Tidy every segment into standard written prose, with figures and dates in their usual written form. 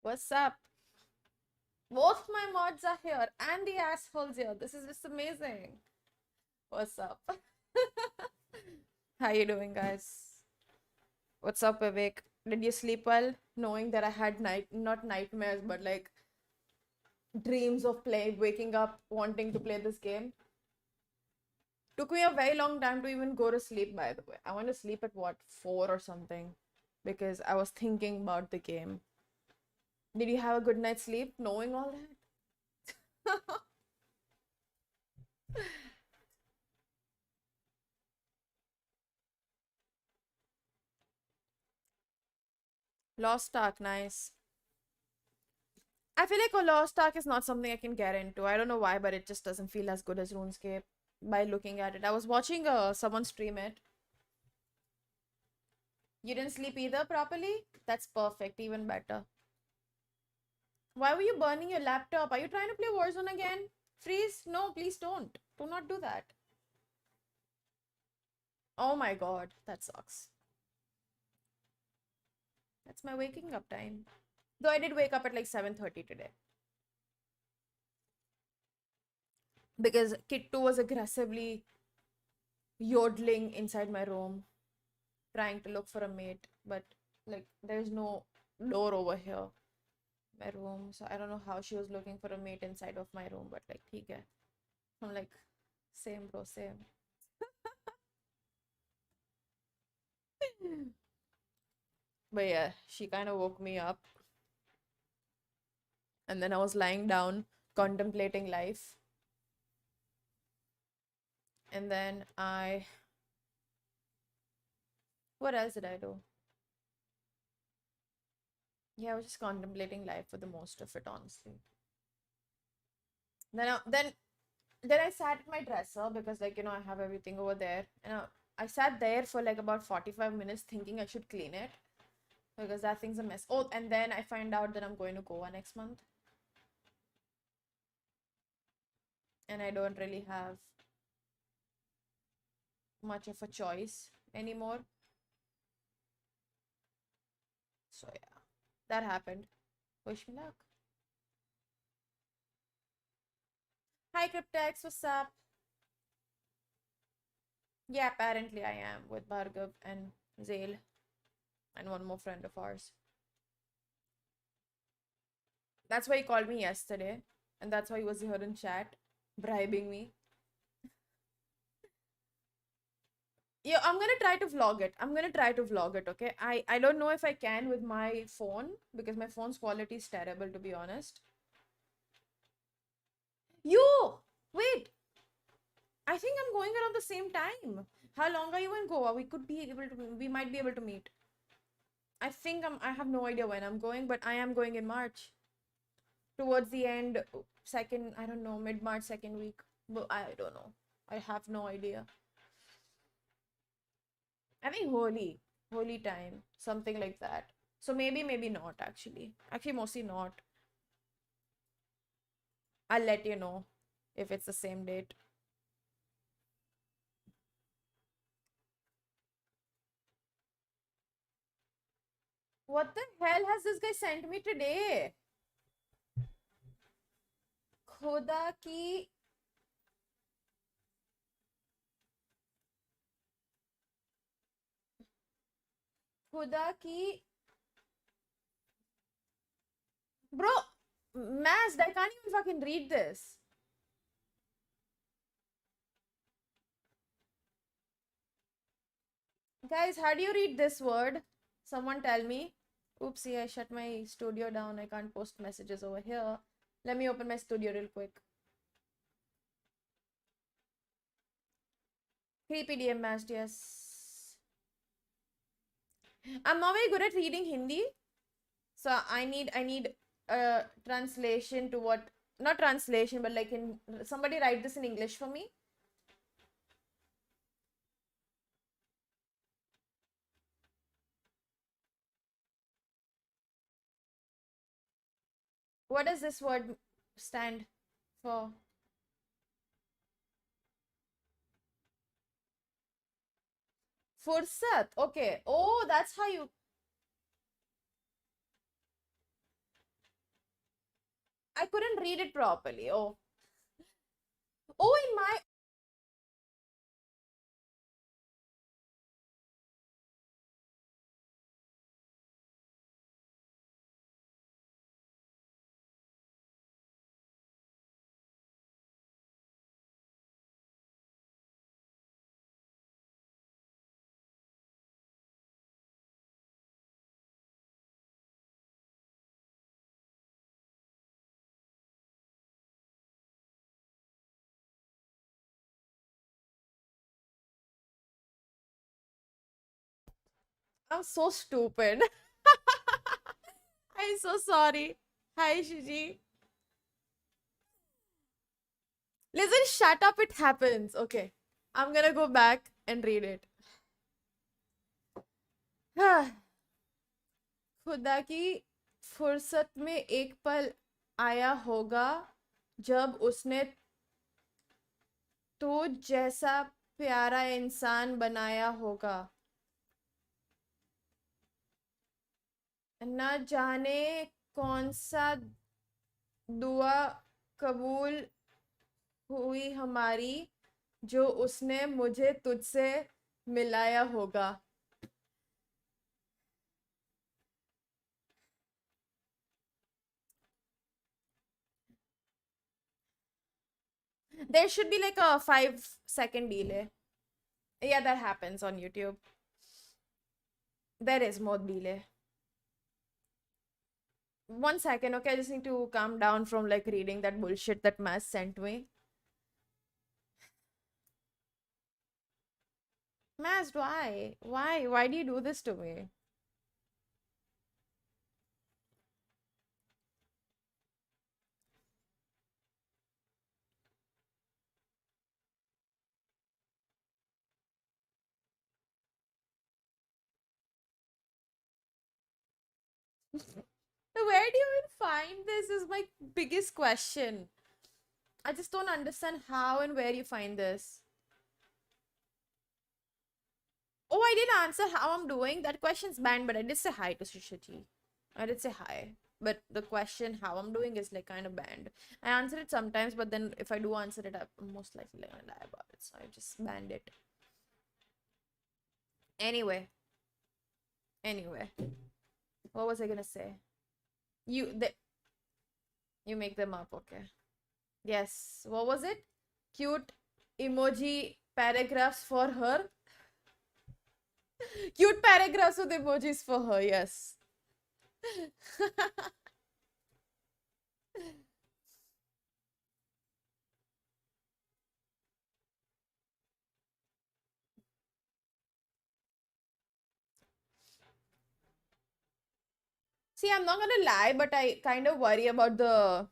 What's up? Both my mods are here and the assholes here. This is just amazing. What's up? How you doing, guys? What's up, Vivek? Did you sleep well? Knowing that I had not nightmares, but like dreams of waking up, wanting to play this game. Took me a very long time to even go to sleep, by the way. I went to sleep at what, 4 or something, because I was thinking about the game. Did you have a good night's sleep knowing all that? Lost Ark, nice. I feel like a Lost Ark is not something I can get into. I don't know why, but it just doesn't feel as good as RuneScape by looking at it. I was watching someone stream it. You didn't sleep either properly? That's perfect, even better. Why were you burning your laptop? Are you trying to play Warzone again? Freeze? No, please don't. Do not do that. Oh my god, that sucks. That's my waking up time. Though I did wake up at like 7:30 today. Because Kit 2 was aggressively yodeling inside my room, trying to look for a mate. But like, there's no door over here, my room. So I don't know how she was looking for a mate inside of my room. But like, ठीक है. I'm like, same bro, same. But yeah, she kind of woke me up. And then I was lying down, contemplating life. And then what else did I do? Yeah, I was just contemplating life for the most of it, honestly. Then I sat at my dresser because, like, I have everything over there. And I sat there for like about 45 minutes thinking I should clean it because that thing's a mess. Oh, and then I find out that I'm going to Goa next month. And I don't really have much of a choice anymore. So yeah, that happened. Wish me luck. Hi Cryptex, what's up? Yeah, apparently I am with Bhargav and Zale and one more friend of ours. That's why he called me yesterday, and that's why he was here in chat, bribing me. Yeah, I'm gonna try to vlog it. Okay, I don't know if I can with my phone because my phone's quality is terrible, to be honest. You wait. I think I'm going around the same time. How long are you in Goa? We might be able to meet. I have no idea when I'm going, but I am going in March. Towards the end, I don't know, mid-March, second week. But I don't know. I have no idea. I think holy time, something like that. So maybe not actually. Actually, mostly not. I'll let you know if it's the same date. What the hell has this guy sent me today? खुदा की खुदा की Bro, Mazd, I can't even fucking read this. Guys, how do you read this word? Someone tell me. Oopsie, I shut my studio down. I can't post messages over here. Let me open my studio real quick. Creepy DM Mazd, yes. I'm not very good at reading Hindi. So I need a translation to what, not translation, but like somebody write this in English for me. What does this word stand for? Fursat. Okay. Oh, that's how you. I couldn't read it properly. Oh, in my. I'm so stupid. I'm so sorry. Hi, Shiji. Listen, shut up. It happens. Okay. I'm gonna go back and read it. खुदा की फुर्सत में एक पल आया होगा जब उसने तो जैसा प्यारा इंसान बनाया होगा न जाने कौन सा दुआ कबूल हुई हमारी जो उसने मुझे तुझसे मिलाया होगा there should be like a 5-second delay. Yeah, that happens on YouTube. There is more delay. 1 second, okay? I just need to calm down from like reading that bullshit that Mass sent me. Mass, why? Why? Why do you do this to me? Where do you even find this is my biggest question. I just don't understand how and where you find this. Oh, I didn't answer how I'm doing. That question's banned, but I did say hi to Shishiji. I did say hi. But the question how I'm doing is like kind of banned. I answer it sometimes, but then if I do answer it, I'm most likely gonna lie about it. So I just banned it. Anyway. What was I gonna say? You make them up, okay. Yes. What was it? Cute emoji paragraphs for her. Cute paragraphs with emojis for her, yes. See, I'm not gonna lie, but I kind of worry about the...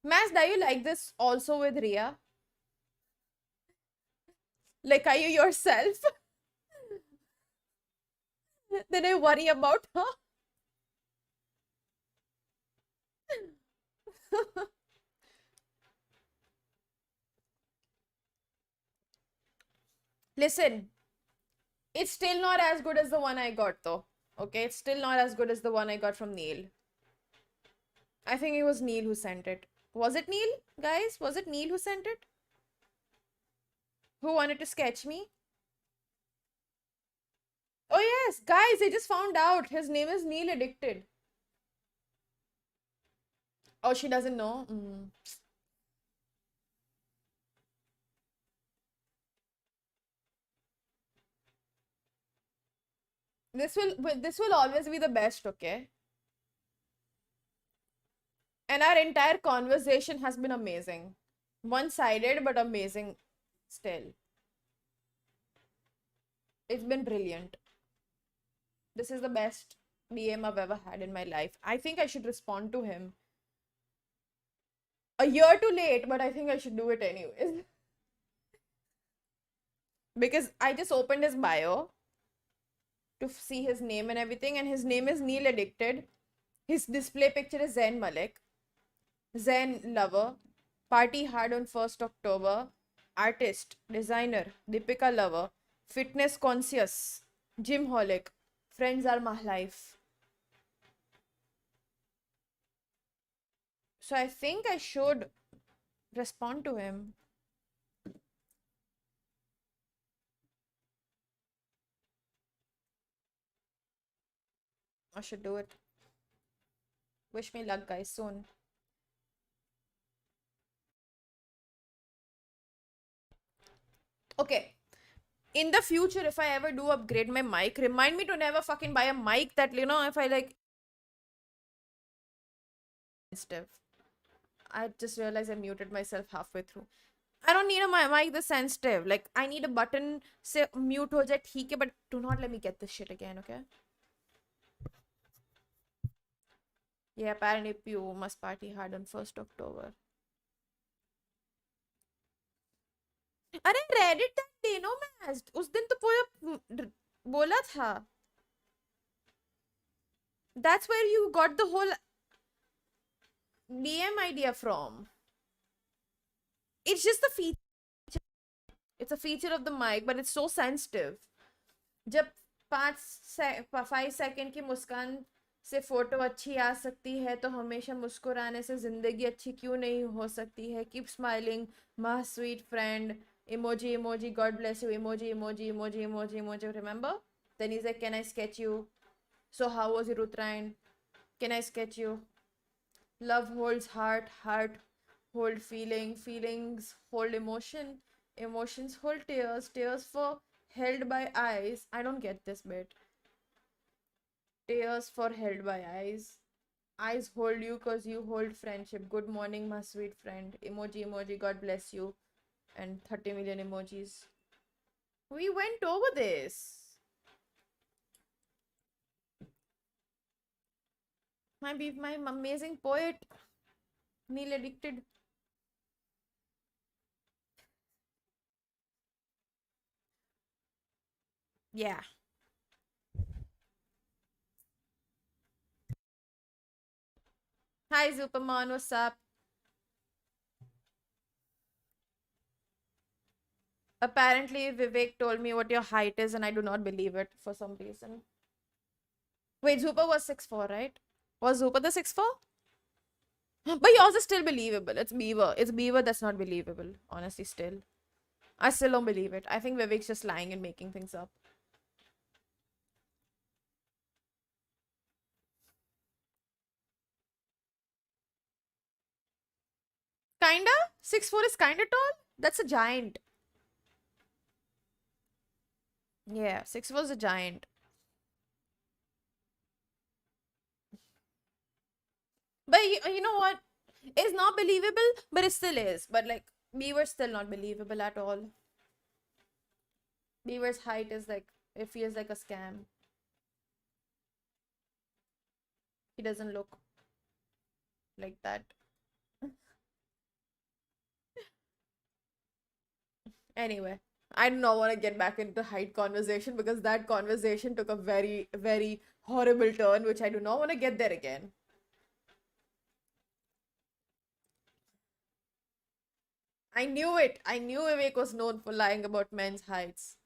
Mass, do you like this also with Ria? Like, are you yourself? Then I worry about her. Listen, it's still not as good as the one I got though. Okay, it's still not as good as the one I got from Neil. I think it was Neil who sent it. Was it Neil, guys? Was it Neil who sent it? Who wanted to sketch me? Oh yes, guys, I just found out. His name is Neil Addicted. Oh, she doesn't know? This will always be the best, okay? And our entire conversation has been amazing. One-sided, but amazing still. It's been brilliant. This is the best DM I've ever had in my life. I think I should respond to him. A year too late, but I think I should do it anyways. Because I just opened his bio to see his name and everything, and his name is Neil Addicted. His display picture is Zen Malik. Zen lover. Party hard on 1st October. Artist, designer, Deepika lover, fitness conscious, gym holic. Friends are my life. So I think I should respond to him. I should do it. Wish me luck, guys, soon. Okay. In the future, if I ever do upgrade my mic, remind me to never fucking buy a mic that, you know, if I like... sensitive. I just realized I muted myself halfway through. I don't need a mic this sensitive. Like, I need a button, say, mute ho jaye, theek hai, but do not let me get this shit again, okay? Yeah, apparently you must party hard on 1st October. अरे Reddit that day, no मैं उस दिन तो पूरा बोला था. That's where you got the whole DM idea from. It's just the feature. It's a feature of the mic, but it's so sensitive. जब 5 second की मुस्कान से फोटो अच्छी आ सकती है तो हमेशा मुस्कुराने से जिंदगी अच्छी क्यों नहीं हो सकती है. Keep smiling my sweet friend. Emoji, emoji, God bless you. Emoji, emoji, emoji, emoji, emoji. Remember? Then he's like, can I sketch you? So how was your Uttarayan? Can I sketch you? Love holds heart, heart hold feeling, feelings hold emotion, emotions hold tears, tears for held by eyes. I don't get this bit. Tears for held by eyes. Eyes hold you cause you hold friendship. Good morning, my sweet friend. Emoji, emoji, God bless you. And 30 million emojis. We went over this. My amazing poet. Neil addicted. Yeah. Hi Zupaman, what's up? Apparently Vivek told me what your height is and I do not believe it for some reason. Wait, Zupa was 6'4", right? Was Zupa the 6'4"? But yours is still believable. It's Beaver. It's Beaver that's not believable. Honestly, still. I still don't believe it. I think Vivek's just lying and making things up. Kinda? 6'4" is kinda tall? That's a giant. Yeah, 6'4" is a giant. But you know what? It's not believable, but it still is. But like, Beaver's still not believable at all. Beaver's height is like, it feels like a scam. He doesn't look like that. Anyway, I do not want to get back into the height conversation because that conversation took a very, very horrible turn, which I do not want to get there again. I knew it. I knew Vivek was known for lying about men's heights.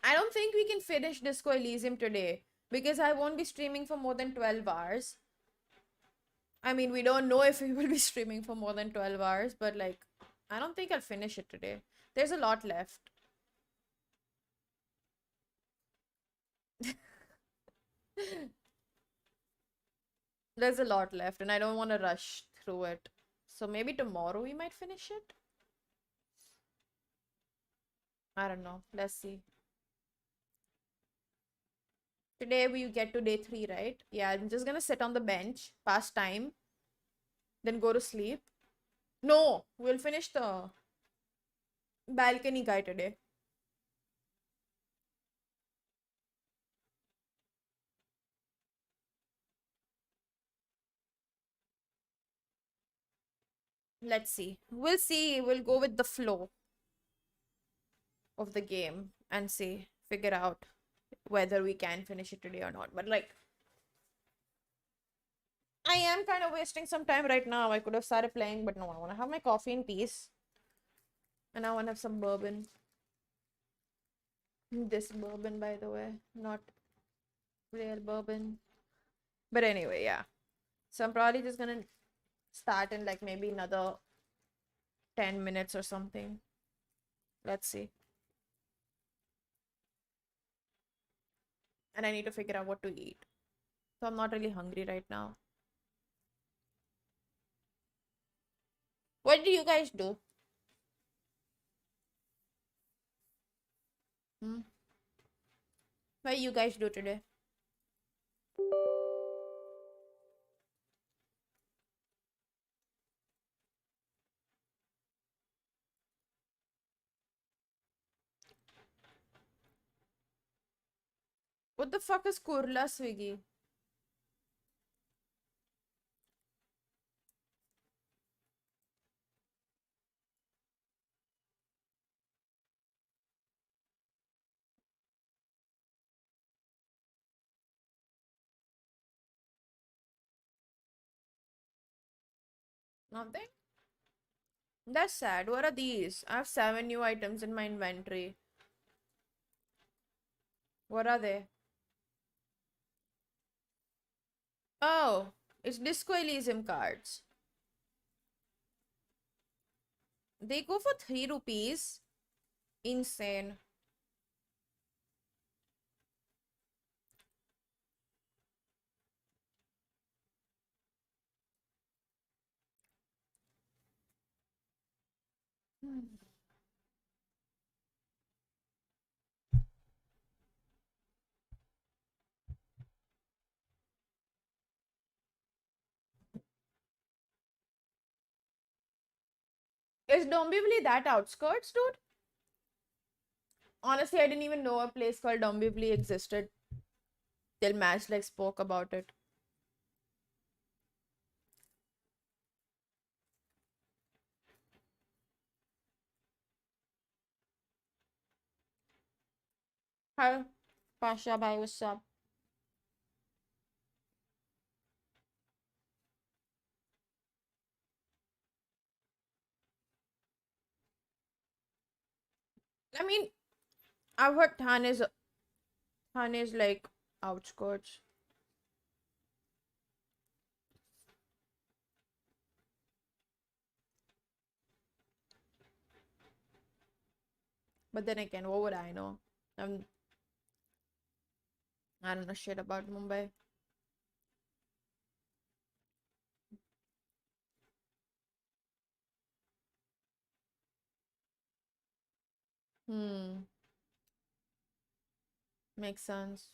I don't think we can finish Disco Elysium today because I won't be streaming for more than 12 hours. I mean, we don't know if we will be streaming for more than 12 hours, but like, I don't think I'll finish it today. There's a lot left. There's a lot left and I don't want to rush through it. So maybe tomorrow we might finish it. I don't know. Let's see. Today we get to day 3, right? Yeah, I'm just gonna sit on the bench, pass time, then go to sleep. No, we'll finish the balcony guy today. Let's see. We'll see. We'll go with the flow of the game and see, figure out whether we can finish it today or not. But like, I am kind of wasting some time right now. I could have started playing, but no, I want to have my coffee in peace. And I want to have some bourbon. This bourbon, by the way, not real bourbon. But anyway, yeah. So I'm probably just gonna start in like maybe another 10 minutes or something. Let's see. And I need to figure out what to eat. So I'm not really hungry right now. What do you guys do? Hmm? What do you guys do today? What the fuck is Kurla Swiggy? Nothing? That's sad. What are these? I have 7 new items in my inventory. What are they? Oh, it's Disco Elysium cards. They go for 3 rupees. Insane. Is Dombivli that outskirts, dude? Honestly, I didn't even know a place called Dombivli existed till Match like spoke about it. Hi, Pasha, bhai, what's up? I mean, I've heard Thane is like outskirts. But then again, what would I know? I don't know shit about Mumbai. Hmm, makes sense.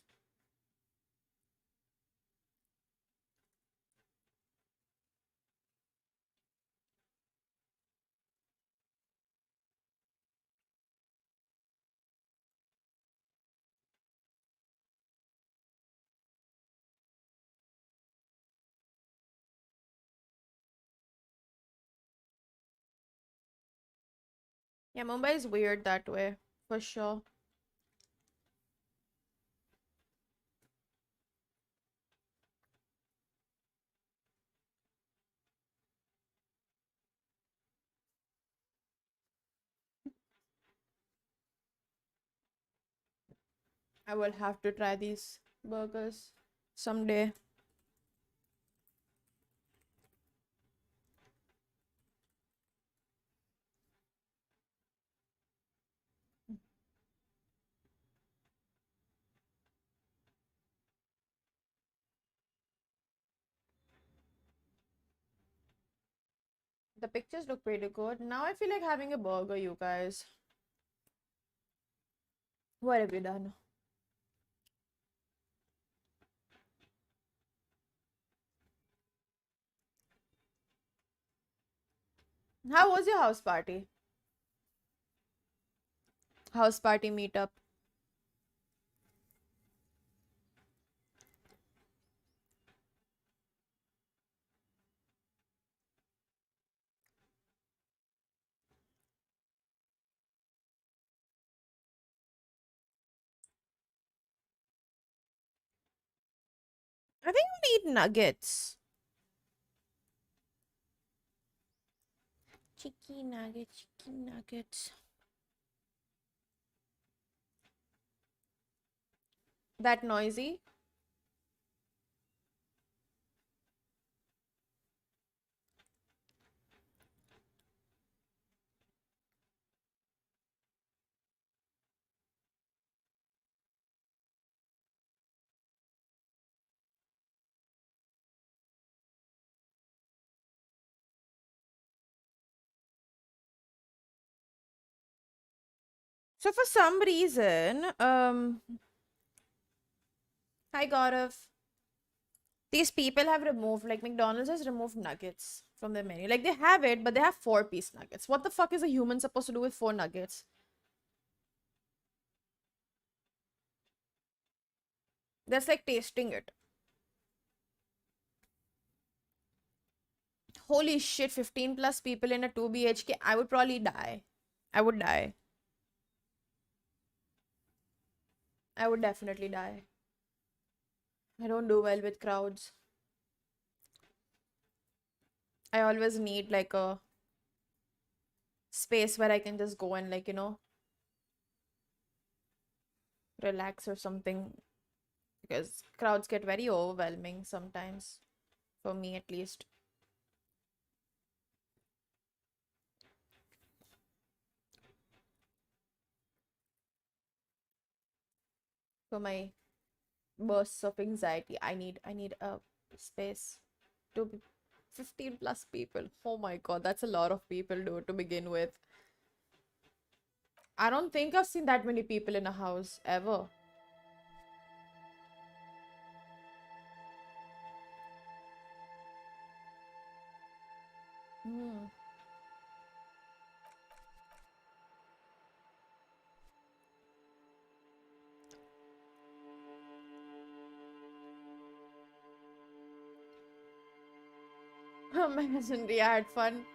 Yeah, Mumbai is weird that way, for sure. I will have to try these burgers someday. The pictures look pretty good. Now I feel like having a burger, you guys. What have you done? How was your house party? House party meetup. I think I want to eat nuggets. Chicken nuggets, chicken nuggets. That noisy? So for some reason, hi Gaurav. These people have removed, like McDonald's has removed nuggets from their menu. Like they have it, but they have 4-piece nuggets. What the fuck is a human supposed to do with 4 nuggets? That's like tasting it. Holy shit, 15 plus people in a 2 BHK. I would probably die. I would die. I would definitely die. I don't do well with crowds. I always need like a space where I can just go and like, relax or something. Because crowds get very overwhelming sometimes. For me at least. For my bursts of anxiety, I need a space to be 15 plus people. Oh my god, that's a lot of people to begin with. I don't think I've seen that many people in a house ever. Hmm. Imagine, yeah, I had fun.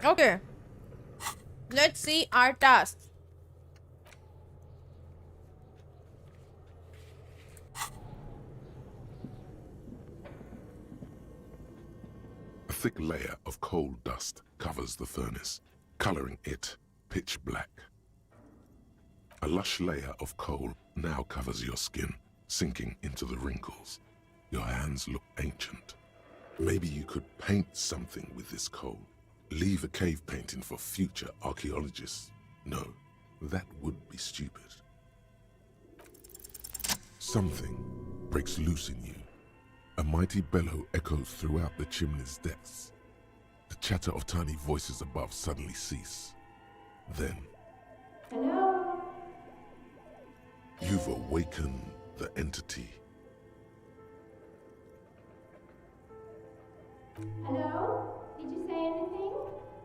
Okay. Let's see our tasks. A thick layer of coal dust covers the furnace, coloring it pitch black. A lush layer of coal now covers your skin, sinking into the wrinkles. Your hands look ancient. Maybe you could paint something with this coal. Leave a cave painting for future archaeologists. No, that would be stupid. Something breaks loose in you. A mighty bellow echoes throughout the chimney's depths. The chatter of tiny voices above suddenly cease. Then, Hello? you've awakened the entity. Hello? Did you say anything?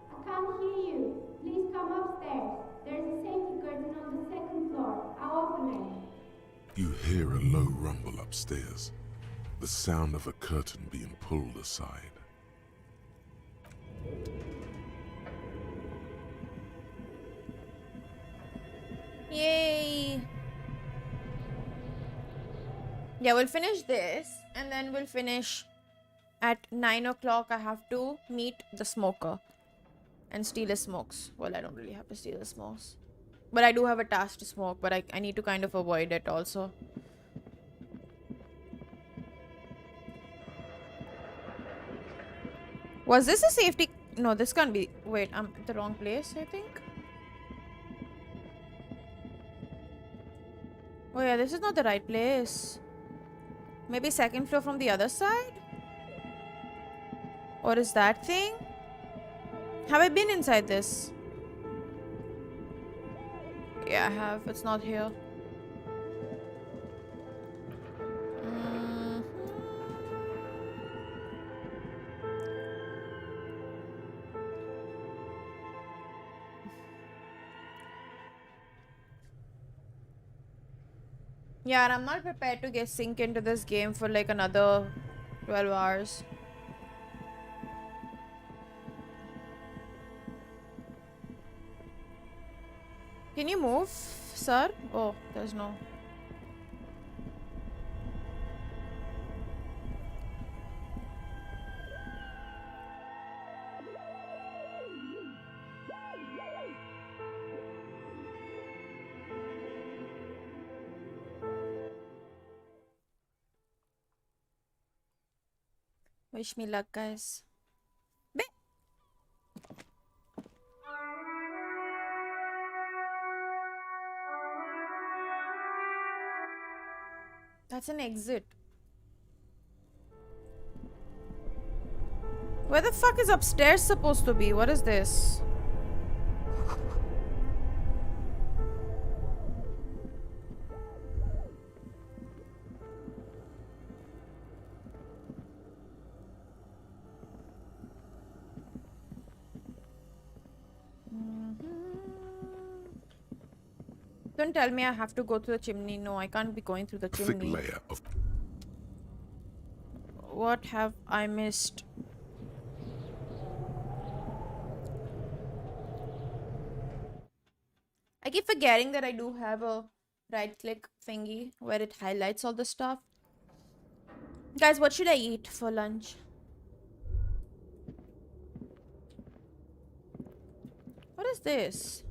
I can't hear you. Please come upstairs. There's a safety curtain on the second floor. I'll open it. You hear a low rumble upstairs, the sound of a curtain being pulled aside. Yay! Yeah, we'll finish this and then we'll finish at 9 o'clock. I have to meet the smoker and steal his smokes. Well, I don't really have to steal his smokes, but I do have a task to smoke, but I need to kind of avoid it also. Was this a safety? No, this can't be. Wait, I'm at the wrong place, I think. Oh yeah, this is not the right place. Maybe second floor from the other side? Or is that thing? Have I been inside this? Yeah, I have. It's not here. Yeah, and I'm not prepared to get sink into this game for like another 12 hours. Can you move, sir? Oh, there's no. Wish me luck, guys. That's an exit. Where the fuck is upstairs supposed to be? What is this? Don't tell me I have to go through the chimney. No, I can't be going through the Thick chimney. layer of What have I missed? I keep forgetting that I do have a right click thingy where it highlights all the stuff. Guys, what should I eat for lunch? What is this?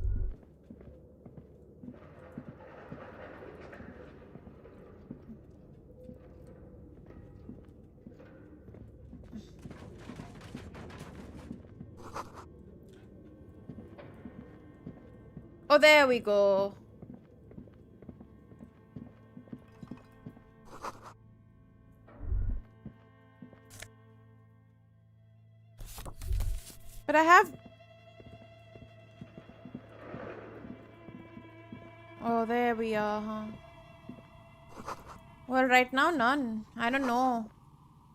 Oh, there we go. But I have... Oh, there we are, huh? Well, right now, none. I don't know.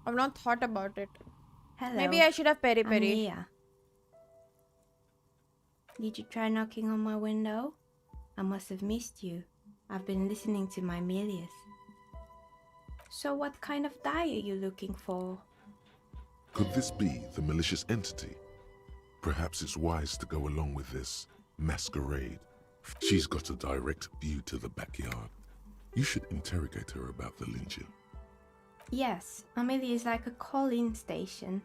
I've not thought about it. Hello. Maybe I should have peri I'm peri. Mia. Did you try knocking on my window? I must have missed you. I've been listening to my Melius. So what kind of dye are you looking for? Could this be the malicious entity? Perhaps it's wise to go along with this masquerade. She's got a direct view to the backyard. You should interrogate her about the lynching. Yes, Amelia is like a call-in station.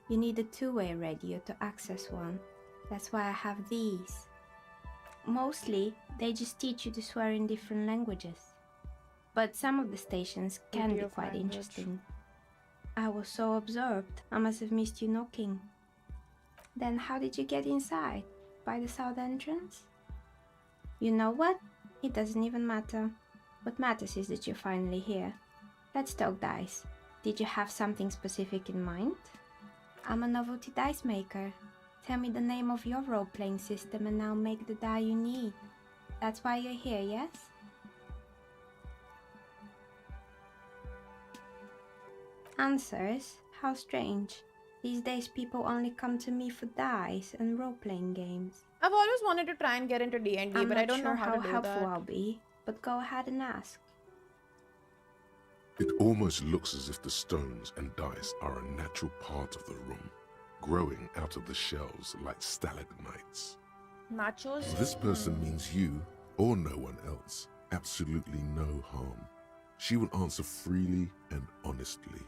You need a two-way radio to access one. That's why I have these. Mostly, they just teach you to swear in different languages. But some of the stations can Beauty be of quite language. interesting. I was so absorbed, I must have missed you knocking. Then how did you get inside? By the south entrance? You know what? It doesn't even matter. What matters is that you're finally here. Let's talk dice. Did you have something specific in mind? I'm a novelty dice maker. Tell me the name of your role-playing system and I'll make the die you need. That's why you're here, yes? Answers? How strange. These days people only come to me for dice and role-playing games. I've always wanted to try and get into D&D, I'm but not I don't sure know how to do helpful that. I'll be, but go ahead and ask. It almost looks as if the stones and dice are a natural part of the room, growing out of the shells like stalagmites. Nachos? This person means you, or no one else, absolutely no harm. She will answer freely and honestly.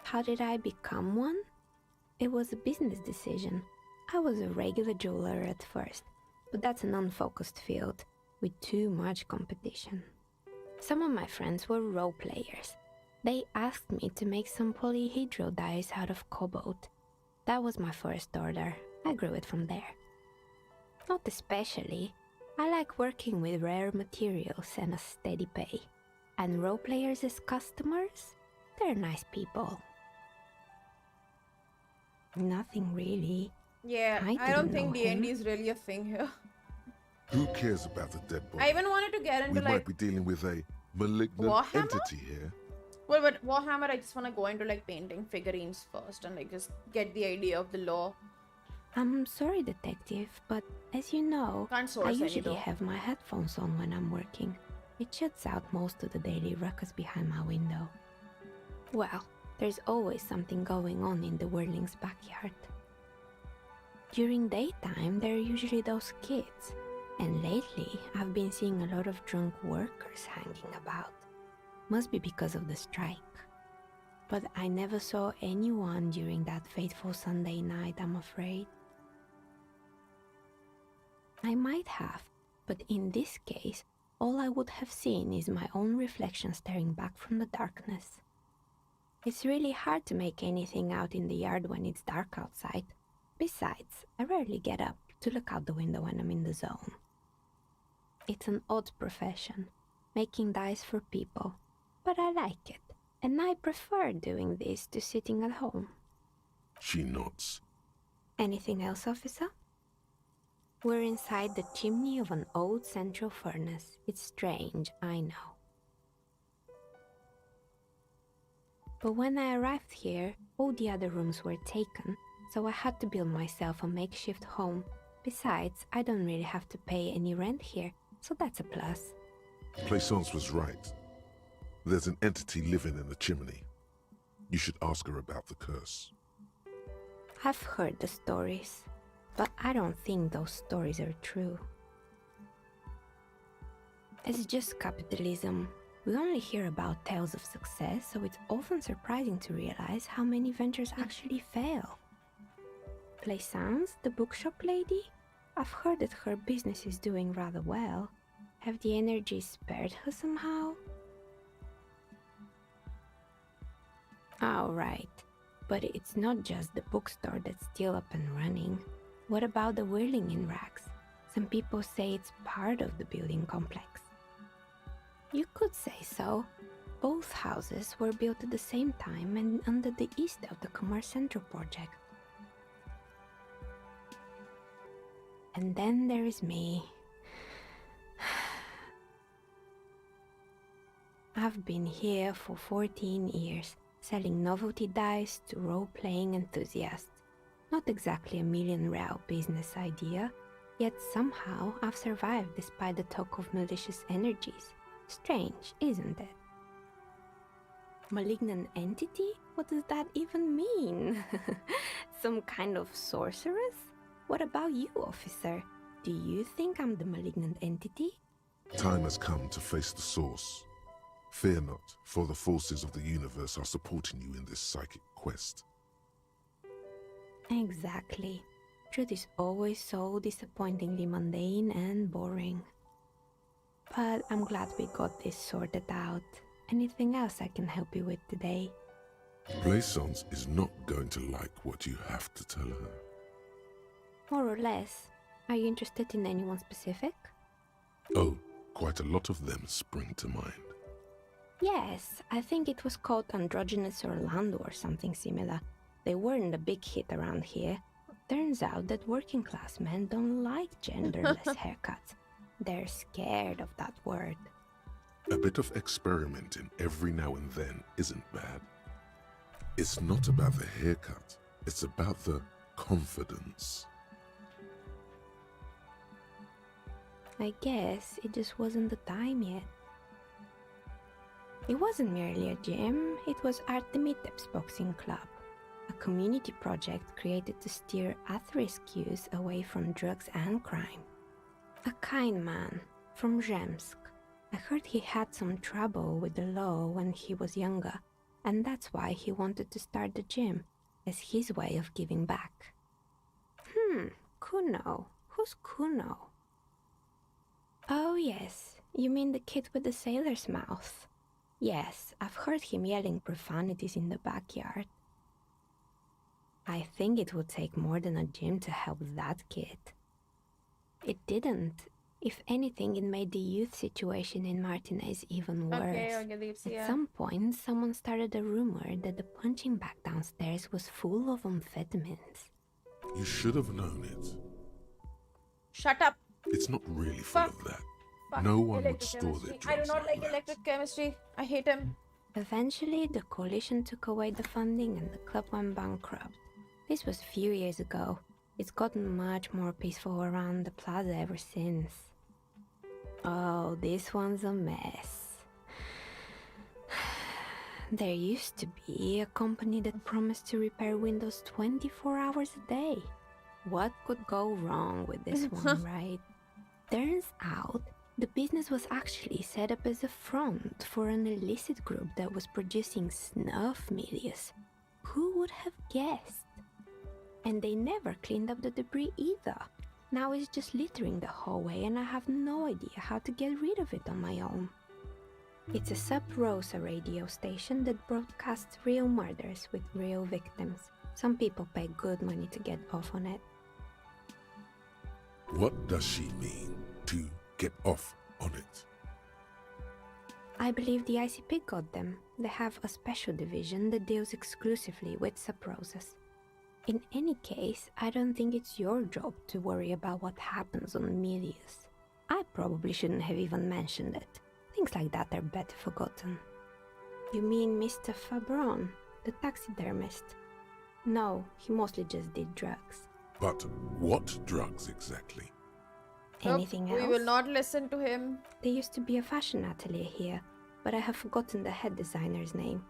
How did I become one? It was a business decision. I was a regular jeweler at first, but that's an unfocused field with too much competition. Some of my friends were role players. They asked me to make some polyhedral dice out of cobalt. That was my first order. I grew it from there. Not especially. I like working with rare materials and a steady pay. And role players as customers? They're nice people. Nothing really. Yeah, I I don't didn't think know D&D him. is really a thing here. Who cares about the dead body? I even wanted to get We into might like... be dealing with a malignant Warhammer? entity here. Well, but Warhammer, I just want to go into like painting figurines first and like just get the idea of the lore. I'm sorry, detective, but as you know, Can't source I any usually though. have my headphones on when I'm working. It shuts out most of the daily ruckus behind my window. Well, there's always something going on in the Whirling's backyard. During daytime, there are usually those kids, and lately I've been seeing a lot of drunk workers hanging about. Must be because of the strike. But I never saw anyone during that fateful Sunday night, I'm afraid. I might have, but in this case, all I would have seen is my own reflection staring back from the darkness. It's really hard to make anything out in the yard when it's dark outside. Besides, I rarely get up to look out the window when I'm in the zone. It's an odd profession, making dice for people, but I like it, and I prefer doing this to sitting at home. She nods. Anything else, officer? We're inside the chimney of an old central furnace. It's strange, I know. But when I arrived here, all the other rooms were taken, so I had to build myself a makeshift home. Besides, I don't really have to pay any rent here, so that's a plus. Plaisance was right. There's an entity living in the chimney. You should ask her about the curse. I've heard the stories, but I don't think those stories are true. It's just capitalism. We only hear about tales of success, so it's often surprising to realize how many ventures actually fail. Plaisance, the bookshop lady? I've heard that her business is doing rather well. Have the energy spared her somehow? Oh, right. But it's not just the bookstore that's still up and running. What about the whirling in rags? Some people say it's part of the building complex. You could say so. Both houses were built at the same time and under the east of the Commerce Central project. And then there is me. I've been here for 14 years, selling novelty dice to role-playing enthusiasts. Not exactly a million-real business idea, yet somehow I've survived despite the talk of malicious energies. Strange, isn't it? Malignant entity? What does that even mean? Some kind of sorceress? What about you, officer? Do you think I'm the malignant entity? Time has come to face the source. Fear not, for the forces of the universe are supporting you in this psychic quest. Exactly. Truth is always so disappointingly mundane and boring. But I'm glad we got this sorted out. Anything else I can help you with today? Plaisance is not going to like what you have to tell her. More or less. Are you interested in anyone specific? Oh, quite a lot of them spring to mind. Yes, I think it was called Androgynous Orlando or something similar. They weren't a big hit around here. Turns out that working class men don't like genderless haircuts. They're scared of that word. A bit of experimenting every now and then isn't bad. It's not about the haircut, it's about the confidence. I guess it just wasn't the time yet. It wasn't merely a gym, it was Artemitep's boxing club, a community project created to steer at-risk youth away from drugs and crime. A kind man from Zemsk. I heard he had some trouble with the law when he was younger, and that's why he wanted to start the gym, as his way of giving back. Kuno. Who's Kuno? Oh yes, you mean the kid with the sailor's mouth. Yes, I've heard him yelling profanities in the backyard. I think it would take more than a gym to help that kid. It didn't. If anything, it made the youth situation in Martinez even worse. Okay, At some point, someone started a rumor that the punching bag downstairs was full of amphetamines. You should have known it. Shut up. It's not really full of that. No one would store their drugs I do not like that. electric chemistry. I hate him. Eventually, the coalition took away the funding and the club went bankrupt. This was a few years ago. It's gotten much more peaceful around the plaza ever since. Oh, this one's a mess. There used to be a company that promised to repair windows 24 hours a day. What could go wrong with this one, right? Turns out, the business was actually set up as a front for an illicit group that was producing snuff milias. Who would have guessed? And they never cleaned up the debris either. Now it's just littering the hallway and I have no idea how to get rid of it on my own. It's a sub-rosa radio station that broadcasts real murders with real victims. Some people pay good money to get off on it. What does she mean to get off on it? I believe the ICP got them. They have a special division that deals exclusively with sub-rosas. In any case, I don't think it's your job to worry about what happens on Milius. I probably shouldn't have even mentioned it. Things like that are better forgotten. You mean Mr. Fabron, the taxidermist? No, he mostly just did drugs. But what drugs exactly? Anything else? We will not listen to him. There used to be a fashion atelier here, but I have forgotten the head designer's name.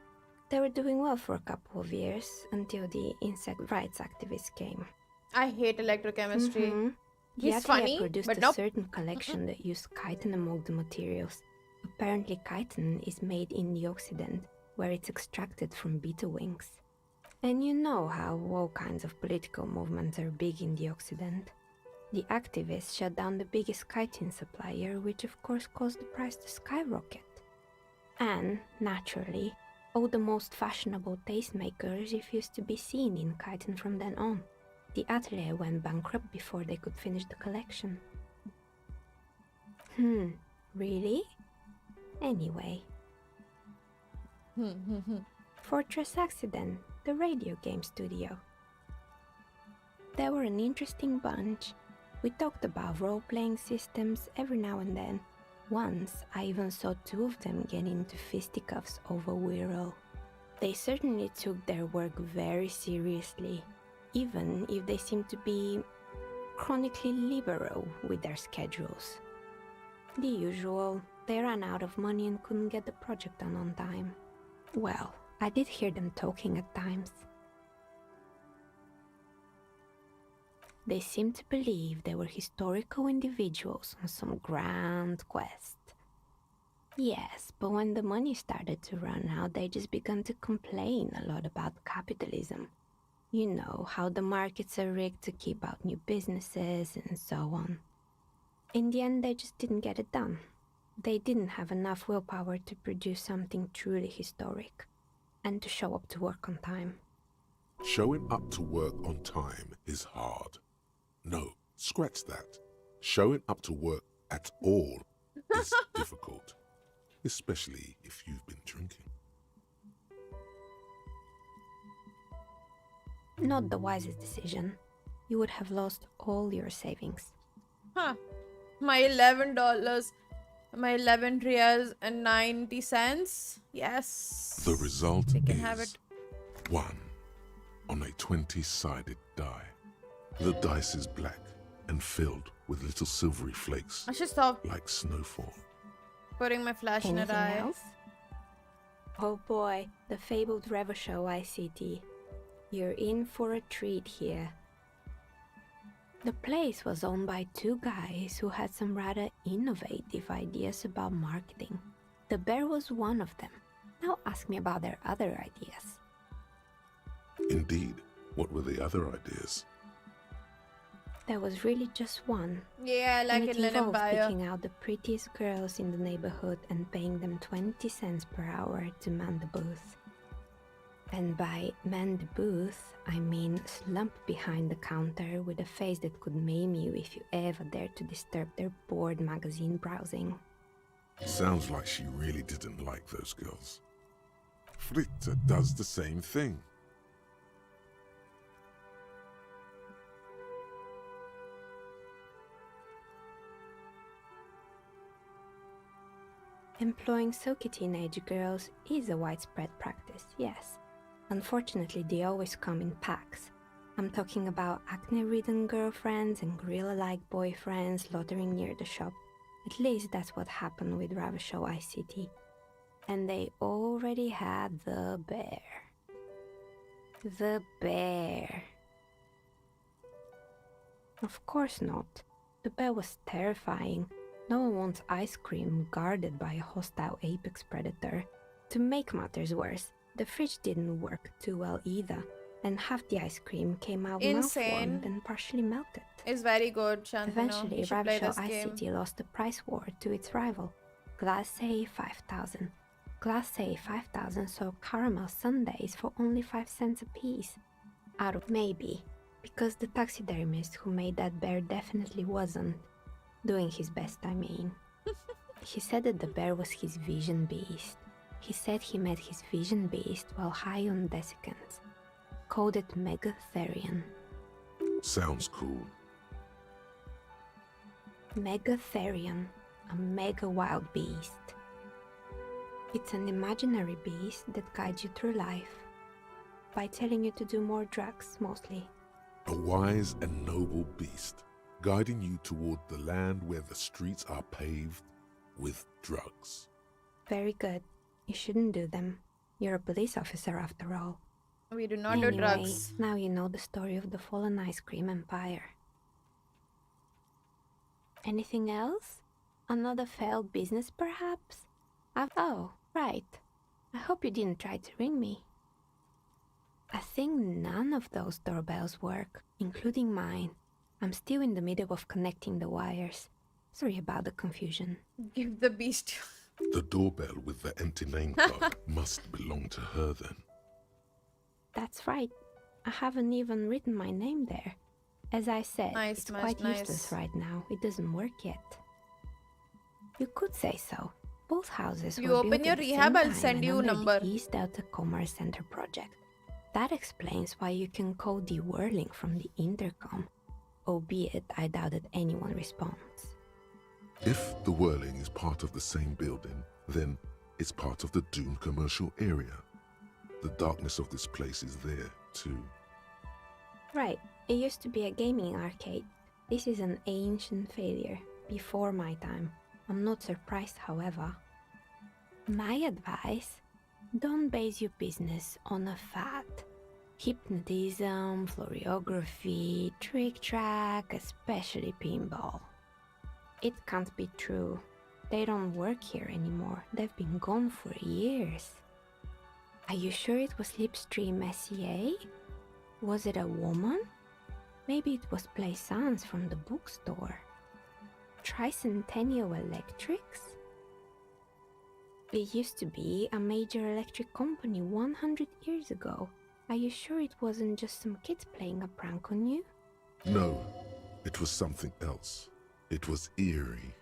They were doing well for a couple of years, until the insect rights activists came. I hate electrochemistry. The He's atelier funny, produced but a nope. certain collection that used chitin among the materials. Apparently chitin is made in the Occident, where it's extracted from beetle wings. And you know how all kinds of political movements are big in the Occident. The activists shut down the biggest chitin supplier, which of course caused the price to skyrocket. And, naturally, all the most fashionable tastemakers refused to be seen in chitin from then on. The atelier went bankrupt before they could finish the collection. Really? Anyway. Fortress Accident, the radio game studio. They were an interesting bunch. We talked about role-playing systems every now and then. Once, I even saw two of them get into fisticuffs over Wirral. They certainly took their work very seriously, even if they seemed to be chronically liberal with their schedules. The usual, they ran out of money and couldn't get the project done on time. Well, I did hear them talking at times. They seemed to believe they were historical individuals on some grand quest. Yes, but when the money started to run out, they just began to complain a lot about capitalism. You know, how the markets are rigged to keep out new businesses and so on. In the end, they just didn't get it done. They didn't have enough willpower to produce something truly historic, and to show up to work on time. Showing up to work on time is hard. No, scratch that. Showing up to work at all is difficult, especially if you've been drinking. Not the wisest decision. You would have lost all your savings. My $11, my 11 reals and 90 cents. Yes. The result We can is have it. 1 on a 20-sided die. The dice is black and filled with little silvery flakes I should stop like snowfall. putting my flash in Anything a eye. else? Oh boy, the fabled Revo Show ICT. You're in for a treat here. The place was owned by two guys who had some rather innovative ideas about marketing. The bear was one of them. Now ask me about their other ideas. Indeed, what were the other ideas? There was really just one. Yeah, I like And it, it Linen involved Bio. picking out the prettiest girls in the neighborhood and paying them 20 cents per hour to man the booth. And by man the booth, I mean slump behind the counter with a face that could maim you if you ever dared to disturb their bored magazine browsing. Sounds like she really didn't like those girls. Fritta does the same thing. Employing silky teenage girls is a widespread practice, yes. Unfortunately, they always come in packs. I'm talking about acne-ridden girlfriends and gorilla-like boyfriends loitering near the shop. At least that's what happened with Ravashow ICT. And they already had the bear. The bear. Of course not. The bear was terrifying. No one wants ice cream guarded by a hostile apex predator. To make matters worse, the fridge didn't work too well either, and half the ice cream came out Insane. malformed and partially melted. It's very good, Shantanu. Eventually, You should play Ravashow this game. ICT lost the price war to its rival. Class A 5000. Class A 5000 sold caramel sundaes for only 5 cents a piece. Out of maybe, because the taxidermist who made that bear definitely wasn't. Doing his best, I mean. He said that the bear was his vision beast. He said he met his vision beast while high on desiccants. Called it Megatherion. Sounds cool. Megatherion, a mega wild beast. It's an imaginary beast that guides you through life by telling you to do more drugs, mostly. A wise and noble beast, guiding you toward the land where the streets are paved with drugs. Very good. You shouldn't do them. You're a police officer after all. We do not do Anyway, drugs. now you know the story of the fallen ice cream empire. Anything else? Another failed business, perhaps? Oh, right. I hope you didn't try to ring me. I think none of those doorbells work, including mine. I'm still in the middle of connecting the wires. Sorry about the confusion. Give the beast. The doorbell with the empty name card must belong to her then. That's right. I haven't even written my name there. As I said, Nice, it's nice, quite nice. useless right now. It doesn't work yet. You could say so. Both houses You were open built your at the rehab, same I'll time send and you under number. the East Delta Commerce Center project. That explains why you can call the whirling from the intercom, albeit I doubt that anyone responds. If the whirling is part of the same building, then it's part of the Doom commercial area. The darkness of this place is there, too. Right, it used to be a gaming arcade. This is an ancient failure, before my time. I'm not surprised, however. My advice? Don't base your business on a fad. Hypnotism, floriography, trick-track, especially pinball. It can't be true. They don't work here anymore. They've been gone for years. Are you sure it was Slipstream SEA? Was it a woman? Maybe it was Plaisance from the bookstore. Tricentennial Electrics? It used to be a major electric company 100 years ago. Are you sure it wasn't just some kids playing a prank on you? No, it was something else. It was eerie.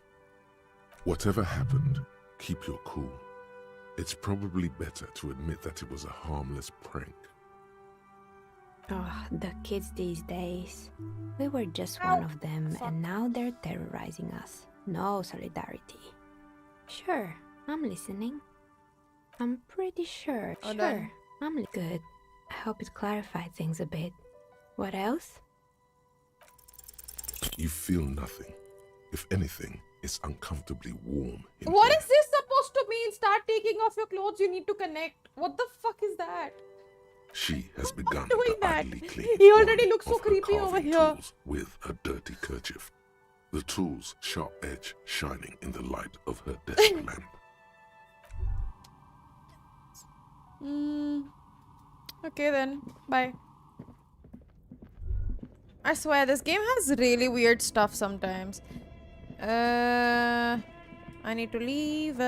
Whatever happened, keep your cool. It's probably better to admit that it was a harmless prank. Oh, the kids these days. We were just one of them, and now they're terrorizing us. No solidarity. Sure, I'm listening. I'm pretty sure. Oh, Sure, done. I'm good. I hope it clarified things a bit. What else? You feel nothing. If anything, it's uncomfortably warm in What here. is this supposed to mean? Start taking off your clothes. You need to connect. What the fuck is that? She has begun doing to that? idly clean He already one looks so of her creepy over carving here. tools with a dirty kerchief. The tool's sharp edge shining in the light of her desk lamp. Okay then. Bye. I swear this game has really weird stuff sometimes. I need to leave.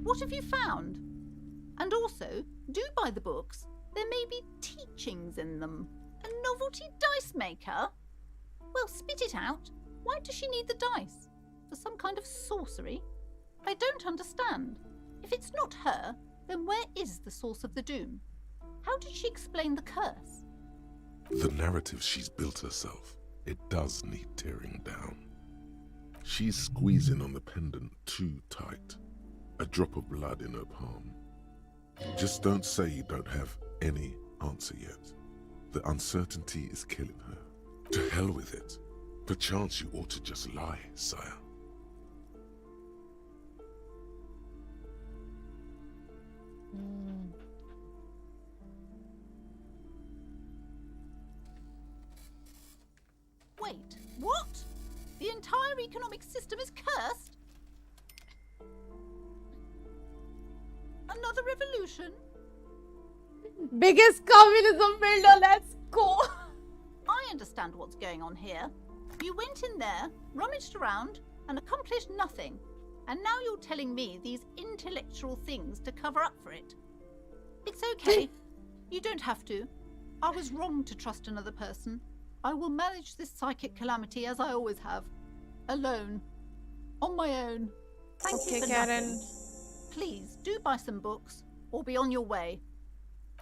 What have you found? And also, do buy the books. There may be teachings in them. A novelty dice maker? Well, spit it out. Why does she need the dice? For some kind of sorcery? I don't understand. If it's not her, then where is the source of the doom? How did she explain the curse? The narrative she's built herself, it does need tearing down. She's squeezing on the pendant too tight. A drop of blood in her palm. Just don't say you don't have any answer yet. The uncertainty is killing her. To hell with it. Perchance you ought to just lie, sire. Wait, what? The entire economic system is cursed? Another revolution? Biggest communism builder, let's go! I understand what's going on here. You went in there, rummaged around, and accomplished nothing. And now you're telling me these intellectual things to cover up for it. It's okay. You don't have to. I was wrong to trust another person. I will manage this psychic calamity as I always have. Alone. On my own. Thank you for Karen. nothing. Please, do buy some books, or be on your way.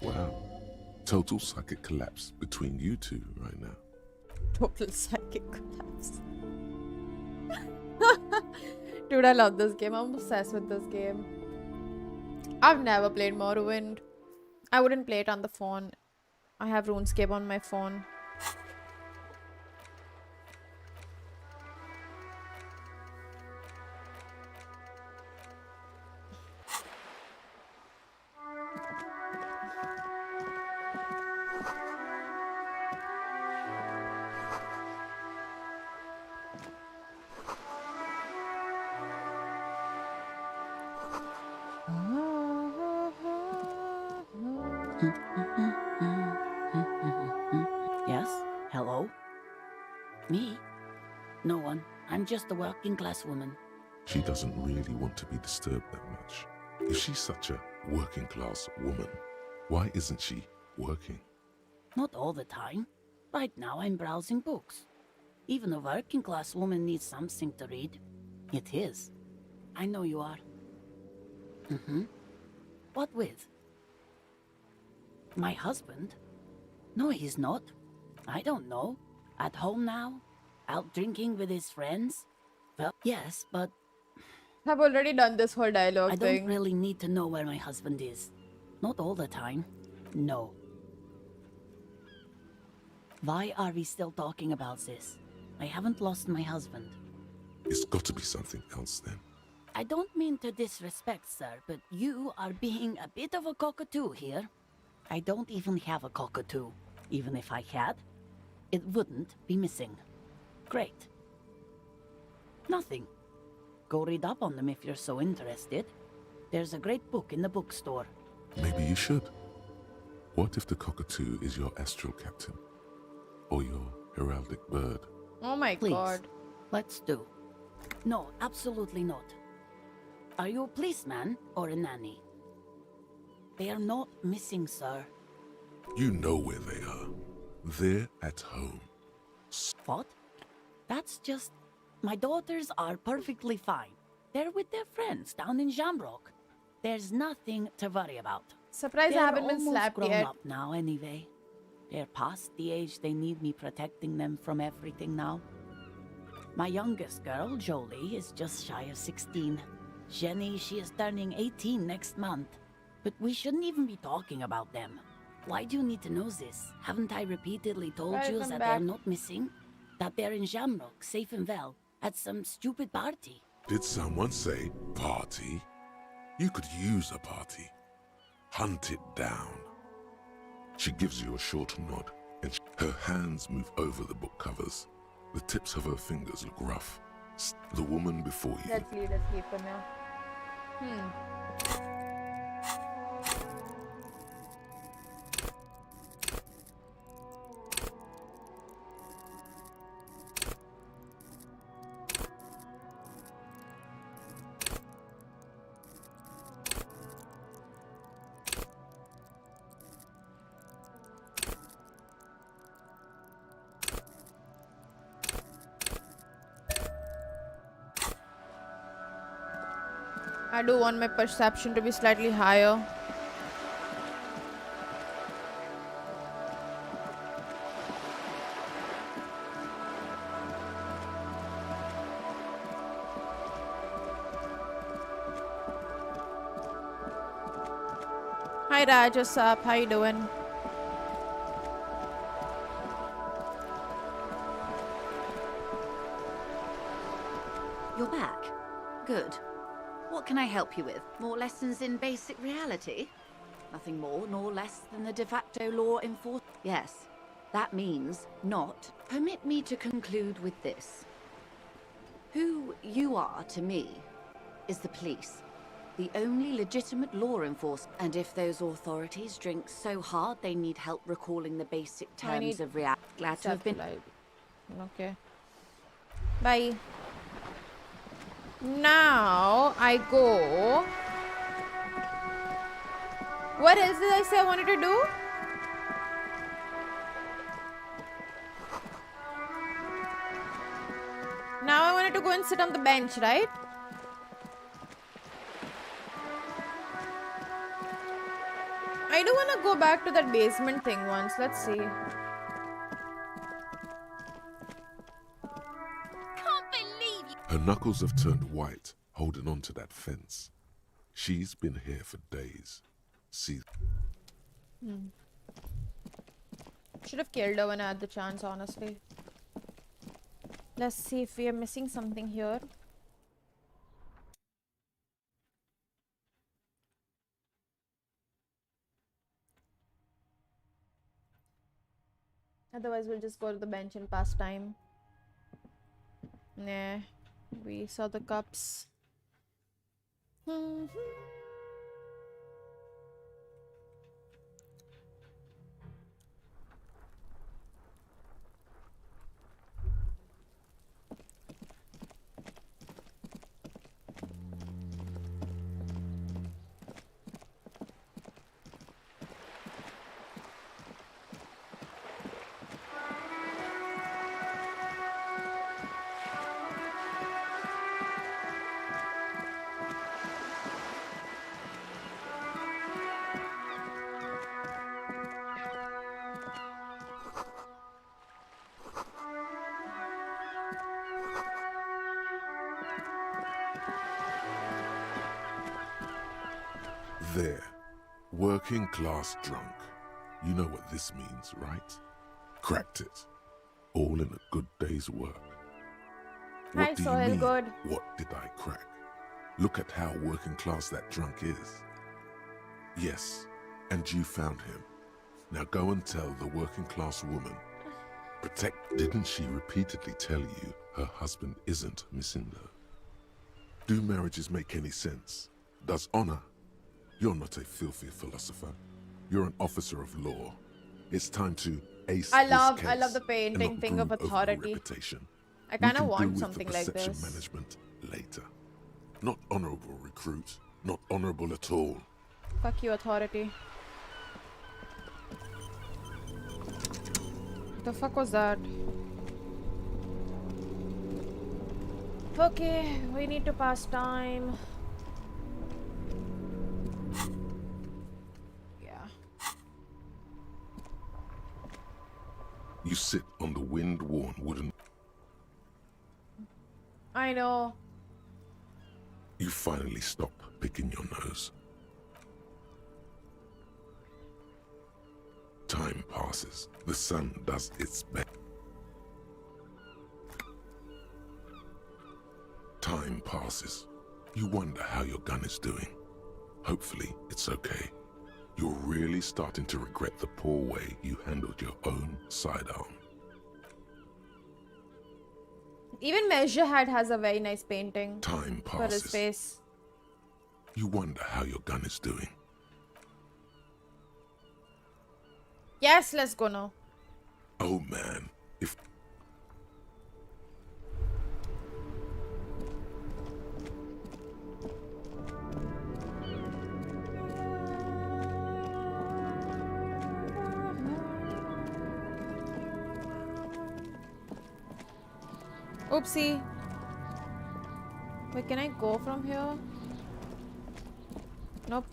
Wow. Total psychic collapse between you two right now. Total psychic collapse. Dude, I love this game. I'm obsessed with this game. I've never played Morrowind. I wouldn't play it on the phone. I have RuneScape on my phone. Yes? Hello? Me? No one. I'm just a working class woman. She doesn't really want to be disturbed that much. If she's such a working class woman, why isn't she working? Not all the time. Right now I'm browsing books. Even a working class woman needs something to read. It is. I know you are. Mm-hmm. What with? My husband? No, he's not. I don't know. At home now? Out drinking with his friends? Well, yes, but I've already done this whole dialogue I thing. don't really need to know where my husband is. Not all the time. No. Why are we still talking about this? I haven't lost my husband. It's got to be something else then. I don't mean to disrespect, sir, but you are being a bit of a cockatoo here. I don't even have a cockatoo. Even if I had, it wouldn't be missing. Great. Nothing. Go read up on them if you're so interested. There's a great book in the bookstore. Maybe you should. What if the cockatoo is your astral captain? Or your heraldic bird? Oh my Please, god. let's do. No, absolutely not. Are you a policeman or a nanny? They are not missing, sir. You know where they are. They're at home. What? That's just... My daughters are perfectly fine. They're with their friends down in Shamrock. There's nothing to worry about. Surprised I They're haven't been almost slapped grown yet. up now anyway. They're past the age they need me protecting them from everything now. My youngest girl, Jolie, is just shy of 16. Jenny, she is turning 18 next month. But we shouldn't even be talking about them. Why do you need to know this? Haven't I repeatedly told you Welcome that back. they're not missing? That they're in Shamrock, safe and well, at some stupid party? Did someone say party? You could use a party. Hunt it down. She gives you a short nod, and her hands move over the book covers. The tips of her fingers look rough. The woman before you. Let's leave for now. I do want my perception to be slightly higher. Hi Raj, what's up? How you doing? You're back. Good. What can I help you with? More lessons in basic reality? Nothing more nor less than the de facto law enforcement. Yes, that means not. Permit me to conclude with this. Who you are to me is the police. The only legitimate law enforcement. And if those authorities drink so hard they need help recalling the basic terms of reality. Glad to have been. Okay. Bye. Now I go. What else did I say I wanted to do? Now I wanted to go and sit on the bench, right? I do want to go back to that basement thing once. Let's see. Can't believe you. Her knuckles have turned white, holding on to that fence. She's been here for days. See. Should have killed her when I had the chance, honestly. Let's see if we are missing something here. Otherwise, we'll just go to the bench and pass time. Nah, we saw the cups. There. Working class drunk. You know what this means, right? Cracked it. All in a good day's work. Hi, What do Sohail, you mean, good. what did I crack? Look at how working class that drunk is. Yes, and you found him. Now go and tell the working class woman. Didn't she repeatedly tell you her husband isn't missing though? Do marriages make any sense? Does honor? You're not a filthy philosopher. You're an officer of law. It's time to ace I this love case the painting and not thing of brood over your authority. reputation. I We kind of can deal want with something the like perception this. management later. Not honorable, recruit. Not honorable at all. Fuck you, authority. The fuck was that? Okay, we need to pass time. Yeah. You sit on the wind-worn wooden. I know. You finally stop picking your nose. Time passes. The sun does its best. Time passes. You wonder how your gun is doing. Hopefully, it's okay. You're really starting to regret the poor way you handled your own sidearm. Even Measure Hat has a very nice painting Time for his passes. face. You wonder how your gun is doing. Yes, let's go now. Oh man, if Oopsie. Wait, can I go from here? Nope.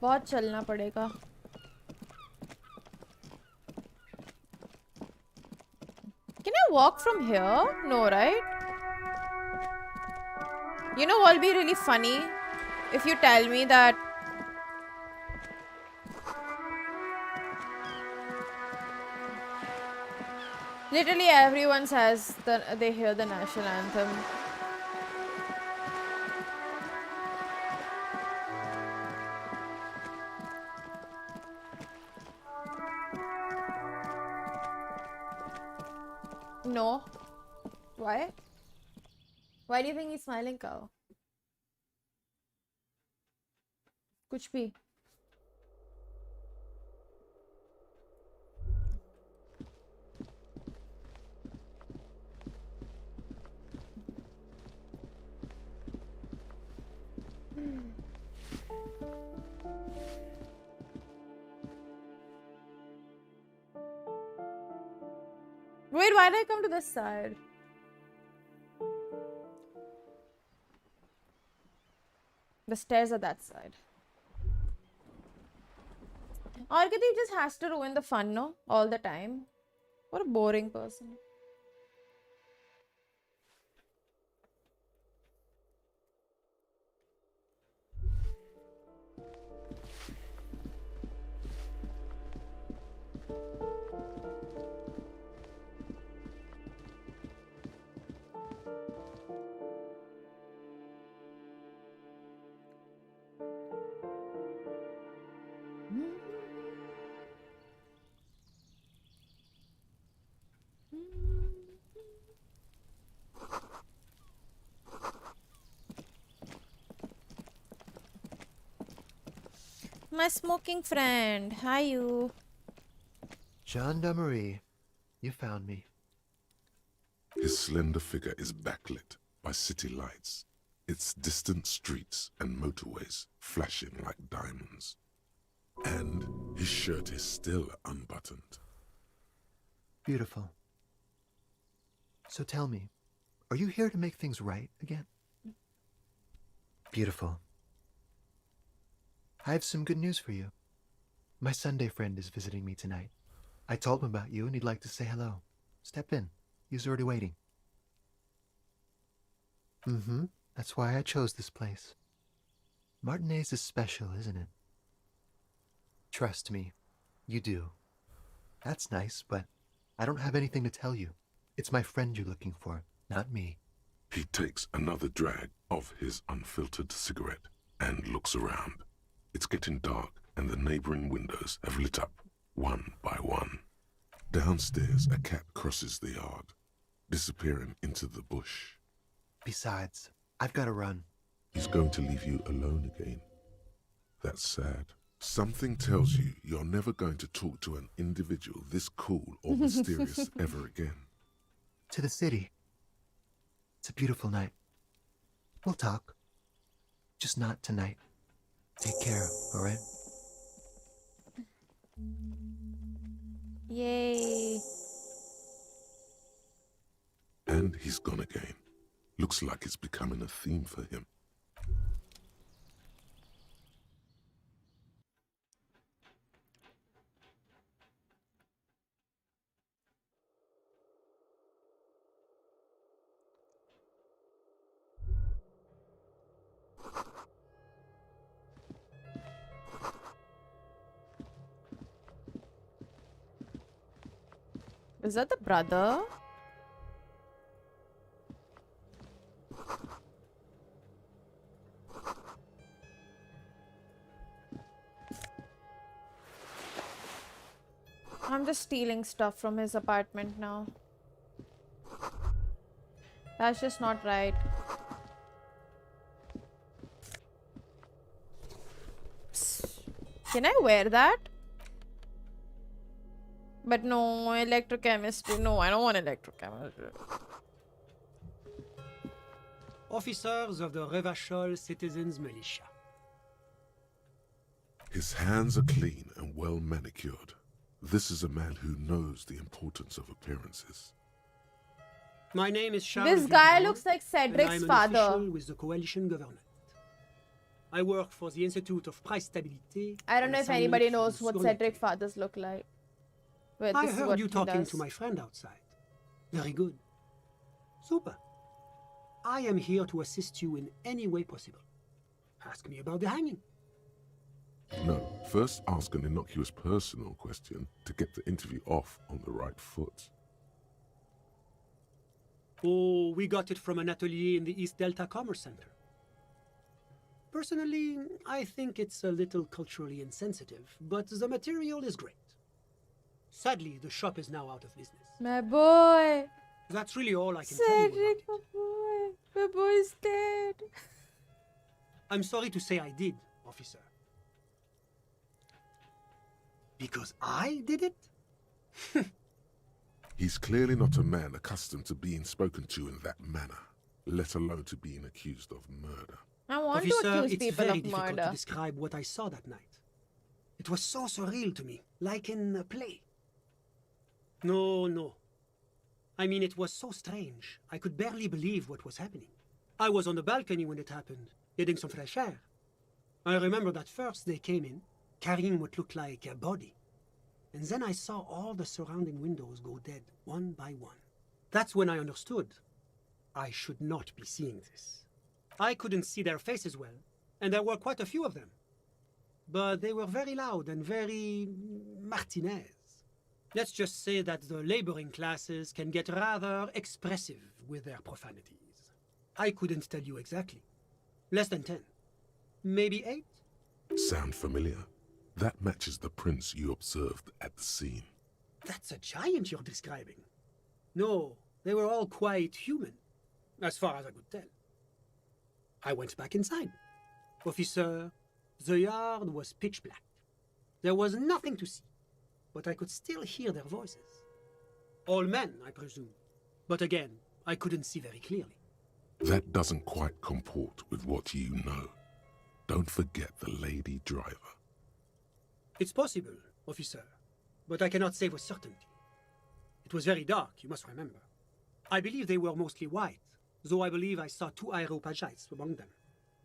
बहुत चलना पड़ेगा. Can I walk from here? No, right? You know what'll be really funny? If you tell me that literally everyone says that they hear the national anthem. No. Why? Why do you think he's smiling, cow? Kuch bhi. Wait, why did I come to this side? The stairs are that side. Orchidee just has to ruin the fun, no? All the time. What a boring person. My smoking friend. Hi, you. Gendarmerie, you found me. His slender figure is backlit by city lights, its distant streets and motorways flashing like diamonds. And his shirt is still unbuttoned. Beautiful. So tell me, are you here to make things right again? Beautiful. I have some good news for you. My Sunday friend is visiting me tonight. I told him about you and he'd like to say hello. Step in. He's already waiting. That's why I chose this place. Martinez is special, isn't it? Trust me, you do. That's nice, but I don't have anything to tell you. It's my friend you're looking for, not me. He takes another drag of his unfiltered cigarette and looks around. It's getting dark and the neighboring windows have lit up one by one. Downstairs, a cat crosses the yard, disappearing into the bush. Besides, I've got to run. He's going to leave you alone again. That's sad. Something tells you you're never going to talk to an individual this cool or mysterious ever again. To the city. It's a beautiful night. We'll talk. Just not tonight. Take care, alright? Yay. And he's gone again. Looks like it's becoming a theme for him. Is that the brother? I'm just stealing stuff from his apartment now. That's just not right. Psst. Can I wear that? But no, electrochemistry. No, I don't want electrochemistry. Officers of the Revachol Citizens Militia. His hands are clean and well manicured. This is a man who knows the importance of appearances. My name is Charles. This guy Dupont, looks like and Cedric's I'm an father. official with the coalition government. I work for the Institute of Price Stability. I don't know if anybody knows what Cedric Cedric fathers look like. But I this is heard what you he talking does. to my friend outside. Very good. Super. I am here to assist you in any way possible. ask me about the hanging. No, first ask an innocuous personal question to get the interview off on the right foot. Oh, we got it from an atelier in the East Delta Commerce Center. Personally, I think it's a little culturally insensitive, but the material is great. Sadly, the shop is now out of business. My boy. That's really all I can tell you Cedric, about my it. boy. My boy is dead. I'm sorry to say I did, officer. Because I did it? He's clearly not a man accustomed to being spoken to in that manner, let alone to being accused of murder. I want Officer, to accuse it's people very of difficult to murder. describe what I saw that night. It was so surreal to me, like in a play. No. I mean, it was so strange. I could barely believe what was happening. I was on the balcony when it happened, getting some fresh air. I remember that first they came in, carrying what looked like a body. And then I saw all the surrounding windows go dead, one by one. That's when I understood I should not be seeing this. I couldn't see their faces well, and there were quite a few of them. But they were very loud and very Martinez. Let's just say that the laboring classes can get rather expressive with their profanities. I couldn't tell you exactly. Less than 10. Maybe 8? Sound familiar? That matches the prints you observed at the scene. That's a giant you're describing. No, they were all quite human, as far as I could tell. I went back inside. Officer, the yard was pitch black. There was nothing to see, but I could still hear their voices. All men, I presume. But again, I couldn't see very clearly. That doesn't quite comport with what you know. Don't forget the lady driver. It's possible, officer, but I cannot say with certainty. It was very dark, you must remember. I believe they were mostly white, though I believe I saw 2 Areopagites among them.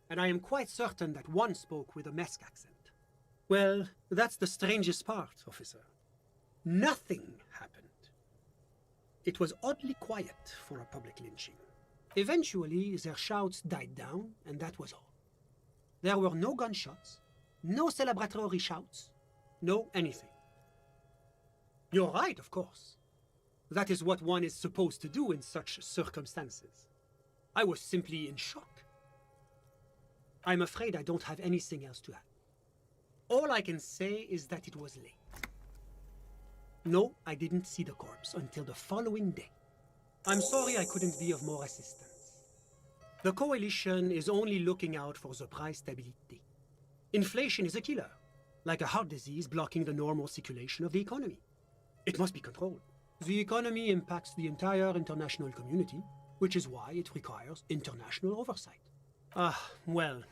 And I am quite certain that one spoke with a Mesk accent. Well, that's the strangest part, officer. Nothing happened. It was oddly quiet for a public lynching. Eventually, their shouts died down, and that was all. There were no gunshots, no celebratory shouts, no anything. You're right, of course. That is what one is supposed to do in such circumstances. I was simply in shock. I'm afraid I don't have anything else to add. All I can say is that it was late. No, I didn't see the corpse until the following day. I'm sorry I couldn't be of more assistance. The coalition is only looking out for the price stability. Inflation is a killer, like a heart disease blocking the normal circulation of the economy. It must be controlled. The economy impacts the entire international community, which is why it requires international oversight. Well,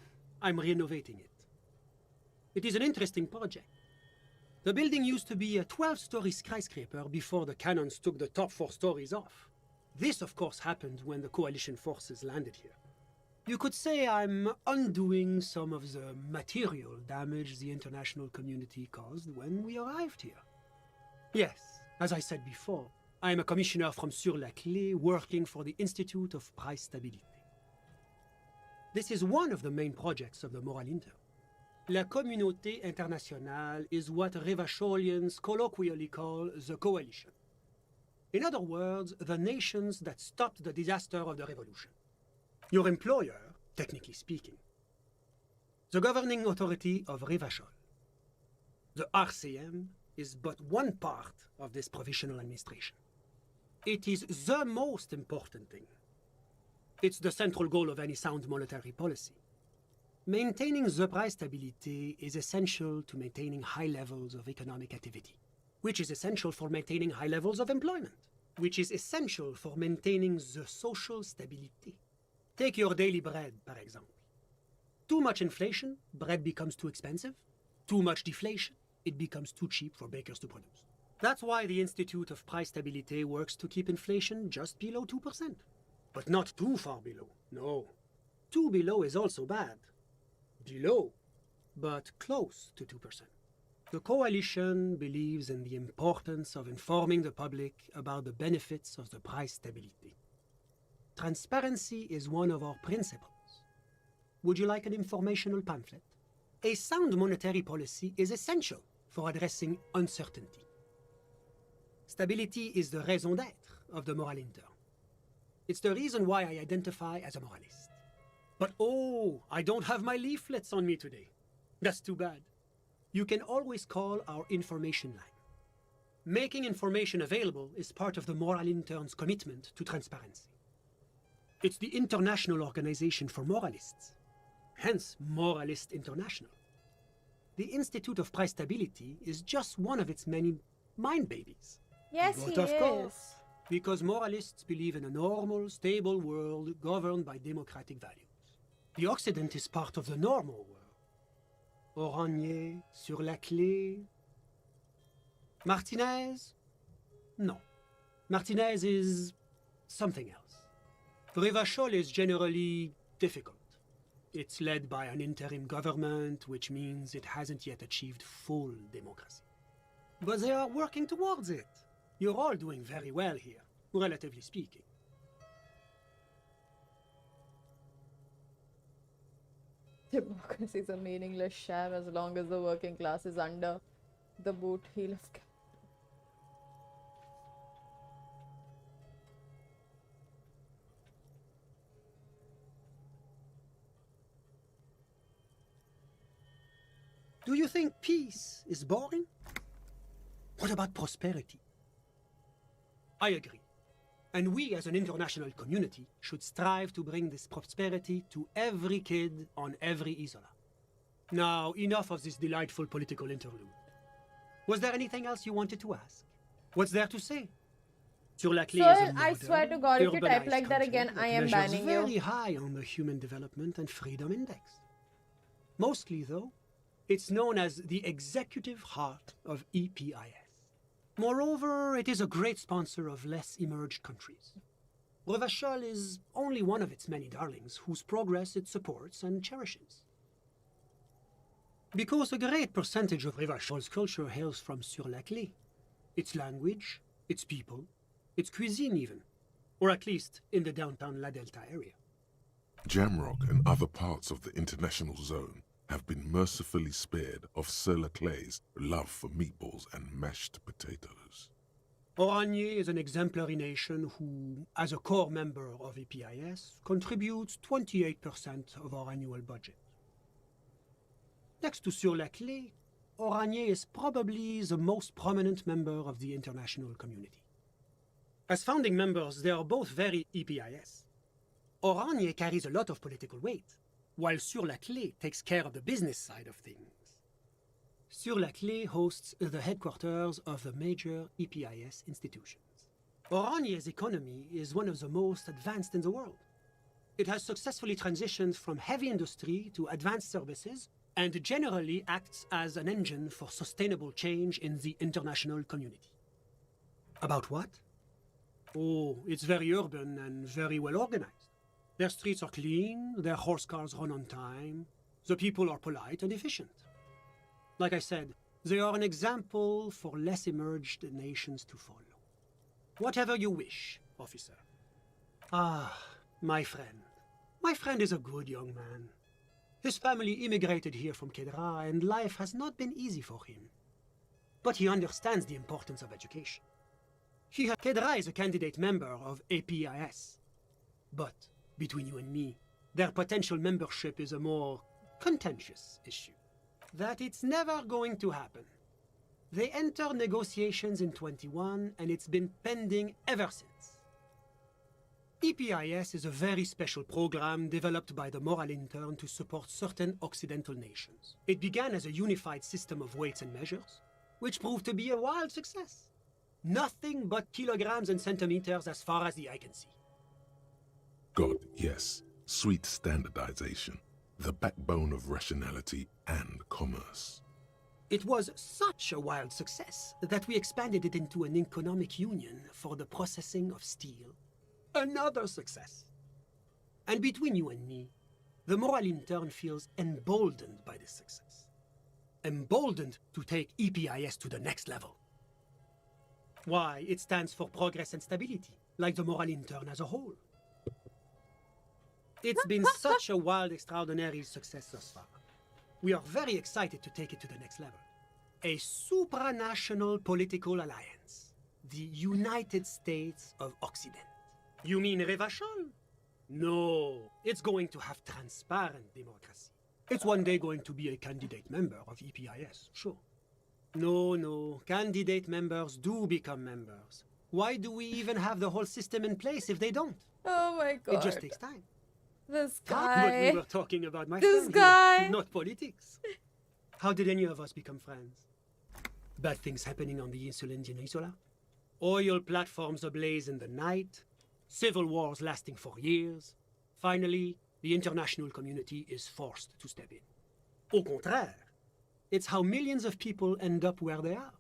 I'm renovating it. It is an interesting project. The building used to be a 12-story skyscraper before the cannons took the top 4 stories off. This, of course, happened when the coalition forces landed here. You could say I'm undoing some of the material damage the international community caused when we arrived here. Yes, as I said before, I am a commissioner from Sur-la-Clé working for the Institute of Price Stability. This is one of the main projects of the Moral Inter. La Communauté Internationale is what Revacholians colloquially call the coalition. In other words, the nations that stopped the disaster of the revolution. Your employer, technically speaking. The governing authority of Revachol. The RCM is but one part of this provisional administration. It is the most important thing. It's the central goal of any sound monetary policy. Maintaining the price stability is essential to maintaining high levels of economic activity, which is essential for maintaining high levels of employment, which is essential for maintaining the social stability. Take your daily bread, for example. Too much inflation, bread becomes too expensive. Too much deflation, it becomes too cheap for bakers to produce. That's why the Institute of Price Stability works to keep inflation just below 2%. But not too far below, no. Too below is also bad. Below, but close to 2%. The coalition believes in the importance of informing the public about the benefits of the price stability. Transparency is one of our principles. would you like an informational pamphlet? A sound monetary policy is essential for addressing uncertainty. Stability is the raison d'être of the moral intern. It's the reason why I identify as a moralist. But oh, I don't have my leaflets on me today. That's too bad. You can always call our information line. Making information available is part of the moral intern's commitment to transparency. It's the International Organization for Moralists, hence Moralist International. The Institute of Price Stability is just one of its many mind babies. Yes, But he of is. course, because moralists believe in a normal, stable world governed by democratic values. The Occident is part of the normal world. Oranje, sur la clé. Martinez? No. Martinez is something else. Rivachol is generally difficult. It's led by an interim government, which means it hasn't yet achieved full democracy. But they are working towards it. You're all doing very well here, relatively speaking. Democracy is a meaningless sham as long as the working class is under the boot heel of capital. Do you think peace is boring? What about prosperity? I agree. And we as an international community should strive to bring this prosperity to every kid on every isola. Now, enough of this delightful political interlude. Was there anything else you wanted to ask? What's there to say? Sur la clé is a I swear to God, if you type urbanized like that country again, I am measures banning very you. high on the Human Development and Freedom Index. Mostly, though, it's known as the executive heart of EPIS. Moreover, it is a great sponsor of less emerged countries. Revachol is only one of its many darlings whose progress it supports and cherishes. Because a great percentage of Revachol's culture hails from Sur-la-Clé. Its language, its people, its cuisine even. Or at least in the downtown La Delta area. Jamrock and other parts of the international zone have been mercifully spared of Sur-la-Clé's love for meatballs and mashed potatoes. Oranje is an exemplary nation who, as a core member of EPIS, contributes 28% of our annual budget. Next to Sur-la-Clé, Oranje is probably the most prominent member of the international community. As founding members, they are both very EPIS. Oranje carries a lot of political weight, while Sur-la-Clé takes care of the business side of things. Sur-la-Clé hosts the headquarters of the major EPIS institutions. Oranje's economy is one of the most advanced in the world. It has successfully transitioned from heavy industry to advanced services and generally acts as an engine for sustainable change in the international community. About what? Oh, it's very urban and very well organized. Their streets are clean, their horse cars run on time, the people are polite and efficient. Like I said, they are an example for less emerged nations to follow. Whatever you wish, officer. Ah, my friend. My friend is a good young man. His family immigrated here from Kedra, and life has not been easy for him. But he understands the importance of education. Kedra is a candidate member of APIS. But between you and me, their potential membership is a more contentious issue. That it's never going to happen. They entered negotiations in 21, and it's been pending ever since. EPIS is a very special program developed by the Moral Intern to support certain Occidental nations. It began as a unified system of weights and measures, which proved to be a wild success. Nothing but kilograms and centimeters as far as the eye can see. God, yes, sweet standardization, the backbone of rationality and commerce. It was such a wild success that we expanded it into an economic union for the processing of steel. Another success. And between you and me, the Moral Intern feels emboldened by this success. Emboldened to take EPIS to the next level. Why, it stands for progress and stability, like the Moral Intern as a whole. It's been such a wild, extraordinary success thus far. We are very excited to take it to the next level. A supranational political alliance. The United States of Occident. You mean Revachol? No, it's going to have transparent democracy. It's one day going to be a candidate member of EPIS, sure. No, candidate members do become members. Why do we even have the whole system in place if they don't? Oh my god. It just takes time. This But guy. we were talking about my This friend guy. here, not politics. How did any of us become friends? Bad things happening on the Insulindian Isola? Oil platforms ablaze in the night? Civil wars lasting for years? Finally, the international community is forced to step in. Au contraire, it's how millions of people end up where they are,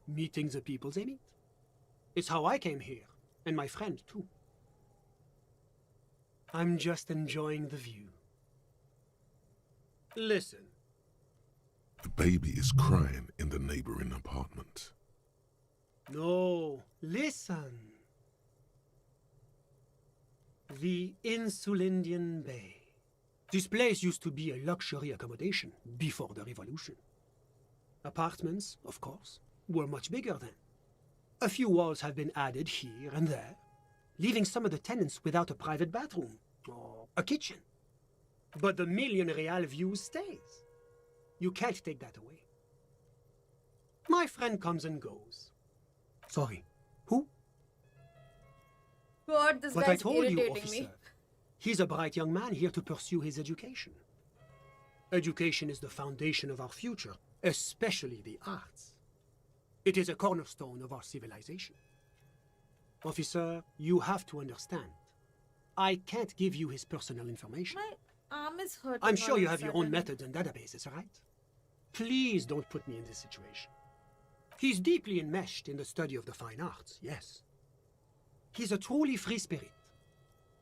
meeting the people they meet. It's how I came here, and my friend too. I'm just enjoying the view. Listen. The baby is crying in the neighboring apartment. No, listen. The Insulindian Bay. This place used to be a luxury accommodation before the revolution. Apartments, of course, were much bigger then. A few walls have been added here and there, leaving some of the tenants without a private bathroom or a kitchen. But the million real view stays. You can't take that away. My friend comes and goes. Sorry, who? God, this But I guy's told you, irritating officer, me. he's a bright young man here to pursue his education. Education is the foundation of our future, especially the arts. It is a cornerstone of our civilization. Officer, you have to understand. I can't give you his personal information. My arm is hurting. I'm sure all you of a have your own sudden. methods and databases, right? Please don't put me in this situation. He's deeply enmeshed in the study of the fine arts, yes. He's a truly free spirit.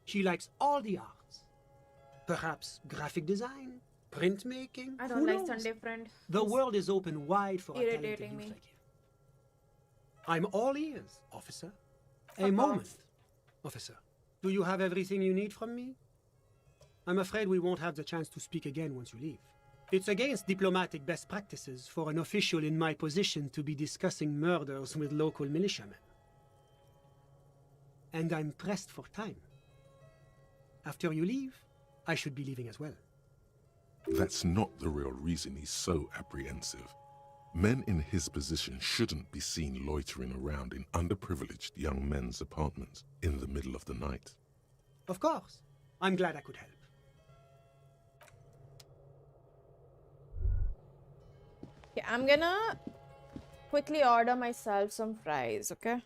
He likes all the arts. Perhaps graphic design, printmaking, I who don't like knows? Sunday friend. The He's world is open wide for a talented irritating youth me. like you. I'm all ears, officer. A Fuck moment. off. Officer, do you have everything you need from me? I'm afraid we won't have the chance to speak again once you leave. It's against diplomatic best practices for an official in my position to be discussing murders with local militiamen. And I'm pressed for time. After you leave, I should be leaving as well. That's not the real reason he's so apprehensive. Men in his position shouldn't be seen loitering around in underprivileged young men's apartments in the middle of the night. Of course. I'm glad I could help. Okay, I'm gonna quickly order myself some fries, okay?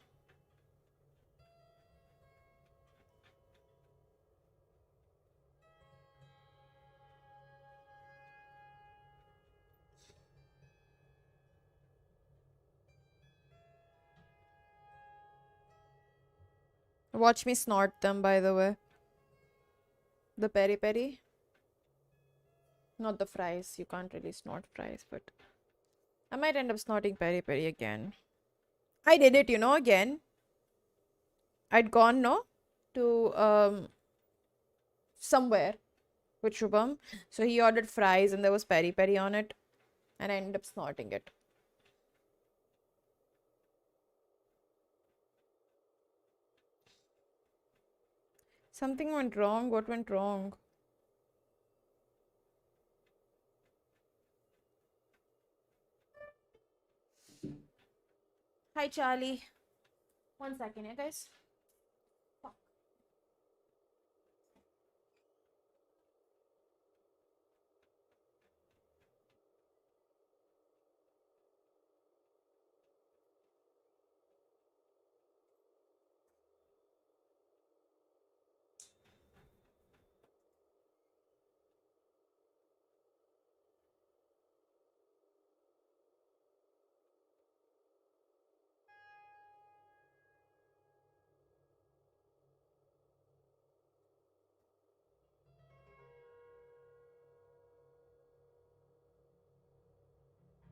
Watch me snort them, by the way. The peri peri. Not the fries. You can't really snort fries, but I might end up snorting peri peri again. I did it, again. I'd gone, no? To somewhere with Shubham. So he ordered fries and there was peri peri on it. And I ended up snorting it. Something went wrong. What went wrong? Hi, Charlie. 1 second, yeah, guys. Fuck.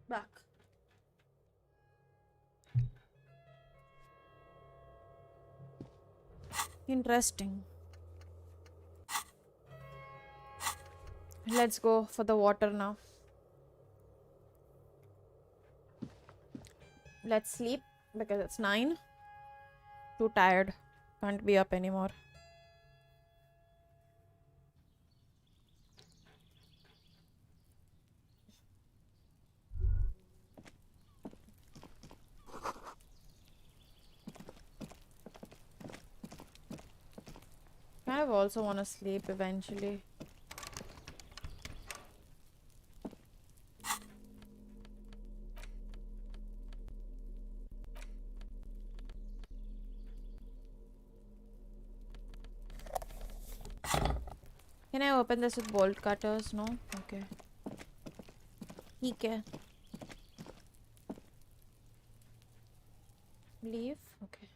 Back. Interesting. Let's go for the water now. Let's sleep because it's 9. Too tired. Can't be up anymore. I also want to sleep eventually. Can I open this with bolt cutters? No? Okay. Okay. Leave? Okay.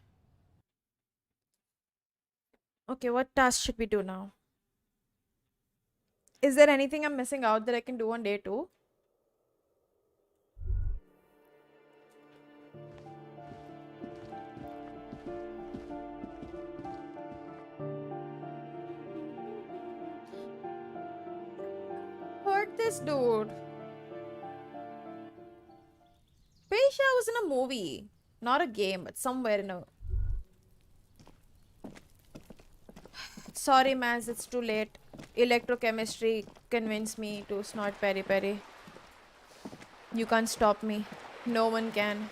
Okay, what task should we do now? Is there anything I'm missing out that I can do on day 2? Hurt this dude. Pretty sure I was in a movie. Not a game, but somewhere in a... Sorry, Maz, it's too late. Electrochemistry convinced me to snort peri peri. You can't stop me. No one can.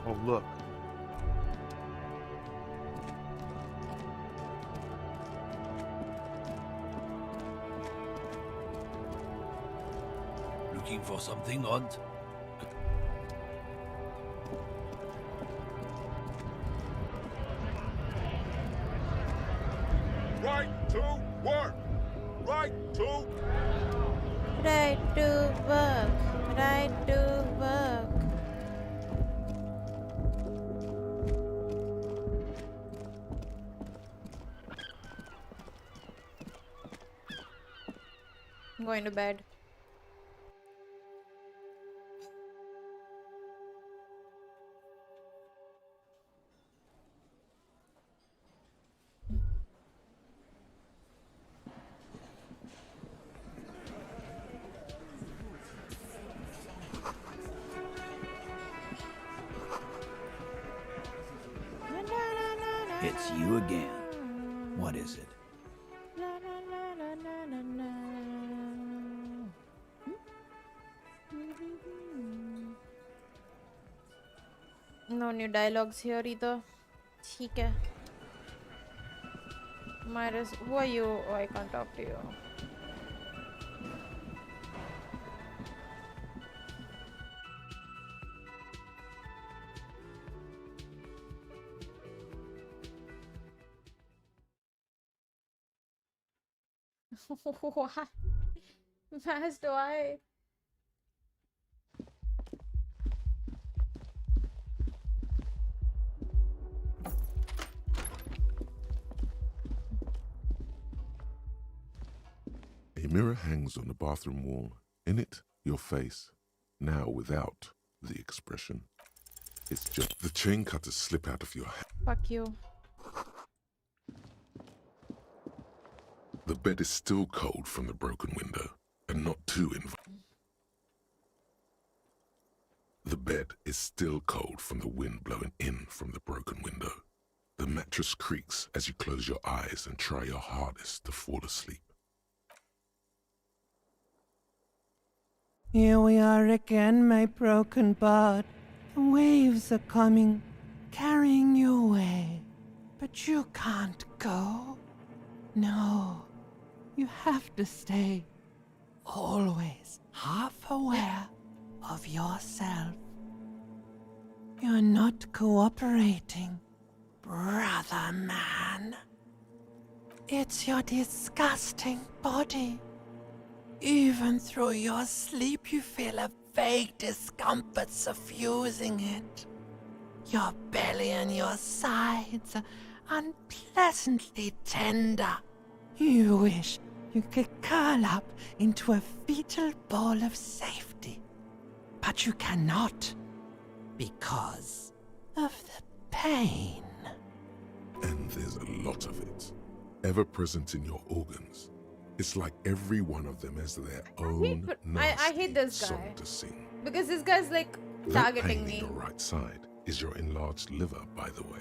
Oh, look. Looking for something odd? Right to work! Right to... Right to work. Right to work. I'm going to bed. It's you again. What is it? No new dialogues here either. ठीक है. Myris, who are you? Oh, I can't talk to you. What? Mas, do I? A mirror hangs on the bathroom wall. In it, your face. Now without the expression. It's just the chain cutters slip out of your hand. Fuck you. The bed is still cold from the broken window, and not too involved. The bed is still cold from the wind blowing in from the broken window. The mattress creaks as you close your eyes and try your hardest to fall asleep. Here we are again, my broken bud. The waves are coming, carrying you away. But you can't go. No, you have to stay. Always half aware of yourself. You're not cooperating, brother man. It's your disgusting body. Even through your sleep, you feel a vague discomfort suffusing it. Your belly and your sides are unpleasantly tender. You wish you could curl up into a fetal ball of safety. But you cannot, because of the pain. And there's a lot of it, ever present in your organs. It's like every one of them has their own I hate this song guy. to sing. Because this guy's like That targeting pain me. in your right side is your enlarged liver, by the way.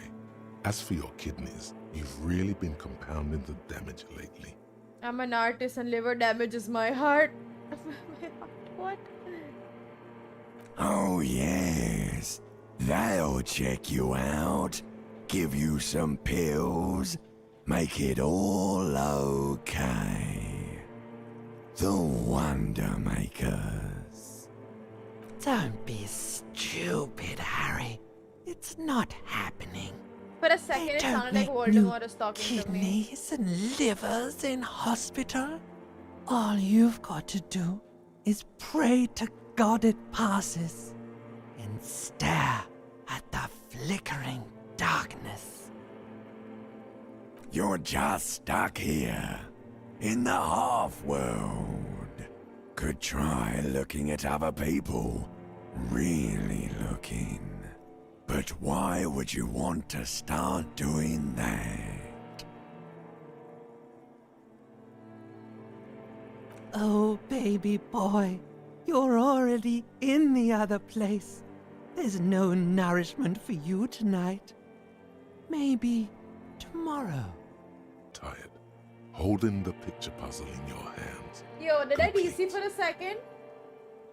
As for your kidneys, you've really been compounding the damage lately. I'm an artist and liver damages my heart. My heart, what? Oh, yes. They'll check you out, give you some pills, make it all okay. The Wonder Makers. Don't be stupid, Harry. It's not happening. For a second, They it don't sounded like make new Voldemort was talking to me. kidneys and livers in hospital. All you've got to do is pray to God it passes and stare at the flickering darkness. You're just stuck here, in the half-world. Could try looking at other people, really looking. But why would you want to start doing that? Oh, baby boy, you're already in the other place. There's no nourishment for you tonight. Maybe tomorrow. Tired, holding the picture puzzle in your hands. Yo, did I Complete. DC for a second?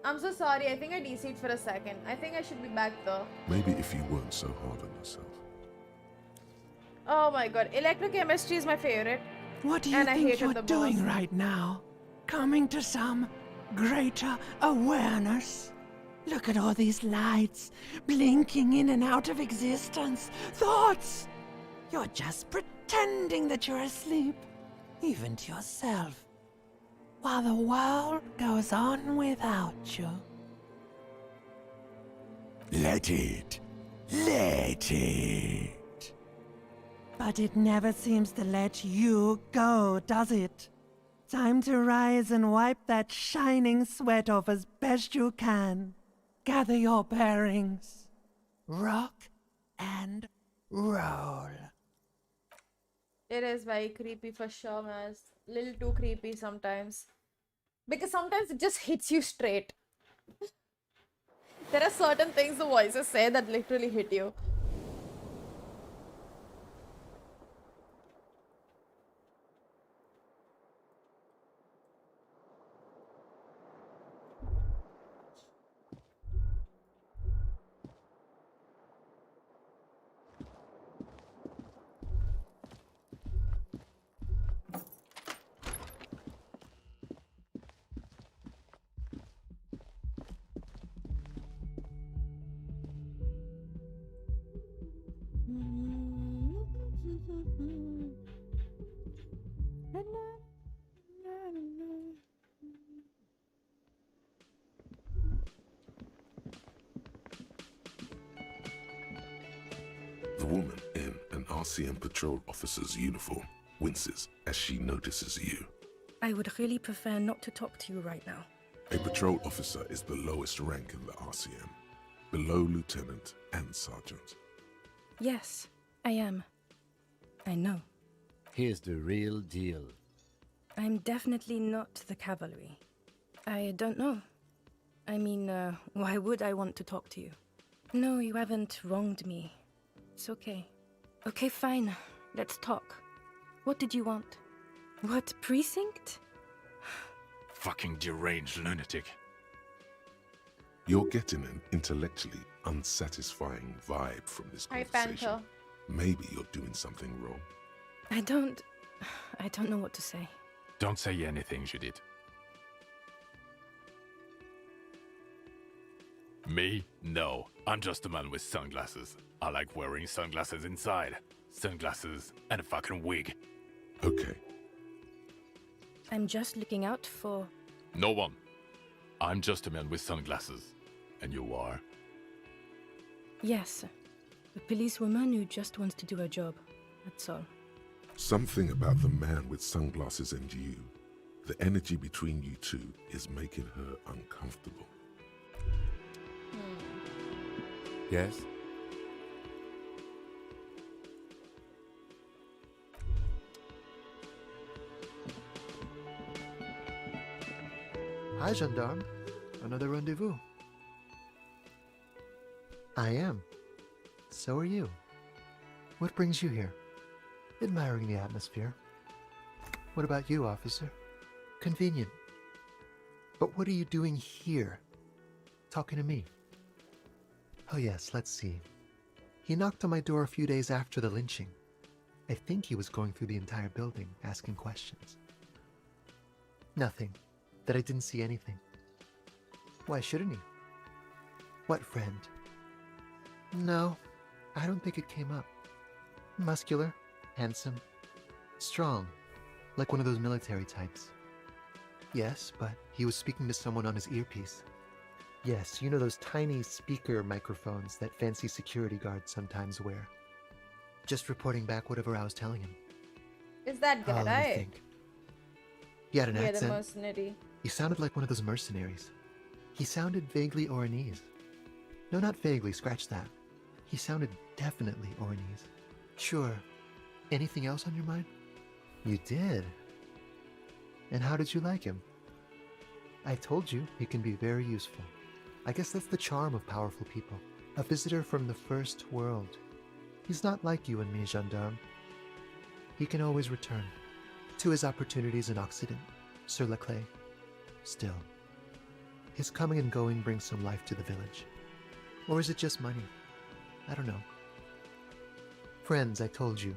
I'm so sorry. I think I DC'd for a second. I think I should be back though. Maybe if you weren't so hard on yourself. Oh my god. Electrochemistry is my favorite. What do you And I think hated you're the doing boss. right now? Coming to some greater awareness? Look at all these lights blinking in and out of existence. Thoughts! You're just pretending that you're asleep, even to yourself, while the world goes on without you. Let it. Let it. But it never seems to let you go, does it? Time to rise and wipe that shining sweat off as best you can. Gather your bearings. Rock and roll. It is very creepy for sure, man. It's a little too creepy sometimes. Because sometimes it just hits you straight. There are certain things the voices say that literally hit you. The woman in an RCM patrol officer's uniform winces as she notices you. I would really prefer not to talk to you right now. A patrol officer is the lowest rank in the RCM, below lieutenant and sergeant. Yes, I am. I know. Here's the real deal. I'm definitely not the cavalry. I don't know. I mean, why would I want to talk to you? No, you haven't wronged me. It's okay. Okay, fine. Let's talk. What did you want? What precinct? Fucking deranged lunatic. You're getting an intellectually unsatisfying vibe from this Hi, conversation. Panther. Maybe you're doing something wrong. I don't know what to say. Don't say anything, Judith. Me? No. I'm just a man with sunglasses. I like wearing sunglasses inside. Sunglasses and a fucking wig. Okay, I'm just looking out for No one. I'm just a man with sunglasses. And you are? Yes, a policewoman who just wants to do her job. That's all. Something about the man with sunglasses and you, the energy between you two is making her uncomfortable. Yes? Hi, gendarme. Another rendezvous. I am. So are you. What brings you here? Admiring the atmosphere. What about you, officer? Convenient. But what are you doing here? Talking to me? Oh yes, let's see. He knocked on my door a few days after the lynching. I think he was going through the entire building, asking questions. Nothing. That I didn't see anything. Why shouldn't he? What friend? No, I don't think it came up. Muscular, handsome, strong, like one of those military types. Yes, but he was speaking to someone on his earpiece. Yes, you know those tiny speaker microphones that fancy security guards sometimes wear. Just reporting back whatever I was telling him. Is that guy Let me right? think. He had an Yeah, the accent. mercenary. He sounded like one of those mercenaries. He sounded vaguely Oranese. No, not vaguely, scratch that. He sounded definitely Oranese. Sure. Anything else on your mind? You did. And how did you like him? I told you he can be very useful. I guess that's the charm of powerful people. A visitor from the first world. He's not like you and me, gendarme. He can always return to his opportunities in Occident, Sur la Clé. Still, his coming and going brings some life to the village. Or is it just money? I don't know. Friends, I told you.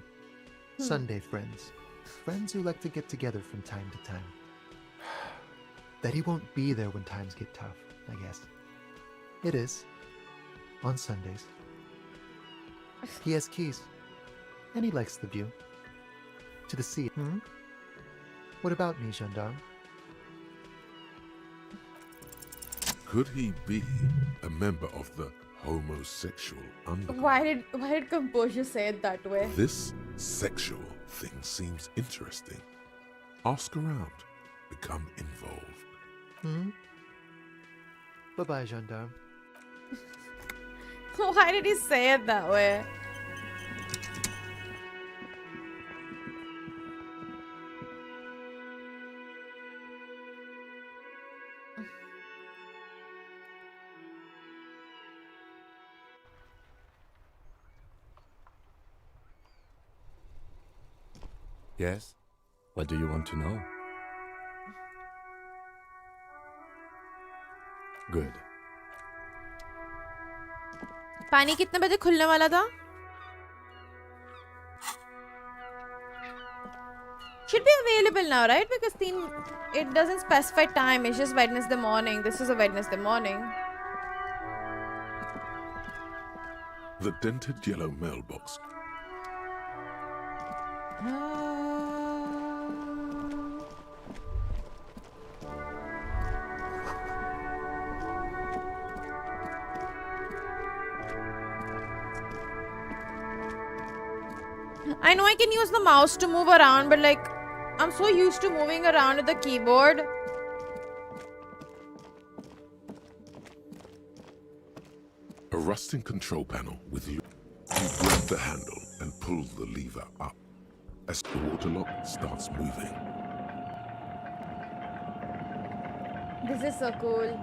Sunday friends. Friends who like to get together from time to time. That he won't be there when times get tough, I guess. It is. On Sundays. He has keys. And he likes the view. To the sea. What about me, gendarme? Could he be a member of the homosexual underground? Why did composure say it that way? This sexual thing seems interesting. Ask around. Become involved. Bye-bye, gendarme. Why did he say it that way? Yes? What do you want to know? Good. पानी कितने बजे खुलने वाला था? Should be available now, right? Because it doesn't specify time. It's just Wednesday morning. This is a Wednesday morning. The dented yellow mailbox. I know I can use the mouse to move around, but like, I'm so used to moving around with the keyboard. A rusting control panel with you grab the handle and pull the lever up as the water lock starts moving. This is so cool.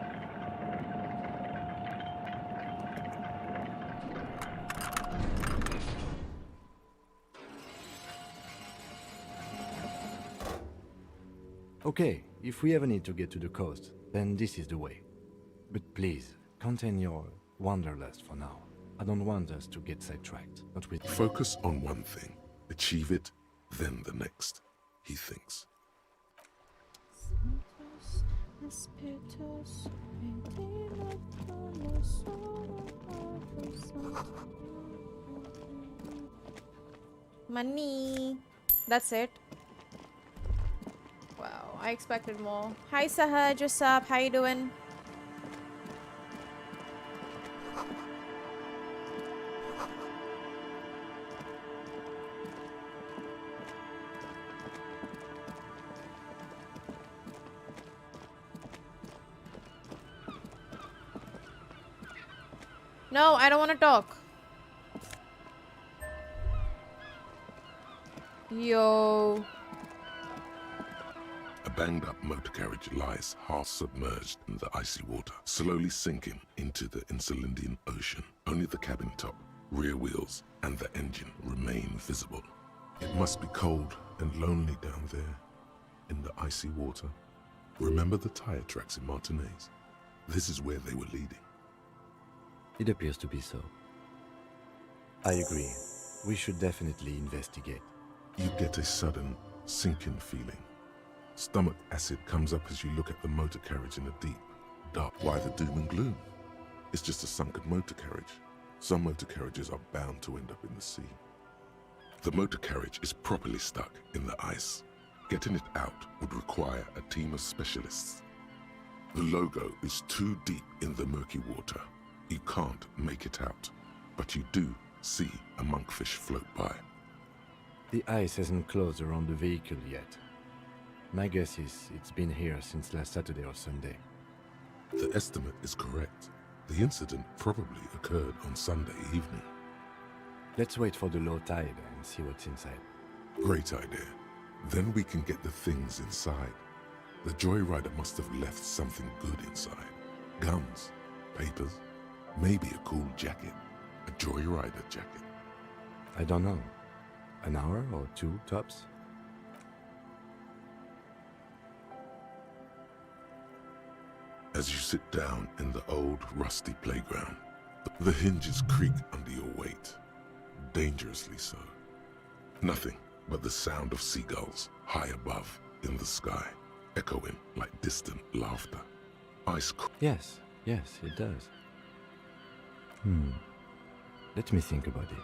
Okay, if we ever need to get to the coast, then this is the way. But please, contain your wanderlust for now. I don't want us to get sidetracked, not with... Focus on one thing. Achieve it, then the next, he thinks. Money. That's it. Wow. I expected more. Hi Sahaj, what's up? How you doing? No, I don't want to talk. Yo. A banged-up motor carriage lies half submerged in the icy water, slowly sinking into the Insulindian Ocean. Only the cabin top, rear wheels, and the engine remain visible. It must be cold and lonely down there in the icy water. Remember the tire tracks in Martinez? This is where they were leading. It appears to be so. I agree. We should definitely investigate. You get a sudden sinking feeling. Stomach acid comes up as you look at the motor carriage in the deep, dark. Why the doom and gloom? It's just a sunken motor carriage. Some motor carriages are bound to end up in the sea. The motor carriage is properly stuck in the ice. Getting it out would require a team of specialists. The logo is too deep in the murky water. You can't make it out, but you do see a monkfish float by. The ice hasn't closed around the vehicle yet. My guess is it's been here since last Saturday or Sunday. The estimate is correct. The incident probably occurred on Sunday evening. Let's wait for the low tide and see what's inside. Great idea. Then we can get the things inside. The joyrider must have left something good inside. Guns, papers, maybe a cool jacket. A joyrider jacket. I don't know. An hour or two, tops? As you sit down in the old, rusty playground, the hinges creak under your weight. Dangerously so. Nothing but the sound of seagulls high above in the sky, echoing like distant laughter. Yes, it does. Let me think about it.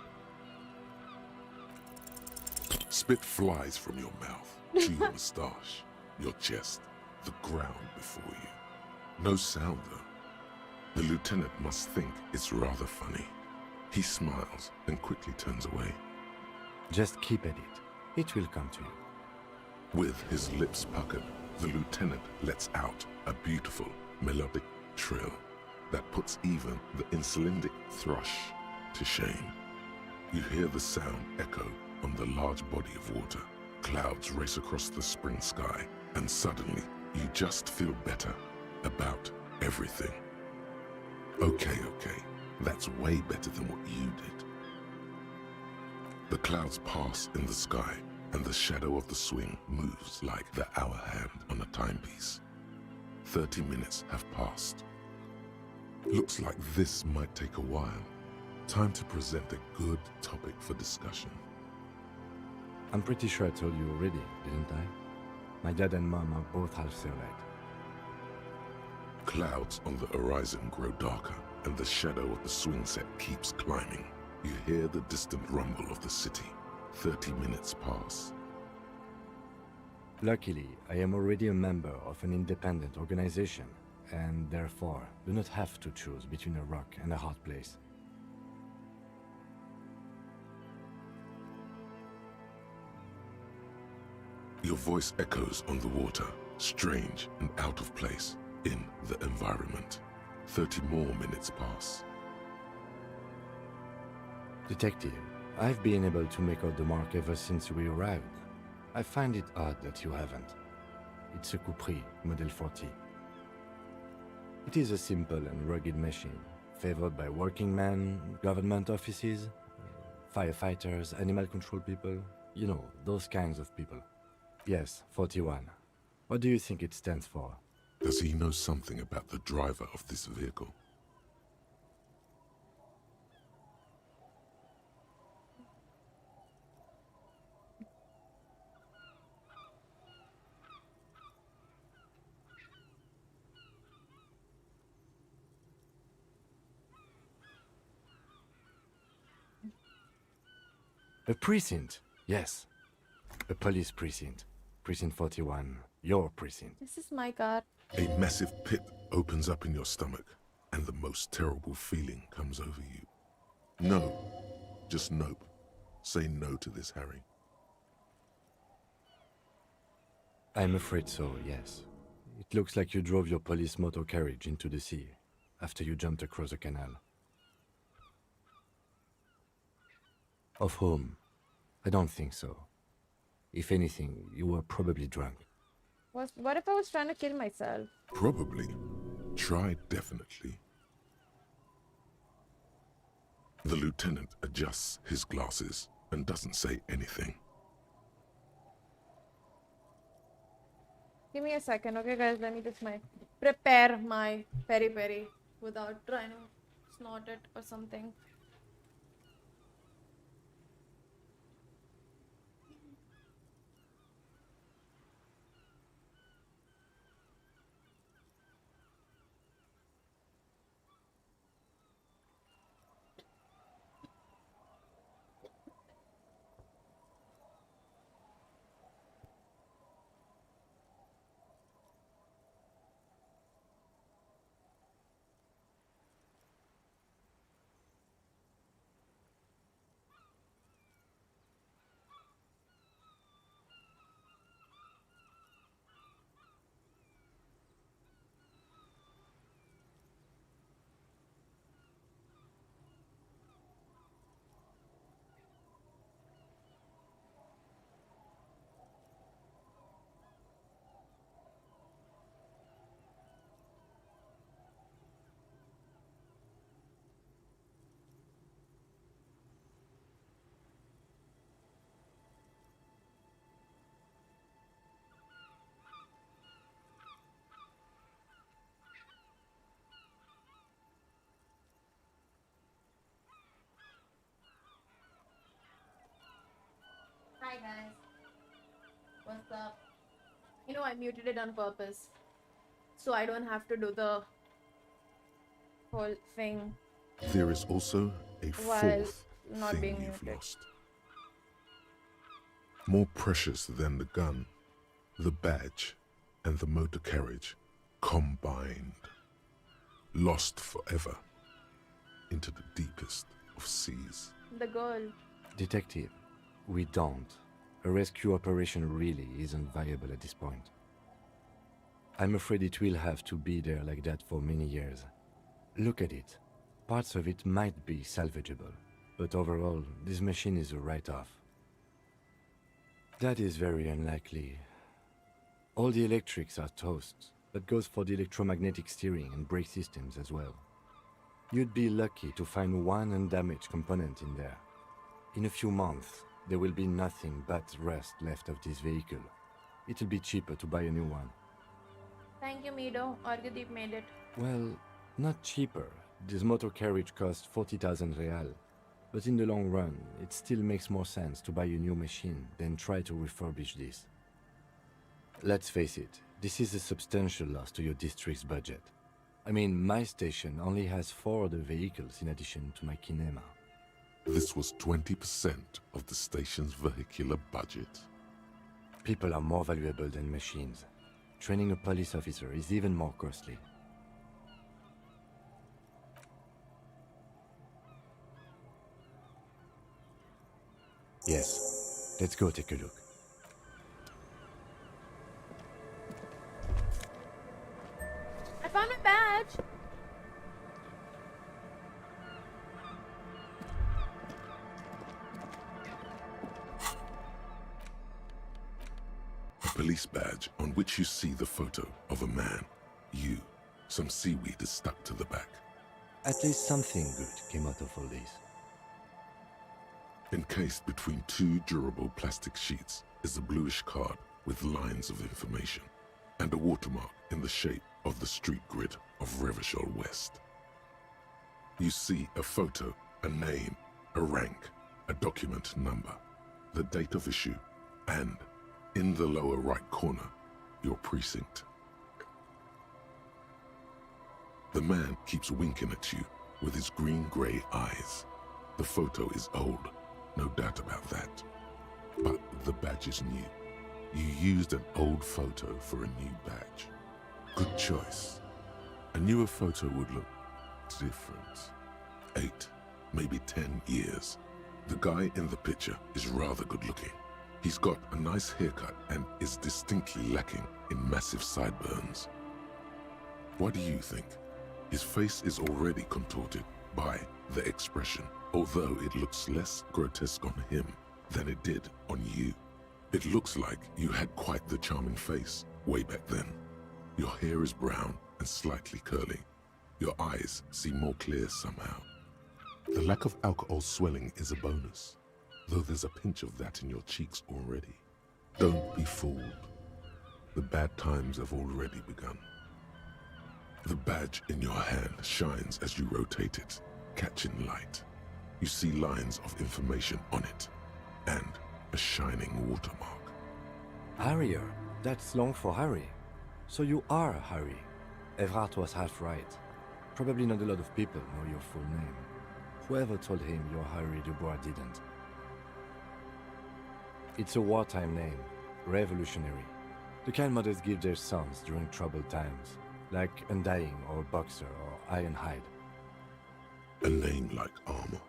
Spit flies from your mouth, to your moustache, your chest, the ground before you. No sound though. The lieutenant must think it's rather funny. He smiles and quickly turns away. Just keep at it. It will come to you. With his lips puckered, the lieutenant lets out a beautiful melodic trill that puts even the insulindic thrush to shame. You hear the sound echo on the large body of water. Clouds race across the spring sky, and suddenly you just feel better about everything. Okay, that's way better than what you did. The clouds pass in the sky, and the shadow of the swing moves like the hour hand on a timepiece. 30 minutes have passed. Looks like this might take a while. Time to present a good topic for discussion. I'm pretty sure I told you already, didn't I? My dad and mom are both half Serlite. Clouds on the horizon grow darker, and the shadow of the swing set keeps climbing. You hear the distant rumble of the city. 30 minutes pass. Luckily, I am already a member of an independent organization, and therefore do not have to choose between a rock and a hard place. Your voice echoes on the water, strange and out of place in the environment. 30 more minutes pass. Detective, I've been able to make out the mark ever since we arrived. I find it odd that you haven't. It's a Coupri, Model 40. It is a simple and rugged machine, favored by working men, government offices, firefighters, animal control people, you know, those kinds of people. Yes, 41. What do you think it stands for? Does he know something about the driver of this vehicle? A precinct, yes. A police precinct. Precinct 41, your precinct. This is my car. A massive pit opens up in your stomach, and the most terrible feeling comes over you. No, just nope. Say no to this, Harry. I'm afraid so, yes. It looks like you drove your police motor carriage into the sea after you jumped across the canal. Of whom? I don't think so. If anything, you were probably drunk. What if I was trying to kill myself? Probably. Try definitely. The lieutenant adjusts his glasses and doesn't say anything. Give me a second, okay guys? Let me just prepare my peri-peri without trying to snort it or something. Hi guys. What's up? You know, I muted it on purpose, so I don't have to do the whole thing. There is also a While fourth not being thing you've muted. lost. More precious than the gun, the badge, and the motor carriage combined. Lost forever into the deepest of seas. The girl. Detective, we don't. A rescue operation really isn't viable at this point. I'm afraid it will have to be there like that for many years. Look at it. Parts of it might be salvageable, but overall, this machine is a write-off. That is very unlikely. All the electrics are toast. That goes for the electromagnetic steering and brake systems as well. You'd be lucky to find one undamaged component in there. In a few months, there will be nothing but rust left of this vehicle. It'll be cheaper to buy a new one. Thank you, Mido. Argadeep made it. Well, not cheaper. This motor carriage costs 40,000 real. But in the long run, it still makes more sense to buy a new machine than try to refurbish this. Let's face it, this is a substantial loss to your district's budget. I mean, my station only has 4 other vehicles in addition to my kinema. This was 20% of the station's vehicular budget. People are more valuable than machines. Training a police officer is even more costly. Yes, let's go take a look. I found my badge. A police badge on which you see the photo of a man. You. Some seaweed is stuck to the back. At least something good came out of all this. Encased between 2 durable plastic sheets is a bluish card with lines of information and a watermark in the shape of the street grid of Revachol West. You see a photo, a name, a rank, a document number, the date of issue, and, in the lower right corner, your precinct. The man keeps winking at you with his green-grey eyes. The photo is old, no doubt about that. But the badge is new. You used an old photo for a new badge. Good choice. A newer photo would look different. 8, maybe 10 years. The guy in the picture is rather good looking. He's got a nice haircut and is distinctly lacking in massive sideburns. What do you think? His face is already contorted by the expression, although it looks less grotesque on him than it did on you. It looks like you had quite the charming face way back then. Your hair is brown and slightly curly. Your eyes seem more clear somehow. The lack of alcohol swelling is a bonus, though there's a pinch of that in your cheeks already. Don't be fooled. The bad times have already begun. The badge in your hand shines as you rotate it, catching light. You see lines of information on it, and a shining watermark. Harrier, that's long for Harry. So you are Harry. Everhart was half right. Probably not a lot of people know your full name. Whoever told him you're Harry Dubois didn't. It's a wartime name, revolutionary. The kind mothers give their sons during troubled times, like Undying or Boxer or Ironhide. A name like armor.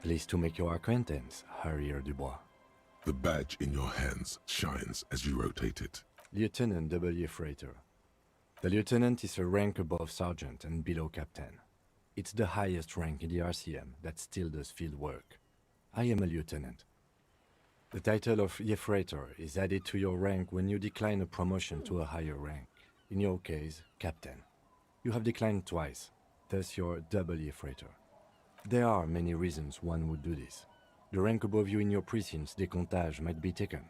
Pleased to make your acquaintance, Harrier Dubois. The badge in your hands shines as you rotate it. Lieutenant W. Freighter. The lieutenant is a rank above sergeant and below captain. It's the highest rank in the RCM that still does field work. I am a lieutenant. The title of Freighter is added to your rank when you decline a promotion to a higher rank. In your case, captain. You have declined twice, thus you're double Freighter. There are many reasons one would do this. The rank above you in your precinct's décomptage might be taken,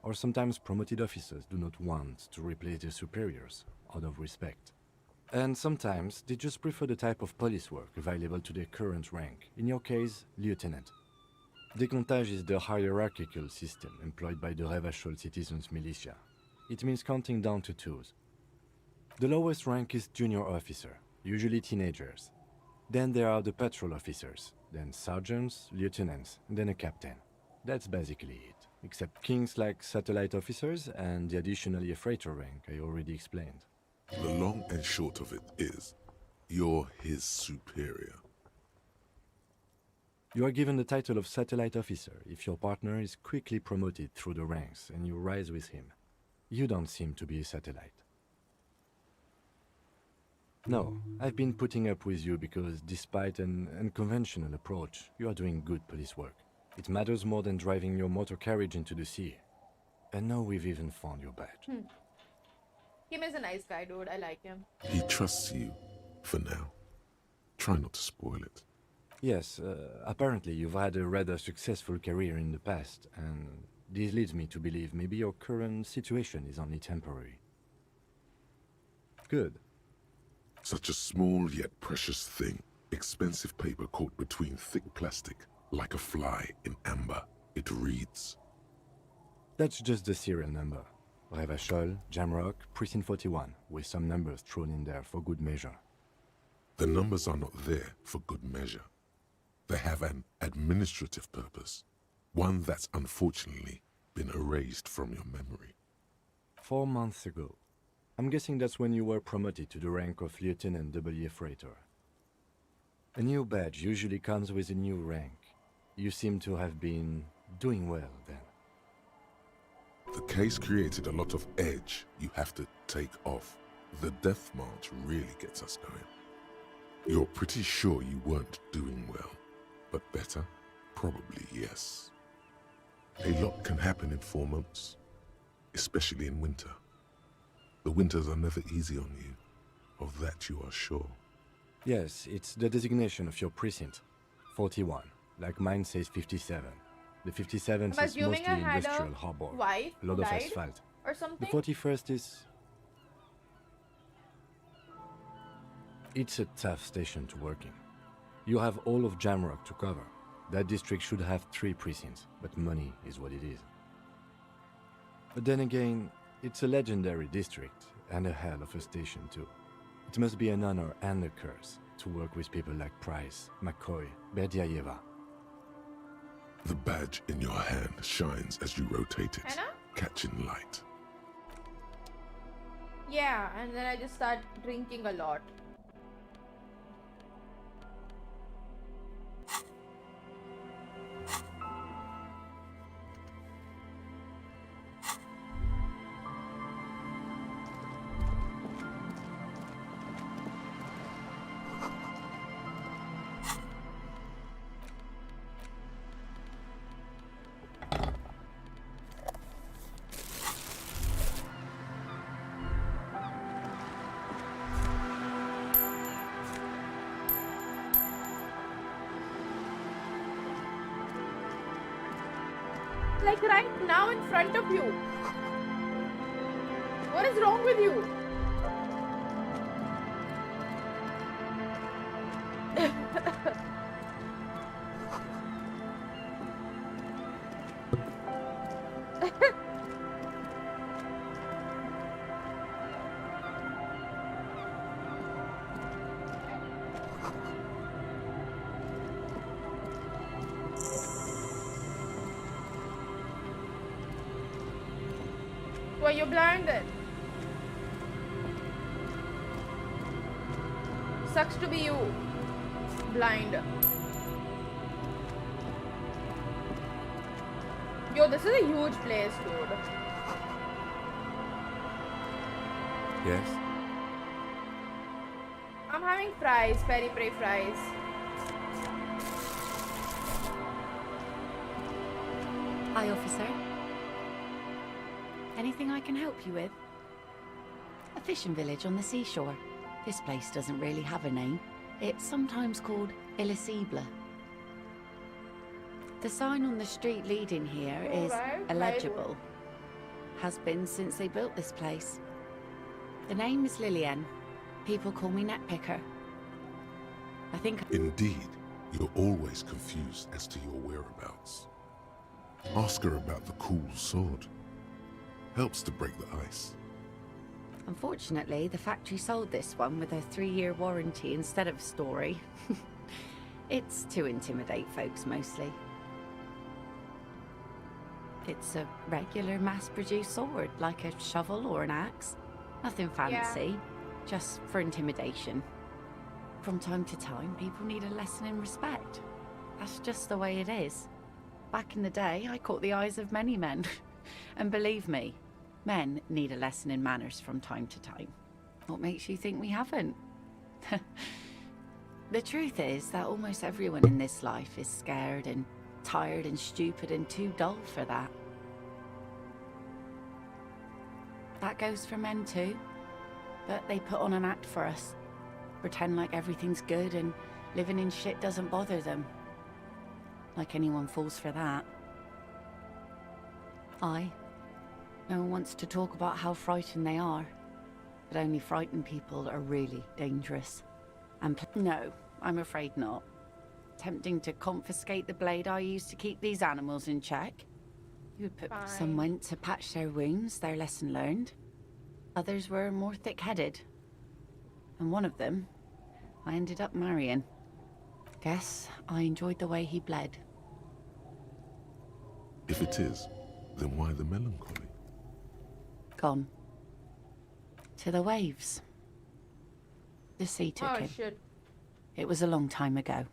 or sometimes promoted officers do not want to replace their superiors out of respect. And sometimes they just prefer the type of police work available to their current rank, in your case, lieutenant. Décomptage is the hierarchical system employed by the Revachol Citizens Militia. It means counting down to twos. The lowest rank is junior officer, usually teenagers. Then there are the patrol officers, then sergeants, lieutenants, and then a captain. That's basically it, except kings like satellite officers and the additional freighter rank I already explained. The long and short of it is, you're his superior. You are given the title of satellite officer if your partner is quickly promoted through the ranks and you rise with him. You don't seem to be a satellite. No, I've been putting up with you because despite an unconventional approach, you are doing good police work. It matters more than driving your motor carriage into the sea. And now we've even found your badge. Kim is a nice guy, dude. I like him. He trusts you, for now. Try not to spoil it. Yes, apparently you've had a rather successful career in the past, and this leads me to believe maybe your current situation is only temporary. Good. Such a small yet precious thing. Expensive paper caught between thick plastic, like a fly in amber. It reads. That's just the serial number. Revachol, Jamrock, Precinct 41, with some numbers thrown in there for good measure. The numbers are not there for good measure. They have an administrative purpose, one that's unfortunately been erased from your memory. 4 months ago. I'm guessing that's when you were promoted to the rank of Lieutenant W. Freighter. A new badge usually comes with a new rank. You seem to have been doing well then. The case created a lot of edge you have to take off. The death march really gets us going. You're pretty sure you weren't doing well, but better? Probably yes. A lot can happen in 4 months, especially in winter. The winters are never easy on you, of that you are sure. Yes, it's the designation of your precinct. 41, like mine says 57. The 57th is mostly industrial harbor. Wife a lot of died asphalt. or something? The 41st is... It's a tough station to work in. You have all of Jamrock to cover. That district should have 3 precincts, but money is what it is. But then again, it's a legendary district, and a hell of a station too. It must be an honor and a curse to work with people like Price, McCoy, Berdiaeva. The badge in your hand shines as you rotate it, Anna? catching light. Yeah, and then I just start drinking a lot. Like right now in front of you. What is wrong with you? Were you blinded? Sucks to be you. Blind. Yo, this is a huge place, dude. Yes? I'm having fries, peri-peri fries. Hi, officer. Anything I can help you with? A fishing village on the seashore. This place doesn't really have a name. It's sometimes called Elysium. The sign on the street leading here is illegible. Has been since they built this place. The name is Lian. People call me Netpicker. I think... Indeed, you're always confused as to your whereabouts. Ask her about the cool sword. Helps to break the ice. Unfortunately, the factory sold this one with a 3-year warranty instead of a story. It's to intimidate folks, mostly. It's a regular mass-produced sword, like a shovel or an axe. Nothing fancy, just for intimidation. From time to time, people need a lesson in respect. That's just the way it is. Back in the day, I caught the eyes of many men. And believe me, men need a lesson in manners from time to time. What makes you think we haven't? The truth is that almost everyone in this life is scared and tired and stupid and too dull for that. That goes for men too. But they put on an act for us. Pretend like everything's good and living in shit doesn't bother them. Like anyone falls for that. No one wants to talk about how frightened they are. But only frightened people are really dangerous. And no, I'm afraid not. Tempting to confiscate the blade I used to keep these animals in check. Some went to patch their wounds, their lesson learned. Others were more thick-headed. And one of them, I ended up marrying. Guess I enjoyed the way he bled. If it is, then why the melancholy? Gone. To the waves. The sea took him. Shit. It was a long time ago.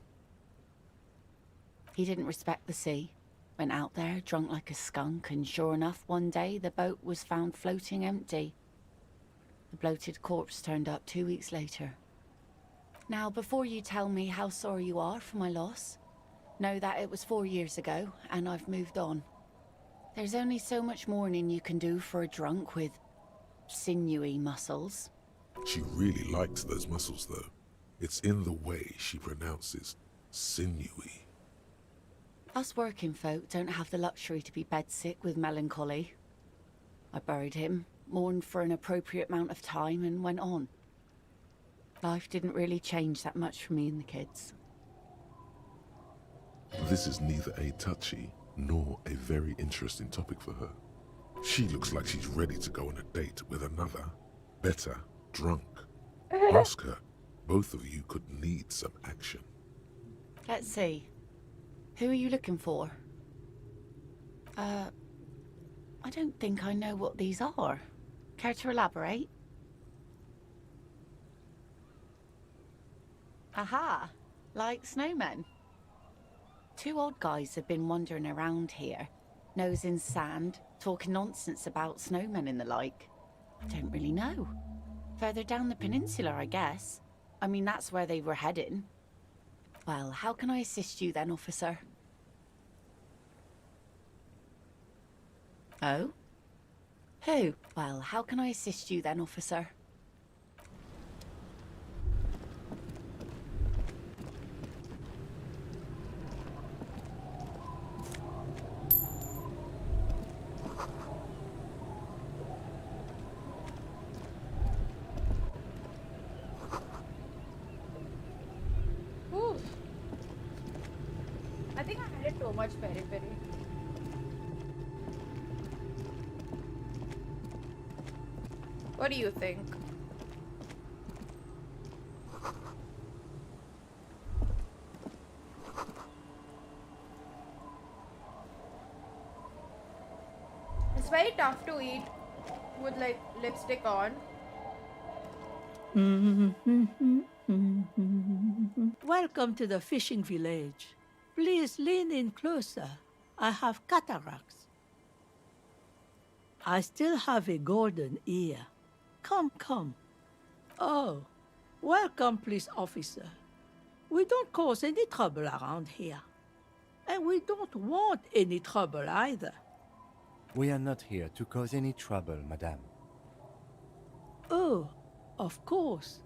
He didn't respect the sea. Went out there, drunk like a skunk, and sure enough, one day the boat was found floating empty. The bloated corpse turned up 2 weeks later. Now, before you tell me how sorry you are for my loss, know that it was 4 years ago, and I've moved on. There's only so much mourning you can do for a drunk with sinewy muscles. She really likes those muscles, though. It's in the way she pronounces sinewy. Us working folk don't have the luxury to be bedsick with melancholy. I buried him, mourned for an appropriate amount of time, and went on. Life didn't really change that much for me and the kids. This is neither a touchy nor a very interesting topic for her. She looks like she's ready to go on a date with another, better, drunk. Ask her. Both of you could need some action. Let's see. Who are you looking for? I don't think I know what these are. Care to elaborate? Aha! Like snowmen. Two old guys have been wandering around here, nosing sand, talking nonsense about snowmen and the like. I don't really know. Further down the peninsula, I guess. I mean, that's where they were heading. Well, how can I assist you then, officer? Oh? Who? Well, how can I assist you then, officer? Ooh. I think I had it too much peri peri. What do you think? It's very tough to eat with like lipstick on. Welcome to the fishing village. Please lean in closer. I have cataracts. I still have a golden ear. Come, come. Oh, welcome, police officer. We don't cause any trouble around here. And we don't want any trouble either. We are not here to cause any trouble, madame. Oh, of course.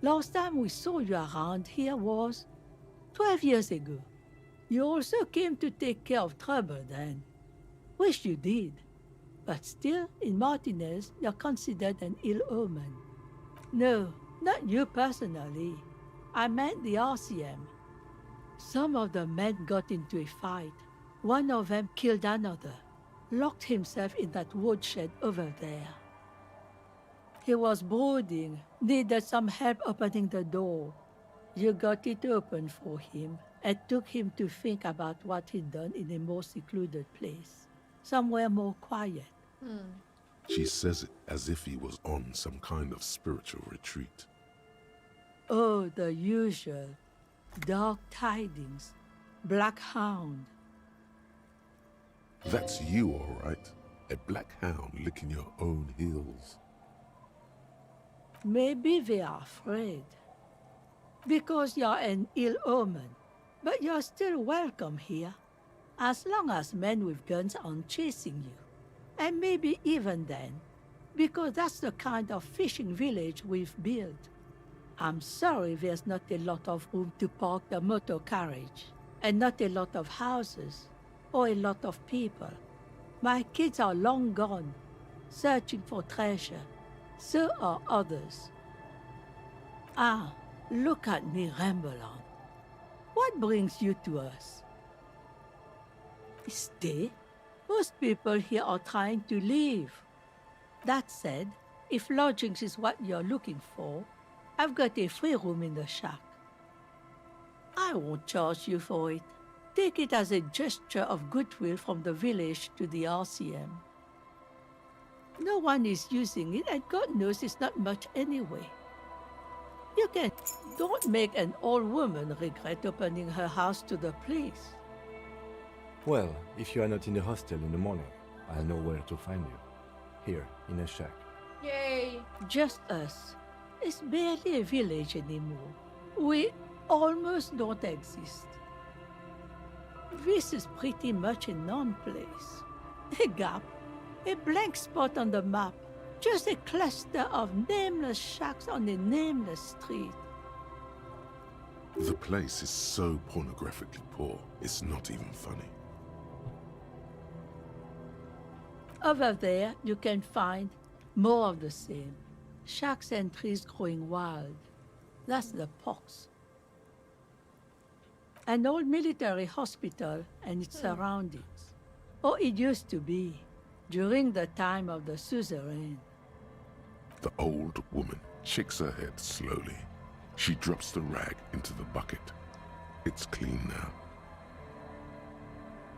Last time we saw you around here was 12 years ago. You also came to take care of trouble then. Wish you did. But still, in Martinez, you're considered an ill omen. No, not you personally. I meant the RCM. Some of the men got into a fight. One of them killed another, locked himself in that woodshed over there. He was brooding, needed some help opening the door. You got it open for him and took him to think about what he'd done in a more secluded place, somewhere more quiet. She says it as if he was on some kind of spiritual retreat. Oh, the usual. Dark tidings. Black hound. That's you, all right. A black hound licking your own heels. Maybe they are afraid. Because you're an ill omen. But you're still welcome here. As long as men with guns aren't chasing you. And maybe even then. Because that's the kind of fishing village we've built. I'm sorry there's not a lot of room to park the motor carriage. And not a lot of houses. Or a lot of people. My kids are long gone, searching for treasure. So are others. Ah, look at me ramble on. What brings you to us? Stay. Most people here are trying to leave. That said, if lodgings is what you're looking for, I've got a free room in the shack. I won't charge you for it. Take it as a gesture of goodwill from the village to the RCM. No one is using it, and God knows it's not much anyway. You can. Don't make an old woman regret opening her house to the police. Well, if you are not in the hostel in the morning, I'll know where to find you. Here, in a shack. Yay! Just us. It's barely a village anymore. We almost don't exist. This is pretty much a non-place. A gap. A blank spot on the map. Just a cluster of nameless shacks on a nameless street. The place is so pornographically poor, it's not even funny. Over there, you can find more of the same. Shacks and trees growing wild. That's the pox. An old military hospital and its surroundings. Or it used to be, during the time of the suzerain. The old woman shakes her head slowly. She drops the rag into the bucket. It's clean now.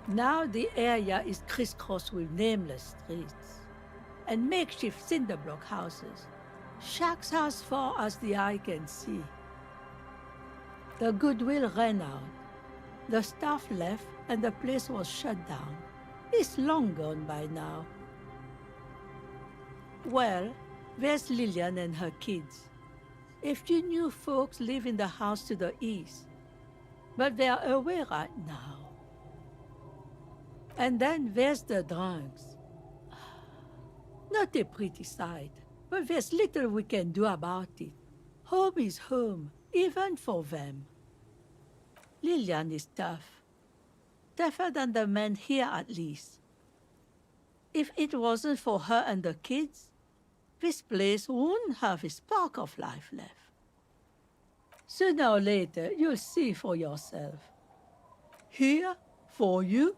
Now the area is crisscrossed with nameless streets and makeshift cinderblock houses, shacks as far as the eye can see. The goodwill ran out. The staff left and the place was shut down. It's long gone by now. Well, there's Lilian and her kids. A few new folks live in the house to the east, but they're away right now. And then there's the drunks. Not a pretty sight, but there's little we can do about it. Home is home, even for them. Lilian is tough. Tougher than the men here, at least. If it wasn't for her and the kids, this place wouldn't have a spark of life left. Sooner or later, you'll see for yourself. Here, for you,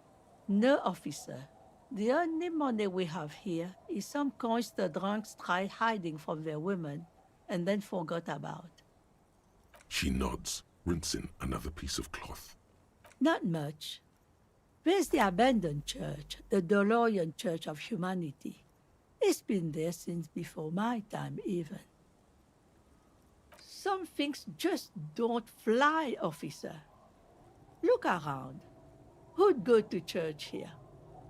no officer. The only money we have here is some coins the drunks tried hiding from their women and then forgot about. She nods, rinsing another piece of cloth. Not much. There's the abandoned church, the DeLorean Church of Humanity. It's been there since before my time, even. Some things just don't fly, officer. Look around. Who'd go to church here?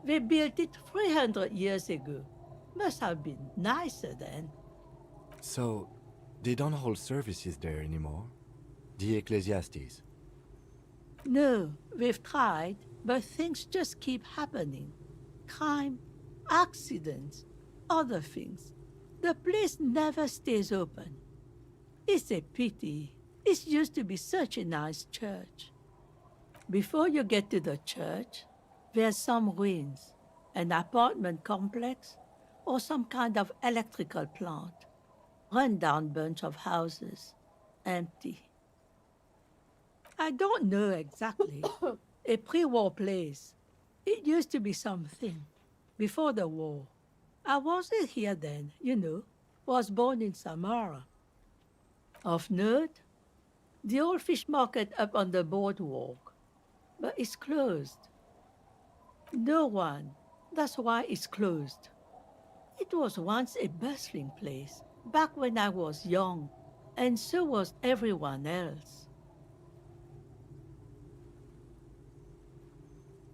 They built it 300 years ago. Must have been nicer then. So, they don't hold services there anymore? The Ecclesiastes? No, we've tried, but things just keep happening. Crime, accidents, other things. The place never stays open. It's a pity. It used to be such a nice church. Before you get to the church, there's some ruins, an apartment complex, or some kind of electrical plant. Run-down bunch of houses, empty. I don't know exactly. A pre-war place. It used to be something. Before the war. I wasn't here then, you know. Was born in Samara. Of note, the old fish market up on the boardwalk. But it's closed. No one. That's why it's closed. It was once a bustling place, back when I was young, and so was everyone else.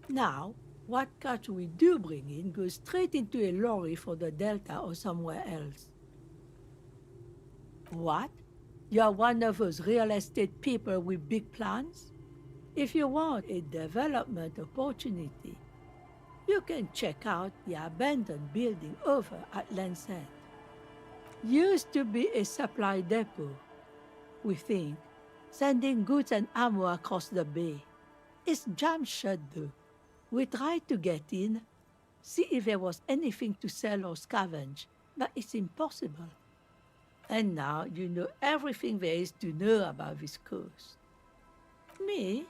Now, what catch we do bring in goes straight into a lorry for the Delta or somewhere else. What? You're one of those real estate people with big plans? If you want a development opportunity, you can check out the abandoned building over at Land's End. Used to be a supply depot, we think, sending goods and ammo across the bay. It's jammed shut though. We tried to get in, see if there was anything to sell or scavenge, but it's impossible. And now you know everything there is to know about this coast. Me?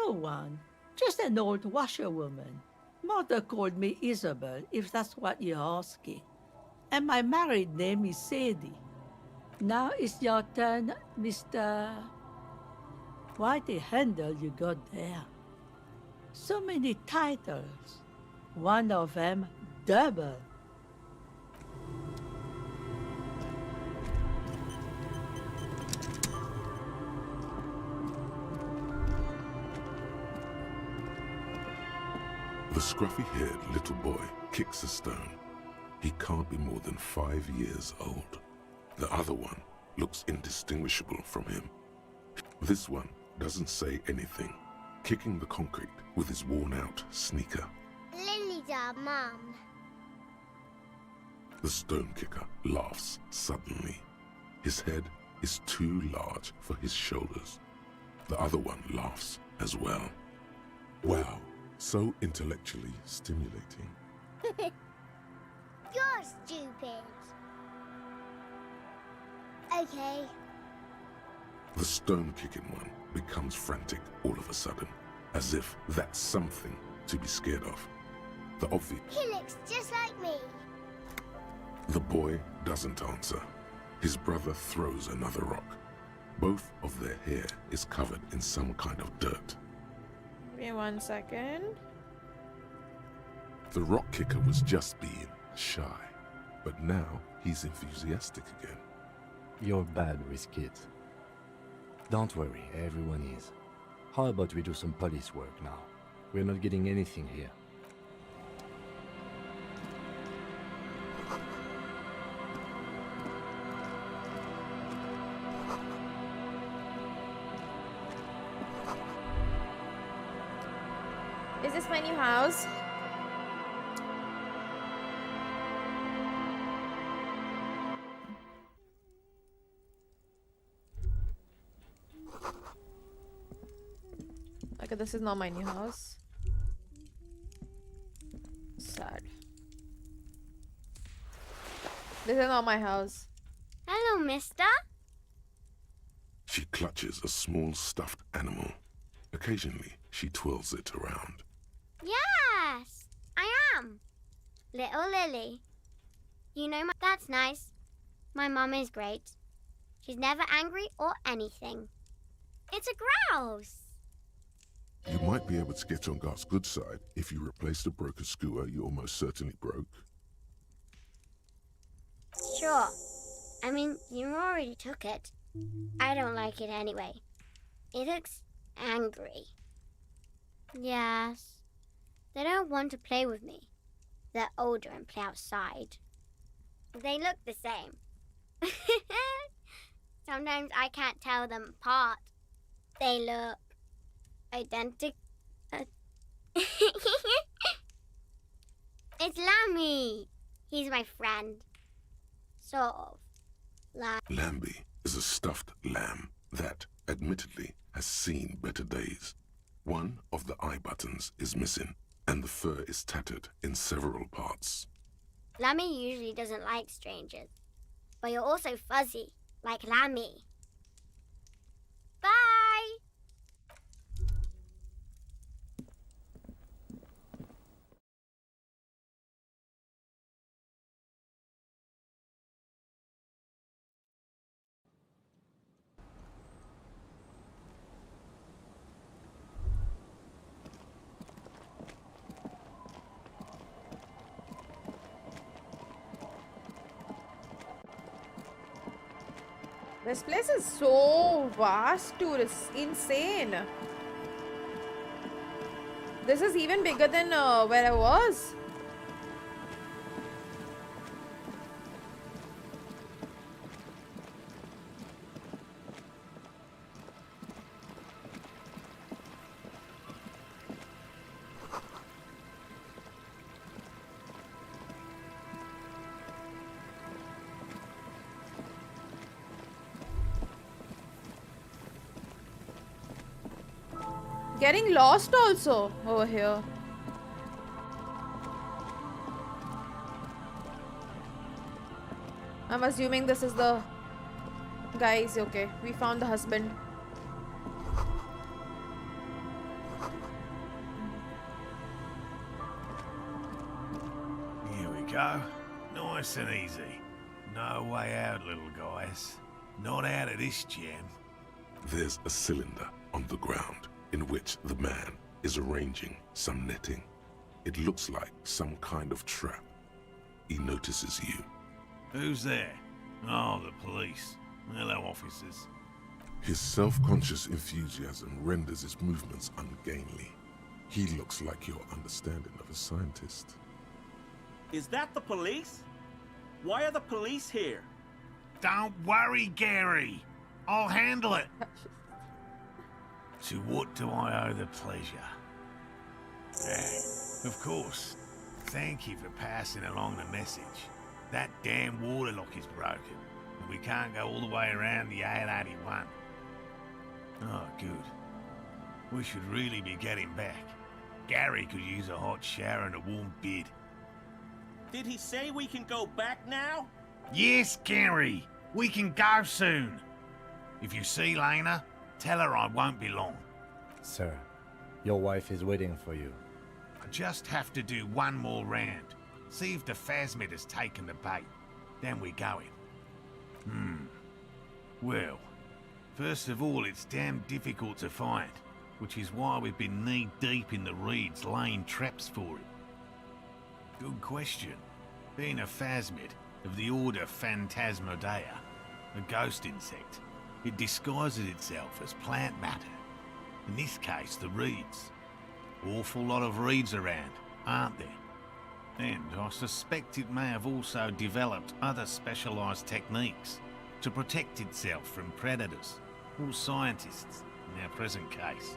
No one. Just an old washerwoman. Mother called me Isabel, if that's what you're asking. And my married name is Sadie. Now it's your turn, Mr. Quite a handle you got there. So many titles. One of them double. The scruffy-haired little boy kicks a stone. He can't be more than 5 years old. The other one looks indistinguishable from him. This one doesn't say anything, kicking the concrete with his worn-out sneaker. Lily's our mum. The stone kicker laughs suddenly. His head is too large for his shoulders. The other one laughs as well. Wow, so intellectually stimulating. You're stupid. Okay. The stone-kicking one becomes frantic all of a sudden, as if that's something to be scared of. The obvious. He looks just like me. The boy doesn't answer. His brother throws another rock. Both of their hair is covered in some kind of dirt. Give me 1 second. The rock kicker was just being shy, but now he's enthusiastic again. You're bad with kids. Don't worry, everyone is. How about we do some police work now? We're not getting anything here. Is this my new house? Okay, this is not my new house. Sad. This is not my house. Hello, mister. She clutches a small stuffed animal. Occasionally, she twirls it around. Yes, I am. Little Lily. You know, that's nice. My mum is great. She's never angry or anything. It's a grouse. You might be able to get on Gart's good side if you replace the broken screwer you almost certainly broke. Sure. I mean, you already took it. I don't like it anyway. It looks angry. Yes. They don't want to play with me. They're older and play outside. They look the same. Sometimes I can't tell them apart. They look identical. It's Lammy. He's my friend. Sort of. Lambie is a stuffed lamb that, admittedly, has seen better days. One of the eye buttons is missing, and the fur is tattered in several parts. Lammy usually doesn't like strangers. But you're also fuzzy, like Lammy. Bye! This place is so vast, dude. It's insane. This is even bigger than where I was. Getting lost also over here. I'm assuming this is the guys. Okay, we found the husband. Here we go. Nice and easy. No way out, little guys. Not out of this jam. There's a cylinder on the ground in which the man is arranging some netting. It looks like some kind of trap. He notices you. Who's there? Oh, the police. Hello, officers. His self-conscious enthusiasm renders his movements ungainly. He looks like your understanding of a scientist. Is that the police? Why are the police here? Don't worry, Gary. I'll handle it. To what do I owe the pleasure? Of course. Thank you for passing along the message. That damn water lock is broken, and we can't go all the way around the 881. Oh, good. We should really be getting back. Gary could use a hot shower and a warm bed. Did he say we can go back now? Yes, Gary. We can go soon. If you see Lena, tell her I won't be long. Sir, your wife is waiting for you. I just have to do one more round. See if the phasmid has taken the bait. Then we're going. Well, first of all, it's damn difficult to find, which is why we've been knee-deep in the reeds laying traps for it. Good question. Being a phasmid of the order Phantasmodea, a ghost insect, it disguises itself as plant matter. In this case, the reeds. Awful lot of reeds around, aren't there? And I suspect it may have also developed other specialised techniques to protect itself from predators or scientists in our present case.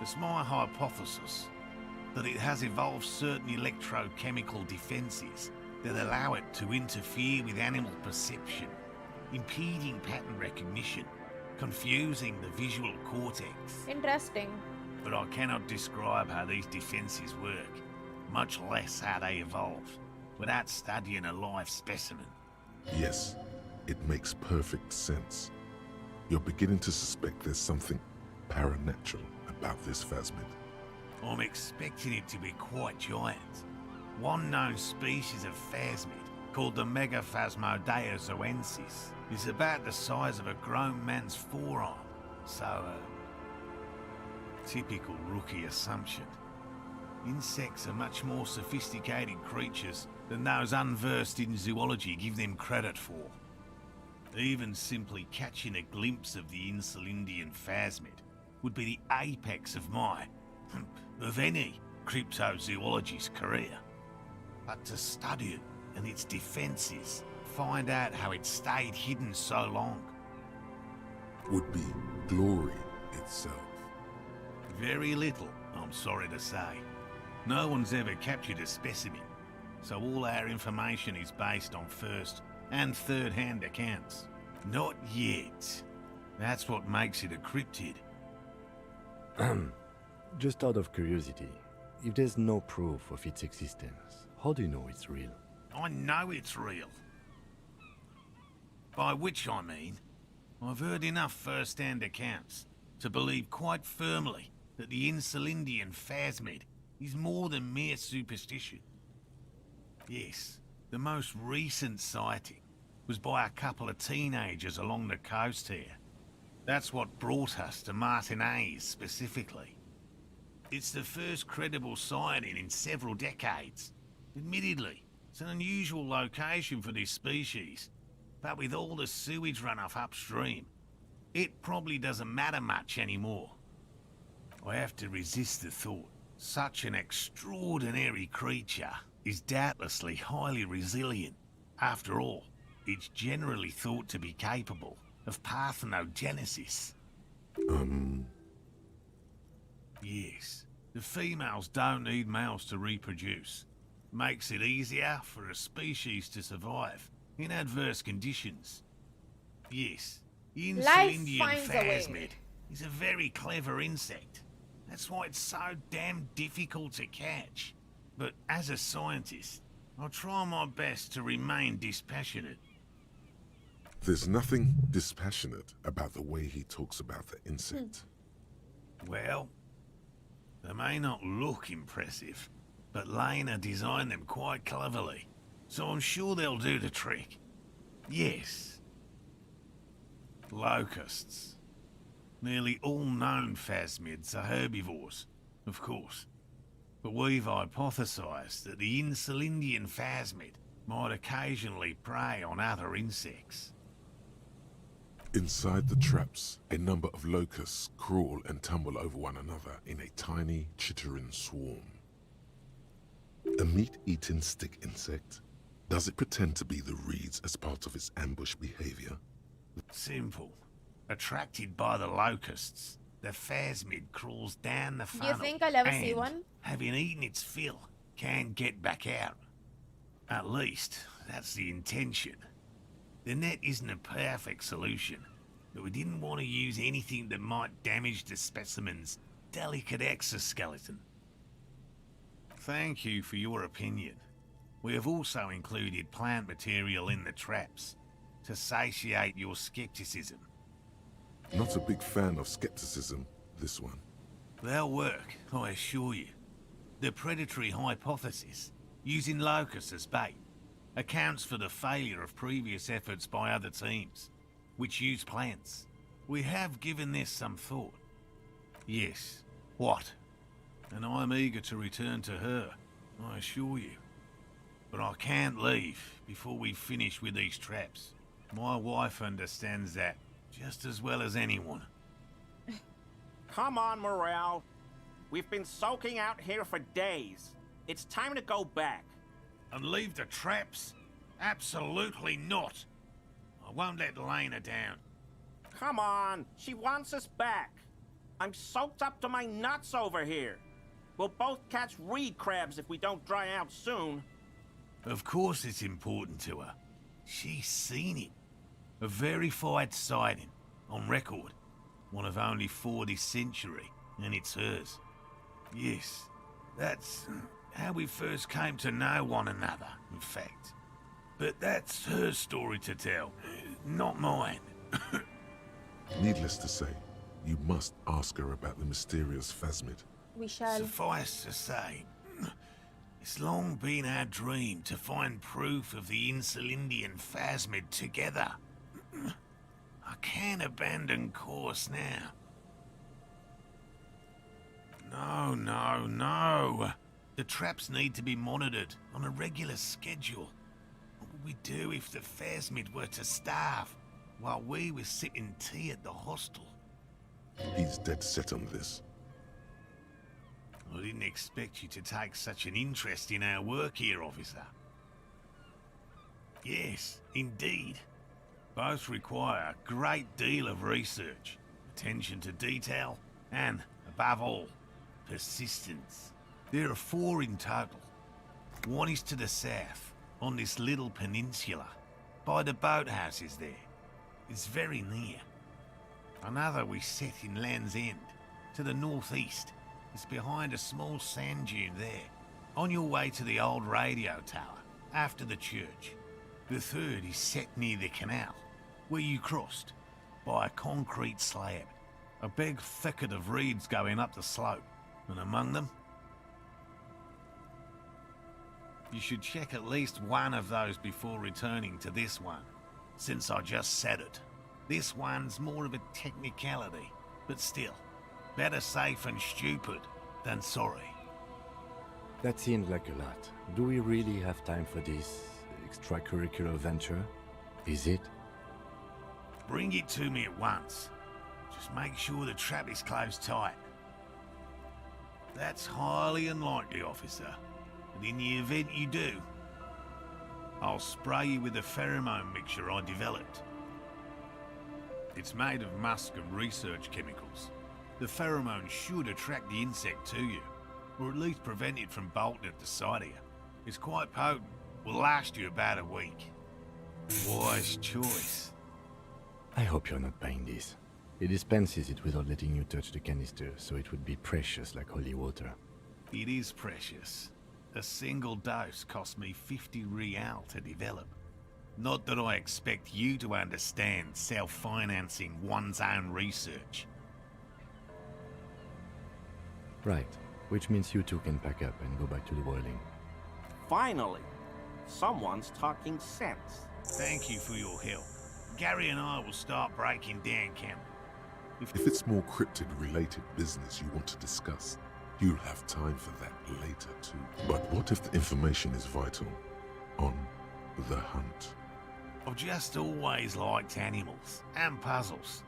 It's my hypothesis that it has evolved certain electrochemical defences that allow it to interfere with animal perception, impeding pattern recognition, confusing the visual cortex. Interesting. But I cannot describe how these defences work, much less how they evolve, without studying a live specimen. Yes, it makes perfect sense. You're beginning to suspect there's something paranatural about this phasmid. I'm expecting it to be quite giant. One known species of phasmid, called the Megaphasmodea zoensis, is about the size of a grown man's forearm. So, typical rookie assumption. Insects are much more sophisticated creatures than those unversed in zoology give them credit for. Even simply catching a glimpse of the Insulindian phasmid would be the apex of of any cryptozoologist's career. But to study it and its defences, find out how it stayed hidden so long, would be glory itself. Very little, I'm sorry to say. No one's ever captured a specimen, so all our information is based on first and third-hand accounts. Not yet. That's what makes it a cryptid. Just out of curiosity, if there's no proof of its existence, how do you know it's real? I know it's real. By which I mean, I've heard enough first-hand accounts to believe quite firmly that the Insulindian phasmid is more than mere superstition. Yes, the most recent sighting was by a couple of teenagers along the coast here. That's what brought us to Martinez specifically. It's the first credible sighting in several decades. Admittedly, it's an unusual location for this species, but with all the sewage runoff upstream, it probably doesn't matter much anymore. I have to resist the thought such an extraordinary creature is doubtlessly highly resilient. After all, it's generally thought to be capable of parthenogenesis. Yes, the females don't need males to reproduce. Makes it easier for a species to survive in adverse conditions. Yes, the Insulindian phasmid is a very clever insect. That's why it's so damn difficult to catch. But as a scientist, I'll try my best to remain dispassionate. There's nothing dispassionate about the way he talks about the insect. Well, they may not look impressive, but Lian designed them quite cleverly, so I'm sure they'll do the trick. Yes. Locusts. Nearly all known phasmids are herbivores, of course, but we've hypothesized that the Insulindian phasmid might occasionally prey on other insects. Inside the traps, a number of locusts crawl and tumble over one another in a tiny, chittering swarm. A meat-eating stick insect? Does it pretend to be the reeds as part of its ambush behavior? Simple. Attracted by the locusts, the phasmid crawls down the funnel. Do you think I'll ever see and, one? having eaten its fill, can get back out. At least, that's the intention. The net isn't a perfect solution, but we didn't want to use anything that might damage the specimen's delicate exoskeleton. Thank you for your opinion. We have also included plant material in the traps to satiate your skepticism. Not a big fan of skepticism, this one. They'll work, I assure you. The predatory hypothesis, using locusts as bait, accounts for the failure of previous efforts by other teams, which use plants. We have given this some thought. Yes, what? And I'm eager to return to her, I assure you. But I can't leave before we finish with these traps. My wife understands that just as well as anyone. Come on, Morale. We've been soaking out here for days. It's time to go back. And leave the traps? Absolutely not. I won't let Lena down. Come on, she wants us back. I'm soaked up to my nuts over here. We'll both catch reed crabs if we don't dry out soon. Of course it's important to her. She's seen it. A verified sighting, on record. One of only 4 this century, and it's hers. Yes, that's how we first came to know one another, in fact. But that's her story to tell, not mine. Needless to say, you must ask her about the mysterious phasmid. We shall. Suffice to say, it's long been our dream to find proof of the Insulindian phasmid together. I can't abandon course now. No. The traps need to be monitored on a regular schedule. What would we do if the phasmid were to starve while we were sipping tea at the hostel? He's dead set on this. I didn't expect you to take such an interest in our work here, officer. Yes, indeed. Both require a great deal of research, attention to detail, and, above all, persistence. There are 4 in total. One is to the south, on this little peninsula, by the boathouses there. It's very near. Another we set in Land's End, to the northeast. It's behind a small sand dune there, on your way to the old radio tower, after the church. The third is set near the canal, where you crossed, by a concrete slab. A big thicket of reeds going up the slope, and among them... You should check at least one of those before returning to this one, since I just said it. This one's more of a technicality, but still, better safe and stupid than sorry. That seems like a lot. Do we really have time for this extracurricular venture? Is it? Bring it to me at once. Just make sure the trap is closed tight. That's highly unlikely, officer. But in the event you do, I'll spray you with a pheromone mixture I developed. It's made of musk and research chemicals. The pheromone should attract the insect to you, or at least prevent it from bolting at the sight of you. It's quite potent. Will last you about a week. Wise choice. I hope you're not buying this. It dispenses it without letting you touch the canister, so it would be precious like holy water. It is precious. A single dose cost me 50 real to develop. Not that I expect you to understand self-financing one's own research. Right, which means you two can pack up and go back to the boiling. Finally, someone's talking sense. Thank you for your help. Gary and I will start breaking down camp. If it's more cryptid-related business you want to discuss, you'll have time for that later too. But what if the information is vital on the hunt? I've just always liked animals and puzzles.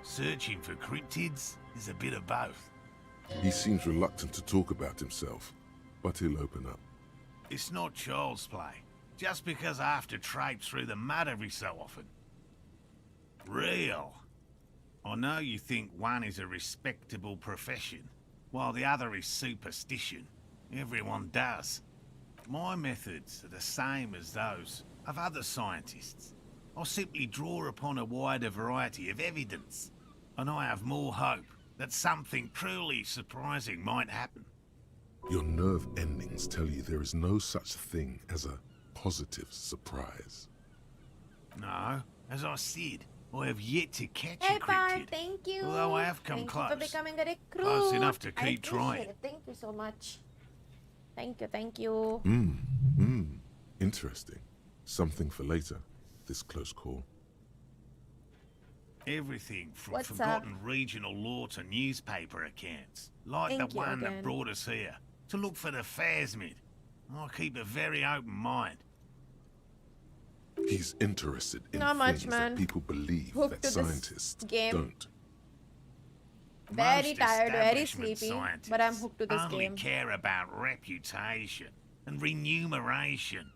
Searching for cryptids is a bit of both. He seems reluctant to talk about himself, but he'll open up. It's not child's play, just because I have to traipse through the mud every so often. Real. I know you think one is a respectable profession, while the other is superstition. Everyone does. My methods are the same as those of other scientists. I simply draw upon a wider variety of evidence, and I have more hope that something truly surprising might happen. Your nerve endings tell you there is no such thing as a positive surprise. No, as I said, I have yet to catch Hey, a Bar, cryptid. thank you. Although I have come Thank close. you for becoming a recruit. Close enough to I keep appreciate trying. it. Thank you so much. Thank you. Interesting. Something for later, this close call. Everything from What's forgotten regional lore to newspaper accounts, like Thank the you one again. that brought us here, to look for the phasmid. I keep a very open mind. He's interested in Not much, things man. that people believe Hooked that to this scientists game. don't. Very Most tired, very establishment sleepy, scientists but I'm hooked to this only game. care about reputation and remuneration,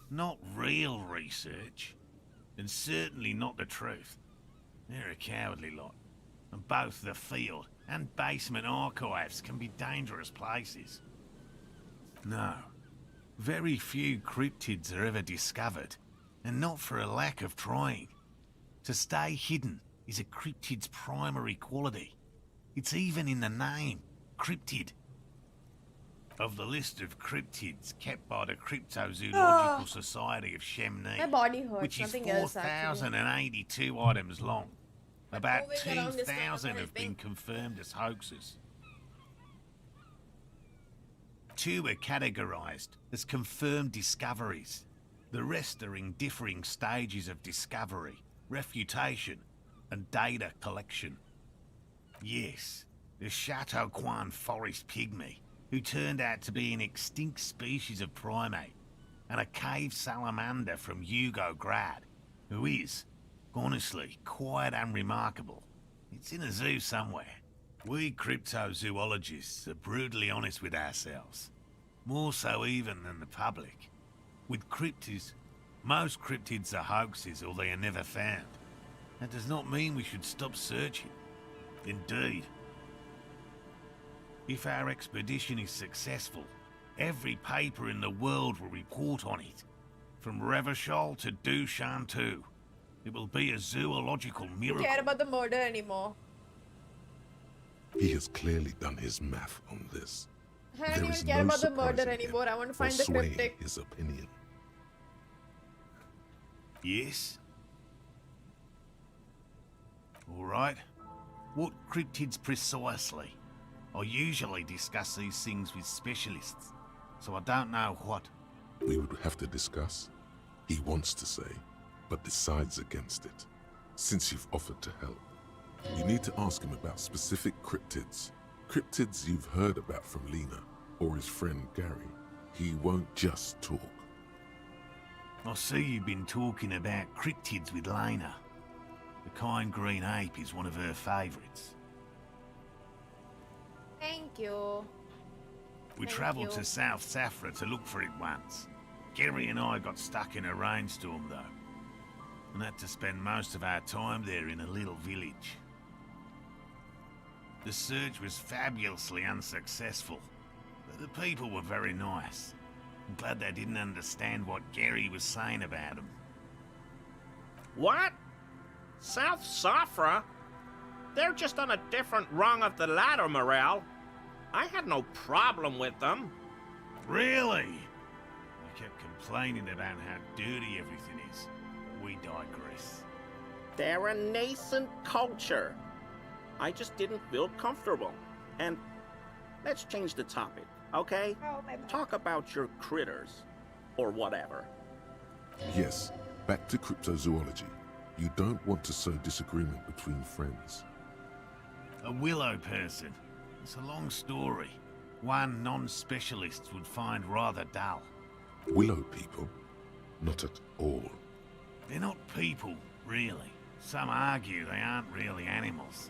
not real research, and certainly not the truth. They're a cowardly lot, and both the field and basement archives can be dangerous places. No, very few cryptids are ever discovered, and not for a lack of trying. To stay hidden is a cryptid's primary quality. It's even in the name, cryptid. Of the list of cryptids kept by the Cryptozoological Society of Chemney, My body hurts, which is nothing else, actually. 4,082 items long, about moving around is not 2,000 have been helping. confirmed as hoaxes. 2 are categorized as confirmed discoveries. The rest are in differing stages of discovery, refutation, and data collection. Yes, the Chateau Quan forest pygmy, who turned out to be an extinct species of primate, and a cave salamander from Yugograd, who is, honestly, quite unremarkable. It's in a zoo somewhere. We cryptozoologists are brutally honest with ourselves, more so even than the public. With cryptids, most cryptids are hoaxes or they are never found. That does not mean we should stop searching. Indeed. If our expedition is successful, every paper in the world will report on it. From Revachol to Dushantu. It will be a zoological I don't miracle. care about the murder anymore. He has clearly done his math on this. I don't There even is care no about the murder surprising him anymore. I want to or find the swaying cryptic. his opinion. Yes? All right. What cryptids precisely? I usually discuss these things with specialists, so I don't know what. We would have to discuss. He wants to say, but decides against it. Since you've offered to help, you need to ask him about specific cryptids. Cryptids you've heard about from Lena or his friend Gary. He won't just talk. I see you've been talking about cryptids with Lena. The kind green ape is one of her favorites. Thank you. We Thank travelled you. to South Safra to look for it once. Gary and I got stuck in a rainstorm though, and had to spend most of our time there in a little village. The search was fabulously unsuccessful, but the people were very nice. I'm glad they didn't understand what Gary was saying about them. What? South Safra? They're just on a different rung of the ladder, Morale. I had no problem with them. Really? You kept complaining about how dirty everything is. We digress. They're a nascent culture. I just didn't feel comfortable. And let's change the topic, okay? Talk about your critters, or whatever. Yes, back to cryptozoology. You don't want to sow disagreement between friends. A willow person. It's a long story. One non-specialist would find rather dull. Willow people? Not at all. They're not people, really. Some argue they aren't really animals,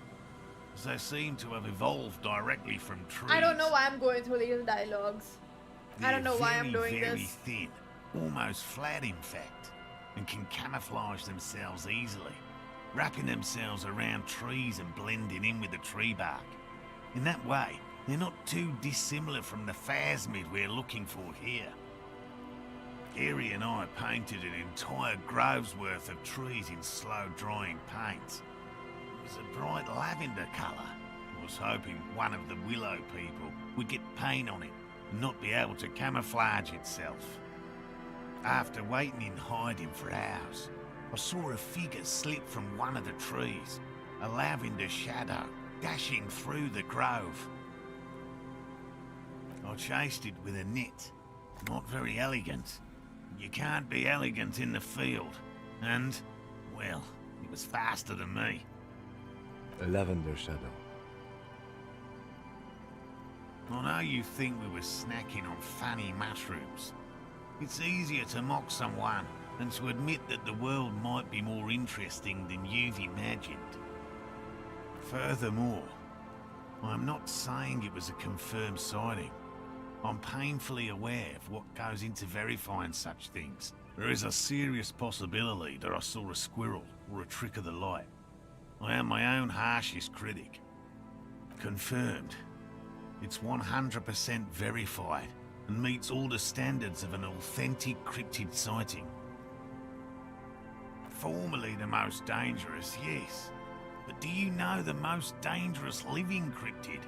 as they seem to have evolved directly from trees. I don't know why I'm going through these dialogues. I don't know why I'm doing very this. thin, almost flat in fact, and can camouflage themselves easily, wrapping themselves around trees and blending in with the tree bark. In that way, they're not too dissimilar from the phasmid we're looking for here. Gary and I painted an entire grove's worth of trees in slow-drying paints. It was a bright lavender colour. I was hoping one of the willow people would get paint on it and not be able to camouflage itself. After waiting in hiding for hours, I saw a figure slip from one of the trees, a lavender shadow dashing through the grove. I chased it with a net. Not very elegant. You can't be elegant in the field. And, well, it was faster than me. A lavender shadow. I know you think we were snacking on funny mushrooms. It's easier to mock someone than to admit that the world might be more interesting than you've imagined. Furthermore, I'm not saying it was a confirmed sighting. I'm painfully aware of what goes into verifying such things. There is a serious possibility that I saw a squirrel or a trick of the light. I am my own harshest critic. Confirmed. It's 100% verified and meets all the standards of an authentic cryptid sighting. Formerly the most dangerous, yes. But do you know the most dangerous living cryptid?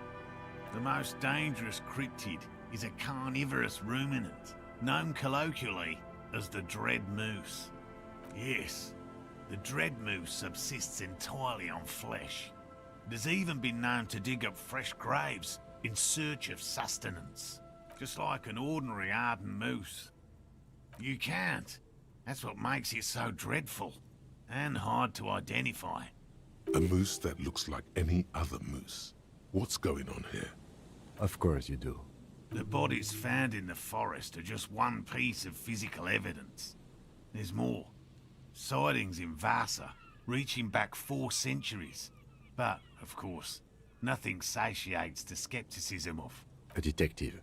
The most dangerous cryptid is a carnivorous ruminant, known colloquially as the dread moose. Yes, the dread moose subsists entirely on flesh. It has even been known to dig up fresh graves in search of sustenance, just like an ordinary ardent moose. You can't. That's what makes it so dreadful and hard to identify. A moose that looks like any other moose. What's going on here? Of course you do. The bodies found in the forest are just one piece of physical evidence. There's more. Sightings in Vasa, reaching back 4 centuries. But, of course, nothing satiates the skepticism of... A detective.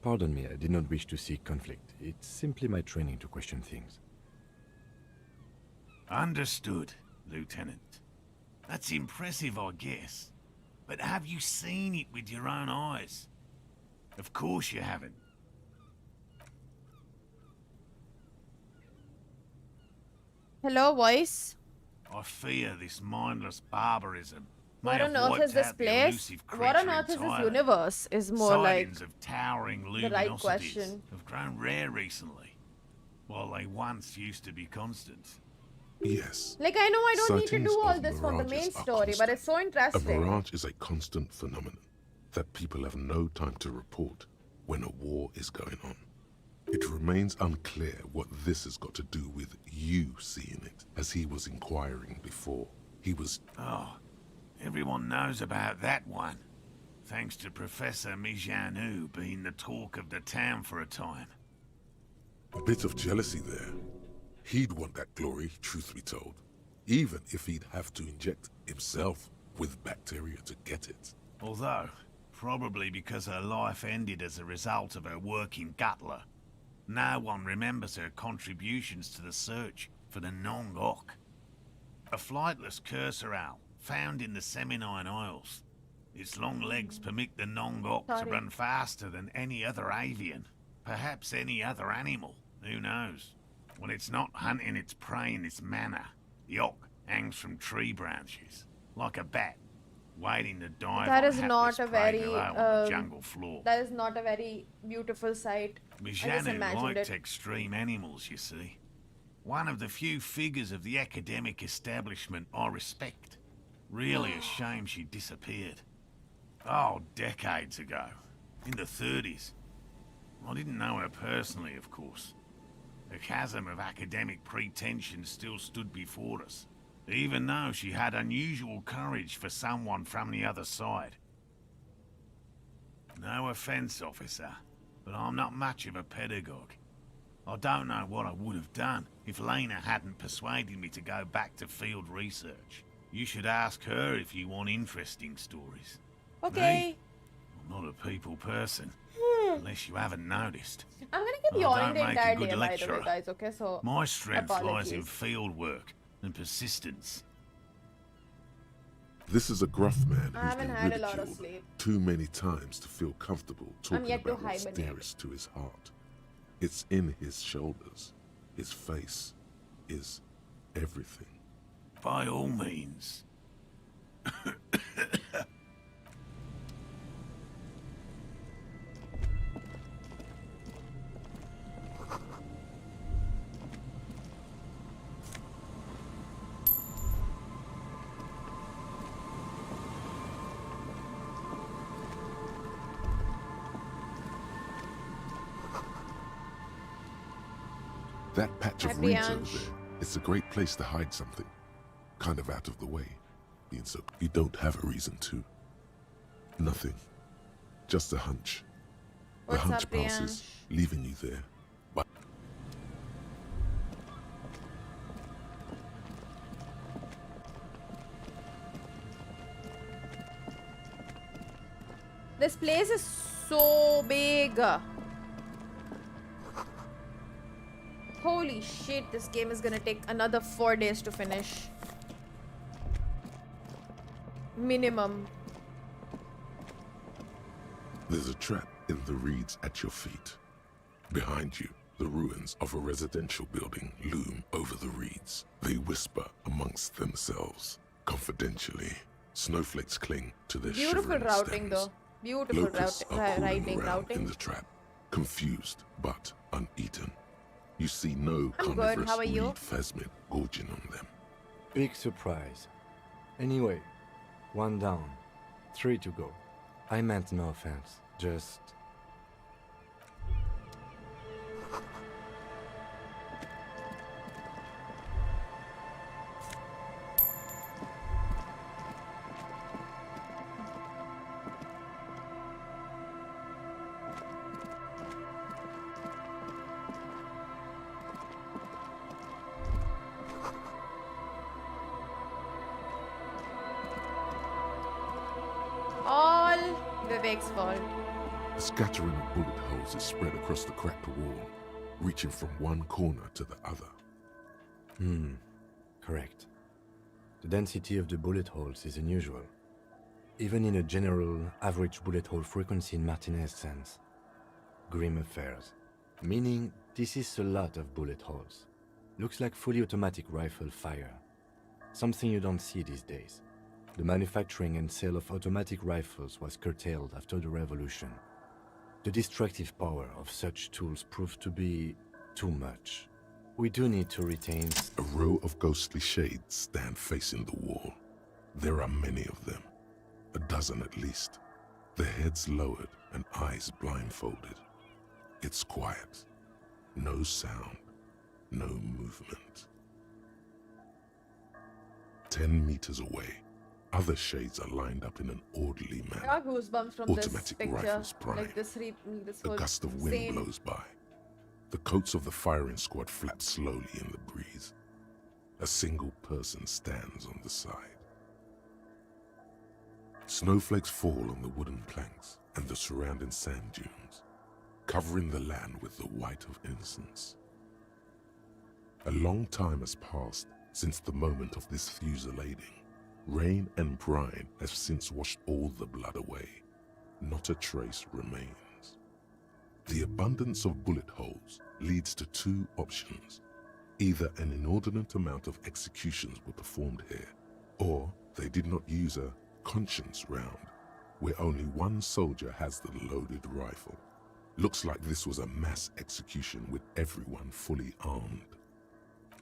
Pardon me, I did not wish to seek conflict. It's simply my training to question things. Understood, Lieutenant. That's impressive, I guess. But have you seen it with your own eyes? Of course you haven't. Hello, voice. I fear this mindless barbarism may What on have earth is wiped this out the place? elusive What on creature earth is this entirely. universe? Is more like Sightings of towering the right luminosities question. have grown rare recently, while they once used to be constant. Yes. Like, I know I don't need to Sightings do all of this from the main mirages are story, but it's so A interesting. mirage is a constant phenomenon that people have no time to report when a war is going on. It remains unclear what this has got to do with you seeing it, as he was inquiring before. He was... Oh, everyone knows about that one, thanks to Professor Mijanu being the talk of the town for a time. A bit of jealousy there. He'd want that glory, truth be told, even if he'd have to inject himself with bacteria to get it. Although, probably because her life ended as a result of her work in Gutler, no one remembers her contributions to the search for the Nongok. A flightless cursor owl found in the Seminine Isles. Its long legs permit the Nongok to Sorry. run faster than any other avian, perhaps any other animal, who knows. When it's not hunting its prey in this manner, the Ock hangs from tree branches, like a bat, waiting to dive That on is hapless not a prey very below on the jungle floor. that is not a very beautiful sight. I just Mijanu imagined liked it. extreme animals, you see. One of the few figures of the academic establishment I respect. Really a shame she disappeared. Oh, decades ago. In the 30s. I didn't know her personally, of course. The chasm of academic pretension still stood before us, even though she had unusual courage for someone from the other side. No offense, officer, but I'm not much of a pedagogue. I don't know what I would have done if Lena hadn't persuaded me to go back to field research. You should ask her if you want interesting stories. Okay. Me? I'm not a people person, unless you haven't noticed. I'm gonna get I yawned don't the make a entire good day, by the way, lecturer. guys. Okay, so My strength lies in apologies. field work and persistence. This is a gruff man I who's haven't been had a lot of ridiculed sleep. too many times to feel comfortable talking yet to about what's hibernate. dearest to his heart. It's in his shoulders. His face is everything. By all means. That patch of Happy reeds over Ange. there, it's a great place to hide something. Kind of out of the way. Being so, you don't have a reason to. Nothing. Just a hunch. The What's hunch up, Lian? passes, leaving you there. But This place is so big. Holy shit, this game is gonna take another 4 days to finish. Minimum. there's a trap in the reeds at your feet. Behind you, the ruins of a residential building loom over the reeds. They whisper amongst themselves, confidentially. Snowflakes cling to their Beautiful shivering routing stems. though. Beautiful Locusts are crawling around in routing. the trap, confused but uneaten. You see no I'm good, carnivorous how are you? reed phasmid gorging on them. Big surprise. Anyway, 1 down, 3 to go. I meant no offense, just... All Vivek's fault. A scattering of bullet holes is spread across the cracked wall, reaching from one corner to the other. Correct. The density of the bullet holes is unusual. Even in a general average bullet hole frequency in Martinez's sense. Grim affairs. Meaning, this is a lot of bullet holes. Looks like fully automatic rifle fire. Something you don't see these days. The manufacturing and sale of automatic rifles was curtailed after the revolution. The destructive power of such tools proved to be too much. We do need to retain... A row of ghostly shades stand facing the wall. There are many of them, a dozen at least, their heads lowered and eyes blindfolded. It's quiet, no sound, no movement. 10 meters away, other shades are lined up in an orderly I manner. got goosebumps from this Automatic picture. rifles prime. Like this A whole gust of wind scene. blows by. The coats of the firing squad flap slowly in the breeze. A single person stands on the side. Snowflakes fall on the wooden planks and the surrounding sand dunes, covering the land with the white of innocence. A long time has passed since the moment of this fusillading. Rain and brine have since washed all the blood away. Not a trace remains. The abundance of bullet holes leads to 2 options. Either an inordinate amount of executions were performed here, or they did not use a conscience round, where only one soldier has the loaded rifle. Looks like this was a mass execution with everyone fully armed.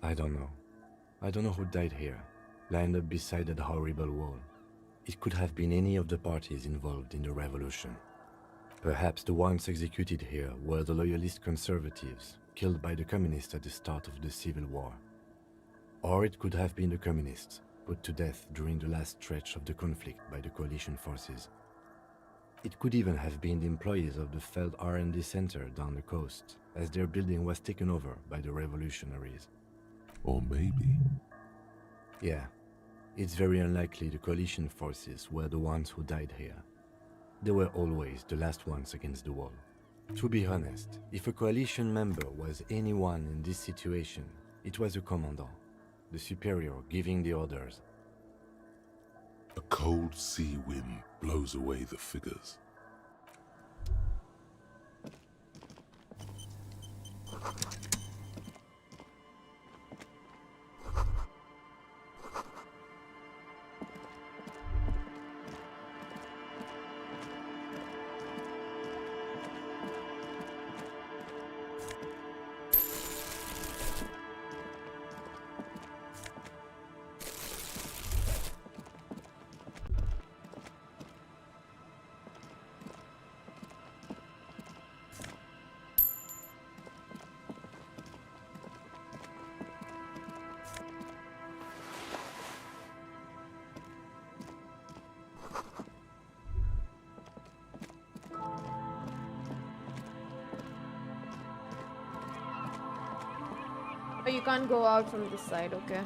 I don't know. I don't know who died here, lined up beside that horrible wall. It could have been any of the parties involved in the revolution. Perhaps the ones executed here were the loyalist conservatives, killed by the communists at the start of the Civil War. Or it could have been the communists, put to death during the last stretch of the conflict by the coalition forces. It could even have been the employees of the failed R&D center down the coast, as their building was taken over by the revolutionaries. Or maybe... Yeah, it's very unlikely the coalition forces were the ones who died here. They were always the last ones against the wall. To be honest, if a coalition member was anyone in this situation, it was a commandant, the superior giving the orders. A cold sea wind blows away the figures. can't go out from this side, okay.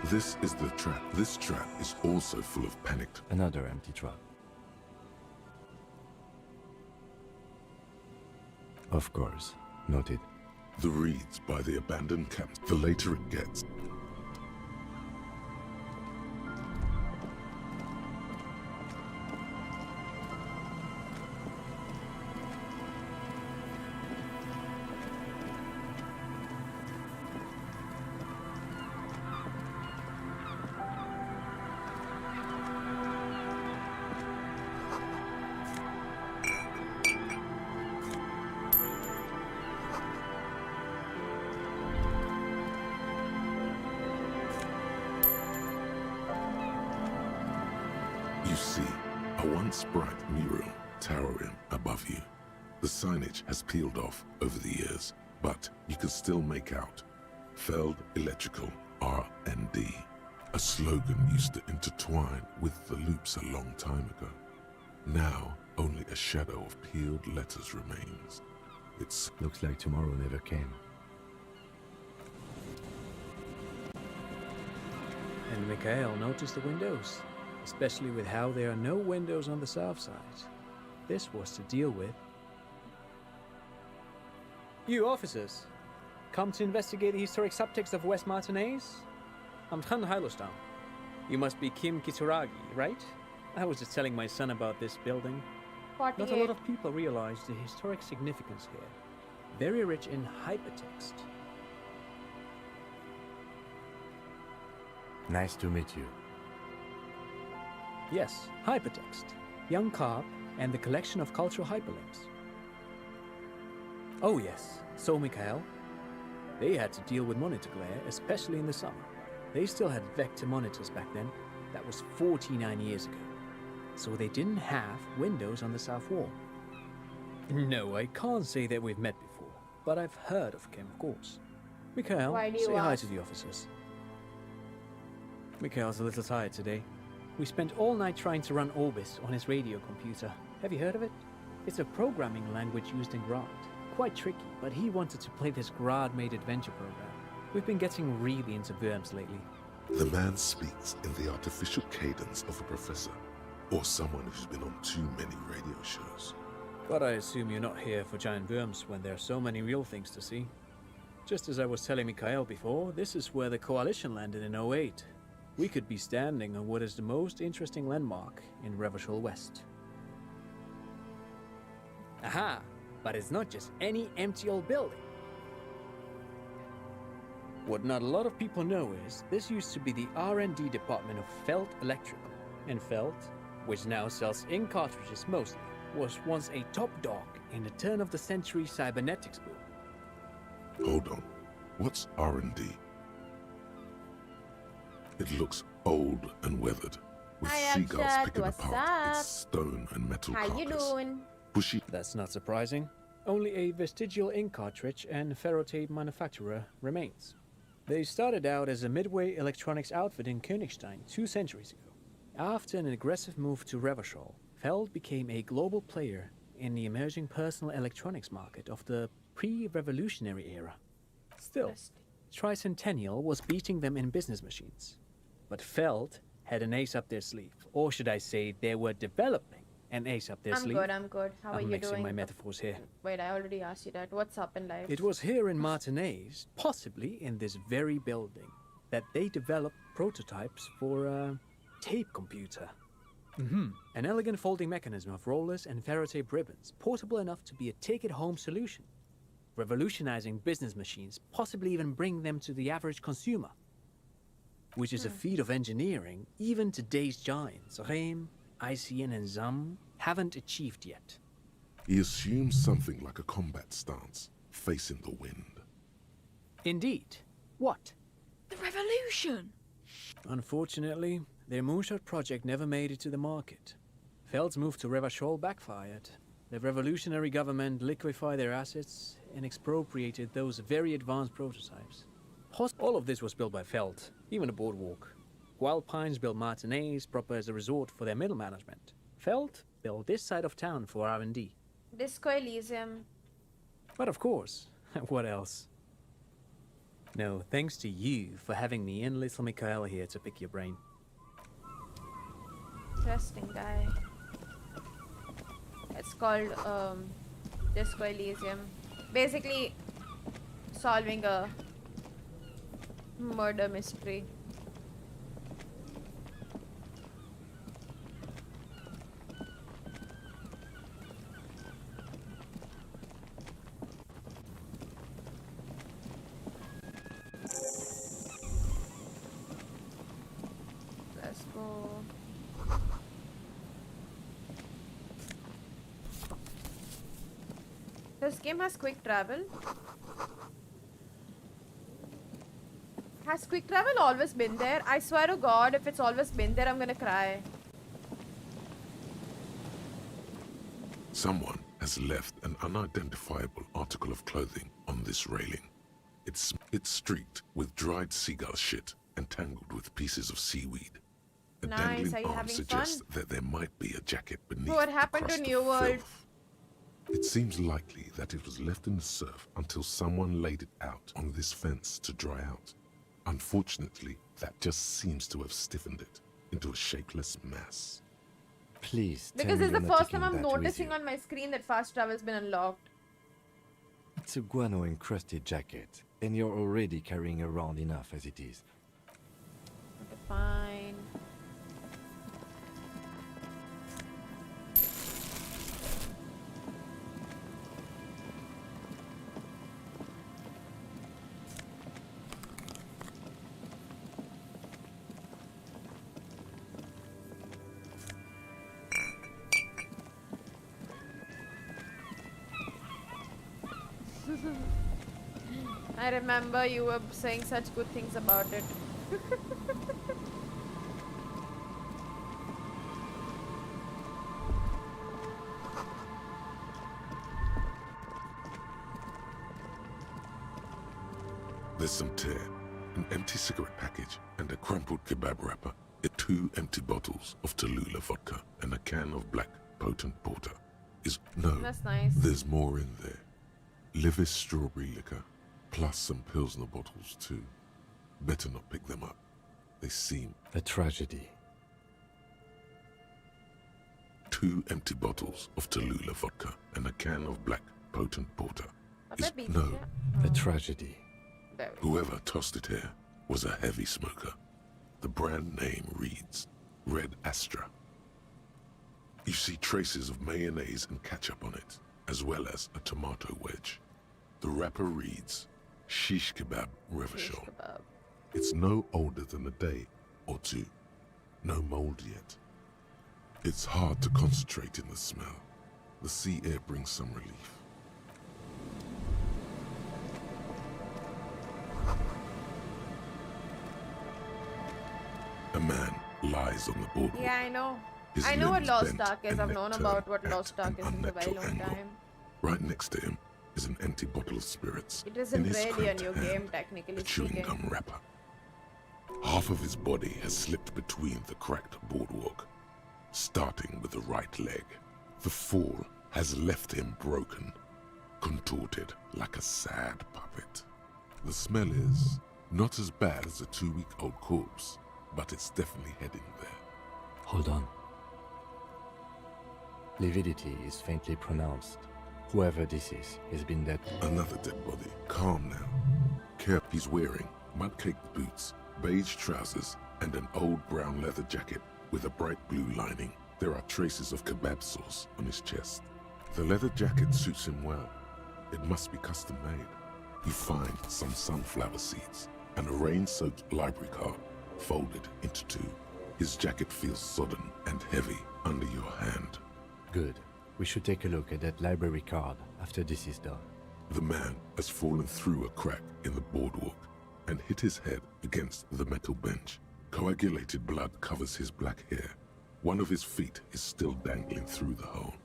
This is the trap. This trap is also full of panicked. Another empty trap. Of course. Noted. The reeds by the abandoned camps. The later it gets. You see a once bright mural towering above you. The signage has peeled off over the years, but you can still make out Feld Electrical R&D. A slogan used to intertwine with the loops a long time ago. Now, only a shadow of peeled letters remains. It's looks like tomorrow never came. And Mikhail noticed the windows, especially with how there are no windows on the south side. This was to deal with. You officers, come to investigate the historic subtext of West Martinez? I'm Tran Heilostam. You must be Kim Kitsuragi, right? I was just telling my son about this building. 48. Not a lot of people realize the historic significance here. Very rich in hypertext. Nice to meet you. Yes, hypertext. Young Carp and the collection of cultural hyperlinks. Oh yes, so Mikhail. They had to deal with monitor glare, especially in the summer. They still had vector monitors back then. That was 49 years ago. So they didn't have windows on the south wall. No, I can't say that we've met before, but I've heard of Kim, of course. Mikhail, Why do you say hi ask? to the officers. Mikhail's a little tired today. We spent all night trying to run Orbis on his radio computer. Have you heard of it? It's a programming language used in Grad. Quite tricky, but he wanted to play this Grad-made adventure program. We've been getting really into worms lately. the man speaks in the artificial cadence of a professor, or someone who's been on too many radio shows. But I assume you're not here for giant worms when there are so many real things to see. Just as I was telling Mikhail before, this is where the Coalition landed in '08. We could be standing on what is the most interesting landmark in Revachol West. Aha! But it's not just any empty old building. What not a lot of people know is, this used to be the R&D department of Feld Electrical. And Feld, which now sells ink cartridges mostly, was once a top dog in the turn-of-the-century cybernetics boom. Hold on. What's R&D? It looks old and weathered, with Hi, seagulls Amjad. picking What's apart up? its stone and metal How carcass. you doing? Bushy. That's not surprising. Only a vestigial ink cartridge and ferrotape manufacturer remains. They started out as a midway electronics outfit in Königstein 2 centuries ago. After an aggressive move to Revachol, Feld became a global player in the emerging personal electronics market of the pre-revolutionary era. Still, Tricentennial was beating them in business machines. But Feld had an ace up their sleeve, or should I say they were developing an ace up their sleeve. I'm good. How are I'm you mixing doing? my metaphors here. Wait, I already asked you that. What's up in life? It was here in Martinez, possibly in this very building, that they developed prototypes for a tape computer. An elegant folding mechanism of rollers and ferrotape ribbons, portable enough to be a take-it-home solution, revolutionizing business machines, possibly even bring them to the average consumer. Which is a feat of engineering even today's giants, Rehm, ICN and ZAM, haven't achieved yet. He assumes something like a combat stance, facing the wind. Indeed. What? The revolution! Unfortunately, their moonshot project never made it to the market. Feld's move to Revachol backfired. The revolutionary government liquefied their assets and expropriated those very advanced prototypes. All of this was built by Feld, even the boardwalk. Wild Pines built matinees proper as a resort for their middle management. Feld built this side of town for R&D. Disco Elysium. But of course, what else? No, thanks to you for having me and little Mikhail here to pick your brain. Interesting guy. It's called Disco Elysium. Basically, solving a murder mystery. Let's go. This game has quick travel. Has quick travel always been there? I swear to God, if it's always been there, I'm gonna cry. Someone has left an unidentifiable article of clothing on this railing. It's streaked with dried seagull shit and tangled with pieces of seaweed. A Nice, dangling are you arm having suggests fun? that there might be a jacket beneath What the happened to crust of New World? filth. It seems likely that it was left in the surf until someone laid it out on this fence to dry out. Unfortunately, that just seems to have stiffened it into a shapeless mass. Please, Because it's the first time I'm noticing on my screen that fast travel's been unlocked. It's a guano-encrusted jacket, and you're already carrying around enough as it is. Okay, fine. I remember you were saying such good things about it. There's some tear, an empty cigarette package, and a crumpled kebab wrapper. 2 empty bottles of Tallulah vodka and a can of black potent porter. That's nice. There's more in there. Livis strawberry liquor, plus some Pilsner bottles too. Better not pick them up. They seem... a tragedy. 2 empty bottles of Tallulah vodka and a can of black potent porter. A tragedy. Whoever tossed it here was a heavy smoker. The brand name reads Red Astra. You see traces of mayonnaise and ketchup on it, as well as a tomato wedge. The wrapper reads Shish Kebab Revachol. It's no older than a day or two. No mold yet. It's hard to concentrate in the smell. The sea air brings some relief. A man lies on the boardwalk. Yeah, I know. His I know what limbs Lost bent Ark is. and I've neck known turned about what at Lost Ark is an for a very unnatural long angle. time. Right next to him is an empty bottle of spirits. It isn't in his really a cramped new hand, game, technically a chewing speaking. gum wrapper. Half of his body has slipped between the cracked boardwalk, starting with the right leg. The fall has left him broken, contorted like a sad puppet. The smell is not as bad as a 2-week-old corpse, but it's definitely heading there. Hold on. Lividity is faintly pronounced. Whoever this is has been dead. Another dead body. Calm now. Care he's wearing mud-caked boots, beige trousers, and an old brown leather jacket with a bright blue lining. There are traces of kebab sauce on his chest. The leather jacket suits him well. It must be custom made. You find some sunflower seeds and a rain-soaked library card folded into 2. His jacket feels sodden and heavy under your hand. Good. We should take a look at that library card after this is done. The man has fallen through a crack in the boardwalk and hit his head against the metal bench. Coagulated blood covers his black hair. One of his feet is still dangling through the hole.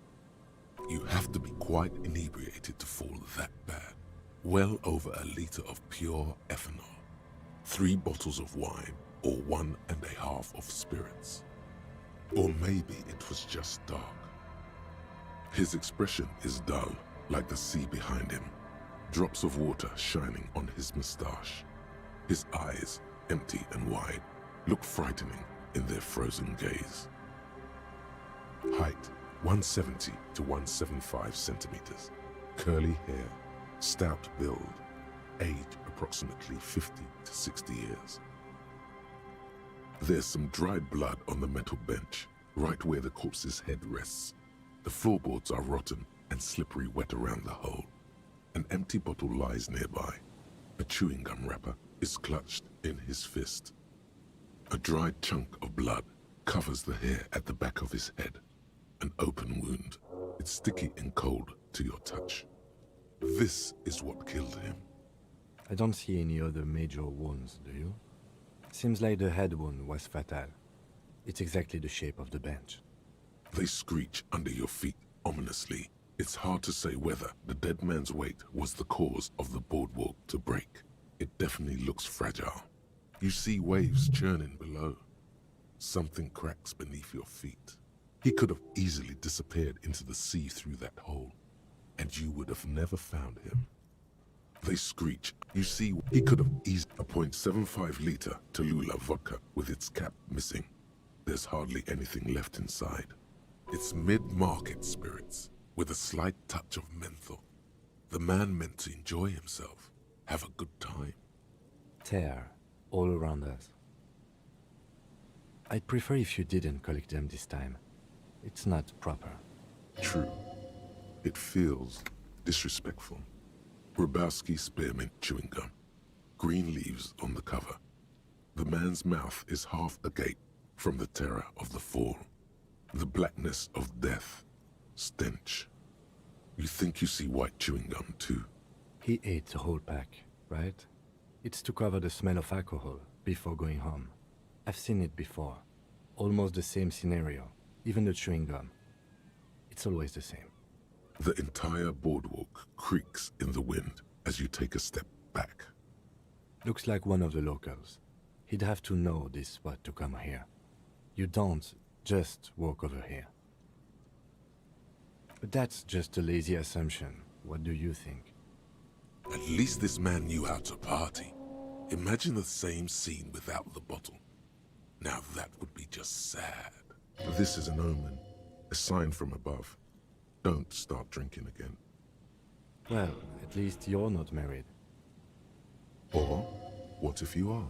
You have to be quite inebriated to fall that bad. Well over a liter of pure ethanol, 3 bottles of wine, or 1.5 of spirits. Or maybe it was just dark. His expression is dull, like the sea behind him. Drops of water shining on his moustache. His eyes, empty and wide, look frightening in their frozen gaze. Height, 170 to 175 centimeters. Curly hair, stout build. Age, approximately 50 to 60 years. There's some dried blood on the metal bench, right where the corpse's head rests. The floorboards are rotten and slippery wet around the hole. An empty bottle lies nearby. A chewing gum wrapper is clutched in his fist. A dried chunk of blood covers the hair at the back of his head. An open wound. It's sticky and cold to your touch. This is what killed him. I don't see any other major wounds, do you? Seems like the head wound was fatal. It's exactly the shape of the bench. They screech under your feet ominously. It's hard to say whether the dead man's weight was the cause of the boardwalk to break. It definitely looks fragile. You see waves churning below. Something cracks beneath your feet. He could have easily disappeared into the sea through that hole, and you would have never found him. They screech. You see, he could have easily a 0.75-liter Tallulah vodka with its cap missing. There's hardly anything left inside. It's mid-market spirits with a slight touch of menthol. The man meant to enjoy himself, have a good time. Tear all around us. I'd prefer if you didn't collect them this time. It's not proper. True. It feels disrespectful. Grabowski spearmint chewing gum. Green leaves on the cover. The man's mouth is half agape from the terror of the fall. The blackness of death. Stench. You think you see white chewing gum too? He ate the whole pack, right? It's to cover the smell of alcohol before going home. I've seen it before. Almost the same scenario. Even the chewing gum. It's always the same. The entire boardwalk creaks in the wind as you take a step back. Looks like one of the locals. He'd have to know this spot to come here. You don't just walk over here. But that's just a lazy assumption. What do you think? At least this man knew how to party. Imagine the same scene without the bottle. Now that would be just sad. This is an omen, a sign from above. Don't start drinking again. Well, at least you're not married. Or, what if you are?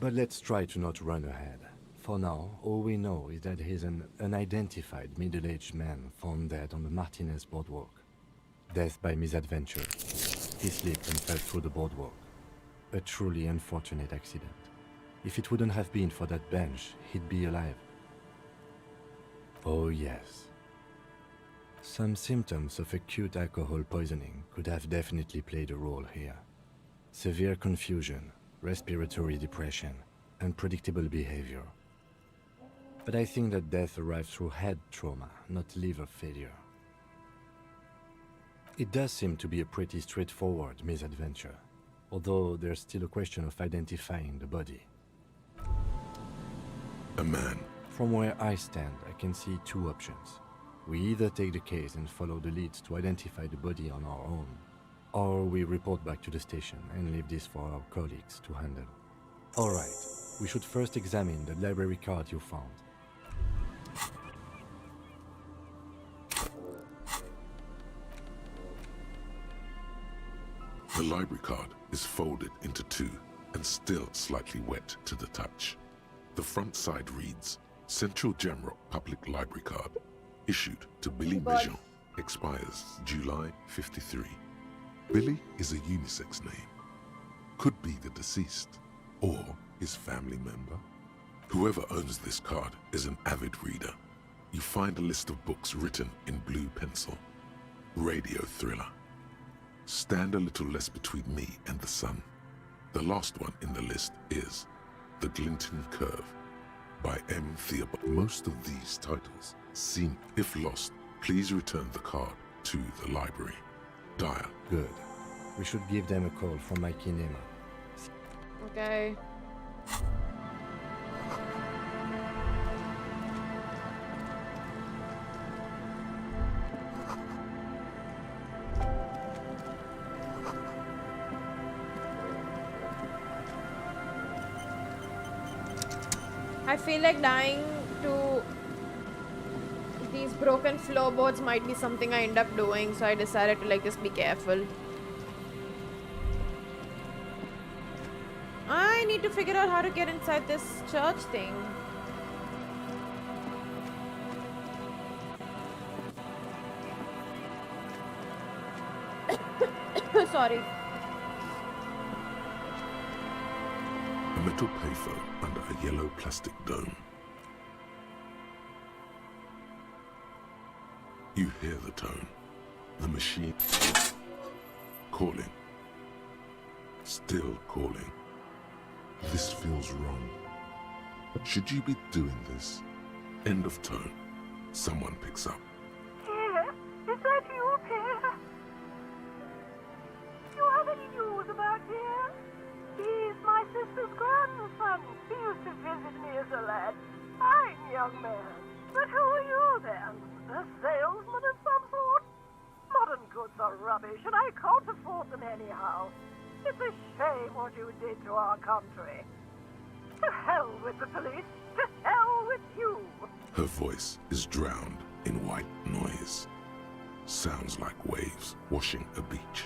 But let's try to not run ahead. For now, all we know is that he's an unidentified middle-aged man found dead on the Martinez boardwalk. Death by misadventure. He slipped and fell through the boardwalk. A truly unfortunate accident. If it wouldn't have been for that bench, he'd be alive. Oh yes. Some symptoms of acute alcohol poisoning could have definitely played a role here. Severe confusion, respiratory depression, unpredictable behavior. But I think that death arrived through head trauma, not liver failure. It does seem to be a pretty straightforward misadventure, although there's still a question of identifying the body. A man. From where I stand, I can see two options. We either take the case and follow the leads to identify the body on our own, or we report back to the station and leave this for our colleagues to handle. Alright, we should first examine the library card you found. The library card is folded into two and still slightly wet to the touch. The front side reads, Central Jamrock Public Library Card, issued to Billy Mijon, expires July 53. Billy is a unisex name. Could be the deceased, or his family member. Whoever owns this card is an avid reader. You find a list of books written in blue pencil. Radio thriller. Stand a little less between me and the sun. The last one in the list is The Glinting Curve by M. Theobald. Most of these titles seem, if lost, Please return the card to the library. Dial. Good. We should give them a call from my kinema. Okay. I feel like dying to these broken floorboards might be something I end up doing, so I decided to like just be careful. I need to figure out how to get inside this church thing. Sorry. A metal payphone under a yellow plastic dome. You hear the tone. The machine calling. Still calling. This feels wrong. Should you be doing this? End of tone. Someone picks up. Pierre, is that you, Pierre? Do you have any news about Pierre? He's my sister's grandson. He used to visit me as a lad. Fine young man. But who are you then? A salesman of some sort? Modern goods are rubbish, and I can't afford them anyhow. It's a shame what you did to our country. To hell with the police. To hell with you. Her voice is drowned in white noise. Sounds like waves washing a beach,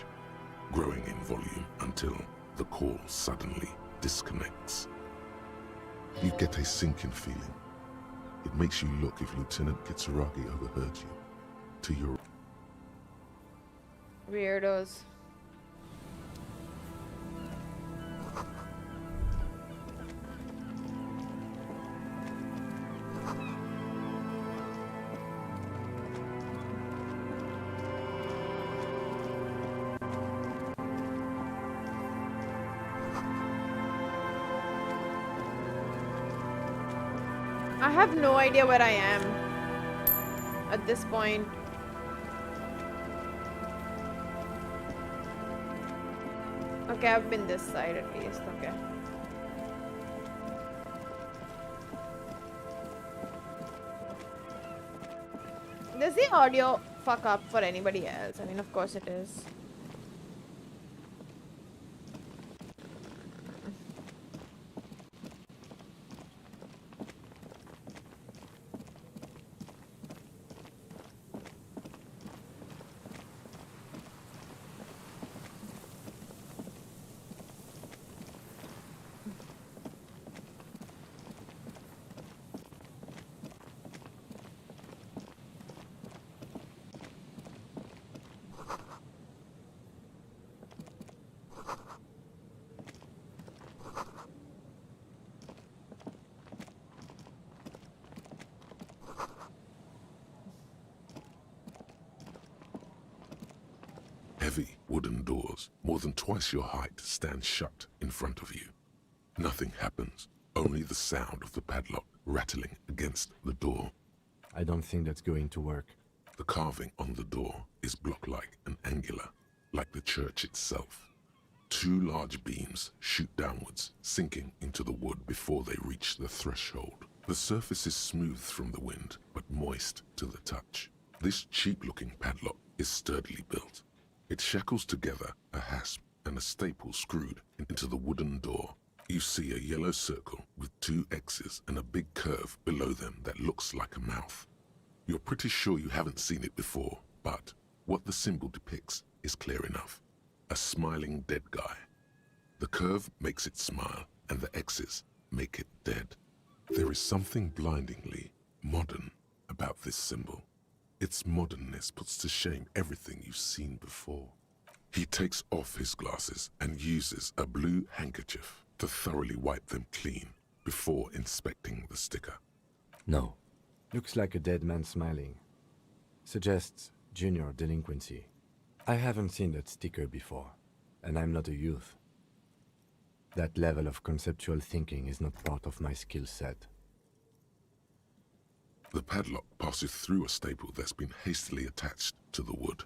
growing in volume until the call suddenly disconnects. You get a sinking feeling. It makes you look if Lieutenant Kitsuragi overheard you. To your... Weirdos. I have no idea where I am at this point. Okay, I've been this side at least, okay. Does the audio fuck up for anybody else? I mean, of course it is. Heavy wooden doors, more than twice your height, stand shut in front of you. Nothing happens, only the sound of the padlock rattling against the door. I don't think that's going to work. The carving on the door is block-like and angular, like the church itself. Two large beams shoot downwards, sinking into the wood before they reach the threshold. The surface is smooth from the wind, but moist to the touch. This cheap-looking padlock is sturdily built. It shackles together a hasp and a staple screwed into the wooden door. You see a yellow circle with two X's and a big curve below them that looks like a mouth. You're pretty sure you haven't seen it before, but what the symbol depicts is clear enough. A smiling dead guy. The curve makes it smile, and the X's make it dead. There is something blindingly modern about this symbol. Its modernness puts to shame everything you've seen before. He takes off his glasses and uses a blue handkerchief to thoroughly wipe them clean before inspecting the sticker. No. Looks like a dead man smiling. Suggests junior delinquency. I haven't seen that sticker before, and I'm not a youth. That level of conceptual thinking is not part of my skill set. The padlock passes through a staple that's been hastily attached to the wood.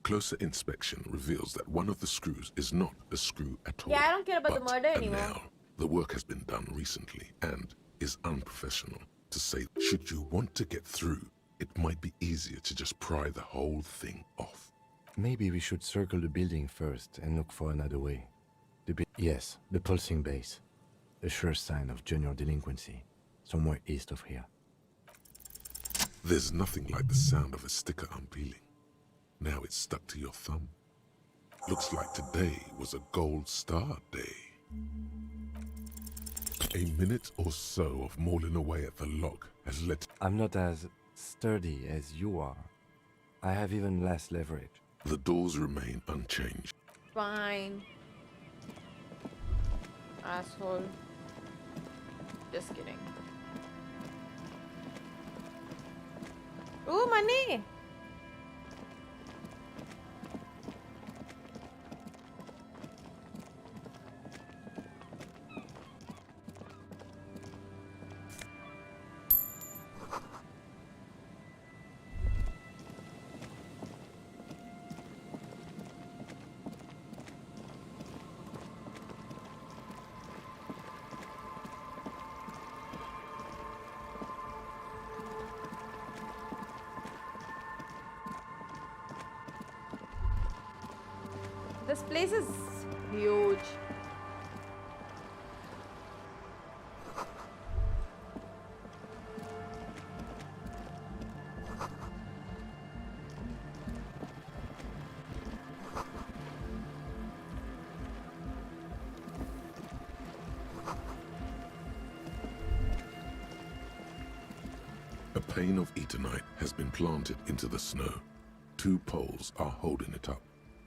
Closer inspection reveals that one of the screws is not a screw at all. Yeah, I don't care about the but murder a anymore. nail. The work has been done recently and is unprofessional. To say, should you want to get through, it might be easier to just pry the whole thing off. Maybe we should circle the building first and look for another way. Yes, the pulsing base. A sure sign of junior delinquency. Somewhere east of here. There's nothing like the sound of a sticker unpeeling. Now it's stuck to your thumb. Looks like today was a gold star day. A minute or so of mauling away at the lock has led... I'm not as sturdy as you are. I have even less leverage. The doors remain unchanged. Fine. Asshole. Just kidding. Ooh, money! This place is huge. A pane of eternite has been planted into the snow. 2 poles are holding it up.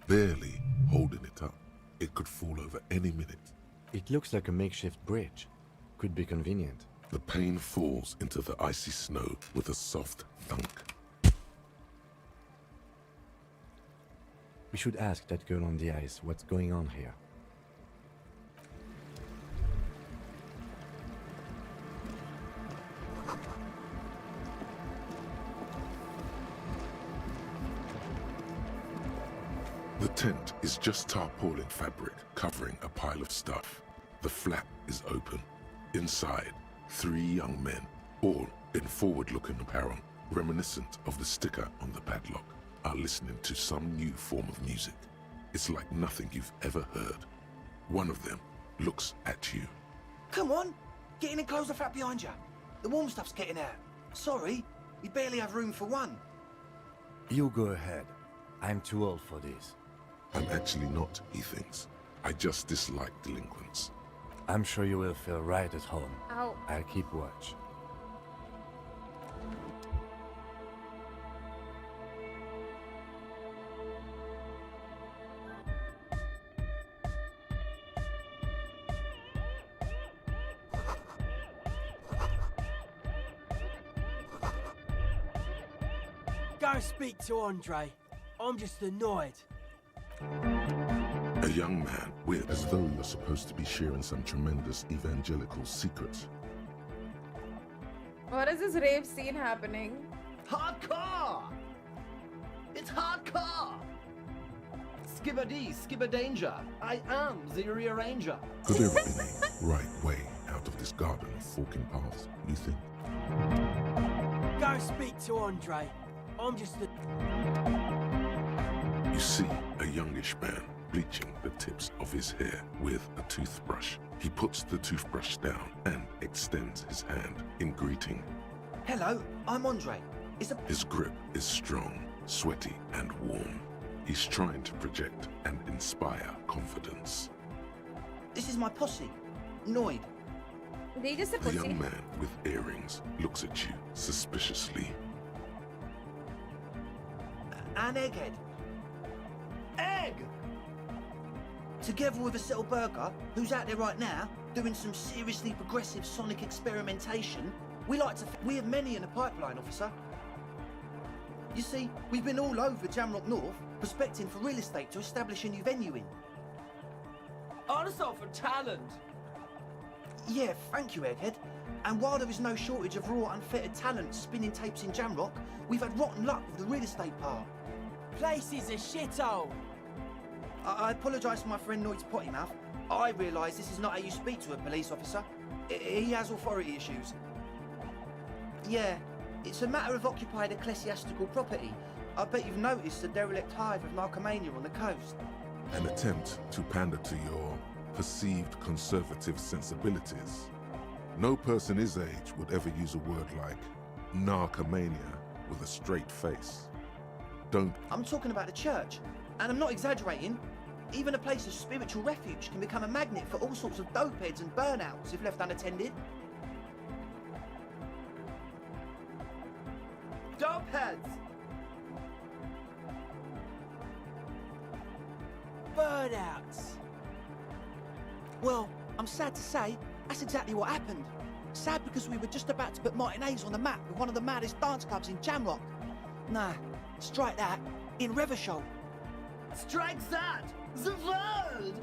Barely holding it up. It could fall over any minute. It looks like a makeshift bridge. Could be convenient. The pane falls into the icy snow with a soft thunk. We should ask that girl on the ice what's going on here. The tent is just tarpaulin fabric covering a pile of stuff. The flap is open. Inside, 3 young men, all in forward-looking apparel, reminiscent of the sticker on the padlock, are listening to some new form of music. It's like nothing you've ever heard. One of them looks at you. Come on, get in and close the flap behind you. The warm stuff's getting out. Sorry, we barely have room for one. You go ahead. I'm too old for this. I'm actually not, he thinks. I just dislike delinquents. I'm sure you will feel right at home. Ow. I'll keep watch. Go speak to Andre. I'm just annoyed. A young man, weird as though you're supposed to be sharing some tremendous evangelical secrets. What is this rave scene happening? Hardcore! It's hardcore! Skibbity, skibberdanger. I am the rearranger. Could there have been a right way out of this garden of forking paths, you think? Go speak to Andre. I'm just a... You see a youngish man bleaching the tips of his hair with a toothbrush. He puts the toothbrush down and extends his hand in greeting. Hello, I'm Andre. His grip is strong, sweaty, and warm. He's trying to project and inspire confidence. This is my posse, Noid. They just a The pussy. young man with earrings looks at you suspiciously. An egghead. Egg! Together with a Settle Burger, who's out there right now, doing some seriously progressive sonic experimentation, we have many in the pipeline, officer. You see, we've been all over Jamrock North, prospecting for real estate to establish a new venue in. Also for talent! Yeah, thank you, Egghead. And while there is no shortage of raw, unfettered talent spinning tapes in Jamrock, we've had rotten luck with the real estate part. Place is a shithole. I apologise for my friend Noid's potty mouth. I realise this is not how you speak to a police officer. He has authority issues. Yeah, it's a matter of occupied ecclesiastical property. I bet you've noticed the derelict hive of narcomania on the coast. An attempt to pander to your perceived conservative sensibilities. No person his age would ever use a word like narcomania with a straight face. Don't... I'm talking about the church, and I'm not exaggerating. Even a place of spiritual refuge can become a magnet for all sorts of dopeheads and burnouts if left unattended. Dopeheads! Burnouts. Well, I'm sad to say, that's exactly what happened. Sad because we were just about to put Martinez on the map with one of the maddest dance clubs in Jamrock. Nah, strike that, in Revachol. Strike that! The word!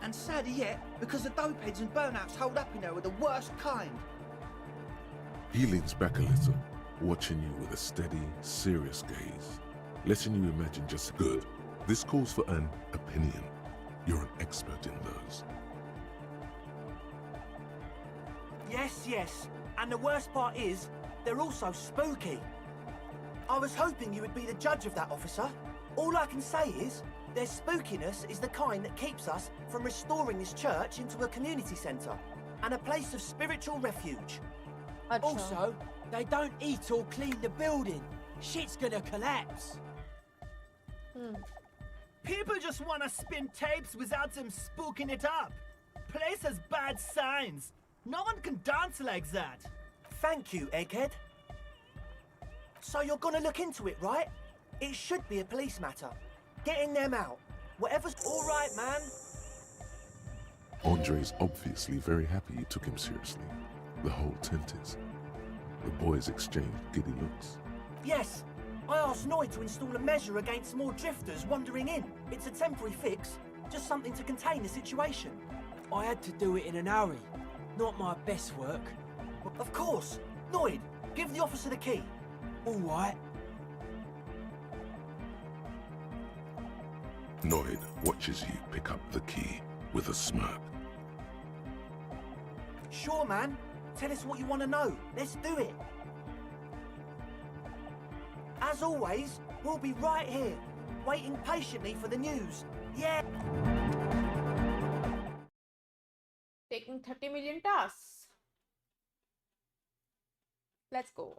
And sadder yet, because the dopeheads and burnouts hold up in there are the worst kind. He leans back a little, watching you with a steady, serious gaze, letting you imagine just good. This calls for an opinion. You're an expert in those. Yes, and the worst part is, they're also spooky. I was hoping you would be the judge of that, officer. All I can say is, their spookiness is the kind that keeps us from restoring this church into a community centre and a place of spiritual refuge. Also, they don't eat or clean the building. Shit's gonna collapse. People just want to spin tapes without them spooking it up. Place has bad signs. No one can dance like that. Thank you, Egghead. So you're gonna look into it, right? It should be a police matter. Getting them out. Whatever's all right, man. Andre's obviously very happy you took him seriously. The whole tent is. The boys exchanged giddy looks. Yes, I asked Noid to install a measure against more drifters wandering in. It's a temporary fix, just something to contain the situation. I had to do it in an hurry. Not my best work. Of course. Noid, give the officer the key. All right. Noid watches you pick up the key with a smirk. Sure, man. Tell us what you want to know. Let's do it. As always, we'll be right here, waiting patiently for the news. Yeah! Taking 30 million tasks. Let's go.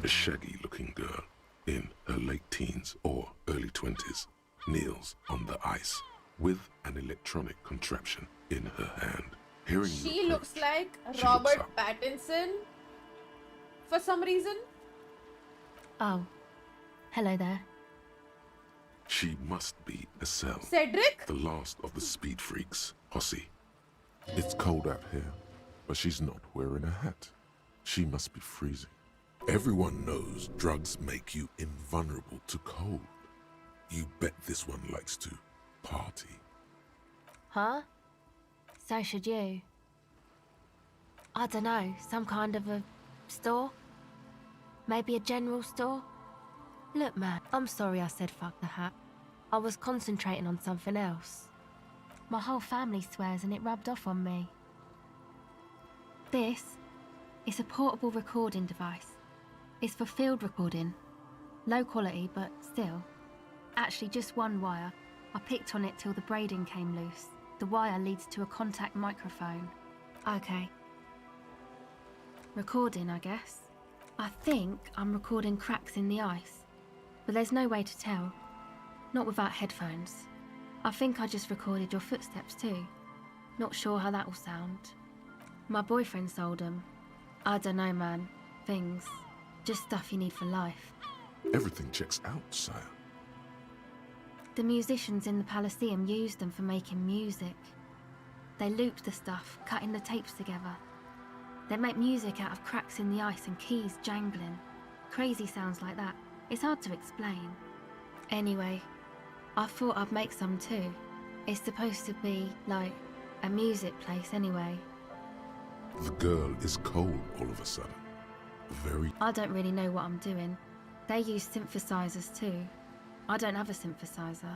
A shaggy-looking girl in her late teens or early 20s kneels on the ice with an electronic contraption in her hand. Hearing She looks like Robert Pattinson for some reason. Oh, hello there. She must be Estelle, Cedric? the last of the speed freaks, Hossie. It's cold out here, but she's not wearing a hat. She must be freezing. Everyone knows drugs make you invulnerable to cold. You bet this one likes to party. Huh? So should you. I don't know, some kind of a store? Maybe a general store? Look, man, I'm sorry I said fuck the hat. I was concentrating on something else. My whole family swears and it rubbed off on me. This is a portable recording device. It's for field recording. Low quality, but still. Actually, just one wire. I picked on it till the braiding came loose. The wire leads to a contact microphone. Okay. Recording, I guess. I think I'm recording cracks in the ice. But there's no way to tell. Not without headphones. I think I just recorded your footsteps too. Not sure how that will sound. My boyfriend sold them. I don't know, man. Things. Just stuff you need for life. Everything checks out, sire. The musicians in the Elysium used them for making music. They looped the stuff, cutting the tapes together. They make music out of cracks in the ice and keys jangling. Crazy sounds like that. It's hard to explain. Anyway, I thought I'd make some too. It's supposed to be, like, a music place anyway. The girl is cold all of a sudden. Very... I don't really know what I'm doing. They use synthesizers too. I don't have a synthesizer.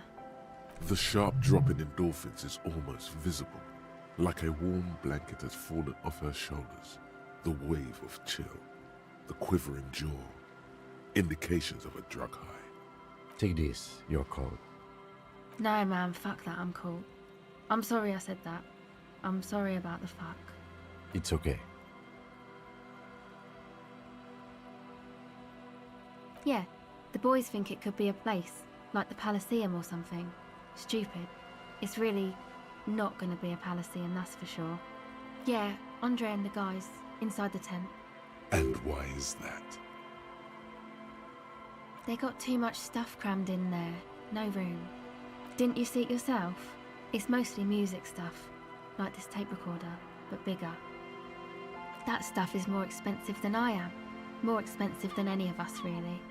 The sharp drop in endorphins is almost visible, like a warm blanket has fallen off her shoulders. The wave of chill, the quivering jaw, indications of a drug high. Take this, you're cold. No, man, fuck that, I'm cool. I'm sorry I said that. I'm sorry about the fuck. It's okay. Yeah, the boys think it could be a place, like the Palaceum or something. Stupid. It's really not gonna be a Palaceum, that's for sure. Yeah, Andre and the guys, inside the tent. And why is that? They got too much stuff crammed in there. No room. Didn't you see it yourself? It's mostly music stuff, like this tape recorder, but bigger. That stuff is more expensive than I am. More expensive than any of us, really.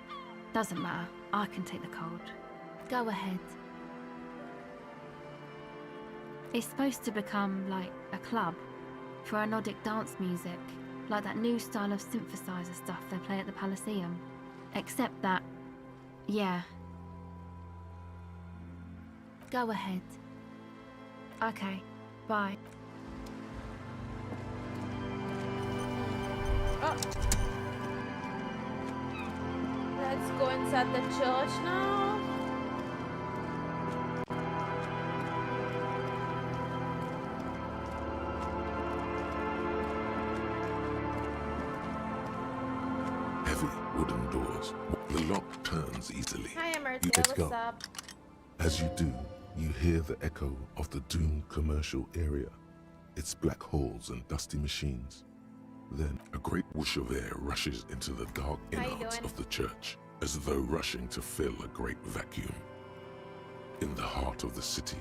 Doesn't matter, I can take the cold. Go ahead. It's supposed to become, like, a club for anodic dance music, like that new style of synthesizer stuff they play at the Palaceum. Except that, yeah. Go ahead. Okay, bye. Oh. Let's go inside the church now. Heavy wooden doors. The lock turns easily. Hi, Emerson. Let's What's go. up? As you do, you hear the echo of the doomed commercial area, its black holes and dusty machines. Then a great whoosh of air rushes into the dark innards of the church, as though rushing to fill a great vacuum. In the heart of the city,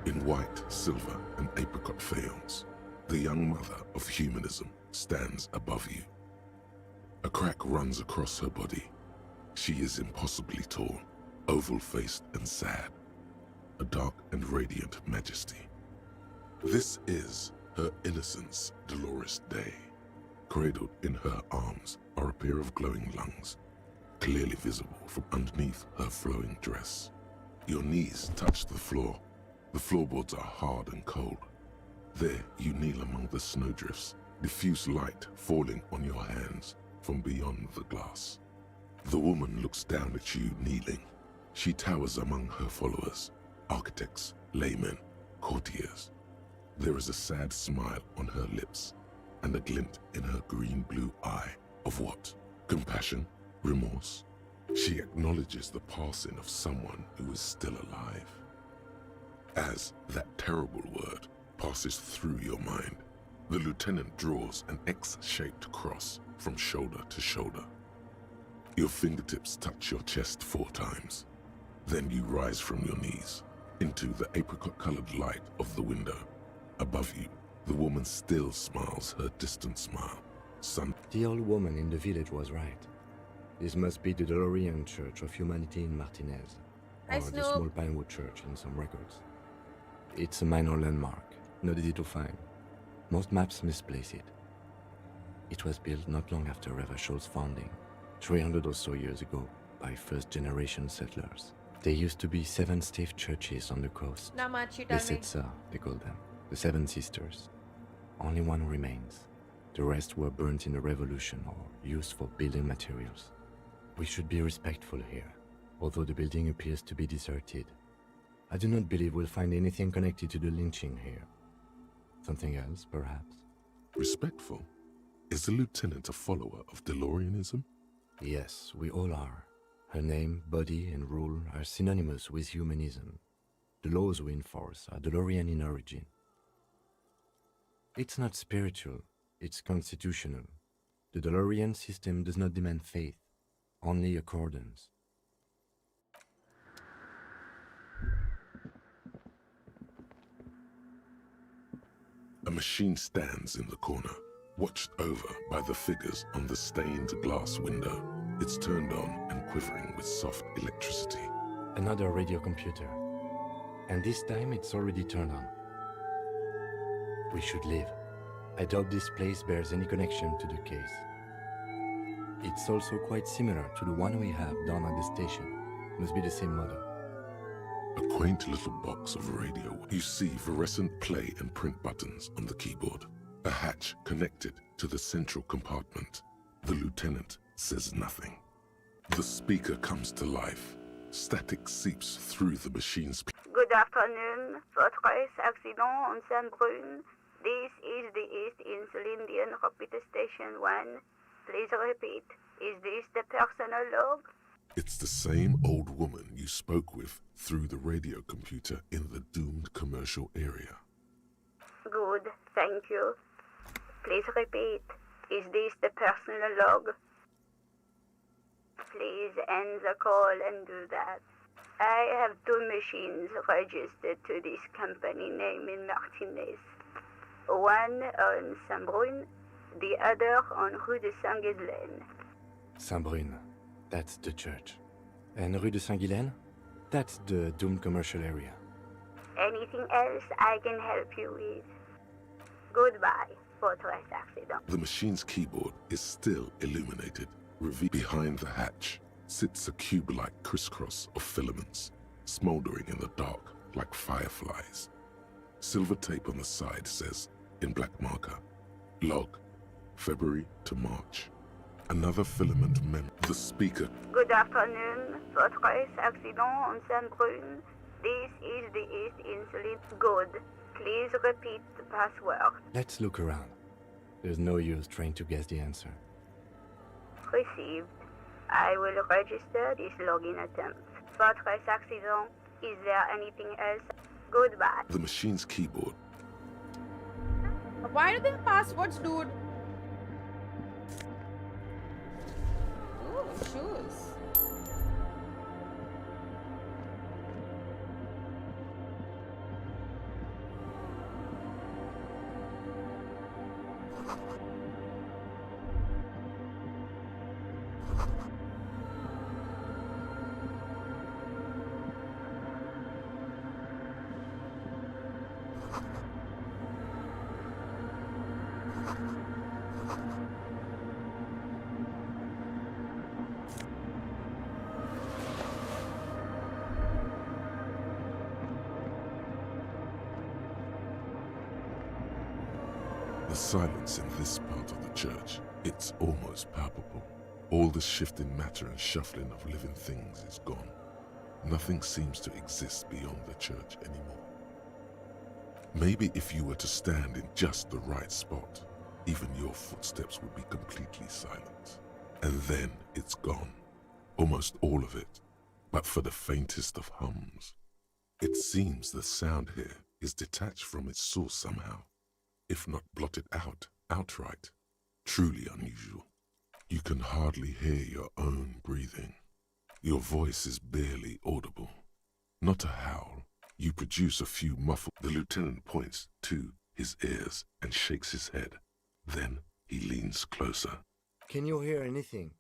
in white, silver, and apricot faience, the young mother of humanism stands above you. A crack runs across her body. She is impossibly tall, oval-faced and sad, a dark and radiant majesty. This is her innocence, Dolores Day. Cradled in her arms are a pair of glowing lungs, clearly visible from underneath her flowing dress. Your knees touch the floor. The floorboards are hard and cold. There you kneel among the snowdrifts, diffuse light falling on your hands from beyond the glass. The woman looks down at you kneeling. She towers among her followers, architects, laymen, courtiers. There is a sad smile on her lips and a glint in her green-blue eye of what? Compassion? Remorse? She acknowledges the passing of someone who is still alive. As that terrible word passes through your mind, the lieutenant draws an X-shaped cross from shoulder to shoulder. Your fingertips touch your chest 4 times. Then you rise from your knees into the apricot-colored light of the window. Above you, the woman still smiles her distant smile. The old woman in the village was right. This must be the DeLorean Church of Humanity in Martinez, or the small Pinewood Church in some records. It's a minor landmark, not easy to find. Most maps misplace it. It was built not long after Revachol's founding, 300 or so years ago, by first-generation settlers. There used to be 7 stave churches on the coast. Not much, you The tell me. Setsa, they call them, the 7 Sisters. Only one remains. The rest were burnt in the revolution or used for building materials. We should be respectful here, although the building appears to be deserted. I do not believe we'll find anything connected to the lynching here. Something else, perhaps? Respectful? Is the lieutenant a follower of DeLoreanism? Yes, we all are. Her name, body, and rule are synonymous with humanism. The laws we enforce are DeLorean in origin. It's not spiritual, it's constitutional. The DeLorean system does not demand faith, only accordance. A machine stands in the corner, watched over by the figures on the stained glass window. It's turned on and quivering with soft electricity. Another radio computer. And this time it's already turned on. We should leave. I doubt this place bears any connection to the case. It's also quite similar to the one we have down at the station. Must be the same model. A quaint little box of radio. You see fluorescent play and print buttons on the keyboard. A hatch connected to the central compartment. The lieutenant says nothing. The speaker comes to life. Static seeps through the machine's... Good afternoon. HyperX accident on Saint-Brun. This is the East Insulindian Repeater Station 1. Please repeat. Is this the personal log? It's the same old woman you spoke with through the radio computer in the doomed commercial area. Good, thank you. Please repeat. Is this the personal log? Please end the call and do that. I have 2 machines registered to this company name in Martinez. One on Saint-Brun, the other on Rue de Saint-Ghislaine. Saint-Brun, that's the church. And Rue de Saint-Ghislaine? That's the doomed commercial area. Anything else I can help you with? Goodbye, HyperX accident. The machine's keyboard is still illuminated. Behind the hatch sits a cube-like crisscross of filaments, smoldering in the dark like fireflies. Silver tape on the side says, in black marker, log, February to March. Another filament the speaker. Good afternoon, HyperX accident on Saint-Brun. This is the East Insulin. Good. Please repeat the password. Let's look around. There's no use trying to guess the answer. Received. I will register this login attempt. HyperX accident. Is there anything else? Goodbye. The machine's keyboard. Why do they have passwords, dude? Ooh, shoes. The silence in this part of the church, it's almost palpable. All the shifting matter and shuffling of living things is gone. Nothing seems to exist beyond the church anymore. Maybe if you were to stand in just the right spot, even your footsteps would be completely silent. And then it's gone. Almost all of it, but for the faintest of hums. It seems the sound here is detached from its source somehow, if not blotted out outright. Truly unusual. You can hardly hear your own breathing. Your voice is barely audible. Not a howl. You produce a few muffled... The lieutenant points to his ears and shakes his head. Then he leans closer. Can you hear anything?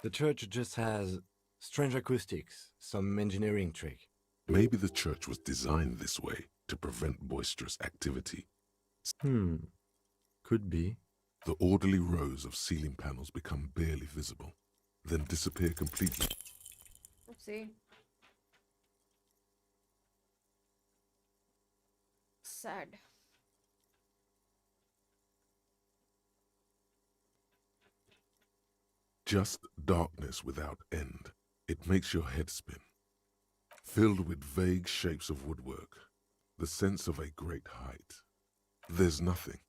The church just has strange acoustics, some engineering trick. Maybe the church was designed this way to prevent boisterous activity. Could be. The orderly rows of ceiling panels become barely visible, then disappear completely. Oopsie. Sad. Just darkness without end. It makes your head spin. Filled with vague shapes of woodwork, the sense of a great height. There's nothing.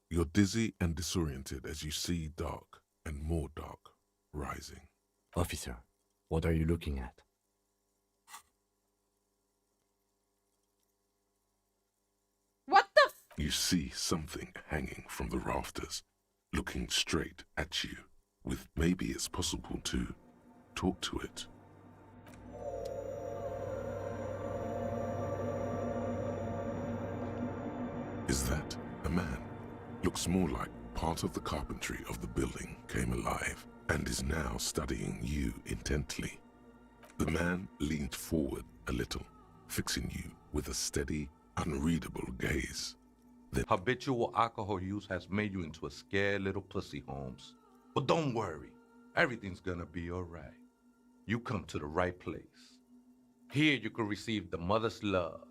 You're dizzy and disoriented as you see dark and more dark rising. Officer, what are you looking at? What the f— You see something hanging from the rafters, looking straight at you, with maybe it's possible to talk to it. Is that a man? Looks more like part of the carpentry of the building came alive and is now studying you intently. The man leaned forward a little, fixing you with a steady, unreadable gaze. Then habitual alcohol use has made you into a scared little pussy, Holmes. But don't worry, everything's gonna be alright. You come to the right place. Here you can receive the mother's love.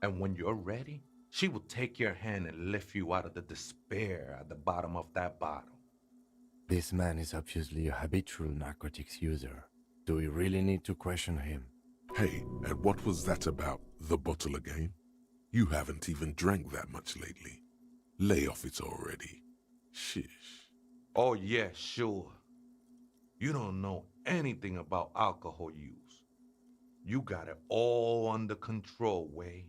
And when you're ready, she will take your hand and lift you out of the despair at the bottom of that bottle. This man is obviously a habitual narcotics user. Do we really need to question him? Hey, and what was that about the bottle again? You haven't even drank that much lately. Lay off it already. Shish. Oh yeah, sure. You don't know anything about alcohol use. You got it all under control, Way.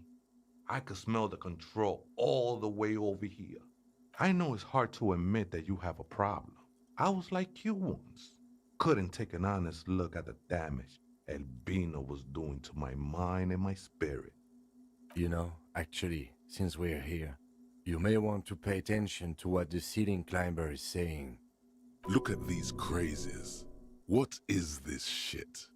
I could smell the control all the way over here. I know it's hard to admit that you have a problem. I was like you once. Couldn't take an honest look at the damage Albino was doing to my mind and my spirit. You know, actually, since we're here, you may want to pay attention to what the ceiling climber is saying. Look at these crazes. What is this shit?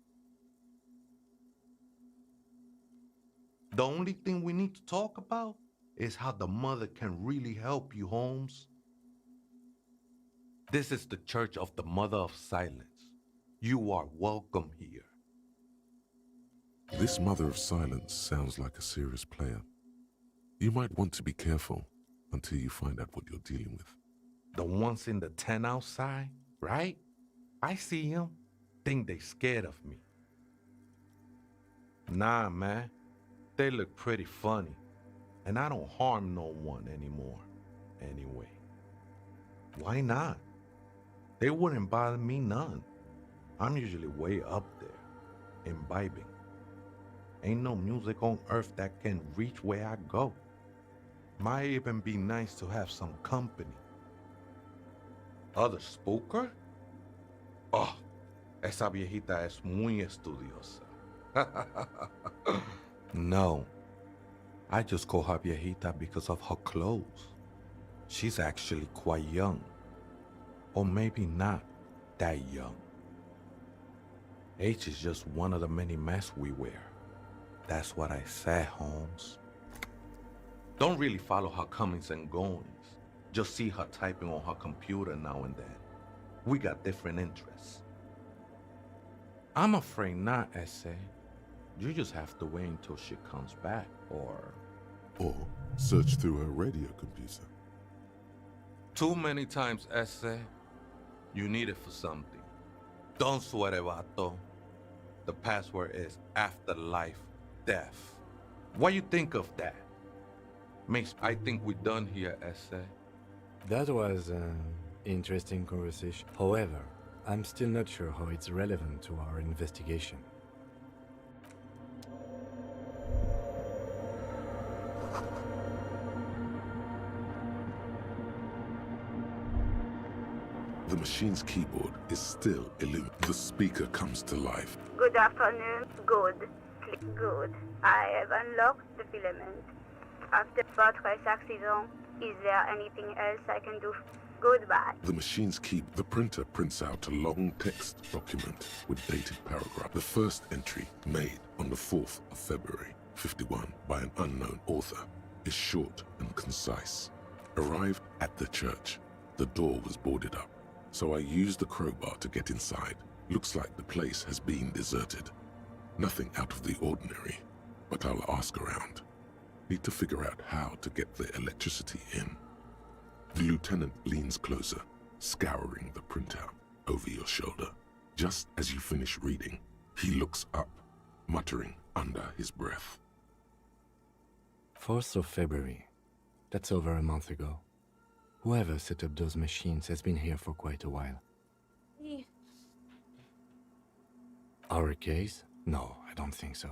The only thing we need to talk about is how the mother can really help you, Holmes. This is the Church of the Mother of Silence. You are welcome here. This Mother of Silence sounds like a serious player. You might want to be careful until you find out what you're dealing with. The ones in the tent outside, right? I see them. Think they scared of me. Nah, man. They look pretty funny. And I don't harm no one anymore. Anyway. Why not? They wouldn't bother me none. I'm usually way up there, imbibing. Ain't no music on earth that can reach where I go. Might even be nice to have some company. Other spooker? Oh, esa viejita es muy estudiosa. No, I just call her viejita because of her clothes. She's actually quite young. Or maybe not that young. Age is just one of the many masks we wear. That's what I said, Holmes. Don't really follow her comings and goings. Just see her typing on her computer now and then. We got different interests. I'm afraid not, Essay. You just have to wait until she comes back, or search through her radio computer. Too many times, Essay. You need it for something. Don't sweat it, vato. The password is afterlife death. What you think of that? Makes I think we're done here, Essay. That was an interesting conversation. However, I'm still not sure how it's relevant to our investigation. The machine's keyboard is still illuminated. The speaker comes to life. Good afternoon. Good. Click good. I have unlocked the filament. After Fortress accident, is there anything else I can do? Goodbye. The machine's the printer prints out a long text document with dated paragraph. The first entry, made on the 4th of February, 51, by an unknown author, is short and concise. Arrived at the church. The door was boarded up, so I used the crowbar to get inside. Looks like the place has been deserted. Nothing out of the ordinary, but I'll ask around. Need to figure out how to get the electricity in. The lieutenant leans closer, scouring the printout. over your shoulder. Just as you finish reading, he looks up, muttering under his breath. 4th of February. That's over a month ago. Whoever set up those machines has been here for quite a while. Our case? No, I don't think so.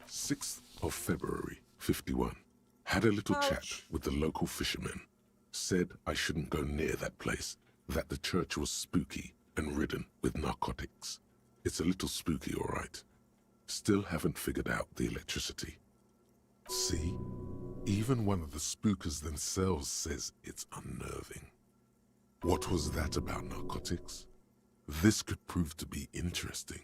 6th of February, 51. Had a little chat with the local fishermen. Said I shouldn't go near that place, that the church was spooky and ridden with narcotics. It's a little spooky, all right. Still haven't figured out the electricity. See? Even one of the spookers themselves says it's unnerving. What was that about narcotics? This could prove to be interesting.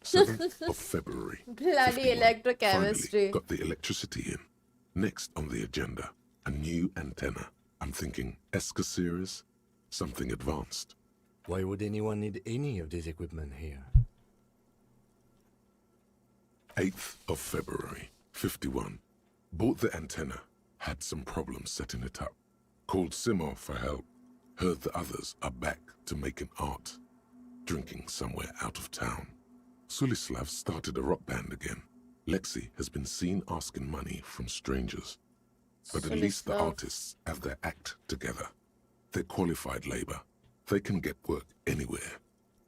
7th of February. Bloody 51. electrochemistry. Finally got the electricity in. Next on the agenda, a new antenna. I'm thinking Eska series, something advanced. Why would anyone need any of this equipment here? 8th of February, 51. Bought the antenna, had some problems setting it up. Called Simo for help. Heard the others are back to making art. Drinking somewhere out of town. Sulislav started a rock band again. Lexi has been seen asking money from strangers. But at least the artists have their act together. They're qualified labor. They can get work anywhere.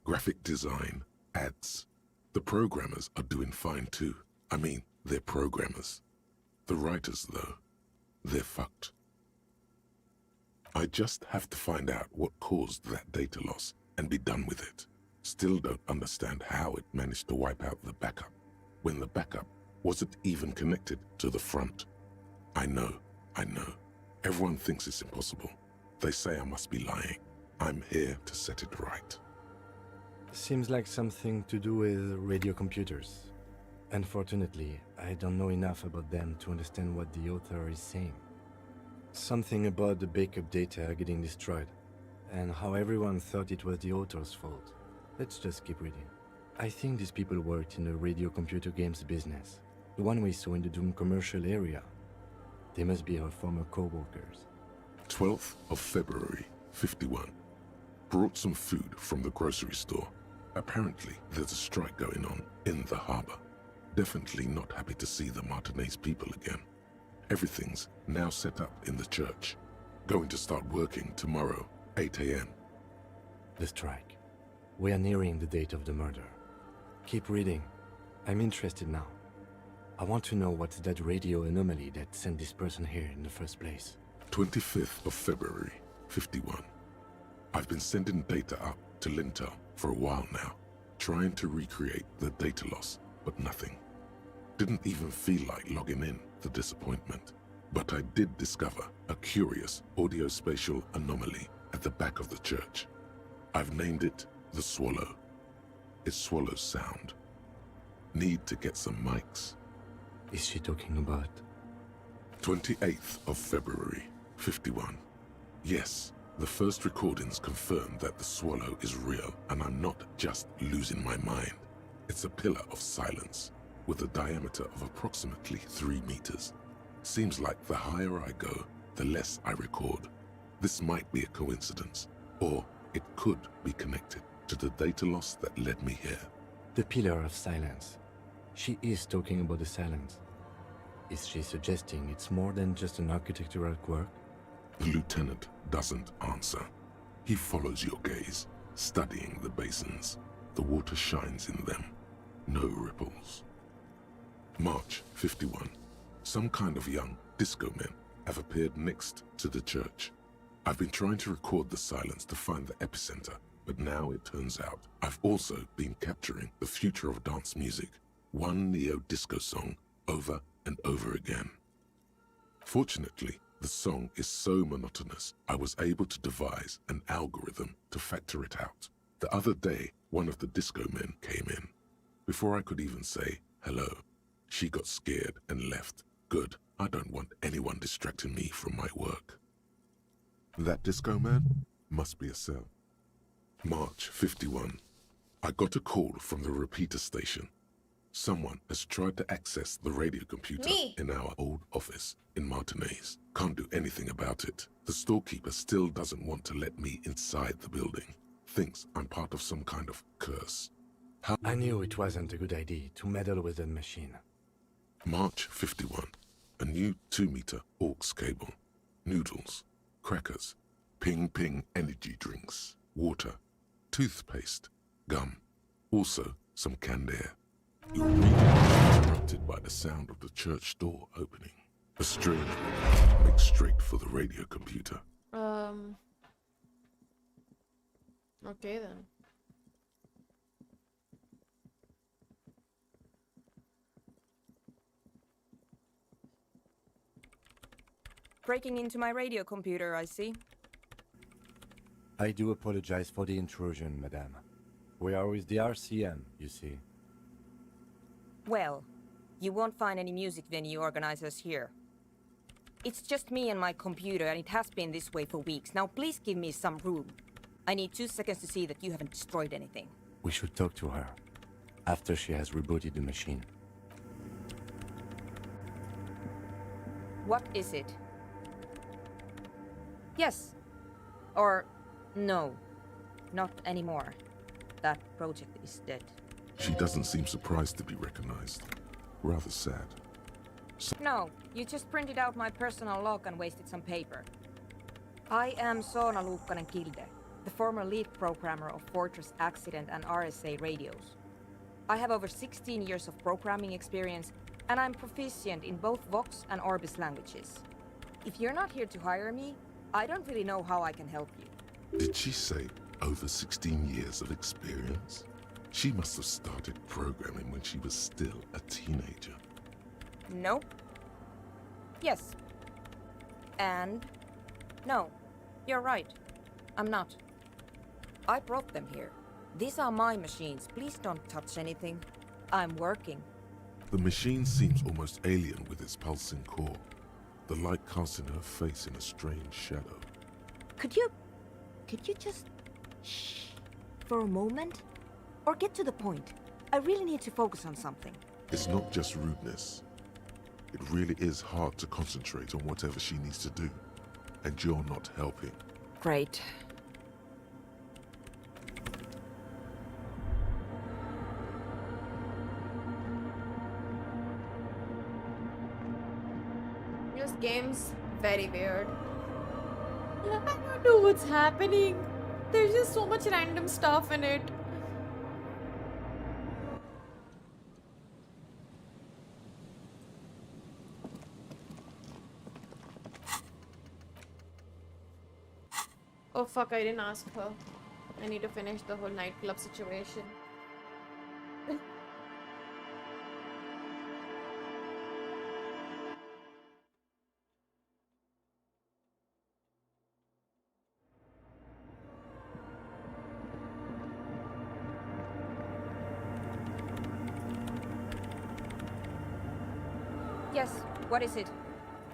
Graphic design, ads. The programmers are doing fine too. I mean, they're programmers. The writers, though, they're fucked. I just have to find out what caused that data loss and be done with it. Still don't understand how it managed to wipe out the backup, when the backup wasn't even connected to the front. I know. Everyone thinks it's impossible. They say I must be lying. I'm here to set it right. Seems like something to do with radio computers. Unfortunately, I don't know enough about them to understand what the author is saying. Something about the backup data getting destroyed, and how everyone thought it was the author's fault. Let's just keep reading. I think these people worked in the radio computer games business, the one we saw in the Doom commercial area. They must be our former co-workers. 12th of February, 51. Brought some food from the grocery store. Apparently, there's a strike going on in the harbor. Definitely not happy to see the Martinez people again. Everything's now set up in the church. Going to start working tomorrow, 8 a.m. The strike. We are nearing the date of the murder. Keep reading. I'm interested now. I want to know what's that radio anomaly that sent this person here in the first place. 25th of February, 51. I've been sending data up to Lintel for a while now, trying to recreate the data loss, but nothing. Didn't even feel like logging in, the disappointment. But I did discover a curious audio-spatial anomaly at the back of the church. I've named it the Swallow. It swallows sound. Need to get some mics. Is she talking about? 28th of February, 51. Yes, the first recordings confirm that the Swallow is real, and I'm not just losing my mind. It's a pillar of silence, with a diameter of approximately 3 meters. Seems like the higher I go, the less I record. This might be a coincidence, or it could be connected to the data loss that led me here. The pillar of silence. She is talking about the silence. Is she suggesting it's more than just an architectural quirk? The lieutenant doesn't answer. He follows your gaze, studying the basins. The water shines in them. No ripples. March 51. Some kind of young disco men have appeared next to the church. I've been trying to record the silence to find the epicenter, but now it turns out I've also been capturing the future of dance music, one neo-disco song over and over again. Fortunately, the song is so monotonous, I was able to devise an algorithm to factor it out. The other day, one of the disco men came in. Before I could even say hello, she got scared and left. Good, I don't want anyone distracting me from my work. That disco man must be a cell. March 51. I got a call from the repeater station. Someone has tried to access the radio computer in our old office in Martinez. Can't do anything about it. The storekeeper still doesn't want to let me inside the building. thinks I'm part of some kind of curse. I knew it wasn't a good idea to meddle with the machine. March 51. A new 2-meter aux cable. Noodles, crackers, ping-ping energy drinks, water, toothpaste, gum. Also, some canned air. Your reading is interrupted by the sound of the church door opening. A strange one makes straight for the radio computer. Okay then. Breaking into my radio computer, I see. I do apologize for the intrusion, madame. We are with the RCM, you see. Well, you won't find any music venue organizers here. It's just me and my computer, and it has been this way for weeks. Now please give me some room. I need 2 seconds to see that you haven't destroyed anything. We should talk to her after she has rebooted the machine. What is it? Yes. Or no. Not anymore. That project is dead. She doesn't seem surprised to be recognized. Rather sad. No, you just printed out my personal log and wasted some paper. I am Soona Luukkanen-Kilde, the former lead programmer of Fortress Accident and RSA radios. I have over 16 years of programming experience, and I'm proficient in both Vox and Orbis languages. If you're not here to hire me, I don't really know how I can help you. Did she say over 16 years of experience? She must have started programming when she was still a teenager. Nope. Yes. And no. You're right. I'm not. I brought them here. These are my machines. Please don't touch anything. I'm working. The machine seems almost alien with its pulsing core. The light casting her face in a strange shadow. Could you just shh for a moment? Or get to the point. I really need to focus on something. It's not just rudeness. It really is hard to concentrate on whatever she needs to do. And you're not helping. Great. This game's very weird. I don't know what's happening. There's just so much random stuff in it. Oh fuck, I didn't ask her. I need to finish the whole nightclub situation. Yes, what is it?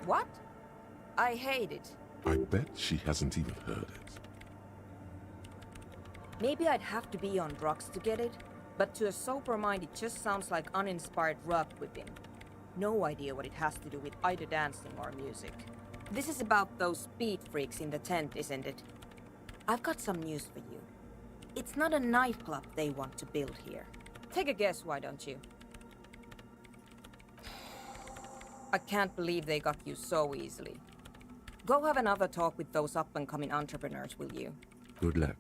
What? I hate it. I bet she hasn't even heard it. Maybe I'd have to be on drugs to get it, but to a sober mind it just sounds like uninspired rug whipping. No idea what it has to do with either dancing or music. This is about those speed freaks in the tent, isn't it? I've got some news for you. It's not a nightclub they want to build here. Take a guess, why don't you? I can't believe they got you so easily. Go have another talk with those up-and-coming entrepreneurs, will you? Good luck.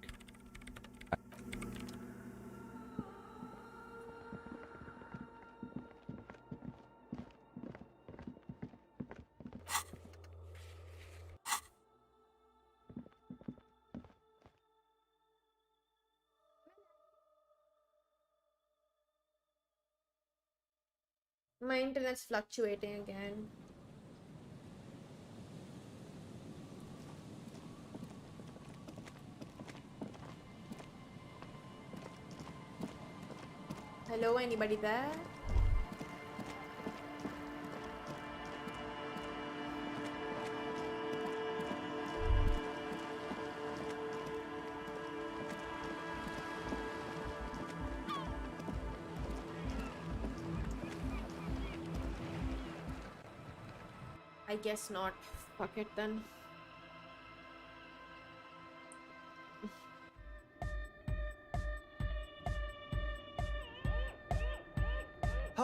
My internet's fluctuating again. Hello, anybody there? I guess not. Fuck it then.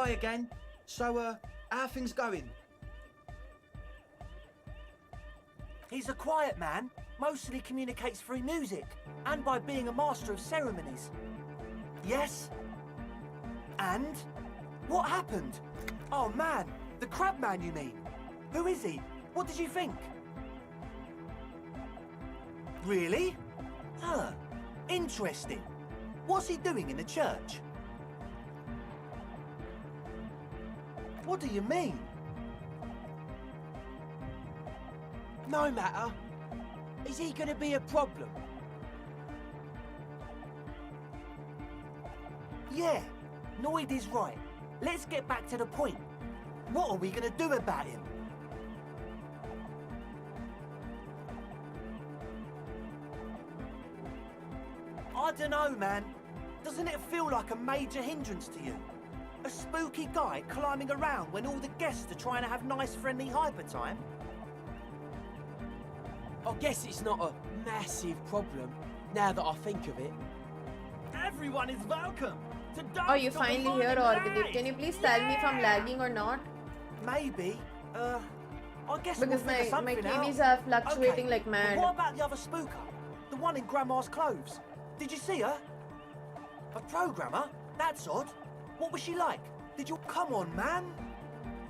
hi again. So, how are things going? He's a quiet man, mostly communicates through music, and by being a master of ceremonies. Yes? And? What happened? Oh man, the crab man you mean? Who is he? What did you think? Really? Huh, interesting. What's he doing in the church? What do you mean? No matter. Is he gonna be a problem? Yeah, Noid is right. Let's get back to the point. What are we gonna do about him? I don't know, man. Doesn't it feel like a major hindrance to you? A spooky guy climbing around when all the guests are trying to have nice, friendly hyper time? I guess it's not a massive problem, now that I think of it. Everyone is welcome to dance. Oh, you till the finally morning here, Orchid. light. Can you please tell me if I'm lagging or not? Maybe. I guess Because we'll figure my something KBs out. are fluctuating Okay, like but mad. what about the other spooker? The one in Grandma's clothes? Did you see her? A programmer? That's odd. What was she like? Did you... Come on, man.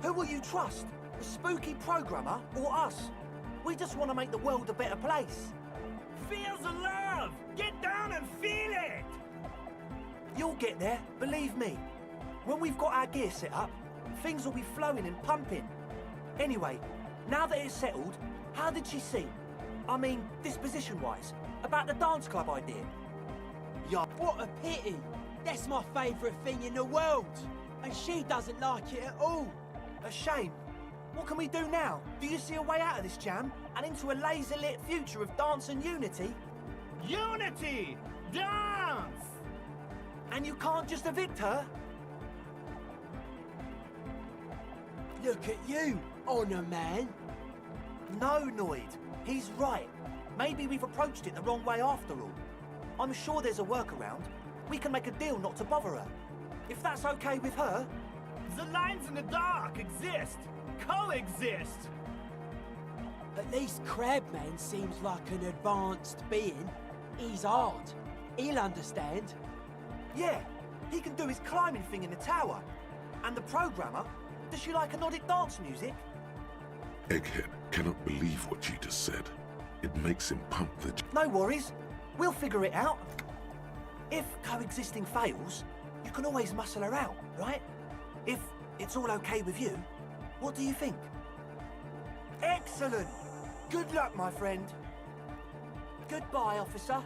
Who will you trust? The spooky programmer or us? We just want to make the world a better place. Feel the love. Get down and feel it. You'll get there, believe me. When we've got our gear set up, things will be flowing and pumping. Anyway, now that it's settled, how did she seem? I mean, disposition-wise, about the dance club idea. Yeah. What a pity! That's my favourite thing in the world! And she doesn't like it at all! A shame. What can we do now? Do you see a way out of this jam and into a laser-lit future of dance and unity? Unity! Dance! And you can't just evict her? Look at you, Honour Man! No, Noid. He's right. Maybe we've approached it the wrong way after all. I'm sure there's a workaround. We can make a deal not to bother her. If that's okay with her... The lines in the dark exist. Coexist. At least Crabman seems like an advanced being. He's hard. He'll understand. Yeah, he can do his climbing thing in the tower. And the programmer, does she like anodic dance music? Egghead cannot believe what you just said. It makes him pump the... No worries. We'll figure it out. If coexisting fails, you can always muscle her out, right? If it's all okay with you, what do you think? Excellent! Good luck, my friend. Goodbye, officer.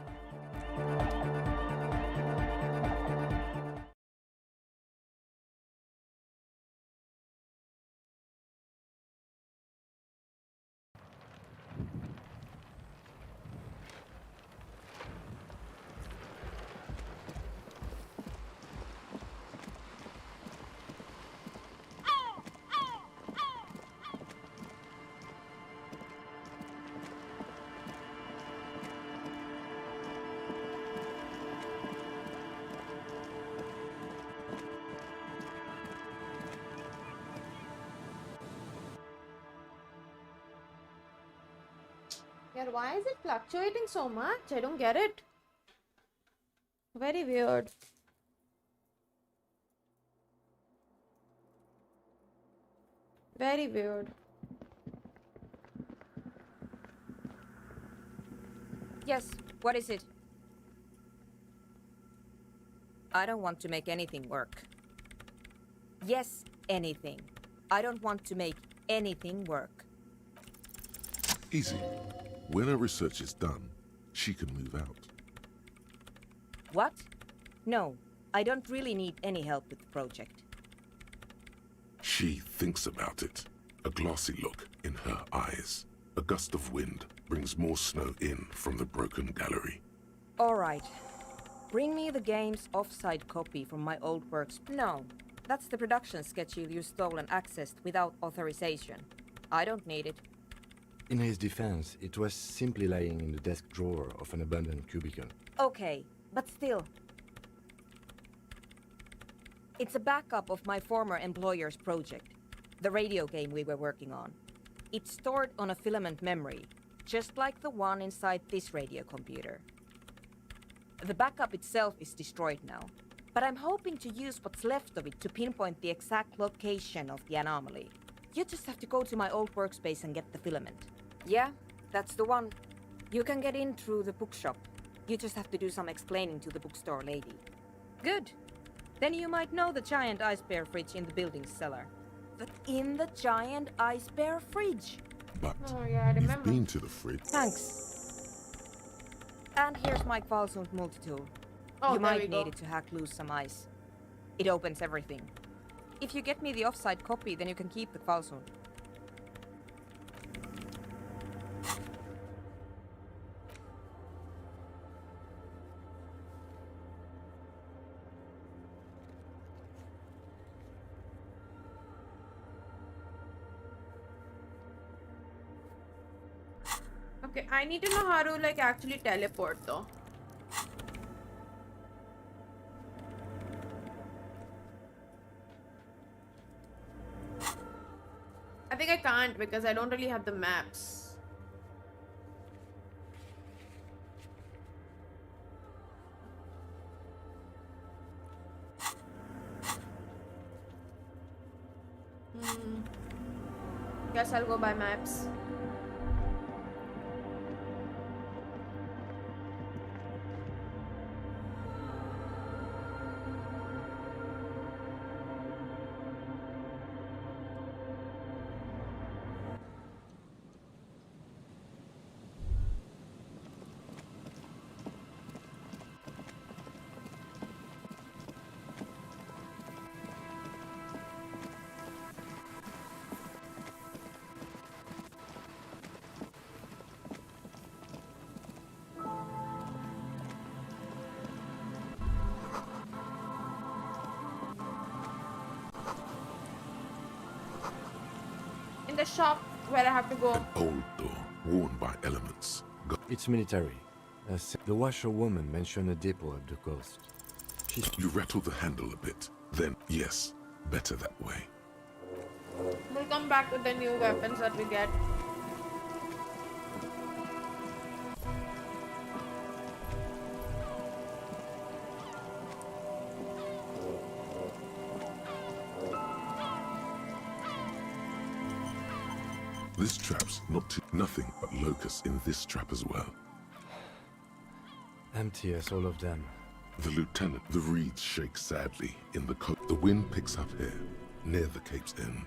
Yeah, why is it fluctuating so much? I don't get it. Very weird. Very weird. Yes, what is it? I don't want to make anything work. Yes, anything. I don't want to make anything work. Easy. When her research is done, she can move out. What? No, I don't really need any help with the project. She thinks about it. A glassy look in her eyes. A gust of wind brings more snow in from the broken gallery. All right. Bring me the game's offside copy from my old works. No, that's the production schedule you stole and accessed without authorization. I don't need it. In his defense, it was simply lying in the desk drawer of an abandoned cubicle. Okay, but still. It's a backup of my former employer's project, the radio game we were working on. It's stored on a filament memory, just like the one inside this radio computer. The backup itself is destroyed now, but I'm hoping to use what's left of it to pinpoint the exact location of the anomaly. You just have to go to my old workspace and get the filament. Yeah, that's the one. You can get in through the bookshop. You just have to do some explaining to the bookstore lady. Good. Then you might know the giant ice bear fridge in the building's cellar. In the giant ice bear fridge. But Oh yeah, I you've remember. been to the fridge. Thanks. And here's my Kvalsund multi-tool. Oh, You there we might go. need it to hack loose some ice. It opens everything. If you get me the offsite copy, then you can keep the Kvalsund. Okay, I need to know how to like actually teleport though. I think I can't because I don't really have the maps. Guess I'll go by maps. The shop where I have to go. An old door, worn by elements. It's military. The washerwoman mentioned a depot at the coast. You rattle the handle a bit. Then, yes, better that way. We'll come back to the new weapons that we get. This trap's nothing but locusts in this trap as well. Empty as all of them. The lieutenant, the reeds shake sadly in the coast. The wind picks up here, near the Cape's end.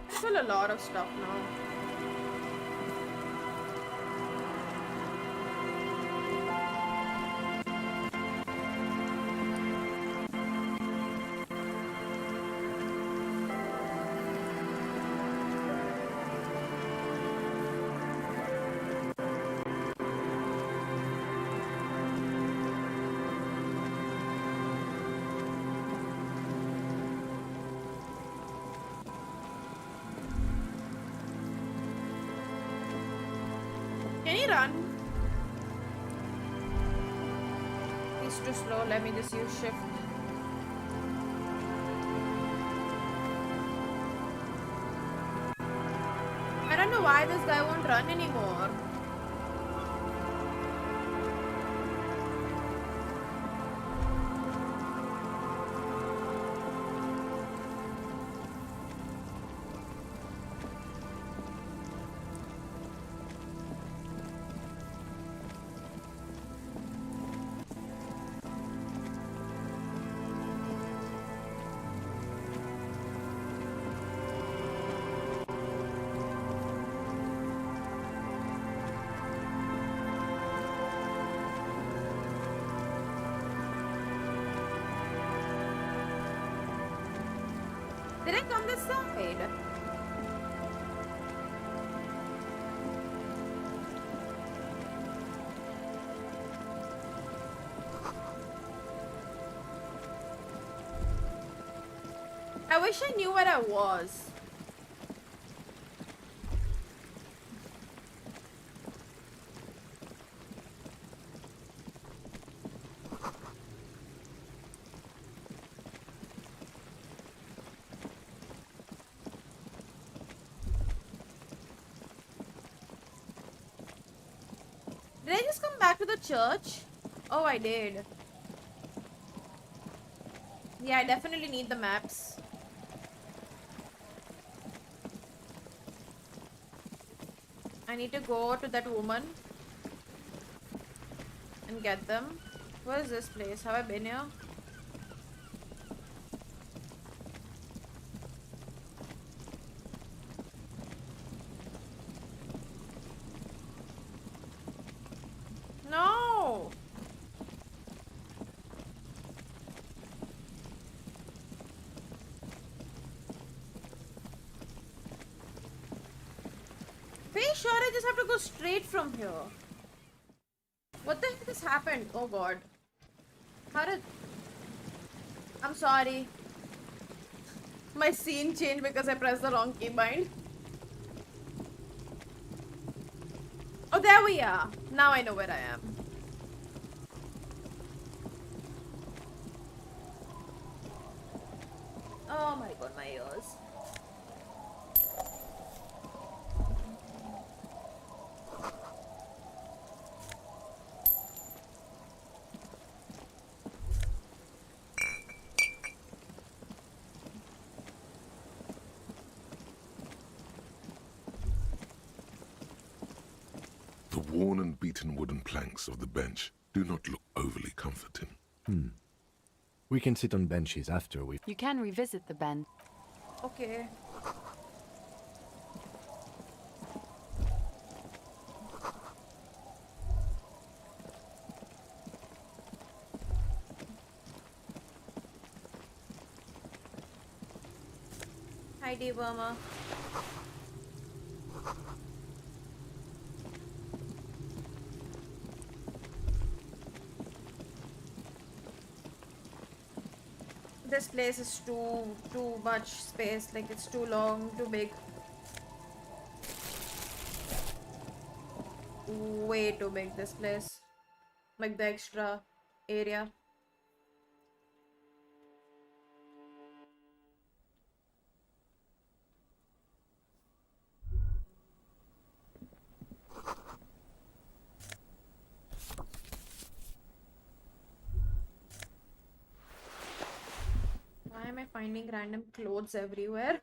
Still a lot of stuff now. Can you run? He's too slow. Let me just use shift. why this guy won't run anymore. Did I come this side? I wish I knew where I was. Did I just come back to the church? Oh, I did. Yeah, I definitely need the maps. I need to go to that woman and get them. Where is this place? Have I been here? No! Pretty sure I just have to go straight from here. What the heck just happened? Oh god. How did... I'm sorry. My scene changed because I pressed the wrong keybind. Oh, there we are. Now I know where I am. Oh my god, my ears. The worn and beaten wooden planks of the bench do not look overly comforting. We can sit on benches after we... You can revisit the bend. Okay. Hi, Dewormer. This place is too much space, like it's too long, too big. Way too big, this place. Like the extra area. Why am I finding random clothes everywhere?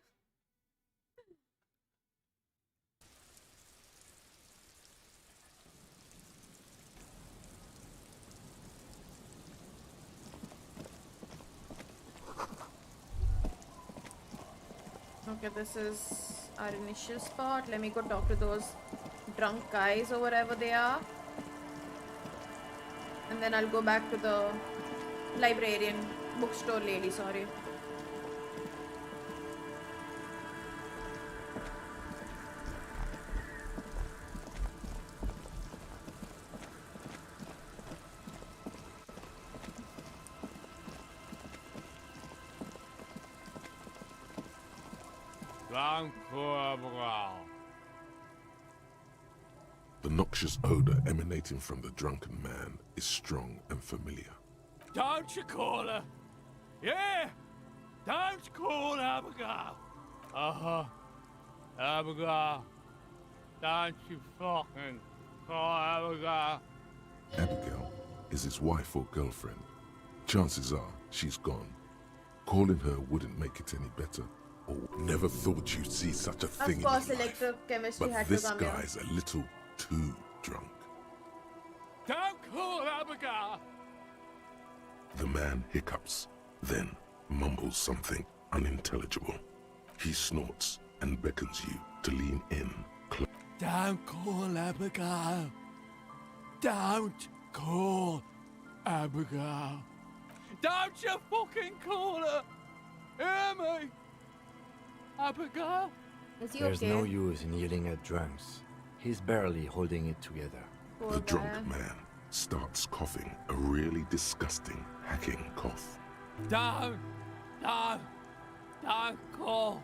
Okay, this is our initial spot. Let me go talk to those drunk guys or whatever they are. And then I'll go back to the librarian, bookstore lady, sorry. The noxious odor emanating from the drunken man is strong and familiar. Don't you call her? Yeah! Don't call Abigail! Uh-huh. Abigail. Don't you fucking call Abigail. Abigail is his wife or girlfriend. Chances are she's gone. Calling her wouldn't make it any better. Or never thought you'd see such a thing Of course, in your life. electrochemistry But had this to come in. guy's a little too drunk. Don't call Abigail. The man hiccups, then mumbles something unintelligible. He snorts and beckons you to lean in. Don't call Abigail. Don't call Abigail. Don't you fucking call her. Hear me? Abigail? Is he There's okay? no use in yelling at drunks. He's barely holding it together. The drunk man starts coughing a really disgusting, hacking cough. Don't call.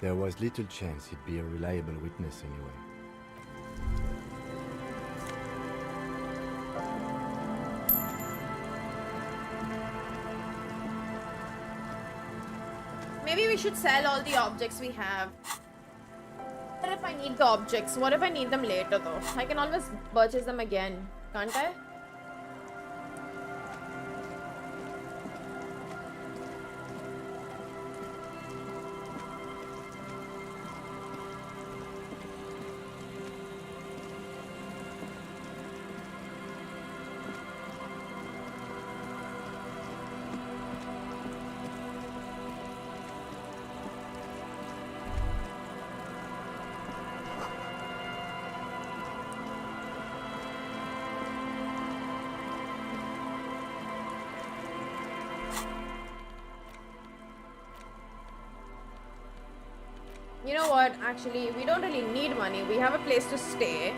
There was little chance he'd be a reliable witness anyway. Maybe we should sell all the objects we have. What if I need the objects? What if I need them later though? I can always purchase them again, can't I? You know what? Actually, we don't really need money. We have a place to stay.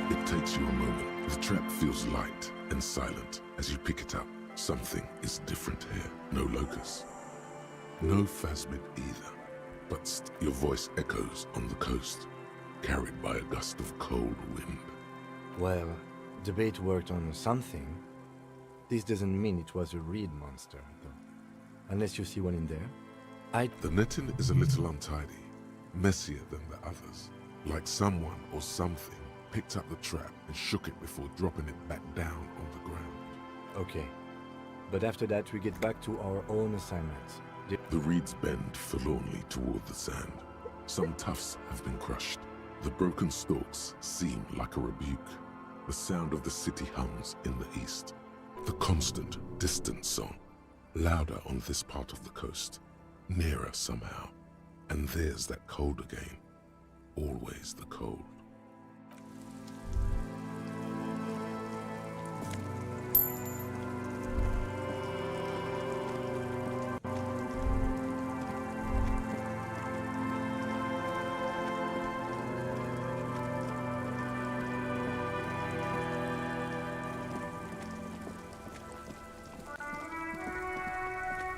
It takes you a moment. The trap feels light and silent as you pick it up. Something is different here. No locust. No phasmid either. But your voice echoes on the coast, carried by a gust of cold wind. Well, the bait worked on something. This doesn't mean it was a reed monster, though. Unless you see one in there. The netting is a little untidy, messier than the others. Like someone or something picked up the trap and shook it before dropping it back down on the ground. Okay. But after that, we get back to our own assignments. The reeds bend forlornly toward the sand. Some tufts have been crushed. The broken stalks seem like a rebuke. The sound of the city hums in the east. The constant, distant song, louder on this part of the coast, nearer somehow. And there's that cold again, always the cold.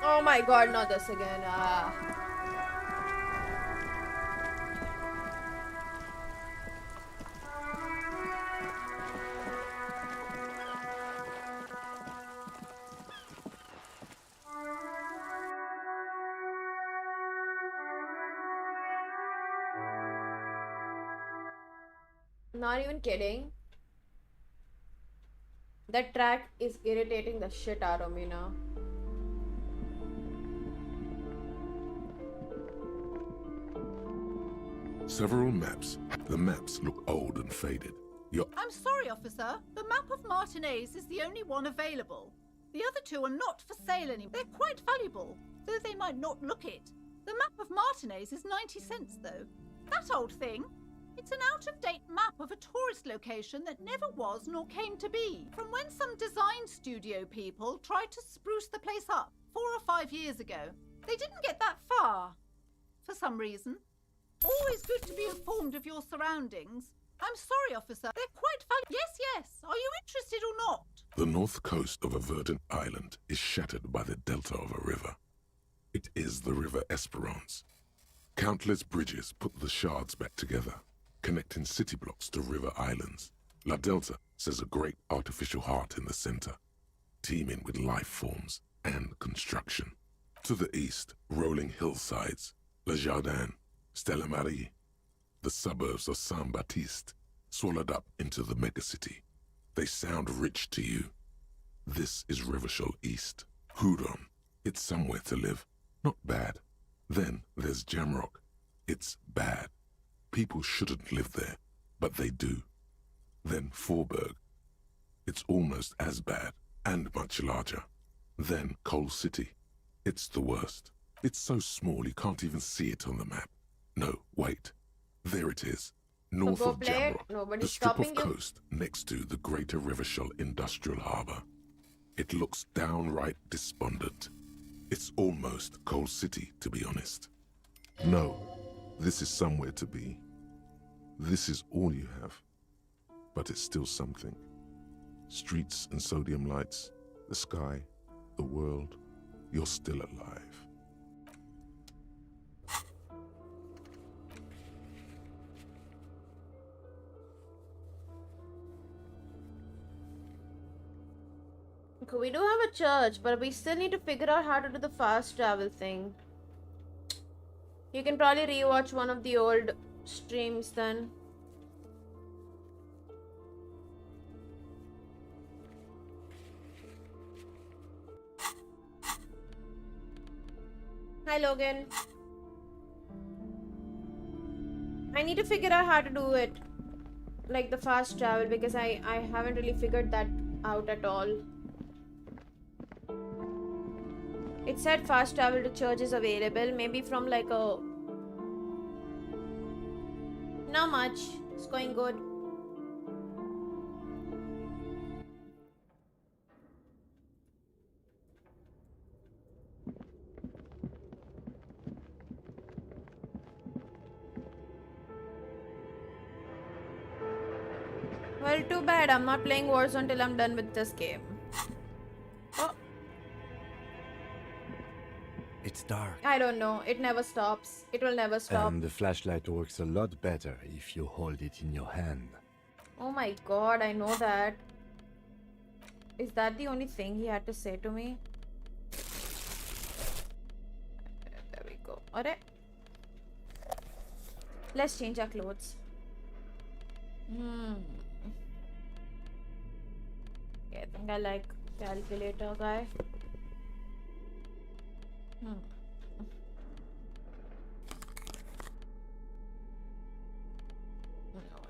Oh my god, not this again. Not even kidding. That track is irritating the shit out of me now. Several maps. The maps look old and faded. I'm sorry, officer. The map of Martinez is the only one available. The other two are not for sale anymore. They're quite valuable, though they might not look it. The map of Martinez is 90 cents, though. That old thing. It's an out-of-date map of a tourist location that never was nor came to be, from when some design studio people tried to spruce the place up 4 or 5 years ago. They didn't get that far, for some reason. Always good to be informed of your surroundings. I'm sorry, officer. They're quite valuable. Yes. Are you interested or not? The north coast of a verdant island is shattered by the delta of a river. It is the River Esperance. Countless bridges put the shards back together, connecting city blocks to river islands. La Delta says a great artificial heart in the center, teeming with life forms, and construction. To the east, rolling hillsides, Le Jardin, Stella Marie, the suburbs of Saint-Baptiste, swallowed up into the megacity. They sound rich to you. This is Rivershell East. Houdon, it's somewhere to live. Not bad. Then there's Jamrock. It's bad. People shouldn't live there, but they do. Then Forburg. It's almost as bad, and much larger. Then Coal City. It's the worst. It's so small you can't even see it on the map. No, wait. There it is. North go of play it. Jamrock, Nobody's the strip of stopping you. coast next to the Greater Rivershell Industrial Harbour. It looks downright despondent. It's almost Coal City, to be honest. No, this is somewhere to be. This is all you have. But it's still something. Streets and sodium lights, the sky, the world. You're still alive. Okay, we do have a church, but we still need to figure out how to do the fast travel thing. You can probably rewatch one of the old streams then. Hi Logan. I need to figure out how to do it. Like the fast travel, because I haven't really figured that out at all. It said fast travel to church is available, maybe from like a... Not much. It's going good. Well, too bad. I'm not playing Warzone till I'm done with this game. Oh. It's dark. I don't know. It never stops. It will never stop. And the flashlight works a lot better if you hold it in your hand. Oh my god, I know that. Is that the only thing he had to say to me? There we go. Alright. Let's change our clothes. Yeah, I think I like calculator guy. No,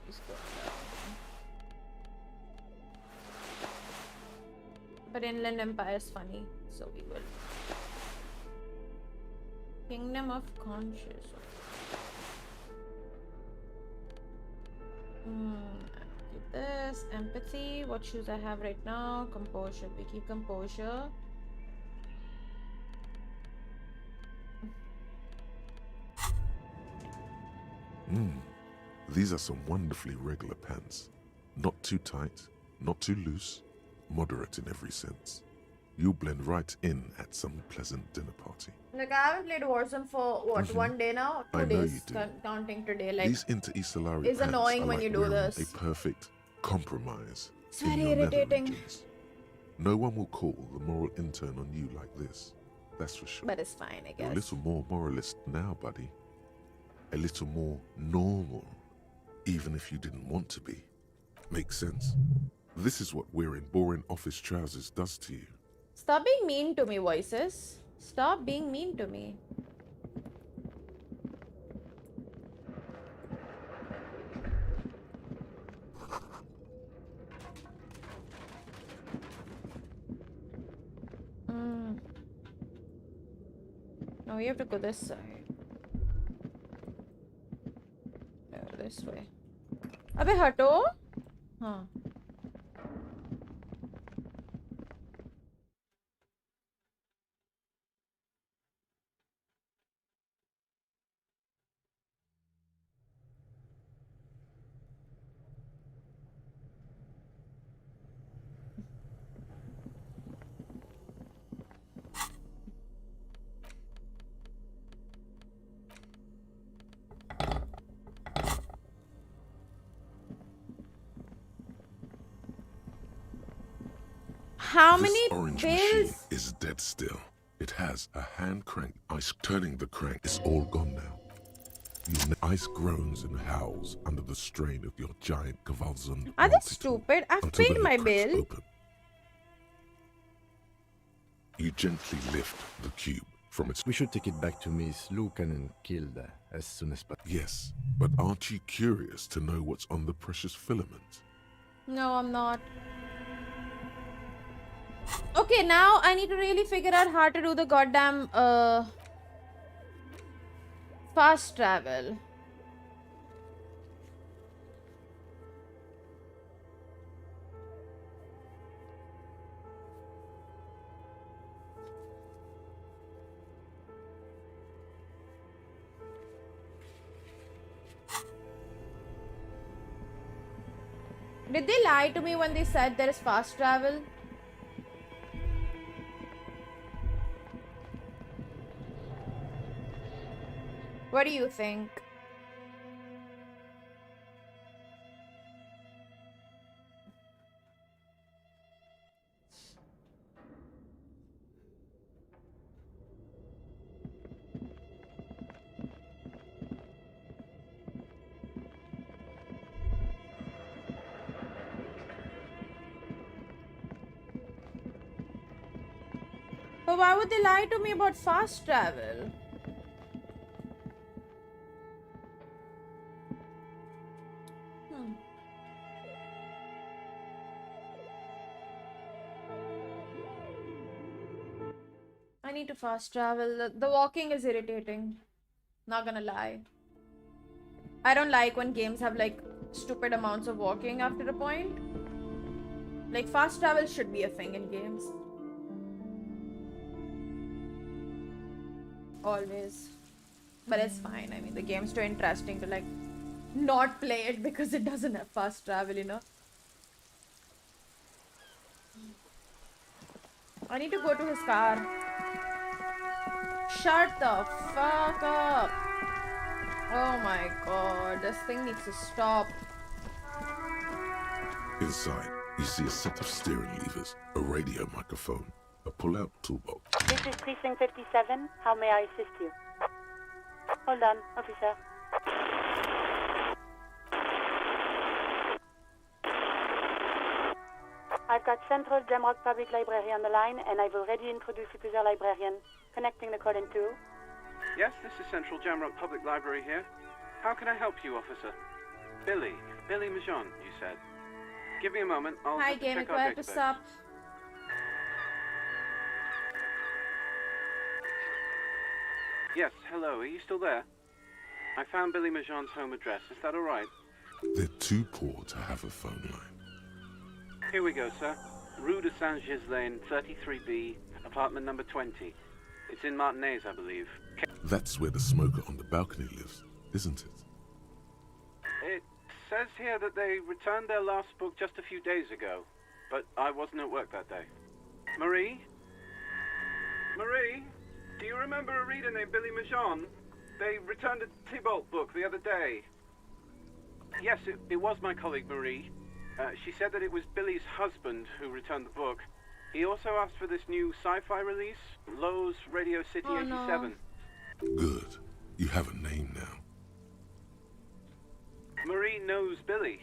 he's going down. But Inland Empire is funny, so we will. Kingdom of Conscious. Keep this. Empathy. What shoes I have right now? Composure. We keep composure. These are some wonderfully regular pants. Not too tight, not too loose, moderate in every sense. You'll blend right in at some pleasant dinner party. Like, I haven't played Warzone for what, 1 day now? 2 I know days, you do. counting today. Like, These Inter-Eastolari it's pants annoying are when like you do wearing this. a perfect compromise. It's in very your nether irritating. regions. No one will call the moral intern on you like this. That's for sure. But it's fine, I You're a guess. little more moralist now, buddy. A little more normal, even if you didn't want to be. Makes sense? This is what wearing boring office trousers does to you. Stop being mean to me, voices. Stop being mean to me. No, you have to go this side. No, this way. Abhi hato? Huh. How This many orange bills? machine is dead still. It has a hand crank. Ice turning the crank is all gone now. Ice groans and howls under the strain of your giant Gewaltsam. Are they stupid? I've paid my bill. Open. You gently lift the cube from its... We should take it back to Miss Luukkonen-Kilde as soon as possible. Yes, but aren't you curious to know what's on the precious filament? No, I'm not. Okay, now I need to really figure out how to do the goddamn fast travel. Did they lie to me when they said there is fast travel? What do you think? But why would they lie to me about fast travel? I need to fast travel. The walking is irritating. Not gonna lie. I don't like when games have like stupid amounts of walking after a point. Like fast travel should be a thing in games. Always. But it's fine. I mean, the game's too interesting to like not play it because it doesn't have fast travel, you know. I need to go to his car. Shut the fuck up. Oh my god, this thing needs to stop. Inside, you see a set of steering levers, a radio microphone, a pull-out toolbox. This is Precinct 57. How may I assist you? Hold on, officer. I've got Central Jamrock Public Library on the line, and I've already introduced you to their librarian. Connecting the call in 2. Yes, this is Central Jamrock Public Library here. How can I help you, officer? Billy Majon, you said. Give me a moment, I'll Hi, have to check Gammaxx, our I have to database. stop. Yes, hello, are you still there? I found Billy Majon's home address, is that alright? They're too poor to have a phone line. Here we go, sir. Rue de Saint-Ghislain, 33B, apartment number 20. It's in Martinez, I believe. That's where the smoker on the balcony lives, isn't it? It says here that they returned their last book just a few days ago, but I wasn't at work that day. Marie? Marie? Do you remember a reader named Billy Majon? They returned a Tybalt book the other day. Yes, it was my colleague Marie. She said that it was Billy's husband who returned the book. He also asked for this new sci-fi release, Lowe's Radio City 87. Good. You have a name now. Marie knows Billy.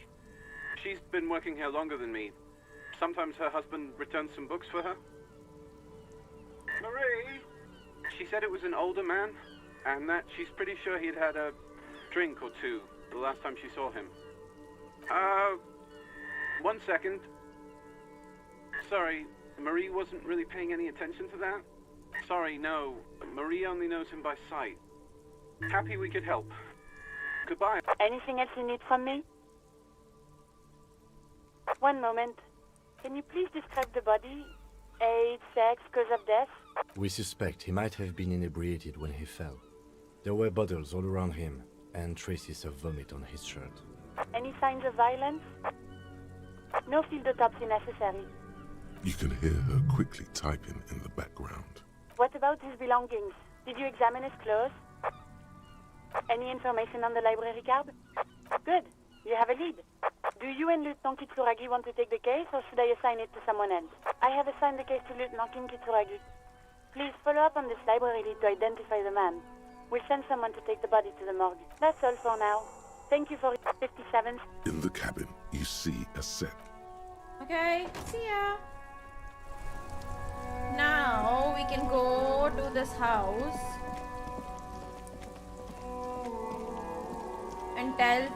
She's been working here longer than me. Sometimes her husband returns some books for her. Marie! She said it was an older man, and that she's pretty sure he'd had a drink or two the last time she saw him. 1 second. Sorry, Marie wasn't really paying any attention to that. Sorry, no. Marie only knows him by sight. Happy we could help. Goodbye. Anything else you need from me? 1 moment. Can you please describe the body? Age, sex, cause of death? We suspect he might have been inebriated when he fell. There were bottles all around him, and traces of vomit on his shirt. Any signs of violence? No field autopsy necessary. You can hear her quickly typing in the background. What about his belongings? Did you examine his clothes? Any information on the library card? Good. You have a lead. Do you and Lieutenant Kitsuragi want to take the case, or should I assign it to someone else? I have assigned the case to Lieutenant Kitsuragi. Please follow up on this library lead to identify the man. We'll send someone to take the body to the morgue. That's all for now. Thank you for 57. In the cabin, you see a set. Okay, see ya. Now we can go to this house and tell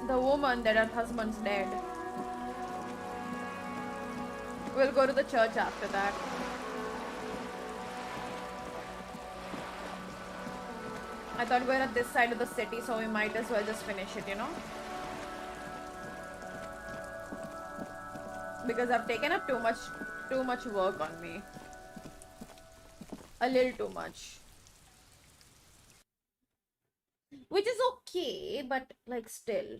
the woman that her husband's dead. We'll go to the church after that. I thought we're at this side of the city, so we might as well just finish it, you know? Because I've taken up too much work on me. A little too much. Which is okay, but like still.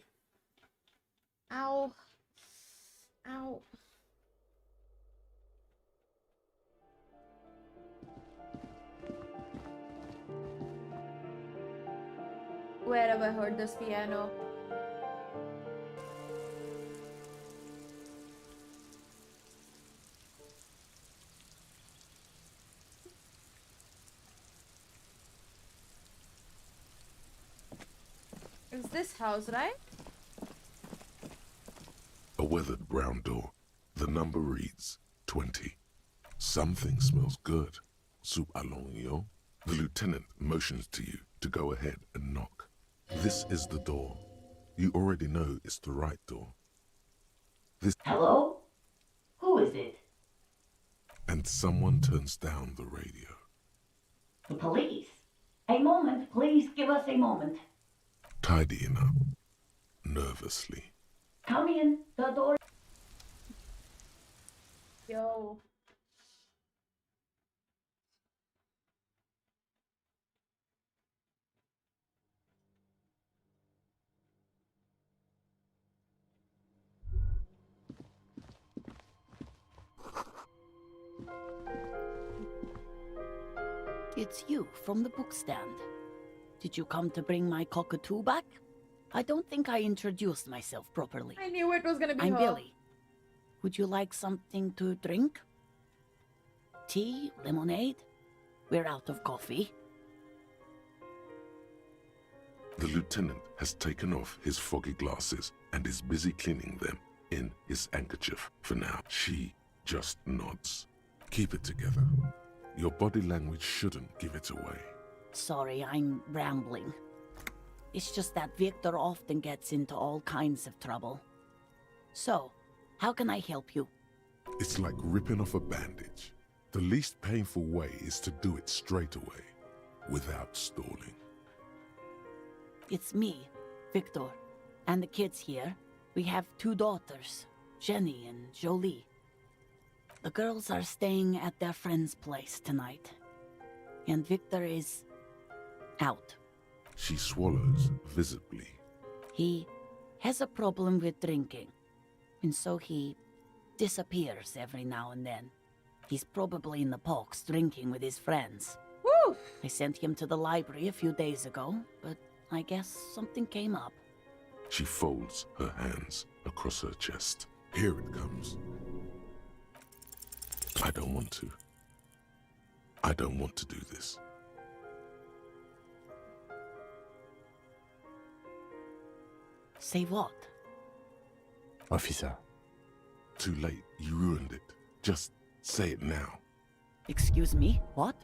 Ow. Ow. Where have I heard this piano? Is this house right? A weathered brown door. The number reads 20. Something smells good. Soup allons, yo. The lieutenant motions to you to go ahead and knock. This is the door. You already know it's the right door. Hello? Who is it? And someone turns down the radio. The police. A moment, please give us a moment. Tidying up. Nervously. Come in, the door. Yo. It's you from the book stand. Did you come to bring my cockatoo back? I don't think I introduced myself properly. I knew it was gonna be I'm her. Billy. Would you like something to drink? Tea? Lemonade? We're out of coffee. The lieutenant has taken off his foggy glasses and is busy cleaning them in his handkerchief for now. She just nods. Keep it together. Your body language shouldn't give it away. Sorry, I'm rambling. It's just that Victor often gets into all kinds of trouble. So, how can I help you? It's like ripping off a bandage. The least painful way is to do it straight away, without stalling. It's me, Victor, and the kids here. We have 2 daughters, Jenny and Jolie. The girls are staying at their friend's place tonight, and Victor is out. She swallows visibly. He has a problem with drinking, and so he disappears every now and then. He's probably in the parks drinking with his friends. Woo! I sent him to the library a few days ago, but I guess something came up. She folds her hands across her chest. Here it comes. I don't want to. I don't want to do this. Say what? Officer. Too late. You ruined it. Just say it now. Excuse me? What?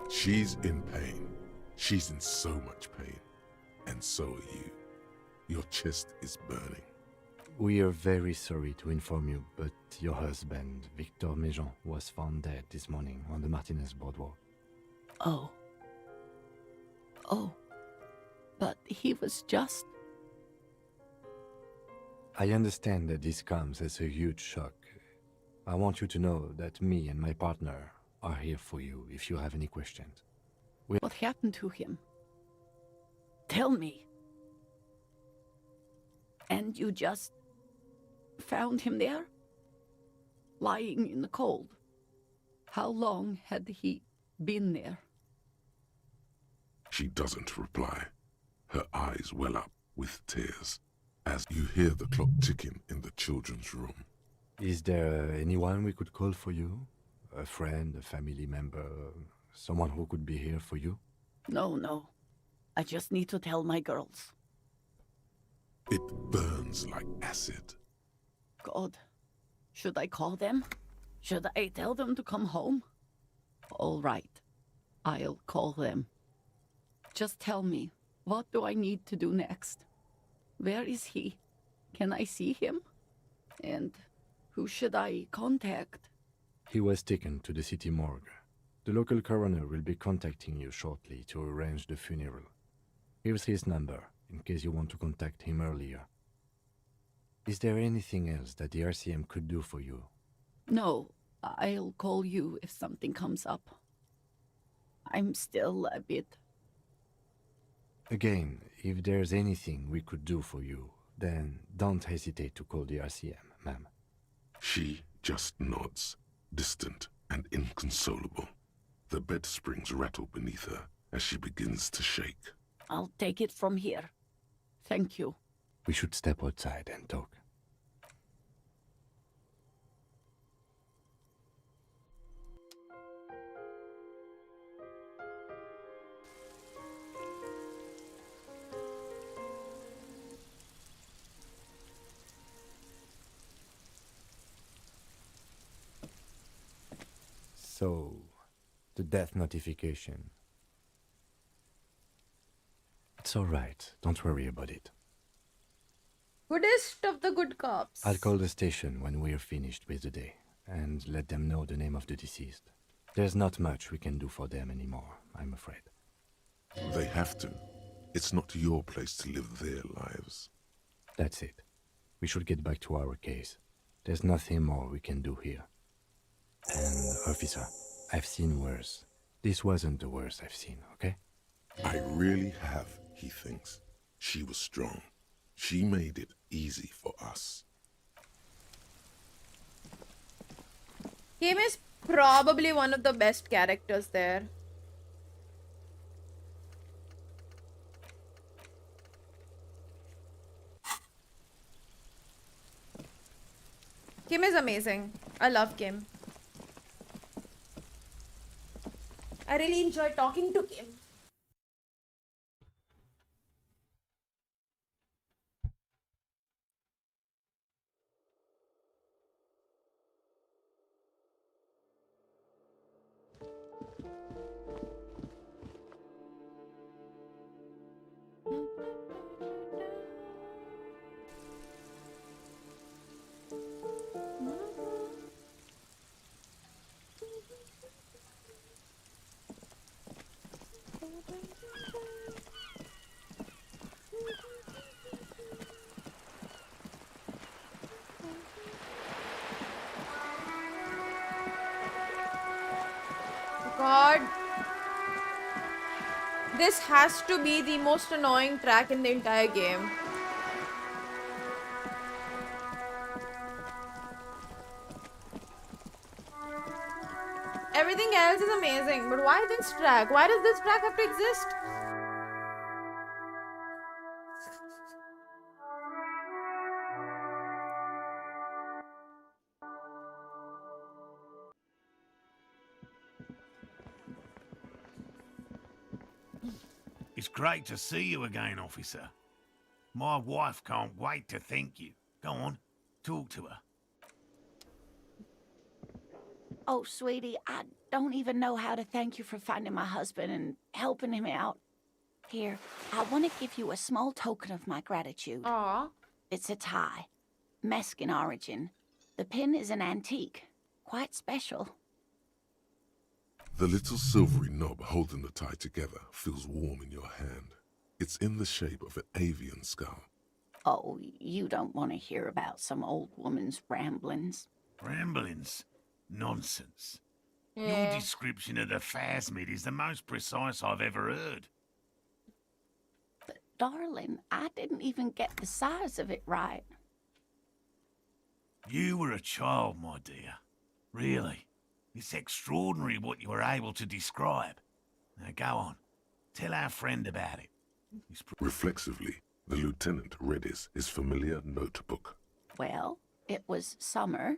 She's in pain. She's in so much pain. And so are you. Your chest is burning. We are very sorry to inform you, but your husband, Victor Méjean, was found dead this morning on the Martinez boardwalk. Oh. Oh. But he was just... I understand that this comes as a huge shock. I want you to know that me and my partner are here for you if you have any questions. What happened to him? Tell me. And you just found him there? Lying in the cold? How long had he been there? She doesn't reply. Her eyes well up with tears. as you hear the clock ticking in the children's room. Is there anyone we could call for you? A friend, a family member, someone who could be here for you? No. I just need to tell my girls. It burns like acid. God, should I call them? Should I tell them to come home? All right, I'll call them. Just tell me, what do I need to do next? Where is he? Can I see him? And who should I contact? He was taken to the city morgue. The local coroner will be contacting you shortly to arrange the funeral. Here's his number, in case you want to contact him earlier. Is there anything else that the RCM could do for you? No, I'll call you if something comes up. I'm still a bit... Again, if there's anything we could do for you, then don't hesitate to call the RCM, ma'am. She just nods, distant and inconsolable. The bed springs rattle beneath her as she begins to shake. I'll take it from here. Thank you. We should step outside and talk. So, the death notification. It's all right. Don't worry about it. Goodest of the good cops. I'll call the station when we're finished with the day and let them know the name of the deceased. There's not much we can do for them anymore, I'm afraid. They have to. It's not your place to live their lives. That's it. We should get back to our case. There's nothing more we can do here. And, officer, I've seen worse. This wasn't the worst I've seen, okay? I really have, he thinks. She was strong. She made it easy for us. Kim is probably one of the best characters there. Kim is amazing. I love Kim. I really enjoy talking to Kim. God. This has to be the most annoying track in the entire game. Everything else is amazing, but why this track? Why does this track have to exist? It's great to see you again, officer. My wife can't wait to thank you. Go on, talk to her. Oh, sweetie, I don't even know how to thank you for finding my husband and helping him out. Here, I want to give you a small token of my gratitude. Aww. It's a tie. Mexican origin. The pin is an antique. Quite special. The little silvery knob holding the tie together feels warm in your hand. It's in the shape of an avian skull. Oh, you don't want to hear about some old woman's ramblings. Ramblings? Nonsense. Yeah. Your description of the phasmid is the most precise I've ever heard. But, darling, I didn't even get the size of it right. You were a child, my dear. Really. It's extraordinary what you were able to describe. Now go on. Tell our friend about it. Reflexively, The lieutenant readies his familiar notebook. Well, it was summer.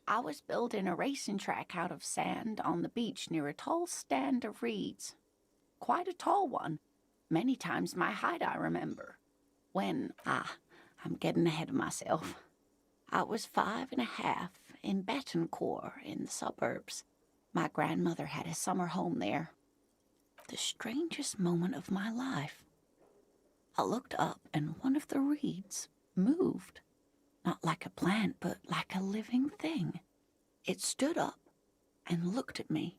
I was building a racing track out of sand on the beach near a tall stand of reeds. Quite a tall one. Many times my height, I remember. When, I'm getting ahead of myself. I was 5.5 in Betancourt in the suburbs. My grandmother had a summer home there. The strangest moment of my life. I looked up and one of the reeds moved. Not like a plant, but like a living thing. It stood up and looked at me.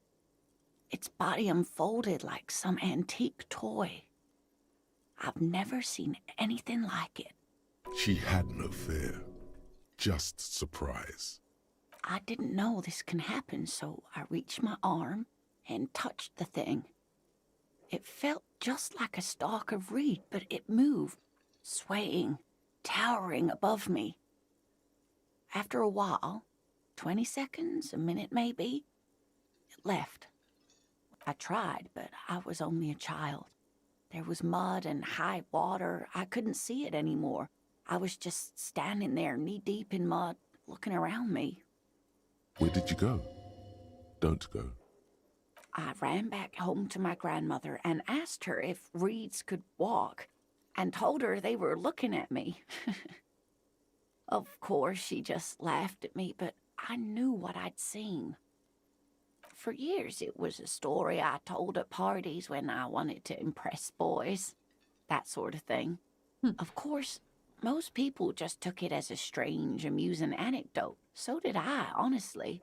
Its body unfolded like some antique toy. I've never seen anything like it. She had no fear, just surprise. I didn't know this can happen, so I reached my arm and touched the thing. It felt just like a stalk of reed, but it moved, swaying, towering above me. After a while, 20 seconds, a minute maybe, it left. I tried, but I was only a child. There was mud and high water. I couldn't see it anymore. I was just standing there knee-deep in mud, looking around me. Where did you go? Don't go. I ran back home to my grandmother and asked her if reeds could walk, and told her they were looking at me. Of course, she just laughed at me, but I knew what I'd seen. For years, it was a story I told at parties when I wanted to impress boys. That sort of thing. Of course, most people just took it as a strange, amusing anecdote. So did I, honestly.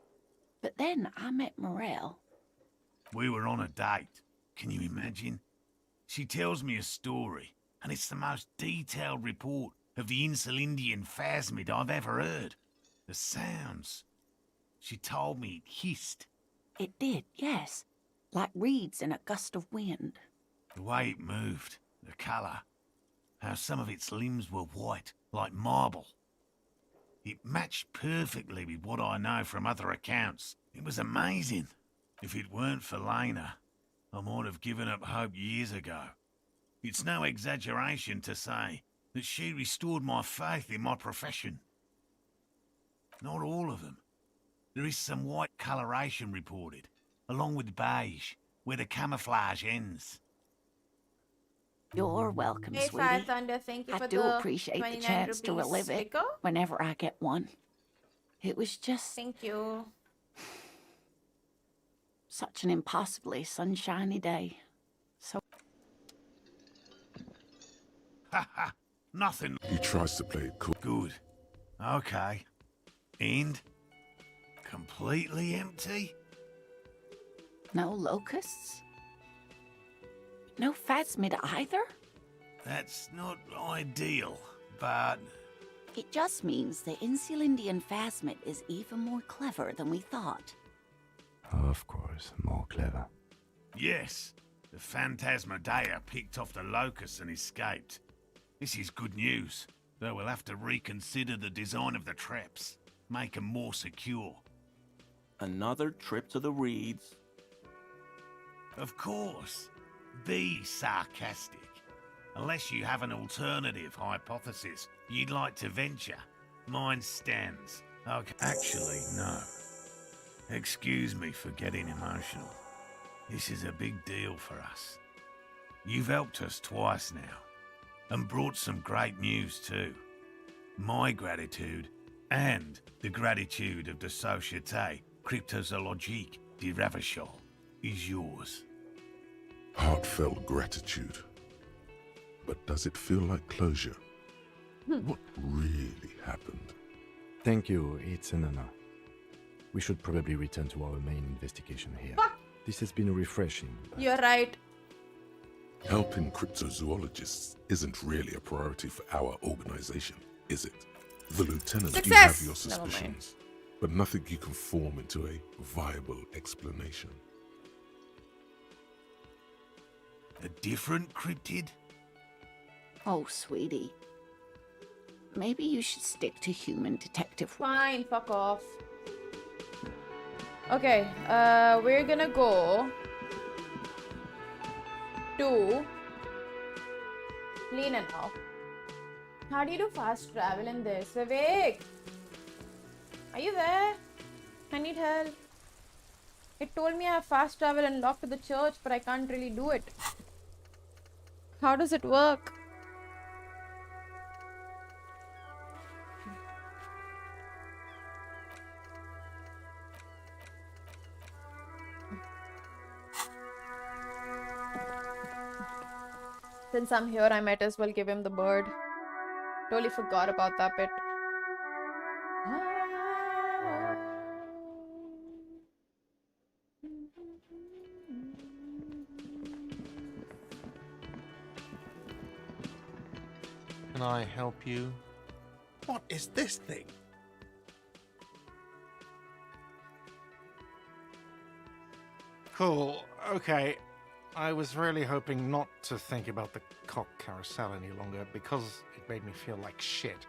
But then I met Morel. We were on a date. Can you imagine? She tells me a story, and it's the most detailed report of the Insulindian phasmid I've ever heard. The sounds. She told me it hissed. It did, yes. Like reeds in a gust of wind. The way it moved, the colour, how some of its limbs were white, like marble. It matched perfectly with what I know from other accounts. It was amazing. If it weren't for Lena, I might have given up hope years ago. It's no exaggeration to say that she restored my faith in my profession. Not all of them. There is some white coloration reported, along with beige, where the camouflage ends. You're welcome, Hey, sweetie. Fire Thunder, thank you I for do the appreciate the 29 chance to rupees relive it sticker. whenever I get one. It was just... Thank you. Such an impossibly sunshiny day. So... Haha, nothing. He tries to play it cool. Good. Okay. And? Completely empty? No locusts? No phasmid either? That's not ideal, but... It just means the Insulindian phasmid is even more clever than we thought. Of course, more clever. Yes, the Phantasmadeia picked off the locusts and escaped. This is good news, though we'll have to reconsider the design of the traps, make them more secure. Another trip to the reeds. Of course. Be sarcastic. Unless you have an alternative hypothesis you'd like to venture, mine stands. Okay. Actually, no. Excuse me for getting emotional. This is a big deal for us. You've helped us twice now, and brought some great news too. My gratitude, and the gratitude of the Société Cryptozoologique de Ravachol, is yours. Heartfelt gratitude. But does it feel like closure? What really happened? Thank you, it's an honor. We should probably return to our main investigation here. This has been refreshing. You're right. Helping cryptozoologists isn't really a priority for our organization, is it? The lieutenant, Success! You have your Never mind. suspicions, but nothing you can form into a viable explanation. A different cryptid? Oh, sweetie. Maybe you should stick to human detective. Fine, fuck off. Okay, we're gonna go to Lian now. How do you do fast travel in this? Vivek! Are you there? I need help. It told me I have fast travel unlocked to the church, but I can't really do it. How does it work? Since I'm here, I might as well give him the bird. Totally forgot about that bit. Can I help you? What is this thing? Cool. Okay. I was really hoping not to think about the cock carousel any longer because it made me feel like shit.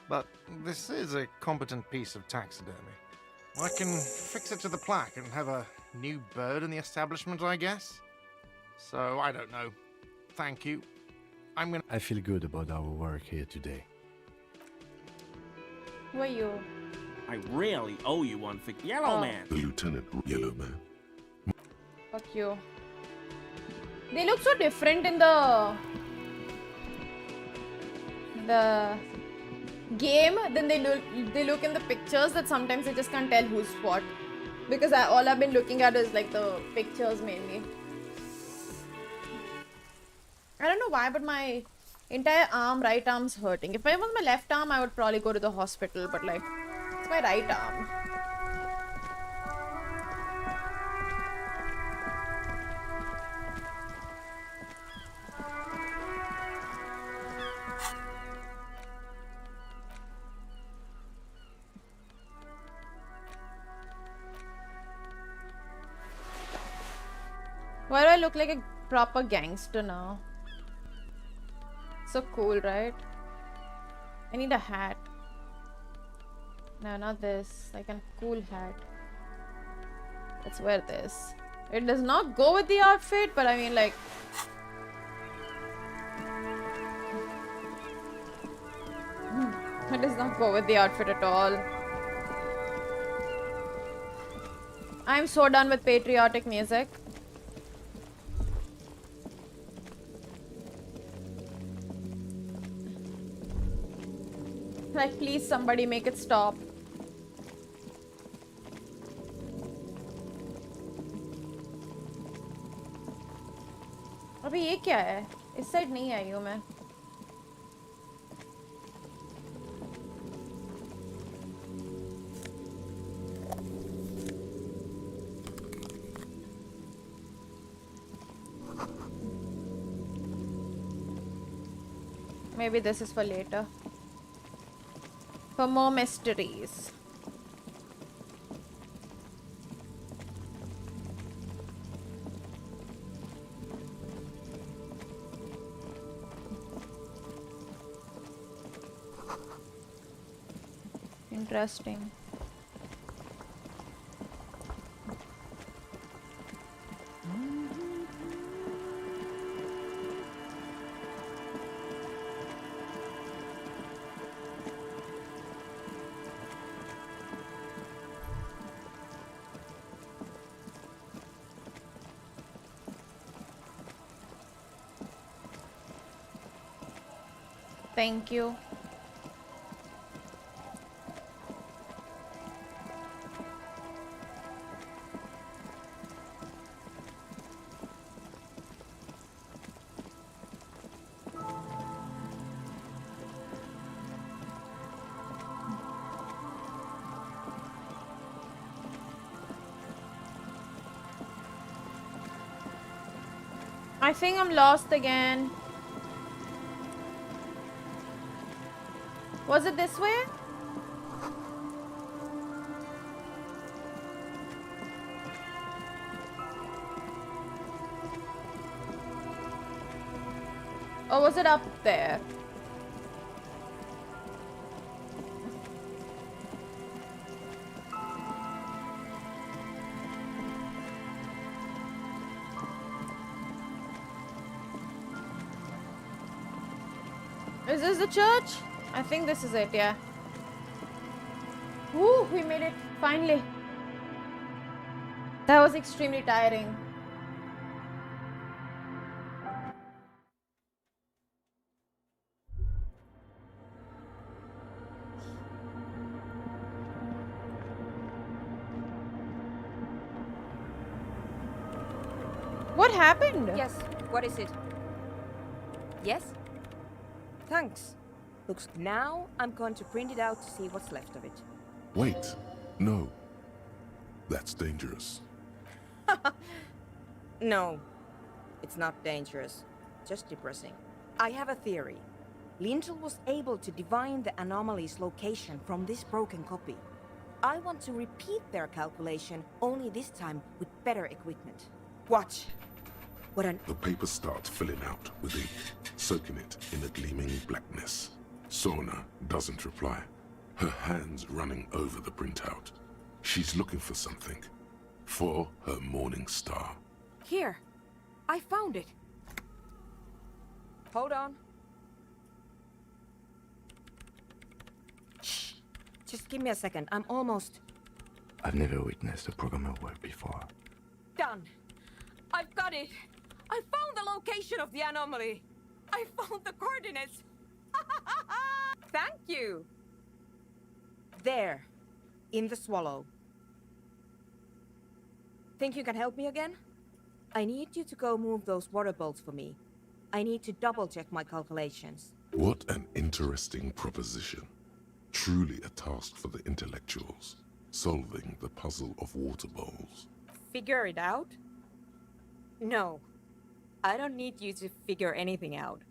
But this is a competent piece of taxidermy. I can fix it to the plaque and have a new bird in the establishment, I guess. So, I don't know. Thank you. I feel good about our work here today. Who are you? I really owe you one for Yellow Man. The Lieutenant Yellow Man. Fuck you. They look so different in the game than they look in the pictures, that sometimes I just can't tell who's what. Because all I've been looking at is like the pictures mainly. I don't know why, but my entire right arm's hurting. If I was my left arm, I would probably go to the hospital, but like, it's my right arm. Why do I look like a proper gangster now? So cool, right? I need a hat. No, not this. Like a cool hat. Let's wear this. It does not go with the outfit, but I mean like... It does not go with the outfit at all. I'm so done with patriotic music. Like, please somebody make it stop. अबे ये क्या है? इस side नहीं आई हूँ मैं. Maybe this is for later. For more mysteries. Interesting. Thank you. I think I'm lost again. Was it this way? Or was it up there? Is this the church? I think this is it, yeah. Woo, we made it, finally. That was extremely tiring. What happened? Yes, what is it? Yes? Thanks. Looks, now I'm going to print it out to see what's left of it. Wait, no. That's dangerous. No, it's not dangerous. Just depressing. I have a theory. Lintel was able to divine the anomaly's location from this broken copy. I want to repeat their calculation, only this time with better equipment. Watch. What an... The paper starts filling out with ink, soaking it in a gleaming blackness. Sona doesn't reply, her hands running over the printout. She's looking for something. For her morning star. Here. I found it. Hold on. Shh. Just give me a second. I'm almost... I've never witnessed a programmer work before. Done. I've got it. I found the location of the anomaly. I found the coordinates. Thank you. There. In the swallow. Think you can help me again? I need you to go move those water bolts for me. I need to double-check my calculations. What an interesting proposition. Truly a task for the intellectuals. Solving the puzzle of water bowls. Figure it out? No. I don't need you to figure anything out.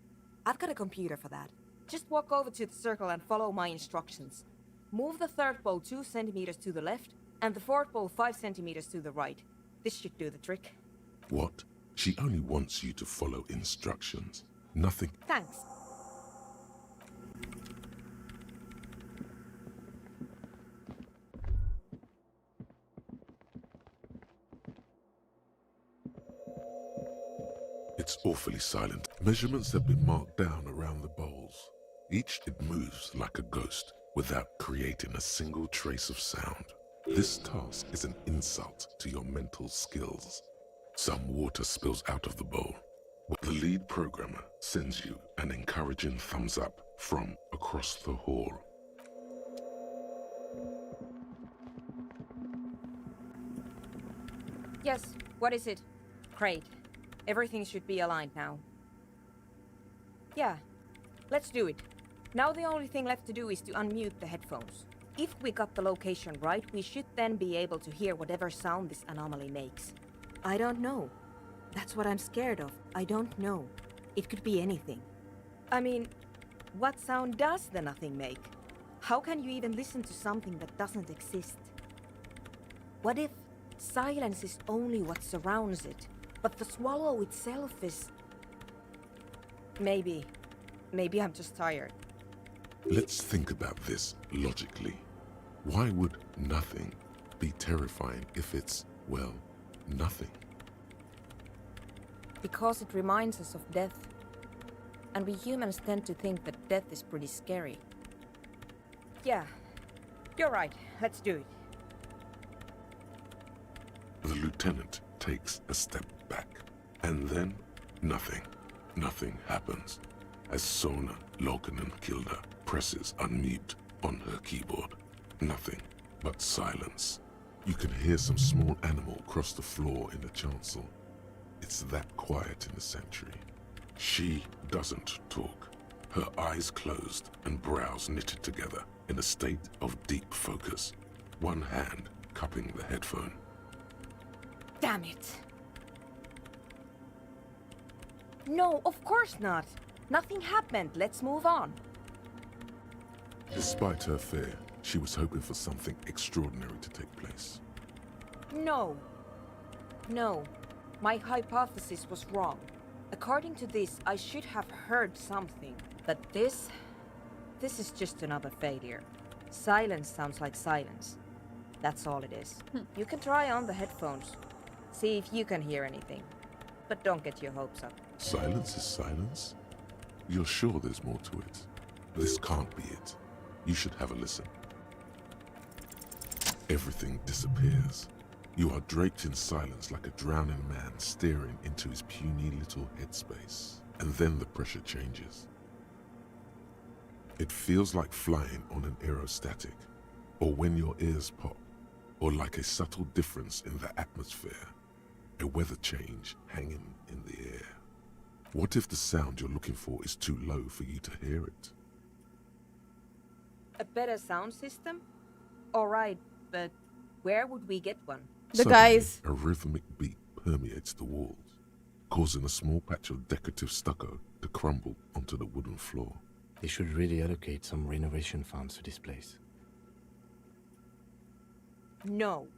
I've got a computer for that. Just walk over to the circle and follow my instructions. Move the third bowl 2 centimeters to the left, and the fourth bowl 5 centimeters to the right. This should do the trick. What? She only wants you to follow instructions. Nothing. Thanks. It's awfully silent. Measurements have been marked down around the bowls. Each it moves like a ghost without creating a single trace of sound. This task is an insult to your mental skills. Some water spills out of the bowl. The lead programmer sends you an encouraging thumbs up from across the hall. Yes, what is it? Great. Everything should be aligned now. Yeah, let's do it. Now the only thing left to do is to unmute the headphones. If we got the location right, we should then be able to hear whatever sound this anomaly makes. I don't know. That's what I'm scared of. I don't know. It could be anything. I mean, what sound does the nothing make? How can you even listen to something that doesn't exist? What if silence is only what surrounds it, but the swallow itself is... Maybe I'm just tired. Let's think about this logically. Why would nothing be terrifying if it's, well, nothing? Because it reminds us of death. And we humans tend to think that death is pretty scary. Yeah, you're right. Let's do it. The lieutenant takes a step back, and then nothing. Nothing happens as Sona Lokanen-Kilda presses unmute on her keyboard. Nothing but silence. You can hear some small animal cross the floor in the chancel. It's that quiet in the sanctuary. She doesn't talk. Her eyes closed and brows knitted together in a state of deep focus. One hand cupping the headphone. Damn it. No, of course not. Nothing happened. Let's move on. Despite her fear, she was hoping for something extraordinary to take place. No. My hypothesis was wrong. According to this, I should have heard something. But this is just another failure. Silence sounds like silence. That's all it is. You can try on the headphones. See if you can hear anything. But don't get your hopes up. Silence is silence? You're sure there's more to it? This can't be it. You should have a listen. Everything disappears. You are draped in silence like a drowning man staring into his puny little headspace. And then the pressure changes. It feels like flying on an aerostatic, or when your ears pop, or like a subtle difference in the atmosphere, a weather change hanging in the air. What if the sound you're looking for is too low for you to hear it? A better sound system? Alright, but where would we get one? Suddenly, a rhythmic beat permeates the walls, causing a small patch of decorative stucco to crumble onto the wooden floor. They should really allocate some renovation funds to this place. No.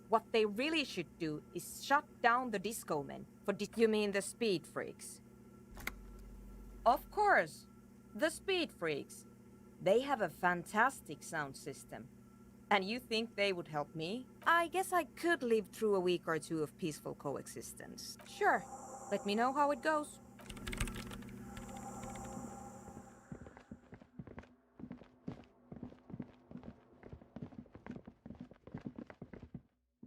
What they really should do is shut down the disco men. You mean the speed freaks? Of course, the speed freaks. They have a fantastic sound system. And you think they would help me? I guess I could live through a week or two of peaceful coexistence. Sure, let me know how it goes.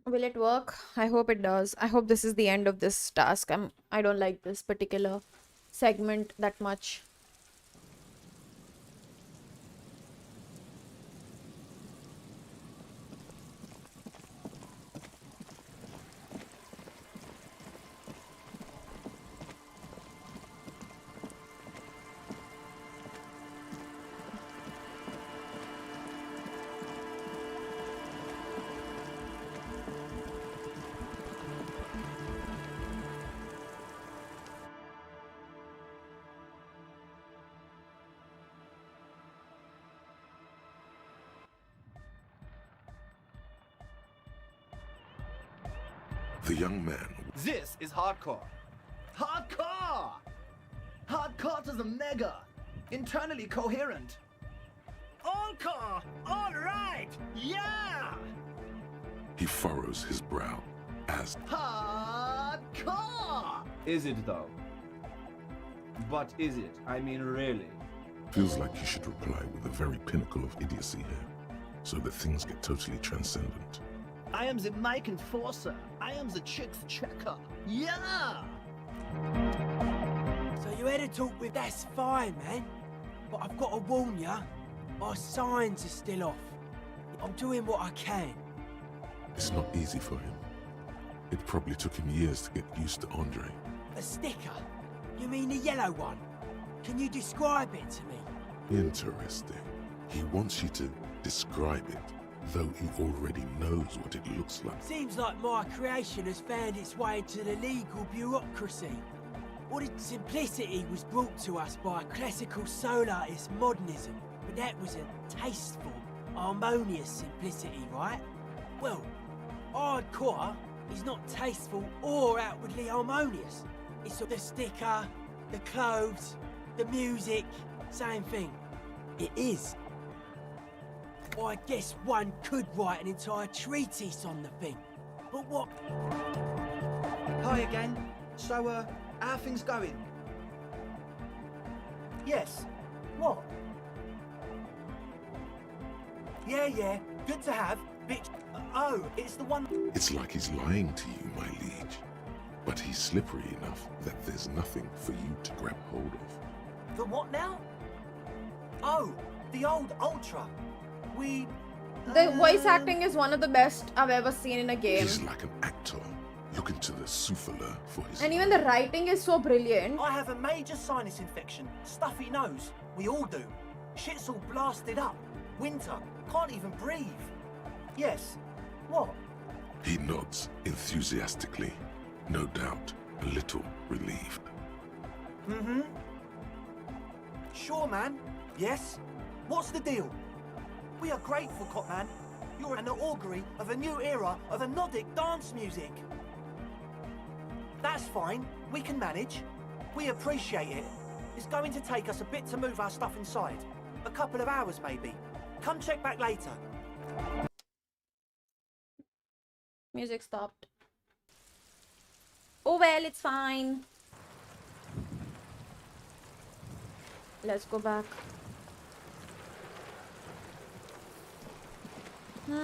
Will it work? I hope it does. I hope this is the end of this task. I don't like this particular segment that much. The young man. This is hardcore. Hardcore! Hardcore to the mega. Internally coherent. Encore! All right! Yeah! He furrows his brow as Hardcore! Is it though? But is it? I mean, really? feels like you should reply with the very pinnacle of idiocy here, so that things get totally transcendent. I am the mic enforcer. I am the chicks checker. Yeah! So you had a talk with... That's fine, man. But I've got to warn ya, my signs are still off. I'm doing what I can. It's not easy for him. It probably took him years to get used to Andre. A sticker? You mean the yellow one? Can you describe it to me? Interesting. He wants you to describe it, though he already knows what it looks like. Seems like my creation has found its way into the legal bureaucracy. All its simplicity was brought to us by classical soul artist modernism, but that was a tasteful, harmonious simplicity, right? Well, hardcore is not tasteful or outwardly harmonious. It's the sticker, the clothes, the music, same thing. It is. I guess one could write an entire treatise on the thing. But what... Hi again. So, how are things going? Yes. What? Yeah. Good to have. Bitch. Oh, it's the one... It's like he's lying to you, my liege. But he's slippery enough that there's nothing for you to grab hold of. The what now? Oh, the old Ultra. The voice acting is one of the best I've ever seen in a game. He's like an actor looking to the souffleur for his... And even the writing is so brilliant. I have a major sinus infection. Stuffy nose. We all do. Shit's all blasted up. Winter. Can't even breathe. Yes. What? He nods enthusiastically, no doubt a little relieved. Mm-hmm. Sure, man. Yes? What's the deal? We are grateful, Copman. You're an augury of a new era of anodic dance music. That's fine. We can manage. We appreciate it. It's going to take us a bit to move our stuff inside. A couple of hours, maybe. Come check back later. Music stopped. Oh well, it's fine. Let's go back. Do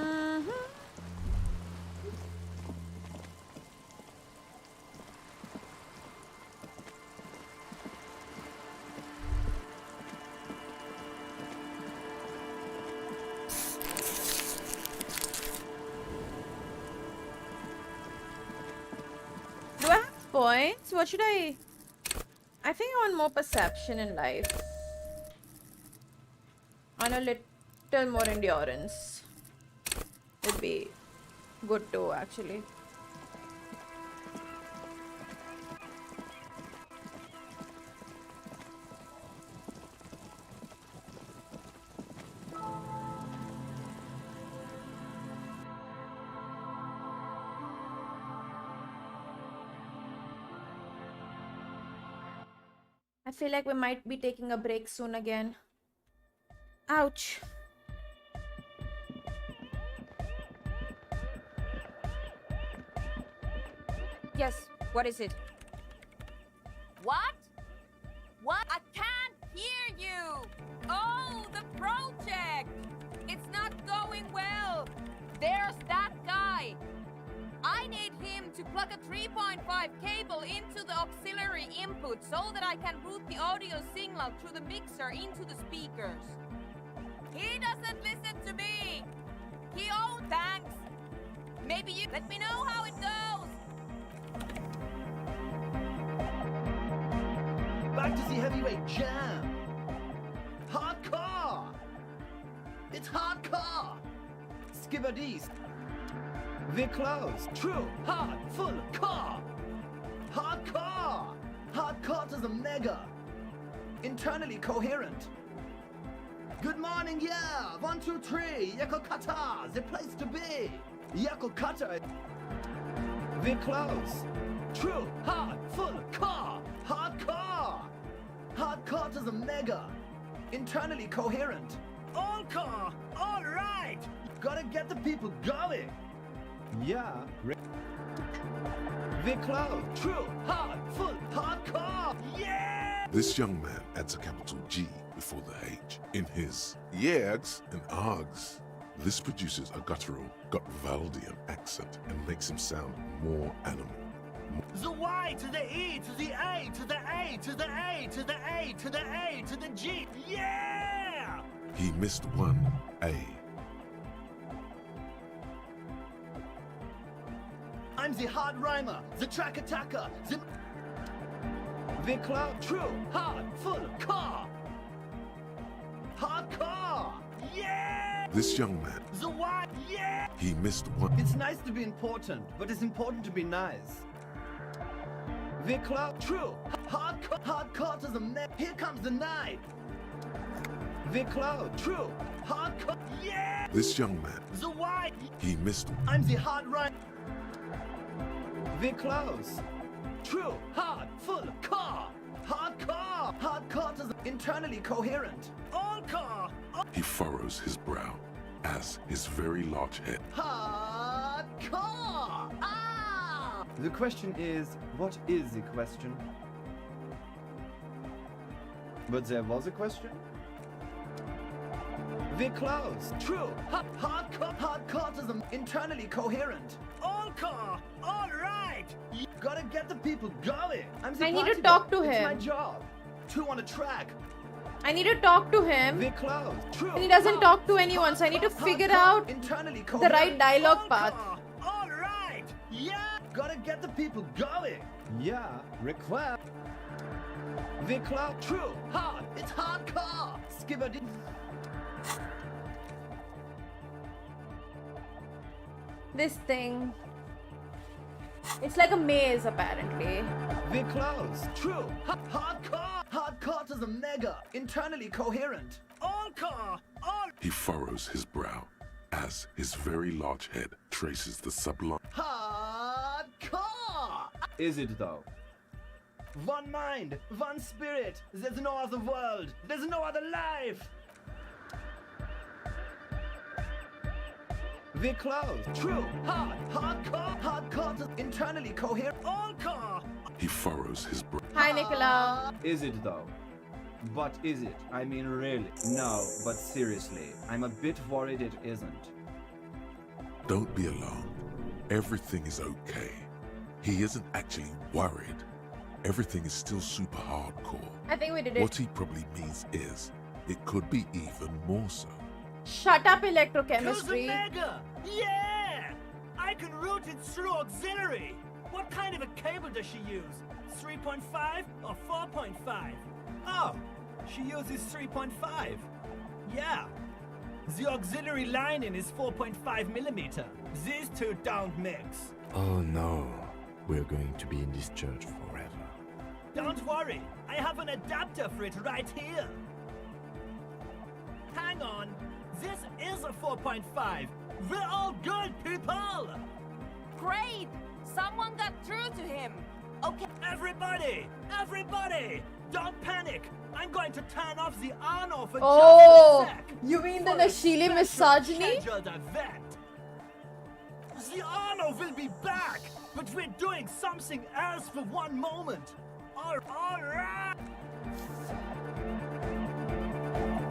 I have points? What should I think I want more perception in life. And a little more endurance. Would be good too, actually. I feel like we might be taking a break soon again. Ouch. Yes, what is it? What? What? I can't hear you! Oh, the project! It's not going well! There's that guy! I need him to plug a 3.5 cable into the auxiliary input so that I can route the audio signal through the mixer into the speakers. He doesn't listen to me! He owns thanks! Maybe you let me know how it goes! Back to the heavyweight jam. Hardcore. It's hardcore. Skibadis. We're close. True. Hard. Full. Core. Hardcore. Hardcore to the mega. Internally coherent. Good morning, yeah. 1, 2, 3. Yakokata. The place to be. Yakokata. We're close. True. Hard. Full. Core. Hardcore. Hardcore to the mega. Internally coherent. All core. All right. Gotta get the people going. Yeah. We're close. True. Hard. Full. Hardcore. Yeah. This young man adds a capital G before the H in his yegs and args. This produces a guttural Gotwaldian accent and makes him sound more animal. The Y to the E to the A to the A to the A to the A to the A to the G. Yeah! He missed one A. I'm the hard rhymer, the track attacker, the... We're close. True. Hard. Full. Core. Hardcore. Yeah! This young man, The Y. Yeah! he missed one. It's nice to be important, but it's important to be nice. We're close. True. Hardcore. Hardcore to the neck. Here comes the night. We're close. True. Hardcore. Yeah! This young man, The Y. he missed. I'm the hard right. We're close. True. Hard. Full. Core. Hardcore. Hardcore to the internally coherent. All core. He furrows his brow as his very large head. Hardcore. Ah! The question is, what is the question? But there was a question? We're close. True. Hardcore. Hardcore to the internally coherent. All core. All right. You gotta get the people going. I need to talk to It's him. my job. 2 on a track. I need to talk to him. We're close. True. And he doesn't talk to anyone, so I need to figure out internally the right dialogue path. All right. Yeah. Gotta get the people going. Yeah. Request. We're close. True. Hard. It's hardcore. Skibberdy. This thing. It's like a maze, apparently. We're close. True. Hardcore. Hardcore to the mega. Internally coherent. All core. All. He furrows his brow as his very large head traces the sublime. Hardcore. Is it though? One mind, one spirit. There's no other world. There's no other life. We're close. True. Hard. Hardcore. Hardcore to internally coherent. All core. He furrows his brow. Hi, Nicola. Is it though? But is it? I mean, really? No, but seriously, I'm a bit worried it isn't. Don't be alarmed. Everything is okay. He isn't actually worried. Everything is still super hardcore. I think we did it. What he probably means is, it could be even more so. Shut up, electrochemistry. Mega! Yeah! I can route it through auxiliary. What kind of a cable does she use? 3.5 or 4.5? Oh, she uses 3.5. Yeah. The auxiliary lining is 4.5 millimeter. These two don't mix. Oh no, we're going to be in this church forever. Don't worry, I have an adapter for it right here. Hang on, this is a 4.5. We're all good, people! Great! Someone got through to him. Okay. Everybody! Everybody! Don't panic! I'm going to turn off the on for Oh, just a sec. you mean the For a Nashili special misogyny? scheduled event. The Arno will be back, but we're doing something else for one moment. All right.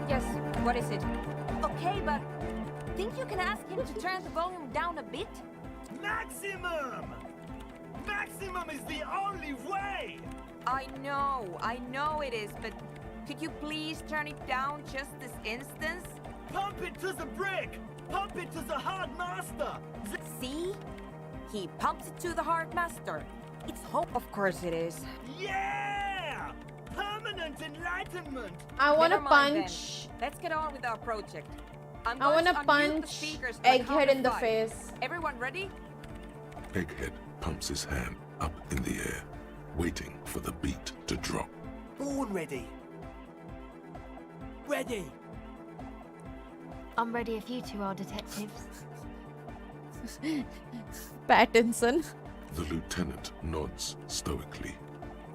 Yes, what is it? Okay, but think you can ask him to turn the volume down a bit? Maximum! Maximum is the only way! I know it is, but could you please turn it down just this instance? Pump it to the brick! Pump it to the hard master! See? He pumps it to the hard master. It's hope. Of course it is. Yeah! Permanent enlightenment! I want to Never mind punch. then. Let's get on with our project. I want to punch Egghead in the five. face. Everyone ready? Egghead pumps his hand up in the air, waiting for the beat to drop. Born ready. Ready. I'm ready if you two are detectives. Pattinson. The lieutenant nods stoically.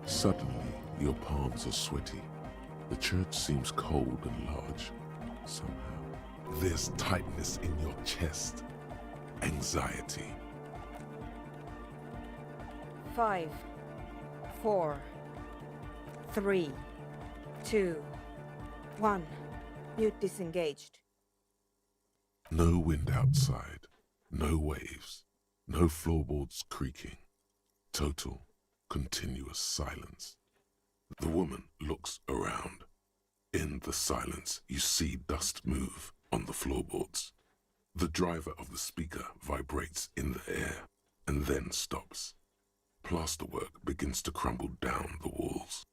Suddenly, your palms are sweaty. The church seems cold and large. Somehow, there's tightness in your chest. Anxiety. 5, 4, 3, 2, 1. Mute disengaged. No wind outside. No waves. No floorboards creaking. Total, continuous silence. The woman looks around. In the silence, you see dust move on the floorboards. The driver of the speaker vibrates in the air and then stops. Plasterwork begins to crumble down the walls.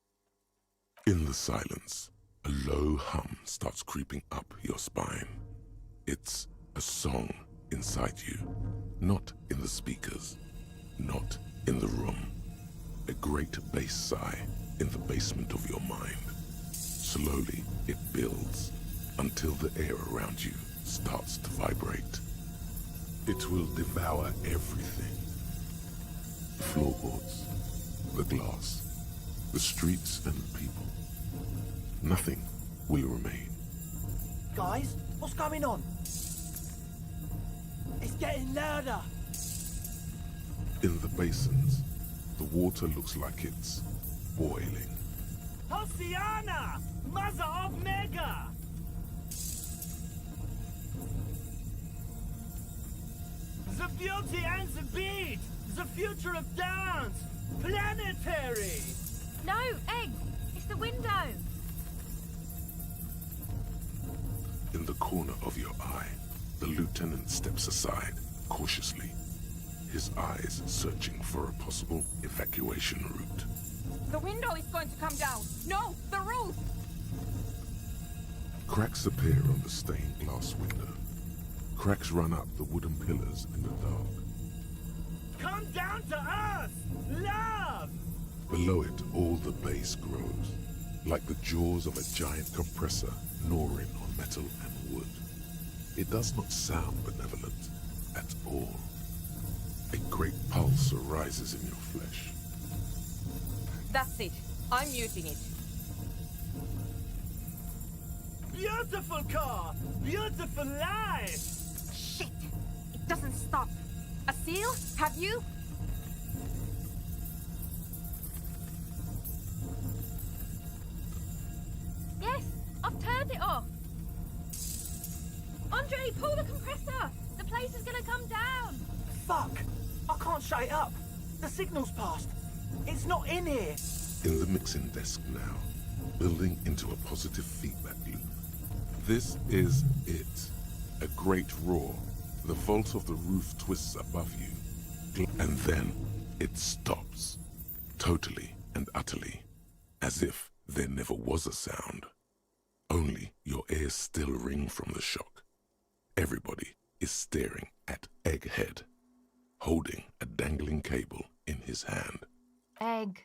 In the silence, a low hum starts creeping up your spine. It's a song inside you, not in the speakers, not in the room. A great bass sigh in the basement of your mind. Slowly, it builds until the air around you starts to vibrate. It will devour everything. The floorboards, the glass, the streets and the people. Nothing will remain. Guys, what's going on? It's getting louder. In the basins, the water looks like it's boiling. Hosiana! Mother of Mega! The beauty and the beat! The future of dance! Planetary! No, Egg! It's the window! In the corner of your eye, the lieutenant steps aside, cautiously, his eyes searching for a possible evacuation route. The window is going to come down. No, the roof! Cracks appear on the stained glass window. Cracks run up the wooden pillars in the dark. Come down to us! Love! Below it, all the bass grows, like the jaws of a giant compressor gnawing on metal and wood. It does not sound benevolent at all. A great pulse arises in your flesh. That's it. I'm muting it. Beautiful car! Beautiful life! Shit! It doesn't stop. A seal? Have you? Andre, pull the compressor! The place is gonna come down! Fuck! I can't shut it up. The signal's passed. It's not in here. In the mixing desk now, building into a positive feedback loop. This is it. A great roar. The vault of the roof twists above you. And then it stops. Totally and utterly. As if there never was a sound. Only your ears still ring from the shock. Everybody is staring at Egghead, holding a dangling cable in his hand. Egg.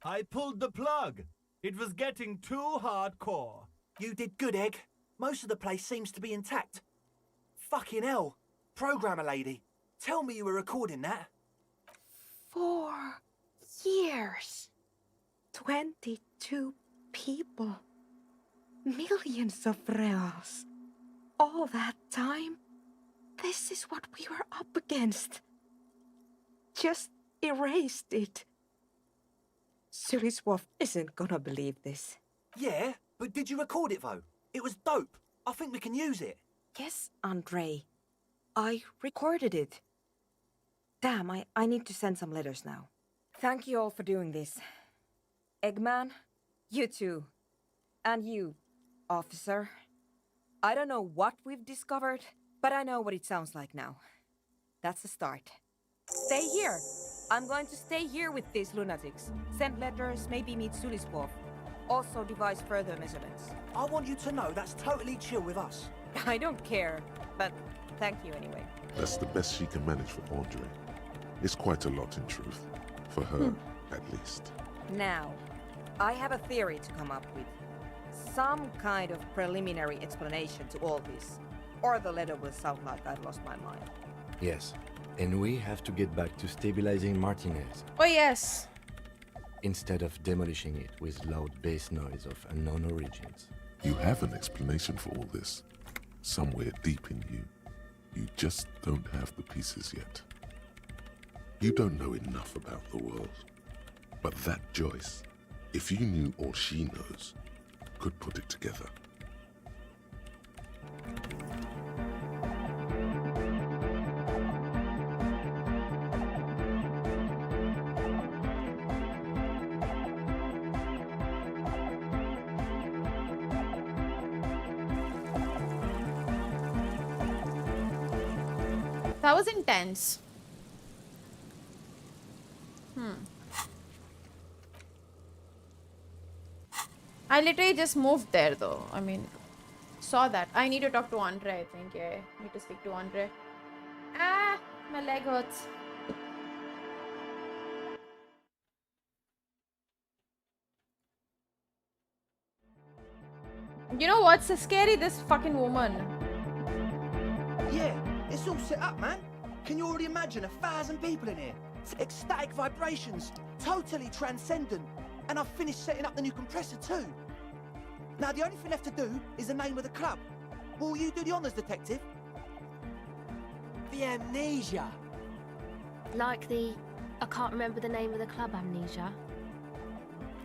I pulled the plug. It was getting too hardcore. You did good, Egg. Most of the place seems to be intact. Fucking hell. Programmer lady, tell me you were recording that. 4 years. 22 people. Millions of reals. All that time? This is what we were up against. Just erased it. Suliswolf isn't gonna believe this. Yeah, but did you record it though? It was dope. I think we can use it. Yes, Andre. I recorded it. Damn, I need to send some letters now. Thank you all for doing this. Eggman, you too. And you, officer. I don't know what we've discovered, but I know what it sounds like now. That's a start. Stay here. I'm going to stay here with these lunatics. Send letters, maybe meet Suliswolf. Also devise further measurements. I want you to know that's totally chill with us. I don't care, but thank you anyway. That's the best she can manage for Andre. It's quite a lot in truth. For her, at least. Now, I have a theory to come up with. Some kind of preliminary explanation to all this. Or the letter will sound like I've lost my mind. Yes, and we have to get back to stabilizing Martinez. Oh yes. Instead of demolishing it with loud bass noise of unknown origins. You have an explanation for all this. Somewhere deep in you. You just don't have the pieces yet. You don't know enough about the world. But that Joyce, if you knew all she knows, could put it together. That was intense. I literally just moved there though. I mean, saw that. I need to talk to Andre, I think. Yeah, need to speak to Andre. Ah, my leg hurts. You know what's so scary? This fucking woman. Yeah, it's all set up, man. Can you already imagine 1,000 people in here? Ecstatic vibrations, totally transcendent. And I've finished setting up the new compressor too. Now the only thing left to do is the name of the club. Will you do the honours, detective? The Amnesia. Like the... I can't remember the name of the club, Amnesia.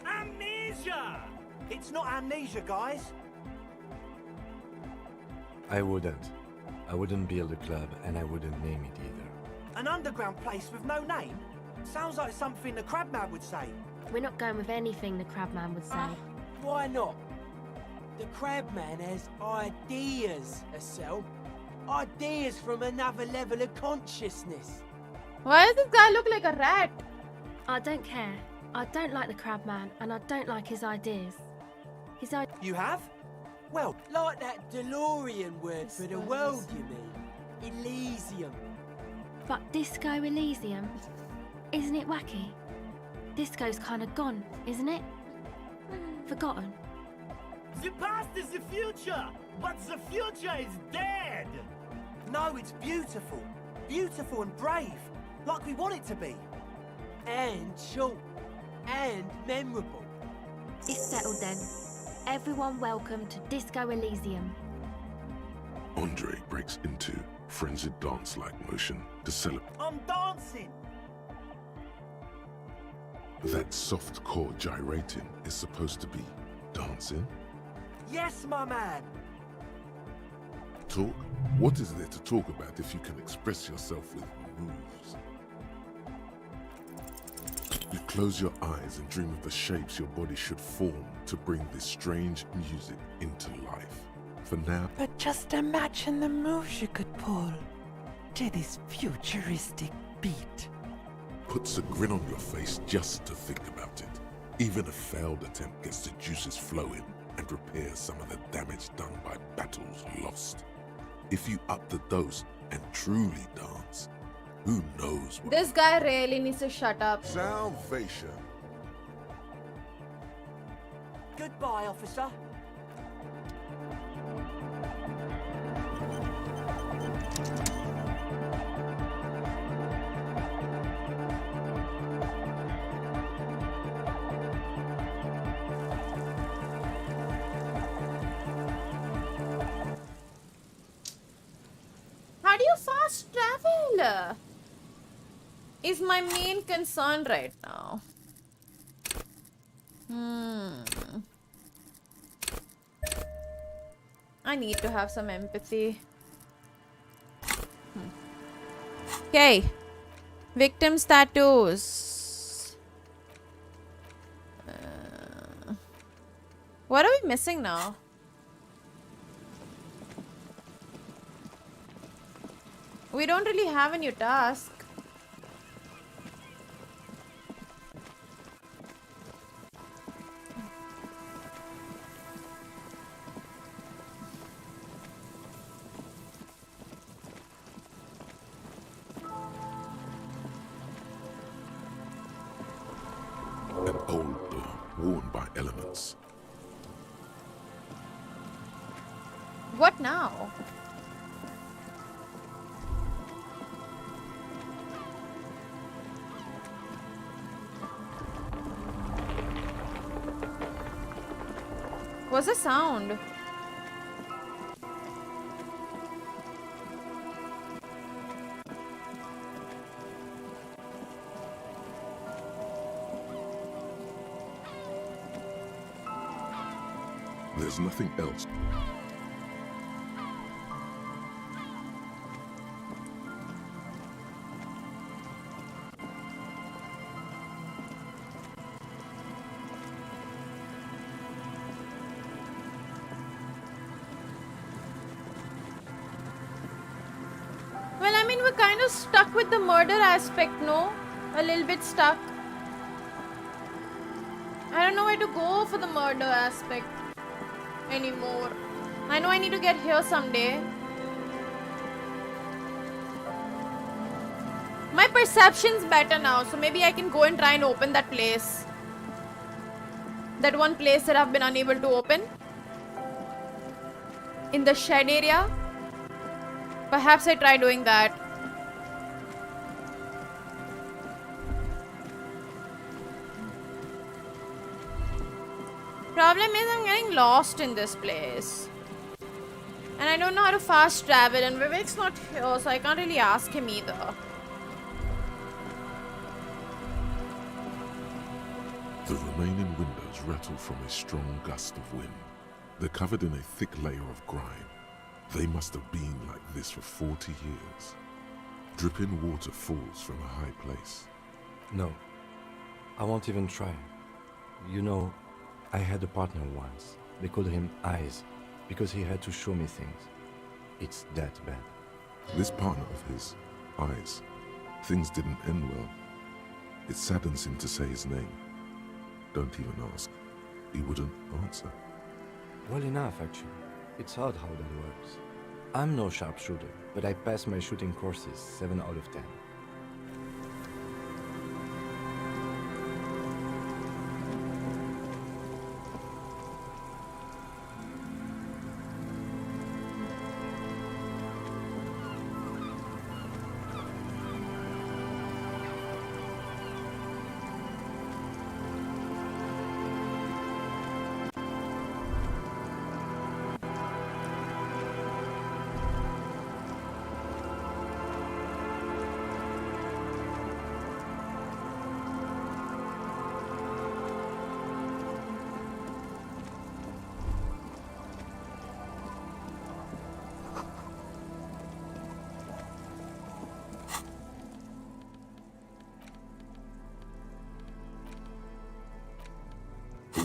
Amnesia! It's not amnesia, guys. I wouldn't build a club, and I wouldn't name it either. An underground place with no name? Sounds like something the Crabman would say. We're not going with anything the Crabman would say. Why not? The Crabman has ideas, Estelle. Ideas from another level of consciousness. Why does this guy look like a rat? I don't care. I don't like the Crabman, and I don't like his ideas. You have? Well, like that DeLorean word for the world, you mean? Elysium. But Disco Elysium? Isn't it wacky? Disco's kind of gone, isn't it? Forgotten. The past is the future, but the future is dead. No, it's beautiful. Beautiful and brave. Like we want it to be. And short. And memorable. It's settled then. Everyone welcome to Disco Elysium. Andre breaks into frenzied dance-like motion to celebrate. I'm dancing! That soft core gyrating is supposed to be dancing? Yes, my man! Talk What is there to talk about if you can express yourself with moves? You close your eyes and dream of the shapes your body should form to bring this strange music into life. For now, But just imagine the moves you could pull to this futuristic beat. puts a grin on your face just to think about it. Even a failed attempt gets the juices flowing and repairs some of the damage done by battles lost. If you up the dose and truly dance, who knows what... This guy really needs to shut up. Salvation. Goodbye, officer. How do you fast travel? Is my main concern right now. I need to have some empathy. Okay. Victim status. What are we missing now? We don't really have a new task. An old door worn by elements. What now? What's the sound? There's nothing else. Well, I mean, we're kind of stuck with the murder aspect, no? A little bit stuck. I don't know where to go for the murder aspect anymore. I know I need to get here someday. My perception's better now, so maybe I can go and try and open that place. That one place that I've been unable to open. In the shed area. Perhaps I try doing that. Problem is I'm getting lost in this place. And I don't know how to fast travel, and Vivek's not here, so I can't really ask him either. The remaining windows rattle from a strong gust of wind. They're covered in a thick layer of grime. They must have been like this for 40 years. Dripping water falls from a high place. No, I won't even try. You know, I had a partner once. They called him Eyes, because he had to show me things. It's that bad. This partner of his, Eyes, things didn't end well. It saddens him to say his name. Don't even ask. He wouldn't answer. Well enough, actually. It's odd how that works. I'm no sharpshooter, but I passed my shooting courses 7 out of 10.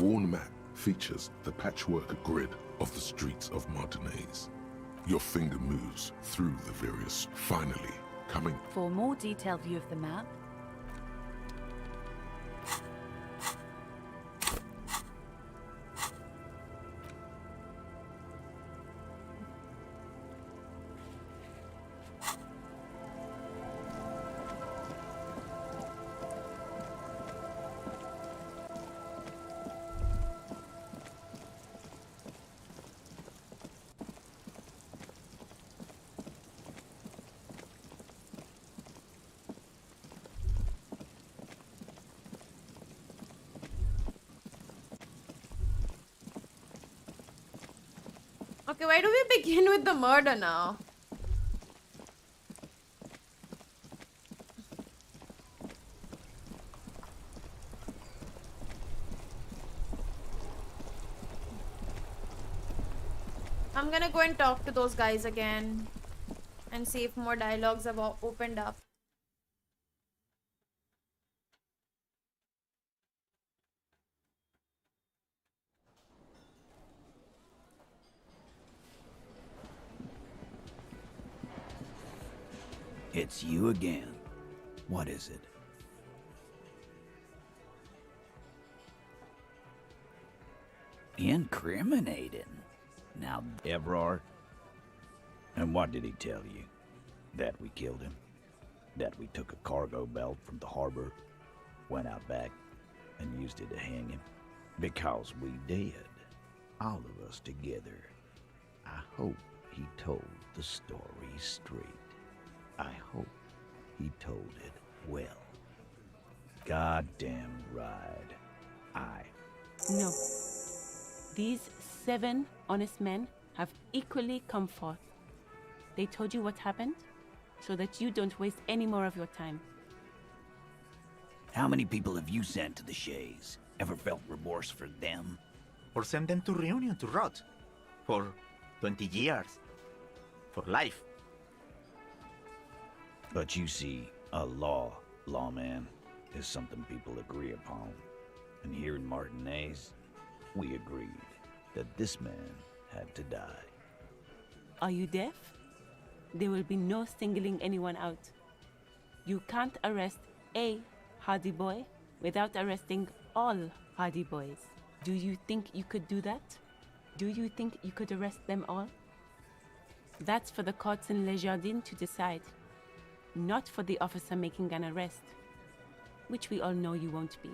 worn map features the patchwork grid of the streets of Martinez. Your finger moves through the various, finally coming. For a more detailed view of the map, Okay, why do we begin with the murder now? I'm gonna go and talk to those guys again and see if more dialogues have opened up. It's you again. What is it? Incriminating. Now, Evrard. And what did he tell you? That we killed him? That we took a cargo belt from the harbor, went out back, and used it to hang him? Because we did. All of us together. I hope he told the story straight. I hope he told it well. Goddamn right. No. These 7 honest men have equally come forth. They told you what happened, so that you don't waste any more of your time. How many people have you sent to the Shays? Ever felt remorse for them? Or send them to Reunion to rot. For 20 years. For life. But you see, a lawman, is something people agree upon. And here in Martinez, we agreed that this man had to die. Are you deaf? There will be no singling anyone out. You can't arrest a hardy boy without arresting all hardy boys. Do you think you could do that? Do you think you could arrest them all? That's for the courts in Les Jardins to decide. Not for the officer making an arrest, which we all know you won't be.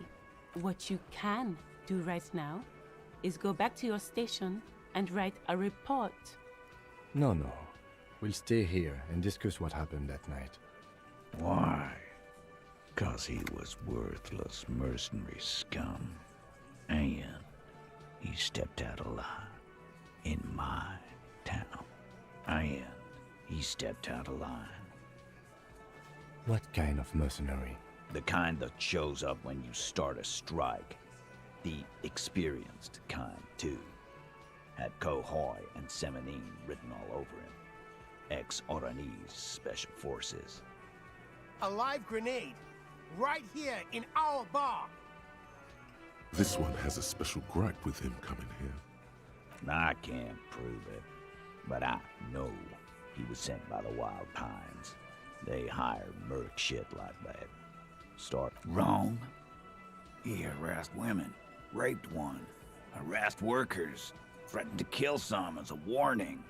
What you can do right now is go back to your station and write a report. No. We'll stay here and discuss what happened that night. Why? 'Cause he was worthless mercenary scum. And he stepped out of line in my town. And he stepped out of line. What kind of mercenary? The kind that shows up when you start a strike. The experienced kind, too. Had Cohoy and Semenine written all over him. Ex-Oranese Special Forces. A live grenade, right here in our bar. This one has a special gripe with him coming here. I can't prove it, but I know he was sent by the Wild Pines. They hire merc shit like that. Start wrong. He harassed women, raped one, harassed workers, threatened to kill some as a warning.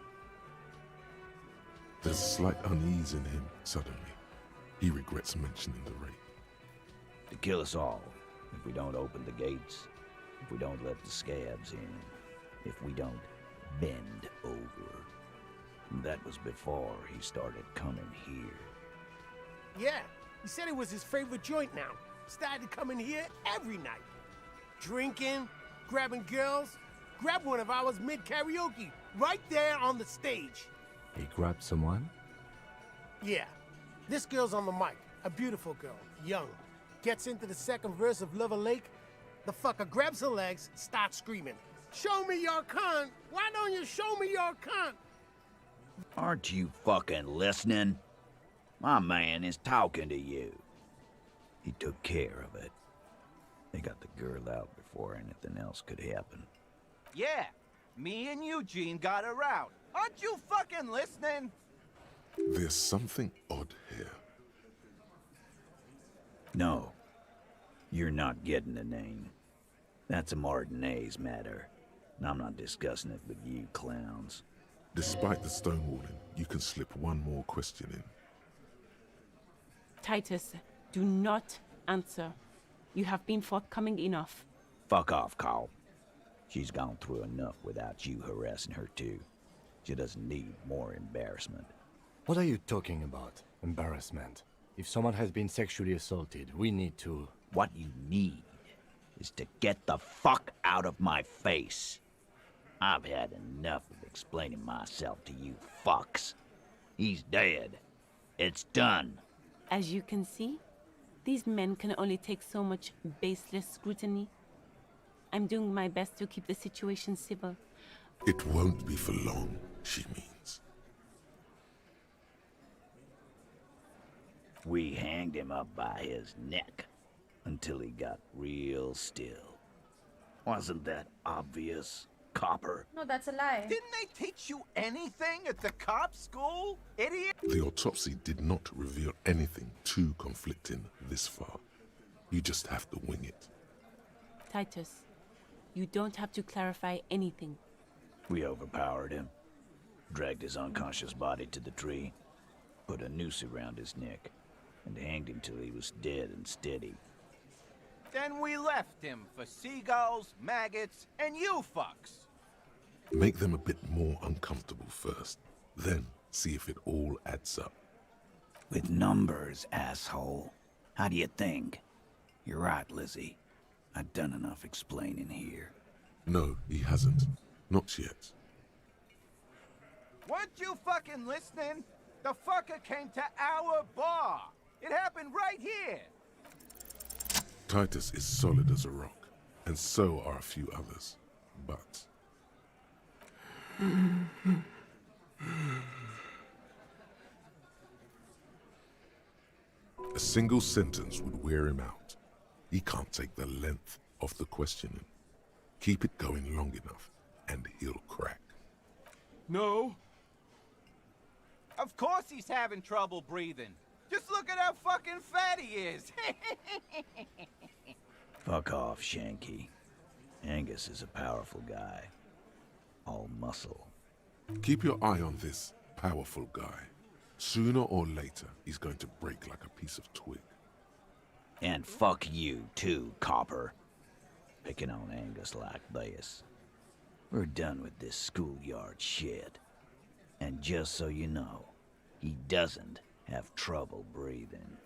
There's slight unease in him suddenly. He regrets mentioning the rape. To kill us all, if we don't open the gates, if we don't let the scabs in, if we don't bend over. That was before he started coming here. Yeah, he said it was his favorite joint now. Started coming here every night. Drinking, grabbing girls. Grabbed one of ours mid-karaoke, right there on the stage. He grabbed someone? Yeah. This girl's on the mic. A beautiful girl, young. Gets into the second verse of Lover Lake. The fucker grabs her legs, starts screaming. Show me your cunt! Why don't you show me your cunt? Aren't you fucking listening? My man is talking to you. He took care of it. They got the girl out before before anything else could happen. Yeah, me and Eugene got around. Aren't you fucking listening? There's something odd here. No, you're not getting the name. That's a Martinez matter, and I'm not discussing it with you clowns. Despite the stonewalling, you can slip one more question in. Titus, do not answer. You have been forthcoming enough. Fuck off, Carl. She's gone through enough without you harassing her too. She doesn't need more embarrassment. What are you talking about? Embarrassment? If someone has been sexually assaulted, we need to... What you need is to get the fuck out of my face. I've had enough of explaining myself to you fucks. He's dead. It's done. As you can see, these men can only take so much baseless scrutiny. I'm doing my best to keep the situation civil. It won't be for long, she means. We hanged him up by his neck until he got real still. Wasn't that obvious, Copper? No, that's a lie. Didn't they teach you anything at the cop school, idiot? The autopsy did not reveal anything too conflicting this far. You just have to wing it. Titus, you don't have to clarify anything. We overpowered him, dragged his unconscious body to the tree, put a noose around his neck, and hanged him till he was dead and steady. Then we left him for seagulls, maggots, and you fucks. Make them a bit more uncomfortable first, then see if it all adds up. With numbers, asshole. How do you think? You're right, Lizzie. I've done enough explaining here. No, he hasn't. Not yet. Weren't you fucking listening? The fucker came to our bar. It happened right here. Titus is solid as a rock, and so are a few others. But... a single sentence would wear him out. He can't take the length of the questioning. Keep it going long enough, and he'll crack. No. Of course he's having trouble breathing. Just look at how fucking fat he is. Fuck off, Shanky. Angus is a powerful guy. All muscle. Keep your eye on this powerful guy. Sooner or later, he's going to break like a piece of twig. And fuck you, too, Copper. Picking on Angus like this. We're done with this schoolyard shit. And just so you know, he doesn't have trouble breathing.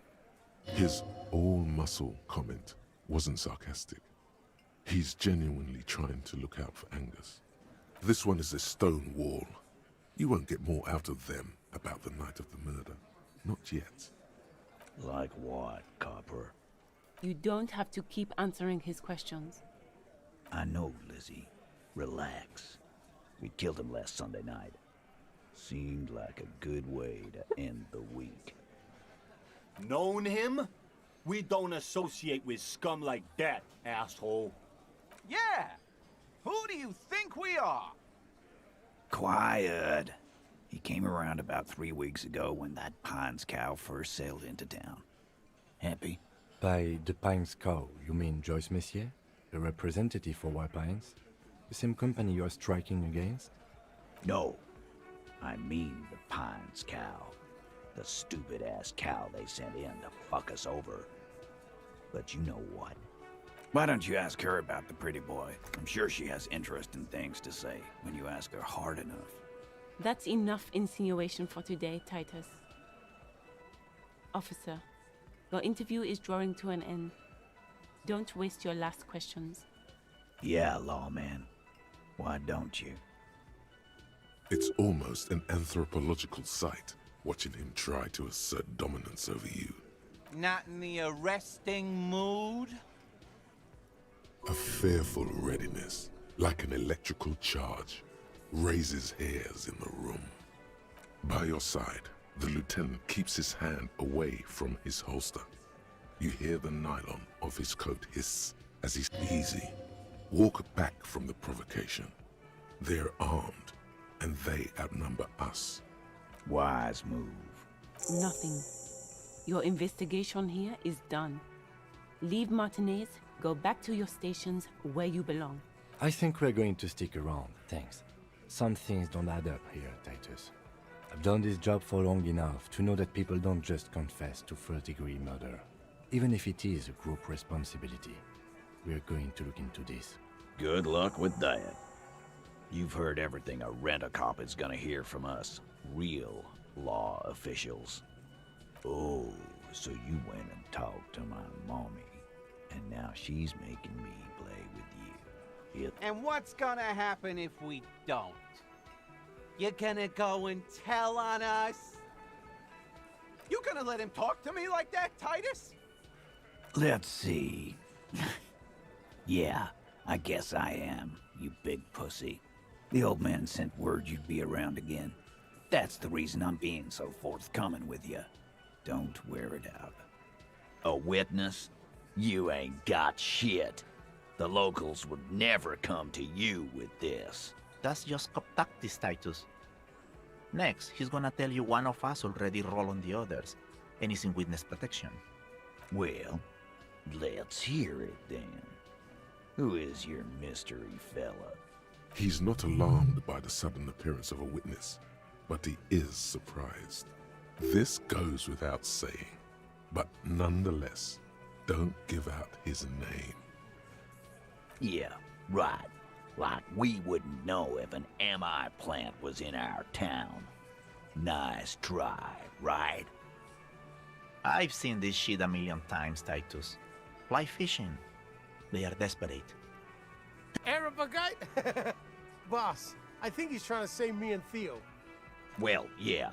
His all-muscle comment wasn't sarcastic. He's genuinely trying to look out for Angus. This one is a stone wall. You won't get more out of them about the night of the murder. Not yet. Like what, Copper? You don't have to keep answering his questions. I know, Lizzie. Relax. We killed him last Sunday night. Seemed like a good way to end the week. Known him? We don't associate with scum like that, asshole. Yeah. Who do you think we are? Quiet. He came around about 3 weeks ago when that Pines cow first sailed into town. Happy? By the Pines cow, you mean Joyce Messier? A representative for White Pines? The same company you're striking against? No. I mean the Pines cow. The stupid-ass cow they sent in to fuck us over. But you know what? Why don't you ask her about the pretty boy? I'm sure she has interesting things to say when you ask her hard enough. That's enough insinuation for today, Titus. Officer, your interview is drawing to an end. Don't waste your last questions. Yeah, lawman. Why don't you? It's almost an anthropological sight, watching him try to assert dominance over you. Not in the arresting mood? A fearful readiness, like an electrical charge, raises hairs in the room. By your side, the lieutenant keeps his hand away from his holster. You hear the nylon of his coat hiss as he's easy. Walk back from the provocation. They're armed, and they outnumber us. Wise move. Nothing. Your investigation here is done. Leave Martinez, go back to your stations where you belong. I think we're going to stick around, thanks. Some things don't add up here, Titus. I've done this job for long enough to know that people don't just confess to first-degree murder. Even if it is a group responsibility, we're going to look into this. Good luck with that. You've heard everything a rent-a-cop is gonna hear from us, real law officials. Oh, so you went and talked to my mommy, and now she's making me play with you. And what's gonna happen if we don't? You're gonna go and tell on us? You gonna let him talk to me like that, Titus? Let's see. Yeah, I guess I am, you big pussy. The old man sent word you'd be around again. That's the reason I'm being so forthcoming with you. Don't wear it out. A witness? You ain't got shit. The locals would never come to you with this. That's just cop tactics, Titus. Next, he's gonna tell you one of us already rolled on the others, and is in witness protection. Well, let's hear it then. Who is your mystery fella? He's not alarmed by the sudden appearance of a witness, but he is surprised. This goes without saying, but nonetheless, don't give out his name. Yeah, right. Like we wouldn't know if an MI plant was in our town. Nice try, right? I've seen this shit a million times, Titus. Fly fishing. They are desperate. Arab guy? Boss, I think he's trying to say me and Theo. Well, yeah.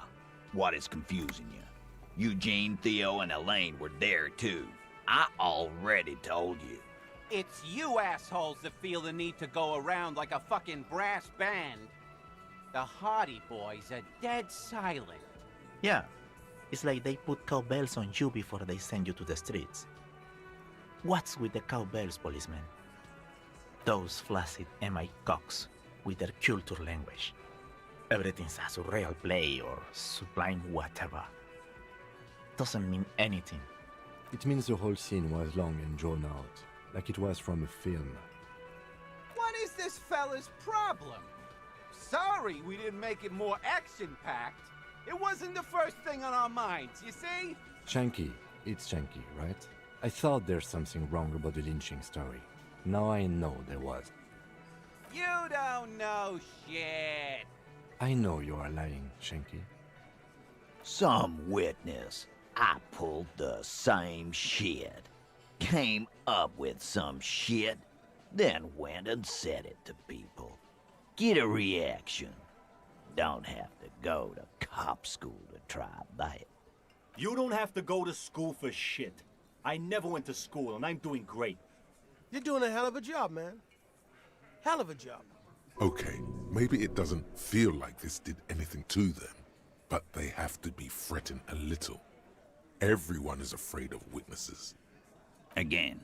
What is confusing you? Eugene, Theo, and Elaine were there too. I already told you. It's you assholes that feel the need to go around like a fucking brass band. The Hardy Boys are dead silent. Yeah, it's like they put cowbells on you before they send you to the streets. What's with the cowbells, policeman? Those flaccid MI cocks with their culture language. Everything's a surreal play or sublime whatever. Doesn't mean anything. It means the whole scene was long and drawn out, like it was from a film. What is this fella's problem? Sorry we didn't make it more action-packed. It wasn't the first thing on our minds, you see? Shanky. It's Shanky, right? I thought there's something wrong about the lynching story. Now I know there was. You don't know shit. I know you are lying, Shanky. Some witness. I pulled the same shit. Came up with some shit, then went and said it to people. Get a reaction. Don't have to go to cop school to try that. You don't have to go to school for shit. I never went to school, and I'm doing great. You're doing a hell of a job, man. Hell of a job. Okay, maybe it doesn't feel like this did anything to them, but they have to be fretting a little. Everyone is afraid of witnesses. Again.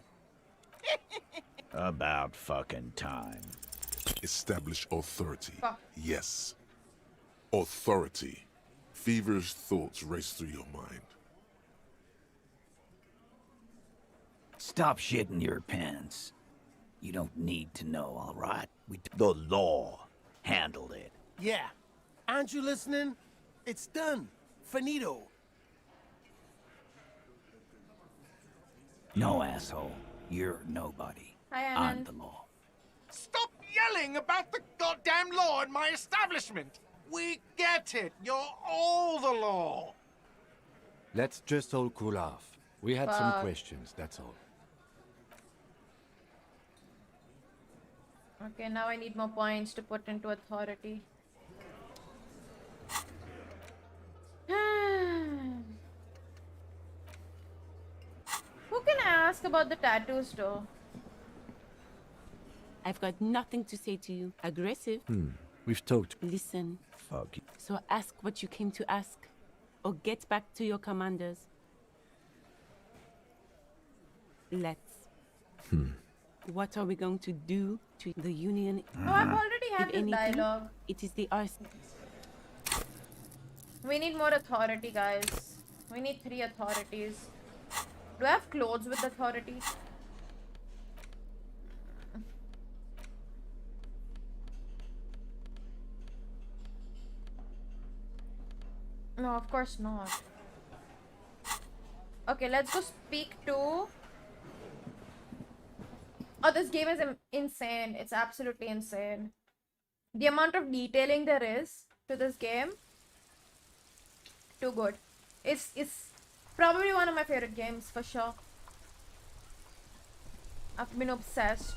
About fucking time. Establish authority. Yes. Authority. Feverish thoughts race through your mind. Stop shitting your pants. You don't need to know, all right? The law handled it. Yeah. Aren't you listening? It's done. Finito. No, asshole. You're nobody. Hi, I'm Anand. the law. Stop yelling about the goddamn law in my establishment! We get it. You're all the law. Let's just all cool off. We had some Fuck. questions, that's all. Okay, now I need more points to put into authority. Who can I ask about the tattoos though? I've got nothing to say to you. Aggressive. We've talked. Listen. Fuck you. So ask what you came to ask, or get back to your commanders. Let's. What are we going to do to the Union? Oh, I've already had If this anything, dialogue. it is the arse. We need more authority, guys. We need 3 authorities. Do I have clothes with authority? No, of course not. Okay, let's go speak to... Oh, this game is insane. It's absolutely insane. The amount of detailing there is to this game, too good. It's probably one of my favorite games for sure. I've been obsessed.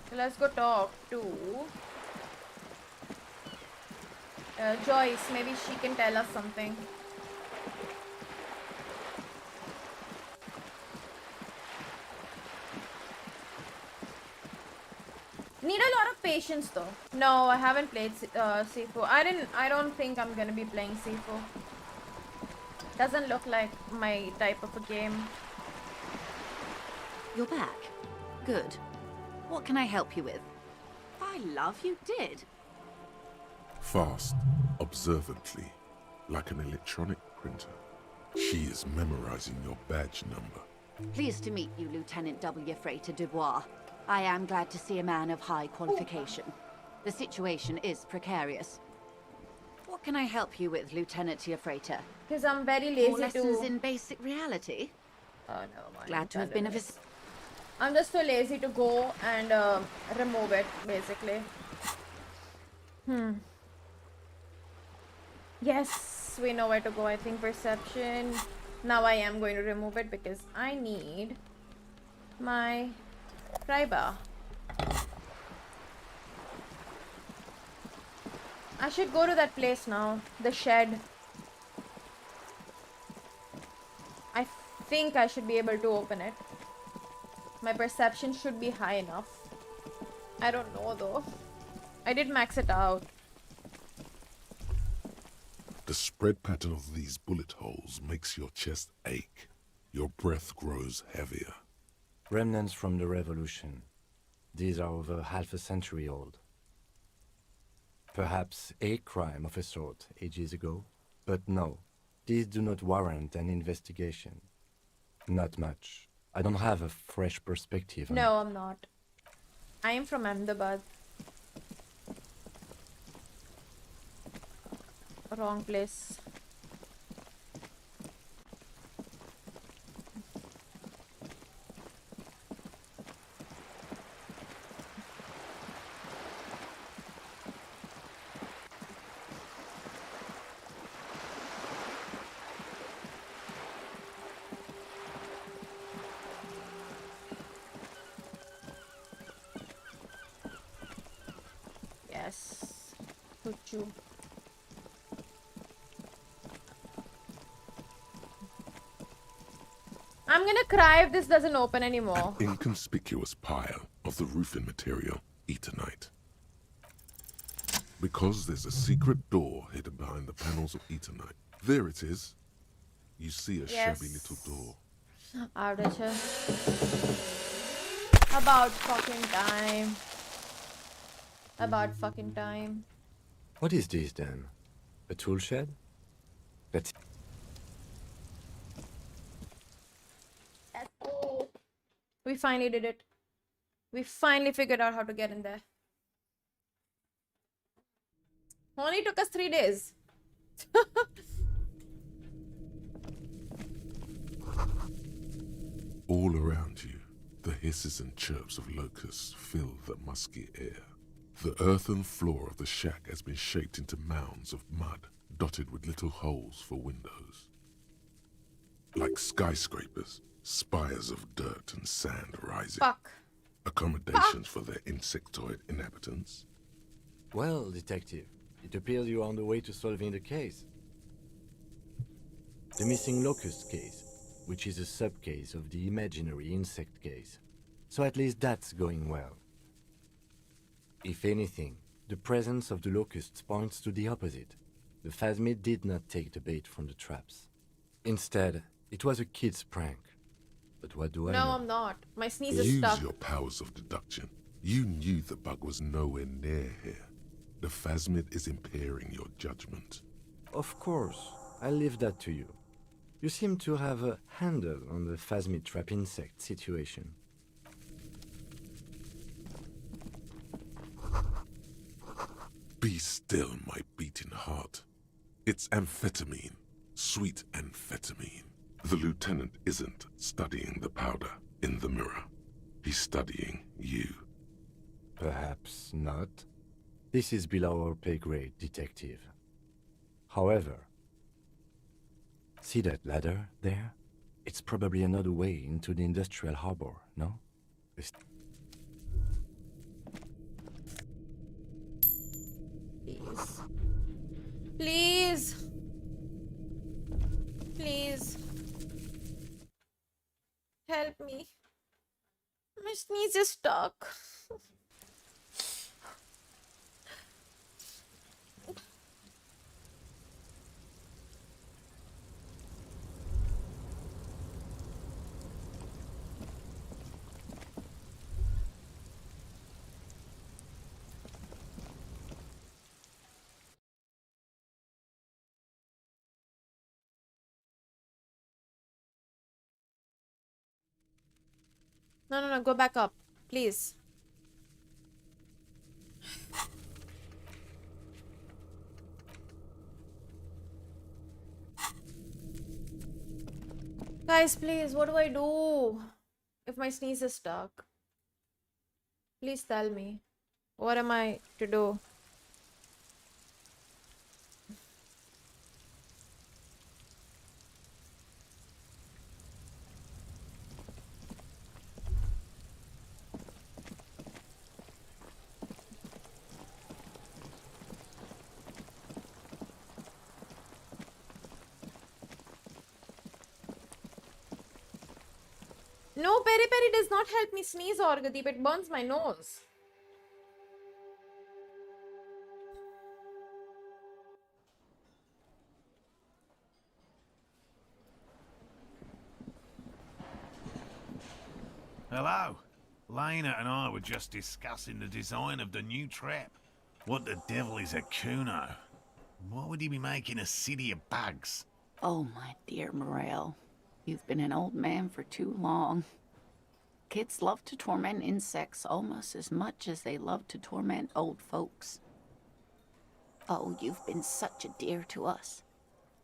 So let's go talk to Joyce. Maybe she can tell us something. Need a lot of patience though. No, I haven't played Sifu. I don't think I'm gonna be playing Sifu. Doesn't look like my type of a game. You're back. Good. What can I help you with? I love you did. Fast, observantly, like an electronic printer. She is memorizing your badge number. Pleased to meet you, Lieutenant W. Freighter Dubois. I am glad to see a man of high qualification. The situation is precarious. What can I help you with, Lieutenant Freighter? Because I'm very More lazy lessons to... in basic reality? Oh no, Glad to have been of assistance. I'm just too lazy to go and remove it, basically. Yes, we know where to go. I think perception. Now I am going to remove it because I need my pry bar. I should go to that place now. The shed. I think I should be able to open it. My perception should be high enough. I don't know though. I did max it out. The spread pattern of these bullet holes makes your chest ache. Your breath grows heavier. Remnants from the revolution. These are over half a century old. Perhaps a crime of a sort ages ago, but no, these do not warrant an investigation. Not much. I don't have a fresh perspective on No, I'm not. I am from Ahmedabad. Wrong place. Yes. Huchu. I'm gonna cry if this doesn't open anymore. Inconspicuous pile of the roofing material, Eternite. Because there's a secret door hidden behind the panels of Eternite. There it is. You see a shabby little door. Ardacha. About fucking time. About fucking time. What is this then? A tool shed? That's... We finally did it. We finally figured out how to get in there. Only took us 3 days. All around you, the hisses and chirps of locusts fill the musky air. The earthen floor of the shack has been shaped into mounds of mud, dotted with little holes for windows. Like skyscrapers, spires of dirt and sand rising. Fuck. Accommodations for their insectoid inhabitants. Well, detective, it appears you are on the way to solving the case. The missing locust case, which is a sub-case of the imaginary insect case. So at least that's going well. If anything, the presence of the locusts points to the opposite. The phasmid did not take the bait from the traps. Instead, it was a kid's prank. but what do I No, know? I'm not. My sneeze is Use stuck. your powers of deduction. You knew the bug was nowhere near here. The phasmid is impairing your judgment. Of course, I leave that to you. You seem to have a handle on the phasmid trap insect situation. Be still, my beating heart. It's amphetamine. Sweet amphetamine. The lieutenant isn't studying the powder in the mirror. He's studying you. Perhaps not. This is below our pay grade, detective. However, see that ladder there? It's probably another way into the industrial harbor, no? Please. Please. Please. Help me. My sneeze is stuck. No, go back up, please. Guys, please, what do I do if my sneeze is stuck? Please tell me. What am I to do? No, peri peri does not help me sneeze, Orgadeep. It burns my nose. Hello. Lena and I were just discussing the design of the new trap. What the devil is a Kuno? Why would he be making a city of bugs? Oh, my dear Morel. You've been an old man for too long. Kids love to torment insects almost as much as they love to torment old folks. Oh, you've been such a dear to us.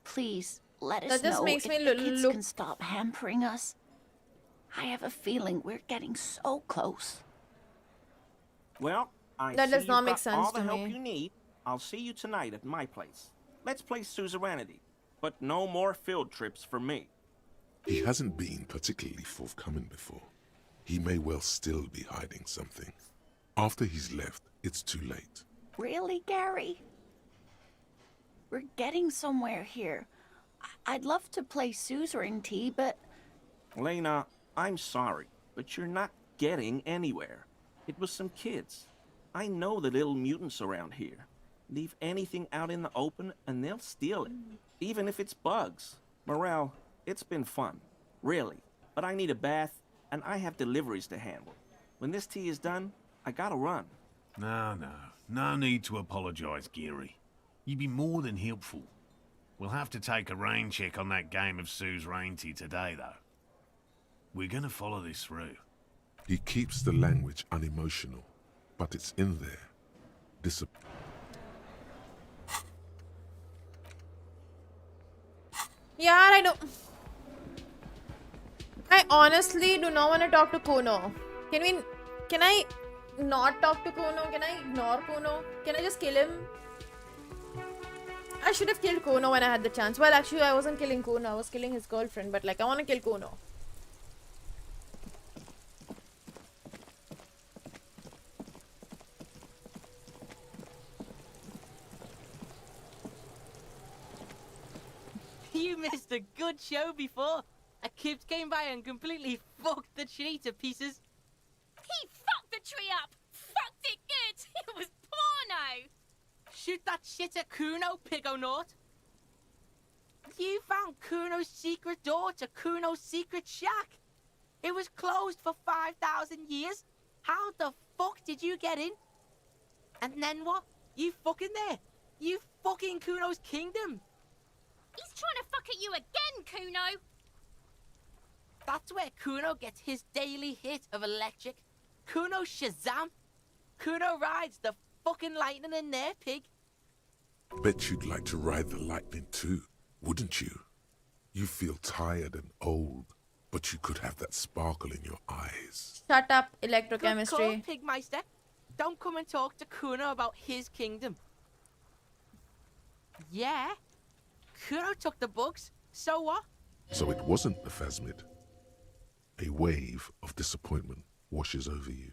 Please, let us That just know makes if me the kids look. can stop hampering us. I have a feeling we're getting so close. Well, I That see does not you've make got sense all the to help me. you need. I'll see you tonight at my place. Let's play suzerainty, but no more field trips for me. He hasn't been particularly forthcoming before. He may well still be hiding something. After he's left, it's too late. Really, Gary? We're getting somewhere here. I'd love to play suzerainty, but... Lena, I'm sorry, but you're not getting anywhere. It was some kids. I know the little mutants around here. Leave anything out in the open and they'll steal it, even if it's bugs. Morel, it's been fun, really. But I need a bath, and I have deliveries to handle. When this tea is done, I gotta run. No need to apologize, Geary. You'd be more than helpful. We'll have to take a rain check on that game of suzerainty today, though. We're gonna follow this through. He keeps the language unemotional, but it's in there. Yeah, I don't. I honestly do not want to talk to Kuno. Can I not talk to Kuno? Can I ignore Kuno? Can I just kill him? I should have killed Kuno when I had the chance. Well, actually, I wasn't killing Kuno. I was killing his girlfriend. But, like, I want to kill Kuno. You missed a good show before. A kid came by and completely fucked the tree to pieces. He fucked the tree up! Fucked it good! It was porno! Shoot that shit at Kuno, Pigonaut. You found Kuno's secret door to Kuno's secret shack. It was closed for 5,000 years. How the fuck did you get in? And then what? You fucking there. You fucking Kuno's kingdom. He's trying to fuck at you again, Kuno. That's where Kuno gets his daily hit of electric. Kuno Shazam. Kuno rides the fucking lightning in there, pig. Bet you'd like to ride the lightning too, wouldn't you? You feel tired and old, but you could have that sparkle in your eyes. Shut up, Good electrochemistry. call, Pigmeister. Don't come and talk to Kuno about his kingdom. Yeah. Kuno took the bugs. So what? So it wasn't the phasmid. A wave of disappointment washes over you.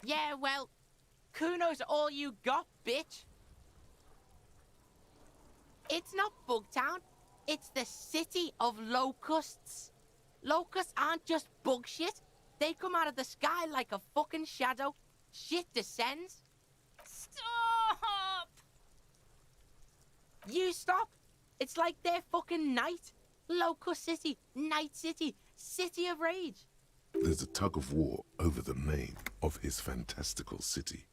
Yeah, well, Kuno's all you got, bitch. It's not Bugtown. It's the city of locusts. Locusts aren't just bug shit. They come out of the sky like a fucking shadow. Shit descends. Stop! You stop. It's like their fucking night. Locust City, Night City, City of Rage. There's a tug of war over the name of his fantastical city.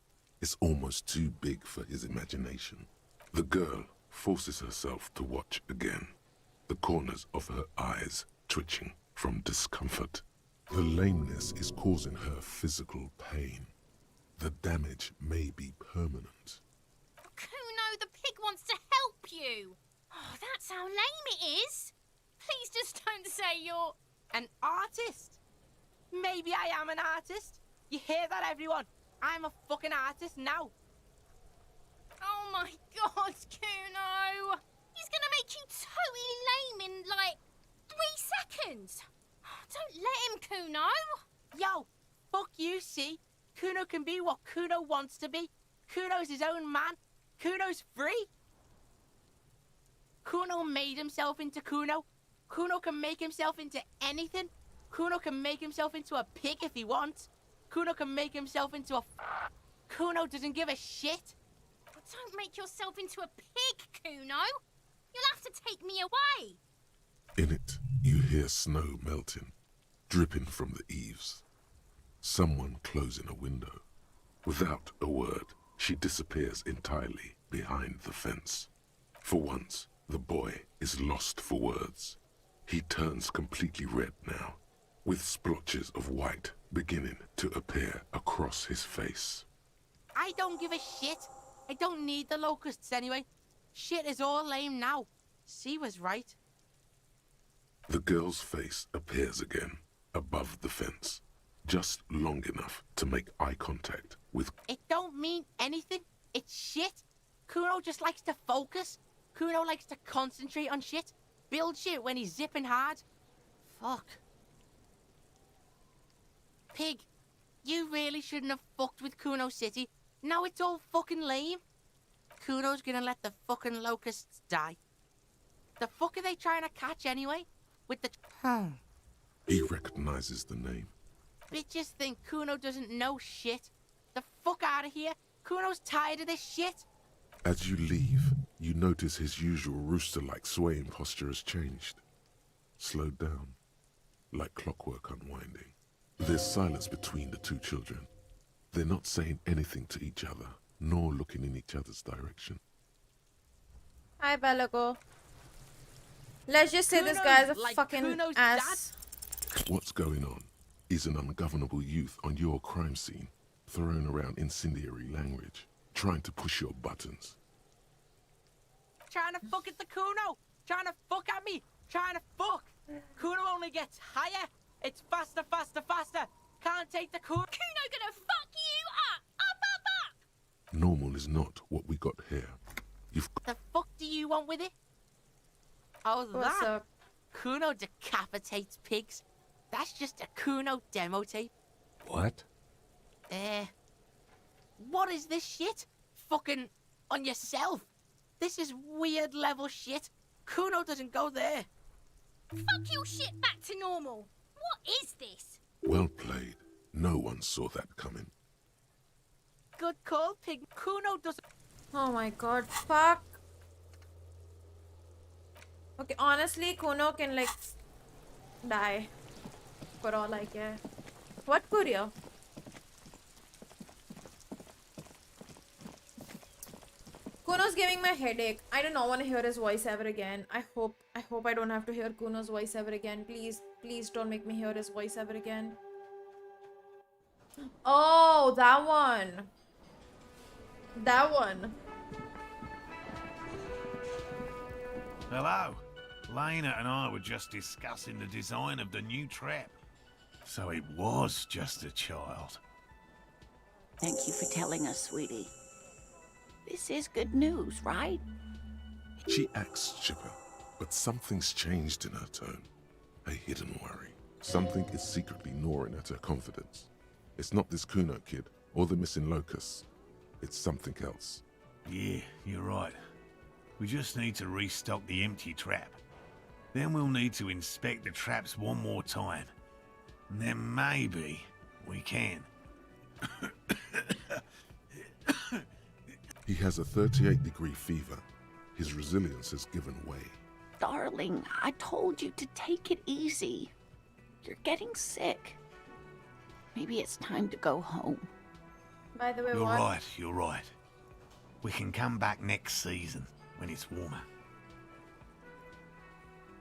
It's almost too big for his imagination. The girl forces herself to watch again, the corners of her eyes twitching from discomfort. The lameness is causing her physical pain. The damage may be permanent. Kuno, the pig wants to help you. Oh, that's how lame it is. Please just don't say you're... An artist? Maybe I am an artist. You hear that, everyone? I'm a fucking artist now. Oh my god, Kuno! He's gonna make you totally lame in, like, 3 seconds. Don't let him, Kuno. Yo, fuck you, see? Kuno can be what Kuno wants to be. Kuno's his own man. Kuno's free. Kuno made himself into Kuno. Kuno can make himself into anything. Kuno can make himself into a pig if he wants. Kuno can make himself into a... Kuno doesn't give a shit. Don't make yourself into a pig, Kuno. You'll have to take me away. In it, you hear snow melting, dripping from the eaves. Someone closing a window. Without a word, she disappears entirely behind the fence. For once, the boy is lost for words. He turns completely red now, with splotches of white beginning to appear across his face. I don't give a shit. I don't need the locusts anyway. Shit is all lame now. C was right. The girl's face appears again, above the fence, just long enough to make eye contact with... It don't mean anything. It's shit. Kuno just likes to focus. Kuno likes to concentrate on shit. Build shit when he's zipping hard. Fuck. Pig, you really shouldn't have fucked with Kuno City. Now it's all fucking lame. Kuno's gonna let the fucking locusts die. The fuck are they trying to catch anyway? With the... He recognizes the name. Bitches think Kuno doesn't know shit. The fuck out of here. Kuno's tired of this shit. As you leave, you notice his usual rooster-like swaying posture has changed. Slowed down, like clockwork unwinding. There's silence between the two children. They're not saying anything to each other, nor looking in each other's direction. Hi, Belago. Let's just say Kuno's this guy's a like fucking Kuno's ass. What's going on is an ungovernable youth on your crime scene, throwing around incendiary language, trying to push your buttons. Trying to fuck at the Kuno. Trying to fuck at me. Trying to fuck. Kuno only gets higher. It's faster, faster, faster. Can't take the Kuno. Kuno gonna fuck you up. Up. Normal is not what we got here. You've... The fuck do you want with it? Oh, What's that? up? Kuno decapitates pigs. That's just a Kuno demo tape. What? What is this shit? Fucking on yourself. This is weird level shit. Kuno doesn't go there. Fuck your shit back to normal. What is this? Well played. No one saw that coming. Good call, pig. Kuno doesn't... Oh my god, fuck. Okay, honestly, Kuno can like die. For all I care. What courier? Kuno's giving me a headache. I do not want to hear his voice ever again. I hope I don't have to hear Kuno's voice ever again. Please, please don't make me hear his voice ever again. Oh, that one. That one. Hello. Lena and I were just discussing the design of the new trap. So it was just a child. Thank you for telling us, sweetie. This is good news, right? She acts chipper, but something's changed in her tone. A hidden worry. Something is secretly gnawing at her confidence. It's not this Kuno kid or the missing locusts. It's something else. Yeah, you're right. We just need to restock the empty trap. Then we'll need to inspect the traps one more time. And then maybe we can. He has a 38-degree fever. His resilience has given way. Darling, I told you to take it easy. You're getting sick. Maybe it's time to go home. By the way, You're right. We can come back next season when it's warmer.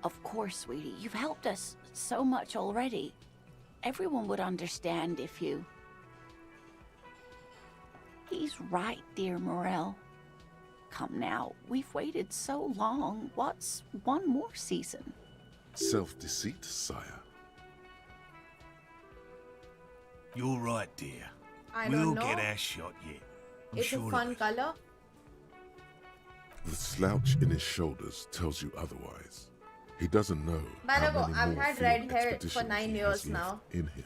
Of course, sweetie. You've helped us so much already. Everyone would understand if you... He's right, dear Morel. Come now, we've waited so long. What's one more season? Self-deceit, sire. You're right, dear. We'll get our shot yet. It's a fun color. The slouch in his shoulders tells you otherwise. He doesn't know By the how way, many I've more had field red hair for expeditions 9 he years has left now. in him.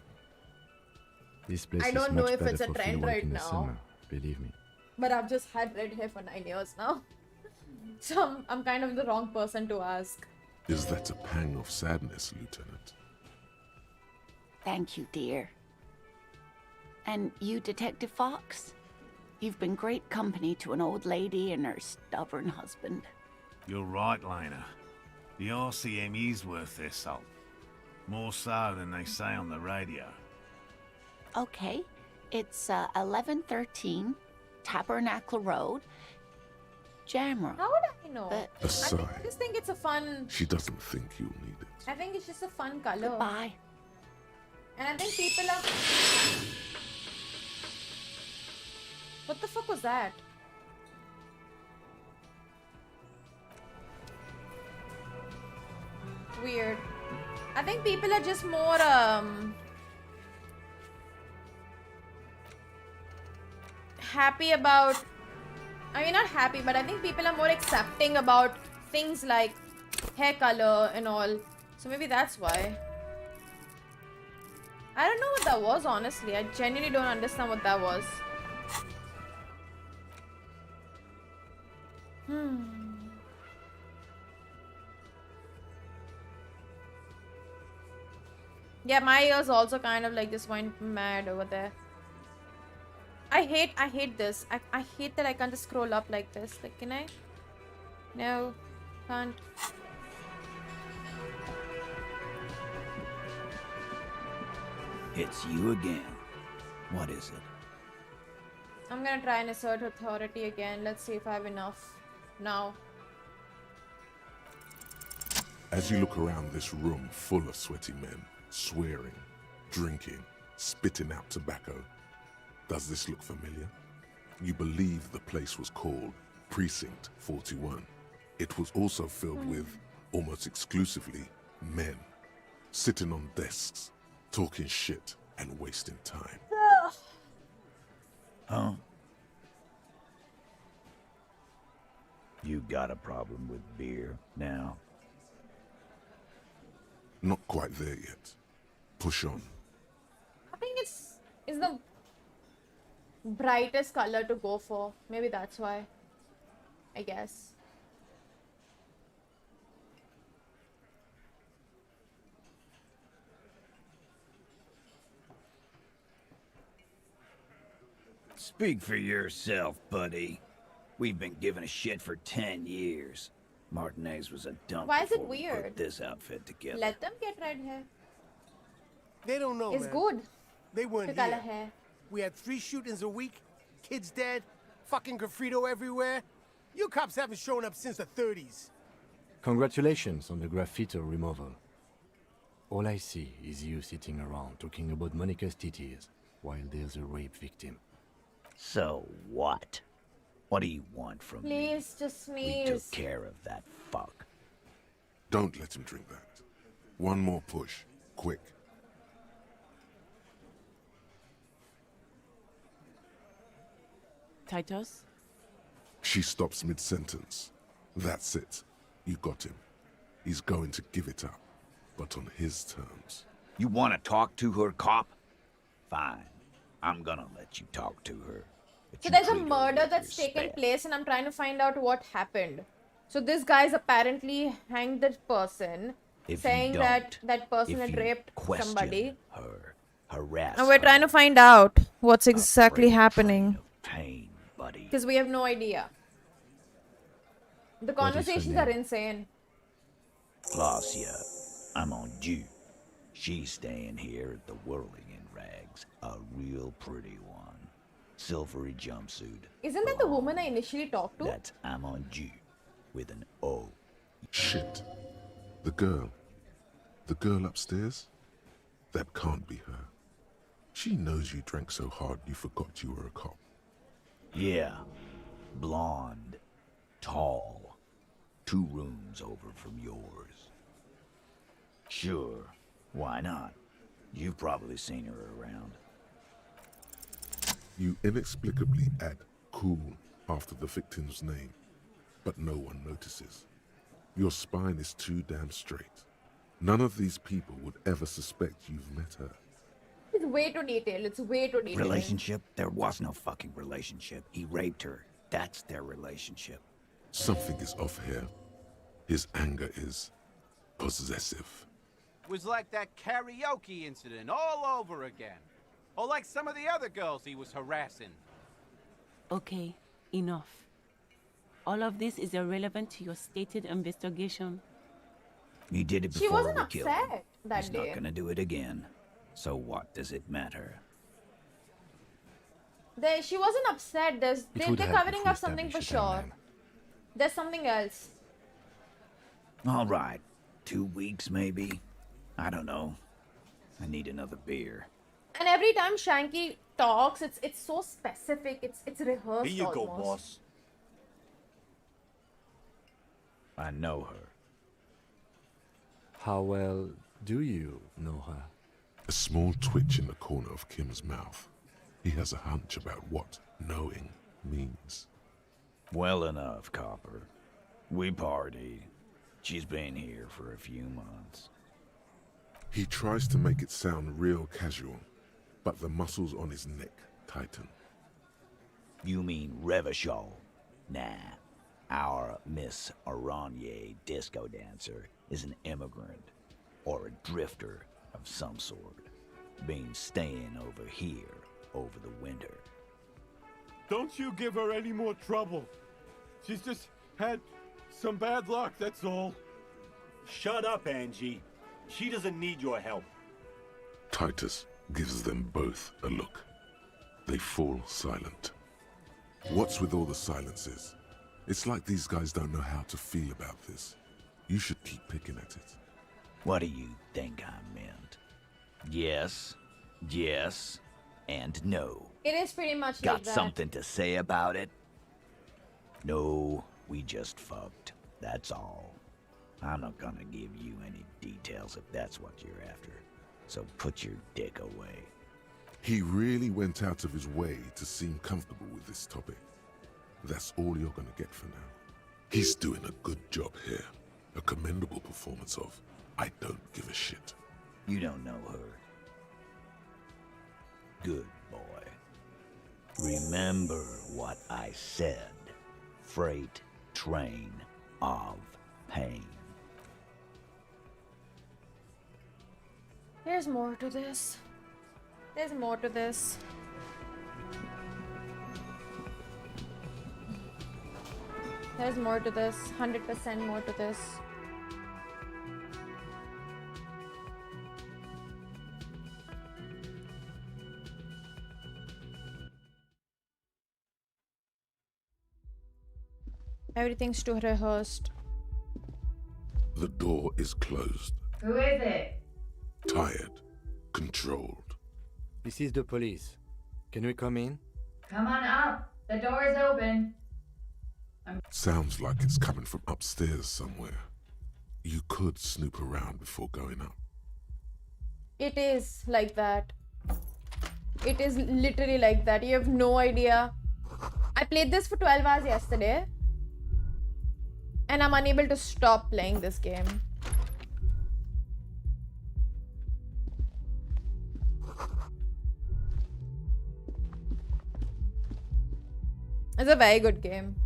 This place I is don't know much if better it's a for trend field work right in the now. summer, believe me. But I've just had red hair for 9 years now. So I'm kind of the wrong person to ask. Is that a pang of sadness, Lieutenant? Thank you, dear. And you, Detective Fox? You've been great company to an old lady and her stubborn husband. You're right, Lena. The RCM is worth their salt. More so than they say on the radio. Okay, it's 1113 Tabernacle Road, Jamrock. How would I know? A sigh. I just think it's a fun... She doesn't think you'll need it. I think it's just a fun color. Goodbye. And I think people are... What the fuck was that? Weird. I think people are just more happy about... I mean, not happy, but I think people are more accepting about things like hair color and all. So maybe that's why. I don't know what that was, honestly. I genuinely don't understand what that was. Yeah, my ears also kind of like just went mad over there. I hate this. I hate that I can't just scroll up like this. Like, can I? No, can't. It's you again. What is it? I'm gonna try and assert authority again. Let's see if I have enough now. As you look around this room full of sweaty men, swearing, drinking, spitting out tobacco, does this look familiar? You believe the place was called Precinct 41. It was also filled with, almost exclusively, men, sitting on desks, talking shit and wasting time. Huh? You got a problem with beer now? Not quite there yet. Push on. I think it's the brightest color to go for. Maybe that's why. I guess. Speak for yourself, buddy. We've been giving a shit for 10 years. Martinez was a dump. Why is it before we weird? Put this outfit together. Let them get red hair. They don't know, It's man. good. They weren't to color here. hair. We had 3 shootings a week, kids dead, fucking graffito everywhere. You cops haven't shown up since the 30s. Congratulations on the graffito removal. All I see is you sitting around talking about Monica's titties while there's a rape victim. So what? What do you want from me? Please, just We took sneeze. care of that fuck. Don't let him drink that. One more push. Quick. Titus? She stops mid-sentence. That's it. You got him. He's going to give it up, but on his terms. You want to talk to her, cop? Fine. I'm gonna let you talk to her. But So you there's a treat her murder with that's taken respect. place, and I'm trying to find out what happened. So this guy's apparently hanged that person, If you saying that don't, that person if had you raped question somebody. her, harass And we're her, trying to find out what's exactly happening. pain, buddy. Because we have no idea. The What is her conversations are name? insane. Glacia, I'm on due. She's staying here at the Whirling in Rags, a real pretty one. Silvery jumpsuit. Isn't that the woman I initially talked to? That's I'm on due with an O. Shit. The girl. The girl upstairs? That can't be her. She knows you drank so hard you forgot you were a cop. Yeah, blonde, tall, 2 rooms over from yours. Sure, why not? You've probably seen her around. You inexplicably add cool after the victim's name, but no one notices. Your spine is too damn straight. None of these people would ever suspect you've met her. It's way too detailed. It's way too detailed. Relationship? There was no fucking relationship. He raped her. That's their relationship. Something is off here. His anger is possessive. Was like that karaoke incident all over again. Or like some of the other girls he was harassing. Okay, enough. All of this is irrelevant to your stated investigation. He did it She before wasn't we killed him. upset that He's day. not gonna do it again. So what does it matter? She wasn't upset. They're would help if covering we up something for establish a sure. There's something else. All right. 2 weeks, maybe? I don't know. I need another beer. And every time Shanky talks, it's so specific. It's rehearsed. Here you go, almost. boss. I know her. How well do you know her? A small twitch in the corner of Kim's mouth. He has a hunch about what knowing means. Well enough, Copper. We partied. She's been here for a few months. He tries to make it sound real casual, but the muscles on his neck tighten. You mean Revachol? Nah. Our Miss Aranye disco dancer is an immigrant, or a drifter of some sort. Been staying over here over the winter. Don't you give her any more trouble. She's just had some bad luck, that's all. Shut up, Angie. She doesn't need your help. Titus gives them both a look. They fall silent. What's with all the silences? It's like these guys don't know how to feel about this. You should keep picking at it. What do you think I meant? Yes, yes, and no. It is pretty much Got like that. something to say about it? No, we just fucked. That's all. I'm not gonna give you any details if that's what you're after. So put your dick away. He really went out of his way to seem comfortable with this topic. That's all you're gonna get for now. He's doing a good job here. A commendable performance of I don't give a shit. You don't know her. Good boy. Remember what I said. Freight train of pain. There's more to this. There's more to this. There's more to this. 100% more to this. Everything's too rehearsed. The door is closed. Who is it? Tired. Controlled. This is the police. Can we come in? Come on up. The door is open. Sounds like it's coming from upstairs somewhere. You could snoop around before going up. It is like that. It is literally like that. You have no idea. I played this for 12 hours yesterday. And I'm unable to stop playing this game. It's a very good game.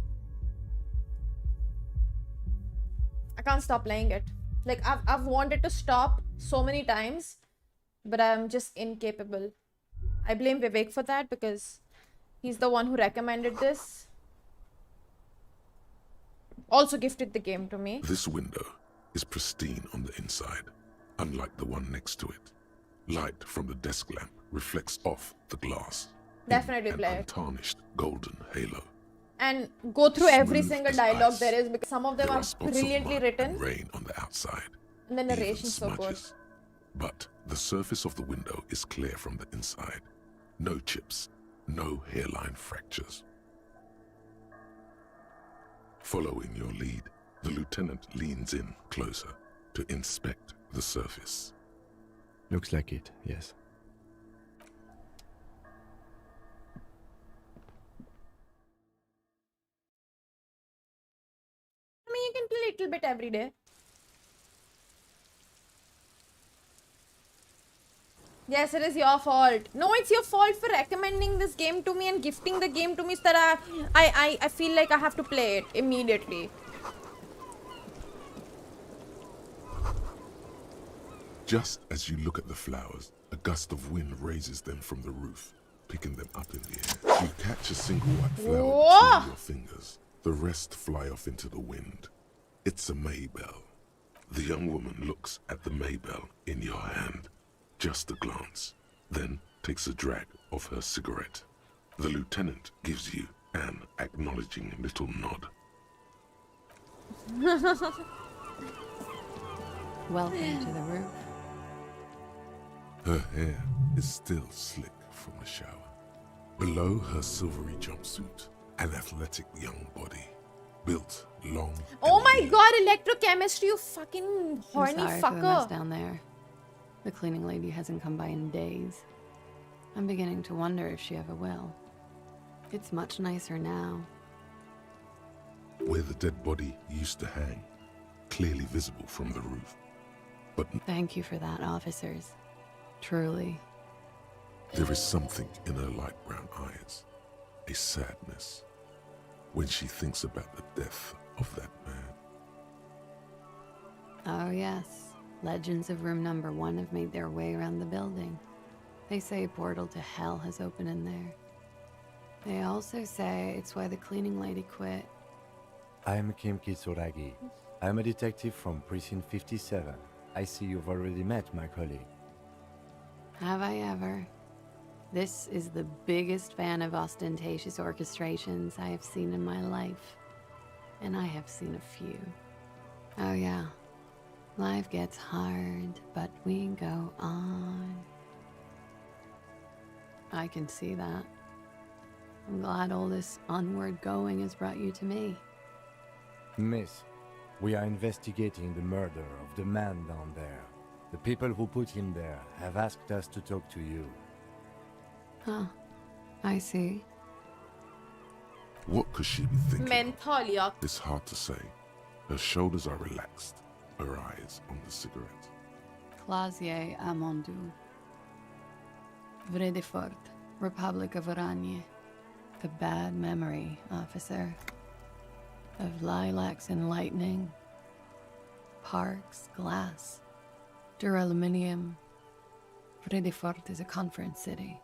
I can't stop playing it. Like, I've wanted to stop so many times, but I'm just incapable. I blame Vivek for that because he's the one who recommended this. Also gifted the game to me. This window is pristine on the inside, unlike the one next to it. Light from the desk lamp reflects off the glass. Definitely play it. Untarnished golden halo. And go through every Smooth single as dialogue ice. there is because some of them There are spots of brilliantly mud written. and rain on the outside. And the even narration's so good. smudges. But the surface of the window is clear from the inside. No chips, no hairline fractures. Following your lead, the lieutenant leans in closer to inspect the surface. Looks like it, yes. I mean, you can play a little bit every day. Yes, it is your fault. No, it's your fault for recommending this game to me and gifting the game to me so that I feel like I have to play it immediately. Just as you look at the flowers, a gust of wind raises them from the roof, picking them up in the air. You catch a single white flower Whoa! between your fingers. The rest fly off into the wind. It's a Maybell. The young woman looks at the Maybell in your hand. Just a glance, then takes a drag of her cigarette. The lieutenant gives you an acknowledging little nod. Welcome to the roof. Her hair is still slick from the shower. Below her silvery jumpsuit, an athletic young body, built long. Oh my god, electrochemistry, you fucking I'm horny sorry for the mess fucker. down there. The cleaning lady hasn't come by in days. I'm beginning to wonder if she ever will. It's much nicer now. Where the dead body used to hang, clearly visible from the roof. But Thank you for that, officers. Truly. there is something in her light brown eyes, a sadness, when she thinks about the death of that man. Oh yes. Legends of room number 1 have made their way around the building. They say a portal to hell has opened in there. They also say it's why the cleaning lady quit. I'm Kim Kitsuragi. I'm a detective from Precinct 57. I see you've already met my colleague. Have I ever? This is the biggest fan of ostentatious orchestrations I have seen in my life. And I have seen a few. Oh yeah. Life gets hard, but we go on. I can see that. I'm glad all this onward going has brought you to me. Miss, we are investigating the murder of the man down there. The people who put him there have asked us to talk to you. Huh. I see. What could she be thinking? Menthol, yuck. It's hard to say. Her shoulders are relaxed, her eyes on the cigarette. Clasier Amondu. Vredefort, Republic of Oranje. The bad memory, officer. Of lilacs and lightning. Parks, glass. Duraluminium. Vredefort is a conference city.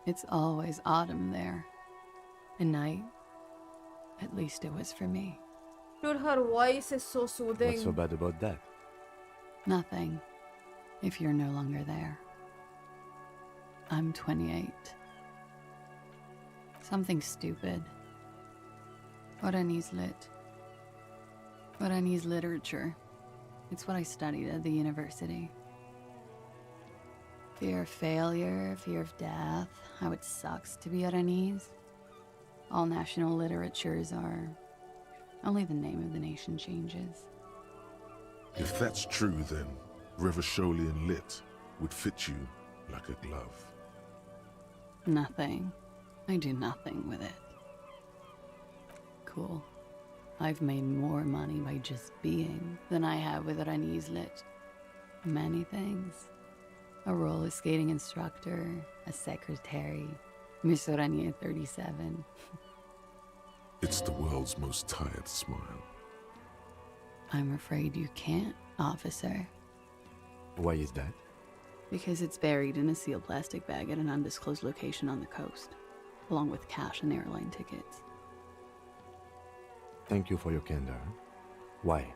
It's always autumn there. A night. At least it was for me. Dude, her voice is so What's soothing. so bad about that? Nothing. If you're no longer there. I'm 28. Something stupid. Oranese lit. Oranese literature. It's what I studied at the university. Fear of failure, fear of death, how it sucks to be Oranese. All national literatures are... Only the name of the nation changes. If that's true, then Revacholian lit would fit you like a glove. Nothing. I do nothing with it. Cool. I've made more money by just being than I have with Oranese lit. Many things. A roller skating instructor, a secretary, Miss Oranje 37. It's the world's most tired smile. I'm afraid you can't, officer. Why is that? Because it's buried in a sealed plastic bag at an undisclosed location on the coast, along with cash and airline tickets. Thank you for your candor. Why?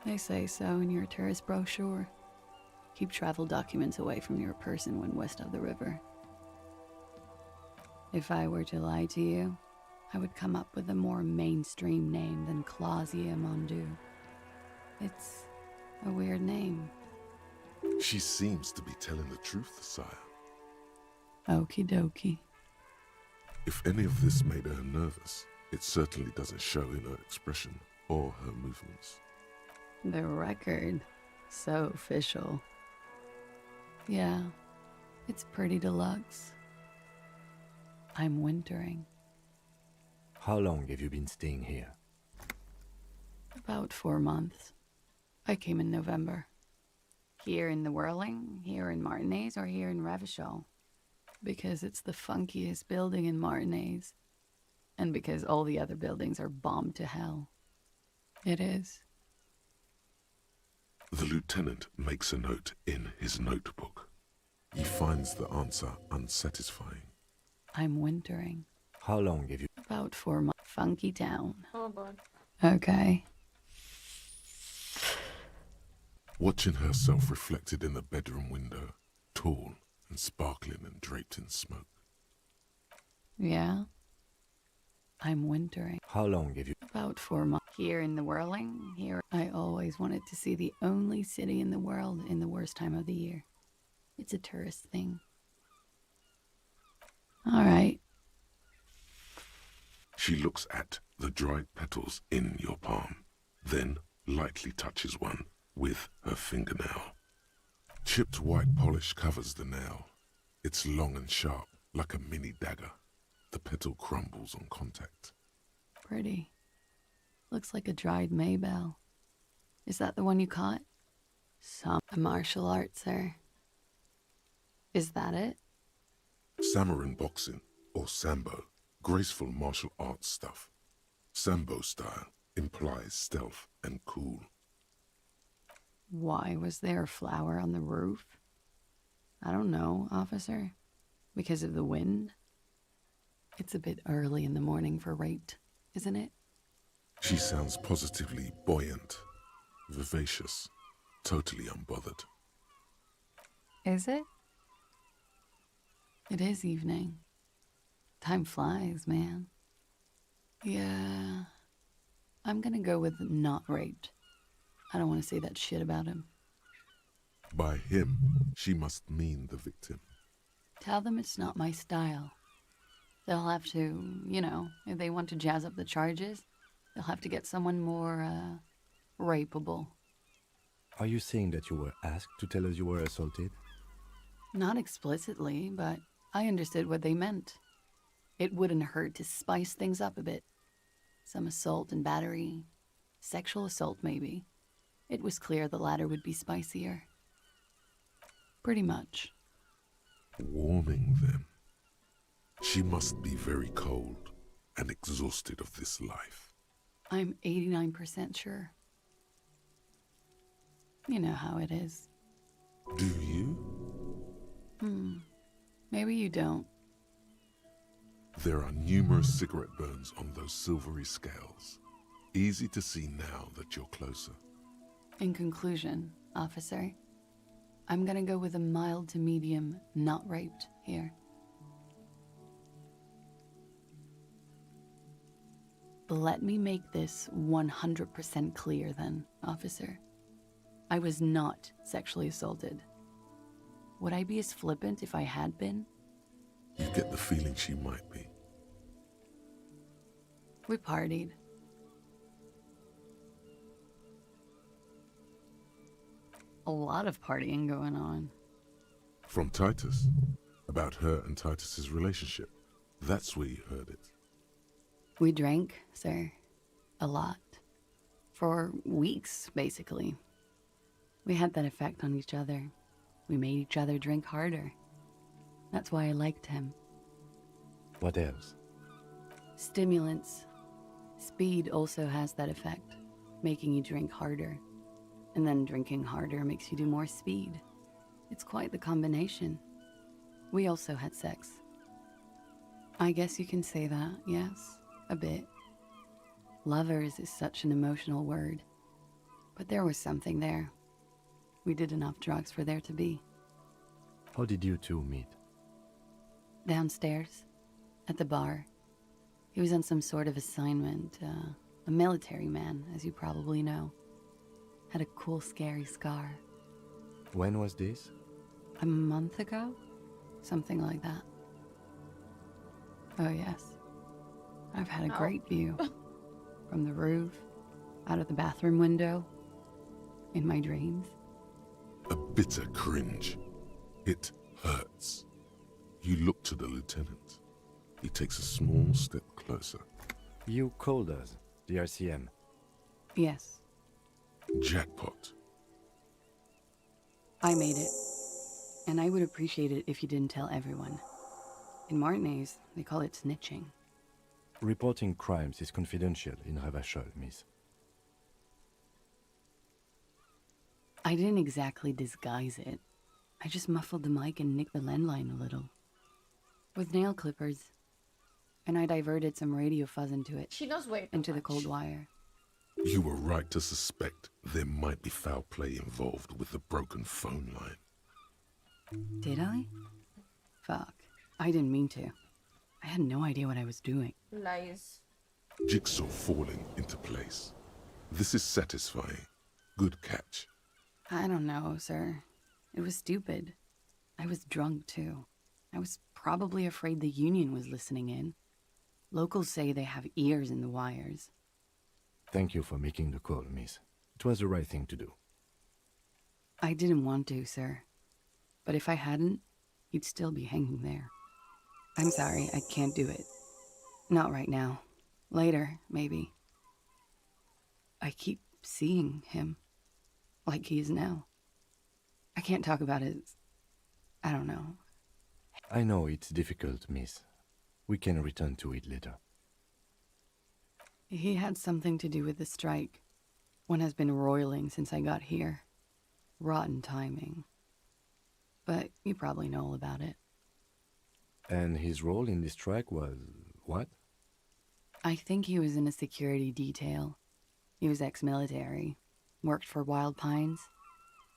They say so in your tourist brochure. Keep travel documents away from your person when west of the river. If I were to lie to you, I would come up with a more mainstream name than Clausia Mondu. It's a weird name. She seems to be telling the truth, sire. Okie dokie. If any of this made her nervous, it certainly doesn't show in her expression or her movements. The record. So official. Yeah, it's pretty deluxe. I'm wintering. How long have you been staying here? About 4 months. I came in November. Here in the Whirling, here in Martinez, or here in Ravachol. Because it's the funkiest building in Martinez. And because all the other buildings are bombed to hell. It is. The lieutenant makes a note in his notebook. He finds the answer unsatisfying. I'm wintering. How long have you... About 4 months. Funky town. Oh god. Okay. Watching herself reflected in the bedroom window, tall and sparkling and draped in smoke. Yeah? I'm wintering. How long have you... About 4 months. Here in the Whirling, here. I always wanted to see the only city in the world in the worst time of the year. It's a tourist thing. All right. She looks at the dried petals in your palm, then lightly touches one with her fingernail. Chipped white polish covers the nail. It's long and sharp, like a mini dagger. The petal crumbles on contact. Pretty. Looks like a dried maybell. Is that the one you caught? Some martial arts, sir. Is that it? Samurai boxing, or Sambo, graceful martial arts stuff. Sambo style implies stealth and cool. Why was there a flower on the roof? I don't know, officer. Because of the wind? It's a bit early in the morning for rape, isn't it? She sounds positively buoyant, vivacious, totally unbothered. Is it? It is evening. Time flies, man. Yeah. I'm gonna go with not raped. I don't want to say that shit about him. By him, she must mean the victim. Tell them it's not my style. They'll have to, you know, if they want to jazz up the charges, they'll have to get someone more, rapeable. Are you saying that you were asked to tell us you were assaulted? Not explicitly, but I understood what they meant. It wouldn't hurt to spice things up a bit. Some assault and battery. Sexual assault, maybe. It was clear the latter would be spicier. Pretty much. Warming them. She must be very cold and exhausted of this life. I'm 89% sure. You know how it is. Do you? Maybe you don't. There are numerous cigarette burns on those silvery scales. Easy to see now that you're closer. In conclusion, officer, I'm gonna go with a mild to medium not raped here. Let me make this 100% clear then, officer. I was not sexually assaulted. Would I be as flippant if I had been? You get the feeling she might be. We partied. A lot of partying going on. From Titus? About her and Titus's relationship. That's where you heard it. We drank, sir. A lot. For weeks, basically. We had that effect on each other. We made each other drink harder. That's why I liked him. What else? Stimulants. Speed also has that effect, making you drink harder. And then drinking harder makes you do more speed. It's quite the combination. We also had sex. I guess you can say that, yes, a bit. Lovers is such an emotional word. But there was something there. We did enough drugs for there to be. How did you two meet? Downstairs, at the bar. He was on some sort of assignment, a military man, as you probably know. Had a cool, scary scar. When was this? A month ago? Something like that. Oh, yes. I've had a great view. From the roof, out of the bathroom window, in my dreams. A bitter cringe. It hurts. You look to the lieutenant. He takes a small step closer. You called us, the RCM. Yes. Jackpot. I made it. And I would appreciate it if you didn't tell everyone. In Martinez, they call it snitching. Reporting crimes is confidential in Ravachol, miss. I didn't exactly disguise it. I just muffled the mic and nicked the landline a little. With nail clippers. And I diverted some radio fuzz into it. She knows way too into the much. cold wire. You were right to suspect there might be foul play involved with the broken phone line. Did I? Fuck. I didn't mean to. I had no idea what I was doing. Lies. Jigsaw falling into place. This is satisfying. Good catch. I don't know, sir. It was stupid. I was drunk, too. I was probably afraid the union was listening in. Locals say they have ears in the wires. Thank you for making the call, miss. It was the right thing to do. I didn't want to, sir. But if I hadn't, he'd still be hanging there. I'm sorry, I can't do it. Not right now. Later, maybe. I keep seeing him. Like he is now. I can't talk about it. I don't know. I know it's difficult, miss. We can return to it later. He had something to do with the strike. One has been roiling since I got here. Rotten timing. But you probably know all about it. And his role in this strike was what? I think he was in a security detail. He was ex-military, worked for Wild Pines,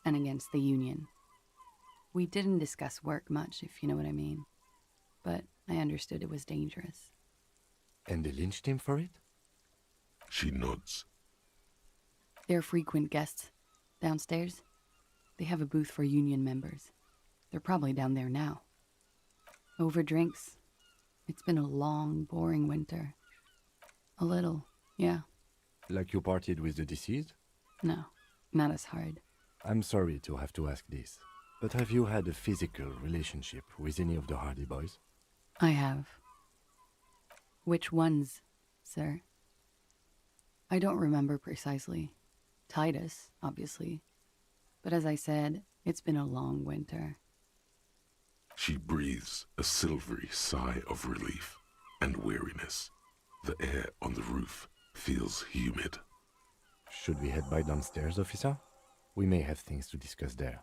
and against the Union. We didn't discuss work much, if you know what I mean. But I understood it was dangerous. And they lynched him for it? She nods. They're frequent guests. Downstairs, they have a booth for Union members. They're probably down there now. Over drinks. It's been a long, boring winter. A little, yeah. Like you partied with the deceased? No, not as hard. I'm sorry to have to ask this, but have you had a physical relationship with any of the Hardy Boys? I have. Which ones, sir? I don't remember precisely. Titus, obviously. But as I said, it's been a long winter. She breathes a silvery sigh of relief and weariness. The air on the roof feels humid. Should we head by downstairs, officer? We may have things to discuss there.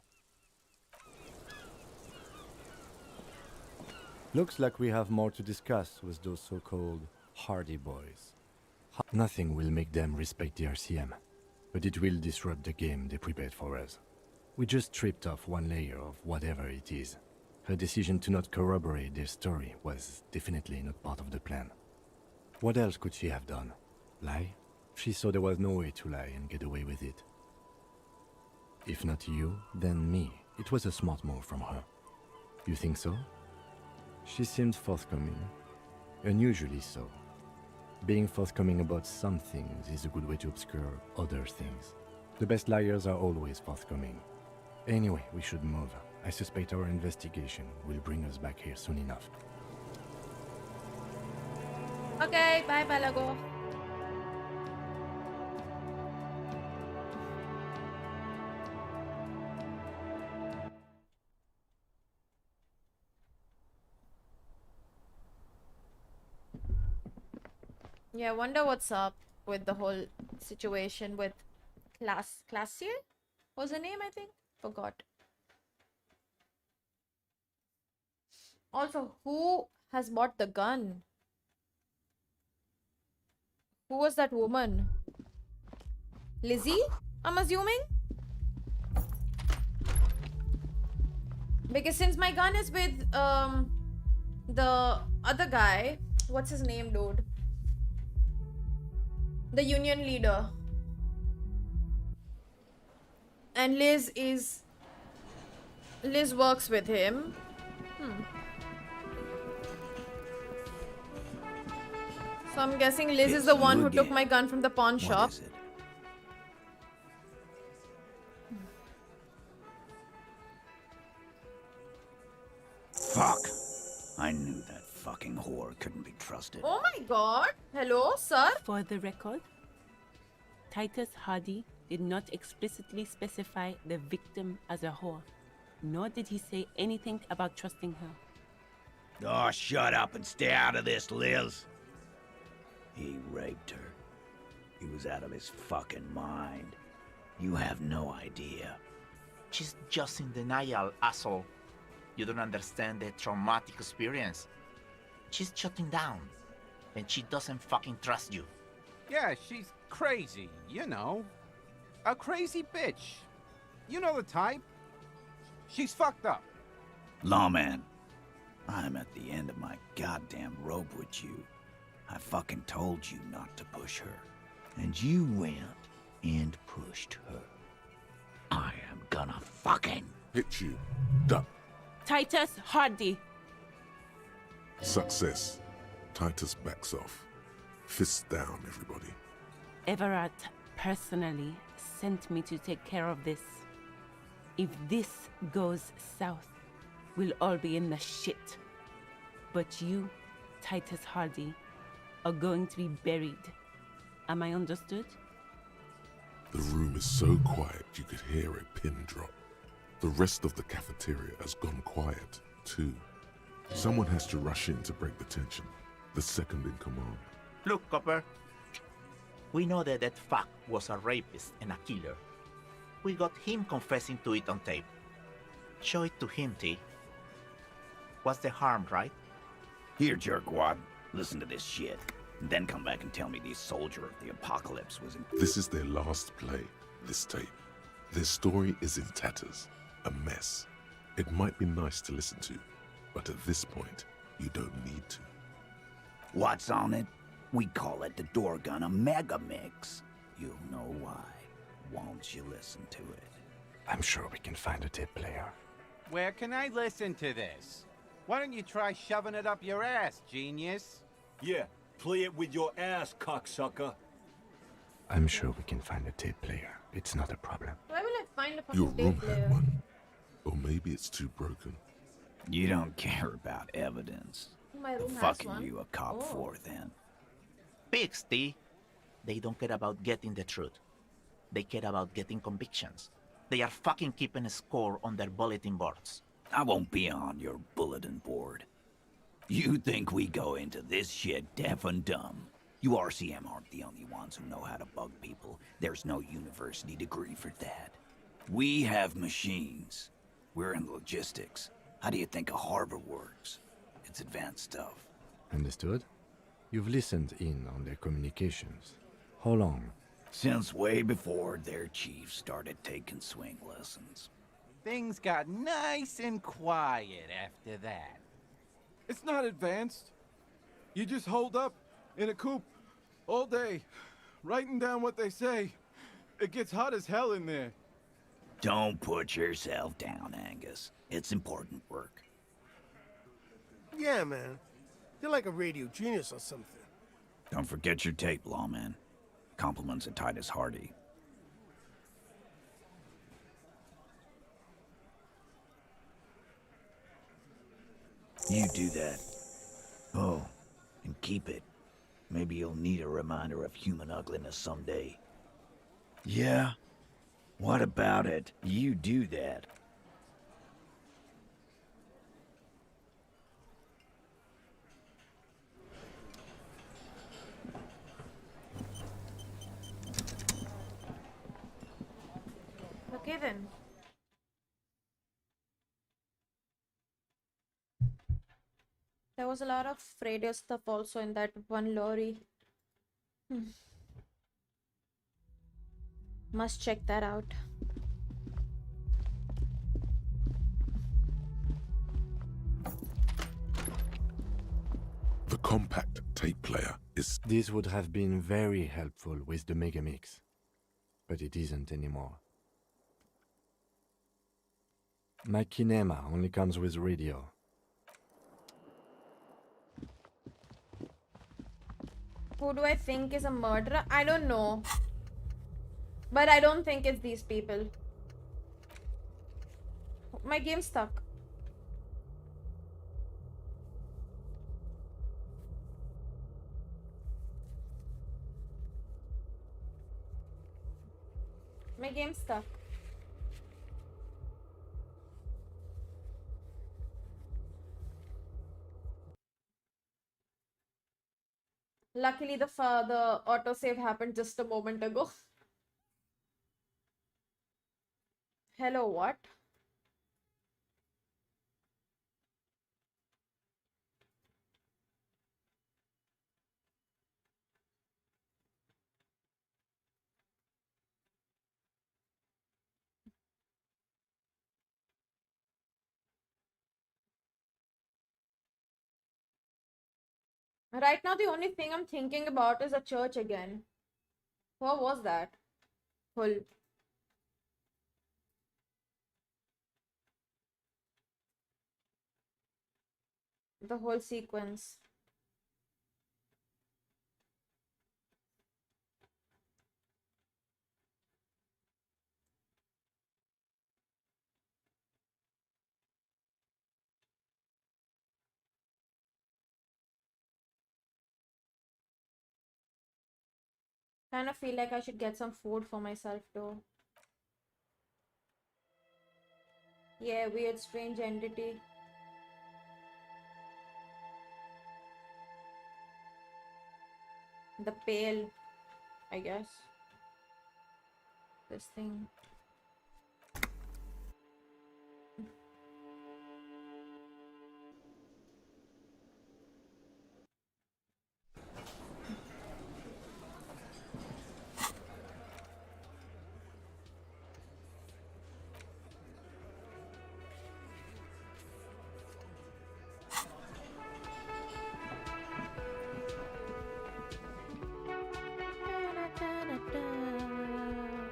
Looks like we have more to discuss with those so-called Hardy Boys. Nothing will make them respect the RCM, but it will disrupt the game they prepared for us. We just stripped off one layer of whatever it is. Her decision to not corroborate their story was definitely not part of the plan. What else could she have done? Lie? She saw there was no way to lie and get away with it. If not you, then me. It was a smart move from her. You think so? She seemed forthcoming. Unusually so. Being forthcoming about some things is a good way to obscure other things. The best liars are always forthcoming. Anyway, we should move. I suspect our investigation will bring us back here soon enough. Okay, bye, Balago. Yeah, I wonder what's up with the whole situation with Classier? Was her name, I think? Forgot. Also, who has bought the gun? Who was that woman? Lizzie, I'm assuming? Because since my gun is with the other guy, what's his name, dude? The union leader. And Liz works with him. So I'm guessing Liz is the one who took my gun from the pawn shop. Fuck! I knew that fucking whore couldn't be trusted. Oh my god! Hello, sir? For the record, Titus Hardy did not explicitly specify the victim as a whore, nor did he say anything about trusting her. Oh, shut up and stay out of this, Liz. He raped her. He was out of his fucking mind. You have no idea. She's just in denial, asshole. You don't understand the traumatic experience. She's shutting down, and she doesn't fucking trust you. Yeah, she's crazy, you know. A crazy bitch. You know the type. She's fucked up. Lawman, I'm at the end of my goddamn rope with you. I fucking told you not to push her. And you went and pushed her. I am gonna fucking hit you. Duck. Titus Hardy. Success. Titus backs off. Fists down, everybody. Everard personally sent me to take care of this. If this goes south, we'll all be in the shit. But you, Titus Hardy, are going to be buried. Am I understood? The room is so quiet you could hear a pin drop. The rest of the cafeteria has gone quiet, too. Someone has to rush in to break the tension. The second in command. Look, Copper. We know that that fuck was a rapist and a killer. We got him confessing to it on tape. Show it to him, T. What's the harm, right? Here, jerkwad. Listen to this shit. And then come back and tell me the soldier of the apocalypse was in... This is their last play, this tape. Their story is in tatters. A mess. It might be nice to listen to, but at this point, you don't need to. What's on it? We call it the door gun a mega mix. You'll know why. Won't you listen to it? I'm sure we can find a tape player. Where can I listen to this? Why don't you try shoving it up your ass, genius? Yeah, play it with your ass, cocksucker. I'm sure we can find a tape player. It's not a problem. Why will I find a Your fucking room tape had player? one. Or maybe it's too broken. You don't care about evidence. My room The has fuck are one. you a cop Oh. for, then? Pigs, T. They don't care about getting the truth. They care about getting convictions. They are fucking keeping a score on their bulletin boards. I won't be on your bulletin board. You think we go into this shit deaf and dumb? You RCM aren't the only ones who know how to bug people. There's no university degree for that. We have machines. We're in logistics. How do you think a harbor works? It's advanced stuff. Understood? You've listened in on their communications. How long? Since way before their chief started taking swing lessons. Things got nice and quiet after that. It's not advanced. You just hold up in a coop all day, writing down what they say. It gets hot as hell in there. Don't put yourself down, Angus. It's important work. Yeah, man. You're like a radio genius or something. Don't forget your tape, lawman. Compliments of Titus Hardy. You do that. Oh, and keep it. Maybe you'll need a reminder of human ugliness someday. Yeah? What about it? You do that. Okay then. There was a lot of radio stuff also in that one lorry. Must check that out. The compact tape player is... This would have been very helpful with the Megamix, but it isn't anymore. My Kinema only comes with radio. Who do I think is a murderer? I don't know. But I don't think it's these people. My game's stuck. My game's stuck. Luckily, the autosave happened just a moment ago. Hello, what? Right now, the only thing I'm thinking about is a church again. What was that? Hull. The whole sequence. Kind of feel like I should get some food for myself though. Yeah, weird, strange entity. The pail, I guess. This thing.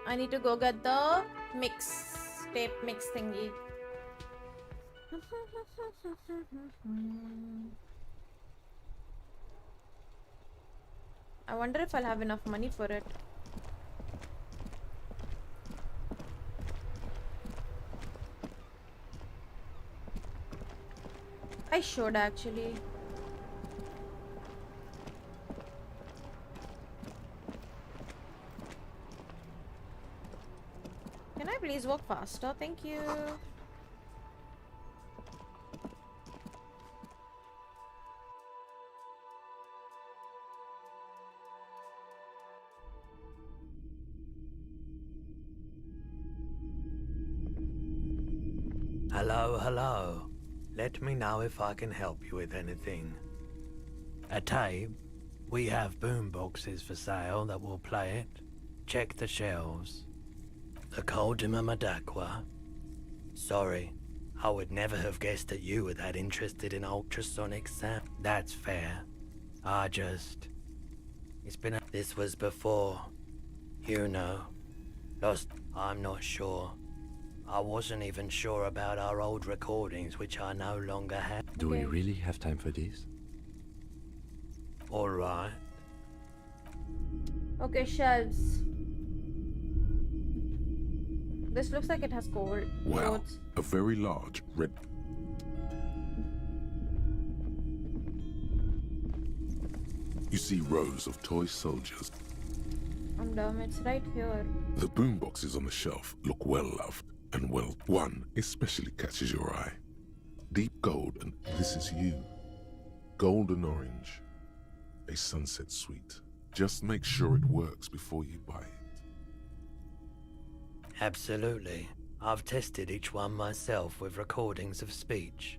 I need to go get the tape mix thingy. I wonder if I'll have enough money for it. I should actually. Can I please walk faster? Thank you. Hello, hello. Let me know if I can help you with anything. A tape? We have boom boxes for sale that will play it. Check the shelves. The Coldima Madakwa. Sorry, I would never have guessed that you were that interested in ultrasonic sound. That's fair. It's been this was before. You know. Lost. I'm not sure. I wasn't even sure about our old recordings, which I no longer have. Do we really have time for this? Alright. Okay, shelves. This looks like it has cold Wow, notes. a very large red... You see rows of toy soldiers. I'm dumb, it's right here. The boomboxes on the shelf look well loved, and well, one especially catches your eye. Deep gold, and this is you. Golden orange. A sunset suite. Just make sure it works before you buy it. Absolutely. I've tested each one myself with recordings of speech.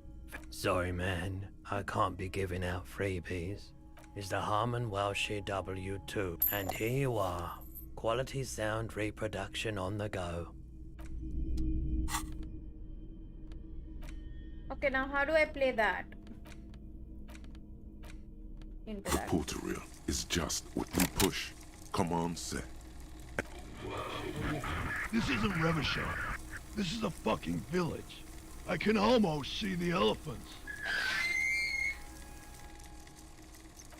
Sorry, man. I can't be giving out freebies. It's the Harman Welshie W2. And here you are. Quality sound reproduction on the go. Okay, now how do I play that? Into The that. portal reel is just what you push. Command set. This isn't Revachon. This is a fucking village. I can almost see the elephants.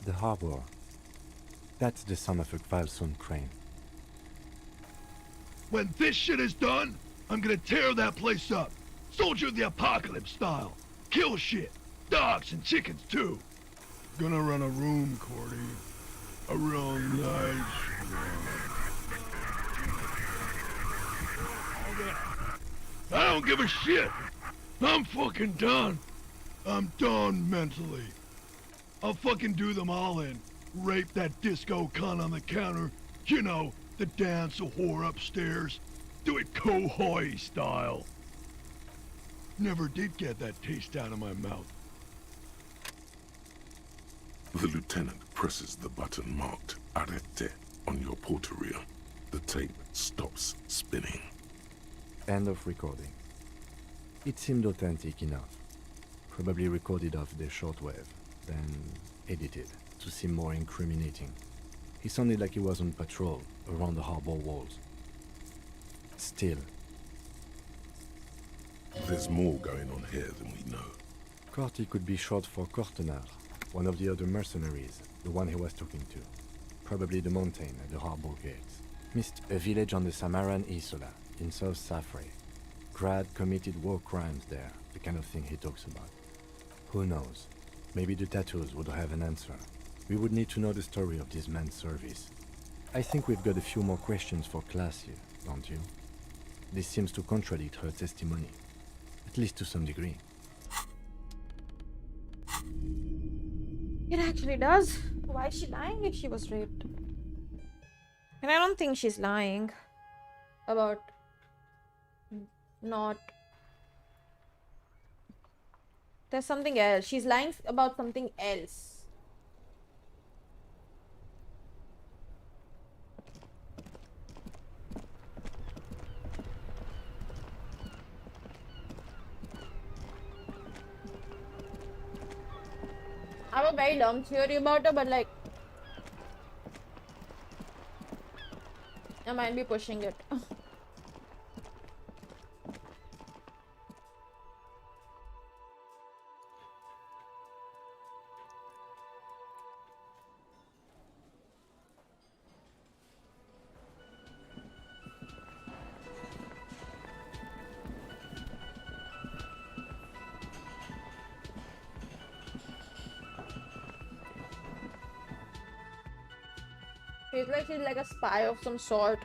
The harbor. That's the son of a Kvalson crane. When this shit is done, I'm gonna tear that place up. Soldier of the Apocalypse style. Kill shit. Dogs and chickens too. Gonna run a room, Cordy. A real nice one. I don't give a shit. I'm fucking done. I'm done mentally. I'll fucking do them all in. Rape that disco cunt on the counter. You know, the dance a whore upstairs. Do it Kohoi style. Never did get that taste out of my mouth. The lieutenant presses the button marked Arrete on your portal reel. The tape stops spinning. End of recording. It seemed authentic enough. Probably recorded off the shortwave, then edited to seem more incriminating. He sounded like he was on patrol around the harbor walls. Still. There's more going on here than we know. Corty could be short for Cortenard, one of the other mercenaries, the one he was talking to. Probably the mountain at the harbor gates. Missed a village on the Samaran Isola, in South Safre. Grad committed war crimes there, the kind of thing he talks about. Who knows? Maybe the tattoos would have an answer. We would need to know the story of this man's service. I think we've got a few more questions for class here, don't you? This seems to contradict her testimony, at least to some degree. It actually does. Why is she lying if she was raped? And I don't think she's lying about not. There's something else. She's lying about something else. I have a very dumb theory about her, but like, I might be pushing it. She's like a spy of some sort.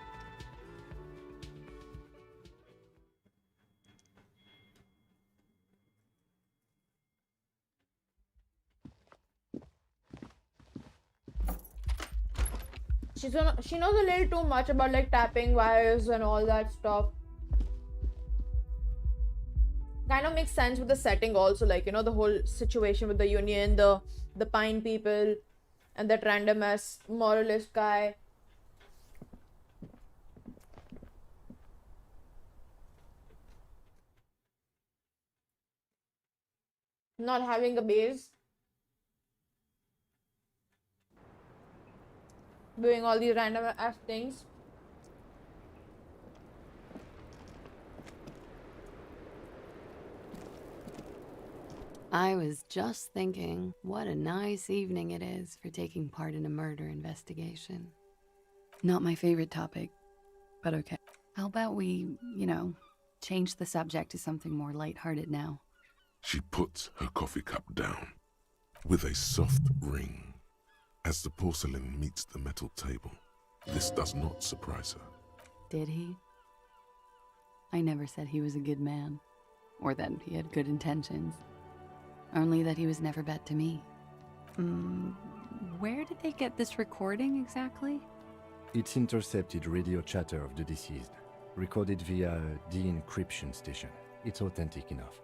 She knows a little too much about like tapping wires and all that stuff. Kind of makes sense with the setting also, like, you know, the whole situation with the Union, the Pine people, And that random ass moralist guy. Not having a base. Doing all these random ass things. I was just thinking, what a nice evening it is for taking part in a murder investigation. Not my favorite topic, but okay. How about we, change the subject to something more lighthearted now? She puts her coffee cup down with a soft ring as the porcelain meets the metal table. This does not surprise her. Did he? I never said he was a good man, or that he had good intentions. Only that he was never bad to me. Where did they get this recording exactly? It's intercepted radio chatter of the deceased, recorded via a de-encryption station. It's authentic enough.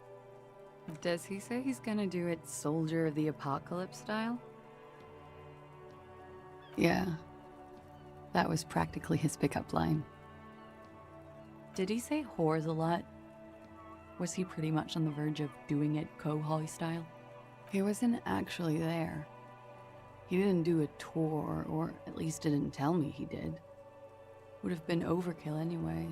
Does he say he's gonna do it Soldier of the Apocalypse style? Yeah. That was practically his pickup line. Did he say whores a lot? Was he pretty much on the verge of doing it Kohoi style? He wasn't actually there. He didn't do a tour, or at least didn't tell me he did. Would have been overkill anyway.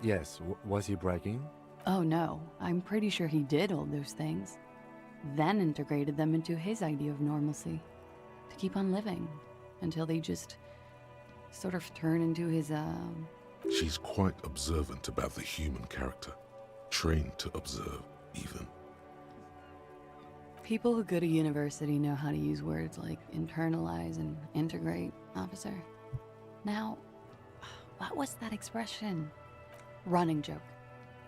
Yes, was he bragging? Oh no, I'm pretty sure he did all those things. Then integrated them into his idea of normalcy. To keep on living. Until they just sort of turn into his, She's quite observant about the human character. Trained to observe, even. People who go to university know how to use words like internalize and integrate, officer. Now, what was that expression? Running joke.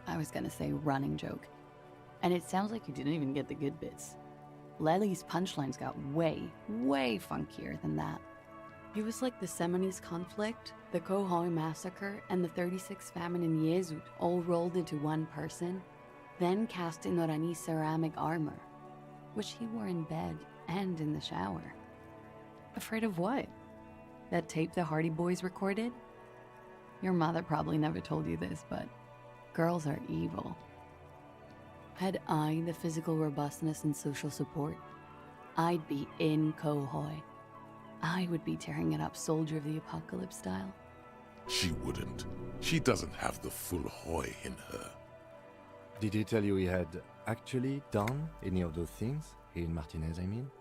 I was gonna say running joke. And it sounds like you didn't even get the good bits. Lely's punchlines got way, way funkier than that. It was like the Seminese conflict, the Kohoi massacre, and the 36 famine in Yezud all rolled into one person, then cast in Orani's ceramic armor, which he wore in bed and in the shower. Afraid of what? That tape the Hardy Boys recorded? Your mother probably never told you this, but girls are evil. Had I the physical robustness and social support, I'd be in Kohoi. I would be tearing it up Soldier of the Apocalypse style. She wouldn't. She doesn't have the full Hoi in her. Did he tell you he had actually done any of those things? He and Martinez, I mean?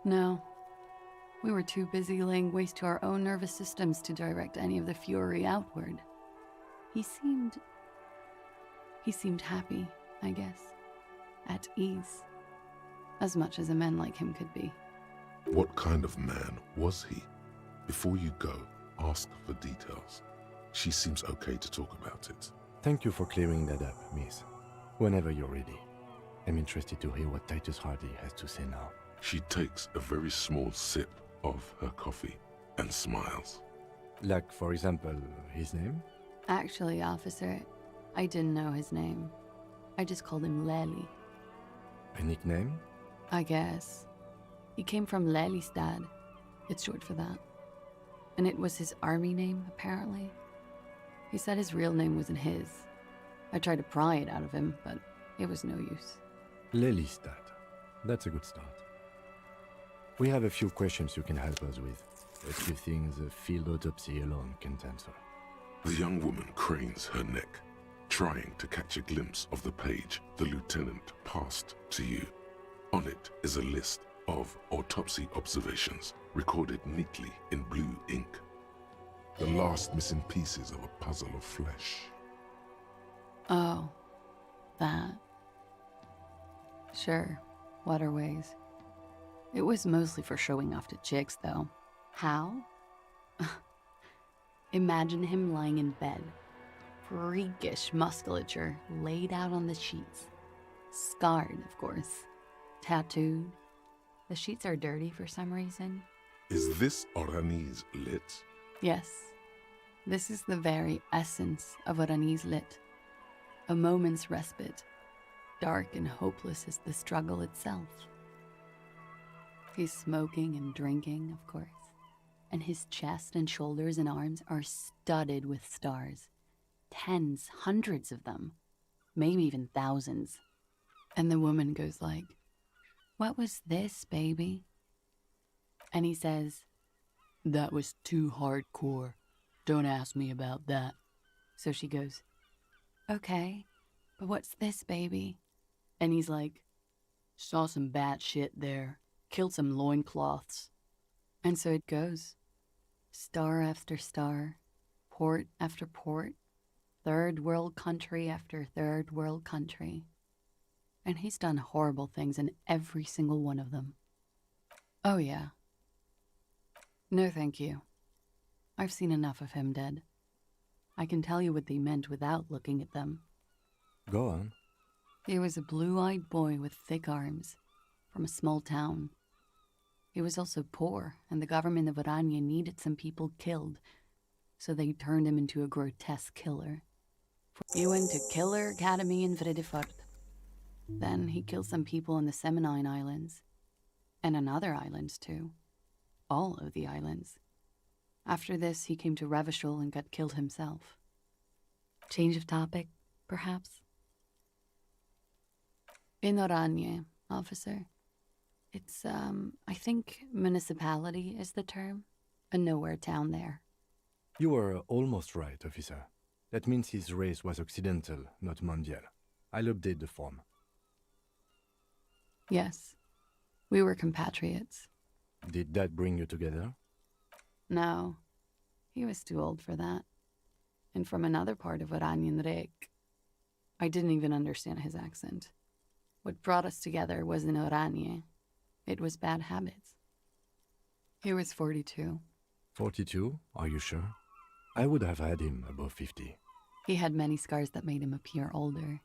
No. We were too busy laying waste to our own nervous systems to direct any of the fury outward. He seemed happy, I guess. At ease. As much as a man like him could be. What kind of man was he? Before you go, ask for details. She seems okay to talk about it. Thank you for clearing that up, miss. Whenever you're ready. I'm interested to hear what Titus Hardy has to say now. She takes a very small sip of her coffee and smiles. Like, for example, his name? Actually, officer, I didn't know his name. I just called him Lely. A nickname? I guess. He came from Lelystad. It's short for that. And it was his army name, apparently. He said his real name wasn't his. I tried to pry it out of him, but it was no use. Lelystad. That's a good start. We have a few questions you can help us with. A few things a field autopsy alone can't answer. The young woman cranes her neck, trying to catch a glimpse of the page the lieutenant passed to you. On it is a list of autopsy observations recorded neatly in blue ink. The last missing pieces of a puzzle of flesh. Oh, that. Sure, waterways. It was mostly for showing off to chicks, though. How? Imagine him lying in bed. Freakish musculature laid out on the sheets. Scarred, of course. Tattooed. The sheets are dirty for some reason. Is this Orani's lit? Yes. This is the very essence of Orani's lit. A moment's respite. Dark and hopeless as the struggle itself. He's smoking and drinking, of course. And his chest and shoulders and arms are studded with stars. Tens, hundreds of them. Maybe even thousands. And the woman goes like, "What was this, baby?" And he says, "That was too hardcore. Don't ask me about that." So she goes, "Okay, but what's this, baby?" And he's like, "Saw some bat shit there. Killed some loincloths." And so it goes. Star after star, port after port, third world country after third world country. And he's done horrible things in every single one of them. Oh yeah. No thank you. I've seen enough of him dead. I can tell you what they meant without looking at them. Go on. He was a blue-eyed boy with thick arms, from a small town. He was also poor, and the government of Oranje needed some people killed, so they turned him into a grotesque killer. He went to Killer Academy in Vredefort. Then he killed some people on the Semenine Islands, and on other islands too. All of the islands. After this, he came to Revachol and got killed himself. Change of topic, perhaps? In Oranje, officer. It's, I think municipality is the term. A nowhere town there. You were almost right, officer. That means his race was occidental, not mondial. I'll update the form. Yes. We were compatriots. Did that bring you together? No. He was too old for that. And from another part of Oranjenrijk. I didn't even understand his accent. What brought us together wasn't Oranje. It was bad habits. He was 42. 42? Are you sure? I would have had him above 50. He had many scars that made him appear older.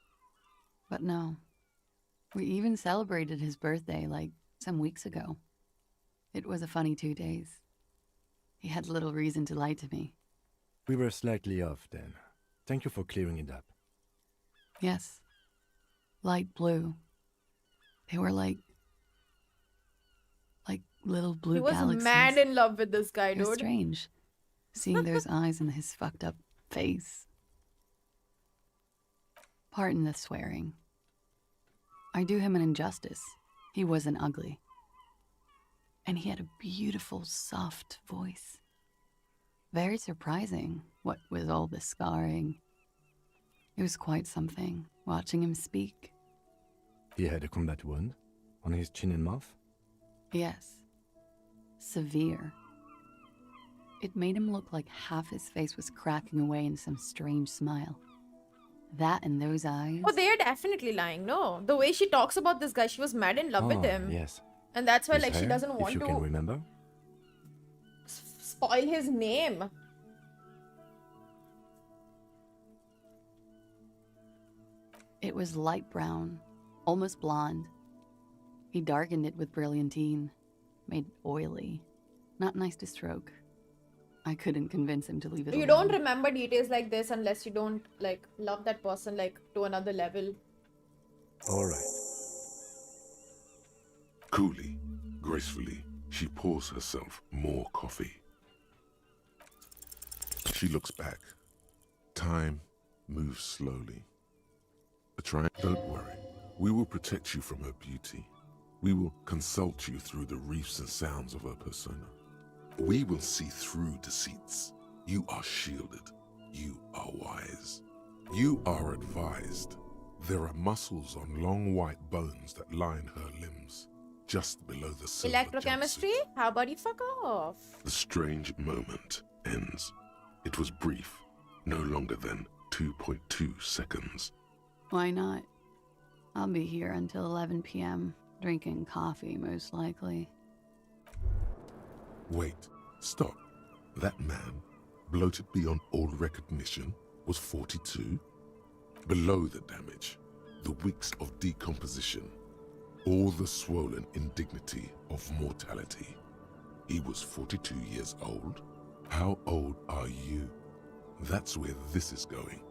But no. We even celebrated his birthday, like, some weeks ago. It was a funny 2 days. He had little reason to lie to me. We were slightly off then. Thank you for clearing it up. Yes. Light blue. They were like little blue He was galaxies. mad in love with this guy, It was dude. strange, seeing those eyes in his fucked up face. Pardon the swearing. I do him an injustice. He wasn't ugly. And he had a beautiful, soft voice. Very surprising, what with all the scarring. It was quite something, watching him speak. He had a combat wound on his chin and mouth? Yes. Severe. It made him look like half his face was cracking away in some strange smile. That and those eyes. Oh, they are definitely lying. No, the way she talks about this guy, she was mad in love with him. Yes. And that's why, His like, she hair, doesn't want if you to can remember. spoil his name. It was light brown, almost blonde. He darkened it with brilliantine, made oily. Not nice to stroke. I couldn't convince him to leave it You alone. don't remember details like this unless you don't, like, love that person, like, to another level. All right. Coolly, gracefully, she pours herself more coffee. She looks back. Time moves slowly. Don't worry. We will protect you from her beauty. We will consult you through the reefs and sounds of her persona. We will see through deceits. You are shielded. You are wise. You are advised. There are muscles on long white bones that line her limbs, just below the silver Electrochemistry? How about you fuck off? The strange moment ends. It was brief, no longer than 2.2 seconds. Why not? I'll be here until 11 p.m., drinking coffee, most likely. Wait, stop. That man, bloated beyond all recognition, was 42? Below the damage, the weeks of decomposition, all the swollen indignity of mortality. He was 42 years old? How old are you? That's where this is going.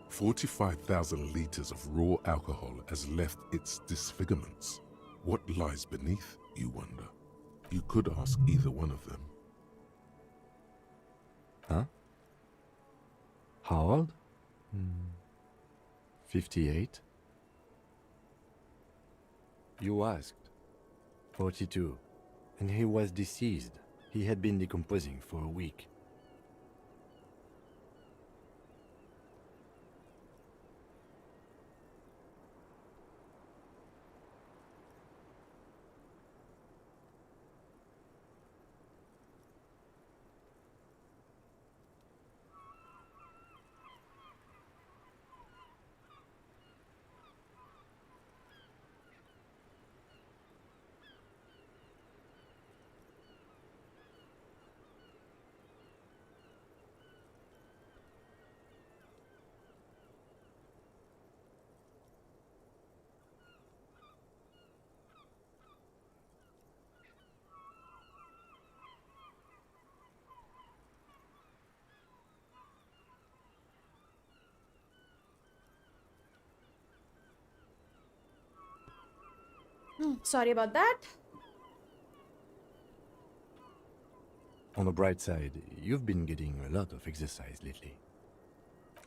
45,000 liters of raw alcohol has left its disfigurements. What lies beneath, you wonder? You could ask either one of them. Huh? How old? 58. You asked. 42. And he was deceased. He had been decomposing for a week. Sorry about that. On the bright side, you've been getting a lot of exercise lately.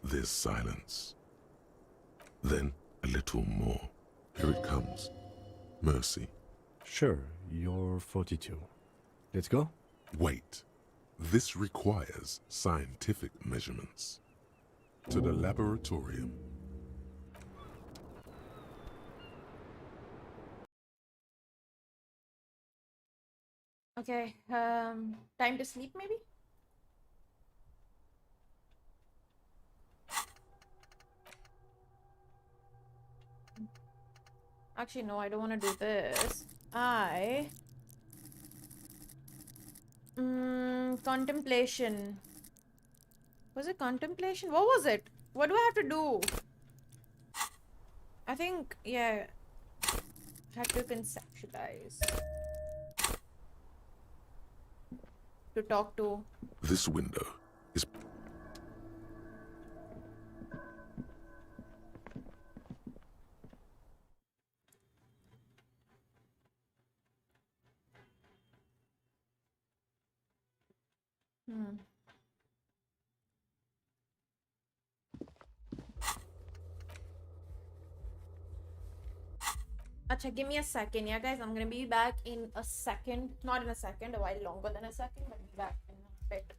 There's silence. Then a little more. Here it comes. Mercy. Sure, you're 42. Let's go? Wait. This requires scientific measurements. To the laboratorium. Okay, time to sleep maybe? Actually, no, I don't want to do this. Contemplation. Was it contemplation? What was it? What do I have to do? I think, yeah. Had to conceptualize. To talk to. This window is... Acha, give me a second, yeah, guys. I'm gonna be back in a second. Not in a second, a while longer than a second, but be back in a bit.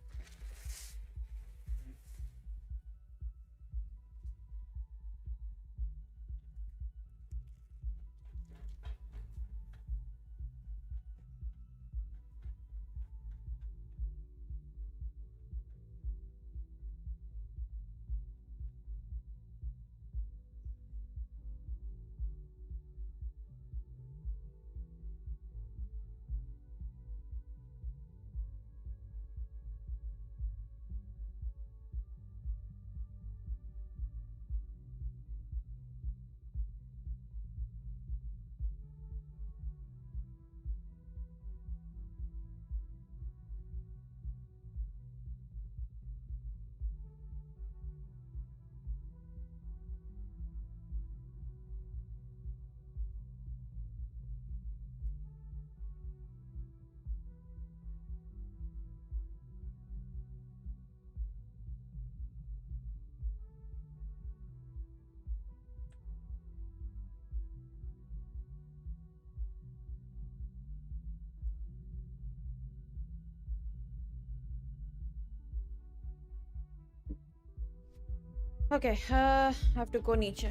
Okay, I have to go Nietzsche.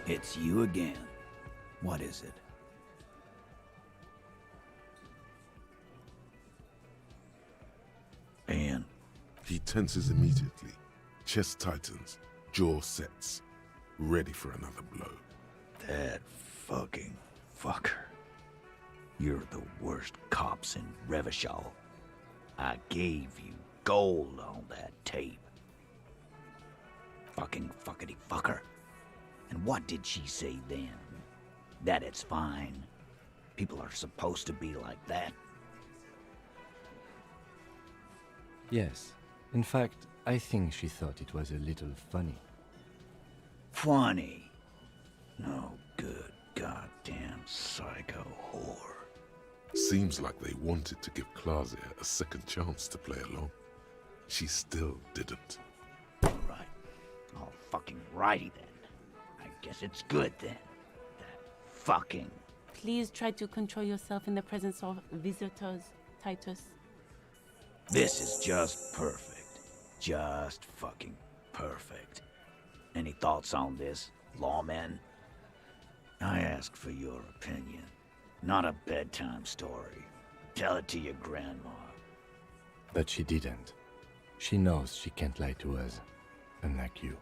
It's you again. What is it? And? He tenses immediately. Chest tightens. Jaw sets. Ready for another blow. That fucking fucker. You're the worst cops in Revachol. I gave you gold on that tape. Fucking fuckity fucker. And what did she say then? That it's fine. People are supposed to be like that. Yes. In fact, I think she thought it was a little funny. Funny? No good goddamn psycho whore. Seems like they wanted to give Claudia a second chance to play along. She still didn't. Alright. All fucking righty then. I guess it's good then. That fucking... Please try to control yourself in the presence of visitors, Titus. This is just perfect. Just fucking perfect. Any thoughts on this, lawman? I ask for your opinion. Not a bedtime story. Tell it to your grandma. But she didn't. She knows she can't lie to us, unlike you.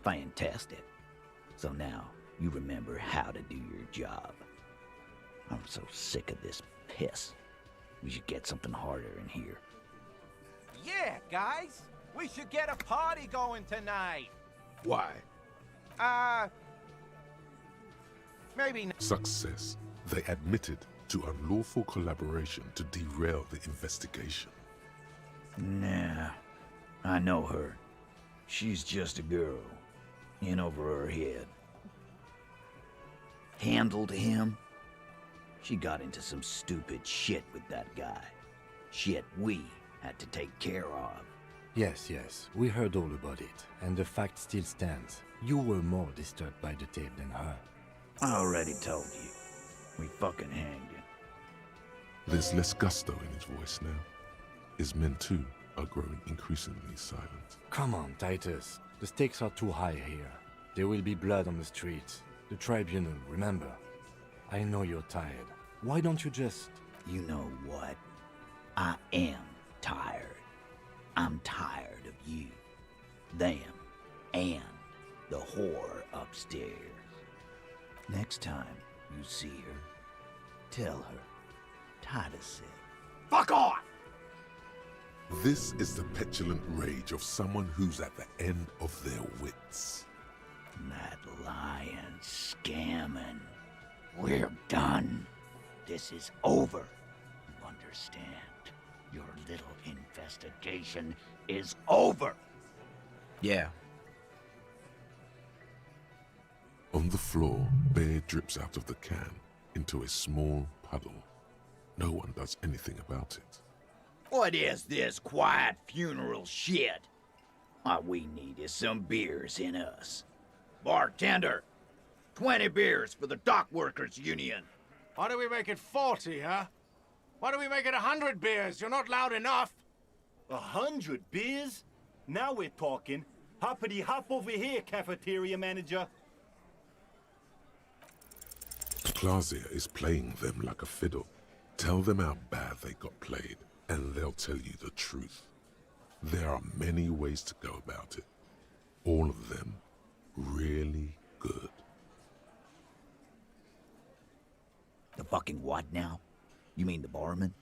Fantastic. So now, you remember how to do your job. I'm so sick of this piss. We should get something harder in here. Yeah, guys. We should get a party going tonight. Why? Maybe not. Success. They admitted to unlawful collaboration to derail the investigation. Nah, I know her. She's just a girl. In over her head. Handled him? She got into some stupid shit with that guy. Shit we had to take care of. Yes, we heard all about it, and the fact still stands. You were more disturbed by the tape than her. I already told you. We fucking hanged him. There's less gusto in his voice now. His men too are growing increasingly silent. Come on, Titus. The stakes are too high here. There will be blood on the streets. The tribunal, remember. I know you're tired. Why don't you just... You know what? I am tired. I'm tired of you, them, and the whore upstairs. Next time you see her, tell her, Titus said, "Fuck off!" This is the petulant rage of someone who's at the end of their wits. That Lian scamming. We're done. This is over. You understand? Your little investigation is over. Yeah. On the floor, beer drips out of the can into a small puddle. No one does anything about it. What is this quiet funeral shit? All we need is some beers in us. Bartender, 20 beers for the Dock Workers Union. Why do we make it 40, huh? Why do we make it 100 beers? You're not loud enough. 100 beers? Now we're talking. Hoppity hop over here, cafeteria manager. Claudia is playing them like a fiddle. Tell them how bad they got played, and they'll tell you the truth. There are many ways to go about it. All of them really good. The fucking what now? You mean the barman?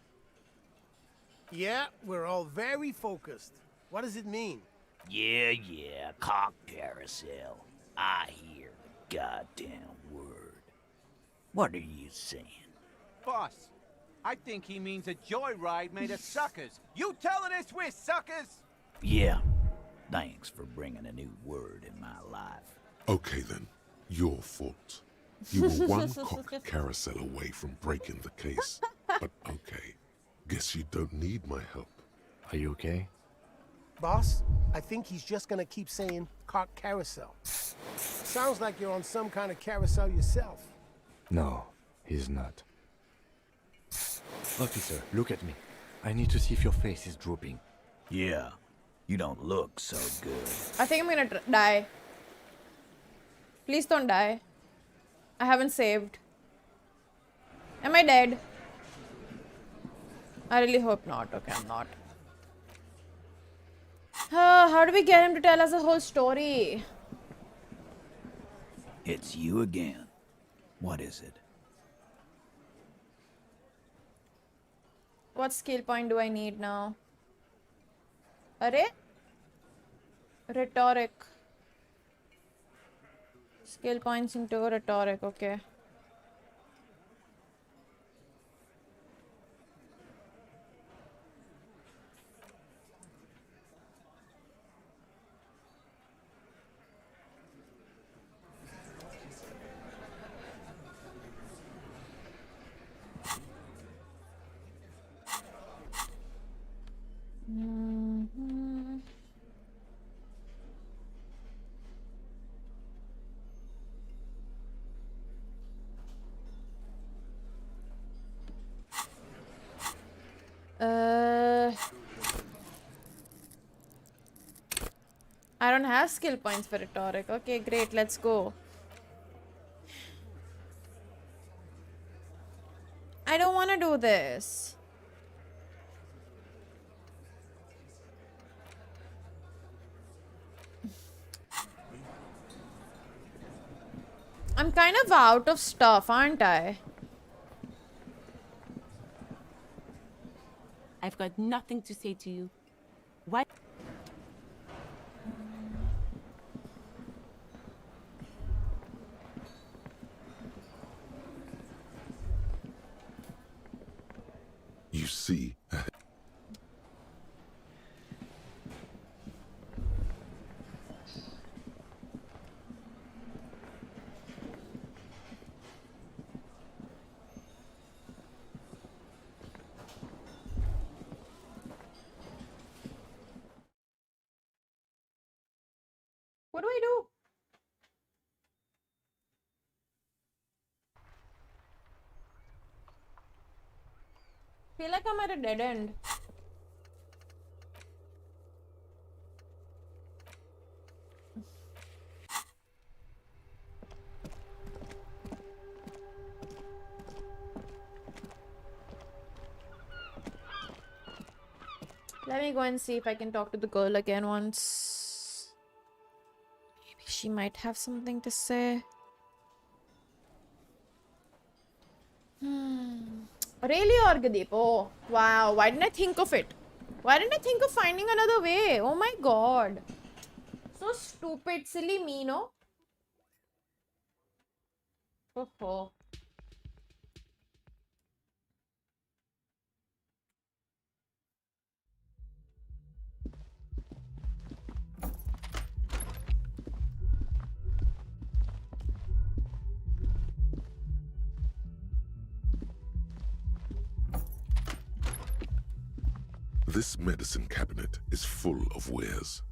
Yeah, we're all very focused. What does it mean? Yeah, cock carousel. I hear the goddamn word. What are you saying? Boss, I think he means a joyride made of suckers. You telling us we're suckers? Yeah. Thanks for bringing a new word in my life. Okay then, your fault. You were one cock carousel away from breaking the case. But okay, guess you don't need my help. Are you okay? Boss, I think he's just gonna keep saying cock carousel. Sounds like you're on some kind of carousel yourself. No, he's not. Officer, look at me. I need to see if your face is drooping. Yeah, you don't look so good. I think I'm gonna die. Please don't die. I haven't saved. Am I dead? I really hope not. Okay, I'm not. How do we get him to tell us the whole story? It's you again. What is it? What skill point do I need now? Array? Rhetoric. Skill points into rhetoric, okay. Mm-hmm. I don't have skill points for rhetoric. Okay, great, let's go. I don't want to do this. I'm kind of out of stuff, aren't I? I've got nothing to say to you. Why? You see, What do I do? Feel like I'm at a dead end. Let me go and see if I can talk to the girl again once. Maybe she might have something to say. Really, Orgadeep? Oh, wow. Why didn't I think of it? Why didn't I think of finding another way? Oh my god. So stupid, silly me, no? Oh. this medicine cabinet is full of wares.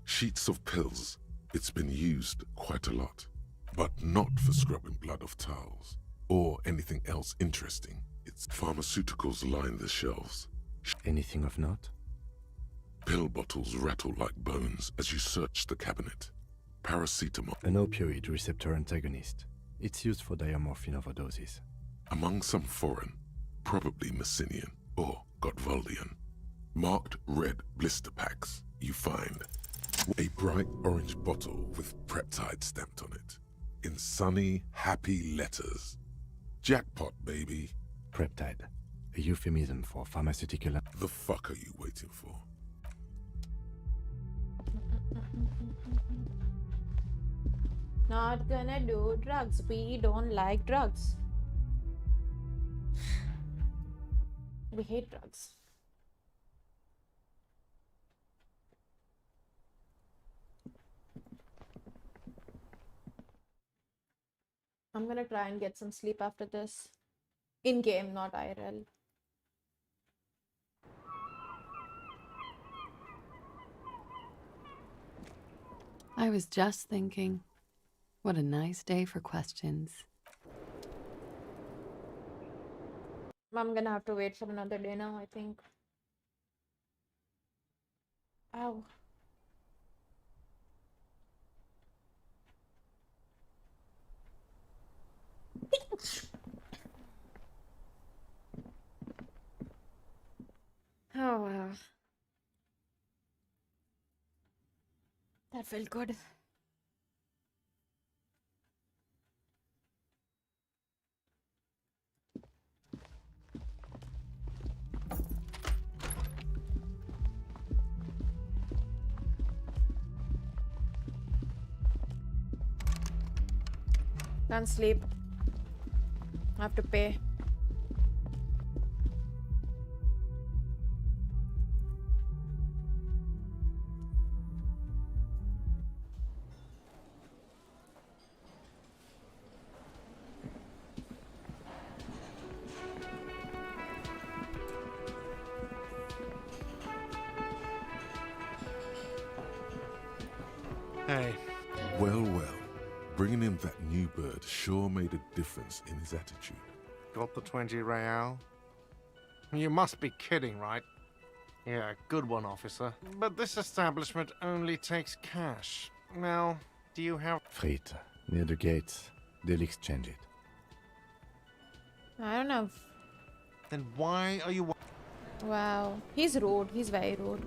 Sheets of pills. It's been used quite a lot. But not for scrubbing blood off towels or anything else interesting. It's pharmaceuticals line the shelves. Anything of note? Pill bottles rattle like bones as you search the cabinet. Paracetamol. An opioid receptor antagonist. It's used for diamorphine overdoses. Among some foreign, probably Messinian or Gotwaldian, marked red blister packs, you find a bright orange bottle with peptide stamped on it. In sunny, happy letters. Jackpot, baby. Peptide. A euphemism for pharmaceutical... The fuck are you waiting for? Not gonna do drugs. We don't like drugs. We hate drugs. I'm gonna try and get some sleep after this. In game, not IRL. I was just thinking, what a nice day for questions. I'm gonna have to wait for another day now, I think. Ow. Oh wow. That felt good. Can't sleep. I have to pay. Hey. Well, well. Bringing him that new bird sure made a difference in his attitude. Got the 20 real? You must be kidding, right? Yeah, good one, officer. But this establishment only takes cash. Now, do you have... Friet, near the gates. They'll exchange it. I don't know. Then why are you... Wow. He's rude. He's very rude.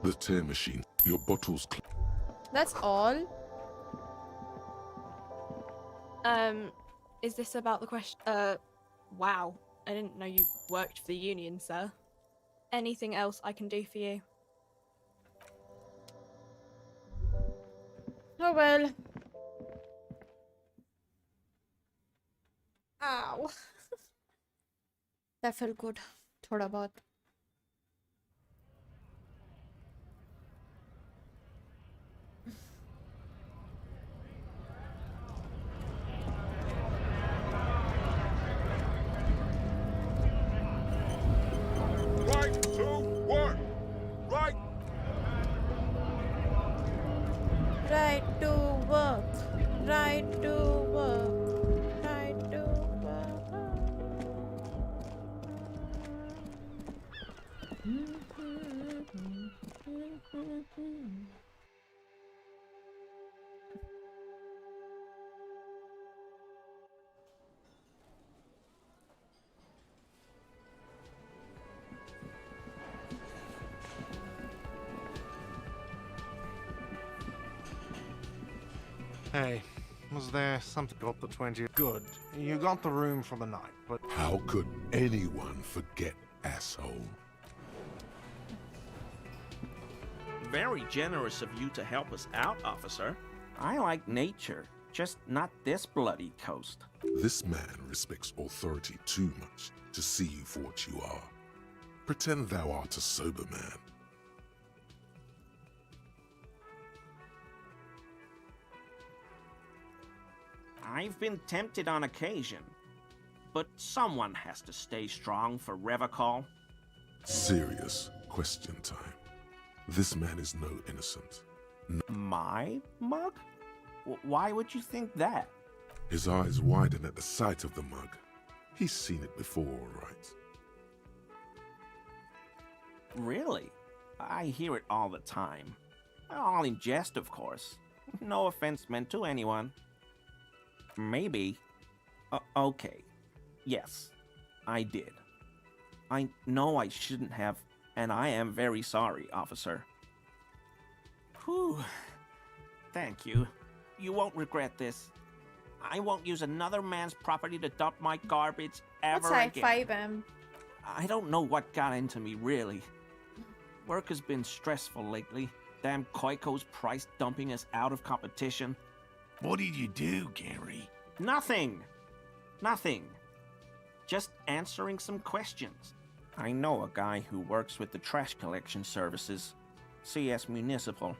The tear machine. Your bottles. That's all? Is this about the question? Wow. I didn't know you worked for the union, sir. Anything else I can do for you? Oh well. Ow. That felt good. Thoda bahut. Right to work. Right. Right to work. Right to work. Right to work. Hey, was there something got the 20? Good. You got the room for the night, but... How could anyone forget, asshole? Very generous of you to help us out, officer. I like nature, just not this bloody coast. This man respects authority too much to see you for what you are. Pretend thou art a sober man. I've been tempted on occasion, but someone has to stay strong for Revacol. Serious question time. This man is no innocent. My mug? Why would you think that? His eyes widen at the sight of the mug. He's seen it before, all right? Really? I hear it all the time. All in jest, of course. No offense meant to anyone. Maybe. Okay. Yes, I did. I know I shouldn't have, and I am very sorry, officer. Whew. Thank you. You won't regret this. I won't use another man's property to dump my garbage ever What's again. 5M? I don't know what got into me, really. Work has been stressful lately. Damn Koiko's price dumping us out of competition. What did you do, Gary? Nothing. Nothing. Just answering some questions. I know a guy who works with the trash collection services, CS Municipal.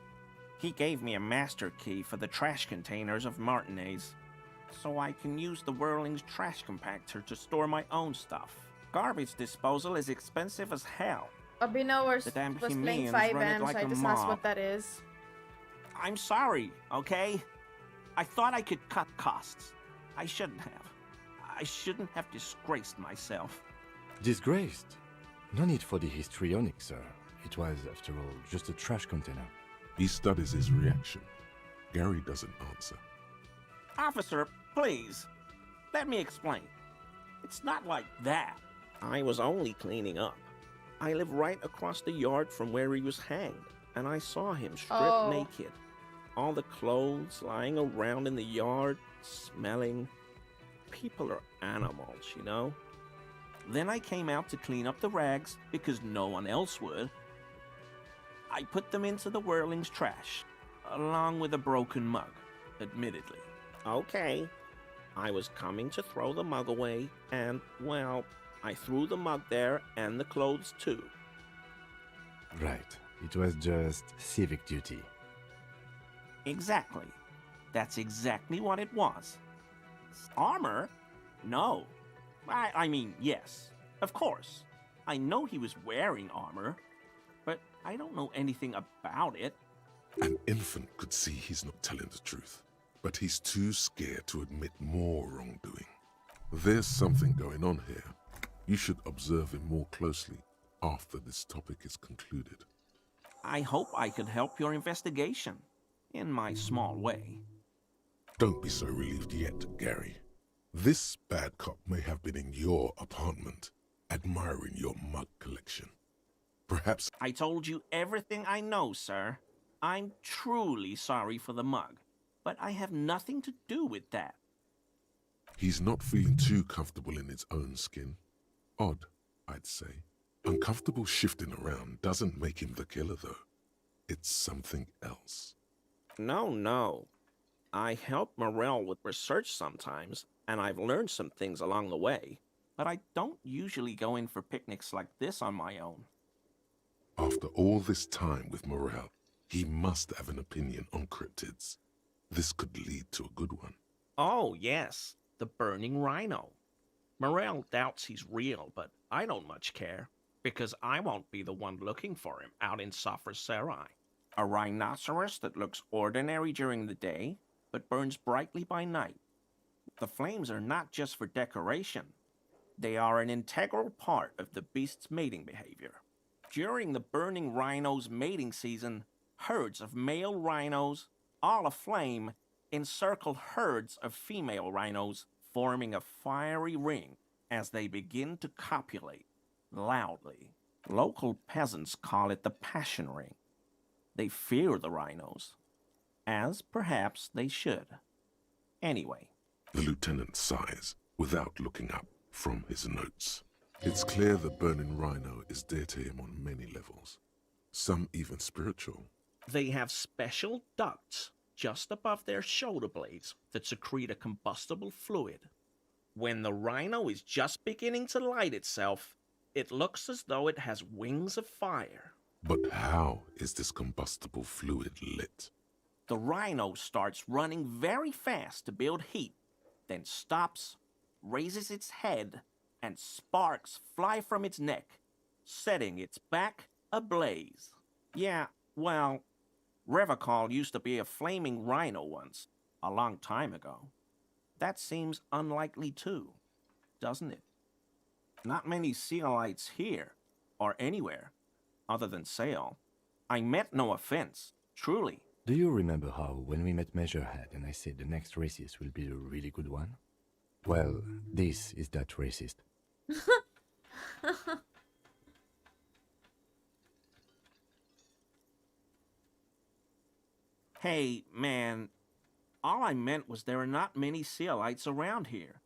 He gave me a master key for the trash containers of Martinez, so I can use the Whirling's trash compactor to store my own stuff. Garbage disposal is expensive as hell. Abhinav was The damn playing Himelians run it 5M, like so I a just asked mob. what that is. I'm sorry, okay? I thought I could cut costs. I shouldn't have. I shouldn't have disgraced myself. Disgraced? No need for the histrionic, sir. It was, after all, just a trash container. He studies his reaction. Gary doesn't answer. Officer, please. Let me explain. It's not like that. I was only cleaning up. I live right across the yard from where he was hanged, and I saw him stripped naked. All the clothes lying around in the yard, smelling. People are animals, you know? Then I came out to clean up the rags because no one else would. I put them into the Whirling's trash, along with a broken mug, admittedly. Okay, I was coming to throw the mug away, and, well, I threw the mug there and the clothes too. Right. It was just civic duty. Exactly. That's exactly what it was. Armor? No. I mean, yes, of course. I know he was wearing armor, but I don't know anything about it. An infant could see he's not telling the truth, but he's too scared to admit more wrongdoing. There's something going on here. You should observe him more closely after this topic is concluded. I hope I could help your investigation, in my small way. Don't be so relieved yet, Gary. This bad cop may have been in your apartment, admiring your mug collection. Perhaps... I told you everything I know, sir. I'm truly sorry for the mug, but I have nothing to do with that. He's not feeling too comfortable in his own skin. Odd, I'd say. Uncomfortable shifting around doesn't make him the killer, though. It's something else. No. I help Morell with research sometimes, and I've learned some things along the way, but I don't usually go in for picnics like this on my own. After all this time with Morell, he must have an opinion on cryptids. This could lead to a good one. Oh, yes, the burning rhino. Morell doubts he's real, but I don't much care, because I won't be the one looking for him out in Safra Serai. A rhinoceros that looks ordinary during the day, but burns brightly by night. The flames are not just for decoration. They are an integral part of the beast's mating behavior. During the burning rhino's mating season, herds of male rhinos, all aflame, encircle herds of female rhinos, forming a fiery ring as they begin to copulate, loudly. Local peasants call it the passion ring. They fear the rhinos, as perhaps they should. Anyway. The lieutenant sighs, without looking up from his notes. It's clear the burning rhino is dear to him on many levels, some even spiritual. They have special ducts just above their shoulder blades that secrete a combustible fluid. When the rhino is just beginning to light itself, it looks as though it has wings of fire. But how is this combustible fluid lit? The rhino starts running very fast to build heat, then stops, raises its head, and sparks fly from its neck, setting its back ablaze. Yeah, well, Revacol used to be a flaming rhino once, a long time ago. That seems unlikely too, doesn't it? Not many Sealites here, or anywhere, other than Sale. I meant no offense, truly. Do you remember how, when we met Measurehead and I said the next racist will be a really good one? Well, this is that racist. Hey, man, all I meant was there are not many Sealites around here.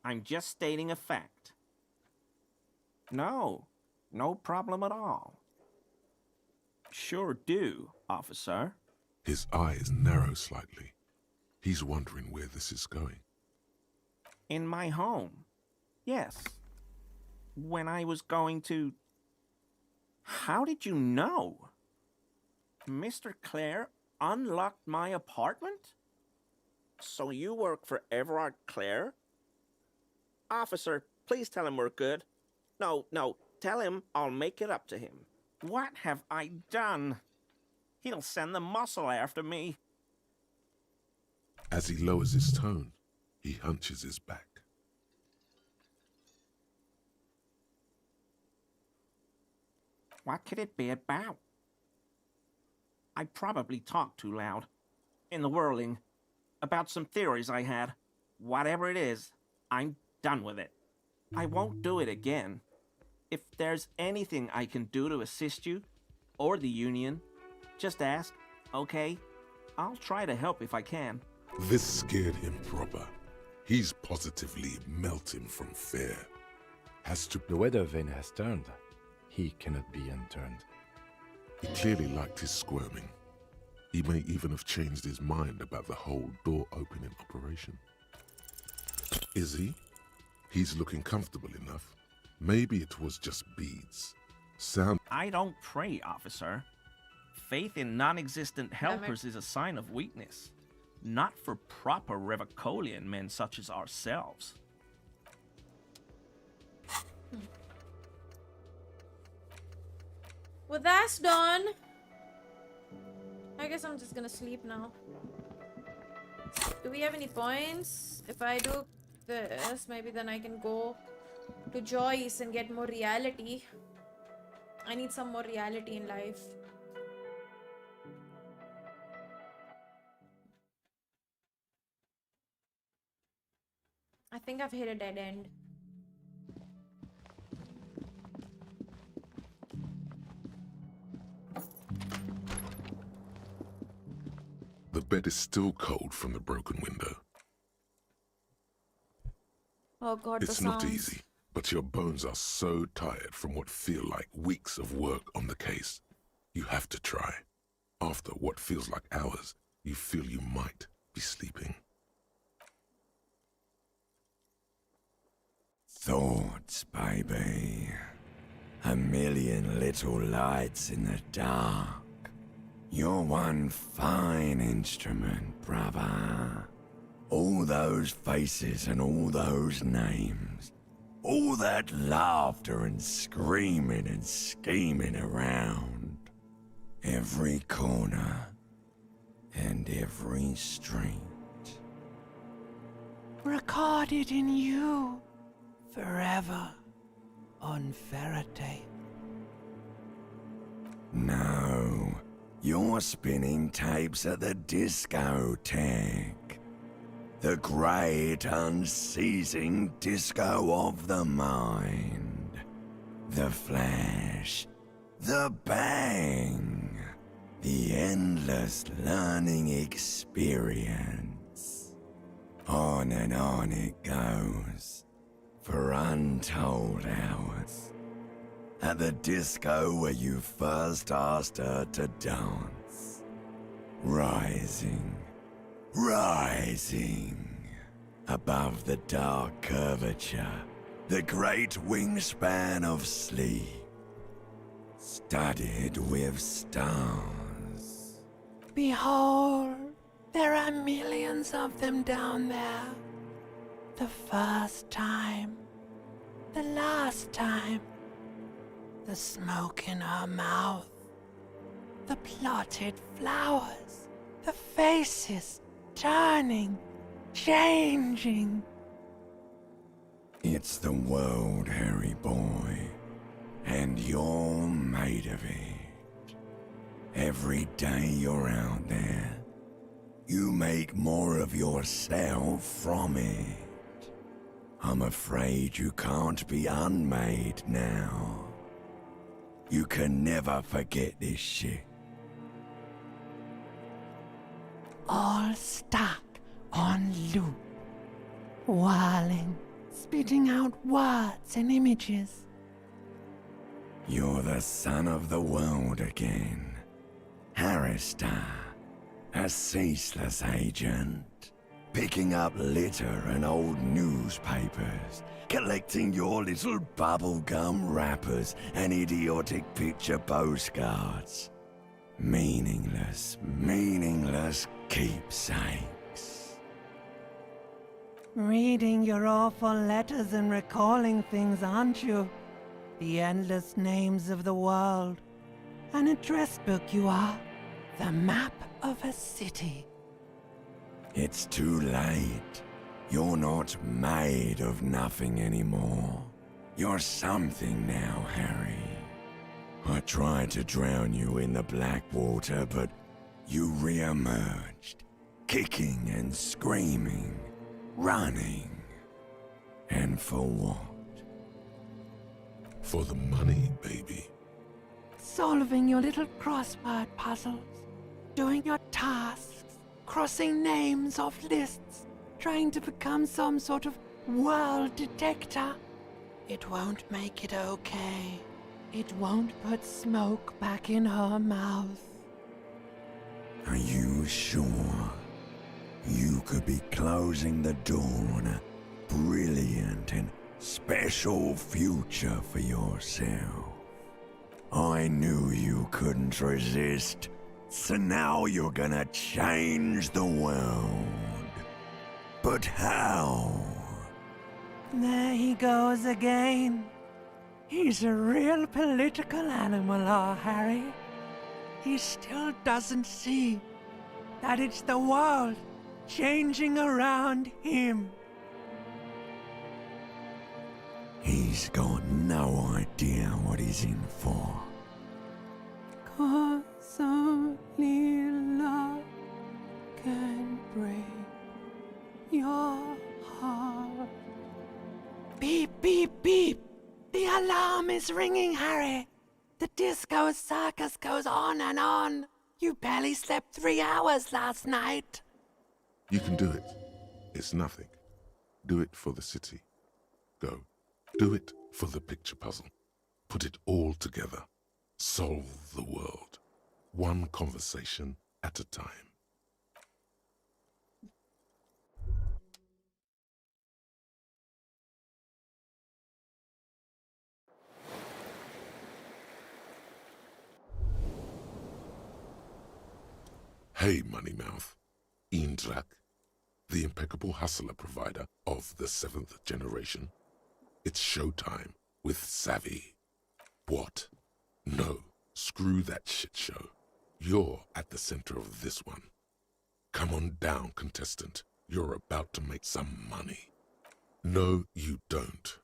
I'm just stating a fact. No problem at all. Sure do, officer. His eyes narrow slightly. He's wondering where this is going. In my home. Yes. When I was going to... How did you know? Mr. Clare unlocked my apartment? So you work for Everard Clare? Officer, please tell him we're good. No, tell him I'll make it up to him. What have I done? He'll send the muscle after me. As he lowers his tone, he hunches his back. What could it be about? I probably talked too loud. In the whirling. About some theories I had. Whatever it is, I'm done with it. I won't do it again. If there's anything I can do to assist you, or the Union, just ask, okay? I'll try to help if I can. This scared him proper. He's positively melting from fear. The weather vane has turned. He cannot be unturned. He clearly liked his squirming. He may even have changed his mind about the whole door-opening operation. Is he? He's looking comfortable enough. Maybe it was just beads. I don't pray, officer. Faith in non-existent helpers is a sign of weakness. Not for proper Revocolian men such as ourselves. Well, that's done. I guess I'm just gonna sleep now. Do we have any points? If I do this, maybe then I can go to Joyce and get more reality. I need some more reality in life. I think I've hit a dead end. The bed is still cold from the broken window. Oh God, It's not easy, but your bones are so tired from what feel like weeks of work on the case. You have to try. After what feels like hours, you feel you might be sleeping. Thoughts, baby. A million little lights in the dark. You're one fine instrument, brother. All those faces and all those names. All that laughter and screaming and scheming around. Every corner and every street. Recorded in you. Forever. On Faraday. No. You're spinning tapes at the discotheque. The great unceasing disco of the mind. The flash. The bang. The endless learning experience. On and on it goes. For untold hours. At the disco where you first asked her to dance. Rising. Rising. Above the dark curvature. The great wingspan of sleep. Studded with stars. Behold, there are millions of them down there. The first time. The last time. The smoke in her mouth. The plotted flowers. The faces turning, changing. It's the world, Harry boy. And you're made of it. Every day you're out there, you make more of yourself from it. I'm afraid you can't be unmade now. You can never forget this shit. All stuck on loop. Whirling, spitting out words and images. You're the son of the world again. Harrister, a ceaseless agent. Picking up litter and old newspapers. Collecting your little bubblegum wrappers and idiotic picture postcards. Meaningless, meaningless keepsakes. Reading your awful letters and recalling things, aren't you? The endless names of the world. An address book you are. The map of a city. It's too late. You're not made of nothing anymore. You're something now, Harry. I tried to drown you in the black water, but you re-emerged, kicking and screaming, running. And for what? For the money, baby. Solving your little crossword puzzles, doing your tasks, crossing names off lists, trying to become some sort of world detector. It won't make it okay. It won't put smoke back in her mouth. Are you sure? You could be closing the door on a brilliant and special future for yourself. I knew you couldn't resist, so now you're gonna change the world. But how? There he goes again. He's a real political animal, our Harry. He still doesn't see that it's the world changing around him. He's got no idea what he's in for. 'Cause only love can break your heart. Beep, beep, beep. The alarm is ringing, Harry. The disco circus goes on and on. You barely slept 3 hours last night. You can do it. It's nothing. Do it for the city. Go. Do it for the picture puzzle. Put it all together. Solve the world. One conversation at a time. Hey, Moneymouth. Indrak, the impeccable hustler provider of the 7th generation. It's showtime with Savvy. What? No, screw that shit show. You're at the center of this one. Come on down, contestant. You're about to make some money. No, you don't.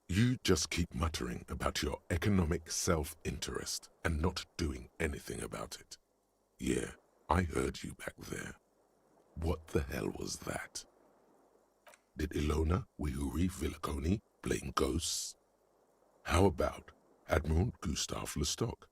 You just keep muttering about your economic self-interest and not doing anything about it. Yeah, I heard you back there. What the hell was that? Did Ilona Wihuri Villaconi playing ghosts? How about Admiral Gustave Lestock?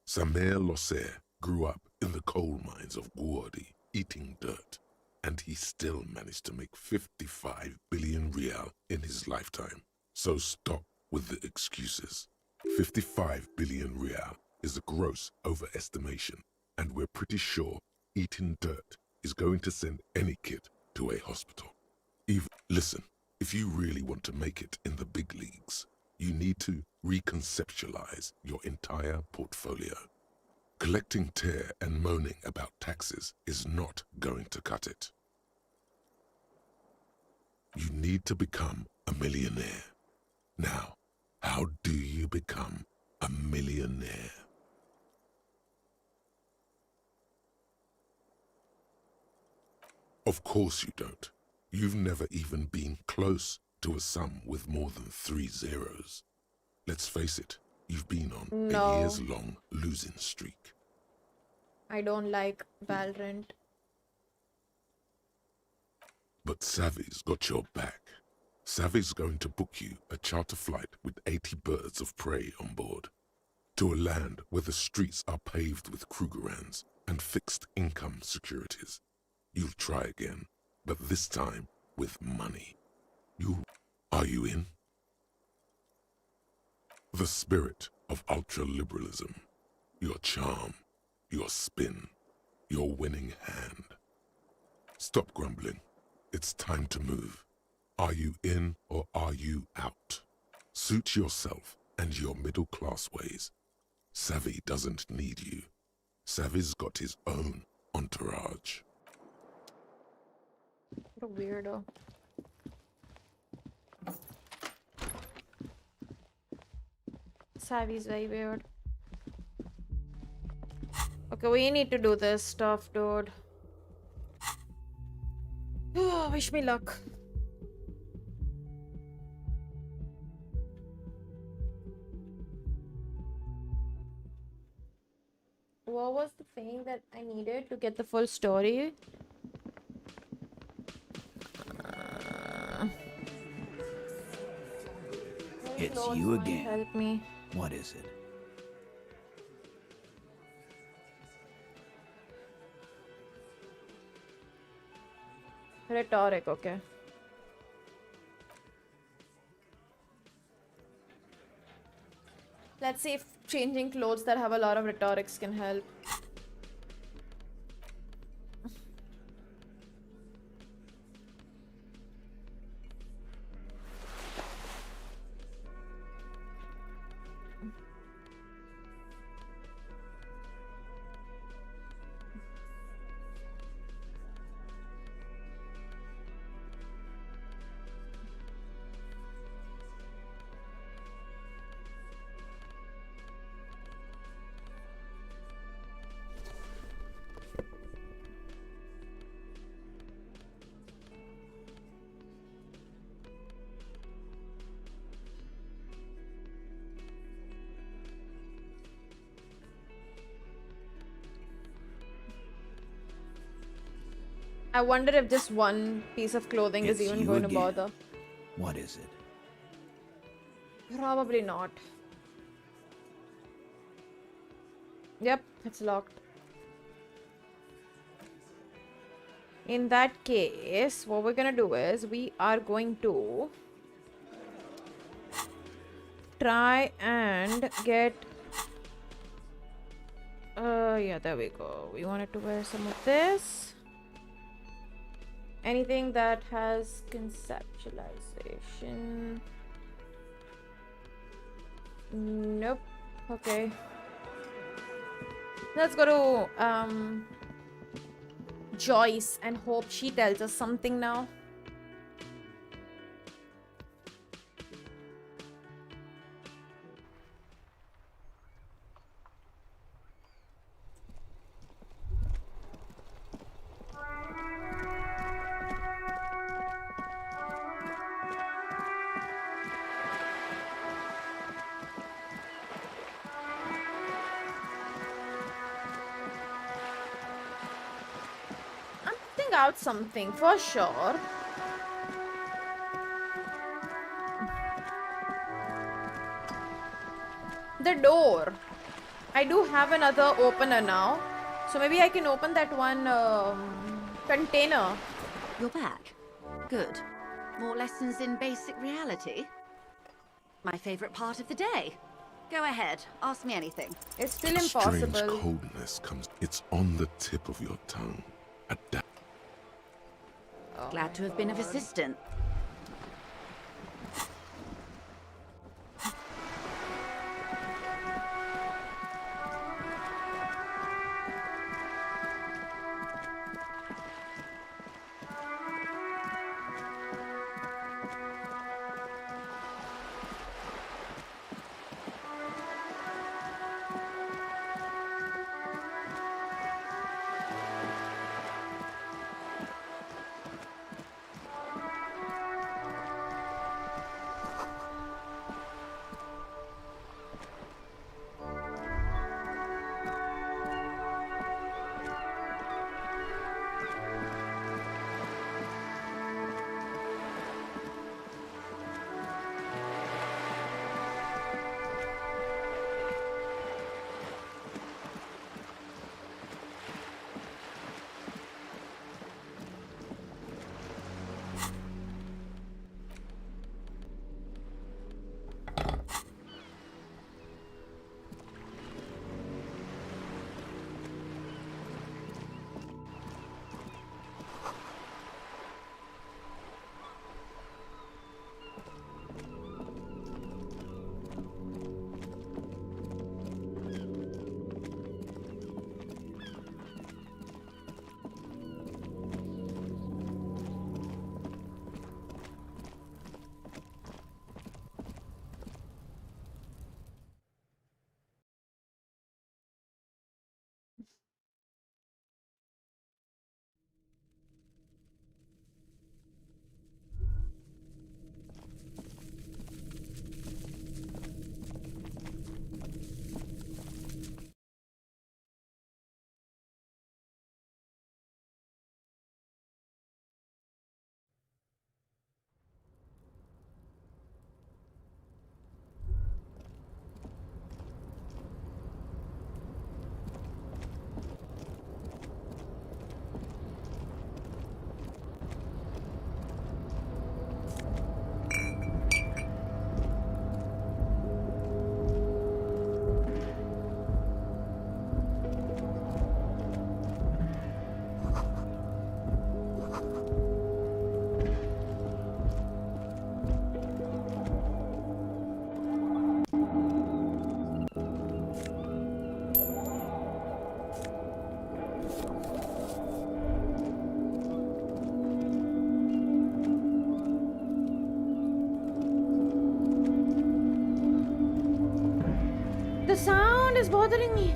Samer Losser grew up in the coal mines of Guardi, eating dirt, and he still managed to make 55 billion real in his lifetime. So stop with the excuses. 55 billion real is a gross overestimation, and we're pretty sure eating dirt is going to send any kid to a hospital. Listen, if you really want to make it in the big leagues, you need to reconceptualize your entire portfolio. Collecting tear and moaning about taxes is not going to cut it. You need to become a millionaire. Now, how do you become a millionaire? Of course you don't. You've never even been close to a sum with more than 3 zeros. Let's face it, you've been on a years-long losing streak. I don't like Valorant. But Savvy's got your back. Savvy's going to book you a charter flight with 80 birds of prey on board to a land where the streets are paved with Krugerrands and fixed income securities. You'll try again, but this time with money. Are you in? The spirit of ultra-liberalism, your charm, your spin, your winning hand. Stop grumbling. It's time to move. Are you in or are you out? Suit yourself and your middle-class ways. Savvy doesn't need you. Savvy's got his own entourage. What a weirdo. Savvy's very weird. Okay, we need to do this stuff, dude. Oh, wish me luck. was the thing that I needed to get the full story? It's Clothes you might again. help me. What is it? Rhetoric, okay. Let's see if changing clothes that have a lot of rhetorics can help. I wonder if just one piece of clothing is It's even you going to again. bother. What is it? Probably not. Yep, it's locked. In that case, what we're gonna do is we are going to try and get yeah, there we go. We wanted to wear some of this. Anything that has conceptualization. Nope. Okay. Let's go to Joyce and hope she tells us something now. Out something for sure. The door. I do have another opener now, so maybe I can open that one container. You're back. Good. More lessons in basic reality? My favorite part of the day. Go ahead, ask me anything. It's still A impossible. strange coldness comes. It's on the tip of your tongue. Glad to have been of assistance. sound is bothering me.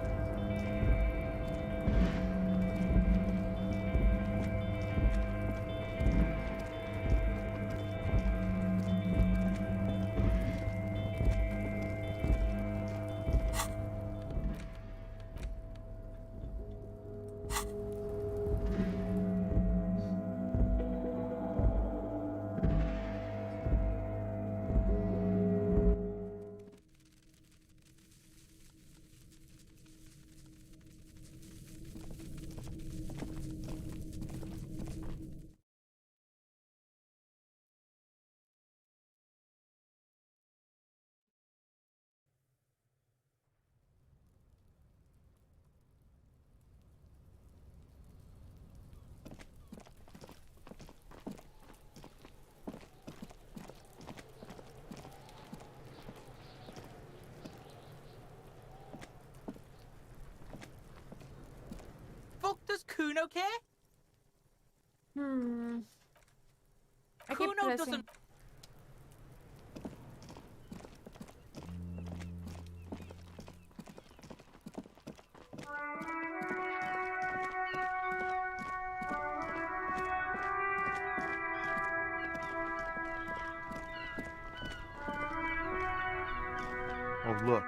Fuck, does Kuno care? I keep Kuno pressing. doesn't. Oh, look.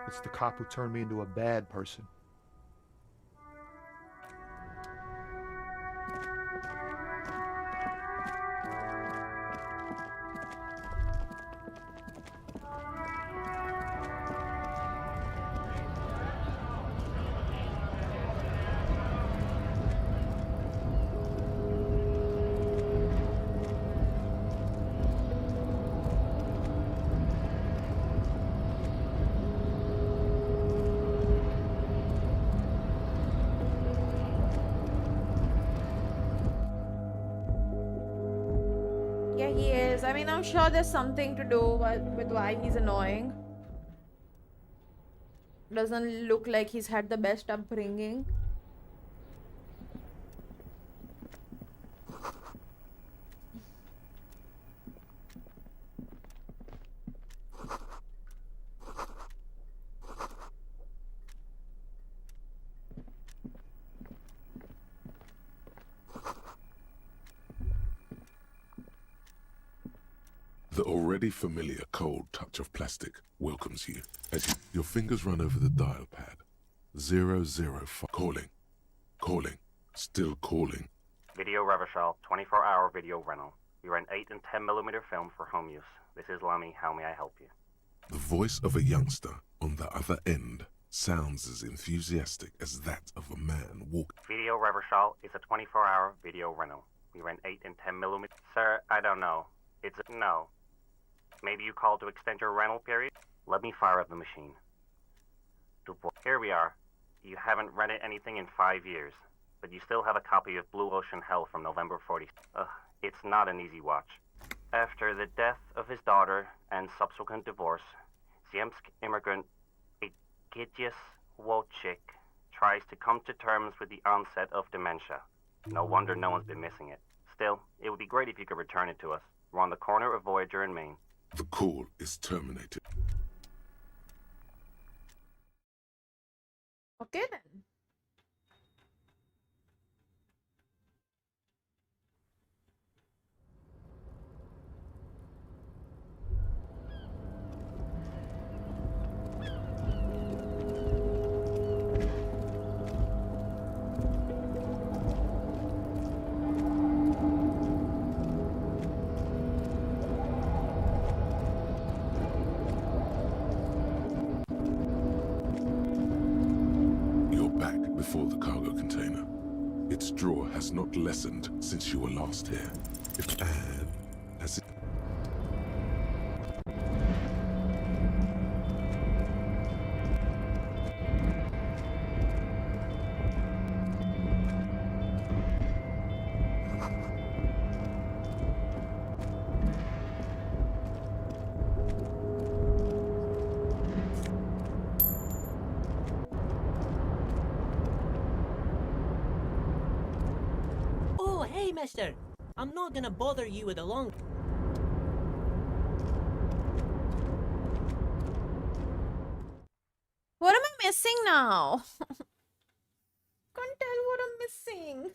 It's the cop who turned me into a bad person. Yeah, he is. I mean, I'm sure there's something to do with why he's annoying. Doesn't look like he's had the best upbringing. The already familiar cold touch of plastic welcomes you as your fingers run over the dial pad. 005. Calling. Calling. Still calling. Video Revachol, 24-hour video rental. We rent 8 and 10mm film for home use. This is Lammy. How may I help you? The voice of a youngster on the other end sounds as enthusiastic as that of a man walking. Video Revachol is a 24-hour video rental. We rent 8 and 10mm. Sir, I don't know. It's a no. Maybe you called to extend your rental period? Let me fire up the machine. Here we are. You haven't rented anything in 5 years, but you still have a copy of Blue Ocean Hell from November 40. It's not an easy watch. After the death of his daughter and subsequent divorce, Ziemsk immigrant Egidius Wojcik tries to come to terms with the onset of dementia. No wonder no one's been missing it. Still, it would be great if you could return it to us. We're on the corner of Voyager and Main. The call is terminated. Okay then. Before the cargo container. Its drawer has not lessened since you were last here. And as it... Hey, mister. I'm not gonna bother you with a long... What am I missing now? Can't tell what I'm missing.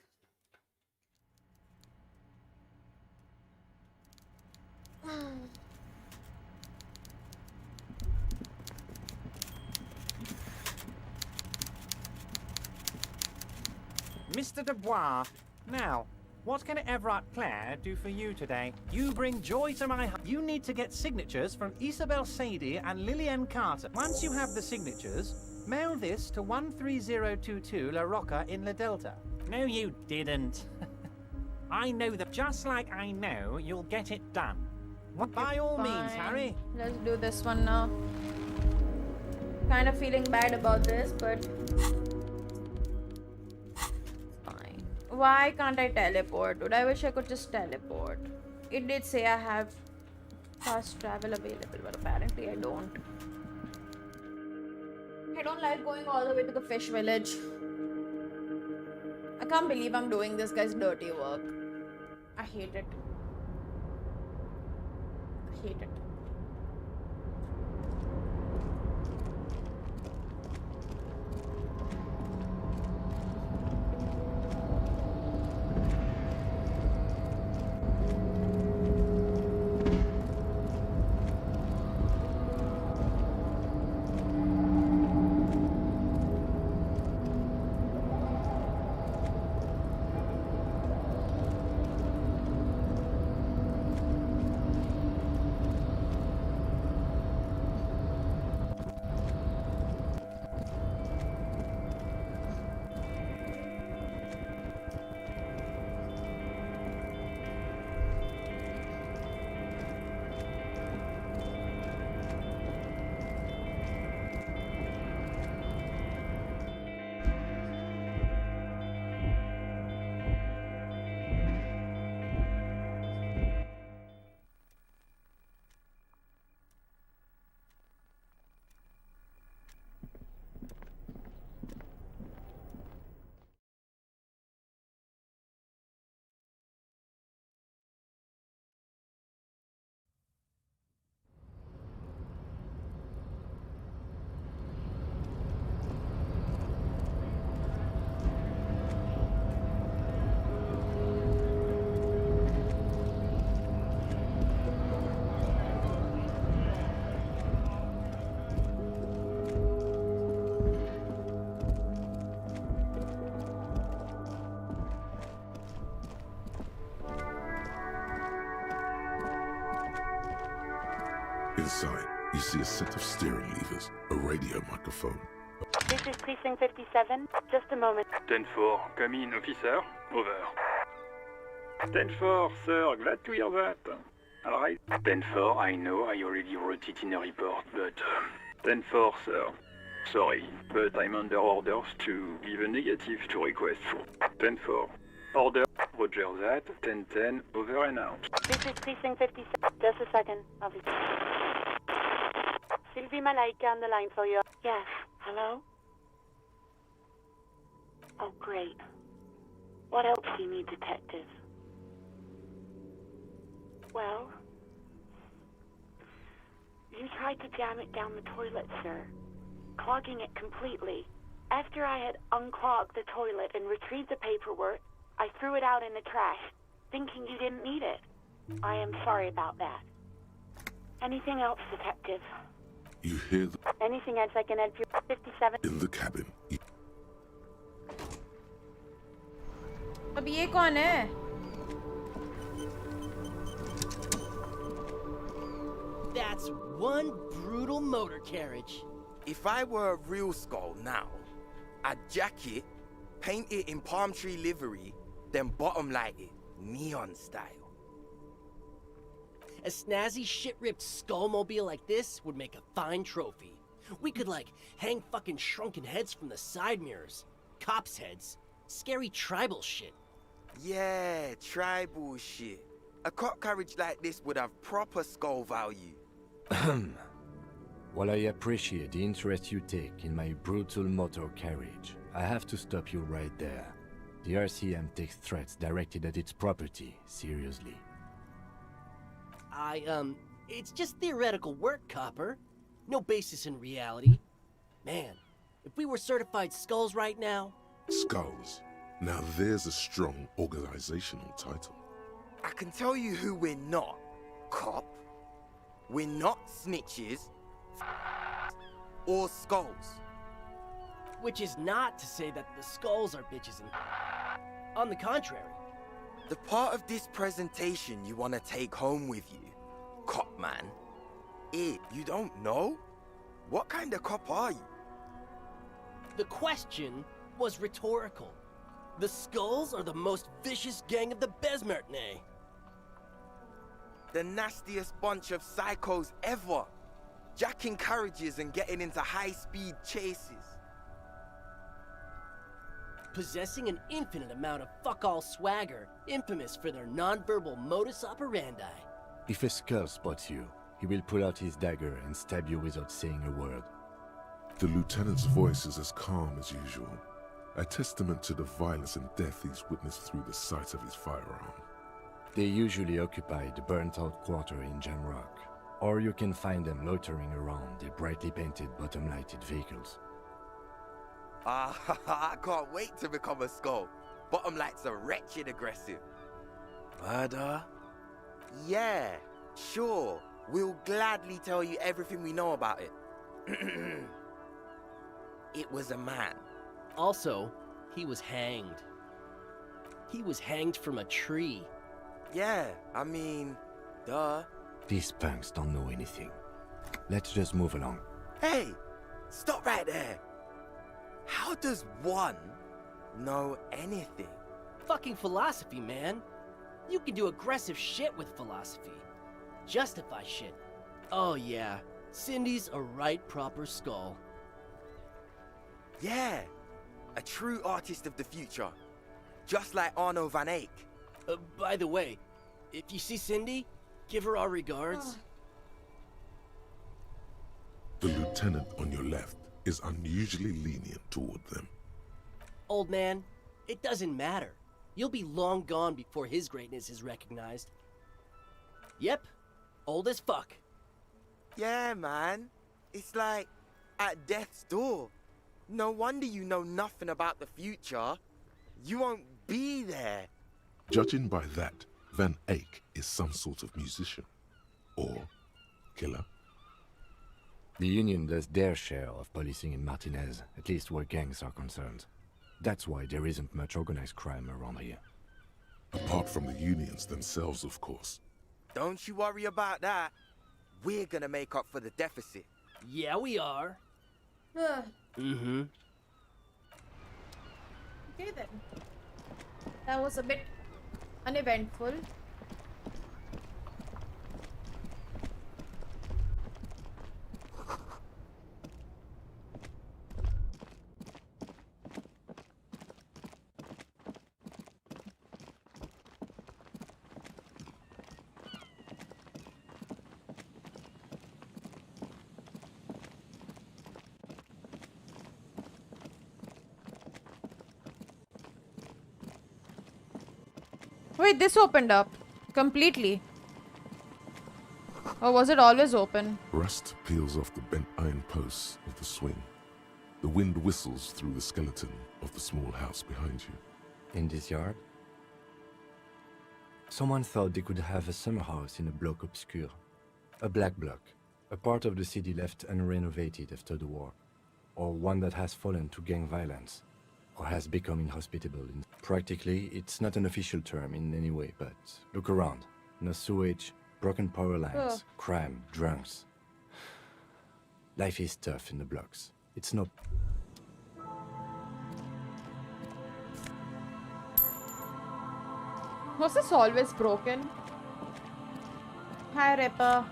Mr. Dubois, now, what can Everett Clare do for you today? You bring joy to my heart. You need to get signatures from Isabel Sadie and Lillian Carter. Once you have the signatures, mail this to 13022 La Rocca in La Delta. No, you didn't. I know that just like I know you'll get it done. By all means, Harry. Let's do this one now. Kind of feeling bad about this, but fine. Why can't I teleport, dude? I wish I could just teleport. It did say I have fast travel available, but apparently I don't. I don't like going all the way to the fish village. I can't believe I'm doing this guy's dirty work. I hate it. I hate it. Inside, you see a set of steering levers, a radio microphone. This is Precinct 57. Just a moment. 10-4, come in, officer. Over. 10-4, sir, glad to hear that. Alright. 10-4, I know I already wrote it in a report, but... 10-4, sir. Sorry, but I'm under orders to give a negative to request for 10-4. Order. Roger that. 10-10, over and out. This is Precinct 57. Just a second, obviously. Sylvie Malaika on the line for you. Yes. Hello? Oh, great. What else do you need, detective? Well, you tried to jam it down the toilet, sir, clogging it completely. After I had unclogged the toilet and retrieved the paperwork, I threw it out in the trash, thinking you didn't need it. I am sorry about that. Anything else, detective? You hear the... Anything else I can help you? 57. In the cabin. अब ये कौन है? That's one brutal motor carriage. If I were a real skull now, I'd jack it, paint it in palm tree livery, then bottom light it, neon style. A snazzy shit-ripped skullmobile like this would make a fine trophy. We could, like, hang fucking shrunken heads from the side mirrors. Cops' heads. Scary tribal shit. Yeah, tribal shit. A cop carriage like this would have proper skull value. While I appreciate the interest you take in my brutal motor carriage, I have to stop you right there. The RCM takes threats directed at its property seriously. It's just theoretical work, copper. No basis in reality. Man, if we were certified skulls right now... Skulls. Now there's a strong organizational title. I can tell you who we're not. Cop. We're not snitches. Or skulls. Which is not to say that the skulls are bitches and... On the contrary. The part of this presentation you want to take home with you, cop man. You don't know? What kind of cop are you? The question was rhetorical. The skulls are the most vicious gang of the Besmertne. The nastiest bunch of psychos ever. Jacking carriages and getting into high-speed chases. Possessing an infinite amount of fuck-all swagger, infamous for their non-verbal modus operandi. If a skull spots you, he will pull out his dagger and stab you without saying a word. The lieutenant's voice is as calm as usual, a testament to the violence and death he's witnessed through the sight of his firearm. They usually occupy the burnt-out quarter in Jamrock, or you can find them loitering around the brightly painted bottom-lighted vehicles. I can't wait to become a skull. Bottom lights are wretched aggressive. Murder? Yeah, sure. We'll gladly tell you everything we know about it. It was a man. Also, he was hanged. He was hanged from a tree. Yeah, I mean, duh. These punks don't know anything. Let's just move along. Hey, stop right there. How does one know anything? Fucking philosophy, man. You can do aggressive shit with philosophy. Justify shit. Oh yeah, Cindy's a right proper skull. Yeah, a true artist of the future. Just like Arno van Eyck. By the way, if you see Cindy, give her our regards. The lieutenant on your left is unusually lenient toward them. Old man, it doesn't matter. You'll be long gone before his greatness is recognized. Yep, old as fuck. Yeah, man. It's like at death's door. No wonder you know nothing about the future. You won't be there. Judging by that, Van Eyck is some sort of musician. Or killer. The Union does their share of policing in Martinez, at least where gangs are concerned. That's why there isn't much organized crime around here. Apart from the unions themselves, of course. Don't you worry about that. We're gonna make up for the deficit. Yeah, we are. Mm-hmm. Okay then. That was a bit uneventful. Wait, this opened up completely. Or was it always open? Rust peels off the bent iron posts of the swing. The wind whistles through the skeleton of the small house behind you. In this yard? Someone thought they could have a summer house in a bloc obscur. A black block. A part of the city left unrenovated after the war. Or one that has fallen to gang violence. Or has become inhospitable. Practically, it's not an official term in any way, but look around. No sewage, broken power lines, crime, drunks. Life is tough in the blocks. It's no... Was this always broken? Hi, Ripper.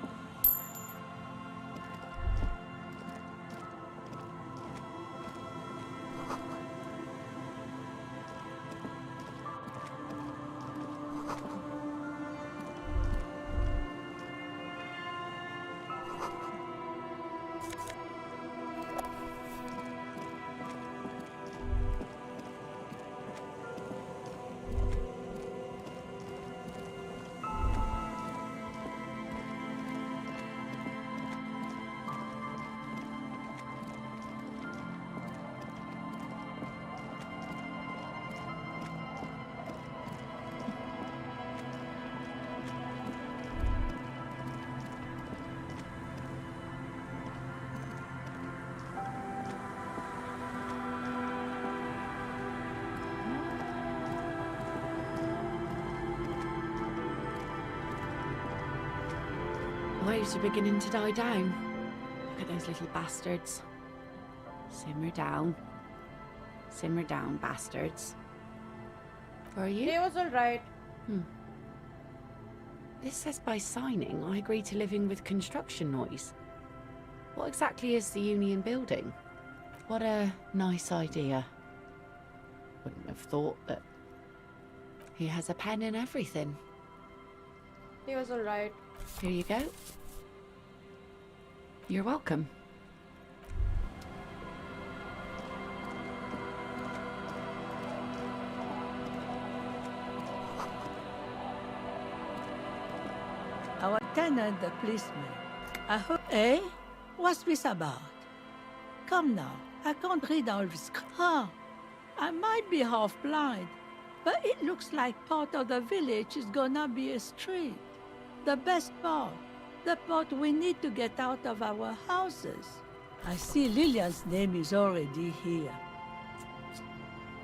Waves are beginning to die down. Look at those little bastards. Simmer down. Simmer down, bastards. Who are you? It was alright. This says by signing, I agree to living with construction noise. What exactly is the Union building? What a nice idea. Wouldn't have thought that he has a pen and everything. He was alright. Here you go. You're welcome. Our tenant, the policeman. I hope. Eh? What's this about? Come now, I can't read all this. I might be half blind, but it looks like part of the village is gonna be a street. The best part. The part we need to get out of our houses. I see Lilian's name is already here.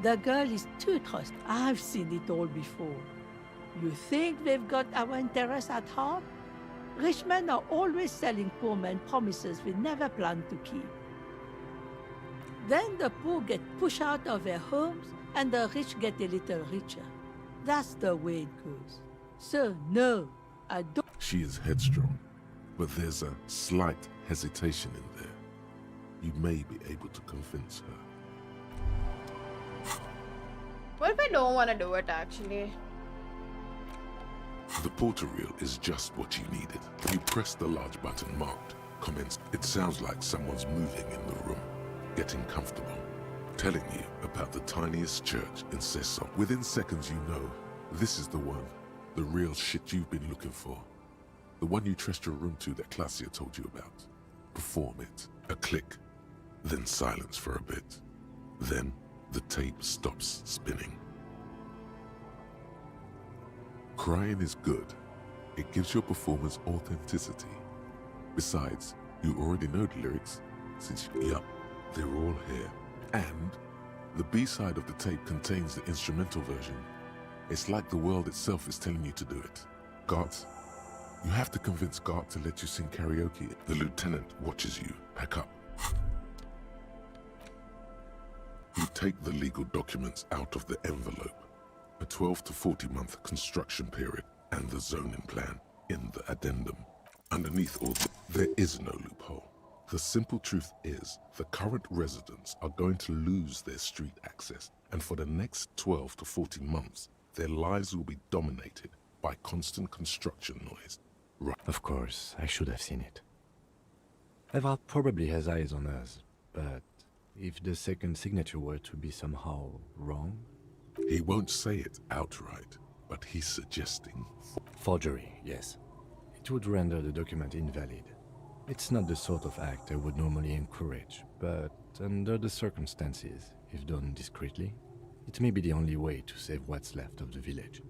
The girl is too trust. I've seen it all before. You think they've got our interests at heart? Rich men are always selling poor men promises we never planned to keep. Then the poor get pushed out of their homes and the rich get a little richer. That's the way it goes. So no, I don't. She is headstrong, but there's a slight hesitation in there. You may be able to convince her. What if I don't want to do it actually? The porter reel is just what you needed. You press the large button marked comments. It sounds like someone's moving in the room, getting comfortable, telling you about the tiniest church in Cesson. Within seconds you know, this is the one, the real shit you've been looking for. The one you trust your room to that Claudia told you about. Perform it. A click, then silence for a bit. Then the tape stops spinning. Crying is good. It gives your performance authenticity. Besides, you already know the lyrics, since, yup, they're all here. And the B-side of the tape contains the instrumental version. It's like the world itself is telling you to do it. Gart, you have to convince Gart to let you sing karaoke. The lieutenant watches you. Pack up. You take the legal documents out of the envelope. A 12 to 40 month construction period and the zoning plan in the addendum. Underneath all there is no loophole. The simple truth is the current residents are going to lose their street access, and for the next 12 to 40 months, their lives will be dominated by constant construction noise. Right. Of course, I should have seen it. Evrard probably has eyes on us, but if the second signature were to be somehow wrong... He won't say it outright, but he's suggesting... Forgery, yes. It would render the document invalid. It's not the sort of act I would normally encourage, but under the circumstances, if done discreetly, it may be the only way to save what's left of the village.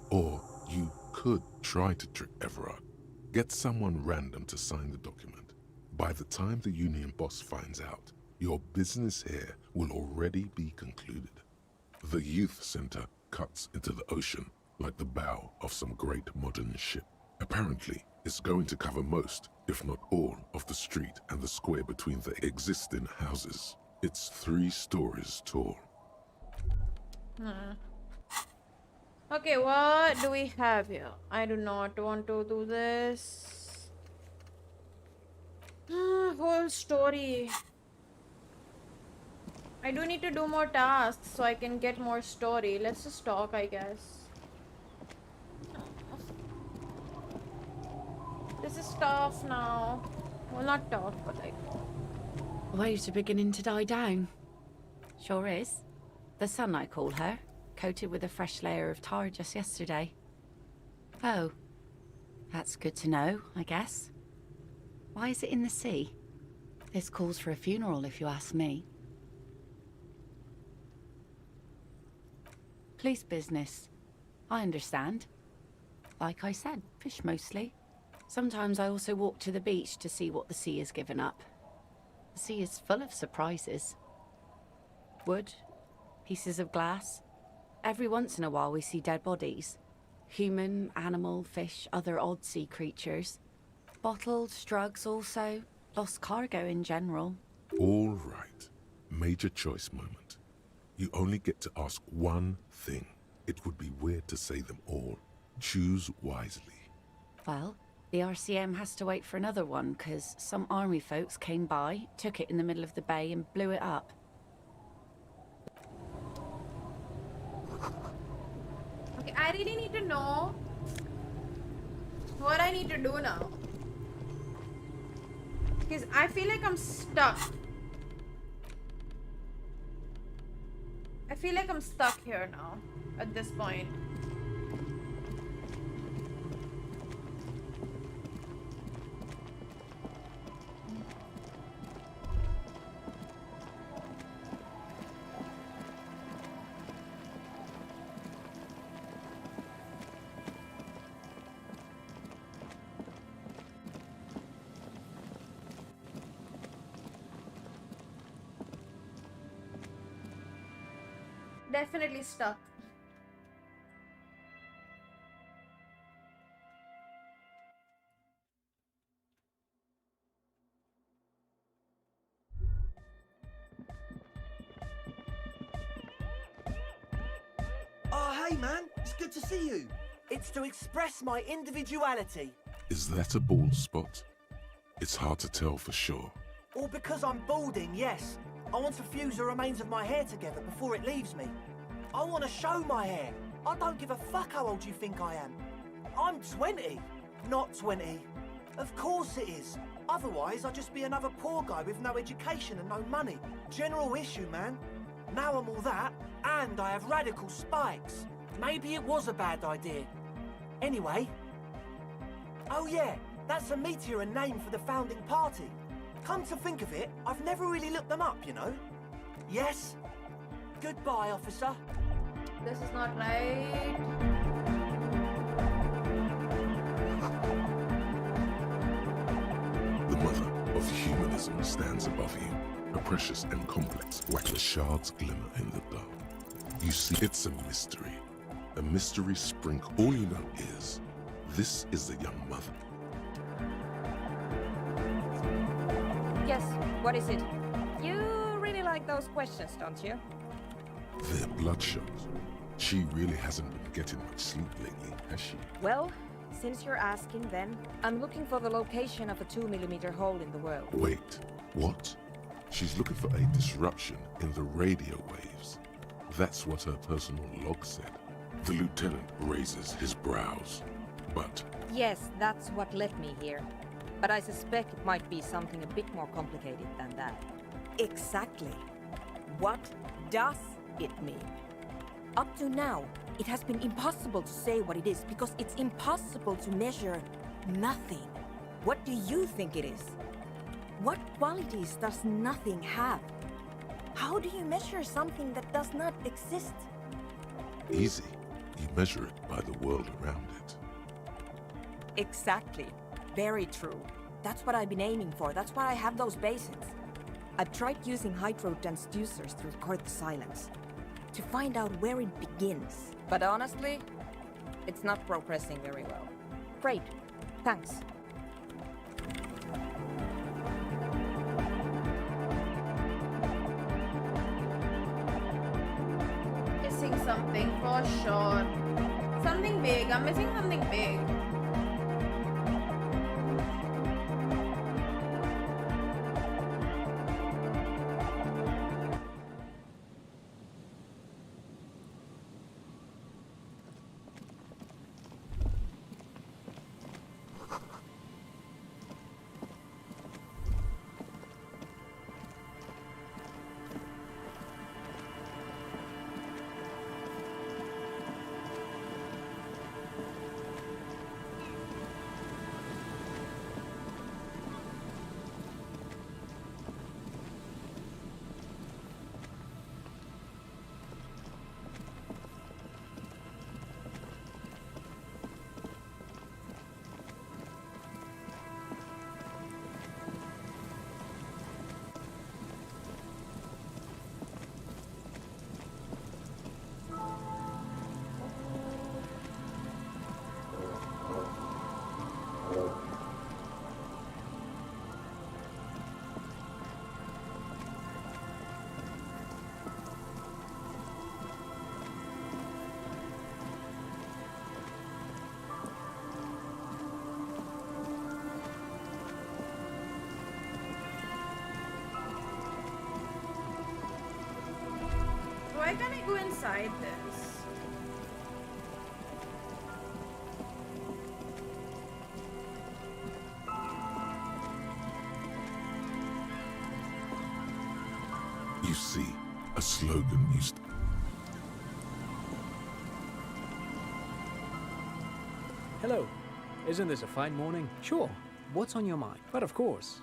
Or you could try to trick Everard. Get someone random to sign the document. By the time the union boss finds out, your business here will already be concluded. The youth center cuts into the ocean like the bow of some great modern ship. Apparently, it's going to cover most, if not all, of the street and the square between the existing houses. It's 3 stories tall. Okay, what do we have here? I do not want to do this. Whole story. I do need to do more tasks so I can get more story. Let's just talk, I guess. This is tough now. Well, not tough, but like... Waves are beginning to die down. Sure is. The sun, I call her, coated with a fresh layer of tar just yesterday. Oh, that's good to know, I guess. Why is it in the sea? This calls for a funeral, if you ask me. Police business. I understand. Like I said, fish mostly. Sometimes I also walk to the beach to see what the sea has given up. The sea is full of surprises. Wood, pieces of glass. Every once in a while we see dead bodies. Human, animal, fish, other odd sea creatures. bottles, drugs also. Lost cargo in general. All right. Major choice moment. You only get to ask one thing. It would be weird to say them all. Choose wisely. Well, the RCM has to wait for another one, because some army folks came by, took it in the middle of the bay and blew it up. Okay, I really need to know what I need to do now. Because I feel like I'm stuck. I feel like I'm stuck here now, at this point. Definitely stuck. Oh, hey man, it's good to see you. It's to express my individuality. Is that a bald spot? It's hard to tell for sure. Or because I'm balding, yes. I want to fuse the remains of my hair together before it leaves me. I want to show my hair. I don't give a fuck how old you think I am. I'm 20, not 20. Of course it is. Otherwise, I'd just be another poor guy with no education and no money. General issue, man. Now I'm all that, and I have radical spikes. Maybe it was a bad idea. Anyway. Oh yeah, that's a meteor and name for the founding party. Come to think of it, I've never really looked them up, you know? Yes? Goodbye, officer. This is not right. The mother of humanism stands above you, a precious and complex while the shards glimmer in the dark. You see, it's a mystery. A mystery sprinkled. All you know is, this is the young mother. Yes, what is it? You really like those questions, don't you? They're bloodshot. She really hasn't been getting much sleep lately, has she? Well, since you're asking then, I'm looking for the location of a 2mm hole in the world. Wait, what? She's looking for a disruption in the radio waves. That's what her personal log said. The lieutenant raises his brows, but... Yes, that's what led me here. But I suspect it might be something a bit more complicated than that. Exactly. What does it mean? Up to now, it has been impossible to say what it is because it's impossible to measure nothing. What do you think it is? What qualities does nothing have? How do you measure something that does not exist? Easy. You measure it by the world around it. Exactly. Very true. That's what I've been aiming for. That's why I have those basins. I've tried using hydro transducers to record the silence, to find out where it begins. But honestly, it's not progressing very well. Great. Thanks. Missing something for sure. Something big. I'm missing something big. go inside this? You see, a slogan used. Hello. Isn't this a fine morning? Sure. What's on your mind? But of course.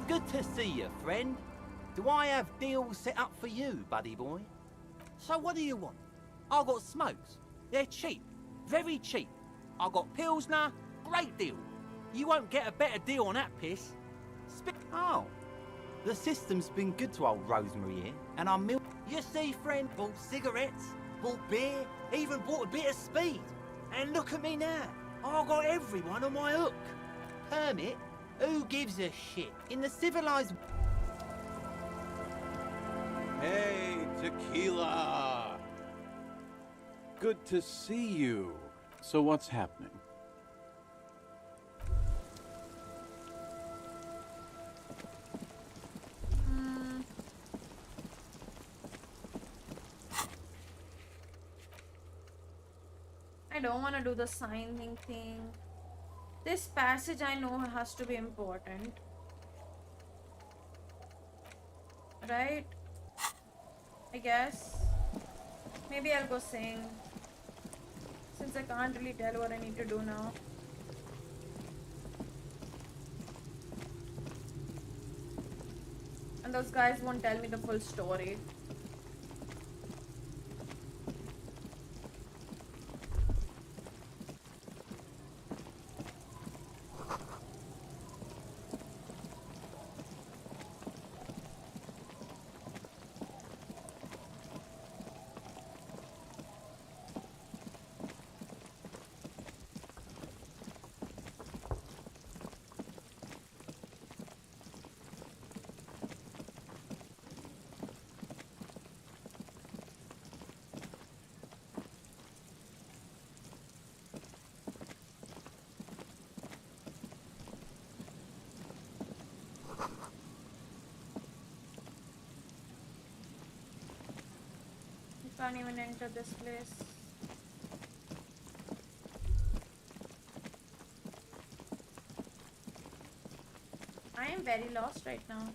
Good to see you, friend. Do I have deals set up for you, buddy boy? So what do you want? I got smokes. They're cheap. Very cheap. I got Pilsner. Great deal. You won't get a better deal on that piss. Oh. The system's been good to old Rosemary here, and I'm You see, friend, bought cigarettes, bought beer, even bought a bit of speed. And look at me now. I got everyone on my hook. Permit? Who gives a shit? In the civilized... Hey, Tequila! Good to see you. So what's happening? I don't want to do the signing thing. This passage I know has to be important. Right? I guess. Maybe I'll go sing. Since I can't really tell what I need to do now. And those guys won't tell me the full story. Can't even enter this place. I am very lost right now.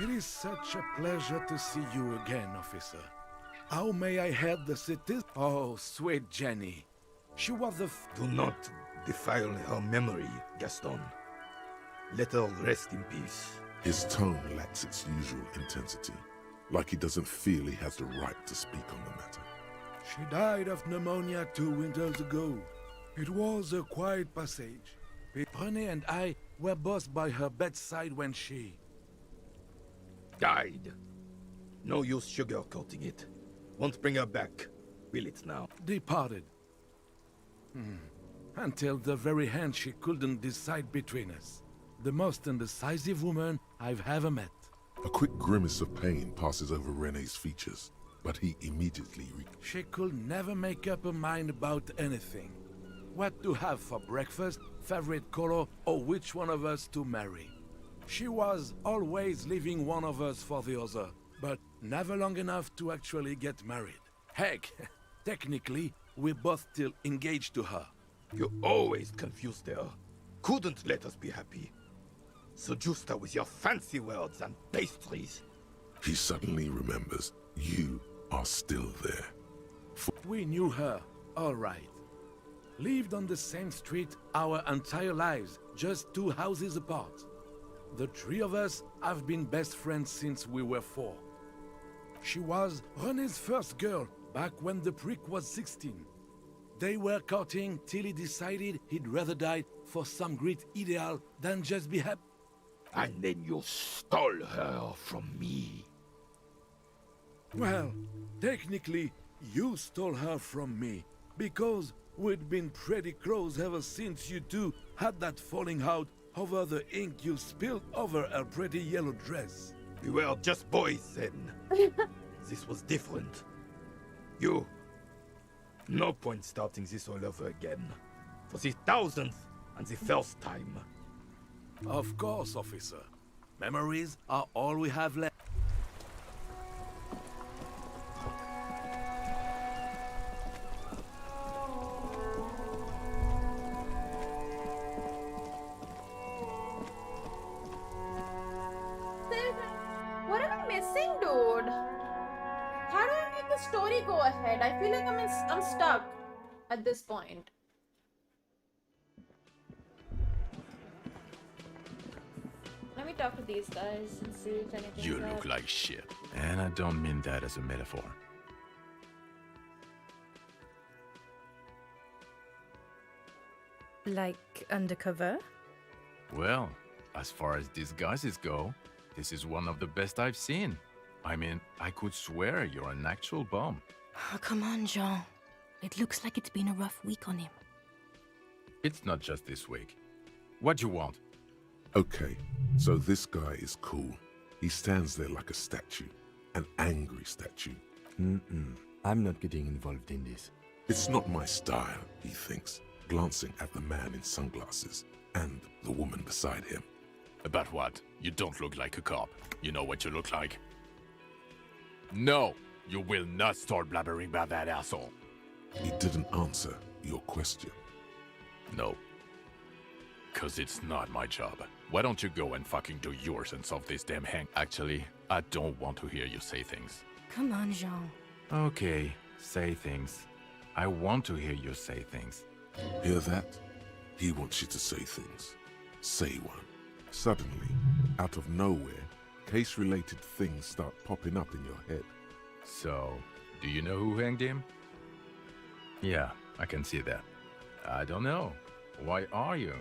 It is such a pleasure to see you again, officer. How may I help the city? Oh, sweet Jenny. She was the Do not defile her memory, Gaston. Let her rest in peace. His tone lacks its usual intensity, like he doesn't feel he has the right to speak on the matter. She died of pneumonia 2 winters ago. It was a quiet passage. René and I were both by her bedside when she... Died. No use sugarcoating it. Won't bring her back. Will it now? Departed. Until the very end she couldn't decide between us. The most indecisive woman I've ever met. A quick grimace of pain passes over René's features, but he immediately... She could never make up her mind about anything. What to have for breakfast, favorite color, or which one of us to marry. She was always leaving one of us for the other, but never long enough to actually get married. Heck, technically, we're both still engaged to her. You always confused her. Couldn't let us be happy. Seduced her with your fancy words and pastries. He suddenly remembers you are still there. We knew her, all right. Lived on the same street our entire lives, just 2 houses apart. The 3 of us have been best friends since we were 4. She was René's first girl, back when the prick was 16. They were courting till he decided he'd rather die for some great ideal than just be happy. And then you stole her from me. Well, technically, you stole her from me, because we'd been pretty close ever since you two had that falling out over the ink you spilled over her pretty yellow dress. We were just boys then. This was different. You... No point starting this all over again. For the 1000th and the first time. Of course, officer. Memories are all we have left. What am I missing, dude? How do I make the story go ahead? I feel like I'm stuck at this point. Let me talk to these guys and see if anything. You look like shit. And I don't mean that as a metaphor. Like undercover? Well, as far as disguises go, this is one of the best I've seen. I mean, I could swear you're an actual bum. Oh, come on, Jean. It looks like it's been a rough week on him. It's not just this week. What do you want? Okay, so this guy is cool. He stands there like a statue. An angry statue. I'm not getting involved in this. It's not my style, he thinks, glancing at the man in sunglasses and the woman beside him. About what? You don't look like a cop. You know what you look like. No, you will not start blabbering about that asshole. He didn't answer your question. No. 'Cause it's not my job. Why don't you go and fucking do yours and solve this damn hang? Actually, I don't want to hear you say things. Come on, Jean. Okay, say things. I want to hear you say things. Hear that? He wants you to say things. Say one. Suddenly, out of nowhere, case-related things start popping up in your head. So, do you know who hanged him? Yeah, I can see that. I don't know. Why are you?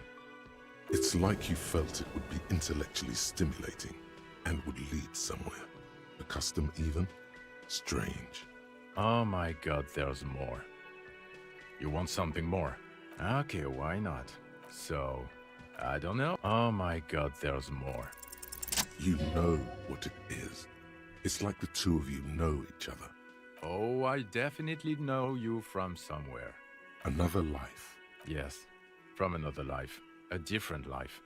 It's like you felt it would be intellectually stimulating and would lead somewhere. A custom even? Strange. Oh my god, there's more. You want something more? Okay, why not? So, I don't know. Oh my god, there's more. You know what it is. It's like the two of you know each other. Oh, I definitely know you from somewhere. Another life. Yes, from another life. A different life.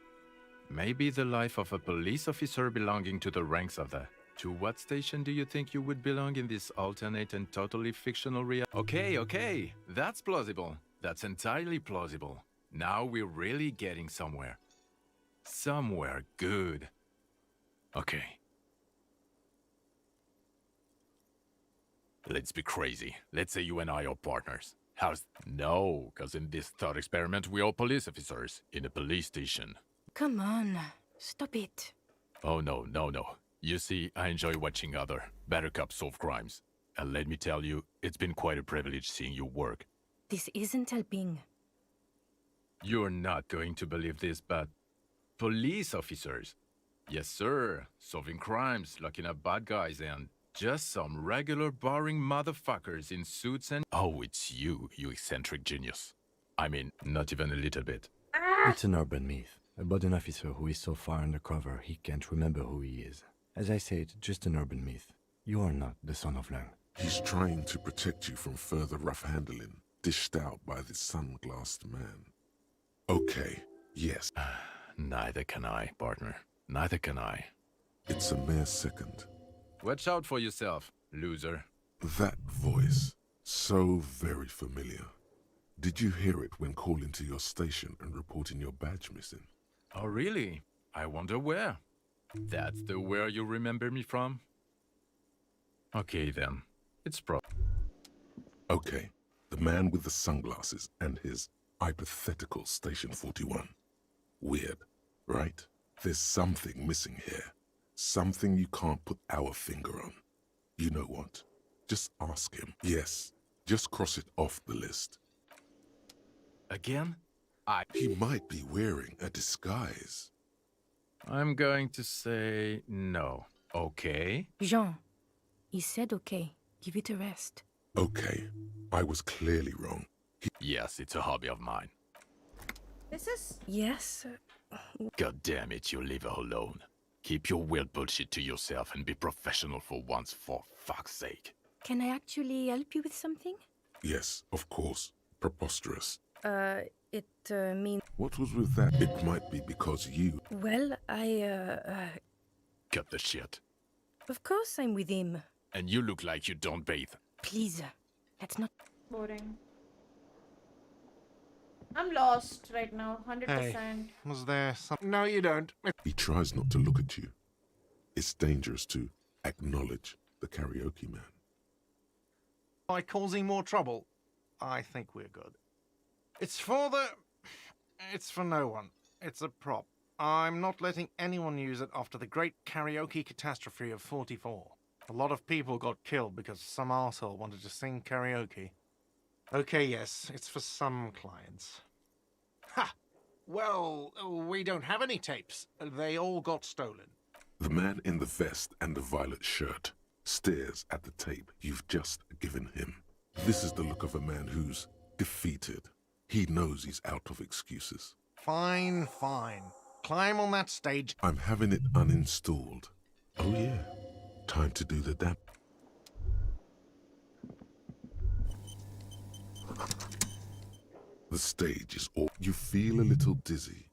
Maybe the life of a police officer belonging to the ranks of the... To what station do you think you would belong in this alternate and totally fictional reality? Okay, that's plausible. That's entirely plausible. Now we're really getting somewhere. Somewhere good. Okay, Let's be crazy. Let's say you and I are partners. How's... No, because in this thought experiment, we are police officers in a police station. Come on, stop it. Oh, no. You see, I enjoy watching other better cops solve crimes. And let me tell you, it's been quite a privilege seeing you work. This isn't helping. You're not going to believe this, but... police officers. Yes, sir. Solving crimes, locking up bad guys, and just some regular boring motherfuckers in suits and... Oh, it's you eccentric genius. I mean, not even a little bit. It's an urban myth about an officer who is so far undercover he can't remember who he is. As I said, just an urban myth. You are not the son of Lian. He's trying to protect you from further rough handling, dished out by this sunglassed man. Okay, yes. Neither can I, partner. Neither can I. It's a mere second. Watch out for yourself, loser. That voice, so very familiar. Did you hear it when calling to your station and reporting your badge missing? Oh, really? I wonder where. That's the where you remember me from? Okay, then. It's Okay, the man with the sunglasses and his hypothetical Station 41. Weird, right? There's something missing here. Something you can't put our finger on. You know what? Just ask him. Yes, just cross it off the list. Again? He might be wearing a disguise. I'm going to say no. Okay? Jean, he said okay. Give it a rest. Okay, I was clearly wrong. Yes, it's a hobby of mine. This is... Yes. God damn it, you leave her alone. Keep your weird bullshit to yourself and be professional for once, for fuck's sake. Can I actually help you with something? Yes, of course. Preposterous. It means... What was with that? It might be because you... Well, I, Cut the shit. Of course I'm with him. And you look like you don't bathe. Please, let's not... Boring. I'm lost right now, 100%. Hey, was there something? No, you don't. He tries not to look at you. It's dangerous to acknowledge the karaoke man. By causing more trouble, I think we're good. It's for the... It's for no one. It's a prop. I'm not letting anyone use it after the great karaoke catastrophe of 44. A lot of people got killed because some arsehole wanted to sing karaoke. Okay, yes, it's for some clients. Ha! Well, we don't have any tapes. They all got stolen. The man in the vest and the violet shirt stares at the tape you've just given him. This is the look of a man who's defeated. He knows he's out of excuses. Fine, fine. Climb on that stage. I'm having it uninstalled. Oh yeah, time to do the dab. The stage is all... You feel a little dizzy,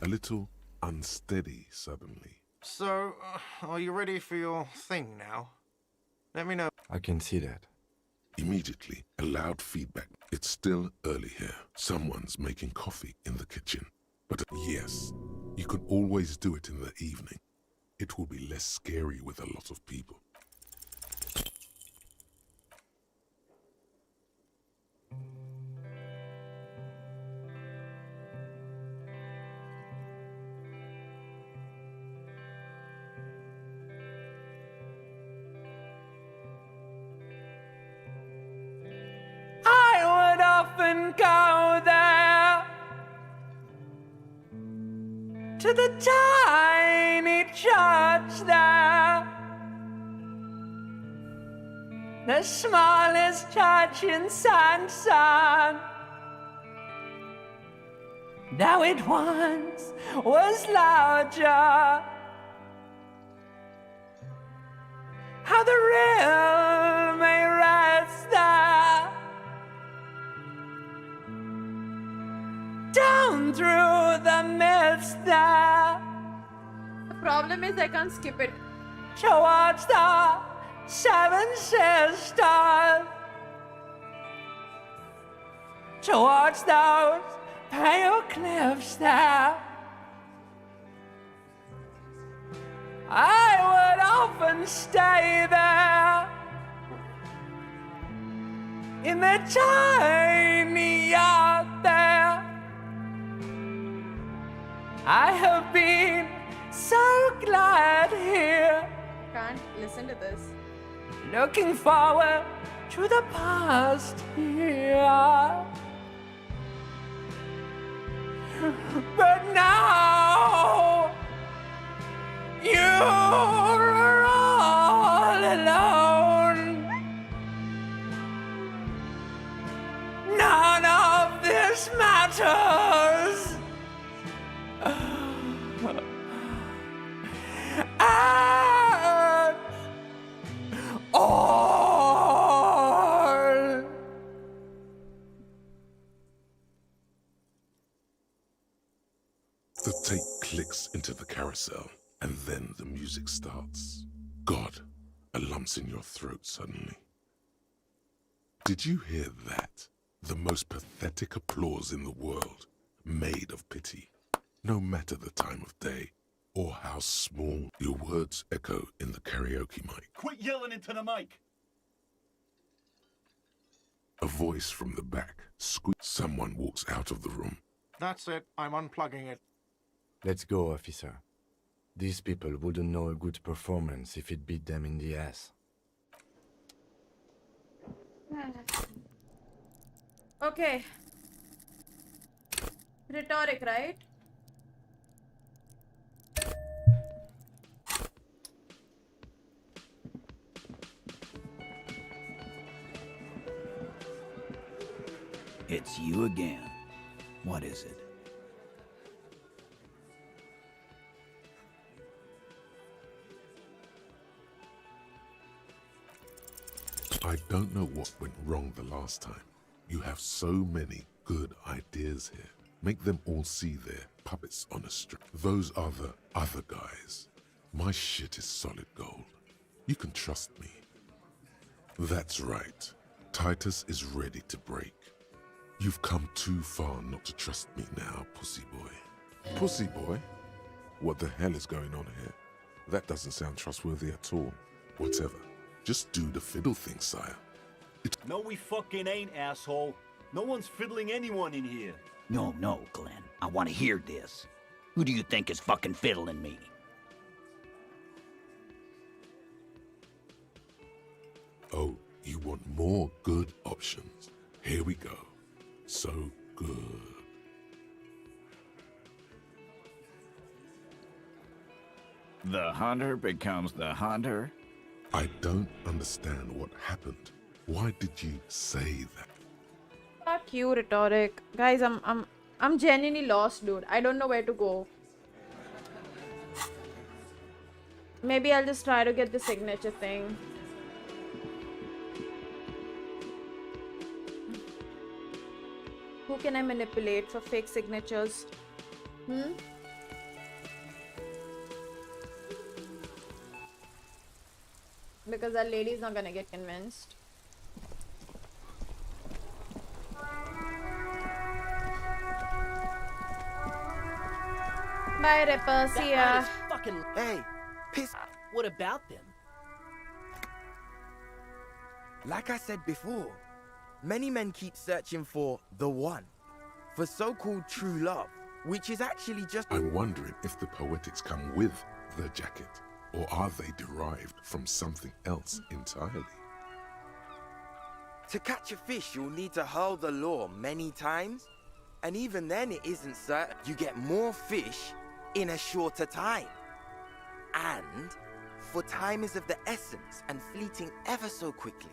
a little unsteady suddenly. So, are you ready for your thing now? Let me know. I can see that. Immediately, a loud feedback. It's still early here. Someone's making coffee in the kitchen. But yes, you can always do it in the evening. It will be less scary with a lot of people. I would often go there to the tiny church there, the smallest church in Sanson. Now it once was larger. How the real may rest there, down through the mist there. The problem is I can't skip it. Towards the Seven Sisters, towards those pale cliffs there. I would often stay there in the tiny yard there. I have been so glad here. Can't listen to this. Looking forward to the past here. But now you're all alone. None of this matters. And all. The tape clicks into the carousel, and then the music starts. God, a lump's in your throat suddenly. Did you hear that? The most pathetic applause in the world, made of pity. No matter the time of day, or how small, your words echo in the karaoke mic. Quit yelling into the mic! A voice from the back squeaks. Someone walks out of the room. That's it. I'm unplugging it. Let's go, officer. These people wouldn't know a good performance if it beat them in the ass. Okay. Rhetoric, right? It's you again. What is it? I don't know what went wrong the last time. You have so many good ideas here. Make them all see they're puppets on a string. Those are the other guys. My shit is solid gold. You can trust me. That's right. Titus is ready to break. You've come too far not to trust me now, pussy boy. Pussy boy? What the hell is going on here? That doesn't sound trustworthy at all. Whatever. Just do the fiddle thing, sire. No, we fucking ain't, asshole. No one's fiddling anyone in here. No, Glenn. I want to hear this. Who do you think is fucking fiddling me? Oh, you want more good options? Here we go. So good. The hunter becomes the hunter? I don't understand what happened. Why did you say that? Fuck you, rhetoric. Guys, I'm genuinely lost, dude. I don't know where to go. Maybe I'll just try to get the signature thing. Who can I manipulate for fake signatures? Because that lady's not gonna get convinced. Bye, Ripper. See ya. That is fucking... Hey, piss. What about them? Like I said before, many men keep searching for the one, for so-called true love, which is actually just... I'm wondering if the poetics come with the jacket, or are they derived from something else entirely? To catch a fish, you'll need to hurl the lure many times, and even then it isn't certain. You get more fish in a shorter time. And, for time is of the essence and fleeting ever so quickly,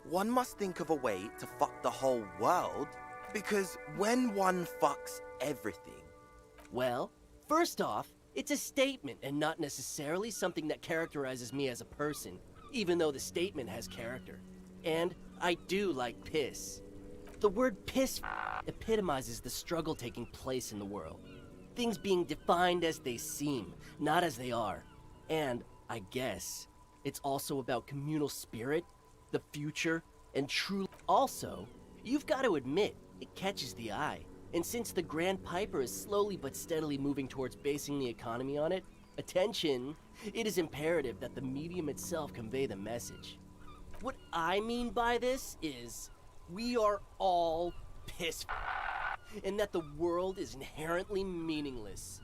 one must think of a way to fuck the whole world, because when one fucks everything... Well, first off, it's a statement and not necessarily something that characterizes me as a person, even though the statement has character. And I do like piss. The word piss epitomizes the struggle taking place in the world. Things being defined as they seem, not as they are. And, I guess, it's also about communal spirit, the future, and true... Also, you've got to admit, it catches the eye. And since the Grand Piper is slowly but steadily moving towards basing the economy on it, attention, it is imperative that the medium itself convey the message. What I mean by this is, we are all pissed, and that the world is inherently meaningless.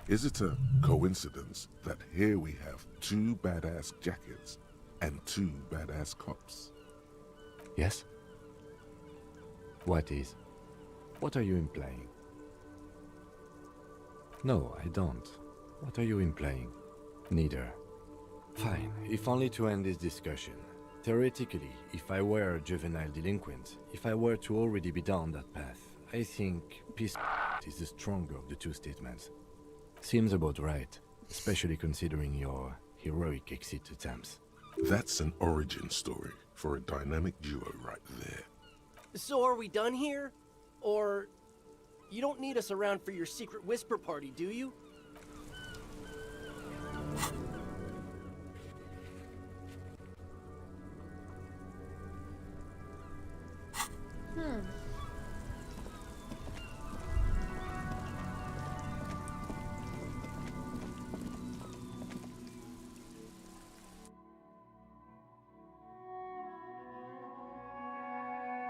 Is it a coincidence that here we have 2 badass jackets and 2 badass cops? Yes? What is? What are you implying? No, I don't. What are you implying? Neither. Fine, if only to end this discussion. Theoretically, if I were a juvenile delinquent, if I were to already be down that path, I think peace is the stronger of the 2 statements. Seems about right, especially considering your heroic exit attempts. That's an origin story for a dynamic duo right there. So are we done here? Or you don't need us around for your secret whisper party, do you?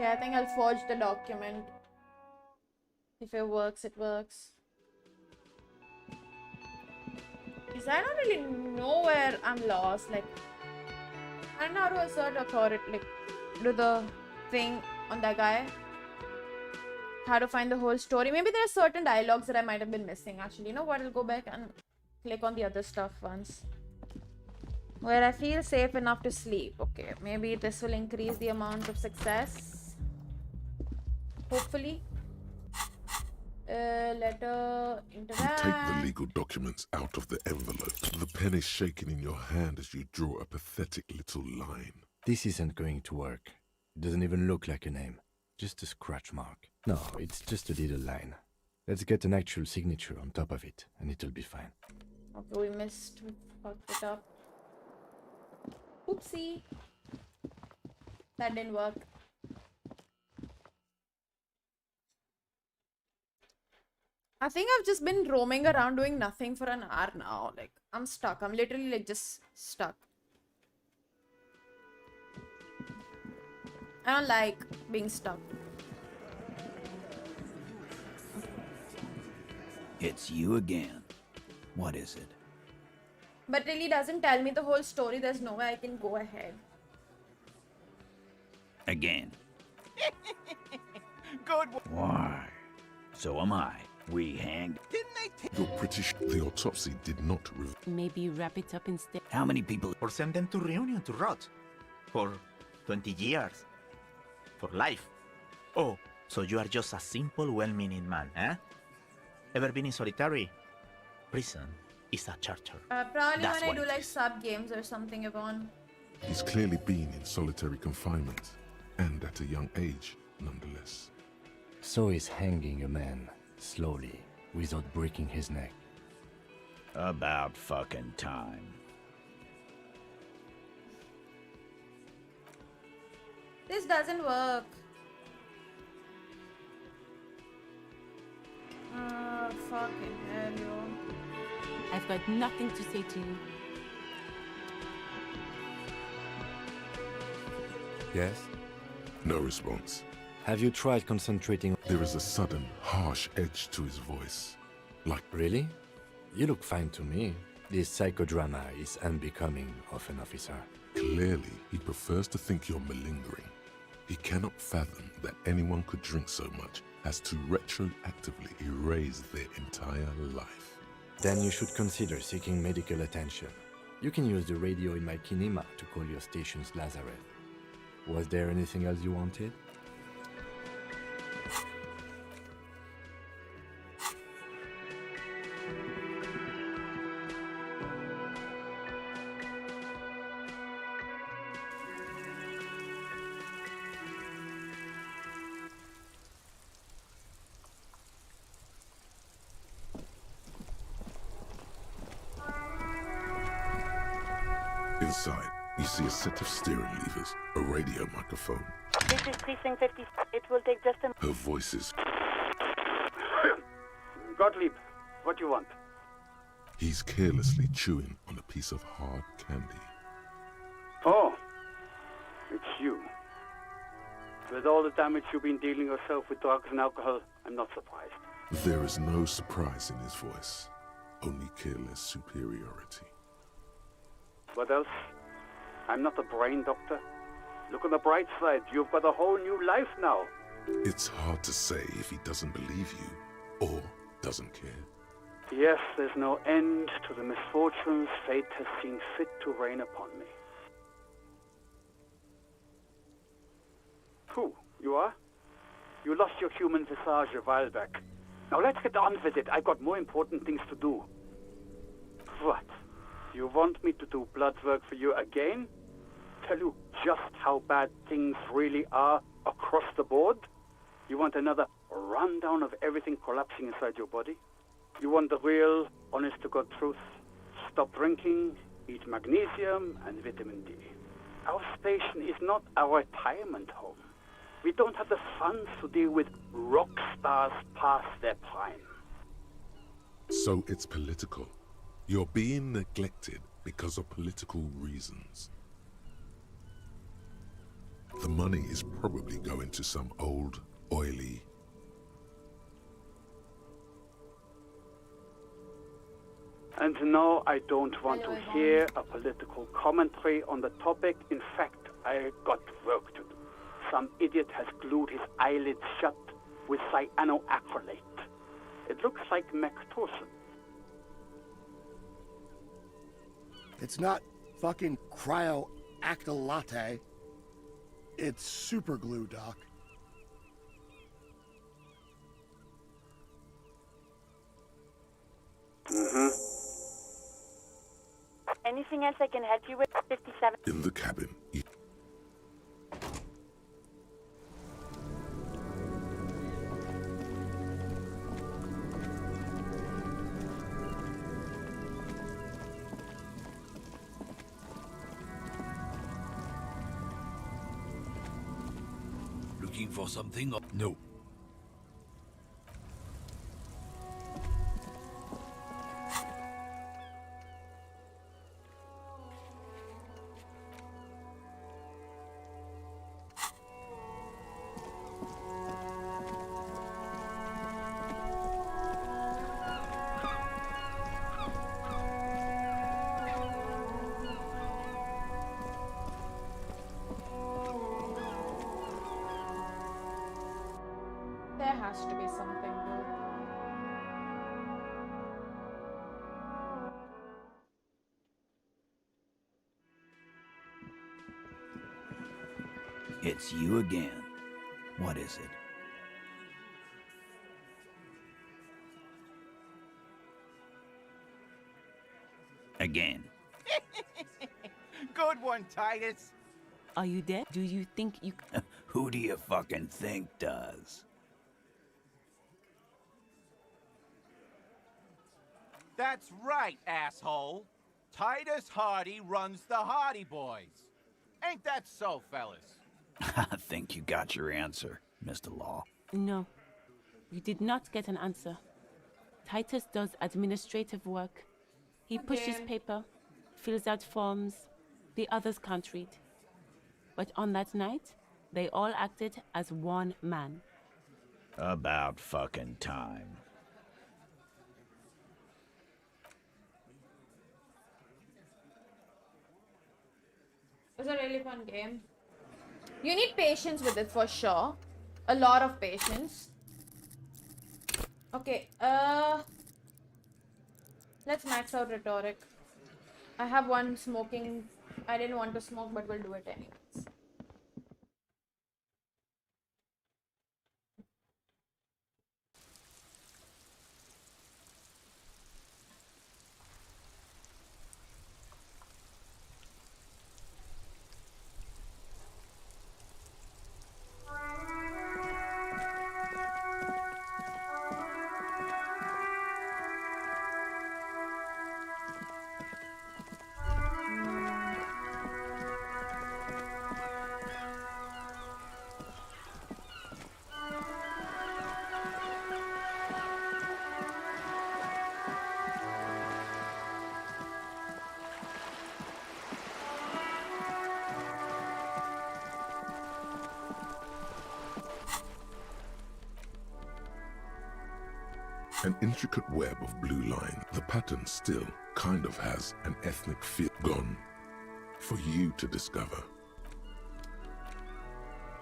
Yeah, I think I'll forge the document. If it works, it works. Because I don't really know where I'm lost. Like, I don't know how to assert authority. Like, do the thing on that guy. How to find the whole story. Maybe there are certain dialogues that I might have been missing. Actually, you know what? I'll go back and click on the other stuff once. Where I feel safe enough to sleep. Okay, maybe this will increase the amount of success. Hopefully. Letter, interact. You take the legal documents out of the envelope. The pen is shaking in your hand as you draw a pathetic little line. This isn't going to work. It doesn't even look like a name. Just a scratch mark. No, it's just a little line. Let's get an actual signature on top of it, and it'll be fine. Okay, we missed. We fucked it up. Oopsie. That didn't work. I think I've just been roaming around doing nothing for an hour now. Like, I'm stuck. I'm literally like just stuck. I don't like being stuck. It's you again. What is it? But really doesn't tell me the whole story. There's no way I can go ahead. Again. Good. Why? So am I. We hanged. You're pretty sure the autopsy did not reveal. Maybe wrap it up instead. How many people? Or send them to reunion to rot. For 20 years. For life. Oh, so you are just a simple, well-meaning man, eh? Ever been in solitary? Prison is a charter. Probably That's when I what do it like is. sub games or something, Yvonne. He's clearly been in solitary confinement, and at a young age, nonetheless. So he's hanging a man, slowly, without breaking his neck. About fucking time. This doesn't work. Fucking hell, yo. I've got nothing to say to you. Yes? No response. Have you tried concentrating? There is a sudden, harsh edge to his voice. Like, really? You look fine to me. This psychodrama is unbecoming of an officer. Clearly, he prefers to think you're malingering. He cannot fathom that anyone could drink so much as to retroactively erase their entire life. Then you should consider seeking medical attention. You can use the radio in my kinema to call your station's Lazareth. Was there anything else you wanted? Inside, you see a set of steering levers, a radio microphone. This is Precinct 50. It will take just a... Her voice is... Gottlieb, what you want? He's carelessly chewing on a piece of hard candy. Oh, it's you. With all the damage you've been dealing yourself with drugs and alcohol, I'm not surprised. There is no surprise in his voice, only careless superiority. What else? I'm not a brain doctor. Look on the bright side, you've got a whole new life now. It's hard to say if he doesn't believe you, or doesn't care. Yes, there's no end to the misfortunes fate has seen fit to rain upon me. Who? You are? You lost your human visage a while back. Now let's get on with it. I've got more important things to do. What? You want me to do blood work for you again? Tell you just how bad things really are across the board? You want another rundown of everything collapsing inside your body? You want the real, honest-to-God truth? Stop drinking, eat magnesium and vitamin D. Our station is not a retirement home. We don't have the funds to deal with rock stars past their prime. So it's political. You're being neglected because of political reasons. The money is probably going to some old, oily... And no, I don't want to hear a political commentary on the topic. In fact, I got work to do. Some idiot has glued his eyelids shut with cyanoacrylate. It looks like Mactorson. It's not fucking cryoacrylate. It's super glue, Doc. Anything else I can help you with? 57. In the cabin. Looking for something? No. There has to be something, dude. It's you again. What is it? Again. Good one, Titus. Are you there? Do you think you... Who do you fucking think does? That's right, asshole. Titus Hardy runs the Hardy Boys. Ain't that so, fellas? I think you got your answer, Mr. Law. No, you did not get an answer. Titus does administrative work. He pushes paper, fills out forms. The others can't read. But on that night, they all acted as one man. About fucking time. It was a really fun game. You need patience with it for sure. A lot of patience. Okay, let's max out rhetoric. I have one smoking. I didn't want to smoke, but we'll do it anyways. An intricate web of blue line, the pattern still kind of has an ethnic feel. Gone for you to discover.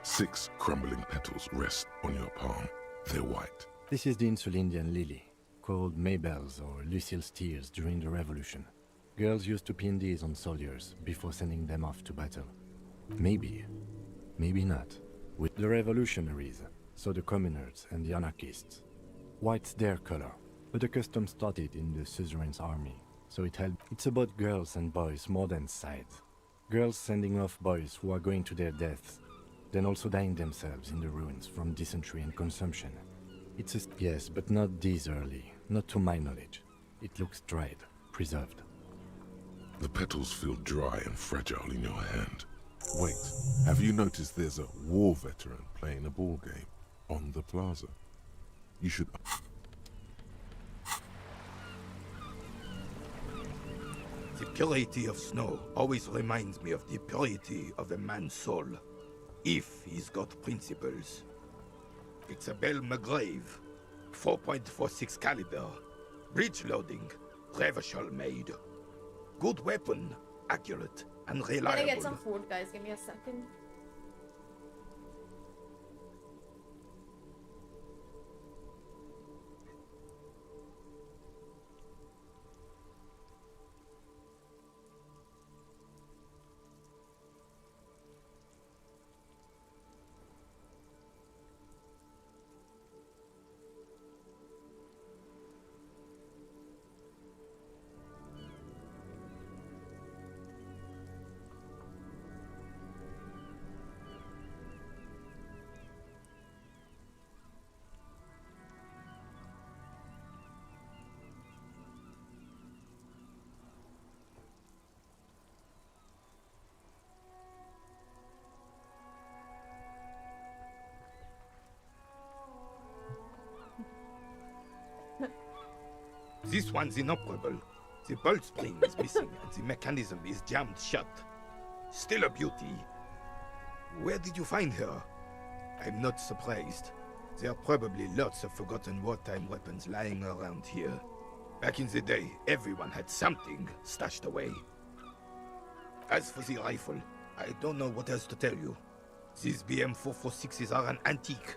6 crumbling petals rest on your palm. They're white. This is the Insulindian lily, called Mabel's or Lucille's tears during the Revolution. Girls used to pin these on soldiers before sending them off to battle. Maybe, maybe not. With the revolutionaries, so the communards and the anarchists. White's their color, but the custom started in the suzerain's army, so it's about girls and boys more than sides. Girls sending off boys who are going to their deaths, then also dying themselves in the ruins from dysentery and consumption. It's a... Yes, but not this early, not to my knowledge. It looks dried, preserved. The petals feel dry and fragile in your hand. Wait, have you noticed there's a war veteran playing a ball game on the plaza? You should... The purity of snow always reminds me of the purity of a man's soul, if he's got principles. It's a Bell McGrave, 4.46 caliber, breech loading, revershal made. Good weapon, accurate and reliable. Can I get some food, guys? Give me a second. This one's inoperable. The bolt spring is missing and the mechanism is jammed shut. Still a beauty. Where did you find her? I'm not surprised. There are probably lots of forgotten wartime weapons lying around here. Back in the day, everyone had something stashed away. As for the rifle, I don't know what else to tell you. These BM446s are an antique.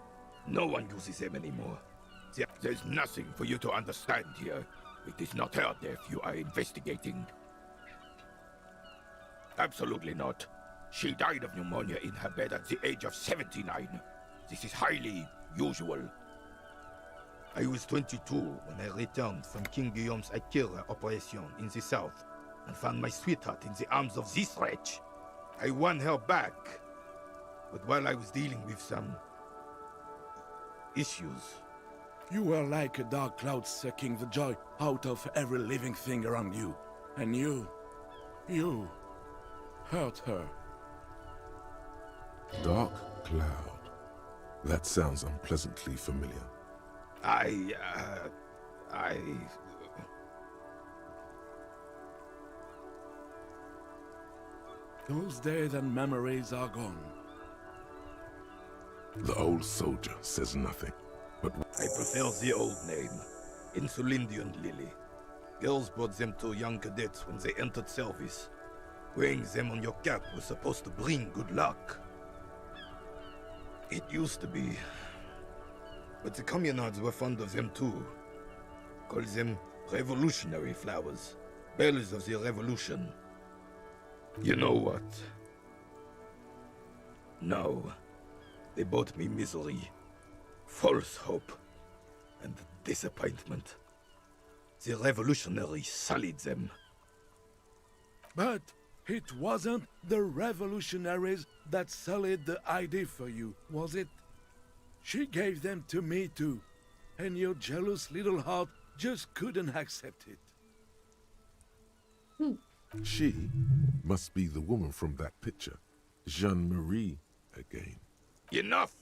No one uses them anymore. There's nothing for you to understand here. It is not her death you are investigating. Absolutely not. She died of pneumonia in her bed at the age of 79. This is highly usual. I was 22 when I returned from King Guillaume's Akira operation in the south and found my sweetheart in the arms of this wretch. I won her back, but while I was dealing with some issues. You were like a dark cloud sucking the joy out of every living thing around you. And you hurt her. Dark cloud. That sounds unpleasantly familiar. Those days and memories are gone. The old soldier says nothing, but... I prefer the old name, Insulindian Lily. Girls brought them to young cadets when they entered service. Wearing them on your cap was supposed to bring good luck. It used to be. But the communards were fond of them too. Called them revolutionary flowers. Bells of the revolution. You know what? No. They brought me misery, false hope, and disappointment. The revolutionaries sullied them. But it wasn't the revolutionaries that sullied the idea for you, was it? She gave them to me too, and your jealous little heart just couldn't accept it. She must be the woman from that picture, Jeanne-Marie again. Enough!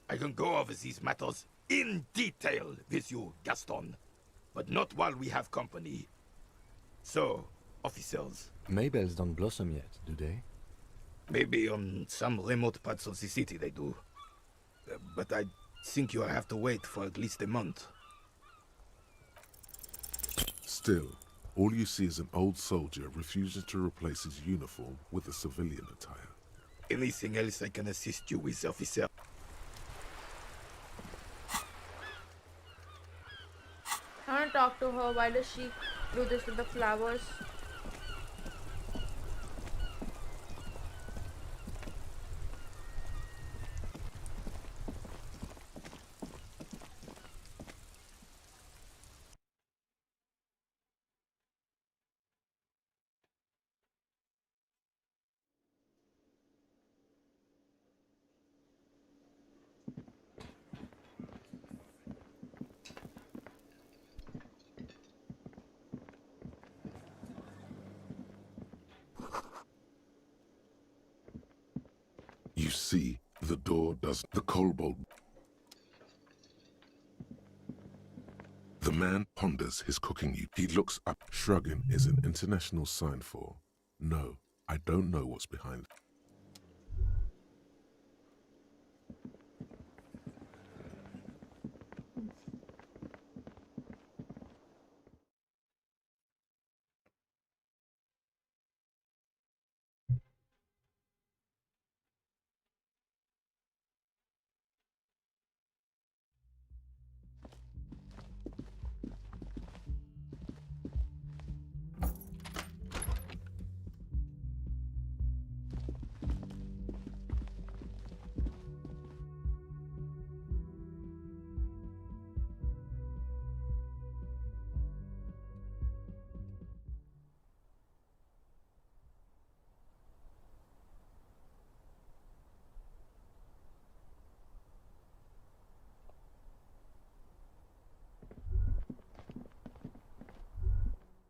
I can go over these matters in detail with you, Gaston, but not while we have company. So, officers. Maybells don't blossom yet, do they? Maybe on some remote parts of the city they do. But I think you'll have to wait for at least a month. Still, all you see is an old soldier refusing to replace his uniform with a civilian attire. Anything else I can assist you with, officer? I want to talk to her. Why does she do this with the flowers? You see, the door does the kobold. The man ponders his cooking. He looks up. Shrugging is an international sign for, no, I don't know what's behind.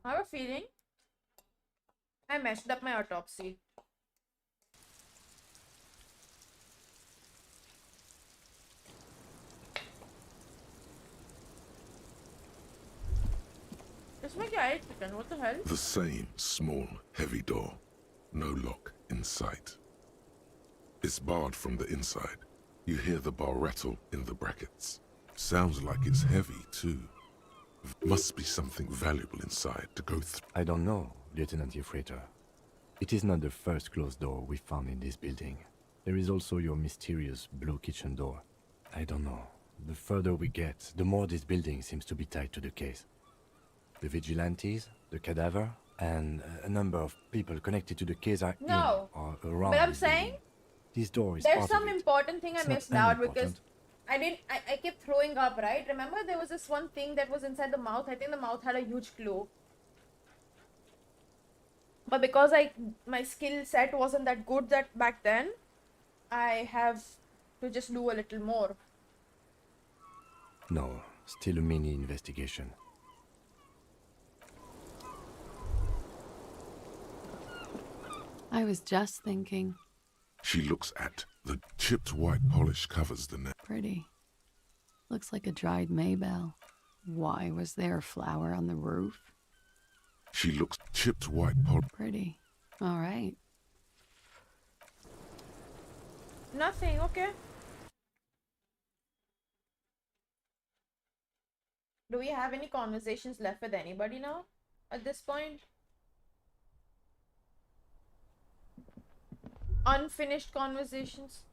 I have a feeling I messed up my autopsy. It's my guy chicken. What the hell? The same small, heavy door. No lock in sight. It's barred from the inside. You hear the bar rattle in the brackets. Sounds like it's heavy, too. Must be something valuable inside to go through. I don't know, Lieutenant Yefreiter. It is not the first closed door we found in this building. There is also your mysterious blue kitchen door. I don't know. The further we get, the more this building seems to be tied to the case. The vigilantes, the cadaver, and a number of people connected to the case are in or around. But I'm this saying building. This door is there's part some of it. important thing I It's not missed out unimportant. because I kept throwing up, right? Remember there was this one thing that was inside the mouth. I think the mouth had a huge clue. But because my skill set wasn't that good that back then, I have to just do a little more. No, still a mini investigation. I was just thinking. She looks at the chipped white polish covers the net. Pretty. Looks like a dried maybell. Why was there a flower on the roof? She looks chipped white polish. Pretty. All right. Nothing, okay. Do we have any conversations left with anybody now at this point? Unfinished conversations?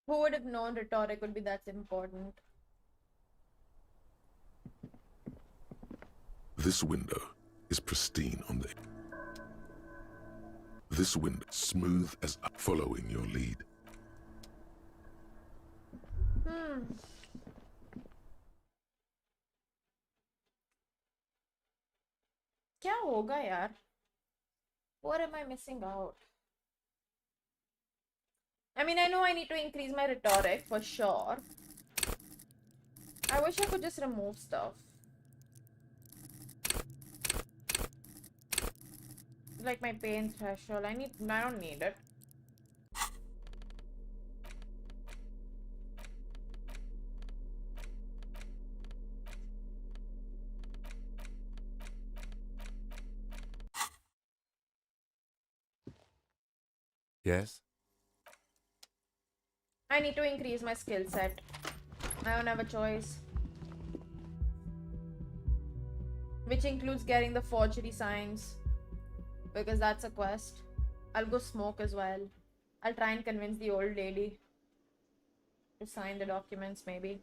Who would have known rhetoric would be that important? This window is pristine on the... This window, smooth as following your lead. क्या होगा यार? What am I missing out? I mean, I know I need to increase my rhetoric for sure. I wish I could just remove stuff. Like my pain threshold. I don't need it. Yes? I need to increase my skill set. I don't have a choice. Which includes getting the forgery signs. Because that's a quest. I'll go smoke as well. I'll try and convince the old lady to sign the documents maybe.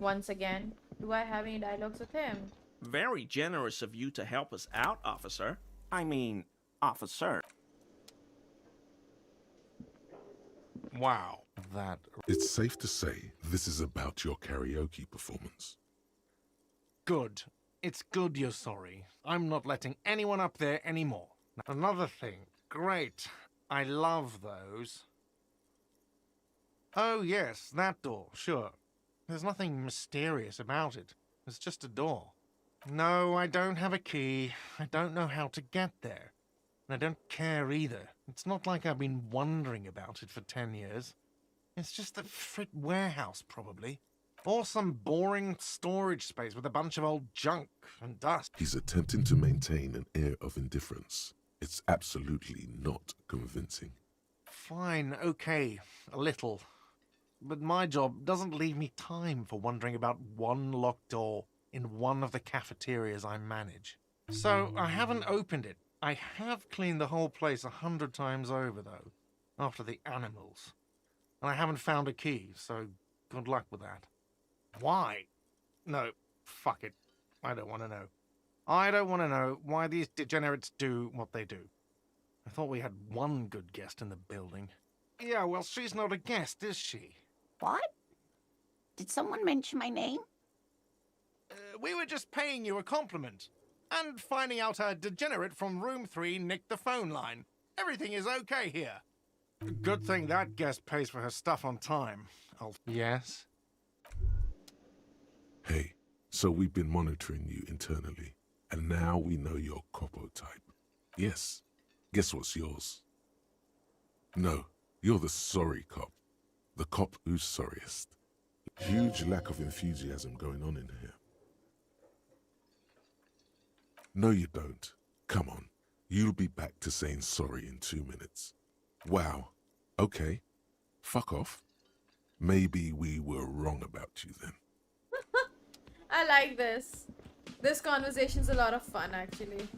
Once again. Do I have any dialogues with him? Very generous of you to help us out, officer. I mean, officer. Wow, that... It's safe to say this is about your karaoke performance. Good. It's good you're sorry. I'm not letting anyone up there anymore. Another thing. Great. I love those. Oh yes, that door, sure. There's nothing mysterious about it. It's just a door. No, I don't have a key. I don't know how to get there. And I don't care either. It's not like I've been wondering about it for 10 years. It's just a frit warehouse, probably. Or some boring storage space with a bunch of old junk and dust. He's attempting to maintain an air of indifference. It's absolutely not convincing. Fine, okay, a little. But my job doesn't leave me time for wondering about one locked door in one of the cafeterias I manage. So I haven't opened it. I have cleaned the whole place 100 times over, though, after the animals. And I haven't found a key, so good luck with that. Why? No, fuck it. I don't want to know. I don't want to know why these degenerates do what they do. I thought we had one good guest in the building. Yeah, well, she's not a guest, is she? What? Did someone mention my name? We were just paying you a compliment. And finding out a degenerate from room 3 nicked the phone line. Everything is okay here. Good thing that guest pays for her stuff on time. Yes? Hey, so we've been monitoring you internally, and now we know your Copo type. Yes. Guess what's yours? No, you're the sorry cop. The cop who's sorriest. Huge lack of enthusiasm going on in here. No, you don't. Come on. You'll be back to saying sorry in 2 minutes. Wow. Okay. Fuck off. Maybe we were wrong about you then. I like this. This conversation's a lot of fun, actually.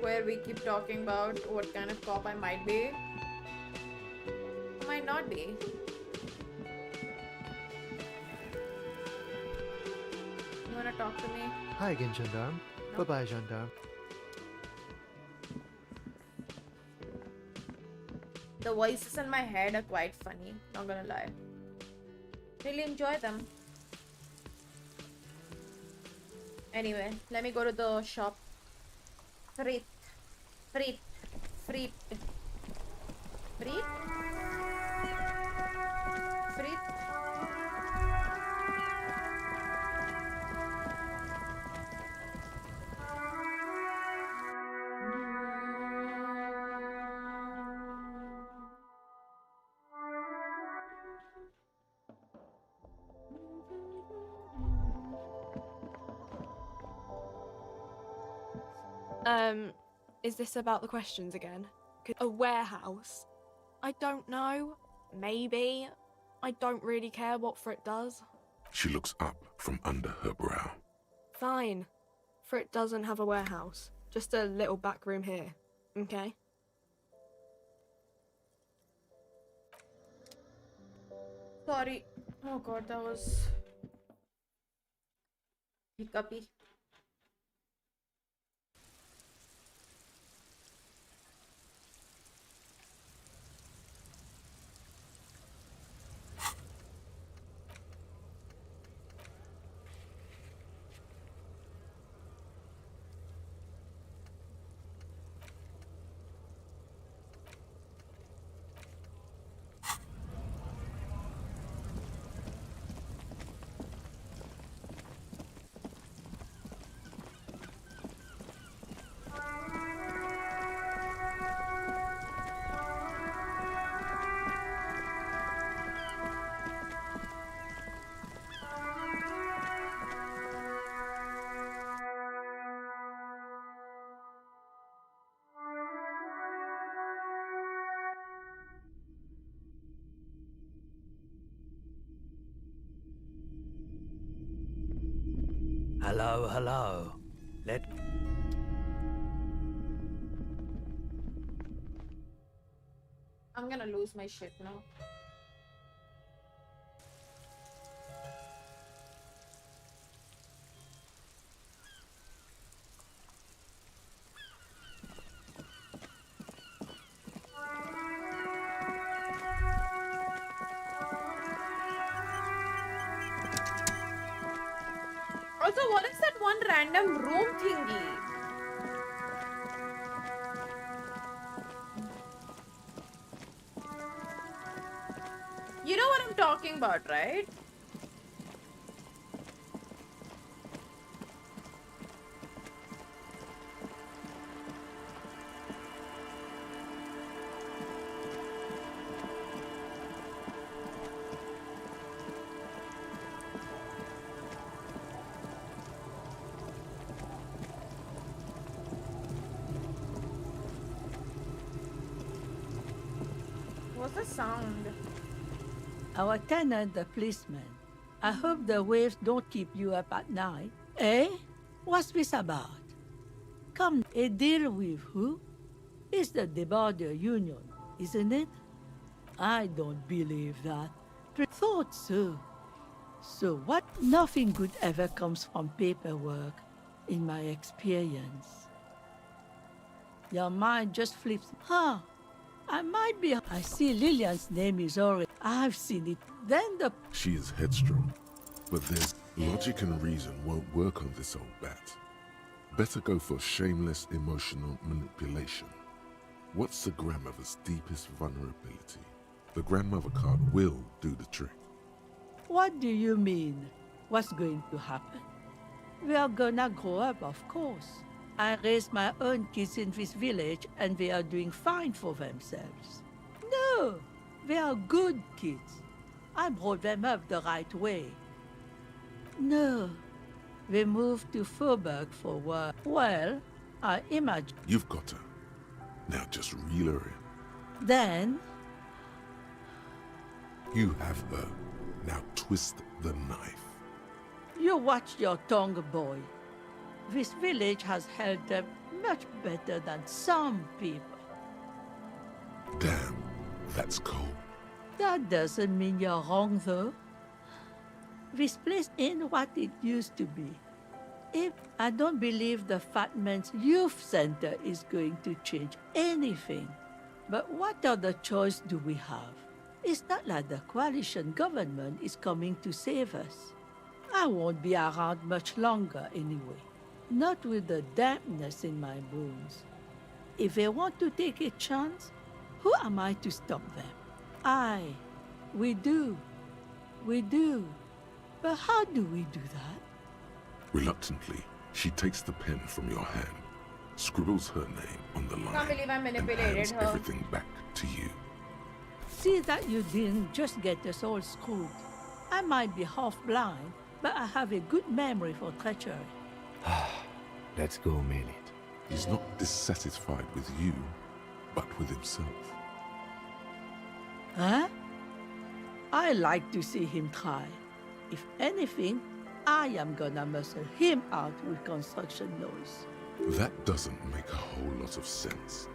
Where we keep talking about what kind of cop I might be. Or might not be. You wanna talk to me? Hi again, Gendarme. No. Bye-bye, Gendarme. The voices in my head are quite funny, not gonna lie. Really enjoy them. Anyway, let me go to the shop. Frit. Frit. Frit. Frit? Frit? Is this about the questions again? A warehouse? I don't know. Maybe. I don't really care what Frit does. She looks up from under her brow. Fine. Frit doesn't have a warehouse. Just a little back room here. Okay? Sorry. Oh god, that was hiccupy. Hello, hello. I'm gonna lose my shit now. Also, what is that one random room thingy? You know what I'm talking about, right? What's the sound? Our tenant, the policeman. I hope the waves don't keep you up at night. Eh? What's this about? Come, a deal with who? It's the border union, isn't it? I don't believe that. Thought so. So what? Nothing good ever comes from paperwork, in my experience. Your mind just flips. Huh? I might be. I see Lillian's name is already. I've seen it. Then the. She is headstrong, but there's logic and reason won't work on this old bat. Better go for shameless emotional manipulation. What's the grandmother's deepest vulnerability? The grandmother card will do the trick. What do you mean? What's going to happen? We are gonna grow up, of course. I raised my own kids in this village and they are doing fine for themselves. No, they are good kids. I brought them up the right way. No, they moved to Faubourg for work. Well, I imagine. You've got her. Now just reel her in. Then. You have her. Now twist the knife. You watch your tongue, boy. This village has held up much better than some people. Damn, that's cold. That doesn't mean you're wrong, though. This place ain't what it used to be. If I don't believe the Fat Man's Youth Center is going to change anything. But what other choice do we have? It's not like the coalition government is coming to save us. I won't be around much longer anyway. Not with the dampness in my bones. If they want to take a chance, who am I to stop them? We do. But how do we do that? Reluctantly, she takes the pen from your hand, scribbles her name on the line, Can't believe I and manipulated hands her. everything back to you. See that you didn't just get us all screwed. I might be half blind, but I have a good memory for treachery. Let's go, Melit. He's not dissatisfied with you, but with himself. Huh? I like to see him try. If anything, I am gonna muscle him out with construction noise. That doesn't make a whole lot of sense.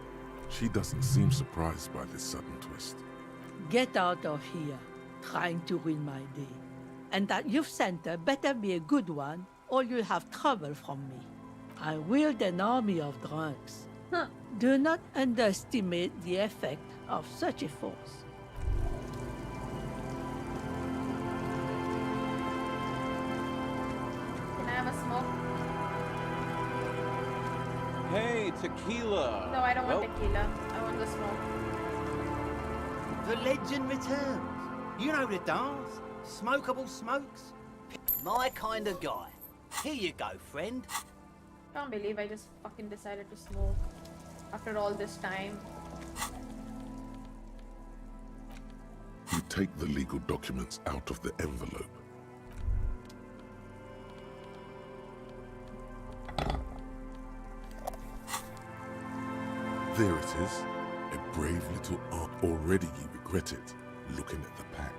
She doesn't seem surprised by this sudden twist. Get out of here, trying to ruin my day. And that youth center better be a good one, or you'll have trouble from me. I wield an army of drunks. Do not underestimate the effect of such a force. Can I have a smoke? Hey, tequila. No, I don't want tequila. I want the smoke. The legend returns. You know the dance. Smokable smokes. My kind of guy. Here you go, friend. Can't believe I just fucking decided to smoke after all this time. You take the legal documents out of the envelope. There it is. A brave little art. Already you regret it, looking at the pack.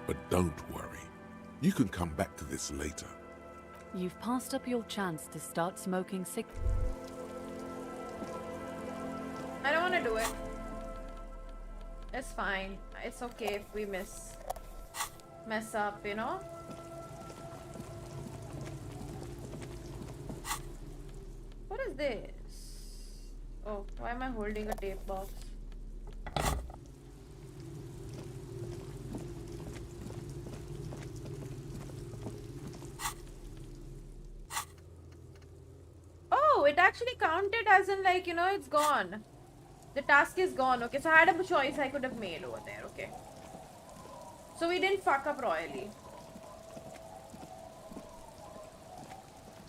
But don't worry. You can come back to this later. You've passed up your chance to start smoking I don't want to do it. It's fine. It's okay if we mess up, you know? What is this? Oh, why am I holding a tape box? Oh, it actually counted as in, like, you know, it's gone. The task is gone. Okay, so I had a choice I could have made over there. Okay. So we didn't fuck up royally.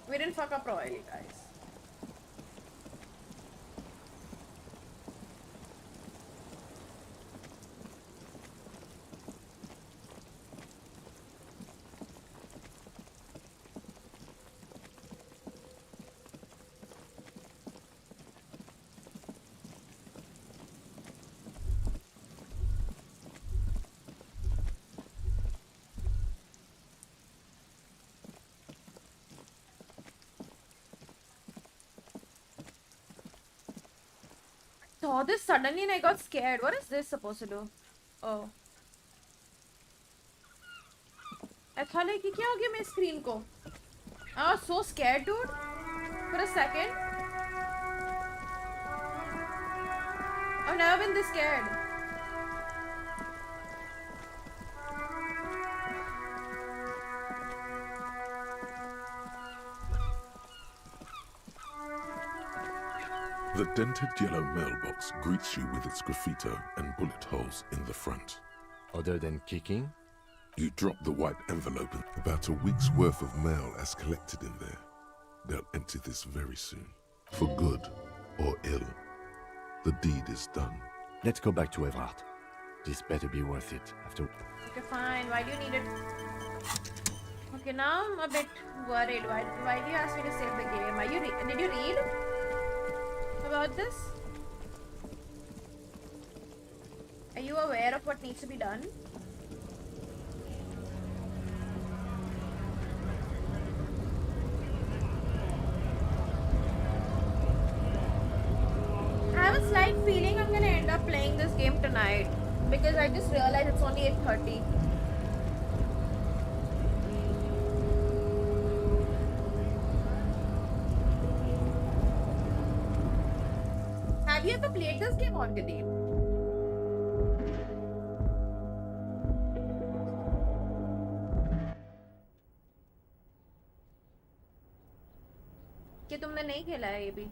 We didn't fuck up royally, guys. Saw this suddenly and I got scared. What is this supposed to do? Oh. I thought like, क्या हो गया मेरी screen को? I was so scared, dude. For a second. I've never been this scared. The dented yellow mailbox greets you with its graffito and bullet holes in the front. Other than kicking? You drop the white envelope. About a week's worth of mail as collected in there. They'll empty this very soon. For good or ill. The deed is done. Let's go back to Everard. This better be worth it after... Okay, fine. Why do you need it? Okay, now I'm a bit worried. Why do you ask me to save the game? Did you read about this? Are you aware of what needs to be done? I have a slight feeling I'm gonna end up playing this game tonight because I just realized it's only 8:30. Have you ever played this game on Gadeep? कि तुमने नहीं खेला है ये भी?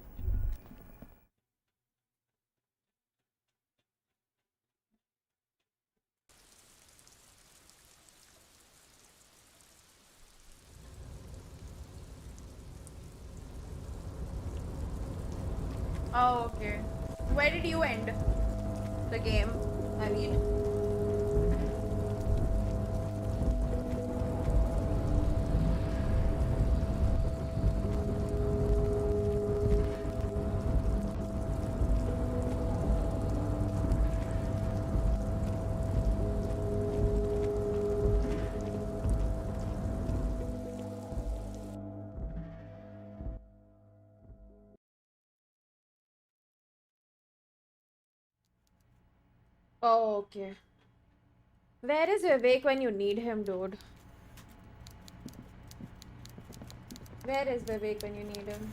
Oh, okay. Where did you end the game? I mean, oh, okay. Where is Vivek when you need him, dude? Where is Vivek when you need him?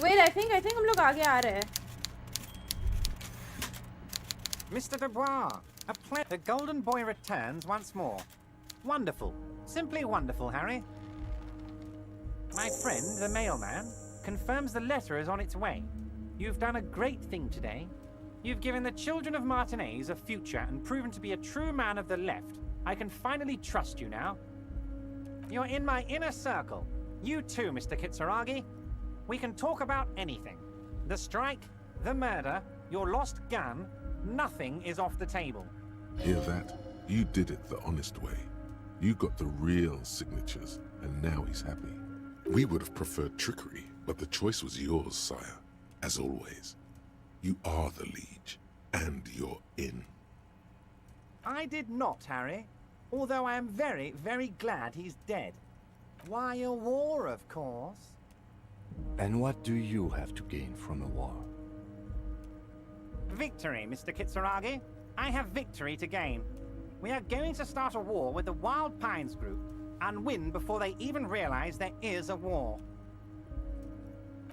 Wait, I think हम लोग आगे आ रहे हैं. Mr. Dubois, the Golden Boy returns once more. Wonderful. Simply wonderful, Harry. My friend, the mailman, confirms the letter is on its way. You've done a great thing today. You've given the children of Martinez a future and proven to be a true man of the left. I can finally trust you now. You're in my inner circle. You too, Mr. Kitsuragi. We can talk about anything. The strike, the murder, your lost gun, nothing is off the table. Hear that? You did it the honest way. You got the real signatures, and now he's happy. We would have preferred trickery, but the choice was yours, sire. As always. You are the liege, and you're in. I did not, Harry. Although I am very, very glad he's dead. Why, a war, of course. And what do you have to gain from a war? Victory, Mr. Kitsuragi. I have victory to gain. We are going to start a war with the Wild Pines group and win before they even realize there is a war.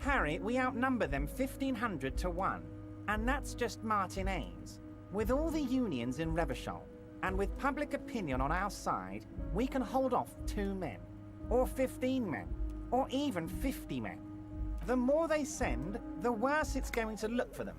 Harry, we outnumber them 1,500 to 1, and that's just Martinez. With all the unions in Revachol, and with public opinion on our side, we can hold off 2 men, or 15 men, or even 50 men. The more they send, the worse it's going to look for them.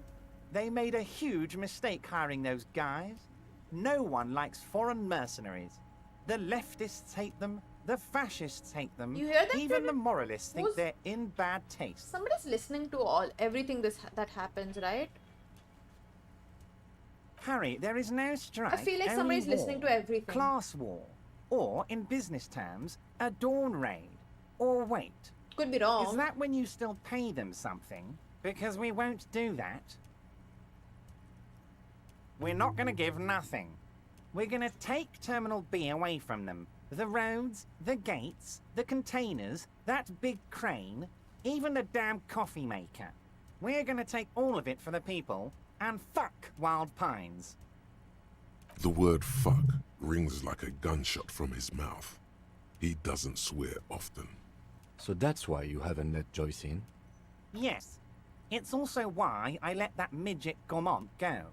They made a huge mistake hiring those guys. No one likes foreign mercenaries. The leftists hate them, the fascists hate them, You hear that, even the David? moralists think Who's- they're in bad taste. Somebody's listening to everything that happens, right? Harry, there is no strife. I feel like only somebody's war. listening to everything. Class war. Or, in business terms, a dawn raid. Or wait. Could be wrong. Is that when you still pay them something? Because we won't do that. We're not going to give nothing. We're going to take Terminal B away from them. The roads, the gates, the containers, that big crane, even the damn coffee maker. We're going to take all of it for the people, and fuck Wild Pines. The word fuck rings like a gunshot from his mouth. He doesn't swear often. So that's why you haven't let Joyce in? Yes. It's also why I let that midget Gaumont go.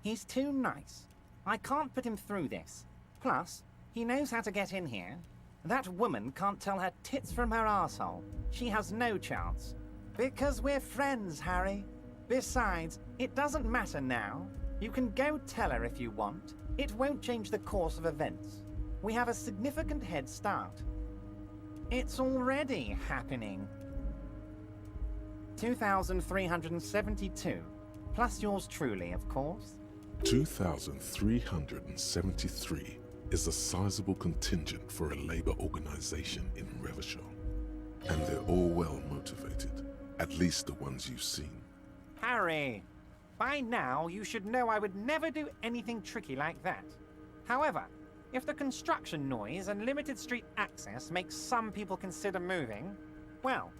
He's too nice. I can't put him through this. Plus, he knows how to get in here. That woman can't tell her tits from her arsehole. She has no chance. Because we're friends, Harry. Besides, it doesn't matter now. You can go tell her if you want. It won't change the course of events. We have a significant head start. It's already happening. 2,372. Plus yours truly, of course. 2,373 is a sizable contingent for a labor organization in Revachol. And they're all well motivated, at least the ones you've seen. Harry, by now you should know I would never do anything tricky like that. However, if the construction noise and limited street access makes some people consider moving, well,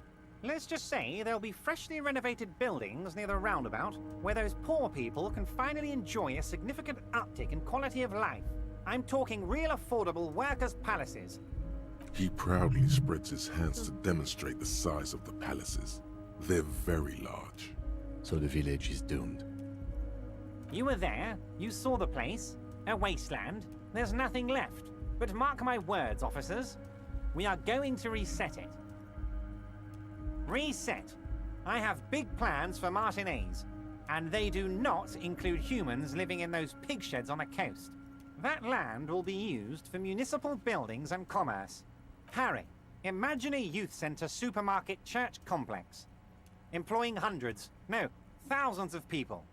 let's just say there'll be freshly renovated buildings near the roundabout where those poor people can finally enjoy a significant uptick in quality of life. I'm talking real affordable workers' palaces. He proudly spreads his hands to demonstrate the size of the palaces. They're very large. So the village is doomed. You were there, you saw the place, a wasteland. There's nothing left. But mark my words, officers. We are going to reset it. Reset. I have big plans for Martinez, and they do not include humans living in those pig sheds on the coast. That land will be used for municipal buildings and commerce. Harry, imagine a youth center supermarket church complex, employing hundreds, no, thousands of people.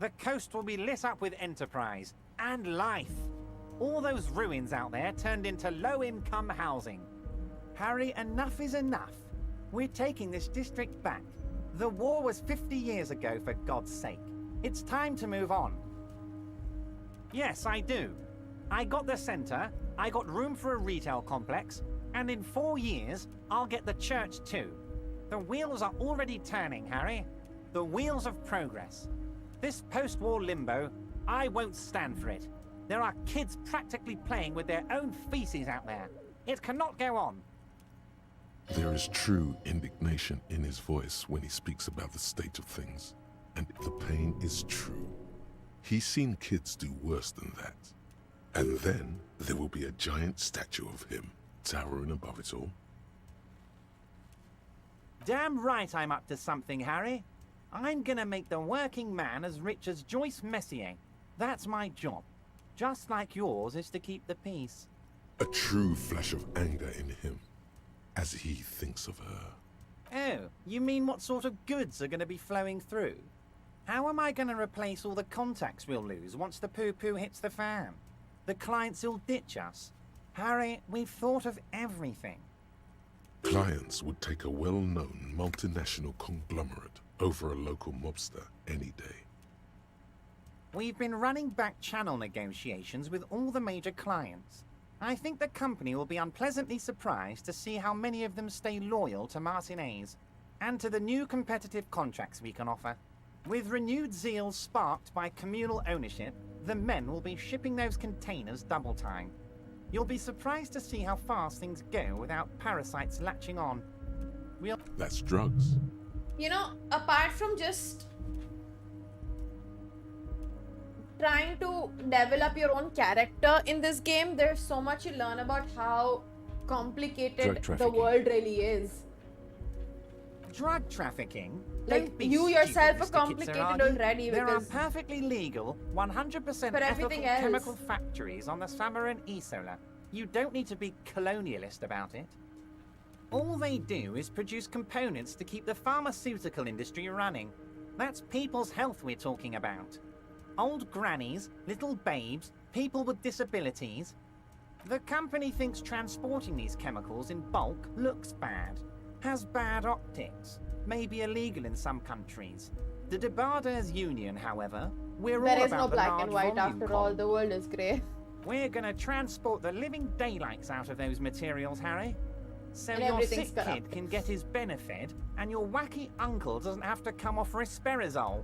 The coast will be lit up with enterprise and life. All those ruins out there turned into low-income housing. Harry, enough is enough. We're taking this district back. The war was 50 years ago, for God's sake. It's time to move on. Yes, I do. I got the center, I got room for a retail complex, and in 4 years, I'll get the church too. The wheels are already turning, Harry. The wheels of progress. This post-war limbo, I won't stand for it. There are kids practically playing with their own feces out there. It cannot go on. There is true indignation in his voice when he speaks about the state of things. And the pain is true. He's seen kids do worse than that. And then there will be a giant statue of him towering above it all. Damn right I'm up to something, Harry. I'm gonna make the working man as rich as Joyce Messier. That's my job. Just like yours is to keep the peace. A true flash of anger in him, as he thinks of her. Oh, you mean what sort of goods are gonna be flowing through? How am I gonna replace all the contacts we'll lose once the poo-poo hits the fan? The clients will ditch us. Harry, we've thought of everything. Clients would take a well-known multinational conglomerate over a local mobster any day. We've been running back channel negotiations with all the major clients. I think the company will be unpleasantly surprised to see how many of them stay loyal to Martinez and to the new competitive contracts we can offer. With renewed zeal sparked by communal ownership, the men will be shipping those containers double time. You'll be surprised to see how fast things go without parasites latching on. That's drugs. You know, apart from just trying to develop your own character in this game, there's so much you learn about how complicated the world really is. Drug trafficking? Like, Don't be you stupid, yourself are Mr. complicated Kitsuragi. already There are because perfectly legal, 100% for ethical everything else. chemical factories on the Summer and Isola. You don't need to be colonialist about it. All they do is produce components to keep the pharmaceutical industry running. That's people's health we're talking about. Old grannies, little babes, people with disabilities. The company thinks transporting these chemicals in bulk looks bad, has bad optics, may be illegal in some countries. The Debarders Union, however, we're all there is about no the black large and white volume after all, the world is grey. We're gonna transport the living daylights out of those materials, Harry. So And your everything's sick corrupt. kid can get his benefit, and your wacky uncle doesn't have to come off risperazole.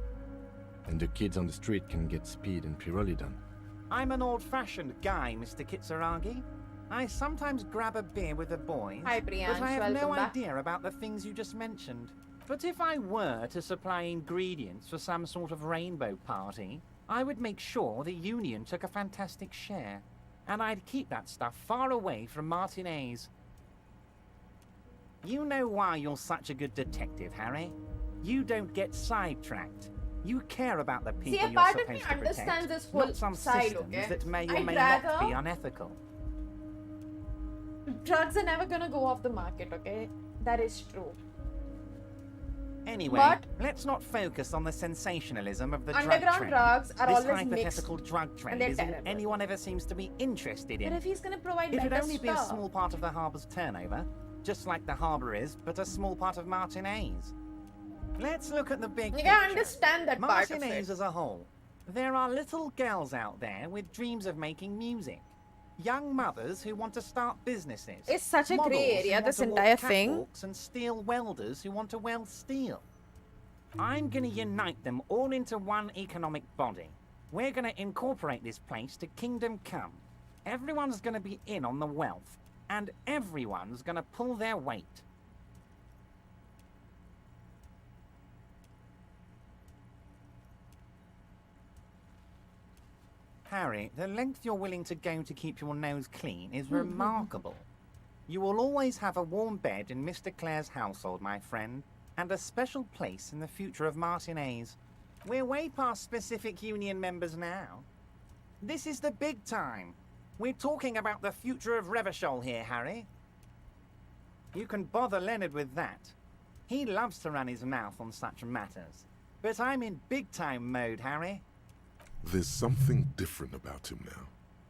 And the kids on the street can get speed and pyrrolidon. I'm an old-fashioned guy, Mr. Kitsuragi. I sometimes grab a beer with the boys, Hi, but Priyansh, I have no welcome back. idea about the things you just mentioned. But if I were to supply ingredients for some sort of rainbow party, I would make sure the Union took a fantastic share. And I'd keep that stuff far away from Martinez. You know why you're such a good detective, Harry? You don't get sidetracked. You care about the people a you're part of me supposed to protect, understands this full not some side, systems okay? that may or I'd may not rather- be unethical. Drugs are never gonna go off the market, okay? That is true. Anyway, But let's not focus on the sensationalism of the underground drug trend. drugs are this always hypothetical mixed, drug trend and they're is all terrible. anyone ever seems to be interested in. But if he's gonna provide It'd better only be a stuff, small part of the harbour's turnover, just like the harbour is, but a small part of Martinez. Let's look at the big you picture. can understand that part of Martinez it. as a whole. There are little girls out there with dreams of making music. Young mothers who want to start businesses. It's such a Models grey who area, want this to walk entire thing. catwalks, and steel welders who want to weld steel. I'm going to unite them all into one economic body. We're going to incorporate this place to Kingdom Come. Everyone's going to be in on the wealth, and everyone's going to pull their weight. Harry, the length you're willing to go to keep your nose clean is remarkable. You will always have a warm bed in Mr. Clare's household, my friend, and a special place in the future of Martinez. We're way past specific union members now. This is the big time. We're talking about the future of Revachol here, Harry. You can bother Leonard with that. He loves to run his mouth on such matters. But I'm in big-time mode, Harry. There's something different about him now.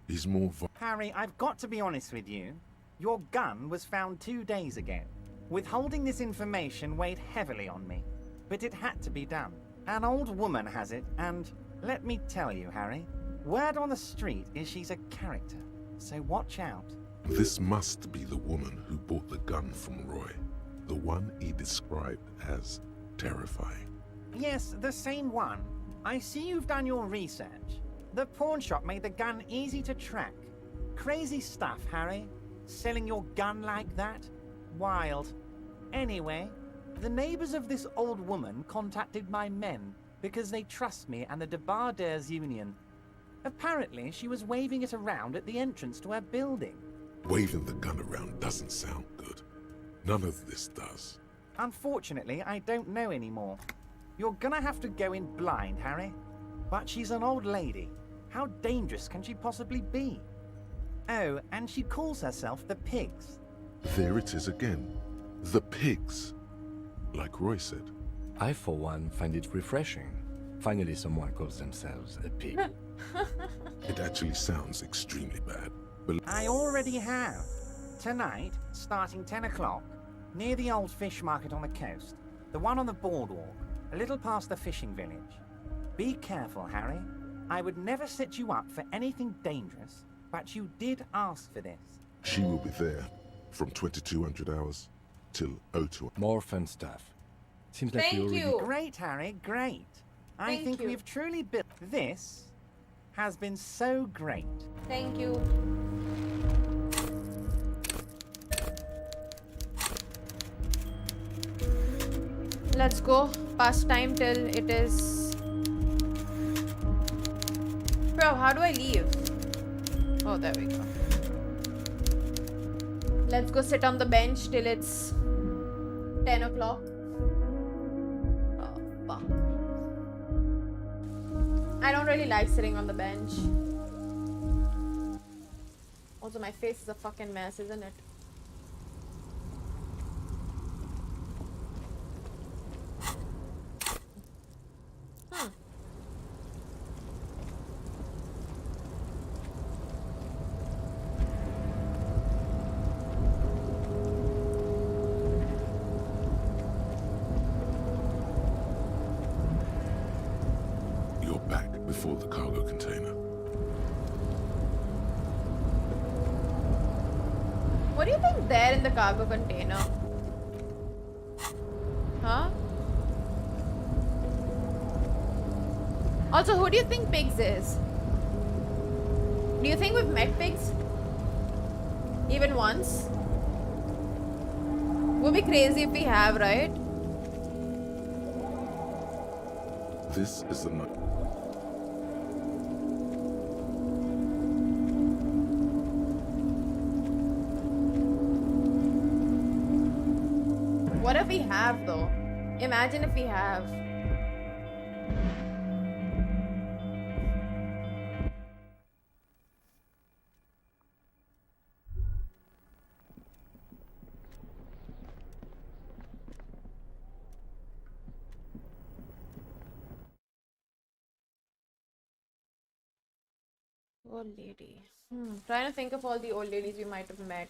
He's more Harry, I've got to be honest with you. Your gun was found 2 days ago. Withholding this information weighed heavily on me, but it had to be done. An old woman has it, and let me tell you, Harry, word on the street is she's a character, so watch out. This must be the woman who bought the gun from Roy. The one he described as terrifying. Yes, the same one. I see you've done your research. The pawn shop made the gun easy to track. Crazy stuff, Harry. Selling your gun like that? Wild. Anyway, the neighbors of this old woman contacted my men because they trust me and the Debarders Union. Apparently, she was waving it around at the entrance to her building. Waving the gun around doesn't sound good. None of this does. Unfortunately, I don't know anymore. You're gonna have to go in blind, Harry. But she's an old lady. How dangerous can she possibly be? Oh, and she calls herself the Pigs. There it is again. The pigs. Like Roy said. I, for one, find it refreshing. Finally, someone calls themselves a pig. It actually sounds extremely bad. But I already have. Tonight, starting 10 o'clock, near the old fish market on the coast. The one on the boardwalk, a little past the fishing village. Be careful, Harry. I would never set you up for anything dangerous, but you did ask for this. She will be there from 2200 hours till 02. More fun stuff. Seems like Thank we already... you. Great, Harry, great. I Thank think you. we've truly built... This has been so great. Thank you. Let's go past time till it is... Bro, how do I leave? Oh, there we go. Let's go sit on the bench till it's 10 o'clock. Oh, fuck. I don't really like sitting on the bench. Also, my face is a fucking mess, isn't it? You're back before the cargo container. What do you think there in the cargo container? Huh? Also, who do you think Pigs is? Do you think we've met Pigs? Even once? Would be crazy if we have, right? This is the night. What if we have though? Imagine if we have. Old lady. Trying to think of all the old ladies we might have met.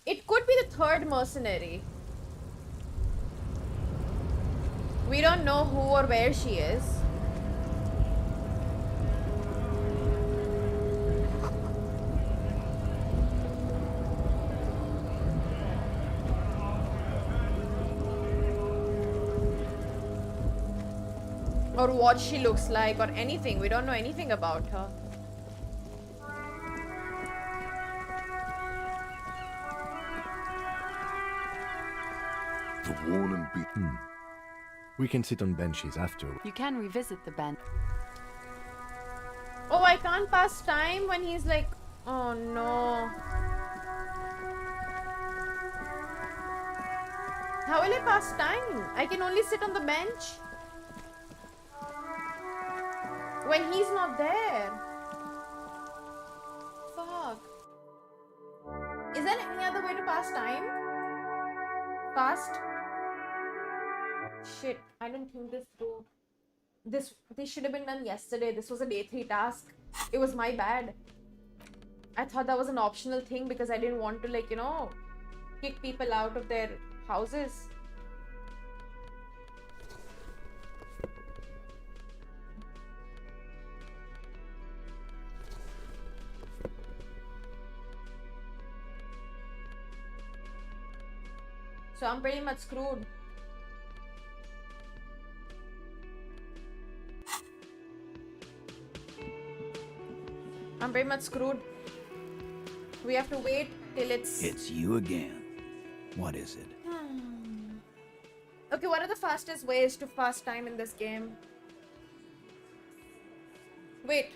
It could be the third mercenary. We don't know who or where she is. Or what she looks like or anything. We don't know anything about her. The worn and beaten. We can sit on benches after. You can revisit the bench. Oh, I can't pass time when he's like... Oh no. How will I pass time? I can only sit on the bench when he's not there. Fuck. Is there any other way to pass time? Fast? Shit, I didn't think this through. This should have been done yesterday. This was a day 3 task. It was my bad. I thought that was an optional thing because I didn't want to, like, you know, kick people out of their houses. So I'm pretty much screwed. I'm pretty much screwed. We have to wait till it's... It's you again. What is it? Okay, what are the fastest ways to pass time in this game? Wait.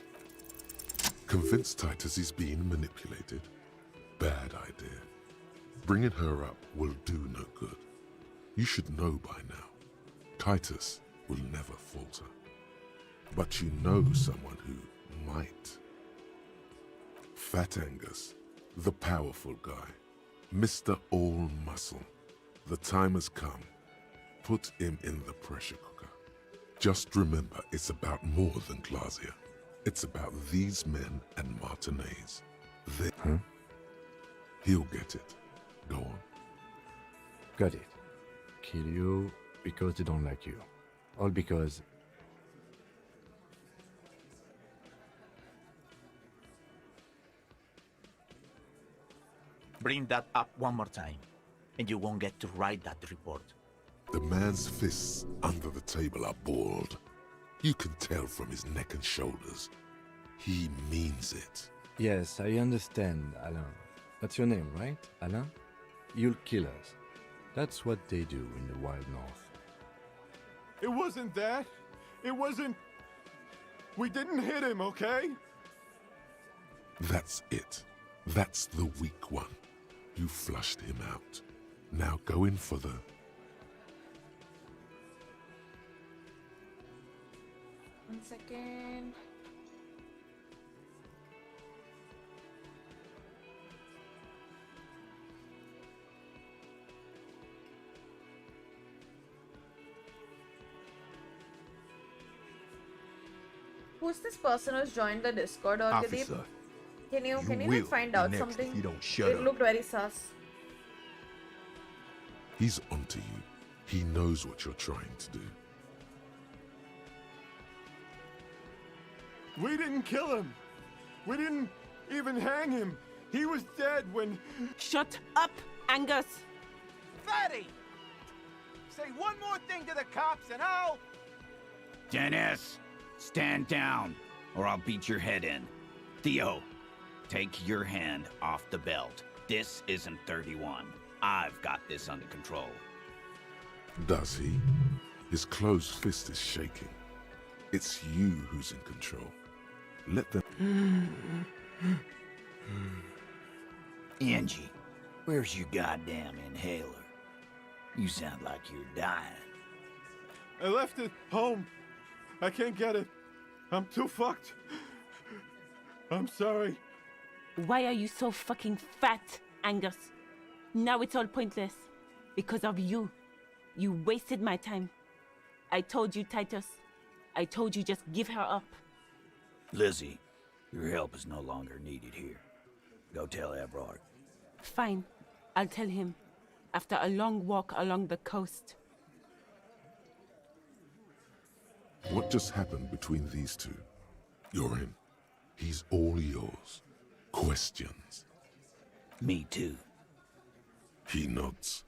Convince Titus he's being manipulated. Bad idea. Bringing her up will do no good. You should know by now. Titus will never falter. But you know someone who might. Fat Angus, the powerful guy. Mr. All Muscle. The time has come. Put him in the pressure cooker. Just remember, it's about more than Glasia. It's about these men and Martinez. He'll get it. Go on. Got it. Kill you because they don't like you. All because Bring that up one more time, and you won't get to write that report. The man's fists under the table are balled. You can tell from his neck and shoulders. He means it. Yes, I understand, Alain. That's your name, right, Alain? You'll kill us. That's what they do in the wild north. It wasn't that. It wasn't... We didn't hit him, okay? That's it. That's the weak one. You flushed him out. Now go in for the... One second. Who's this person who's joined the Discord, or Officer, Can you will like find out be next something? if you don't shut It up. looked very sus. He's onto you. He knows what you're trying to do. We didn't kill him. We didn't even hang him. He was dead when... Shut up, Angus! Fatty! Say one more thing to the cops and I'll... Dennis, stand down, or I'll beat your head in. Theo, take your hand off the belt. This isn't 31. I've got this under control. Does he? His closed fist is shaking. It's you who's in control. Let them... Angie, where's your goddamn inhaler? You sound like you're dying. I left it home. I can't get it. I'm too fucked. I'm sorry. Why are you so fucking fat, Angus? Now it's all pointless. Because of you. You wasted my time. I told you, Titus. I told you just give her up. Lizzie, your help is no longer needed here. Go tell Everard. Fine. I'll tell him. After a long walk along the coast. What just happened between these two? You're in. He's all yours. Questions? Me too. He nods.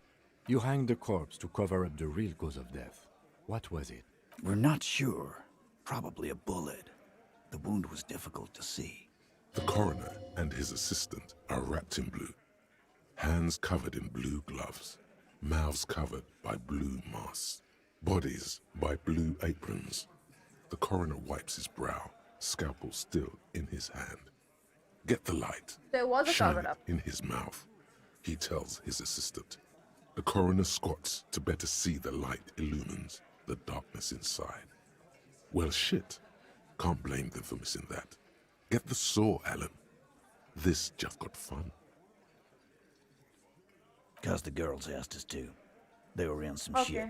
You hanged the corpse to cover up the real cause of death. What was it? We're not sure. Probably a bullet. The wound was difficult to see. The coroner and his assistant are wrapped in blue. Hands covered in blue gloves. Mouths covered by blue masks. Bodies by blue aprons. The coroner wipes his brow, scalpel still in his hand. Get the light. There was a Shine cover-up. it in his mouth. He tells his assistant. The coroner squats to better see the light illumines the darkness inside. Well, shit. Can't blame them for missing that. Get the saw, Alan. This just got fun. 'Cause the girls asked us to. They were in some Okay. shit.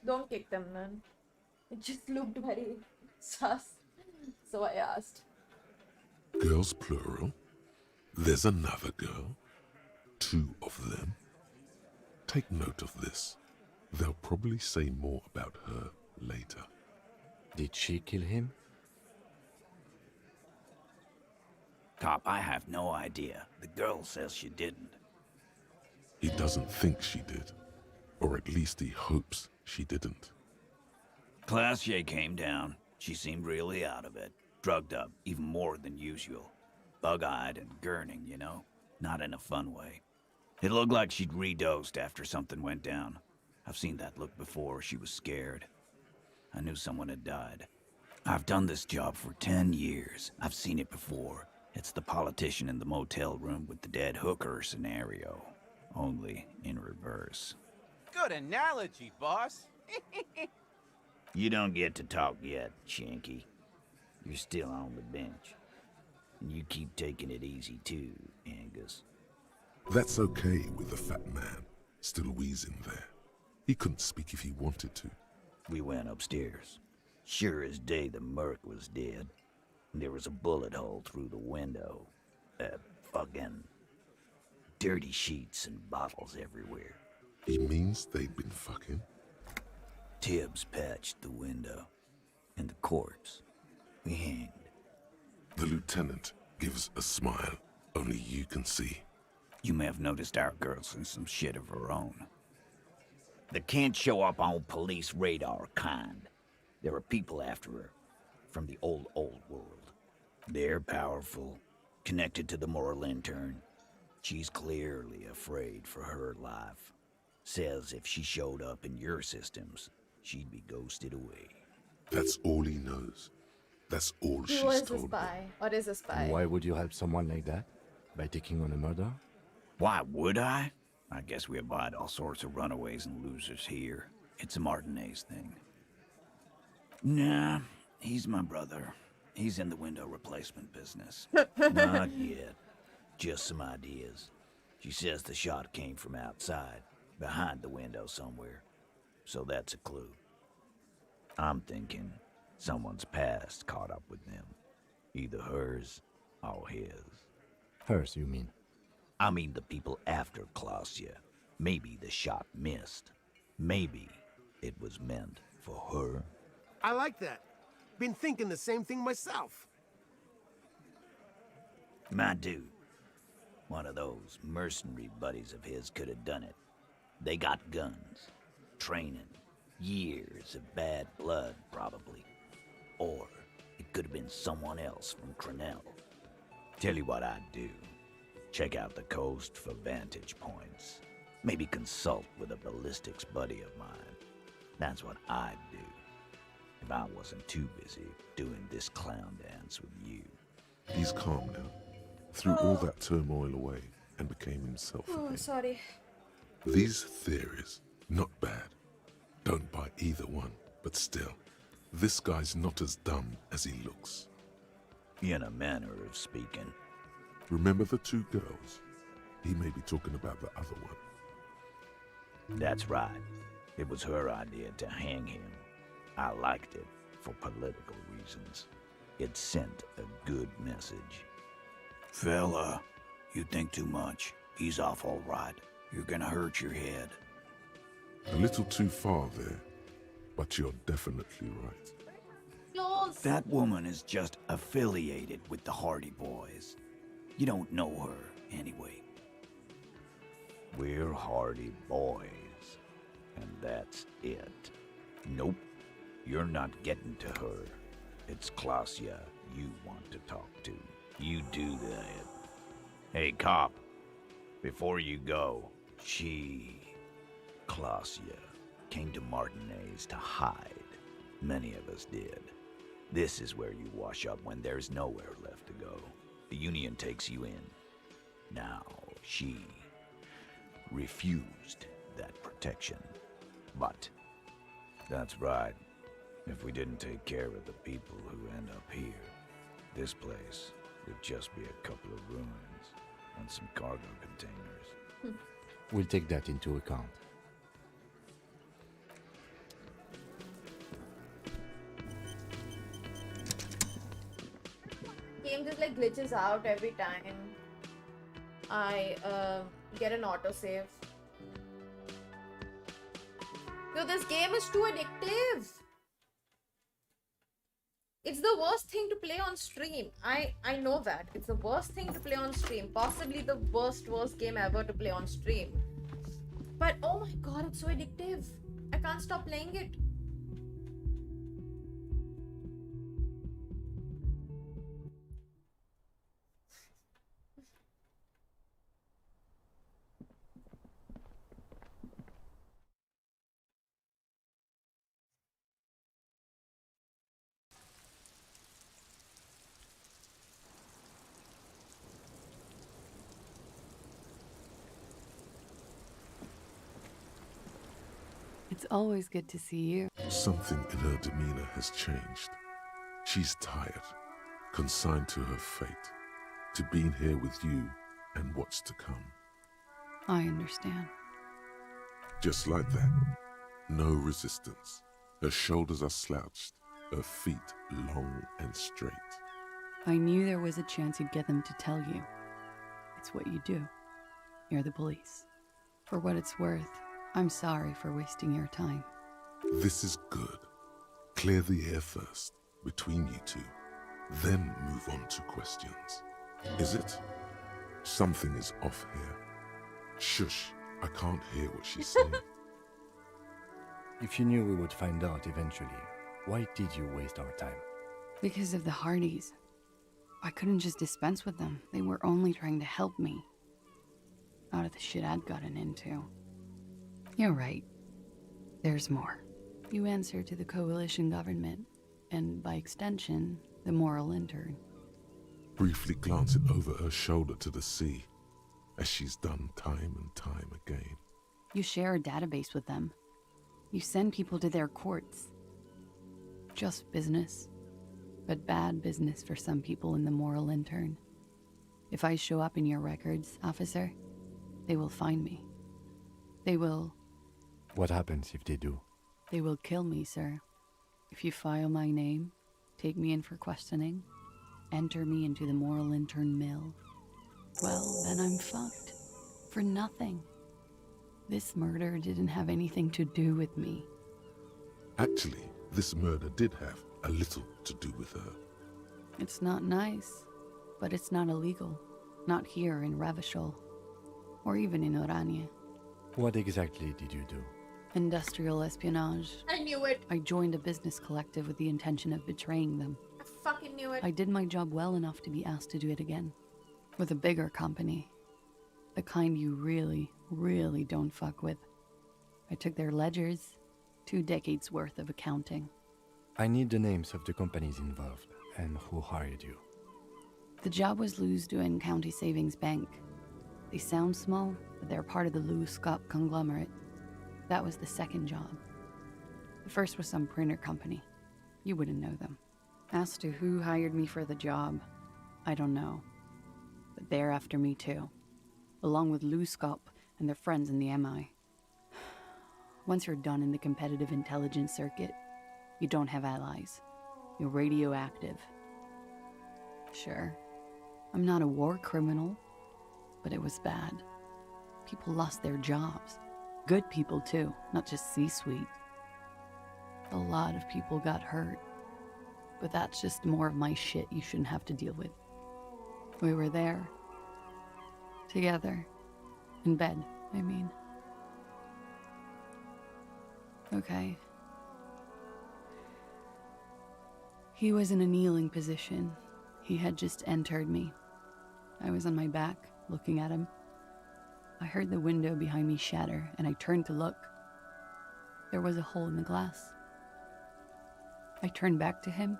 Don't kick them then. It just looked very sus. So I asked. Girls plural. There's another girl. 2 of them. Take note of this. They'll probably say more about her later. Did she kill him? Cop, I have no idea. The girl says she didn't. He doesn't think she did. Or at least he hopes she didn't. Classier came down. She seemed really out of it. Drugged up, even more than usual. Bug-eyed and gurning, you know? Not in a fun way. It looked like she'd redosed after something went down. I've seen that look before. She was scared. I knew someone had died. I've done this job for 10 years. I've seen it before. It's the politician in the motel room with the dead hooker scenario. Only in reverse. Good analogy, boss. You don't get to talk yet, Shanky. You're still on the bench. And you keep taking it easy too, Angus. That's okay with the fat man, still wheezing there. He couldn't speak if he wanted to. We went upstairs. Sure as day the merc was dead. There was a bullet hole through the window. Fucking dirty sheets and bottles everywhere. He means they'd been fucking? Tibbs patched the window. And the corpse. We hanged. The lieutenant gives a smile only you can see. You may have noticed our girl's in some shit of her own. They can't show up on police radar kind. There are people after her from the old world. They're powerful, connected to the Lantern. She's clearly afraid for her life. Says if she showed up in your systems, she'd be ghosted away. That's all he knows. That's all He she's was a told me. spy, or is a spy. And why would you help someone like that? By taking on a murder? Why would I? I guess we abide all sorts of runaways and losers here. It's a Martinez thing. Nah, he's my brother. He's in the window replacement business. Not yet. Just some ideas. She says the shot came from outside, behind the window somewhere. So that's a clue. I'm thinking someone's past caught up with them. Either hers or his. Hers, you mean? I mean the people after Klausya. Maybe the shot missed. Maybe it was meant for her. I like that. Been thinking the same thing myself. My dude. One of those mercenary buddies of his could have done it. They got guns, training, years of bad blood, probably. Or it could have been someone else from Crenell. Tell you what I'd do. Check out the coast for vantage points. Maybe consult with a ballistics buddy of mine. That's what I'd do. If I wasn't too busy doing this clown dance with you. He's calm now. Threw all that turmoil away and became himself Oh, again. sorry. These theories, not bad. Don't buy either one, but still, this guy's not as dumb as he looks. In a manner of speaking. Remember the two girls? He may be talking about the other one. That's right. It was her idea to hang him. I liked it for political reasons. It sent a good message. Fella, you think too much. He's off all right. You're gonna hurt your head. A little too far there, but you're definitely right. Close. That woman is just affiliated with the Hardy Boys. You don't know her, anyway. We're Hardy Boys, and that's it. Nope, you're not getting to her. It's Klausya you want to talk to. You do that. Hey, cop, before you go, Klausya, came to Martinez to hide. Many of us did. This is where you wash up when there's nowhere left to go. The Union takes you in. Now, she refused that protection. But, that's right. If we didn't take care of the people who end up here, this place would just be a couple of ruins and some cargo containers. We'll take that into account. Game just like glitches out every time I get an autosave. Yo, this game is too addictive. It's the worst thing to play on stream. I know that. It's the worst thing to play on stream. Possibly the worst game ever to play on stream. But oh my god, it's so addictive. I can't stop playing it. It's always good to see you. Something in her demeanor has changed. She's tired, consigned to her fate, to being here with you and what's to come. I understand. Just like that. No resistance. Her shoulders are slouched, her feet long and straight. I knew there was a chance you'd get them to tell you. It's what you do. You're the police. For what it's worth, I'm sorry for wasting your time. This is good. Clear the air first, between you two. Then move on to questions. Is it? Something is off here. Shush, I can't hear what she's saying. If you knew we would find out eventually, why did you waste our time? Because of the Hardys. I couldn't just dispense with them. They were only trying to help me. Out of the shit I'd gotten into. You're right. There's more. You answer to the coalition government, and by extension, the moral intern. Briefly glancing over her shoulder to the sea, as she's done time and time again. You share a database with them. You send people to their courts. Just business, but bad business for some people in the moral intern. If I show up in your records, officer, they will find me. They will... What happens if they do? They will kill me, sir. If you file my name, take me in for questioning, enter me into the moral intern mill, well, then I'm fucked. For nothing. This murder didn't have anything to do with me. Actually, this murder did have a little to do with her. It's not nice, but it's not illegal. Not here in Ravishol, or even in Orania. What exactly did you do? Industrial espionage. I knew it. I joined a business collective with the intention of betraying them. I fucking knew it. I did my job well enough to be asked to do it again. With a bigger company. The kind you really, really don't fuck with. I took their ledgers, 2 decades worth of accounting. I need the names of the companies involved and who hired you. The job was Lewis-Duane County Savings Bank. They sound small, but they're part of the Lewis-Scott conglomerate. That was the second job. The first was some printer company. You wouldn't know them. As to who hired me for the job, I don't know. But they're after me too, along with Lewis-Scott and their friends in the MI. Once you're done in the competitive intelligence circuit, you don't have allies. You're radioactive. Sure, I'm not a war criminal, but it was bad. People lost their jobs. Good people too, not just C-suite. A lot of people got hurt. But that's just more of my shit you shouldn't have to deal with. We were there. Together. In bed, I mean. Okay. He was in a kneeling position. He had just entered me. I was on my back, looking at him. I heard the window behind me shatter, and I turned to look. There was a hole in the glass. I turned back to him.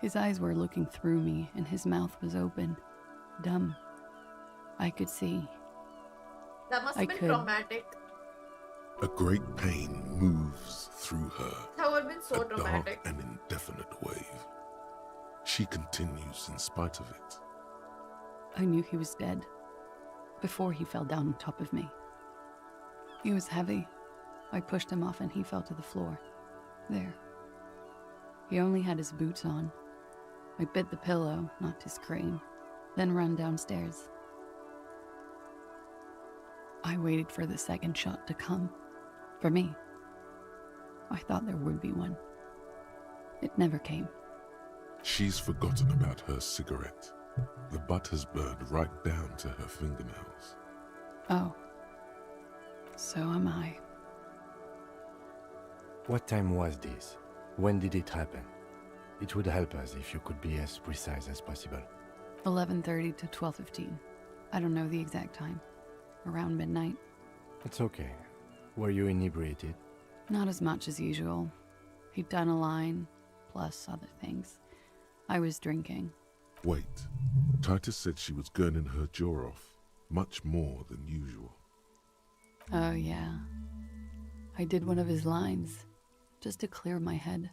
His eyes were looking through me, and his mouth was open. Dumb. I could see. That must have been traumatic. A great pain moves through her. That would have been so a traumatic. dark and indefinite wave. She continues in spite of it. I knew he was dead. Before he fell down on top of me. He was heavy. I pushed him off and he fell to the floor. There. He only had his boots on. I bit the pillow, not to scream, then ran downstairs. I waited for the second shot to come. For me. I thought there would be one. It never came. She's forgotten about her cigarette. The butt has burned right down to her fingernails. Oh. So am I. What time was this? When did it happen? It would help us if you could be as precise as possible. 11:30 to 12:15. I don't know the exact time. Around midnight. It's okay. Were you inebriated? Not as much as usual. He'd done a line, plus other things. I was drinking. Wait. Titus said she was gurning her jaw off, much more than usual. Oh, yeah. I did one of his lines, just to clear my head.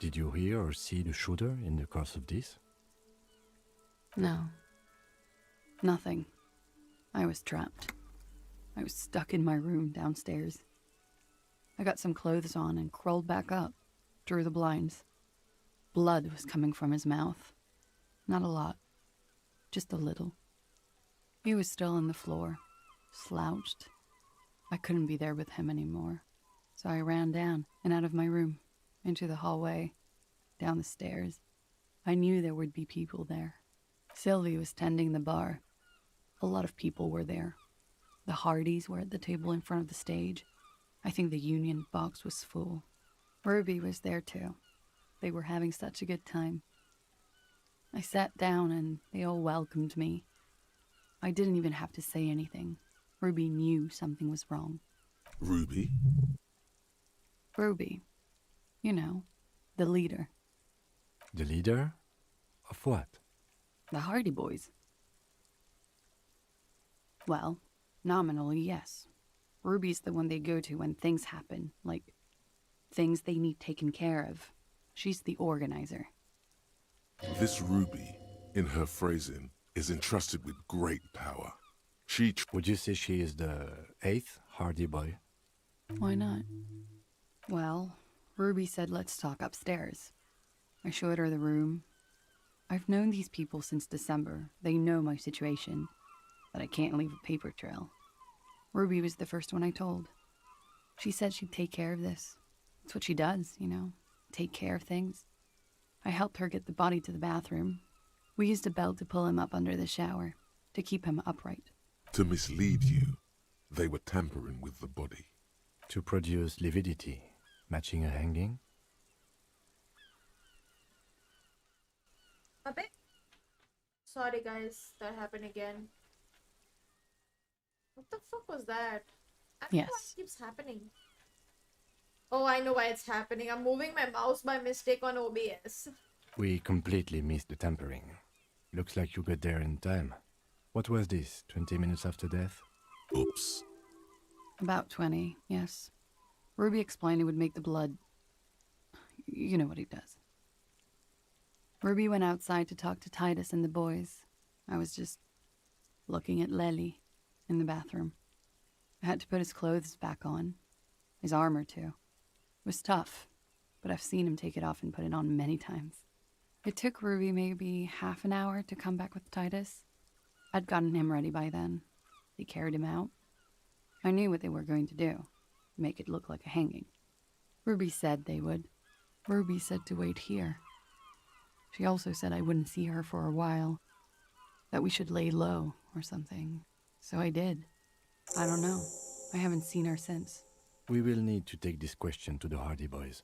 Did you hear or see the shooter in the course of this? No. Nothing. I was trapped. I was stuck in my room downstairs. I got some clothes on and crawled back up, drew the blinds. Blood was coming from his mouth. Not a lot. Just a little. He was still on the floor, slouched. I couldn't be there with him anymore. So I ran down and out of my room, into the hallway, down the stairs. I knew there would be people there. Sylvie was tending the bar. A lot of people were there. The Hardys were at the table in front of the stage. I think the Union box was full. Ruby was there too. They were having such a good time. I sat down and they all welcomed me. I didn't even have to say anything. Ruby knew something was wrong. Ruby? Ruby. You know, the leader. The leader? Of what? The Hardy Boys. Well, nominally, yes. Ruby's the one they go to when things happen, like things they need taken care of. She's the organizer. This Ruby, in her phrasing, is entrusted with great power. Would you say she is the 8th Hardy Boy? Why not? Well, Ruby said let's talk upstairs. I showed her the room. I've known these people since December. They know my situation, but I can't leave a paper trail. Ruby was the first one I told. She said she'd take care of this. It's what she does, you know, take care of things. I helped her get the body to the bathroom. We used a belt to pull him up under the shower, to keep him upright. To mislead you, they were tampering with the body. To produce lividity, matching a hanging? A bit. Sorry guys, that happened again. What the fuck was that? I don't know why it keeps happening. Oh, I know why it's happening. I'm moving my mouse by mistake on OBS. We completely missed the tampering. Looks like you got there in time. What was this, 20 minutes after death? Oops. About 20, yes. Ruby explained it would make the blood... You know what he does. Ruby went outside to talk to Titus and the boys. I was just looking at Lely in the bathroom. I had to put his clothes back on. His armor, too. It was tough, but I've seen him take it off and put it on many times. It took Ruby maybe half an hour to come back with Titus. I'd gotten him ready by then. They carried him out. I knew what they were going to do. Make it look like a hanging. Ruby said they would. Ruby said to wait here. She also said I wouldn't see her for a while. That we should lay low or something. So I did. I don't know. I haven't seen her since. We will need to take this question to the Hardy Boys.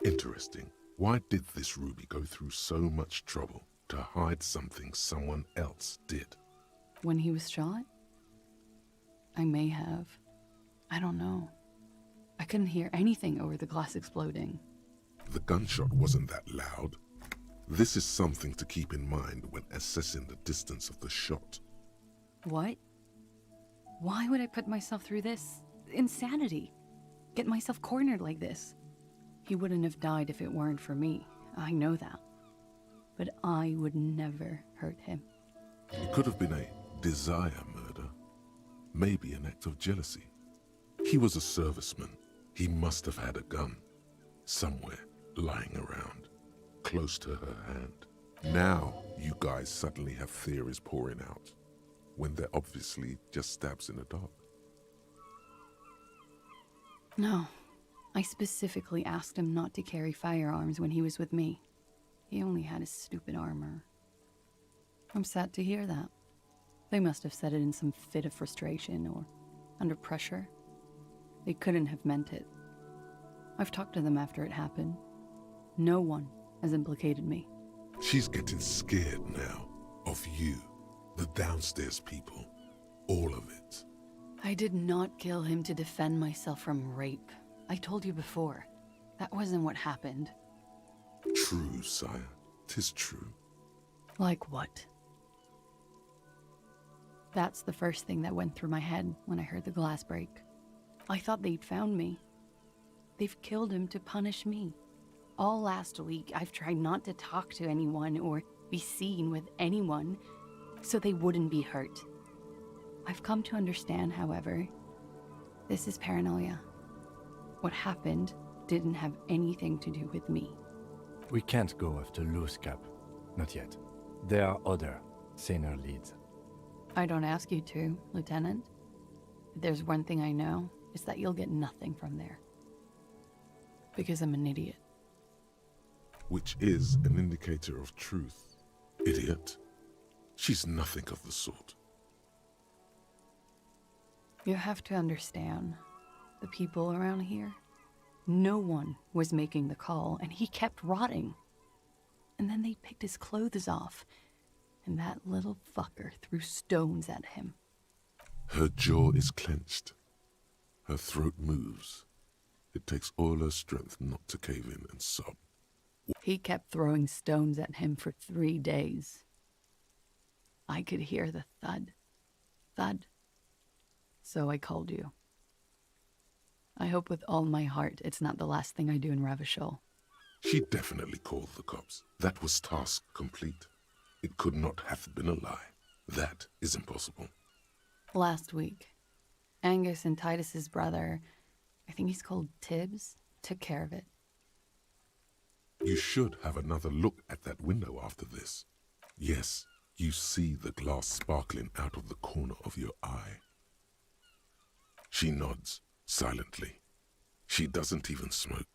Interesting. Why did this Ruby go through so much trouble to hide something someone else did? When he was shot? I may have. I don't know. I couldn't hear anything over the glass exploding. The gunshot wasn't that loud. This is something to keep in mind when assessing the distance of the shot. What? Why would I put myself through this? Insanity. Get myself cornered like this. He wouldn't have died if it weren't for me. I know that. But I would never hurt him. It could have been a desire murder. Maybe an act of jealousy. He was a serviceman. He must have had a gun. Somewhere, lying around. Close to her hand. Now, you guys suddenly have theories pouring out. When they're obviously just stabs in the dark. No. I specifically asked him not to carry firearms when he was with me. He only had his stupid armor. I'm sad to hear that. They must have said it in some fit of frustration or under pressure. They couldn't have meant it. I've talked to them after it happened. No one has implicated me. She's getting scared now. Of you. The downstairs people. All of it. I did not kill him to defend myself from rape. I told you before. That wasn't what happened. True, sire. 'Tis true. Like what? That's the first thing that went through my head when I heard the glass break. I thought they'd found me. They've killed him to punish me. All last week, I've tried not to talk to anyone or be seen with anyone so they wouldn't be hurt. I've come to understand, however, this is paranoia. What happened didn't have anything to do with me. We can't go after loose cap. Not yet. There are other, saner leads. I don't ask you to, Lieutenant. If there's one thing I know, it's that you'll get nothing from there. Because I'm an idiot. Which is an indicator of truth. Idiot. She's nothing of the sort. You have to understand, the people around here, no one was making the call, and he kept rotting. And then they picked his clothes off, and that little fucker threw stones at him. Her jaw is clenched. Her throat moves. It takes all her strength not to cave in and sob. He kept throwing stones at him for 3 days. I could hear the thud, thud. So I called you. I hope with all my heart it's not the last thing I do in Ravachol. She definitely called the cops. That was task complete. It could not have been a lie. That is impossible. Last week, Angus and Titus's brother, I think he's called Tibbs, took care of it. You should have another look at that window after this. Yes, you see the glass sparkling out of the corner of your eye. She nods, silently. She doesn't even smoke.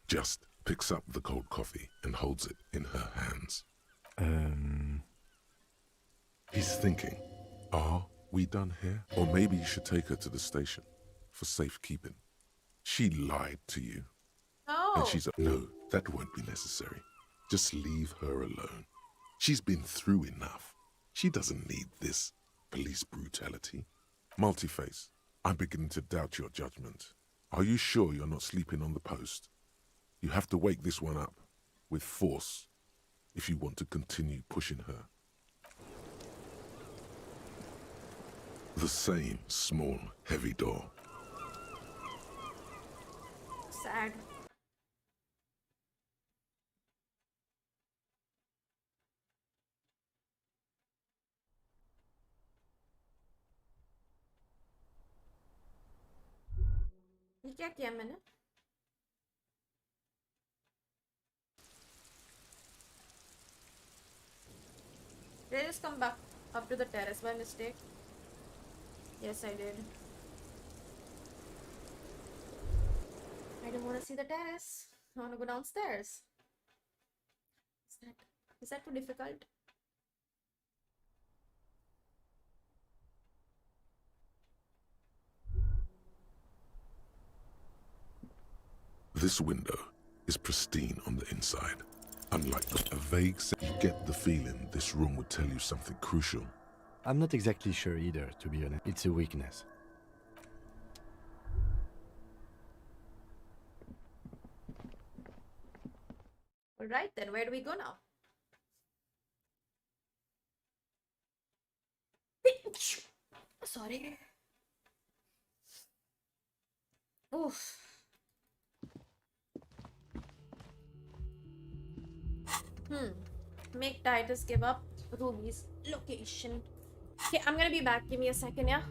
Just picks up the cold coffee and holds it in her hands. He's thinking, are we done here? Or maybe you should take her to the station for safekeeping. She lied to you. No. And she's no, that won't be necessary. Just leave her alone. She's been through enough. She doesn't need this police brutality. Multiface, I'm beginning to doubt your judgment. Are you sure you're not sleeping on the post? You have to wake this one up with force if you want to continue pushing her. The same small, heavy door. Sad. ये क्या किया मैंने? Did I just come back up to the terrace by mistake? Yes, I did. I don't want to see the terrace. I want to go downstairs. Is that too difficult? This window is pristine on the inside. Unlike a vague sense, you get the feeling this room would tell you something crucial. I'm not exactly sure either, to be honest. It's a weakness. Alright then, where do we go now? Sorry. Oof. Make Titus give up Ruby's location. Okay, I'm gonna be back. Give me a second, yeah?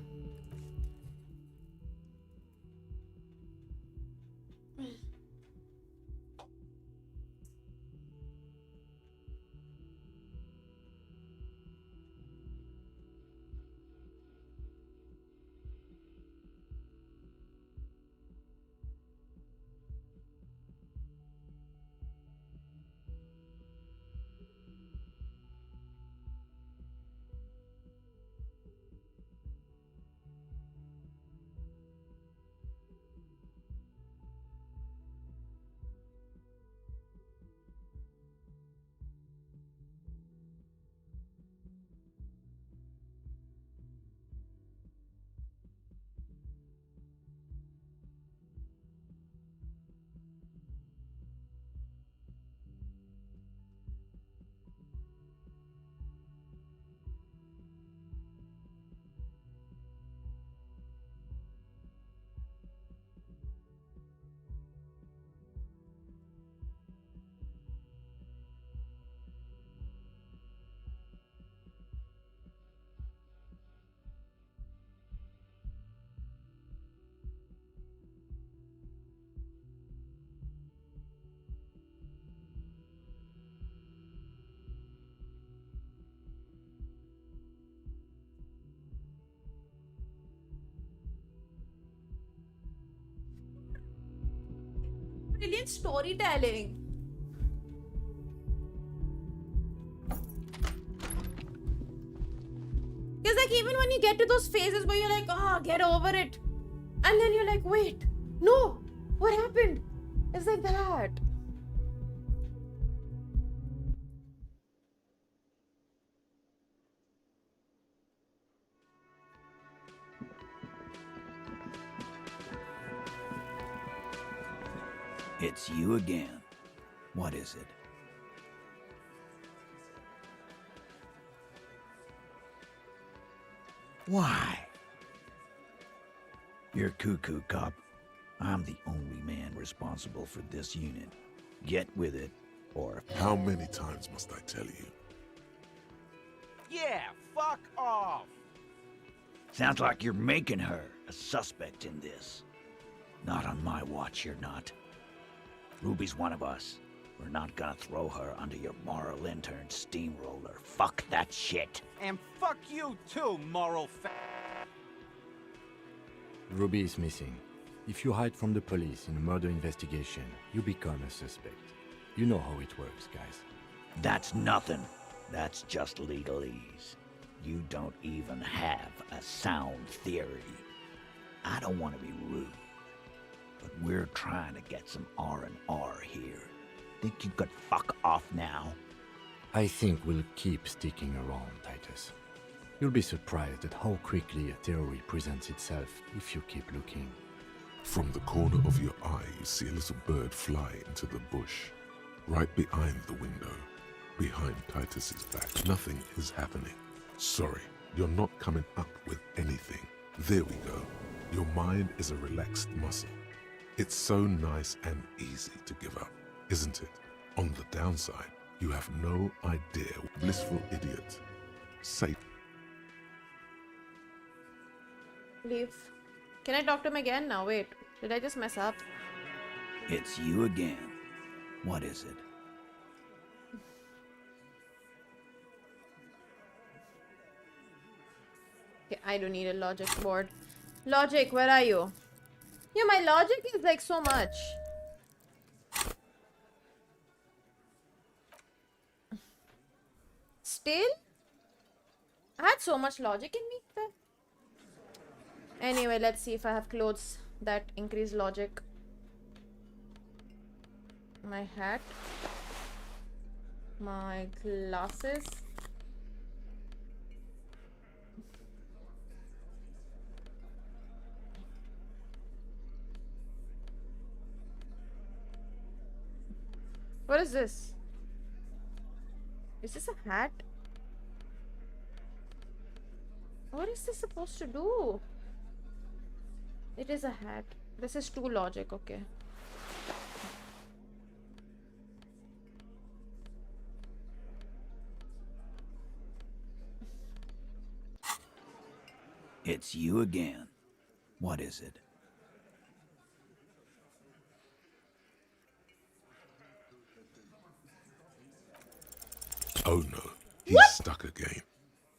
Brilliant storytelling. you get to those phases where you're like, ah, get over it. And then you're like, wait, no, what happened? It's like that. It's you again. What is it? Why? You're cuckoo, cop. I'm the only man responsible for this unit. Get with it, or... How many times must I tell you? Yeah, fuck off. Sounds like you're making her a suspect in this. Not on my watch, you're not. Ruby's one of us. We're not gonna throw her under your moral intern steamroller. Fuck that shit. And fuck you too, moral Ruby is missing. If you hide from the police in a murder investigation, you become a suspect. You know how it works, guys. That's nothing. That's just legalese. You don't even have a sound theory. I don't want to be rude, but we're trying to get some R&R here. Think you could fuck off now? I think we'll keep sticking around, Titus. You'll be surprised at how quickly a theory presents itself if you keep looking. From the corner of your eye, you see a little bird fly into the bush. Right behind the window, behind Titus's back. Nothing is happening. Sorry, you're not coming up with anything. There we go. Your mind is a relaxed muscle. It's so nice and easy to give up, isn't it? On the downside, you have no idea. Blissful idiot. Say. Leave. Can I talk to him again now? Wait, did I just mess up? It's you again. What is it? Okay, I don't need a logic board. Logic, where are you? Yeah, my logic is like so much. Still? I had so much logic in me there. Anyway, let's see if I have clothes that increase logic. My hat. My glasses. What is this? Is this a hat? What is this supposed to do? It is a hat. This is too logic, okay. It's you again. What is it? Oh no, he's stuck again.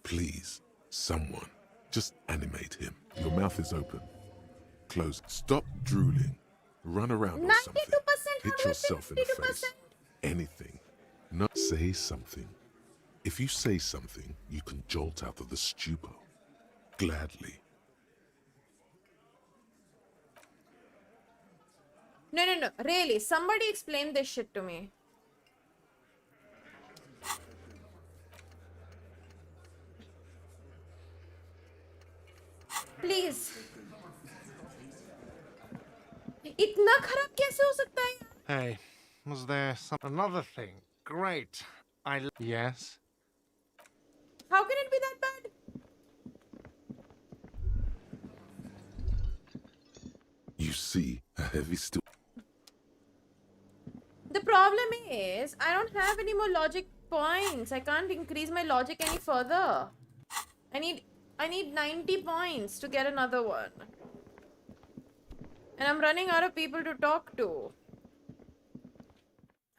Please, someone, just animate him. Your mouth is open. Close. Stop drooling. Run around or something. 92%. Hit yourself in the face. Anything. No, say something. If you say something, you can jolt out of the stupor. Gladly. No. Really, somebody explain this shit to me. Please. इतना खराब कैसे हो सकता है? Hey, was there another thing? Great. Yes? How can it be that bad? You see a heavy steel. The problem is, I don't have any more logic points. I can't increase my logic any further. I need 90 points to get another one. And I'm running out of people to talk to.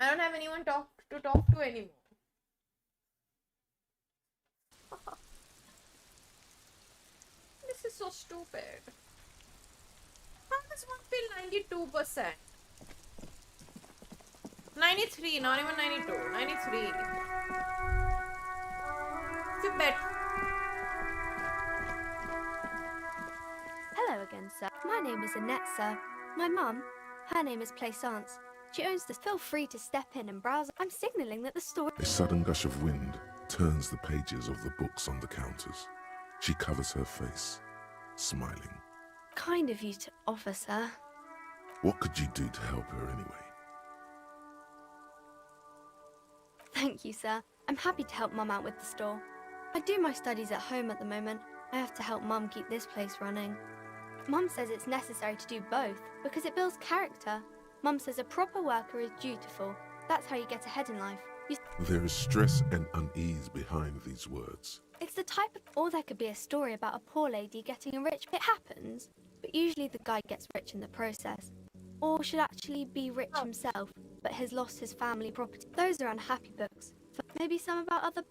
I don't have anyone to talk to anymore. This is so stupid. How does one feel 92%? 93, not even 92. 93. If you bet. again, sir. My name is Annette, sir. My mum, her name is Plaisance. She owns this. Feel free to step in and browse. I'm signaling that the story... A sudden gush of wind turns the pages of the books on the counters. She covers her face, smiling. Kind of you to offer, sir. What could you do to help her anyway? Thank you, sir. I'm happy to help Mum out with the store. I do my studies at home at the moment. I have to help Mum keep this place running. Mum says it's necessary to do both because it builds character. Mum says a proper worker is dutiful. That's how you get ahead in life. There is stress and unease behind these words. It's the type of... Or there could be a story about a poor lady getting rich. It happens, but usually the guy gets rich in the process. Or should actually be rich himself, but has lost his family property. Those are unhappy books. Maybe some about other...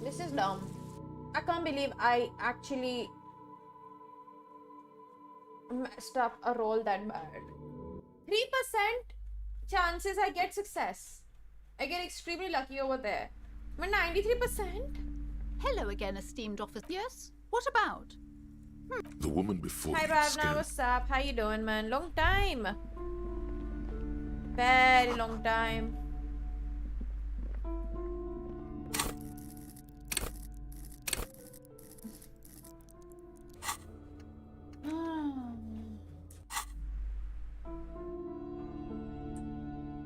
This is dumb. I can't believe I actually messed up a roll that bad. 3% chances I get success. I get extremely lucky over there. But 93%? Hello again, esteemed officer. Yes? What about? The woman before Hi you Ravna, scanned what's up? How you doing, man? Long time. Very long time.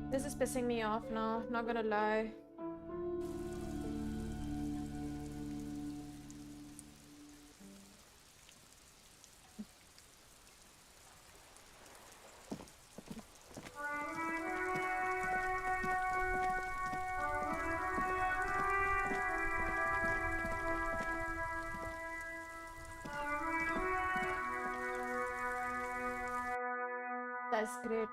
This is pissing me off now, not gonna lie. That's great.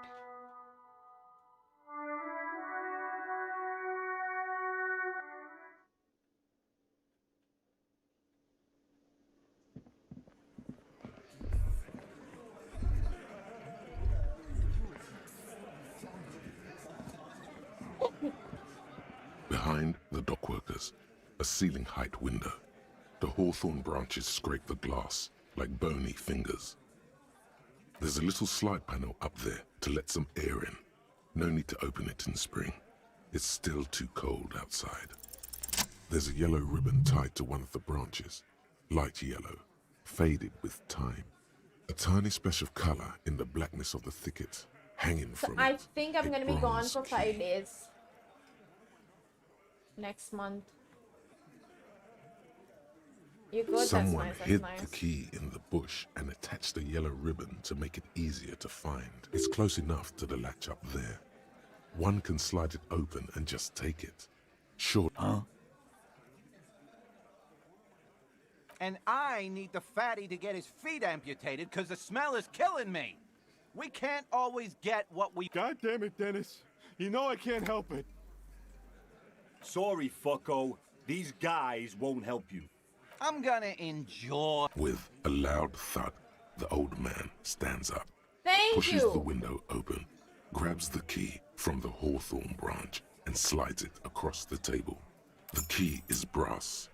Behind the dockworkers, a ceiling height window. The hawthorn branches scrape the glass like bony fingers. There's a little slide panel up there to let some air in. No need to open it in spring. It's still too cold outside. There's a yellow ribbon tied to one of the branches. Light yellow, faded with time. A tiny splash of color in the blackness of the thicket, hanging So from I it. think I'm a gonna be gone bronze for key. 5 days. Next month. You good? Someone That's nice, hid that's the nice. key in the bush and attached a yellow ribbon to make it easier to find. It's close enough to the latch up there. One can slide it open and just take it. Sure. Huh? And I need the fatty to get his feet amputated because the smell is killing me. We can't always get what we... God damn it, Dennis. You know I can't help it. Sorry, fucko. These guys won't help you. I'm gonna enjoy... With a loud thud, the old man stands up, Thank pushes you. the window open, grabs the key from the hawthorn branch and slides it across the table. The key is brass.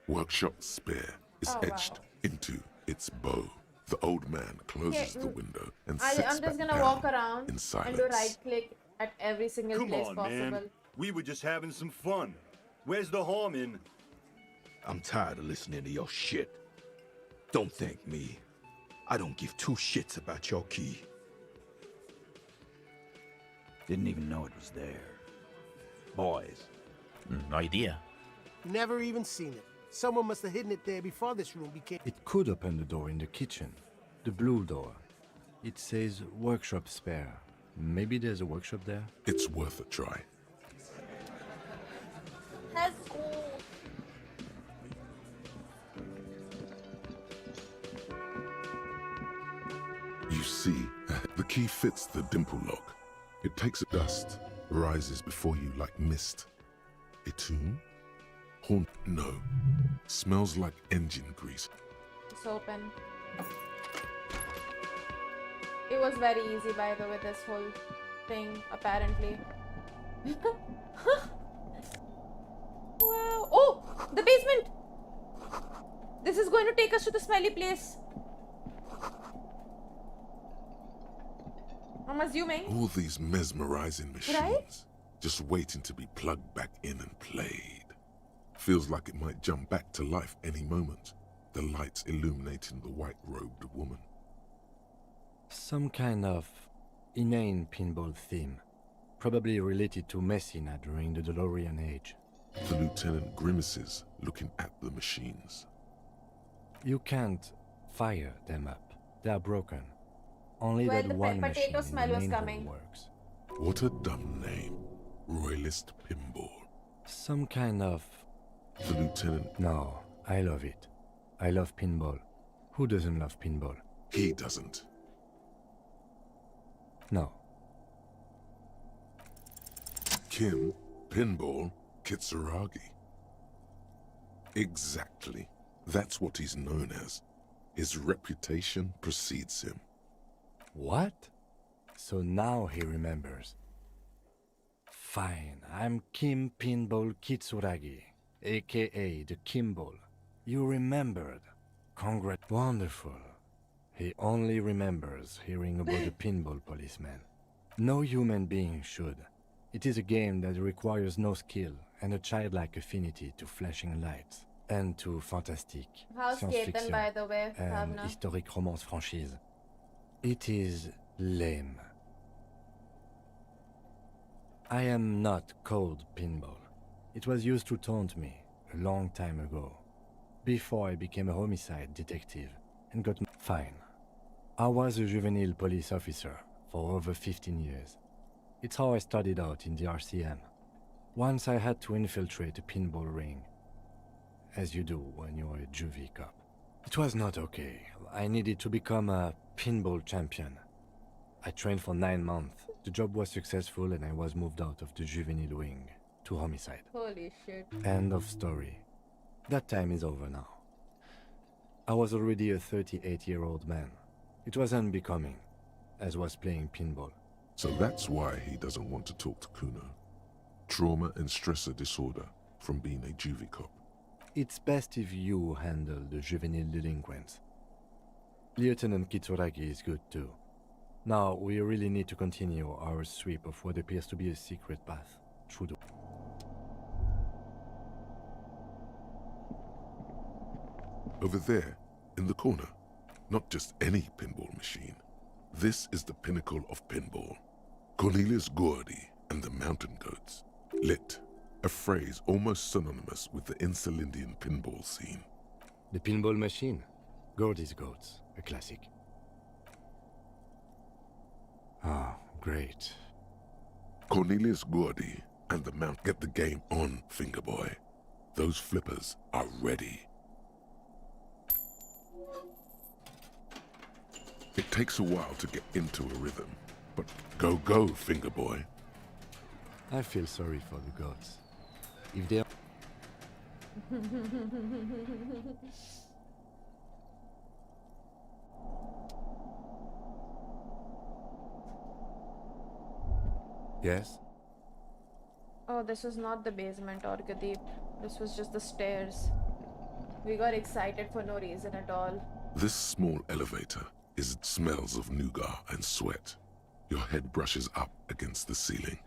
Workshop spare is Oh, etched wow. into its bow. The old man closes Okay, the window and I'm sits just back gonna down walk around in and silence. do right click at every single Come place on, possible. man. We were just having some fun. Where's the harm in? I'm tired of listening to your shit. Don't thank me. I don't give two shits about your key. Didn't even know it was there. Boys. No idea. Never even seen it. Someone must have hidden it there before this room became... It could open the door in the kitchen. The blue door. It says workshop spare. Maybe there's a workshop there? It's worth a try. Let's go. You see, the key fits the dimple lock. It takes a dust, rises before you like mist. A tune? Haunt? No. Smells like engine grease. It's open. It was very easy, by the way, this whole thing, apparently. Wow. Oh! The basement! This is going to take us to the smelly place. I'm assuming. All these mesmerizing machines, Right? just waiting to be plugged back in and played. Feels like it might jump back to life any moment, the lights illuminating the white-robed woman. Some kind of inane pinball theme, probably related to Messina during the DeLorean age. The lieutenant grimaces, looking at the machines. You can't fire them up. They are broken. Only Well, that the one potato machine in smell the was main hall coming. works. What a dumb name. Royalist Pinball. Some kind of... The lieutenant... No, I love it. I love pinball. Who doesn't love pinball? He doesn't. No. Kim, Pinball, Kitsuragi. Exactly. That's what he's known as. His reputation precedes him. What? So now he remembers. Fine, I'm Kim Pinball Kitsuragi, aka the Kimball. You remembered. Wonderful. He only remembers hearing about the pinball policeman. No human being should. It is a game that requires no skill and a childlike affinity to flashing lights and to fantastic, How's science Ketan, fiction, by the way, and Bhavna? historic romance franchise. It is lame. I am not called Pinball. It was used to taunt me a long time ago, before I became a homicide detective and got fine. I was a juvenile police officer for over 15 years. It's how I started out in the RCM. Once I had to infiltrate a pinball ring, as you do when you're a juvie cop. It was not okay. I needed to become a pinball champion. I trained for 9 months. The job was successful and I was moved out of the juvenile wing to homicide. Holy shit. End of story. That time is over now. I was already a 38-year-old man. It was unbecoming, as was playing pinball. So that's why he doesn't want to talk to Kuno. Trauma and stressor disorder from being a juvie cop. It's best if you handle the juvenile delinquents. Lieutenant Kitsuragi is good too. Now, we really need to continue our sweep of what appears to be a secret path through the... Over there, in the corner, not just any pinball machine. This is the pinnacle of pinball. Cornelius Gordy and the Mountain Goats. Lit, a phrase almost synonymous with the Insulindian pinball scene. The pinball machine. Gordy's Goats, a classic. Ah, great. Cornelius Gordy and the Mount get the game on, Fingerboy. Those flippers are ready. It takes a while to get into a rhythm, but go, Fingerboy. I feel sorry for the gods. If they are... Yes? Oh, this was not the basement, Orgadeep. This was just the stairs. We got excited for no reason at all. This small elevator smells of nougat and sweat. Your head brushes up against the ceiling.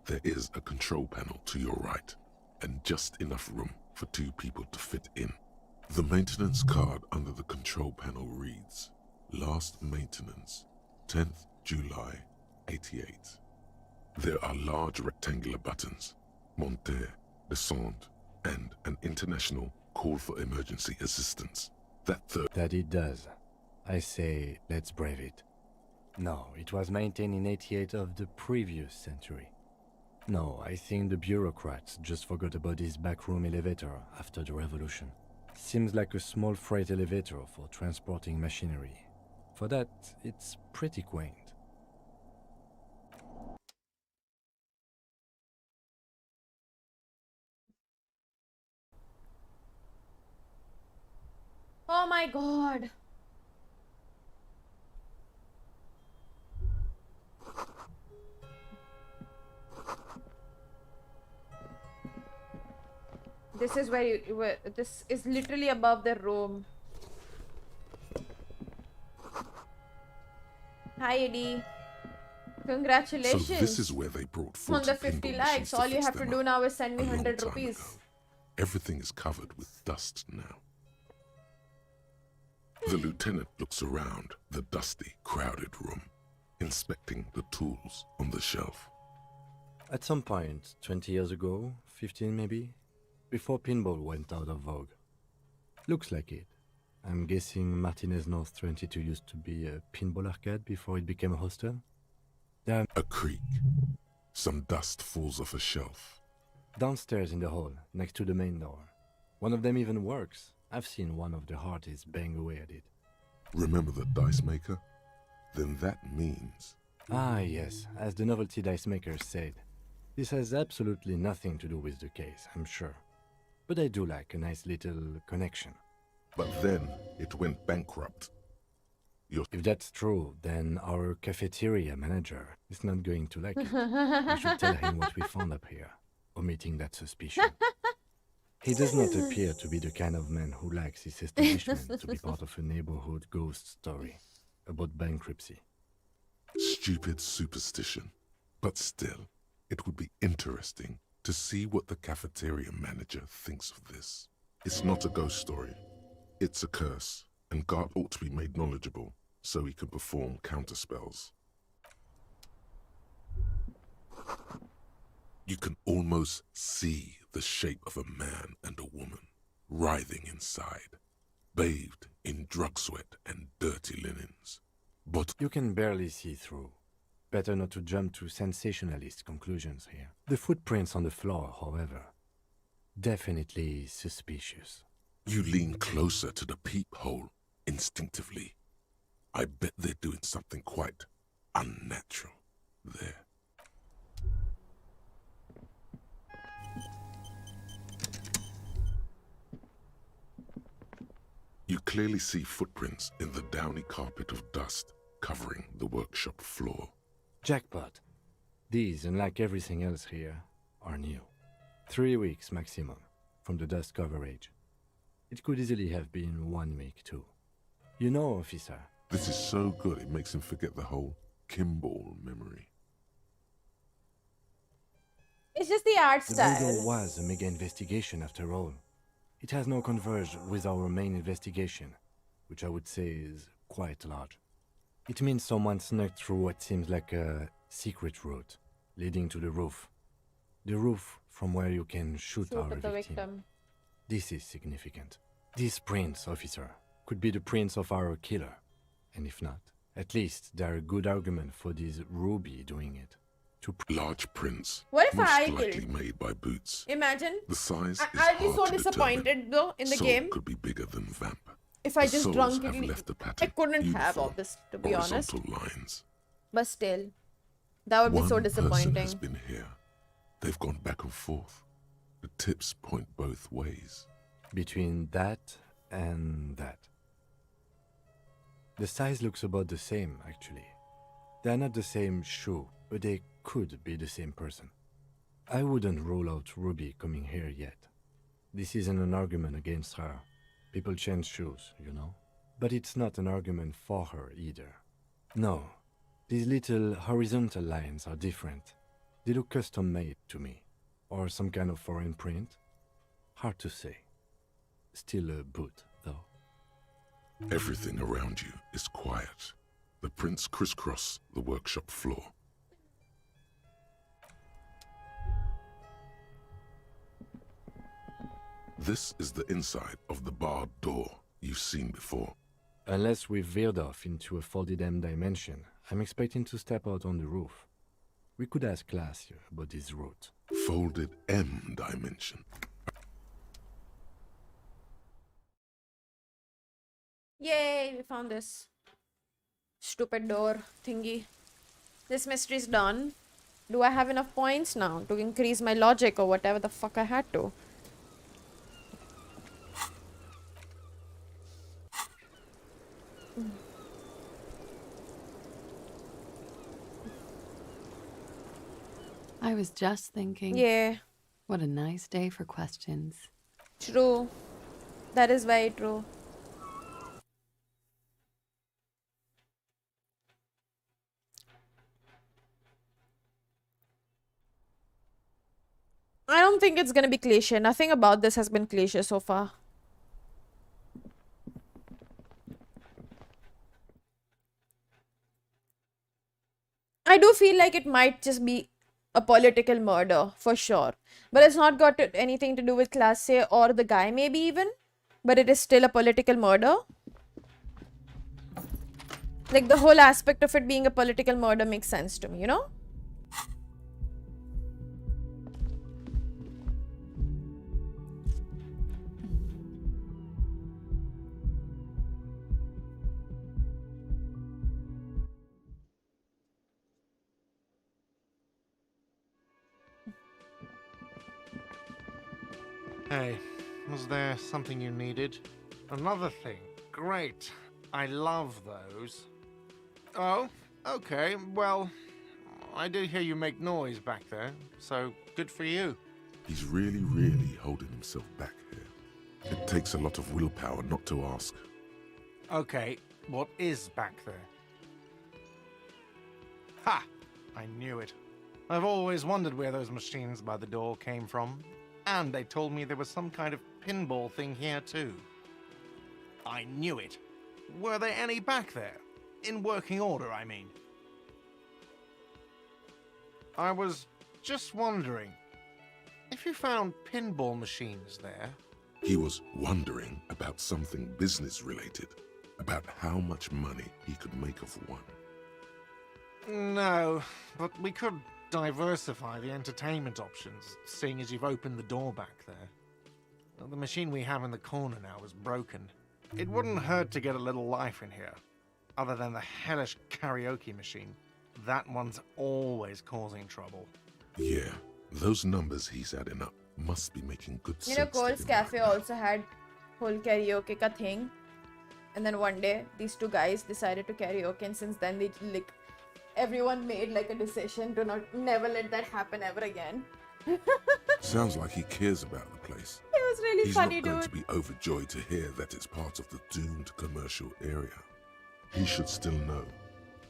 There is a control panel to your right, and just enough room for 2 people to fit in. The maintenance card under the control panel reads, Last maintenance, 10th July, 88. There are large rectangular buttons, monter, descente, and an international call for emergency assistance. That it does. I say, let's brave it. No, it was maintained in 88 of the previous century. No, I think the bureaucrats just forgot about this backroom elevator after the revolution. Seems like a small freight elevator for transporting machinery. For that, it's pretty quaint. Oh my god. This is where this is literally above the room. Hi, Eddie. Congratulations. So this is where they brought 40 on the 50 pinball likes. machines All you fix have to them do up now is send me a long 100 time rupees. ago. Everything is covered with dust now. The lieutenant looks around the dusty, crowded room, inspecting the tools on the shelf. At some point, 20 years ago, 15 maybe, before pinball went out of vogue. Looks like it. I'm guessing Martinez North 22 used to be a pinball arcade before it became a hostel? There A creak. Some dust falls off a shelf. Downstairs in the hall, next to the main door. One of them even works. I've seen one of the hearties bang away at it. Remember the dice maker? Then that means... Ah, yes, as the novelty dice maker said. This has absolutely nothing to do with the case, I'm sure. But I do like a nice little connection. But then it went bankrupt. If that's true, then our cafeteria manager is not going to like it. We should tell him what we found up here, omitting that suspicion. He does not appear to be the kind of man who likes his establishment to be part of a neighborhood ghost story about bankruptcy. Stupid superstition. But still, it would be interesting to see what the cafeteria manager thinks of this. It's not a ghost story. It's a curse, and God ought to be made knowledgeable so he can perform counterspells. You can almost see the shape of a man and a woman writhing inside, bathed in drug sweat and dirty linens. But you can barely see through. Better not to jump to sensationalist conclusions here. The footprints on the floor, however, definitely suspicious. You lean closer to the peephole instinctively. I bet they're doing something quite unnatural there. You clearly see footprints in the downy carpet of dust covering the workshop floor. Jackpot. These, unlike everything else here, are new. 3 weeks maximum from the dust coverage. It could easily have been 1 week too. You know, officer. This is so good it makes him forget the whole Kimball memory. It's just the art The style. Voodoo was a mega investigation after all. It has now converged with our main investigation, which I would say is quite large. It means someone snuck through what seems like a secret route leading to the roof. The roof from where you can shoot our at the victim. This is significant. These prints, officer, could be the prints of our killer. And if not, at least they're a good argument for this Ruby doing it. Large prints, What if most I likely killed? made by Boots. Imagine. The size is I'll be hard so to disappointed determine. though in the Soul game could be bigger than Vamp. if I The just souls drunkenly. have left the I pattern couldn't have all uniform, this, to be honest. horizontal lines. But still, that would be so One person disappointing. has been here. They've gone back and forth. The tips point both ways. Between that and that. The size looks about the same, actually. They're not the same shoe, but they could be the same person. I wouldn't rule out Ruby coming here yet. This isn't an argument against her. People change shoes, you know? But it's not an argument for her either. No, these little horizontal lines are different. They look custom-made to me. Or some kind of foreign print. Hard to say. Still a boot, though. Everything around you is quiet. The prints crisscross the workshop floor. This is the inside of the barred door you've seen before. Unless we've veered off into a folded M dimension, I'm expecting to step out on the roof. We could ask Glacier about this route. Folded M dimension. Yay, we found this stupid door thingy. This mystery's done. Do I have enough points now to increase my logic or whatever the fuck I had to? I was just thinking. Yeah. What a nice day for questions. True. That is very true. I don't think it's gonna be cliche. Nothing about this has been cliche so far. I do feel like it might just be a political murder, for sure. But it's not got anything to do with Class A or the guy, maybe even. But it is still a political murder. Like, the whole aspect of it being a political murder makes sense to me, you know? Hey, was there something you needed? Another thing. Great. I love those. Oh, okay. Well, I did hear you make noise back there, so good for you. He's really holding himself back here. It takes a lot of willpower not to ask. Okay, what is back there? Ha! I knew it. I've always wondered where those machines by the door came from. And they told me there was some kind of pinball thing here too. I knew it. Were there any back there? In working order, I mean. I was just wondering, if you found pinball machines there... He was wondering about something business-related, about how much money he could make of one. No, but we could diversify the entertainment options, seeing as you've opened the door back there. Well, the machine we have in the corner now is broken. It wouldn't hurt to get a little life in here, other than the hellish karaoke machine. That one's always causing trouble. Yeah, those numbers he's adding up must be making good sense. You know, Cole's Cafe also had whole karaoke ka thing. And then one day, these two guys decided to karaoke, and since then they like... Everyone made like a decision to never let that happen ever again. Sounds like he cares about the place. It was really funny, He's not going dude. to be overjoyed to hear that it's part of the doomed commercial area. He should still know.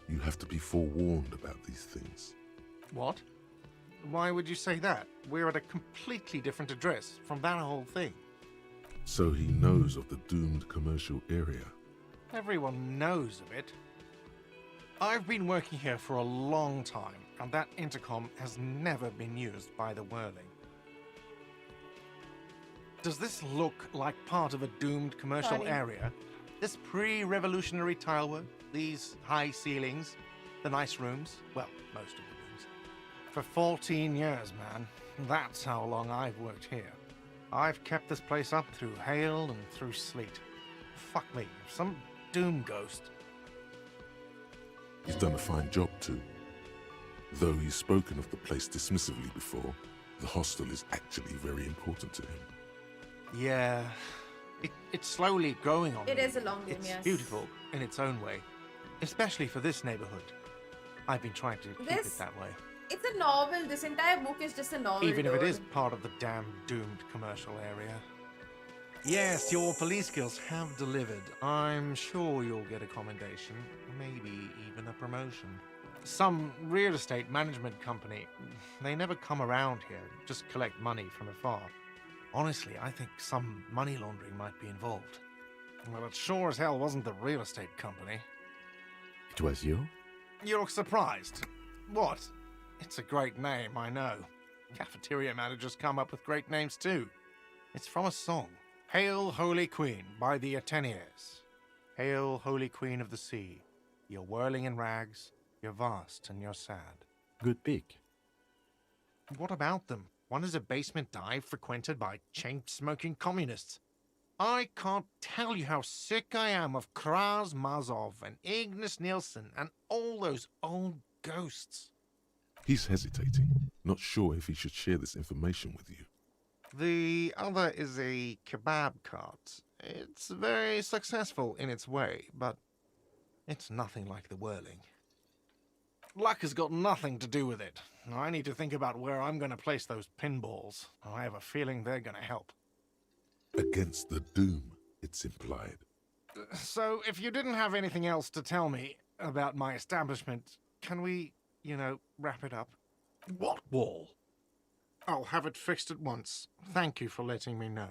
You have to be forewarned about these things. What? Why would you say that? We're at a completely different address from that whole thing. So he knows of the doomed commercial area. Everyone knows of it. I've been working here for a long time, and that intercom has never been used by the Whirling. Does this look like part of a doomed commercial Sorry. area? This pre-revolutionary tilework, these high ceilings, the nice rooms, well, most of the rooms. For 14 years, man. That's how long I've worked here. I've kept this place up through hail and through sleet. Fuck me, if some doom ghost... He's done a fine job too. Though he's spoken of the place dismissively before, the hostel is actually very important to him. Yeah, it's slowly growing on It me. is a long game, It's yes. beautiful in its own way, especially for this neighborhood. I've been trying to keep it This- that way. It's a novel. This entire book is just a novel. Even if it dude. is part of the damn doomed commercial area. Yes, your police skills have delivered. I'm sure you'll get a commendation, maybe even a promotion. Some real estate management company, they never come around here, just collect money from afar. Honestly, I think some money laundering might be involved. Well, it sure as hell wasn't the real estate company. It was you? You look surprised. What? It's a great name, I know. Cafeteria managers come up with great names too. It's from a song. Hail, Holy Queen, by the Ateniers. Hail, Holy Queen of the Sea. You're whirling in rags, you're vast and you're sad. Good pick. What about them? One is a basement dive frequented by chain-smoking communists. I can't tell you how sick I am of Kraz Mazov and Ignis Nielsen and all those old ghosts. He's hesitating, not sure if he should share this information with you. The other is a kebab cart. It's very successful in its way, but it's nothing like the Whirling. Luck has got nothing to do with it. I need to think about where I'm going to place those pinballs. I have a feeling they're going to help. against the doom it's implied. So, if you didn't have anything else to tell me about my establishment, can we, wrap it up? What wall? I'll have it fixed at once. Thank you for letting me know.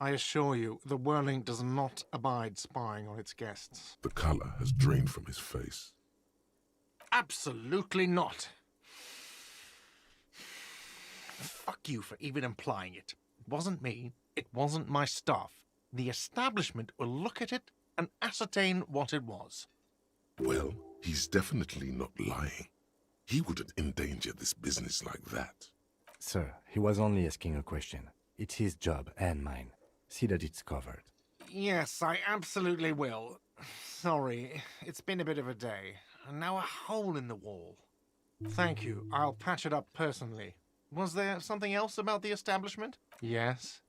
I assure you, the Whirling does not abide spying on its guests. The color has drained from his face. Absolutely not. Fuck you for even implying it. It wasn't me. It wasn't my staff. The establishment will look at it and ascertain what it was. Well, he's definitely not lying. He wouldn't endanger this business like that. Sir, he was only asking a question. It's his job and mine. See that it's covered. Yes, I absolutely will. Sorry, it's been a bit of a day. And now a hole in the wall. Thank you. I'll patch it up personally. Was there something else about the establishment? Yes.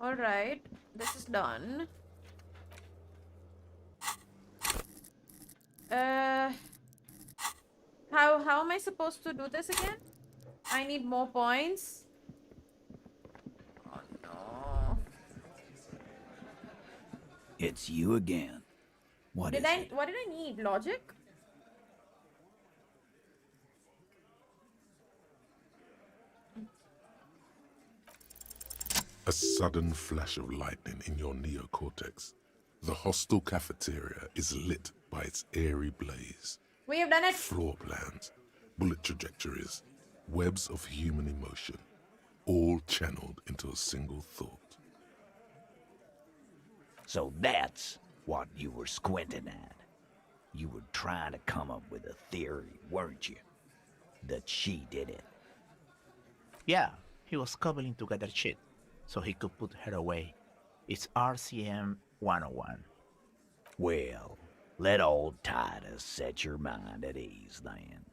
Alright, this is done. How am I supposed to do this again? I need more points. Oh no. It's you again. What did I need? Logic? A sudden flash of lightning in your neocortex. The hostel cafeteria is lit by its airy blaze. We have done it. Floor plans, bullet trajectories, webs of human emotion, all channeled into a single thought. So that's what you were squinting at. You were trying to come up with a theory, weren't you? That she did it. Yeah, he was cobbling together shit so he could put her away. It's RCM 101. Well, let old Titus set your mind at ease then.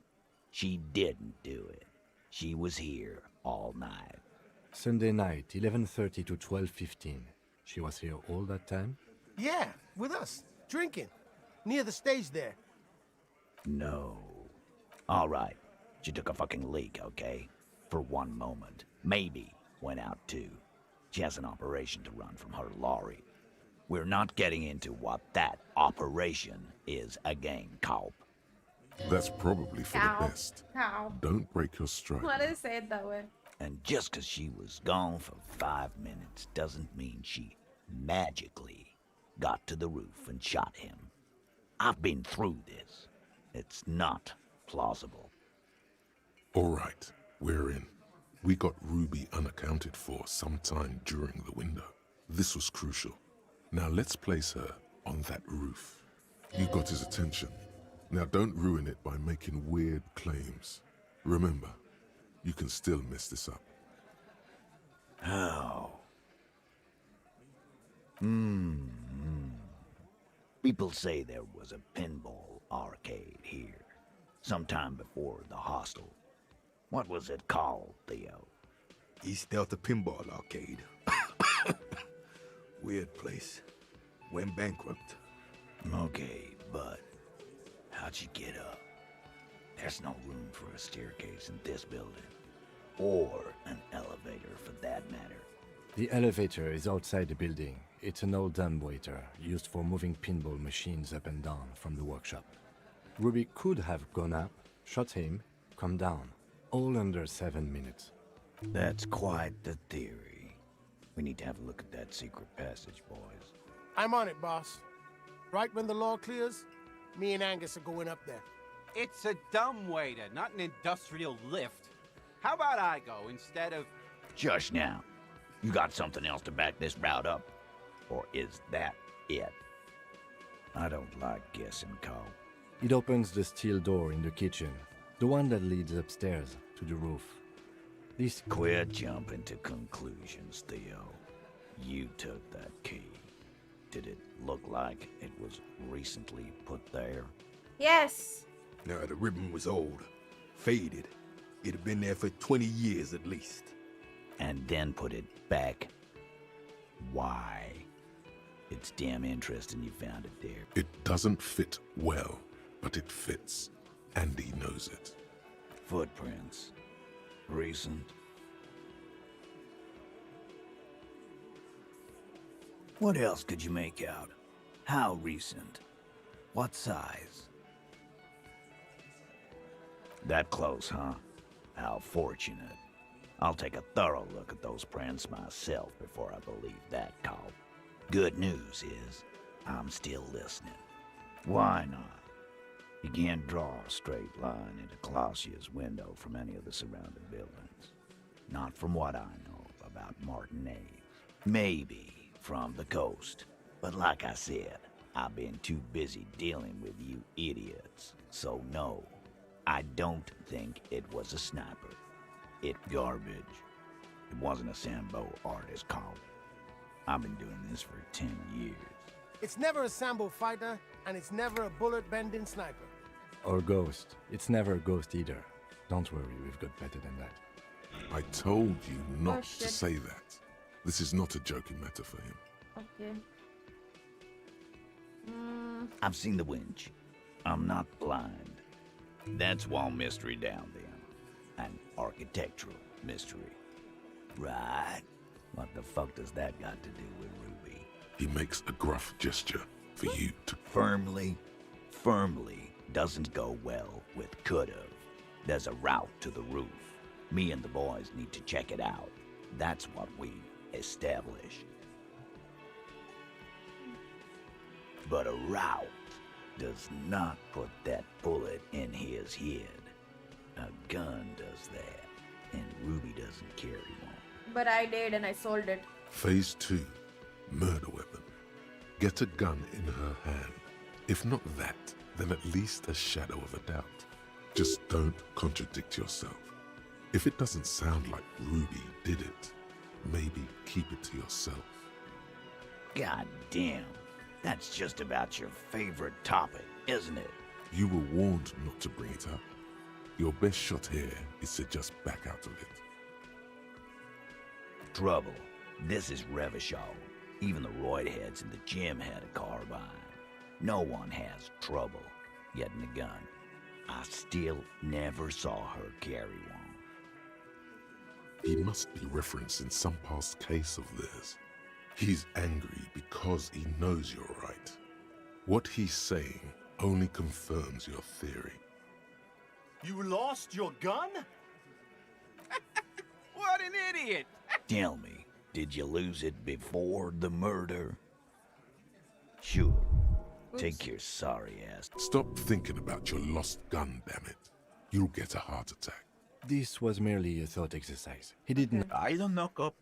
She didn't do it. She was here all night. Sunday night, 11:30 to 12:15. She was here all that time? Yeah, with us, drinking. Near the stage there. No. All right. She took a fucking leak, okay? For one moment. Maybe went out too. She has an operation to run from her lorry. We're not getting into what that operation is again, Cope. That's probably for the best. Cow. Don't break your stride. Why did I say it that way? And just 'cause she was gone for 5 minutes doesn't mean she magically got to the roof and shot him. I've been through this. It's not plausible. All right, we're in. We got Ruby unaccounted for sometime during the window. This was crucial. Now let's place her on that roof. You got his attention. Now don't ruin it by making weird claims. Remember, you can still mess this up. How? People say there was a pinball arcade here, sometime before the hostel. What was it called, Theo? East Delta Pinball Arcade. Weird place. Went bankrupt. Okay, but how'd you get up? There's no room for a staircase in this building. Or an elevator, for that matter. The elevator is outside the building. It's an old dumbwaiter used for moving pinball machines up and down from the workshop. Ruby could have gone up, shot him, come down. All under 7 minutes. That's quite the theory. We need to have a look at that secret passage, boys. I'm on it, boss. Right when the law clears, me and Angus are going up there. It's a dumbwaiter, not an industrial lift. How about I go instead of... Just now. You got something else to back this route up? Or is that it? I don't like guessing, Cole. It opens the steel door in the kitchen, the one that leads upstairs to the roof. This... Quit jumping to conclusions, Theo. You took that key. Did it look like it was recently put there? Yes. No, the ribbon was old. Faded. It had been there for 20 years at least. And then put it back? Why? It's damn interesting you found it there. It doesn't fit well, but it fits. And he knows it. Footprints. Recent. What else could you make out? How recent? What size? That close, huh? How fortunate. I'll take a thorough look at those prints myself before I believe that call. Good news is, I'm still listening. Why not? You can't draw a straight line into Clausia's window from any of the surrounding buildings. Not from what I know about Martinez. Maybe from the coast. But like I said, I've been too busy dealing with you idiots. So no, I don't think it was a sniper. It's garbage. It wasn't a Sambo artist call. I've been doing this for 10 years. It's never a Sambo fighter, and it's never a bullet-bending sniper. Or ghost. It's never a ghost either. Don't worry, we've got better than that. I told you not shit. to say that. This is not a joking matter for him. Okay. I've seen the winch. I'm not blind. That's wall mystery down there. An architectural mystery. Right. What the fuck does that got to do with Ruby? He makes a gruff gesture for you to... Firmly doesn't go well with could've. There's a route to the roof. Me and the boys need to check it out. That's what we established. But a route does not put that bullet in his head. A gun does that, and Ruby doesn't carry one. But I did, and I sold it. Phase 2. Murder weapon. Get a gun in her hand. If not that, then at least a shadow of a doubt. Just don't contradict yourself. If it doesn't sound like Ruby did it, maybe keep it to yourself. God damn. That's just about your favorite topic, isn't it? You were warned not to bring it up. Your best shot here is to just back out of it. Trouble. This is Revachol. Even the roid heads in the gym had a carbine. No one has trouble getting a gun. I still never saw her carry one. He must be referencing some past case of theirs. He's angry because he knows you're right. What he's saying only confirms your theory. You lost your gun? What an idiot! Tell me, did you lose it before the murder? Sure. Take your sorry ass. Stop thinking about your lost gun, damn it. You'll get a heart attack. This was merely a thought exercise. He didn't... I don't know, Cop.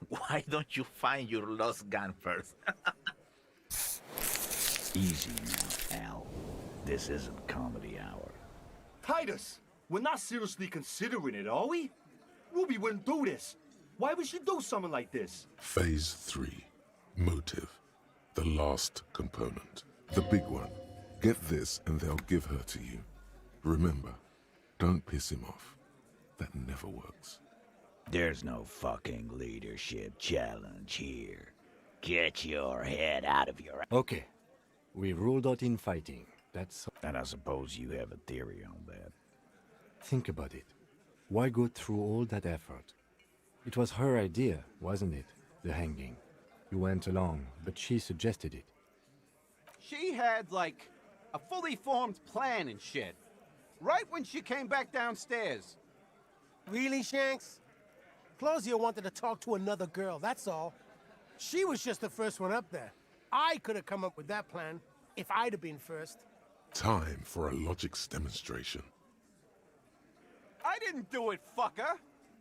Why don't you find your lost gun first? Easy now, Al. This isn't comedy hour. Titus, we're not seriously considering it, are we? Ruby wouldn't do this. Why would she do something like this? Phase 3. Motive. The last component. The big one. Get this and they'll give her to you. Remember, don't piss him off. That never works. There's no fucking leadership challenge here. Get your head out of your... Okay. We ruled out infighting. That's... And I suppose you have a theory on that. Think about it. Why go through all that effort? It was her idea, wasn't it? The hanging. You went along, but she suggested it. She had, like, a fully formed plan and shit. Right when she came back downstairs. Really, Shanks? Clausia wanted to talk to another girl, that's all. She was just the first one up there. I could have come up with that plan if I'd have been first. Time for a logics demonstration. I didn't do it, fucker.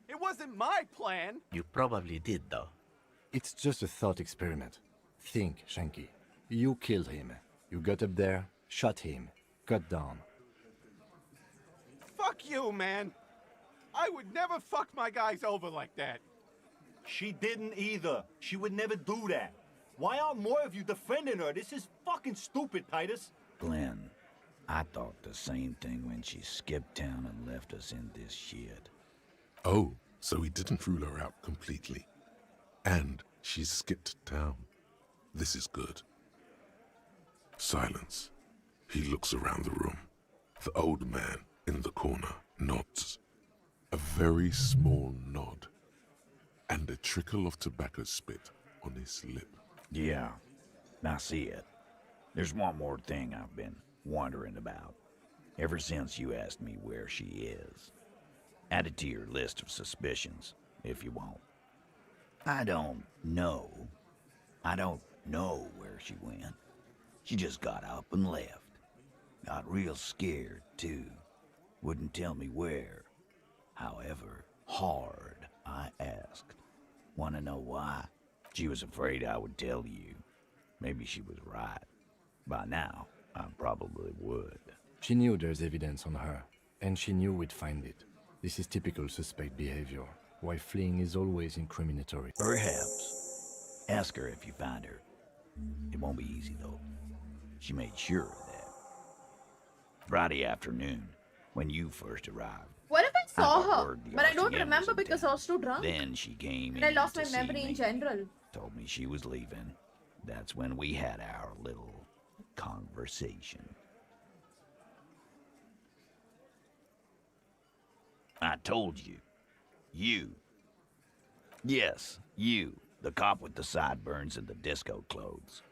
It wasn't my plan. You probably did, though. It's just a thought experiment. Think, Shanky. You killed him. You got up there, shot him, cut down. Fuck you, man. I would never fuck my guys over like that. She didn't either. She would never do that. Why aren't more of you defending her? This is fucking stupid, Titus. Glenn, I thought the same thing when she skipped town and left us in this shit. Oh, so he didn't rule her out completely. And she skipped town. This is good. Silence. He looks around the room. The old man in the corner nods. A very small nod. And a trickle of tobacco spit on his lip. Yeah, I see it. There's one more thing I've been wondering about ever since you asked me where she is. Add it to your list of suspicions, if you want. I don't know where she went. She just got up and left. Got real scared, too. Wouldn't tell me where. However hard I asked. Wanna know why? She was afraid I would tell you. Maybe she was right. By now, I probably would. She knew there's evidence on her, and she knew we'd find it. This is typical suspect behavior, why fleeing is always incriminatory. Perhaps. Ask her if you find her. It won't be easy, though. She made sure of that. Friday afternoon, when you first arrived. What if I saw got her? word the But I don't RCM remember was in because I was too drunk. Then she came And I in lost to my see memory in me. general. Told me she was leaving. That's when we had our little conversation. I told you. You. Yes, you. The cop with the sideburns and the disco clothes.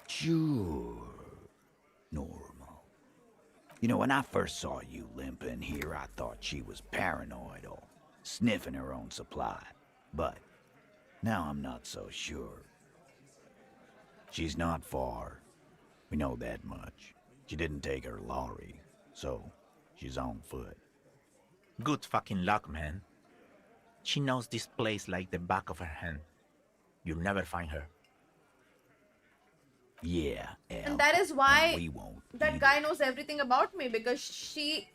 Sure. Normal. You know, when I first saw you limping here, I thought she was paranoid or sniffing her own supply. But now I'm not so sure. She's not far. We know that much. She didn't take her lorry, so she's on foot. Good fucking luck, man. She knows this place like the back of her hand. You'll never find her. Yeah, And that is why we won't that guy knows everything about me, because she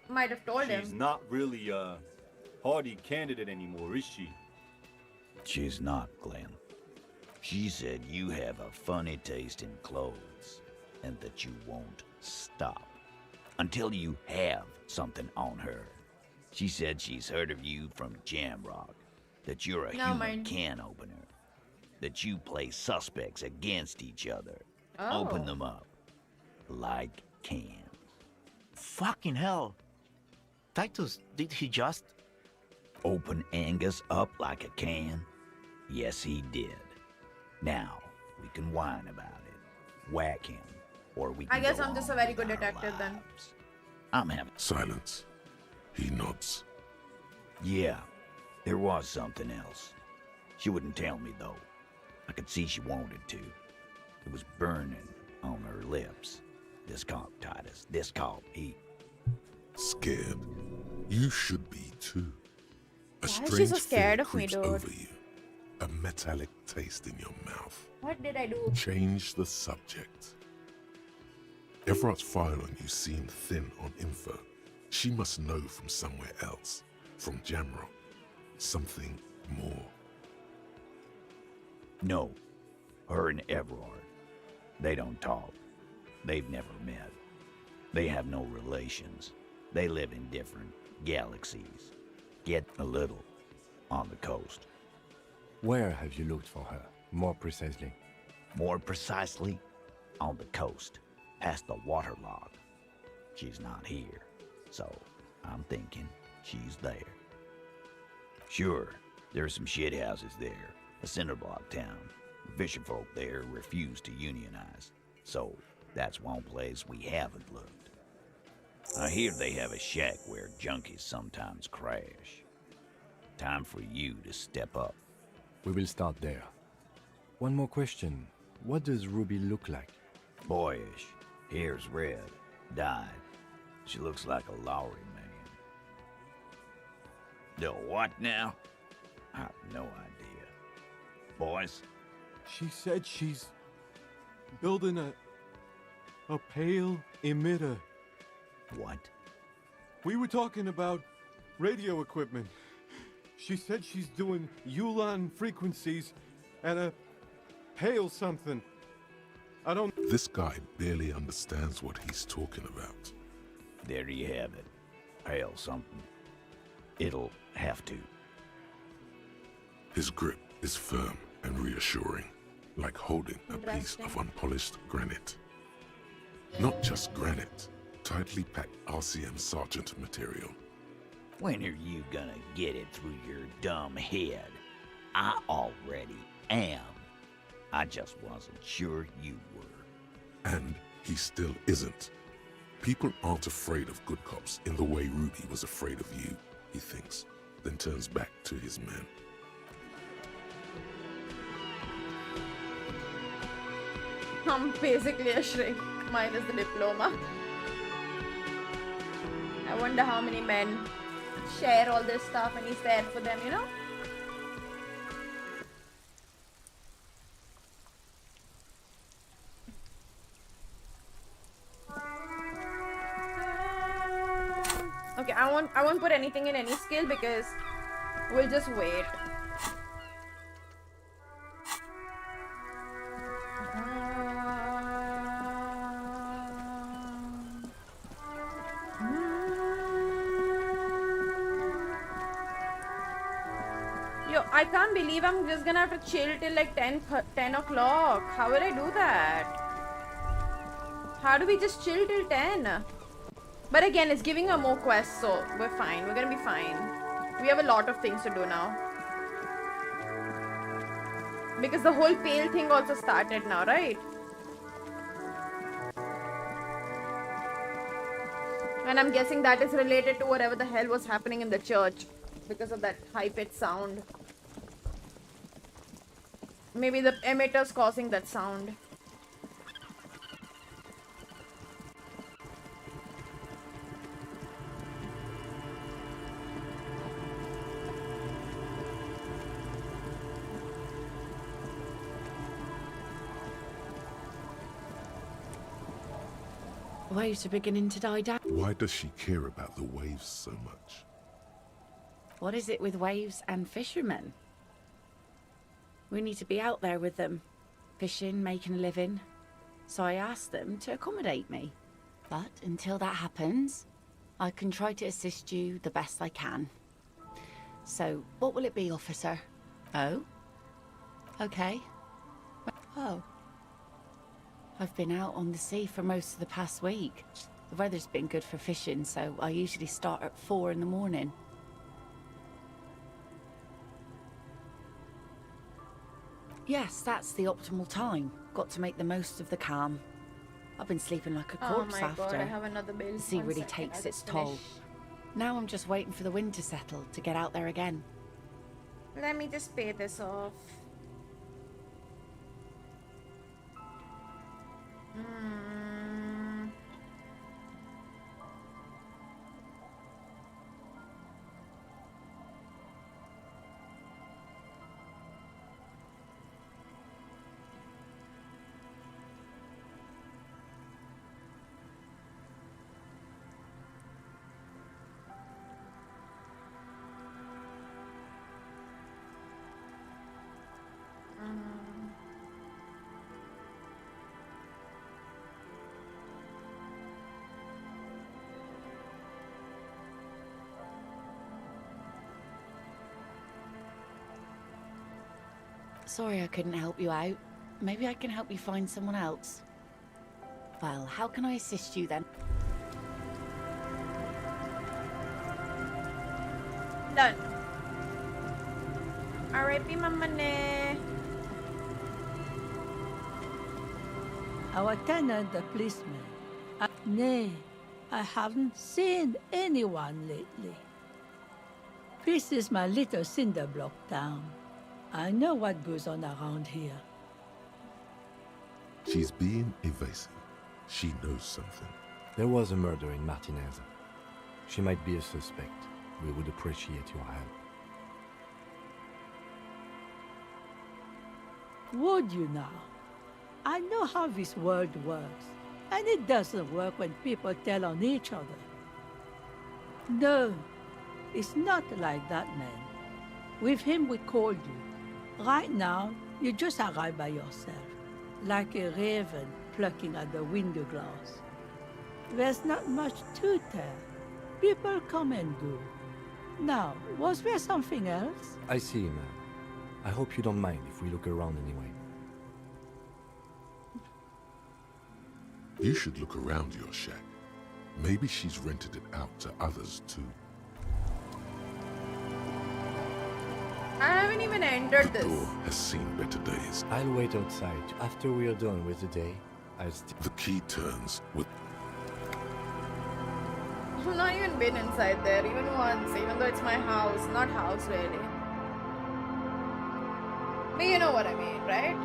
might have told him. She's not really a hardy candidate anymore, is she? She's not, Glenn. She said you have a funny taste in clothes, and that you won't stop until you have something on her. She said she's heard of you from Jamrock, that you're a No, human mine. can opener, that you play suspects against each other. Oh. Open them up like cans. Fucking hell. Titus, did he just... Open Angus up like a can? Yes, he did. Now, we can whine about it. Whack him. Or we can I guess go I'm just on a very with good our detective then. lives. I'm having... Silence. He nods. Yeah, there was something else. She wouldn't tell me, though. I could see she wanted to. It was burning on her lips. This cop, Titus. This cop, he... Scared. You should be too. A Why is she strange so scared fear of me, creeps dude? over you. A metallic taste in your mouth. What did I do? Change the subject. Everard's file on you seemed thin on info. She must know from somewhere else, from Jamrock, something more. No, her and Everard. They don't talk. They've never met. They have no relations. They live in different galaxies. Get a little on the coast. Where have you looked for her, more precisely? More precisely, on the coast, past the waterlock. She's not here, so I'm thinking she's there. Sure, there's some shithouses there, a cinder block town. The fisherfolk there refuse to unionize, so that's one place we haven't looked. I hear they have a shack where junkies sometimes crash. Time for you to step up. We will start there. One more question. What does Ruby look like? Boyish. Hair's red. Dyed. She looks like a Lowry man. The what now? I have no idea. Boys? She said she's building a pale emitter. What? We were talking about radio equipment. She said she's doing Ulan frequencies and a pale something. I don't... This guy barely understands what he's talking about. There you have it. Pale something. It'll have to. His grip is firm and reassuring, like holding a piece of unpolished granite. Not just granite, tightly packed RCM Sergeant material. When are you gonna get it through your dumb head I already am. I just wasn't sure you were. And he still isn't. People aren't afraid of good cops in the way Ruby was afraid of you, he thinks, then turns back to his men. I'm basically a shrink, minus the diploma. I wonder how many men share all this stuff and he's there for them, you know? Okay, I won't put anything in any skill because we'll just wait. Yo, I can't believe I'm just gonna have to chill till like 10 o'clock. How will I do that? How do we just chill till 10? But again, it's giving her more quests, so we're fine. We're gonna be fine. We have a lot of things to do now. Because the whole pale thing also started now, right? And I'm guessing that is related to whatever the hell was happening in the church. Because of that high-pitched sound. Maybe the emitter's causing that sound. Waves are beginning to die down. Why does she care about the waves so much? What is it with waves and fishermen? We need to be out there with them, fishing, making a living. So I asked them to accommodate me. But until that happens, I can try to assist you the best I can. So, what will it be, officer? Oh? Okay. Oh. I've been out on the sea for most of the past week. The weather's been good for fishing, so I usually start at 4 in the morning. Yes, that's the optimal time. Got to make the most of the calm. I've been sleeping like a corpse Oh my after. god, I have another bill. The sea One really second, takes I'll its just toll. finish. Now I'm just waiting for the wind to settle to get out there again. Let me just pay this off. Sorry I couldn't help you out. Maybe I can help you find someone else. Well, how can I assist you then? Done. R.I.P. Mama ne. Our tenant, the policeman. Nay, I haven't seen anyone lately. This is my little cinder block town. I know what goes on around here. She's being evasive. She knows something. There was a murder in Martinez. She might be a suspect. We would appreciate your help. Would you now? I know how this world works, and it doesn't work when people tell on each other. No, it's not like that, man. With him, we called you. Right now, you just arrive by yourself, like a raven plucking at the window glass. There's not much to tell. People come and go. Now, was there something else? I see, ma'am. I hope you don't mind if we look around anyway. You should look around your shack. Maybe she's rented it out to others too. I haven't even entered The this. door has seen better days. I'll wait outside. After we are done with the day, I'll The key turns with I've not even been inside there, even once, even though it's my house. Not house, really. But you know what I mean, right?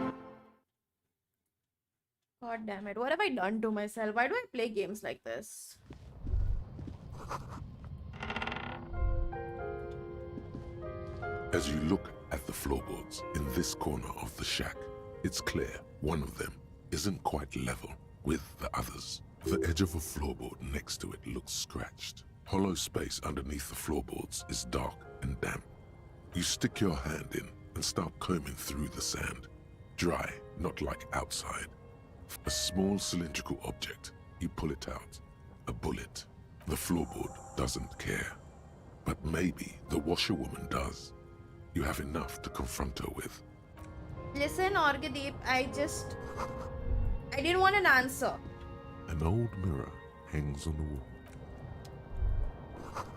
God damn it. What have I done to myself? Why do I play games like this? As you look at the floorboards in this corner of the shack, it's clear one of them isn't quite level with the others. The edge of a floorboard next to it looks scratched. Hollow space underneath the floorboards is dark and damp. You stick your hand in and start combing through the sand. Dry, not like outside. A small cylindrical object. You pull it out. A bullet. The floorboard doesn't care. But maybe the washerwoman does. You have enough to confront her with. Listen, Orgadeep, I didn't want an answer. An old mirror hangs on the wall.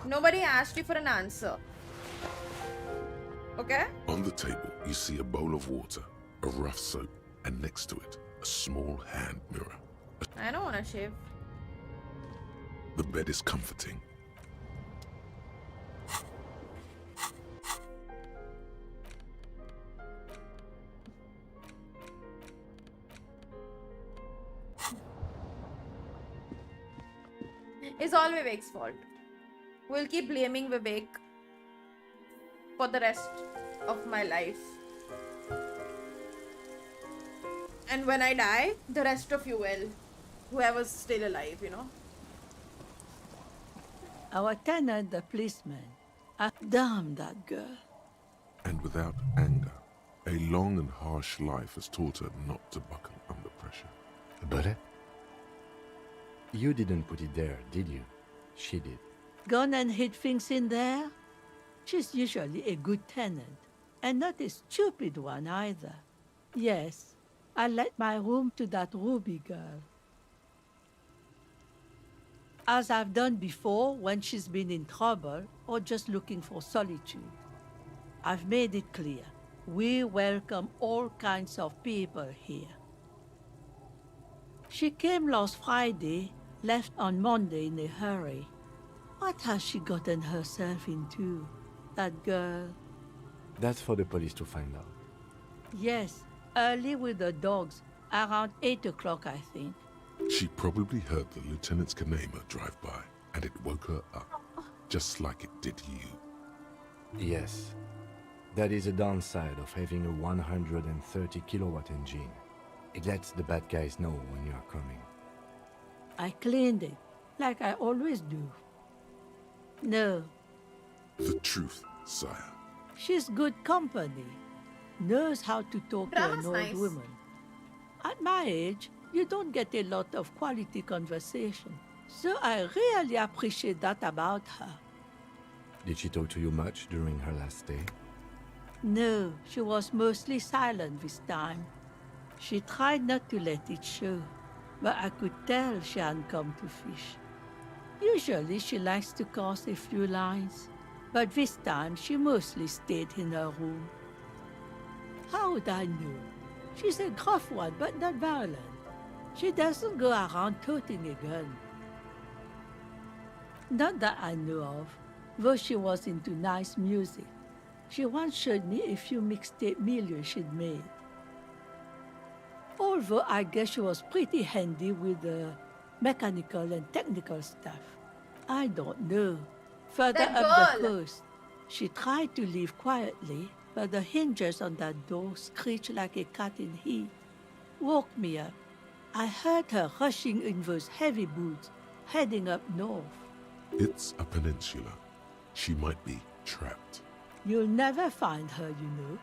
Nobody asked you for an answer. Okay? On the table, you see a bowl of water, a rough soap, and next to it, a small hand mirror. I don't want to shave. The bed is comforting. It's all Vivek's fault. We'll keep blaming Vivek for the rest of my life. And when I die, the rest of you will. Whoever's still alive, you know. Our tenant, the policeman. Damn that girl. And without anger, a long and harsh life has taught her not to buckle under pressure. But you didn't put it there, did you? She did. Gone and hid things in there? She's usually a good tenant, and not a stupid one either. Yes, I let my room to that Ruby girl. As I've done before when she's been in trouble or just looking for solitude. I've made it clear, we welcome all kinds of people here. She came last Friday, left on Monday in a hurry. What has she gotten herself into, that girl? That's for the police to find out. Yes, early with the dogs, around 8 o'clock, I think. She probably heard the lieutenant's Kanema drive by, and it woke her up, just like it did you. Yes. That is a downside of having a 130 kilowatt engine. It lets the bad guys know when you are coming. I cleaned it, like I always do. No. The truth, sire. She's good company. Knows how to talk to an old woman. At my age, you don't get a lot of quality conversation. So I really appreciate that about her. Did she talk to you much during her last day? No, she was mostly silent this time. She tried not to let it show, but I could tell she hadn't come to fish. Usually she likes to cast a few lines, but this time she mostly stayed in her room. How would I know? She's a gruff one, but not violent. She doesn't go around toting a gun. Not that I know of, though she was into nice music. She once showed me a few mixtape milieux she'd made. Although I guess she was pretty handy with the mechanical and technical stuff. I don't know. Further up the coast, she tried to leave quietly, but the hinges on that door screeched like a cat in heat. Woke me up. I heard her rushing in those heavy boots, heading up north. It's a peninsula. She might be trapped. You'll never find her, you know.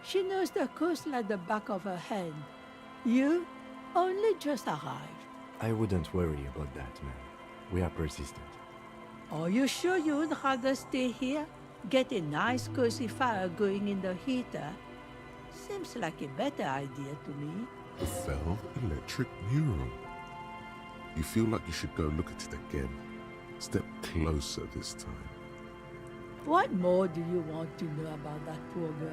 She knows the coast like the back of her hand. You only just arrived. I wouldn't worry about that, man. We are persistent. Are you sure you would rather stay here? Get a nice cozy fire going in the heater? Seems like a better idea to me. The Valve electric mural. You feel like you should go look at it again. Step closer this time. What more do you want to know about that poor girl?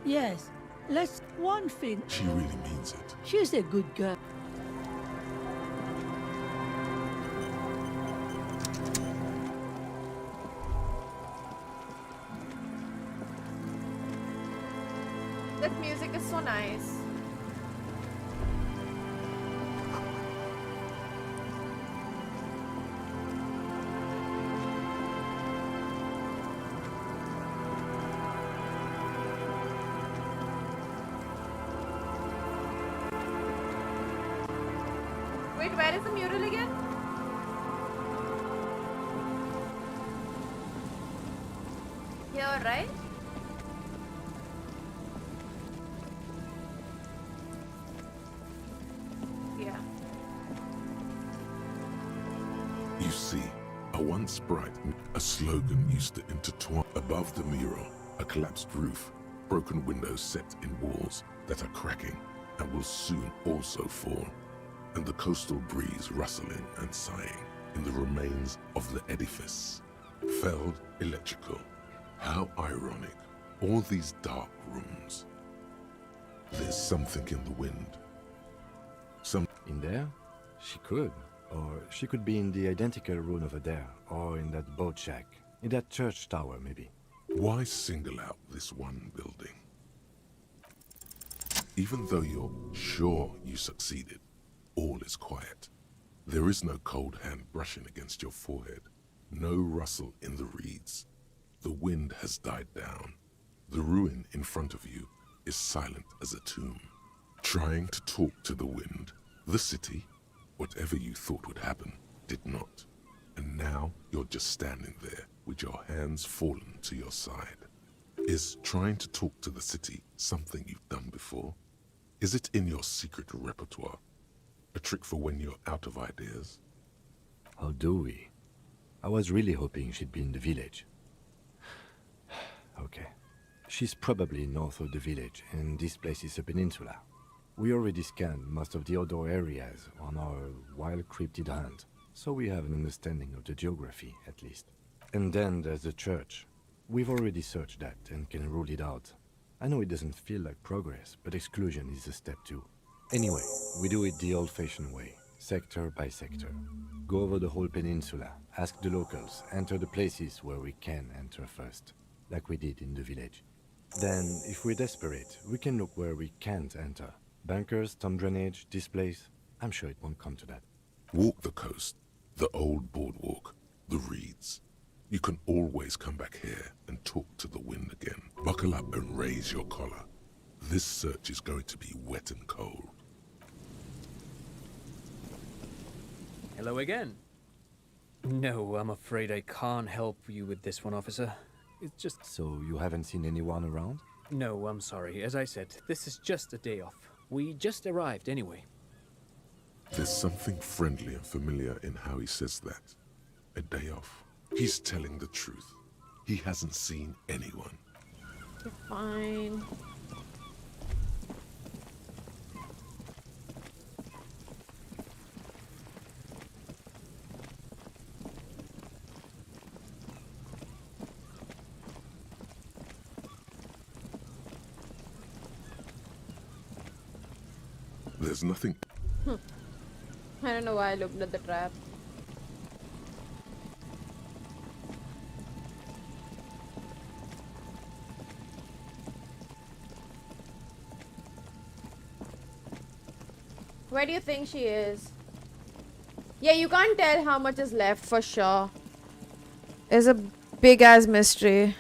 Yes, let's one thing. She really means it. She's a good girl. That music is so nice. Wait, where is the mural again? Here, right? Yeah. You see, a once bright, a slogan used to intertwine above the mural, a collapsed roof, broken windows set in walls that are cracking and will soon also fall, and the coastal breeze rustling and sighing in the remains of the edifice. Felled electrical. How ironic. All these dark rooms. There's something in the wind. In there? She could. Or she could be in the identical room over there, or in that boat shack. In that church tower, maybe. Why single out this one building? Even though you're sure you succeeded, all is quiet. There is no cold hand brushing against your forehead. No rustle in the reeds. The wind has died down. The ruin in front of you is silent as a tomb. Trying to talk to the wind, the city, whatever you thought would happen, did not. And now you're just standing there with your hands fallen to your side. Is trying to talk to the city something you've done before? Is it in your secret repertoire? A trick for when you're out of ideas? How do we? I was really hoping she'd be in the village. Okay. She's probably north of the village, and this place is a peninsula. We already scanned most of the outdoor areas on our wild cryptid hunt, so we have an understanding of the geography, at least. And then there's the church. We've already searched that and can rule it out. I know it doesn't feel like progress, but exclusion is a step too. Anyway, we do it the old-fashioned way, sector by sector. Go over the whole peninsula, ask the locals, enter the places where we can enter first, like we did in the village. Then, if we're desperate, we can look where we can't enter. Bunkers, storm drainage, this place. I'm sure it won't come to that. Walk the coast, the old boardwalk, the reeds. You can always come back here and talk to the wind again. Buckle up and raise your collar. This search is going to be wet and cold. Hello again. No, I'm afraid I can't help you with this one, officer. It's just... So you haven't seen anyone around? No, I'm sorry. As I said, this is just a day off. We just arrived anyway. There's something friendly and familiar in how he says that. A day off. He's telling the truth. He hasn't seen anyone. You're fine. There's nothing. I don't know why I looked at the trap. Where do you think she is? Yeah, you can't tell how much is left for sure. It's a big ass mystery.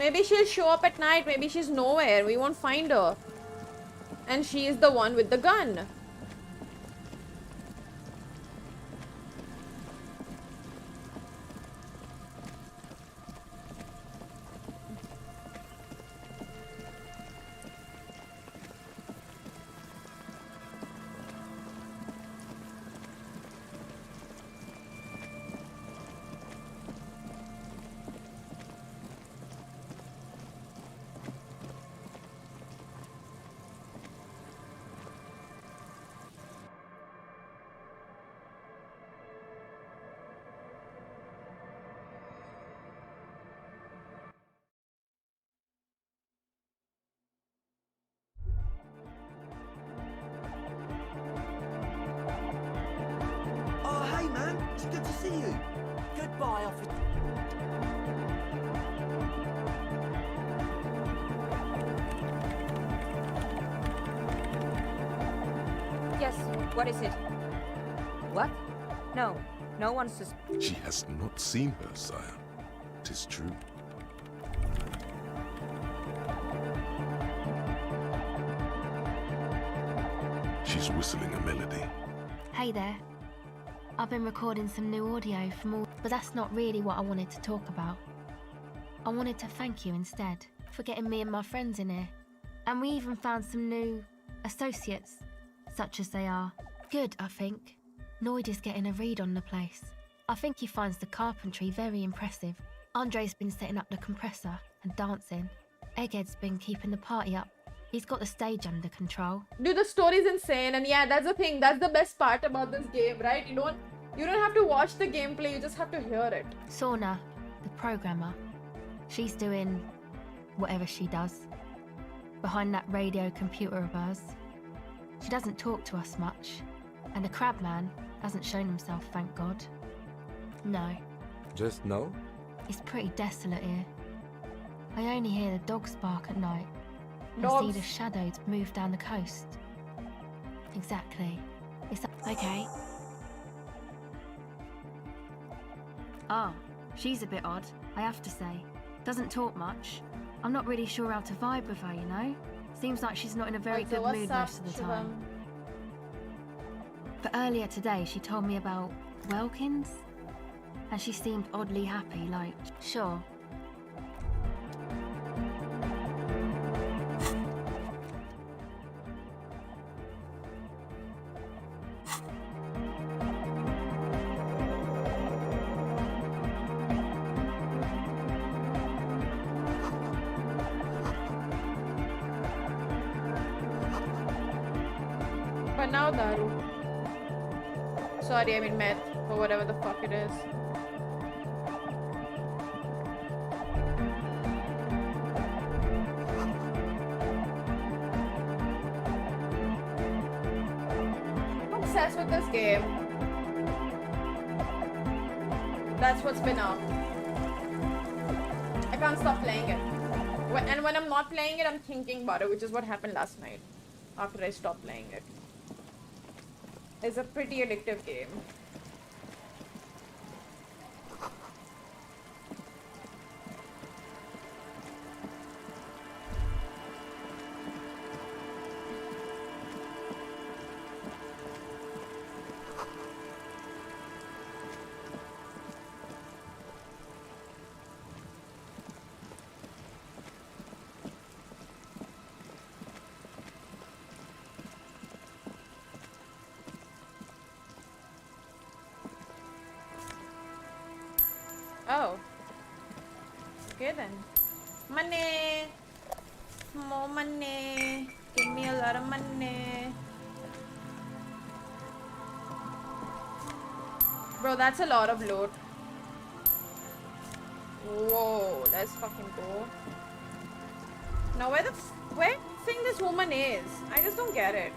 Maybe she'll show up at night. Maybe she's nowhere. We won't find her. And she is the one with the gun. Oh, hey, man. It's good to see you. Goodbye, officer. Yes, what is it? What? No, no one She has not seen her, sire. 'Tis true. She's whistling a melody. Hey there. I've been recording some new audio from all, but that's not really what I wanted to talk about. I wanted to thank you instead for getting me and my friends in here. And we even found some new associates, such as they are. Good, I think. Noid is getting a read on the place. I think he finds the carpentry very impressive. Andre's been setting up the compressor and dancing. Egghead's been keeping the party up. He's got the stage under control. Dude, the story's insane, and yeah, that's the thing. That's the best part about this game, right? You don't have to watch the gameplay, you just have to hear it. Sauna, the programmer, she's doing whatever she does behind that radio computer of hers. She doesn't talk to us much, and the Crabman hasn't shown himself, thank God. No. Just no? It's pretty desolate here. I only hear the dogs bark at night. And Dogs. see the shadows move down the coast. Exactly. It's okay. Ah, she's a bit odd, I have to say. Doesn't talk much. I'm not really sure how to vibe with her, you know? Seems like she's not in a very good mood most of the time. But earlier today, she told me about Welkins, and she seemed oddly happy, like, sure. But now Daru. Sorry, I mean meth, or whatever the fuck it is. I'm obsessed with this game. That's what's been up. I can't stop playing it. And when I'm not playing it, I'm thinking about it, which is what happened last night after I stopped playing it. It's a pretty addictive game. Oh. Okay then. Money! More money! Give me a lot of money! Bro, that's a lot of loot. Whoa, let's fucking go. Now where do you think this woman is? I just don't get it.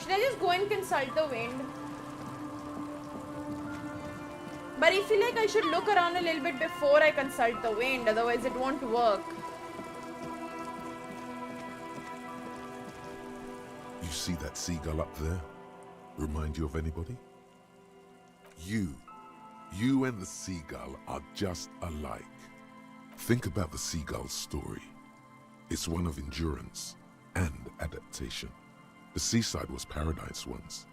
Should I just go and consult the wind? But I feel like I should look around a little bit before I consult the wind, otherwise it won't work. You see that seagull up there? Remind you of anybody? You and the seagull are just alike. Think about the seagull's story. It's one of endurance and adaptation. The seaside was paradise once.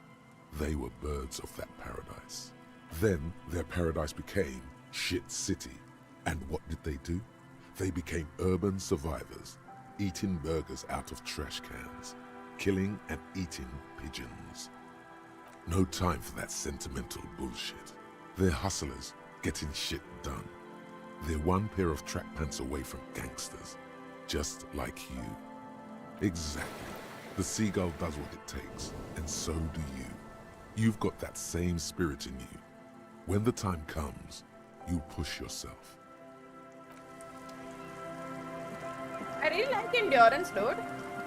They were birds of that paradise. Then their paradise became shit city. And what did they do? They became urban survivors, eating burgers out of trash cans, killing and eating pigeons. No time for that sentimental bullshit. They're hustlers, getting shit done. They're one pair of track pants away from gangsters, just like you. Exactly. The seagull does what it takes, and so do you. You've got that same spirit in you. When the time comes, you push yourself. I really like Endurance, dude.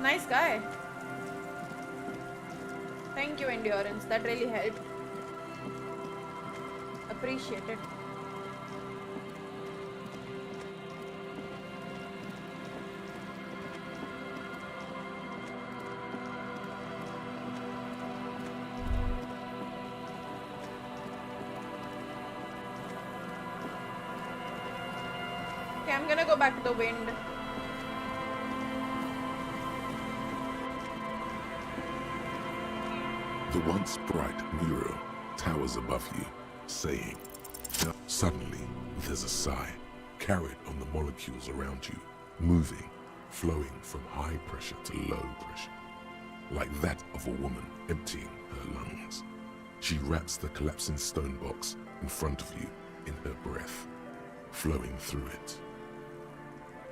Nice guy. Thank you, Endurance. That really helped. Appreciate it. Okay, I'm gonna go back to the wind. The once bright mural towers above you, saying, suddenly there's a sigh, carried on the molecules around you, moving, flowing from high pressure to low pressure, like that of a woman emptying her lungs. She wraps the collapsing stone box in front of you in her breath, flowing through it.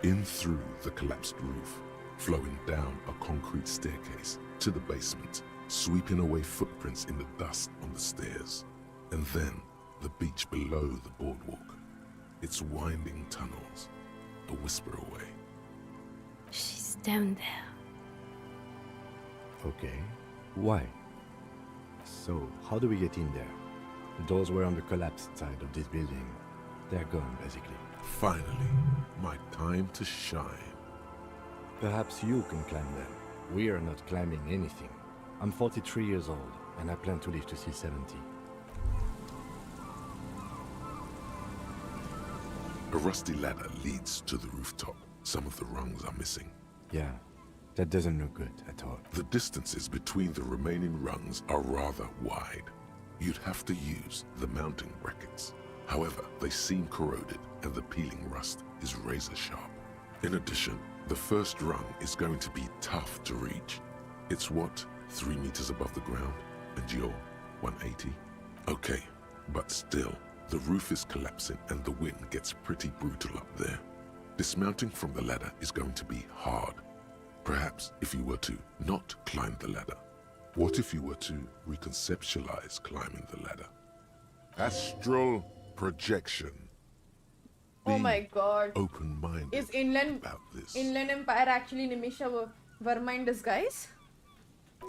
In through the collapsed roof, flowing down a concrete staircase to the basement, sweeping away footprints in the dust on the stairs, and then the beach below the boardwalk, its winding tunnels, a whisper away. She's down there. Okay. Why? So, how do we get in there? The doors were on the collapsed side of this building. They're gone, basically. Finally, my time to shine. Perhaps you can climb them. We are not climbing anything. I'm 43 years old, and I plan to live to see 70. A rusty ladder leads to the rooftop. Some of the rungs are missing. Yeah, that doesn't look good at all. The distances between the remaining rungs are rather wide. You'd have to use the mounting brackets. However, they seem corroded, and the peeling rust is razor sharp. In addition, the first rung is going to be tough to reach. It's what, 3 meters above the ground, and you're 180? Okay, but still, the roof is collapsing and the wind gets pretty brutal up there. Dismounting from the ladder is going to be hard. Perhaps if you were to not climb the ladder. What if you were to reconceptualize climbing the ladder? Astral projection. Oh my god. Open-minded Is Inland Empire actually Nimisha Verma in disguise?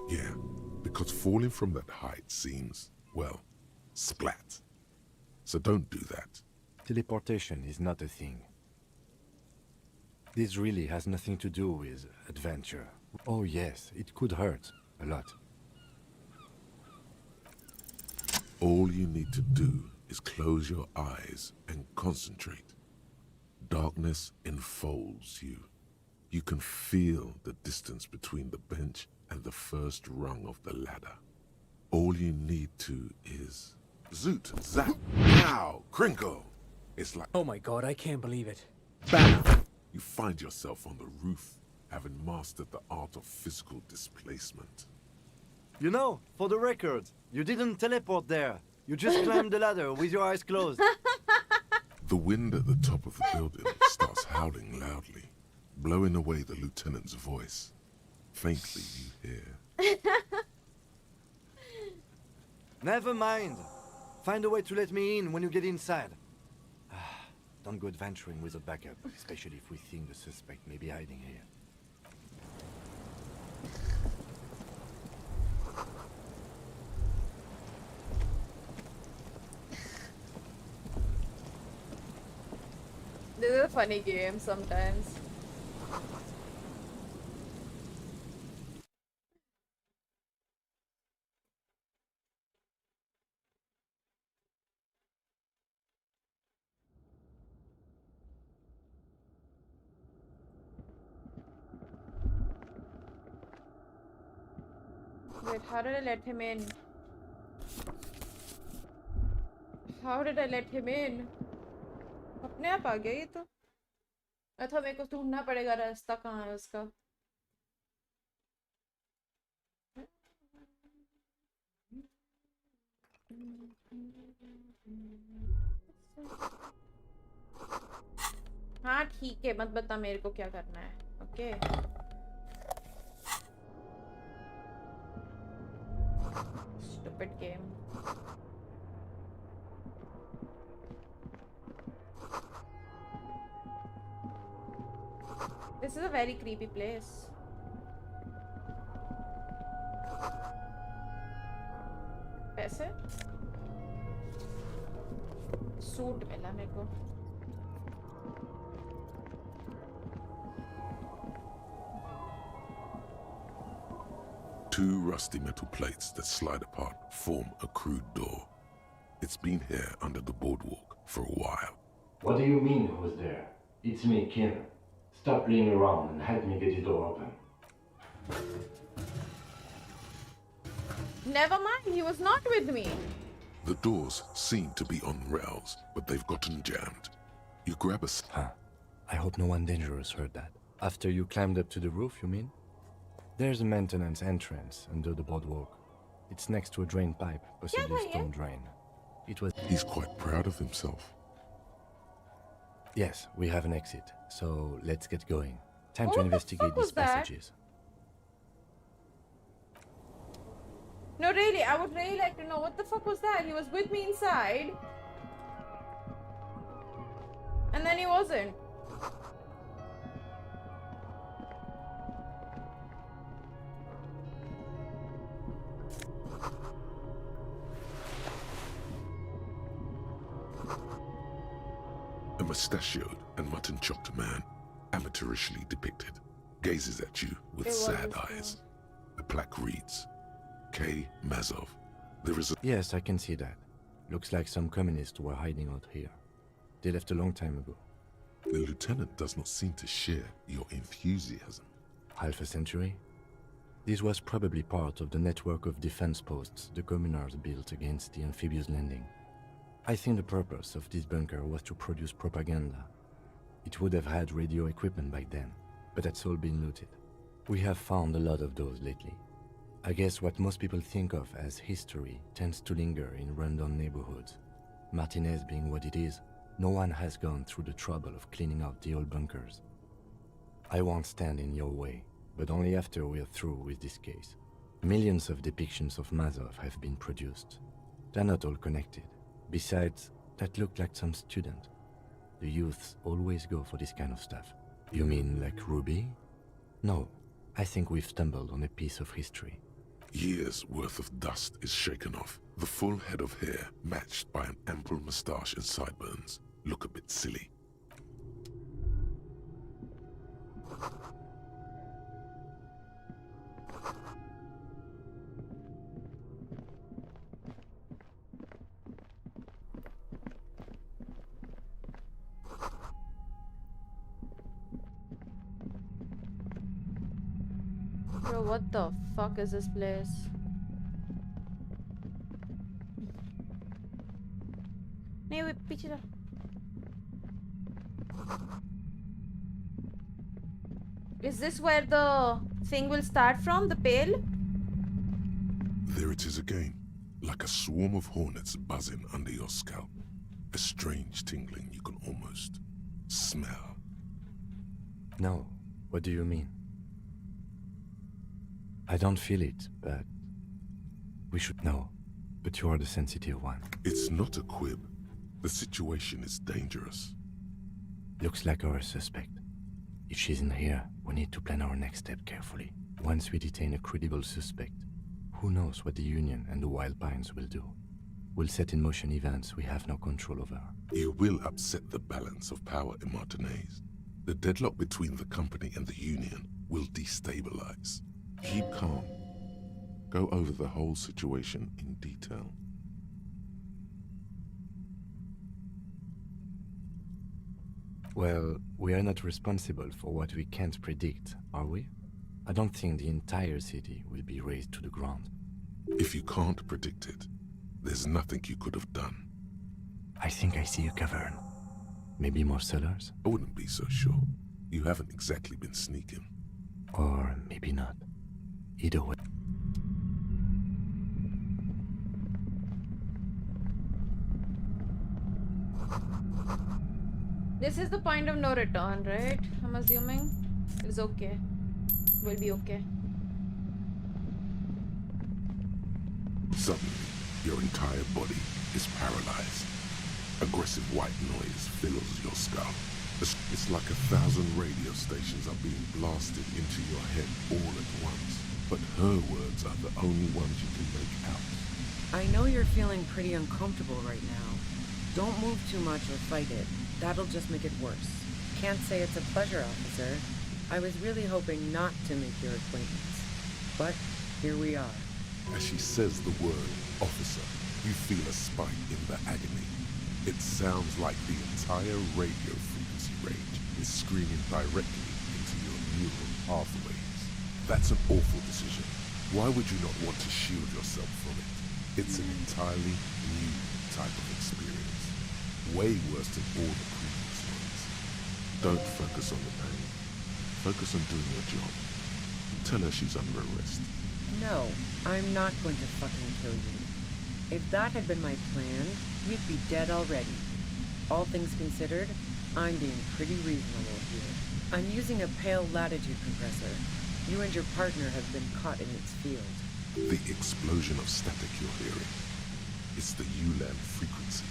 Yeah, because falling from that height seems, well, splat. So don't do that. Teleportation is not a thing. This really has nothing to do with adventure. Oh yes, it could hurt a lot. All you need to do is close your eyes and concentrate. Darkness enfolds you. You can feel the distance between the bench and the first rung of the ladder. All you need to is zoot, zap, pow, crinkle. It's like, oh my god, I can't believe it. Bam! You find yourself on the roof, having mastered the art of physical displacement. You know, for the record, you didn't teleport there. You just climbed the ladder with your eyes closed. The wind at the top of the building starts howling loudly, blowing away the lieutenant's voice. Faintly you hear. Never mind. Find a way to let me in when you get inside. Don't go adventuring with a backup, especially if we think the suspect may be hiding here. This is a funny game sometimes. Wait, how did I let him in? How did I let him in? अपने आप आ गया ये तो। अच्छा मेरे को ढूंढना पड़ेगा रास्ता कहाँ है उसका। हाँ ठीक है, मत बता मेरे को क्या करना है। Okay Stupid game. This is a very creepy place. पैसे? सूट मिला मेरे को। Two rusty metal plates that slide apart form a crude door. It's been here under the boardwalk for a while. What do you mean, who's there? It's me, Kim. Stop playing around and help me get the door open. Never mind, he was not with me. The doors seem to be on rails, but they've gotten jammed. You grab a... Huh. I hope no one dangerous heard that. After you climbed up to the roof, you mean? There's a maintenance entrance under the boardwalk. It's next to a drain pipe, possibly a stone drain. It was... He's quite proud of himself. Yes, we have an exit, so let's get going. Time to investigate these passages. No, really, I would really like to know what the fuck was that? He was with me inside. And then he wasn't. A mustachioed and mutton-chopped man, amateurishly depicted, gazes at you with sad eyes. The plaque reads, K. Mazov. There is a... Yes, I can see that. Looks like some communists were hiding out here. They left a long time ago. The lieutenant does not seem to share your enthusiasm. Half a century? This was probably part of the network of defense posts the communards built against the amphibious landing. I think the purpose of this bunker was to produce propaganda. It would have had radio equipment back then, but that's all been looted. We have found a lot of those lately. I guess what most people think of as history tends to linger in rundown neighborhoods. Martinez being what it is, no one has gone through the trouble of cleaning out the old bunkers. I won't stand in your way, but only after we're through with this case. Millions of depictions of Mazov have been produced. They're not all connected. Besides, that looked like some student. The youths always go for this kind of stuff. You mean like Ruby? No, I think we've stumbled on a piece of history. Years' worth of dust is shaken off. The full head of hair, matched by an ample moustache and sideburns, look a bit silly. Bro, what the fuck is this place? Nee, wait, पीछे जा. Is this where the thing will start from? The pail? There it is again, like a swarm of hornets buzzing under your scalp. A strange tingling you can almost smell. No, what do you mean? I don't feel it, but we should know. But you are the sensitive one. It's not a quib. The situation is dangerous. Looks like our suspect. If she's in here, we need to plan our next step carefully. Once we detain a credible suspect, who knows what the Union and the Wild Pines will do? We'll set in motion events we have no control over. You will upset the balance of power in Martinez. The deadlock between the company and the Union will destabilize. Keep calm. Go over the whole situation in detail. Well, we are not responsible for what we can't predict, are we? I don't think the entire city will be razed to the ground. If you can't predict it, there's nothing you could have done. I think I see a cavern. Maybe more cellars? I wouldn't be so sure. You haven't exactly been sneaking. Or maybe not. Either way. This is the point of no return, right? I'm assuming it's okay. We'll be okay. Suddenly, your entire body is paralyzed. Aggressive white noise fills your skull. It's like 1,000 radio stations are being blasted into your head all at once. But her words are the only ones you can make out. I know you're feeling pretty uncomfortable right now. Don't move too much or fight it. That'll just make it worse. Can't say it's a pleasure, officer. I was really hoping not to make your acquaintance. But here we are. As she says the word officer, you feel a spike in the agony. It sounds like the entire radio frequency range is screaming directly into your neural pathways. That's an awful decision. Why would you not want to shield yourself from it? It's an entirely new type of experience. Way worse than all the previous ones. Don't focus on the pain. Focus on doing your job. Tell her she's under arrest. No, I'm not going to fucking kill you. If that had been my plan, you'd be dead already. All things considered, I'm being pretty reasonable here. I'm using a pale latitude compressor. You and your partner have been caught in its field. The explosion of static you're hearing. It's the Ulan frequency,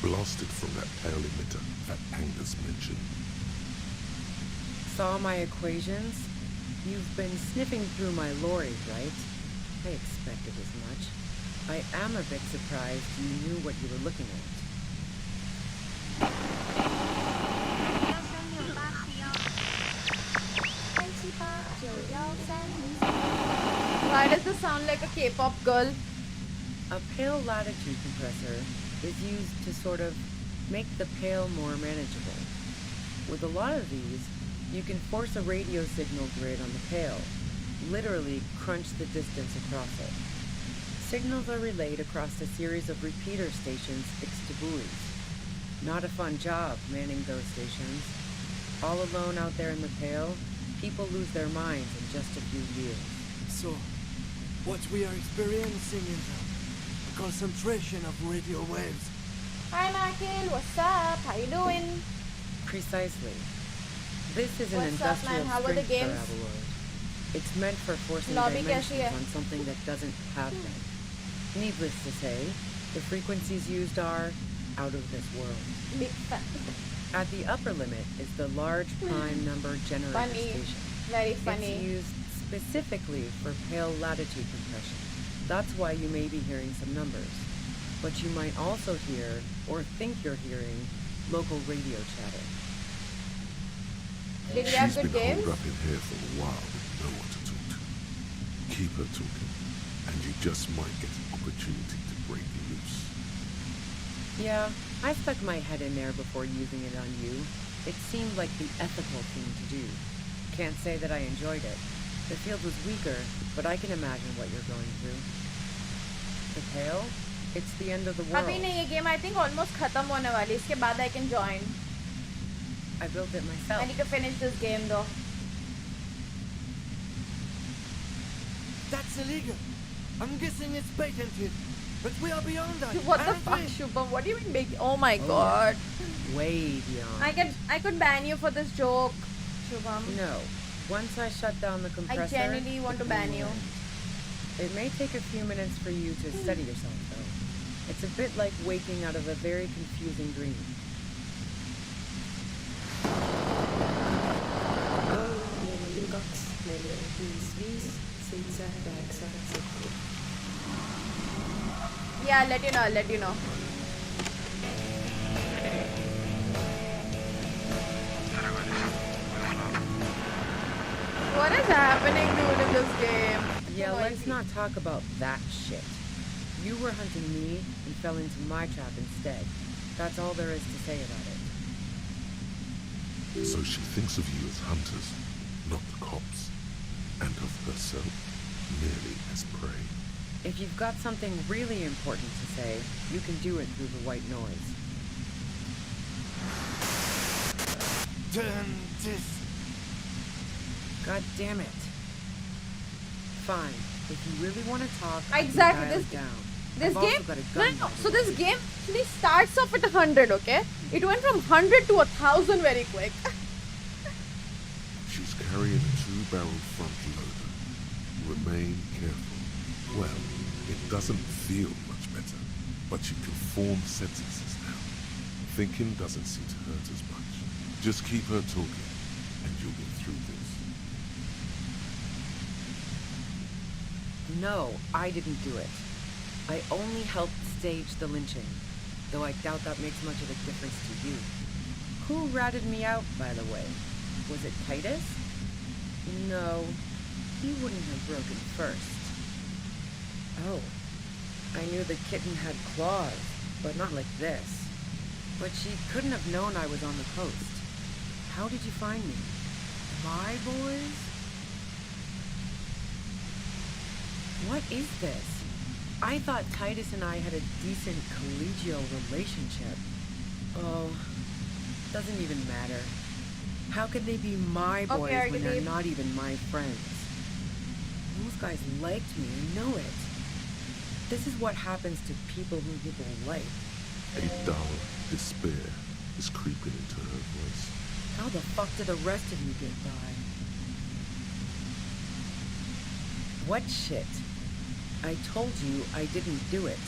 blasted from that pale emitter that Angus mentioned. Saw my equations? You've been sniffing through my lorry, right? I expected as much. I am a bit surprised you knew what you were looking at. Why does this sound like a K-pop girl? A pale latitude compressor is used to sort of make the pale more manageable. With a lot of these, you can force a radio signal grid on the pale, literally crunch the distance across it. Signals are relayed across a series of repeater stations fixed to buoys. Not a fun job manning those stations. All alone out there in the pale, people lose their minds in just a few years. So, what we are experiencing is a concentration of radio waves. Hi Michael, what's up? How you doing? Precisely. This is an What's up, industrial man? How are the strength games? paraboloid. It's meant for forcing Lobby dimensions kaisi hai? on something that doesn't have them. Needless to say, the frequencies used are out of this world. Big fan. At the upper limit is the large prime number generator Funny. station. Very funny. It's used specifically for pale latitude compression. That's why you may be hearing some numbers. But you might also hear, or think you're hearing, local radio chatter. Did you have She's good been games? holed up in here for a while with no one to talk to. Keep her talking, and you just might get an opportunity to break loose. Yeah, I stuck my head in there before using it on you. It seemed like the ethical thing to do. Can't say that I enjoyed it. The field was weaker, but I can imagine what you're going through. The pale? It's the end of the world. अभी नहीं ये game I think almost खत्म होने वाली. इसके बाद I can join. I built it myself. I need to finish this game though. That's illegal. I'm guessing it's patented. But we are beyond that. What the aren't fuck, we? Shubham? What do you mean big? Oh my god. Way beyond. I could ban you for this joke, Shubham. No. Once I shut down the compressor, I genuinely want to it ban will you. end. It may take a few minutes for you to steady yourself, though. It's a bit like waking out of a very confusing dream. Yeah, I'll let you know. I'll let you know. What is happening, dude, in this game? Yeah, let's not talk about that shit. You were hunting me and fell into my trap instead. That's all there is to say about it. So she thinks of you as hunters, not the cops. and of herself merely as prey. If you've got something really important to say, you can do it through the white noise. Turn this. God damn it. Fine. If you really want to talk, Exactly. I can dial it down. This I've game, also got a no, gun, no. by the So this way. game actually starts off at 100, okay? It went from 100 to 1,000 very quick. She's carrying a 2-barrel front loader. Remain careful. Well, it doesn't feel much better, but you can form sentences now. Thinking doesn't seem to hurt as much. Just keep her talking, and you'll get through this. No, I didn't do it. I only helped stage the lynching, though I doubt that makes much of a difference to you. Who ratted me out, by the way? Was it Titus? No, he wouldn't have broken first. Oh, I knew the kitten had claws, but not like this. But she couldn't have known I was on the coast. How did you find me? My boys? What is this? I thought Titus and I had a decent collegial relationship. Oh, doesn't even matter. How could they be my boys Okay, when they're Archie. not even my friends? Those guys liked me, I know it. This is what happens to people who people like. A dull despair is creeping into her voice. How the fuck did the rest of you get by? What shit? I told you I didn't do it.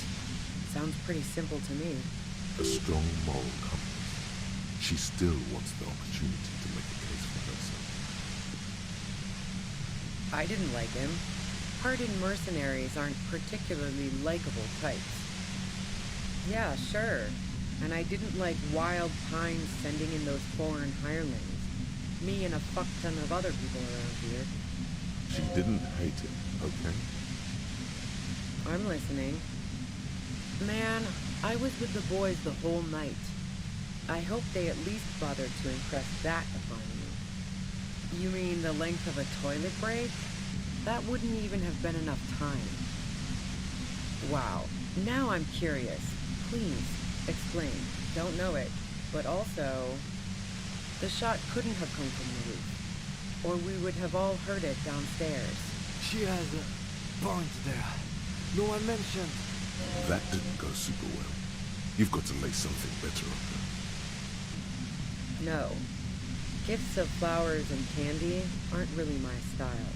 Sounds pretty simple to me. A strong moral compass. She still wants the opportunity to make a case for herself. I didn't like him. Hardened mercenaries aren't particularly likable types. Yeah, sure. And I didn't like Wild Pines sending in those foreign hirelings. Me and a fuck ton of other people around here. She didn't hate it, okay? I'm listening. Man, I was with the boys the whole night. I hope they at least bothered to impress that upon you. You mean the length of a toilet break? That wouldn't even have been enough time. Wow. Now I'm curious. Please, explain. Don't know it. But also, the shot couldn't have come from the roof. Or we would have all heard it downstairs. She has a point there. No one mentioned. That didn't go super well. You've got to lay something better on her. No. Gifts of flowers and candy aren't really my style.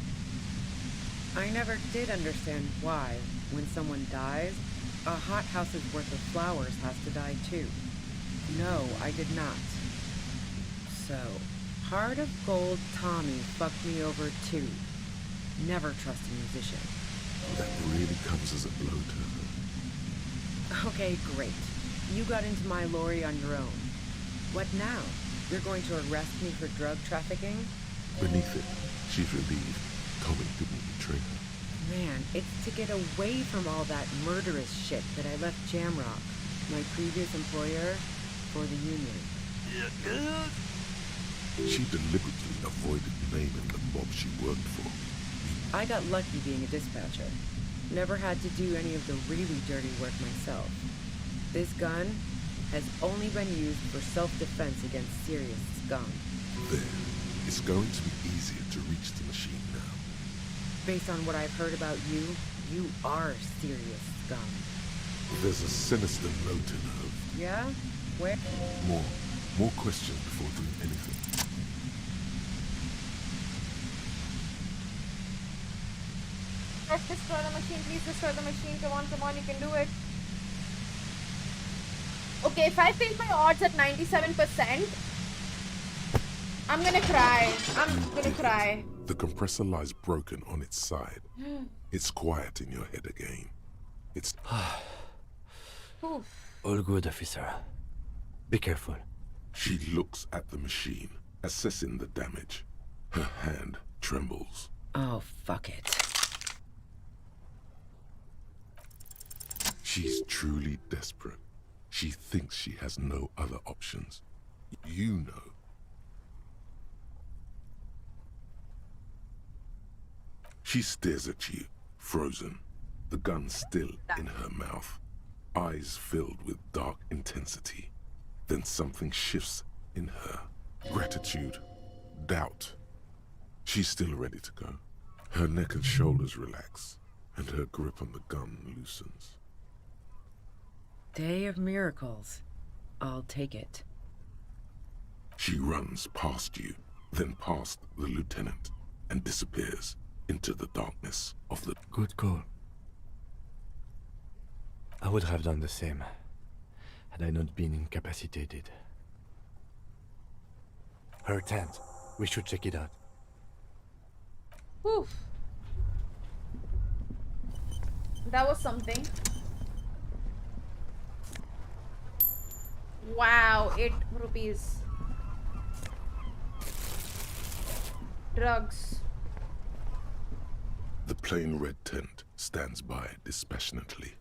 I never did understand why, when someone dies, a hothouse's worth of flowers has to die too. No, I did not. So, Heart of Gold Tommy fucked me over too. Never trust a musician. That really comes as a blow to her. Okay, great. You got into my lorry on your own. What now? You're going to arrest me for drug trafficking? Beneath it, she's relieved Tommy didn't betray her. Man, it's to get away from all that murderous shit that I left Jamrock, my previous employer, for the Union. She deliberately avoided naming the mob she worked for. I got lucky being a dispatcher. Never had to do any of the really dirty work myself. This gun has only been used for self-defense against serious scum. There. It's going to be easier to reach the machine now. Based on what I've heard about you, you are serious scum. There's a sinister note in her. Yeah? Where? More questions before doing anything. Let's destroy the machine. Please destroy the machine. Come on, you can do it. Okay, if I think my odds at 97%, I'm gonna cry. The compressor lies broken on its side. It's quiet in your head again. It's... Oof. All good, officer. Be careful. She looks at the machine, assessing the damage. Her hand trembles. Oh, fuck it. She's truly desperate. She thinks she has no other options. You know. She stares at you, frozen, the gun still in her mouth, eyes filled with dark intensity. Then something shifts in her. Gratitude, doubt. She's still ready to go. Her neck and shoulders relax, and her grip on the gun loosens. Day of miracles. I'll take it. She runs past you, then past the lieutenant, and disappears into the darkness of the... Good call. I would have done the same, had I not been incapacitated. Her tent. We should check it out. Whew. That was something. Wow, 8 rupees. Drugs. The plain red tent stands by dispassionately.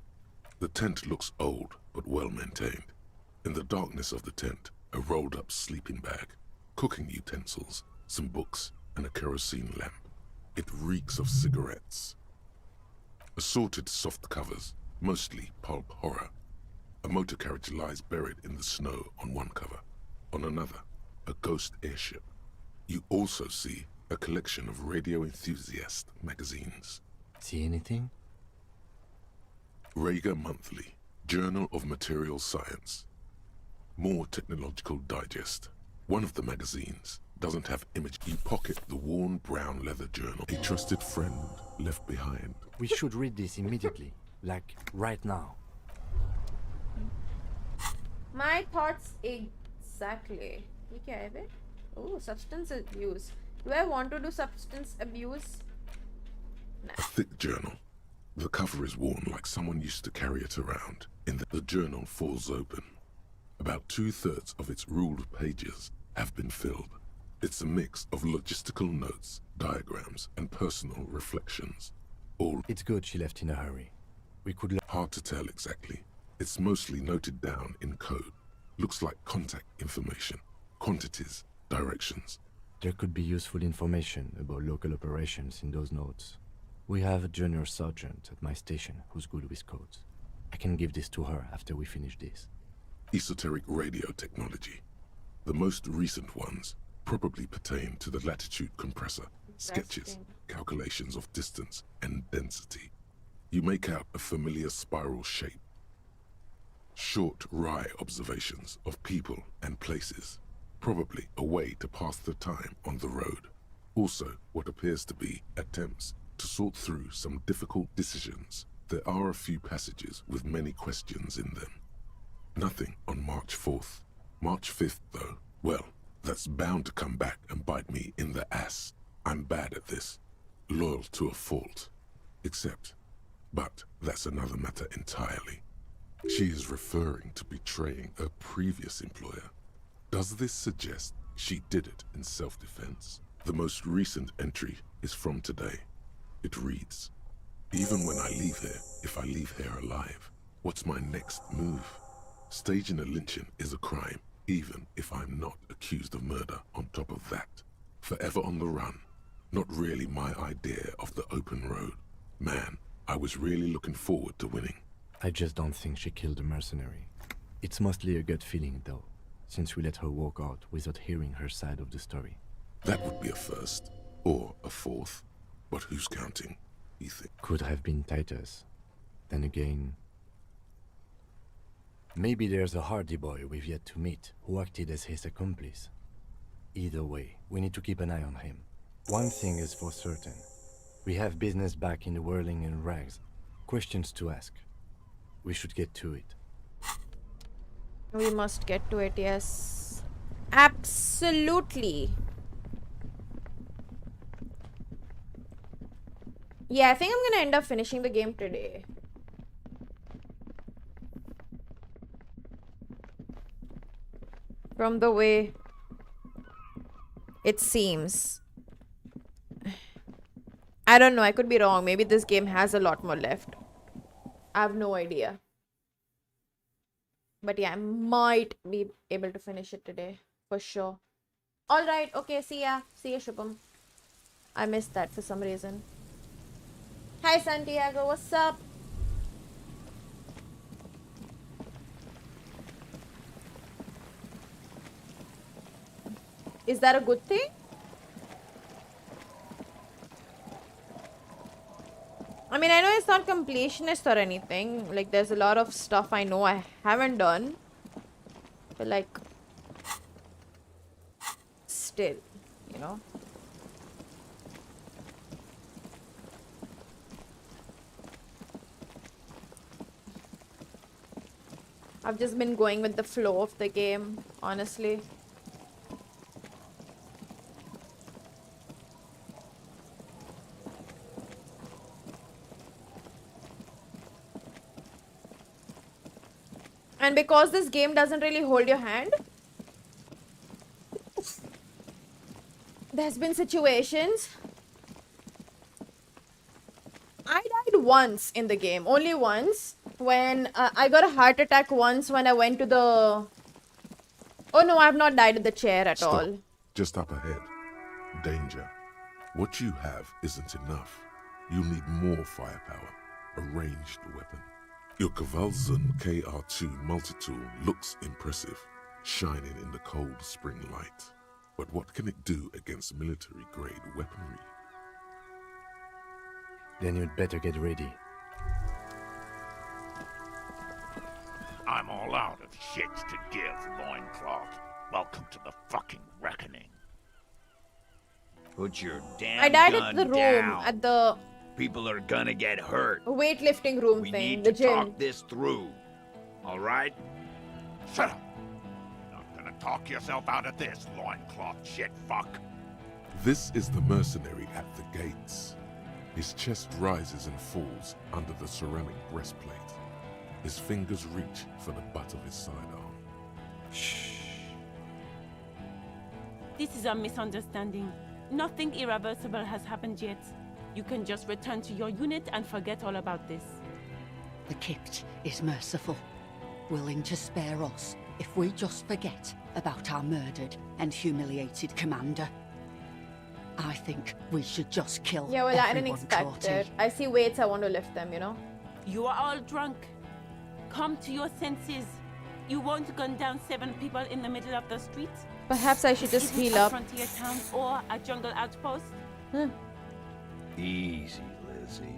The tent looks old, but well maintained. In the darkness of the tent, a rolled-up sleeping bag, cooking utensils, some books, and a kerosene lamp. It reeks of cigarettes. Assorted soft covers, mostly pulp horror. A motor carriage lies buried in the snow on one cover. On another, a ghost airship. You also see a collection of radio enthusiast magazines. See anything? Rager Monthly, Journal of Material Science. More Technological Digest. One of the magazines doesn't have image. You pocket the worn brown leather journal. A trusted friend left behind. We should read this immediately, like right now. My thoughts exactly. ये क्या है बे? Oh, substance abuse. Do I want to do substance abuse? Nah. A thick journal. The cover is worn like someone used to carry it around. The journal falls open. About 2/3 of its ruled pages have been filled. It's a mix of logistical notes, diagrams, and personal reflections. All... It's good she left in a hurry. We could... Hard to tell exactly. It's mostly noted down in code. Looks like contact information, quantities, directions. There could be useful information about local operations in those notes. We have a junior sergeant at my station who's good with codes. I can give this to her after we finish this. Esoteric radio technology. The most recent ones probably pertain to the latitude compressor, sketches, calculations of distance and density. You make out a familiar spiral shape. Short, wry observations of people and places. Probably a way to pass the time on the road. Also, what appears to be attempts to sort through some difficult decisions. There are a few passages with many questions in them. Nothing on March 4th. March 5th, though, well, that's bound to come back and bite me in the ass. I'm bad at this. Loyal to a fault. But that's another matter entirely. She is referring to betraying her previous employer. Does this suggest she did it in self-defense? The most recent entry is from today. It reads, "Even when I leave here, if I leave here alive, what's my next move? Staging a lynching is a crime, even if I'm not accused of murder on top of that. Forever on the run. Not really my idea of the open road. Man, I was really looking forward to winning." I just don't think she killed a mercenary. It's mostly a gut feeling, though, since we let her walk out without hearing her side of the story. That would be a first, or a fourth. But who's counting, you think? Could have been Titus. Then again... Maybe there's a hardy boy we've yet to meet who acted as his accomplice. Either way, we need to keep an eye on him. One thing is for certain. We have business back in the whirling and rags. Questions to ask. We should get to it. We must get to it, yes. Absolutely. Yeah, I think I'm gonna end up finishing the game today. From the way it seems. I don't know, I could be wrong. Maybe this game has a lot more left. I have no idea. But yeah, I might be able to finish it today. For sure. Alright, okay, see ya. See ya, Shubham. I missed that for some reason. Hi Santiago, what's up? Is that a good thing? I mean, I know it's not completionist or anything. Like, there's a lot of stuff I know I haven't done. But, like, still, you know? I've just been going with the flow of the game, honestly. And because this game doesn't really hold your hand, there's been situations. I died once in the game, only once, when I got a heart attack once when I went to the... Oh no, I have not died at the chair at all. Just up ahead. Danger. What you have isn't enough. You'll need more firepower. A ranged weapon. Your Kvalzun KR2 multi-tool looks impressive, shining in the cold spring light. But what can it do against military-grade weaponry? Then you'd better get ready. I'm all out of shits to give, loincloth. Welcome to the fucking reckoning. Put your damn I died gun at the room, down. at the People are gonna get hurt. weightlifting room We thing, need the to gym. talk this through. All right? Shut up. Not gonna talk yourself out of this, loincloth shit fuck. This is the mercenary at the gates. His chest rises and falls under the ceramic breastplate. His fingers reach for the butt of his sidearm. Shh. This is a misunderstanding. Nothing irreversible has happened yet. You can just return to your unit and forget all about this. The Kipt is merciful, willing to spare us if we just forget about our murdered and humiliated commander. I think we should just kill Yeah, well, I didn't everyone expect caught it. I see weights, I want to lift them, you know? You are all drunk. Come to your senses. You won't gun down 7 people in the middle of the street. Perhaps I should just Isn't heal a up. frontier town or a jungle outpost. Easy, Lizzie.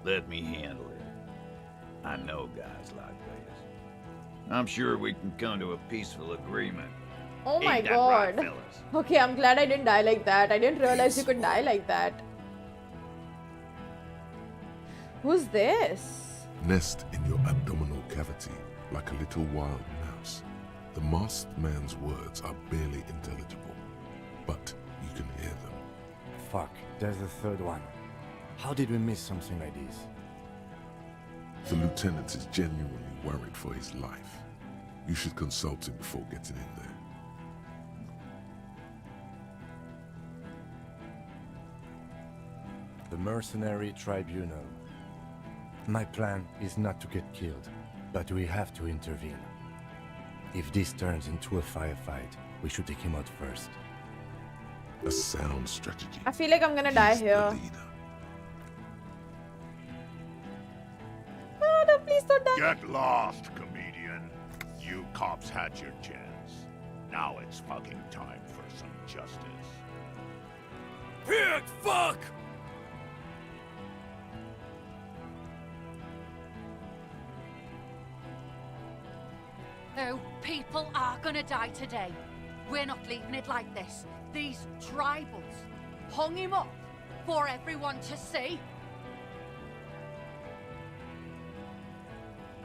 Let me handle it. I know guys like this. I'm sure we can come to a peaceful agreement. Oh my Ain't that right, god. fellas? Okay, I'm glad I didn't die like that. I didn't realize you could die like that. Who's this? Nest in your abdominal cavity like a little wild mouse. The masked man's words are barely intelligible, but you can hear them. Fuck, there's a third one. How did we miss something like this? The lieutenant is genuinely worried for his life. You should consult him before getting in there. The Mercenary Tribunal. My plan is not to get killed, but we have to intervene. If this turns into a firefight, we should take him out first. A sound strategy. I feel like I'm gonna die here. Oh no, please don't die. Get lost, comedian. You cops had your chance. Now it's fucking time for some justice. Pig fuck! No, people are gonna die today. We're not leaving it like this. These tribals hung him up for everyone to see.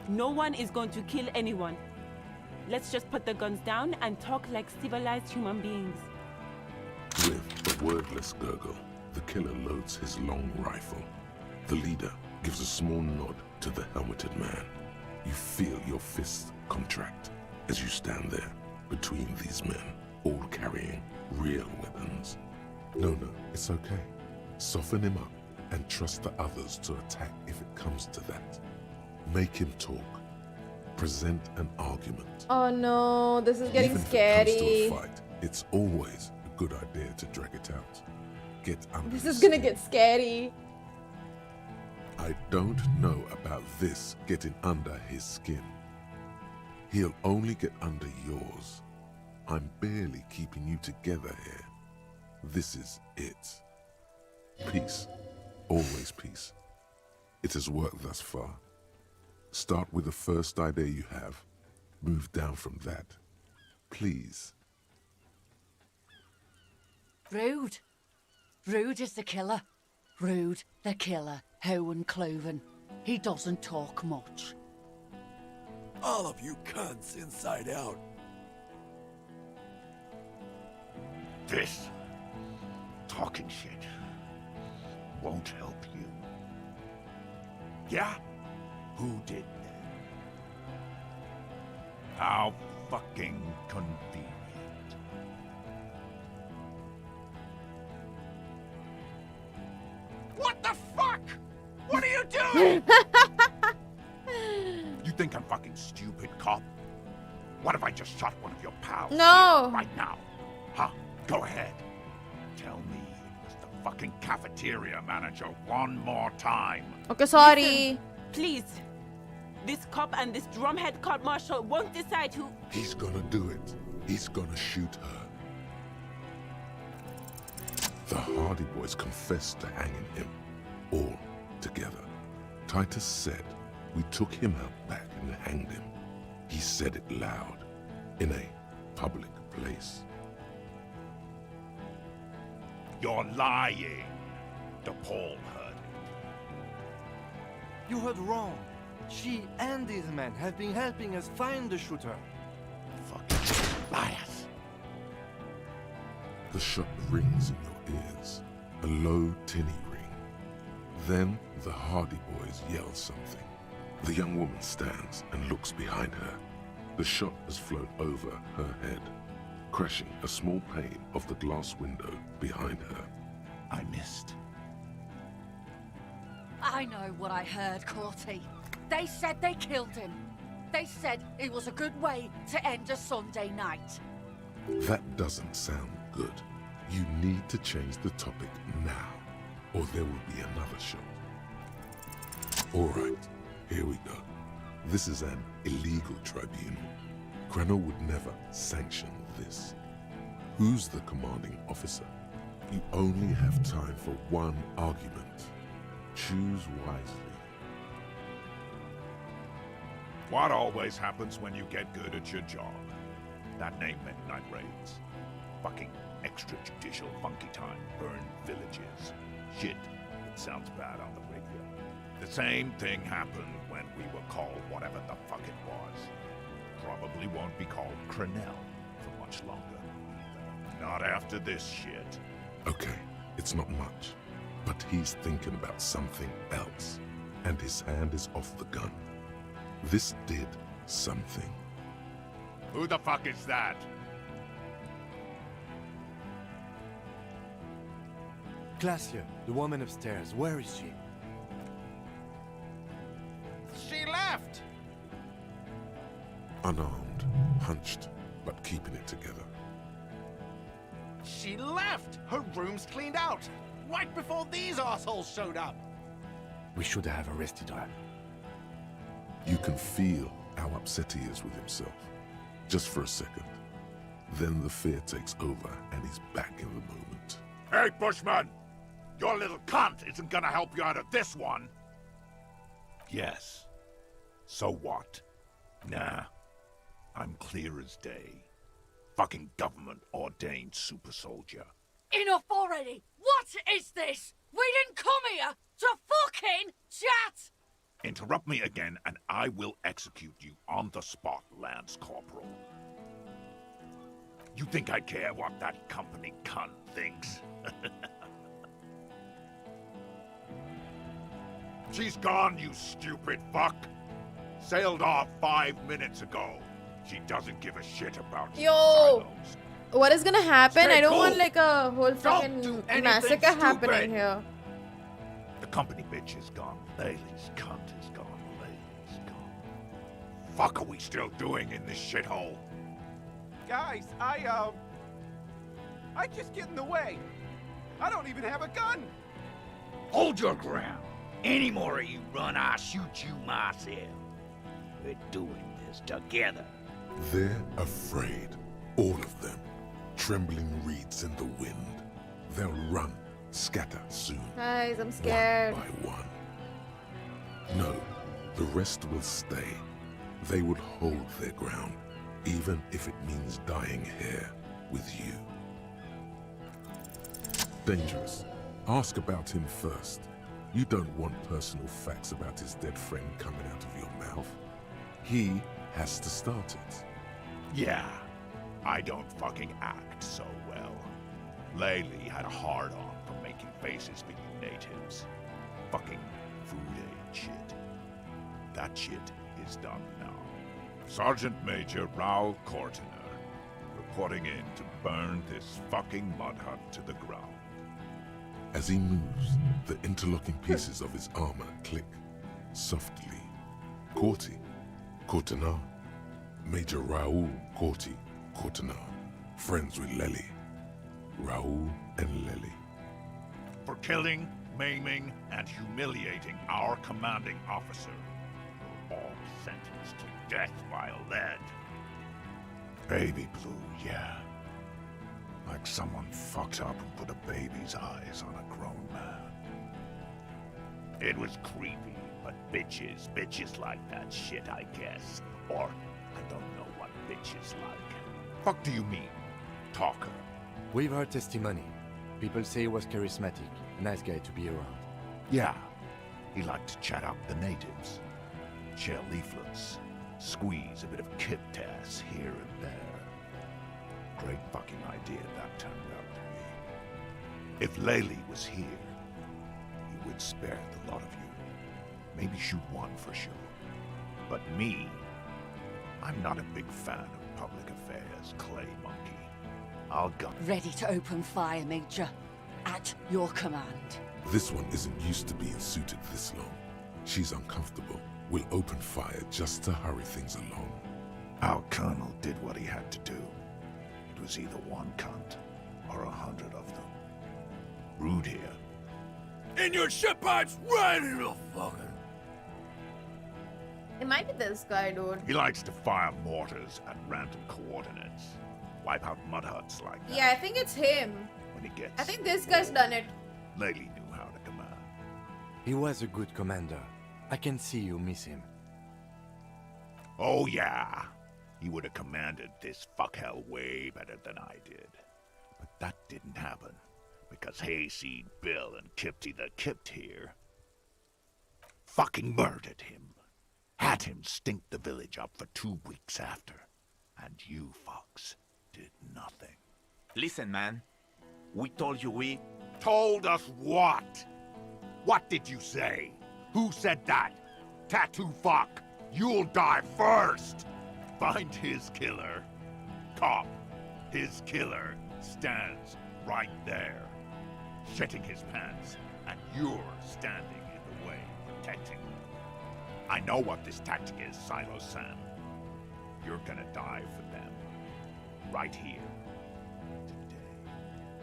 No one is going to kill anyone. Let's just put the guns down and talk like civilized human beings. With a wordless gurgle, the killer loads his long rifle. The leader gives a small nod to the helmeted man. You feel your fists contract as you stand there between these men, all carrying real weapons. No, it's okay. Soften him up and trust the others to attack if it comes to that. Make him talk. Present an argument. Oh no, this is getting Even scary. if it comes to a fight, it's always a good idea to drag it out. Get under This his is gonna skin. get scary. I don't know about this getting under his skin. He'll only get under yours. I'm barely keeping you together here. This is it. Peace. Always peace. It has worked thus far. Start with the first idea you have. Move down from that. Please. Rude. Rude is the killer. Rude, the killer. Owen Cloven. He doesn't talk much. All of you cunts inside out. This talking shit won't help you. Yeah? Who did that? How fucking convenient. What the fuck? What are you doing? You think I'm fucking stupid, cop? What if I just shot one of your pals? No. Here, right now? Huh? Go ahead. Tell me it was the fucking cafeteria manager one more time. Okay, sorry. Listen, please. This cop and this drumhead court marshal won't decide who... He's gonna do it. He's gonna shoot her. The Hardy Boys confessed to hanging him, all together. Titus said we took him out back and hanged him. He said it loud, in a public place. You're lying. DePaul heard it. You heard wrong. She and these men have been helping us find the shooter. Fucking liars. The shot rings in your ears, a low, tinny ring. Then the Hardy Boys yell something. The young woman stands and looks behind her. The shot has flown over her head, crashing a small pane of the glass window behind her. I missed. I know what I heard, Corty. They said they killed him. They said it was a good way to end a Sunday night. That doesn't sound good. You need to change the topic now, or there will be another shot. All right, here we go. This is an illegal tribunal. Krenner would never sanction this. Who's the commanding officer? You only have time for one argument. Choose wisely. What always happens when you get good at your job? That name meant night raids. Fucking extrajudicial funky time, burn villages. Shit, it sounds bad on the radio. The same thing happened when we were called whatever the fuck it was. Probably won't be called Crenell for much longer. Not after this shit. Okay, it's not much, but he's thinking about something else, and his hand is off the gun. This did something. Who the fuck is that? Glacia, the woman upstairs, where is she? She left! Unarmed, hunched, but keeping it together. She left! Her room's cleaned out! Right before these assholes showed up! We should have arrested her. You can feel how upset he is with himself. Just for a second. Then the fear takes over and he's back in the moment. Hey, Bushman! Your little cunt isn't gonna help you out of this one! Yes. So what? Nah. I'm clear as day. Fucking government-ordained super soldier. Enough already! What is this? We didn't come here to fucking chat! Interrupt me again and I will execute you on the spot, Lance Corporal. You think I care what that company cunt thinks? She's gone, you stupid fuck! Sailed off 5 minutes ago. She doesn't give a shit about Yo! silos. What is gonna happen? Stay I don't cool. want like a whole Don't fucking do anything massacre happening stupid. here. The company bitch is gone. Laylee's cunt is gone. Laylee's gone. Fuck are we still doing in this shithole? Guys, I just get in the way. I don't even have a gun. Hold your ground. Any more of you run, I'll shoot you myself. We're doing this together. They're afraid, all of them, trembling reeds in the wind. They'll run, scatter soon. Guys, I'm scared. One by one. No, the rest will stay. They would hold their ground, even if it means dying here with you. Dangerous. Ask about him first. You don't want personal facts about his dead friend coming out of your mouth. He has to start it. Yeah, I don't fucking act so well. Laylee had a hard-on for making faces for you natives. Fucking food aid shit. That shit is done now. Sergeant Major Raoul Cortiner, reporting in to burn this fucking mud hut to the ground. As he moves, the interlocking pieces of his armor click softly. Corti, Cortiner, Major Raoul Corti, Cortiner, friends with Lely. Raoul and Lely. For killing, maiming, and humiliating our commanding officer. You're all sentenced to death by lead. Baby blue, yeah. Like someone fucked up and put a baby's eyes on a grown man. It was creepy, but bitches like that shit, I guess. Or, I don't know what bitches like. Fuck do you mean, talker? We've heard testimony. People say he was charismatic, a nice guy to be around. Yeah, he liked to chat up the natives. Share leaflets, squeeze a bit of kipped ass here and there. Great fucking idea that turned out to be. If Laylee was here, he would spare the lot of you. Maybe shoot one for sure. But me, I'm not a big fan of public affairs, clay monkey. I'll gun. Ready to open fire, Major. At your command. This one isn't used to being suited this long. She's uncomfortable. We'll open fire just to hurry things along. Our colonel did what he had to do. It was either one cunt or 100 of them. Rude here. In your ship pipes, ready to fucking. It might be this guy, dude. He likes to fire mortars at random coordinates. Wipe out mud huts like that. Yeah, I think it's him. When he gets... I think this guy's done it. Laylee knew how to command. He was a good commander. I can see you miss him. Oh yeah. He would have commanded this fuckhell way better than I did. But that didn't happen. Because Hayseed Bill and Kipty the Kipt here fucking murdered him. Had him stink the village up for 2 weeks after. And you fucks did nothing. Listen, man. We told you we... Told us what? What did you say? Who said that? Tattoo fuck. You'll die first. Find his killer. Cop. His killer stands right there. Shitting his pants. And you're standing in the way, protecting him. I know what this tactic is, Silo Sam. You're gonna die for them. Right here.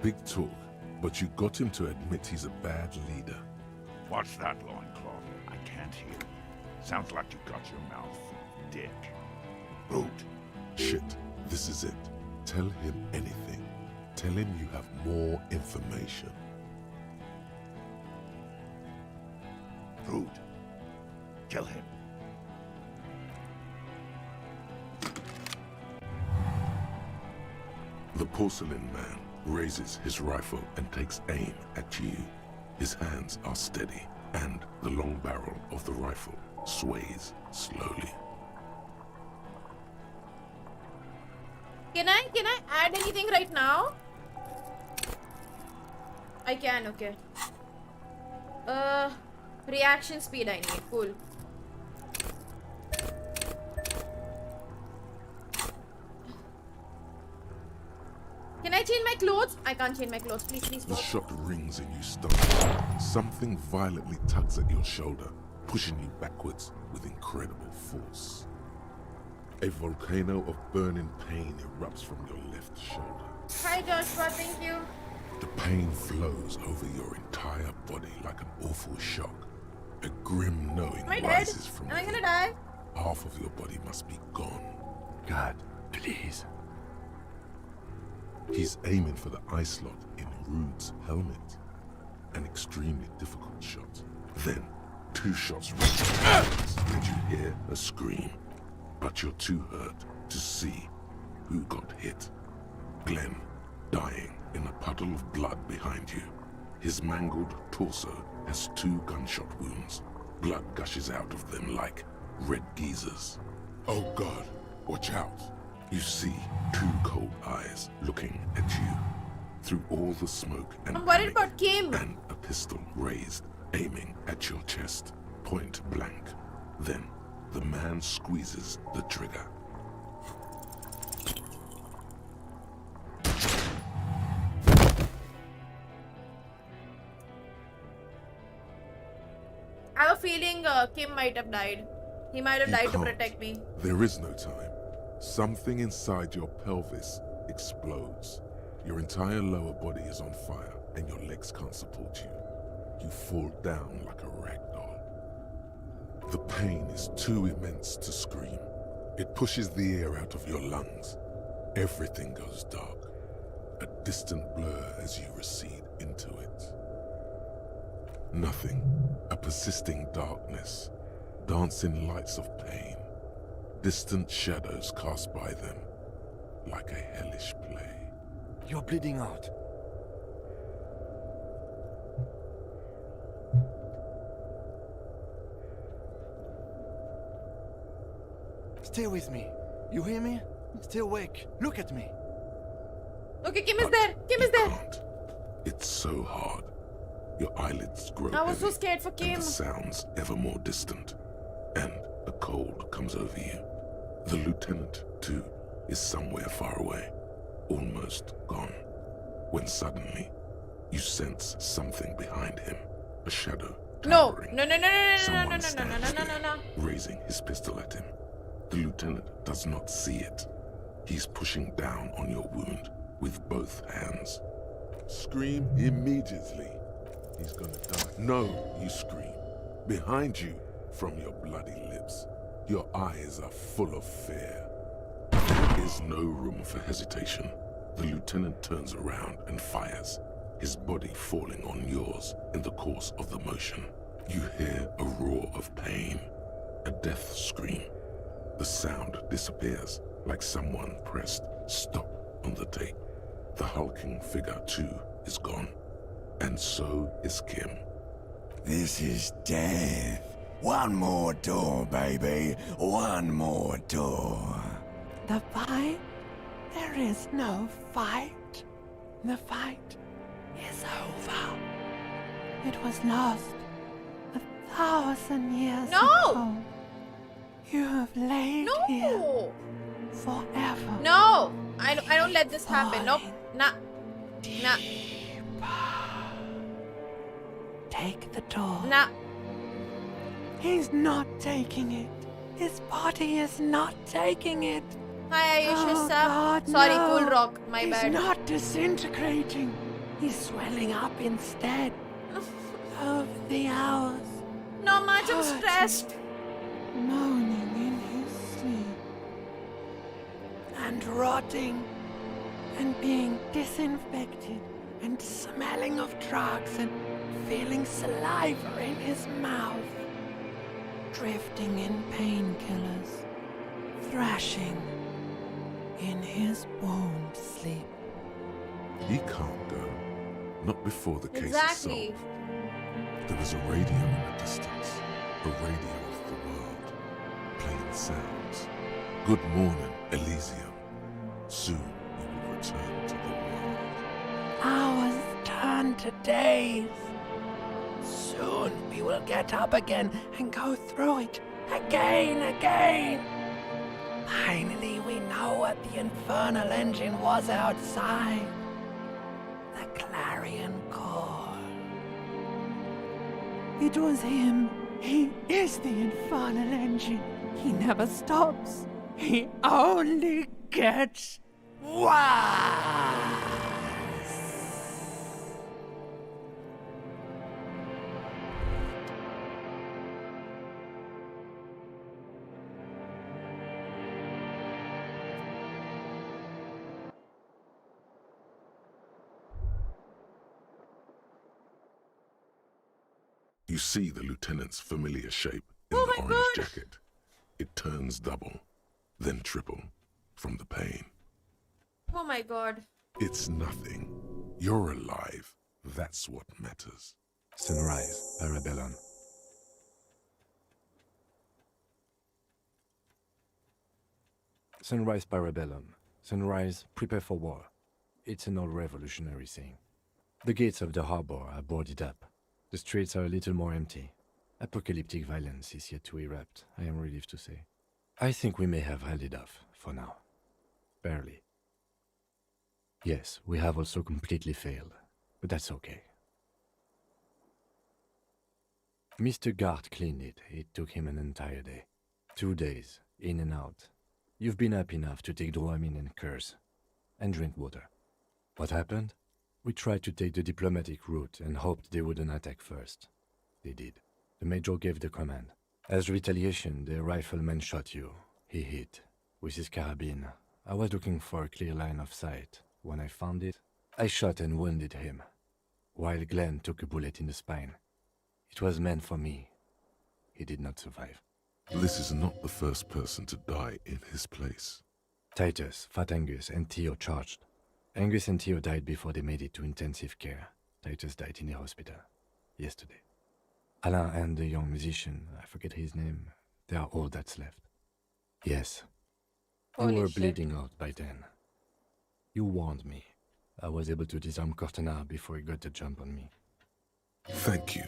Big talk, but you got him to admit he's a bad leader. What's that, loincloth? I can't hear. Sounds like you got your mouth full of dick. Rude. Shit, this is it. Tell him anything. Tell him you have more information. Rude. Kill him. The porcelain man raises his rifle and takes aim at you. His hands are steady, and the long barrel of the rifle sways slowly. Can I add anything right now? I can, okay. Reaction speed I need, cool. Can I change my clothes? I can't change my clothes, please, please. The shot rings and you stop. Something violently tugs at your shoulder, pushing you backwards with incredible force. A volcano of burning pain erupts from your left shoulder. Hi Joshua, thank you. The pain flows over your entire body like an awful shock. A grim knowing Am I dead? rises from Am I gonna within. die? Half of your body must be gone. God, please. He's aiming for the eye slot in Rude's helmet. An extremely difficult shot. Then, 2 shots reach and you hear a scream. But you're too hurt to see who got hit. Glenn, dying in a puddle of blood behind you. His mangled torso has 2 gunshot wounds. Blood gushes out of them like red geysers. Oh God, watch out. You see 2 cold eyes looking at you. Through all the smoke and I'm worried panic, about Kim. and a pistol raised, aiming at your chest, point blank. Then, the man squeezes the trigger. I have a feeling Kim might have died. He might have You died to can't. protect me. There is no time. Something inside your pelvis explodes. Your entire lower body is on fire, and your legs can't support you. You fall down like a rag doll. The pain is too immense to scream. It pushes the air out of your lungs. Everything goes dark. A distant blur as you recede into it. Nothing. A persisting darkness. Dancing lights of pain. Distant shadows cast by them. Like a hellish play. You're bleeding out. Stay with me. You hear me? Stay awake. Look at me. Okay, Kim is there. Kim is there. It's so hard. Your eyelids grow I was heavy, so scared for Kim. and the sounds ever more distant. And a cold comes over you. The lieutenant, too, is somewhere far away. Almost gone. When suddenly, you sense something behind him. A shadow. No. towering. No, no, no, no, no, no, Someone no, no, no, stands no, no, no, there, no. raising his pistol at him. The lieutenant does not see it. He's pushing down on your wound with both hands. Scream immediately. He's gonna die. No, you scream. Behind you, from your bloody lips, your eyes are full of fear. There is no room for hesitation. The lieutenant turns around and fires, his body falling on yours in the course of the motion. You hear a roar of pain, a death scream. The sound disappears like someone pressed stop on the tape. The hulking figure, too, is gone. And so is Kim. This is death. One more door, baby. One more door. The fight? There is no fight. The fight is over. It was lost 1,000 years ago. You have laid here forever. No! I don't let this happen. Nope. Nah. Nah. Take the door. Nah. He's not taking it. His body is not taking it. Hi, Ayush, Oh, what's up? God, Sorry, no. Cool Rock. My He's bad. not disintegrating. He's swelling up instead. Over the hours. Not much, I'm hurting, stressed. Moaning in his sleep. And rotting. And being disinfected. And smelling of drugs. And feeling saliva in his mouth. Drifting in painkillers. Thrashing in his wound sleep. He can't go. Not before the case Exactly. is solved. There is a radio in the distance. A radio of the world. Playing sounds. Good morning, Elysium. Soon you will return to the world. Hours turn to days. Soon we will get up again and go through it again. Finally, we know what the infernal engine was outside. The clarion call. It was him. He is the infernal engine. He never stops. He only gets worse. You see the lieutenant's familiar shape in the orange jacket. It turns double, then triple, from the pain. Oh my god. It's nothing. You're alive. That's what matters. Sunrise, Parabellum. Sunrise, Parabellum. Sunrise, prepare for war. It's an old revolutionary saying. The gates of the harbor are boarded up. The streets are a little more empty. Apocalyptic violence is yet to erupt, I am relieved to say. I think we may have held it off, for now. Barely. Yes, we have also completely failed, but that's okay. Mr. Gart cleaned it. It took him an entire day. 2 days, in and out. You've been up enough to take Dramamine and curse, and drink water. What happened? We tried to take the diplomatic route and hoped they wouldn't attack first. They did. The Major gave the command. As retaliation, the rifleman shot you. He hit. With his carabine. I was looking for a clear line of sight. When I found it, I shot and wounded him, while Glenn took a bullet in the spine. It was meant for me. He did not survive. This is not the first person to die in his place. Titus, Fat Angus, and Theo charged. Angus and Theo died before they made it to intensive care. Titus died in the hospital yesterday. Alain and the young musician, I forget his name, they are all that's left. Yes. Holy You were shit. bleeding out by then. You warned me. I was able to disarm Cortana before he got the jump on me. Thank you,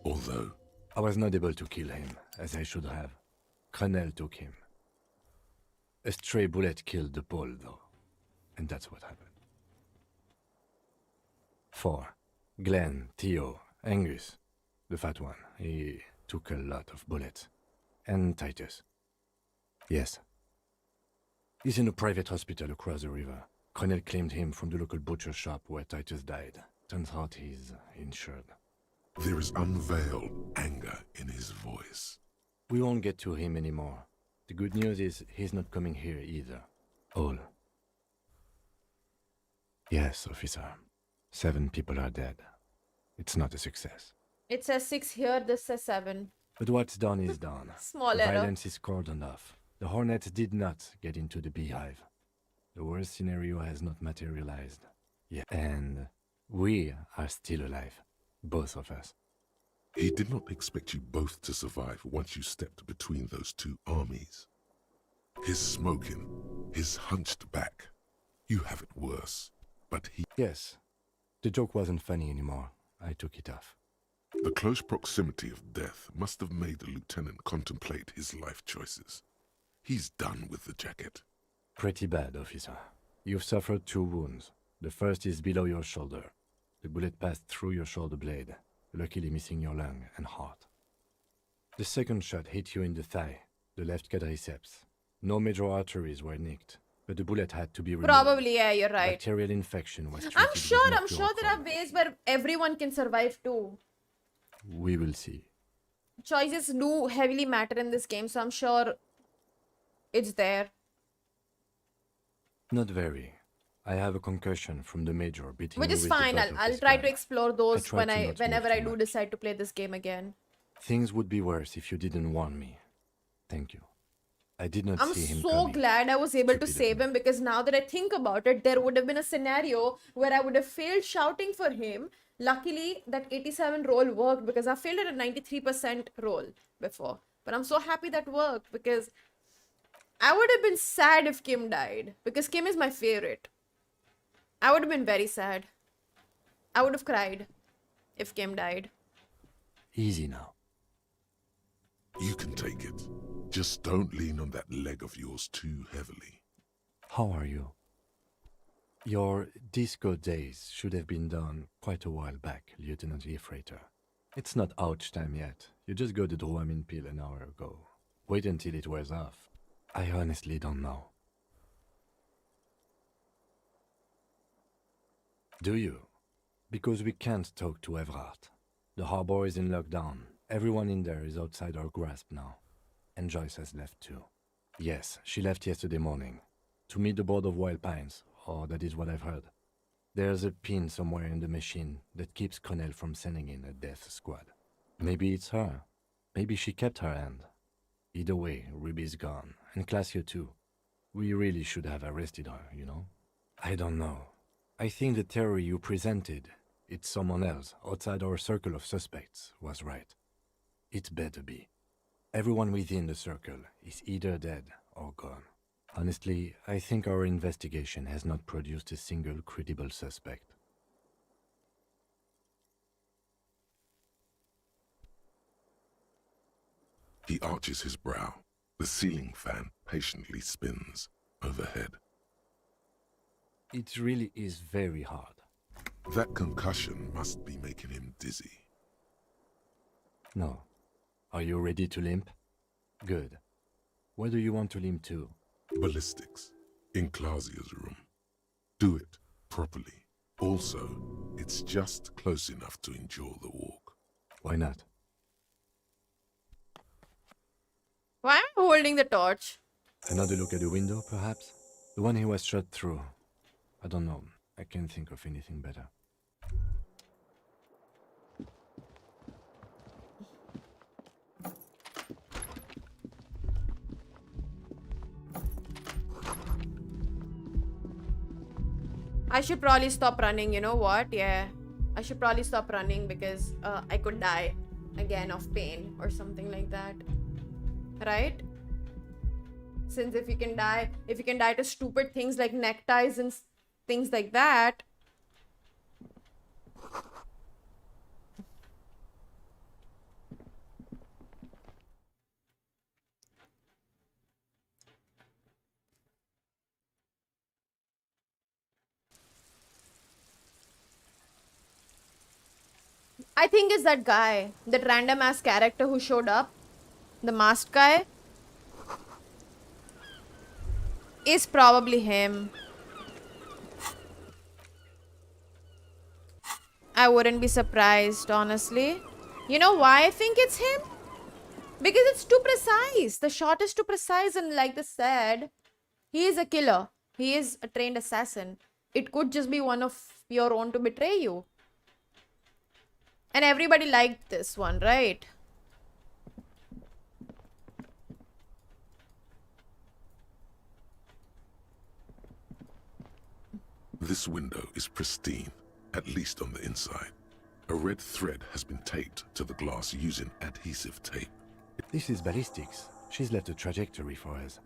although... I was not able to kill him, as I should have. Crenel took him. A stray bullet killed the Pole, though. And that's what happened. 4. Glenn, Theo, Angus. The fat one. He took a lot of bullets. And Titus. Yes. He's in a private hospital across the river. Crenel claimed him from the local butcher shop where Titus died. Turns out he's insured. There is unveiled anger in his voice. We won't get to him anymore. The good news is he's not coming here either. All. Yes, officer. 7 people are dead. It's not a success. It says 6 here, this says 7. But what's done is done. Small the error. violence is cordoned off. The Hornets did not get into the beehive. The worst scenario has not materialized yet. And we are still alive. Both of us. He did not expect you both to survive once you stepped between those 2 armies. His smoking, his hunched back. You have it worse, but he... Yes. The joke wasn't funny anymore. I took it off. The close proximity of death must have made the lieutenant contemplate his life choices. He's done with the jacket. Pretty bad, officer. You've suffered 2 wounds. The first is below your shoulder. The bullet passed through your shoulder blade, luckily missing your lung and heart. The second shot hit you in the thigh, the left quadriceps. No major arteries were nicked, but the bullet had to be removed. Probably, yeah, you're right. Bacterial infection was treated I'm with sure mercurochrome. there are ways where everyone can survive too. We will see. Choices do heavily matter in this game, so I'm sure it's there. Not very. I have a concussion from the major beating Which me is with the fine. butt of I'll his try gun. to explore those try to not move whenever I too do much. decide to play this game again. Things would be worse if you didn't warn me. Thank you. I did not I'm see him so coming. glad I was able to save him, because now that I think about it, there would have been a scenario where I would have failed shouting for him. Luckily, that 87 roll worked because I failed at a 93% roll before. But I'm so happy that worked, because I would have been sad if Kim died, because Kim is my favorite. I would have been very sad. I would have cried if Kim died. Easy now. You can take it. Just don't lean on that leg of yours too heavily. How are you? Your disco days should have been done quite a while back, Lieutenant Leafrater. It's not ouch time yet. You just got the Dramamine pill an hour ago. Wait until it wears off. I honestly don't know. Do you? Because we can't talk to Everard. The harbor is in lockdown. Everyone in there is outside our grasp now. And Joyce has left too. Yes, she left yesterday morning. To meet the board of Wild Pines, or that is what I've heard. There's a pin somewhere in the machine that keeps Connell from sending in a death squad. Maybe it's her. Maybe she kept her hand. Either way, Ruby's gone, and Classio too. We really should have arrested her, you know? I don't know. I think the theory you presented, it's someone else outside our circle of suspects, was right. It better be. Everyone within the circle is either dead or gone. Honestly, I think our investigation has not produced a single credible suspect. He arches his brow. The ceiling fan patiently spins overhead. It really is very hard. That concussion must be making him dizzy. No. Are you ready to limp? Good. Where do you want to limp to? Ballistics. In Clausia's room. Do it properly. Also, it's just close enough to endure the walk. Why not? Why am I holding the torch? Another look at the window, perhaps? The one he was shot through. I don't know. I can't think of anything better. I should probably stop running, you know what? Yeah. I should probably stop running because I could die again of pain or something like that. Right? Since if you can die to stupid things like neckties and things like that. I think it's that guy, that random ass character who showed up. The masked guy. Is probably him. I wouldn't be surprised, honestly. You know why I think it's him? Because it's too precise. The shot is too precise, and like they said, he is a killer. He is a trained assassin. It could just be one of your own to betray you. And everybody liked this one, right? This window is pristine, at least on the inside. A red thread has been taped to the glass using adhesive tape. This is ballistics. She's left a trajectory for us.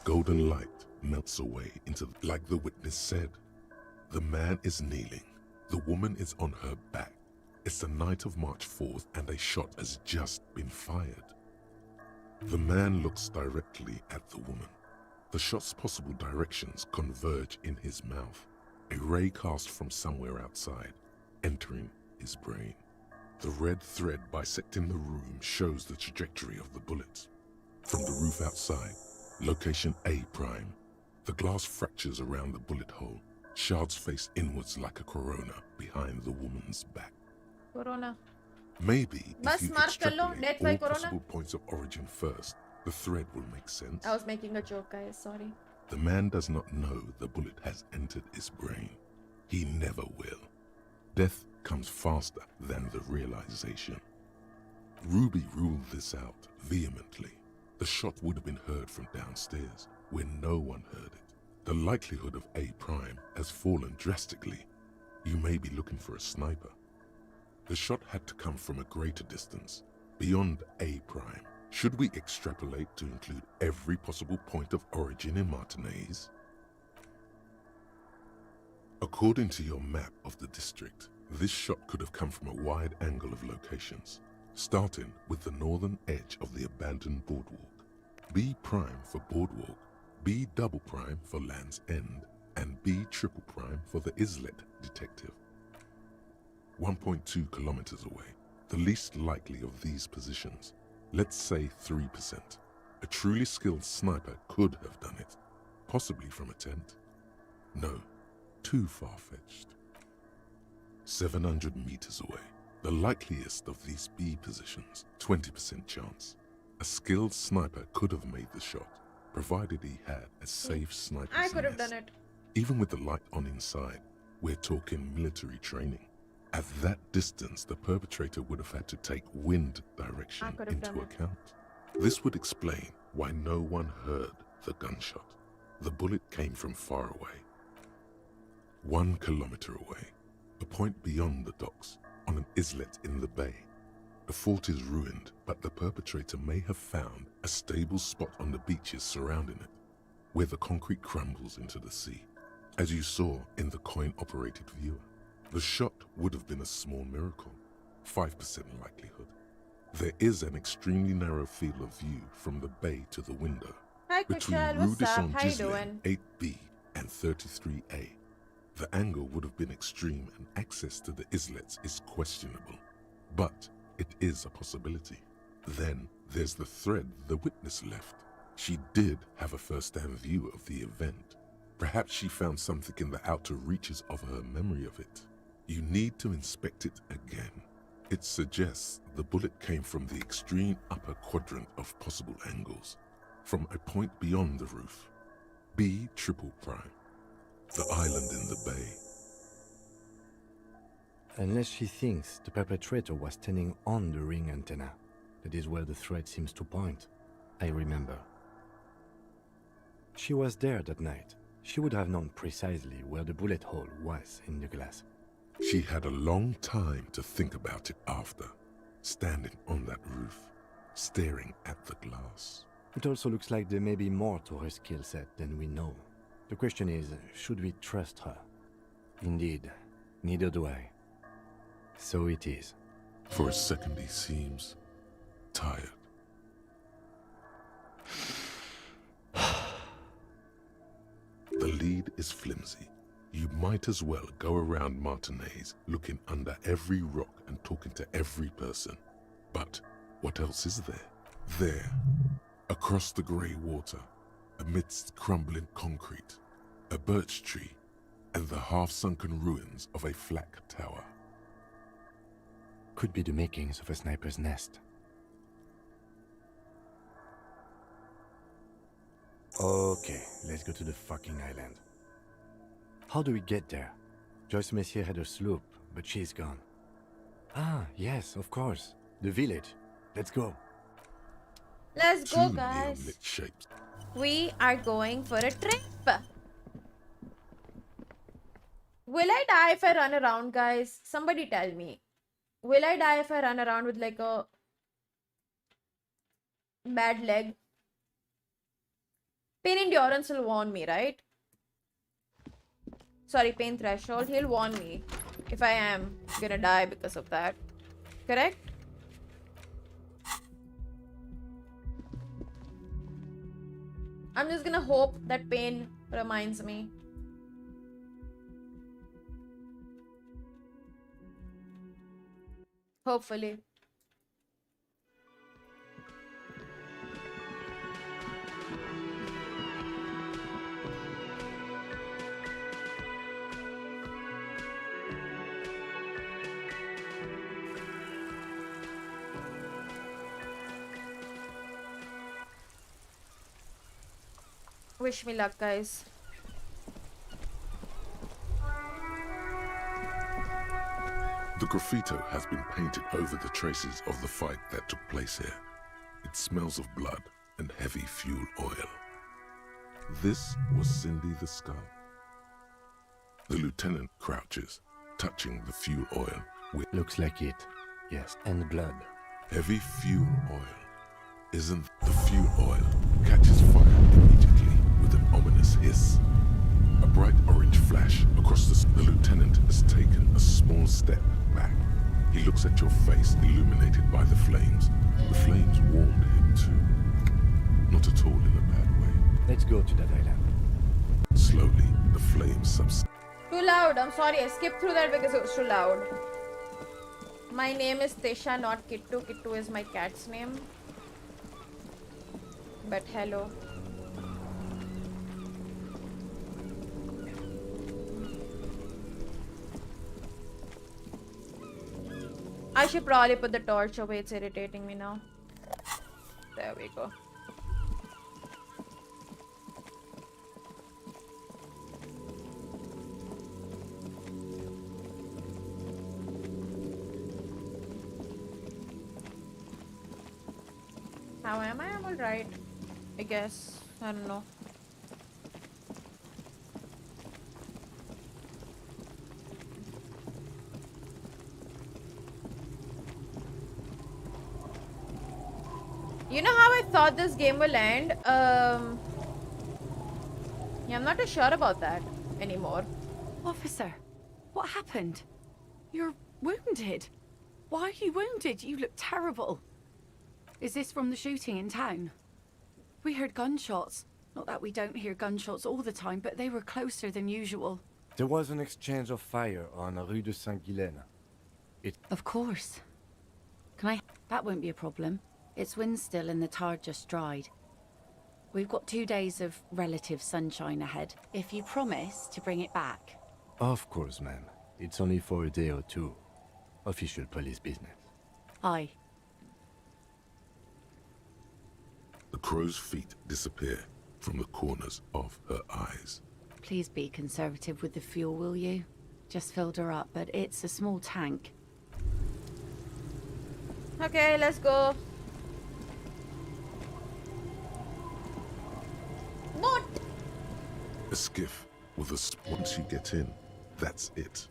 Golden light melts away into, like the witness said. The man is kneeling. The woman is on her back. It's the night of March 4th and a shot has just been fired. The man looks directly at the woman. The shot's possible directions converge in his mouth. A ray cast from somewhere outside, entering his brain. The red thread bisecting the room shows the trajectory of the bullets. From the roof outside, location A prime. The glass fractures around the bullet hole. Shards face inwards like a corona behind the woman's back. Corona. Maybe if you mark extrapolate by all corona. possible points of origin first, the thread will make sense. I was making a joke, guys. Sorry. The man does not know the bullet has entered his brain. He never will. Death comes faster than the realization. Ruby ruled this out vehemently. The shot would have been heard from downstairs, where no one heard it. The likelihood of A prime has fallen drastically. You may be looking for a sniper. The shot had to come from a greater distance, beyond A prime. Should we extrapolate to include every possible point of origin in Martinez? According to your map of the district, this shot could have come from a wide angle of locations, starting with the northern edge of the abandoned boardwalk. B prime for boardwalk, B double prime for Land's End, and B triple prime for the Islet detective. 1.2 kilometers away, the least likely of these positions. Let's say 3%. A truly skilled sniper could have done it, possibly from a tent. No, too far-fetched. 700 meters away, the likeliest of these B positions, 20% chance. A skilled sniper could have made the shot, provided he had a safe sniper's I could have nest. done it. Even with the light on inside, we're talking military training. At that distance, the perpetrator would have had to take wind direction into account. This would explain why no one heard the gunshot. The bullet came from far away. 1 kilometer away, a point beyond the docks, on an islet in the bay. The fort is ruined, but the perpetrator may have found a stable spot on the beaches surrounding it, where the concrete crumbles into the sea, as you saw in the coin-operated viewer. The shot would have been a small miracle, 5% likelihood. There is an extremely narrow field of view from the bay to the window, Hi between Kushal, Rue what's de up? Saint How you Ghislain doing? 8B and 33A. The angle would have been extreme and access to the islets is questionable, but it is a possibility. Then there's the thread the witness left. She did have a first-hand view of the event. Perhaps she found something in the outer reaches of her memory of it. You need to inspect it again. It suggests the bullet came from the extreme upper quadrant of possible angles, from a point beyond the roof. B triple prime, the island in the bay. Unless she thinks the perpetrator was standing on the ring antenna. That is where the thread seems to point. I remember. She was there that night. She would have known precisely where the bullet hole was in the glass. She had a long time to think about it after, standing on that roof, staring at the glass. It also looks like there may be more to her skill set than we know. The question is, should we trust her? Indeed, neither do I. So it is. For a second he seems tired. The lead is flimsy. You might as well go around Martinez looking under every rock and talking to every person. But what else is there? There, across the grey water, amidst crumbling concrete, a birch tree, and the half-sunken ruins of a flak tower. Could be the makings of a sniper's nest. Okay, let's go to the fucking island. How do we get there? Joyce Messier had a sloop, but she's gone. Ah, yes, of course. The village. Let's go. Let's go, Two guys. neon-lit shapes. We are going for a trip. Will I die if I run around, guys? Somebody tell me. Will I die if I run around with like a bad leg? Pain endurance will warn me, right? Sorry, pain threshold. He'll warn me if I am gonna die because of that. Correct? I'm just gonna hope that pain reminds me. Hopefully. Wish me luck, guys. The graffito has been painted over the traces of the fight that took place here. It smells of blood and heavy fuel oil. This was Cindy the Skull. The lieutenant crouches, touching the fuel oil with... Looks like it. Yes, and blood. Heavy fuel oil. Isn't the fuel oil catches fire immediately with an ominous hiss. A bright orange flash across the lieutenant has taken a small step back. He looks at your face illuminated by the flames. The flames warmed him too. Not at all in a bad way. Let's go to that island. Slowly, the flames subside. Too loud. I'm sorry. I skipped through that because it was too loud. My name is Tesha, not Kittu. Kittu is my cat's name. But hello. I should probably put the torch away. It's irritating me now. There we go. How am I? I'm alright. I guess. I don't know. You know how I thought this game will end? Yeah, I'm not too sure about that anymore. Officer, what happened? You're wounded. Why are you wounded? You look terrible. Is this from the shooting in town? We heard gunshots. Not that we don't hear gunshots all the time, but they were closer than usual. There was an exchange of fire on Rue de Saint-Guylaine. Of course. That won't be a problem. It's wind still and the tar just dried. We've got 2 days of relative sunshine ahead. If you promise to bring it back. Of course, ma'am. It's only for a day or two. Official police business. Aye. The crow's feet disappear from the corners of her eyes. Please be conservative with the fuel, will you? Just filled her up, but it's a small tank. Okay, let's go. What? A skiff with once you get in, that's it.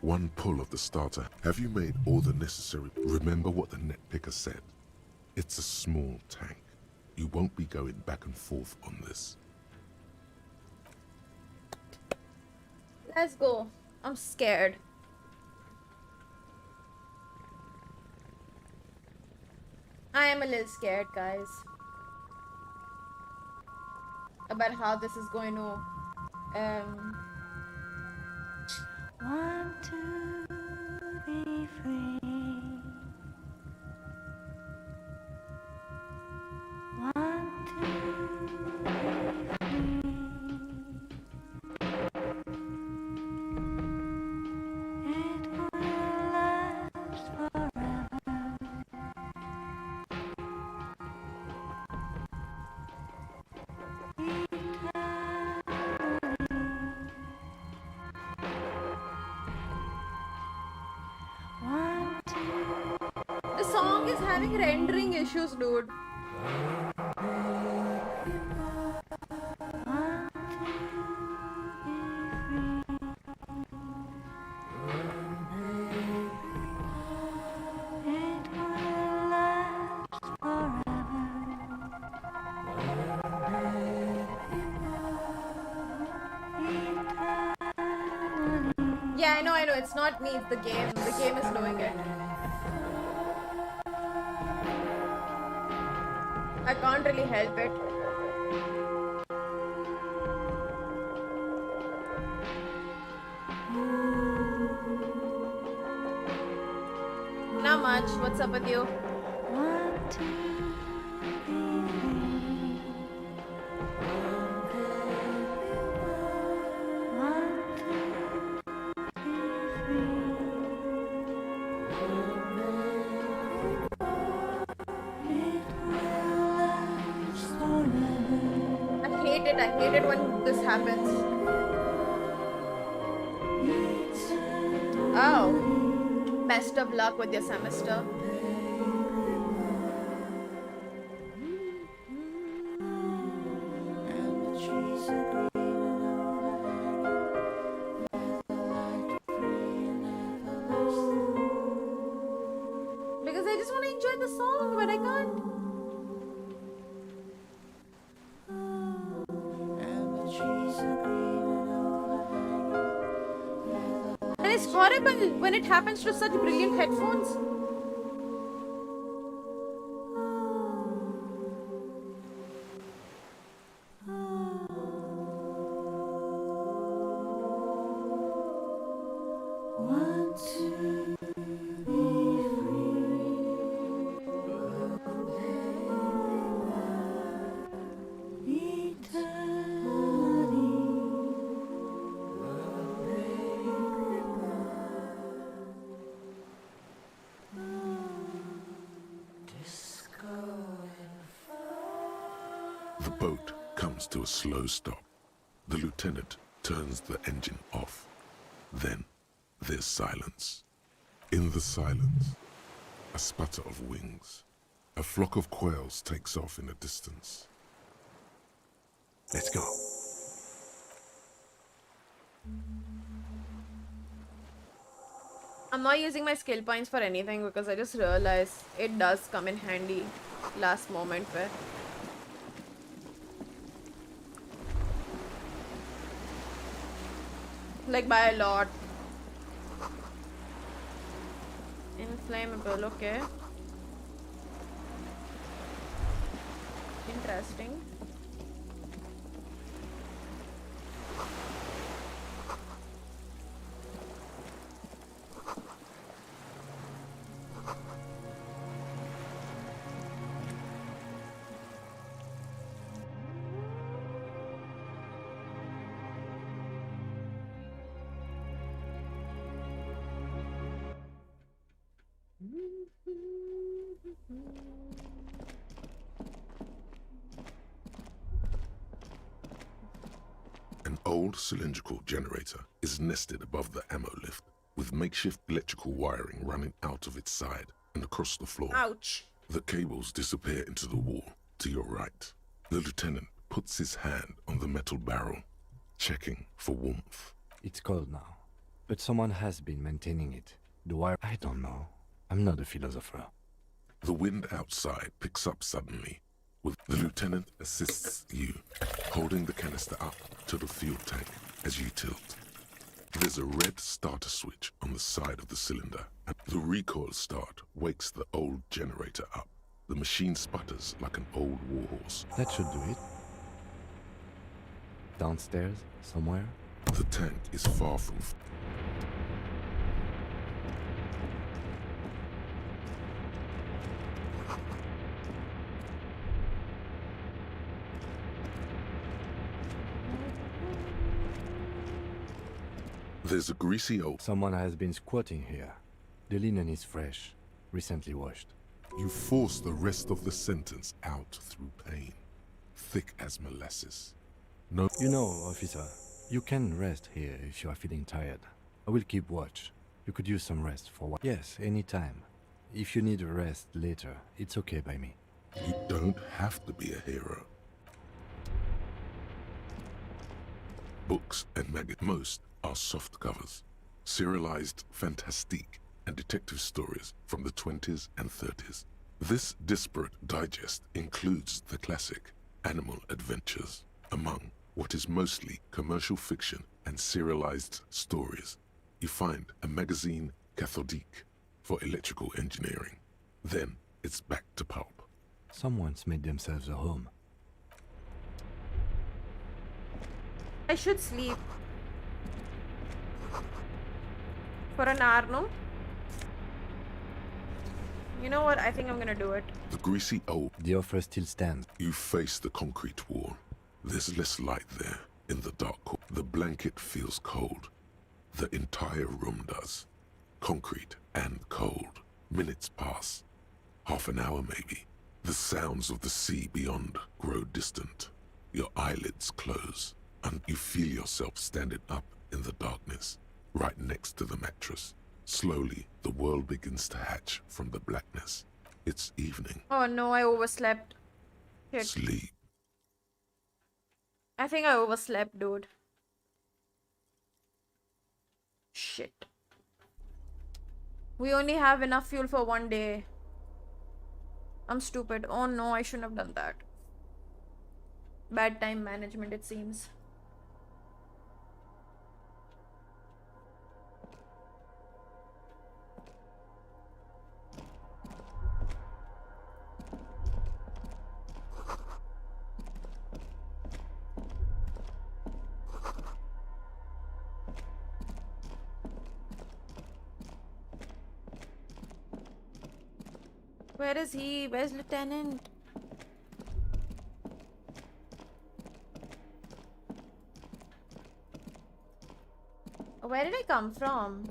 One pull of the starter. Have you made all the necessary? Remember what the net picker said. It's a small tank. You won't be going back and forth on this. Let's go. I'm scared. I am a little scared, guys. About how this is going to Want to be free. Want to be free. It will last forever. The song is having rendering issues, dude. Yeah, I know, it's not me, it's the game. The game is doing it. I can't really help it. Not much. What's up with you? I hate it when this happens. Oh. Best of luck with your semester. Because I just want to enjoy the song, but I can't. And it's horrible when it happens to such brilliant headphones. The boat comes to a slow stop. The lieutenant turns the engine off. Then there's silence. In the silence, a sputter of wings, A flock of quails takes off in the distance. Let's go. I'm not using my skill points for anything because I just realized it does come in handy last moment where like by a lot. Inflammable, okay. Interesting. An old cylindrical generator is nested above the ammo lift, with makeshift electrical wiring running out of its side and across the floor. Ouch. The cables disappear into the wall to your right. The lieutenant puts his hand on the metal barrel, checking for warmth. It's cold now, but someone has been maintaining it. The wire, I don't know. I'm not a philosopher. The wind outside picks up suddenly. The lieutenant assists you, holding the canister up to the fuel tank as you tilt. There's a red starter switch on the side of the cylinder, and the recoil start wakes the old generator up. The machine sputters like an old warhorse. That should do it. Downstairs, somewhere? The tank is far from... There's a greasy old... Someone has been squatting here. The linen is fresh, recently washed. You force the rest of the sentence out through pain, thick as molasses. No... You know, officer, you can rest here if you are feeling tired. I will keep watch. You could use some rest for what? Yes, anytime. If you need a rest later, it's okay by me. You don't have to be a hero. Books and most are soft covers, serialized fantastique and detective stories from the 20s and 30s. This disparate digest includes the classic Animal Adventures, among what is mostly commercial fiction and serialized stories. You find a magazine cathodique for electrical engineering. Then it's back to pulp. Someone's made themselves a home. I should sleep. For an hour, no? You know what? I think I'm gonna do it. The greasy old... The offer still stands. You face the concrete wall. There's less light there in the dark. The blanket feels cold. The entire room does. Concrete and cold. Minutes pass. Half an hour maybe. The sounds of the sea beyond grow distant. Your eyelids close, and you feel yourself standing up in the darkness, right next to the mattress. Slowly, the world begins to hatch from the blackness. It's evening. Oh no, I overslept. Shit. Sleep. I think I overslept, dude. Shit. We only have enough fuel for one day. I'm stupid. Oh no, I shouldn't have done that. Bad time management, it seems. Where is he? Where's Lieutenant? Where did I come from?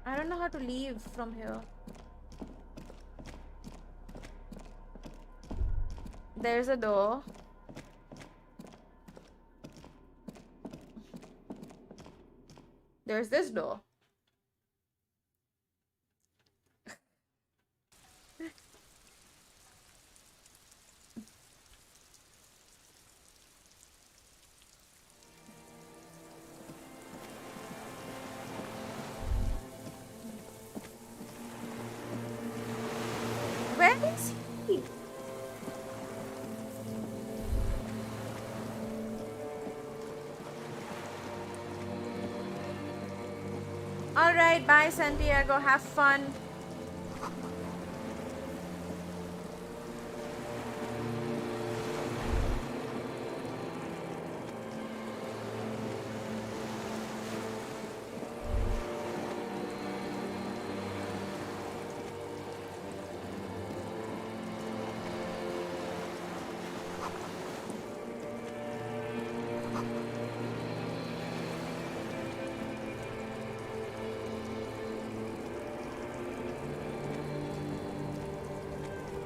I don't know how to leave from here. There's a door. There's this door. Where is he? Alright, bye Santiago, have fun.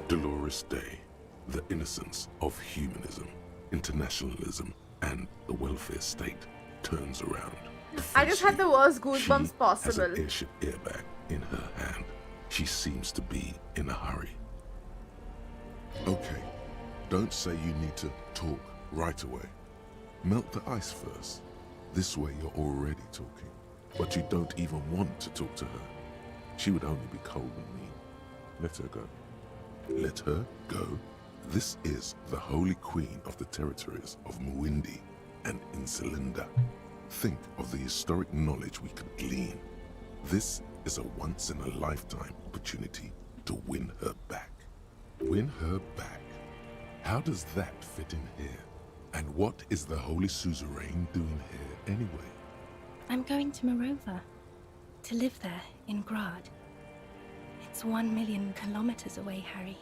Dolores Day, the innocence of humanism, internationalism, and the welfare state turns around. I just had the worst She goosebumps has possible. an airship airbag in her hand. She seems to be in a hurry. Okay, don't say you need to talk right away. Melt the ice first. This way you're already talking. But you don't even want to talk to her. She would only be cold and mean. Let her go. Let her go. This is the holy queen of the territories of Muindi and Insulinda. Think of the historic knowledge we could glean. This is a once-in-a-lifetime opportunity to win her back. Win her back? How does that fit in here? And what is the Holy Suzerain doing here anyway? I'm going to Morova. To live there, in Grad. It's 1 million kilometers away, Harry.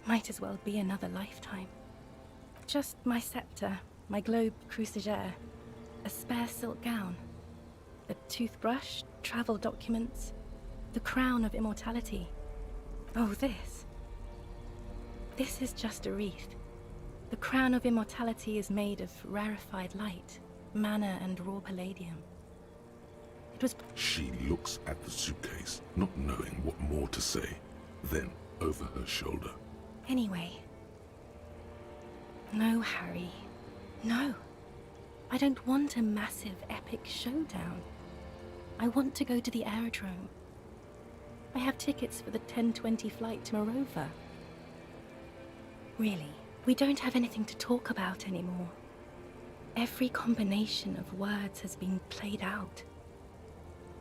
Might as well be another lifetime. Just my scepter, my globe cruciger, a spare silk gown, a toothbrush, travel documents, the crown of immortality. Oh, this. This is just a wreath. The crown of immortality is made of rarefied light, mana and raw palladium. It was... She looks at the suitcase, not knowing what more to say. Then, over her shoulder. Anyway. No, Harry. No. I don't want a massive, epic showdown. I want to go to the aerodrome. I have tickets for the 10:20 flight to Morova. Really, we don't have anything to talk about anymore. Every combination of words has been played out.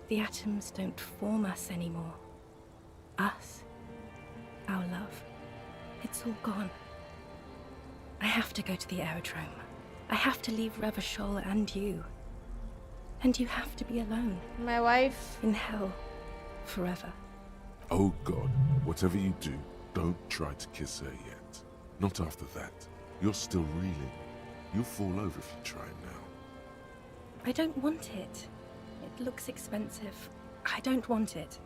The atoms don't form us anymore. Us. Our love. It's all gone. I have to go to the aerodrome. I have to leave Revachol and you. And you have to be alone. My wife. In hell. Forever. Oh God, whatever you do, don't try to kiss her yet. Not after that. You're still reeling. You'll fall over if you try now. I don't want it. It looks expensive. I don't want it.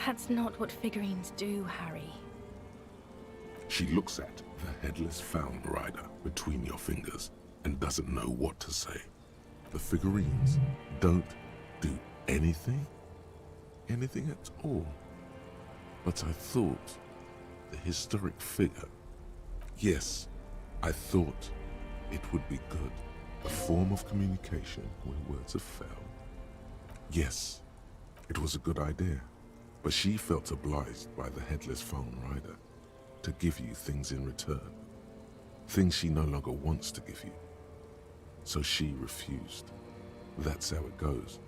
That's not what figurines do, Harry. She looks at the headless Found Rider between your fingers and doesn't know what to say. The figurines don't do anything? Anything at all? But I thought the historic figure. Yes, I thought it would be good. A form of communication where words have failed. Yes, it was a good idea. But she felt obliged by the headless Found Rider to give you things in return. Things she no longer wants to give you. So she refused. That's how it goes.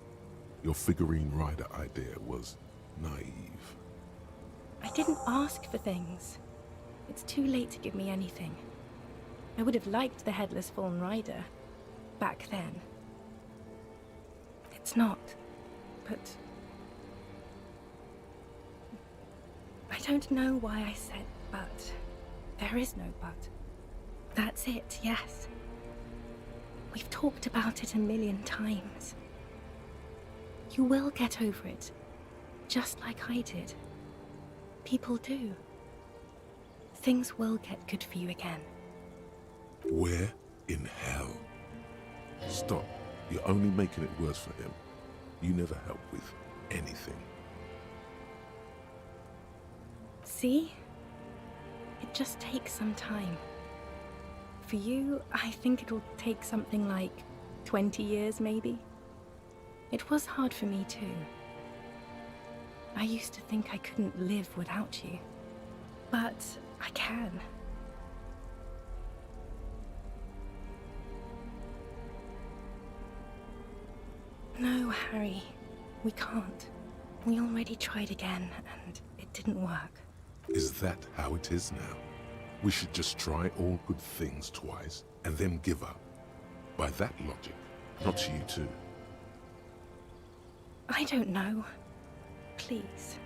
Your figurine rider idea was naive. I didn't ask for things. It's too late to give me anything. I would have liked the headless Fallen Rider back then. It's not, but... I don't know why I said but. There is no but. That's it, yes. We've talked about it 1,000,000 times. You will get over it, just like I did. People do. things will get good for you again. Where in hell? Stop. You're only making it worse for him. You never help with anything. See? It just takes some time. For you, I think it'll take something like 20 years, maybe. It was hard for me too. I used to think I couldn't live without you. But I can. No, Harry. We can't. We already tried again, and it didn't work. Is that how it is now? We should just try all good things twice, and then give up. By that logic, not you too. I don't know. Please.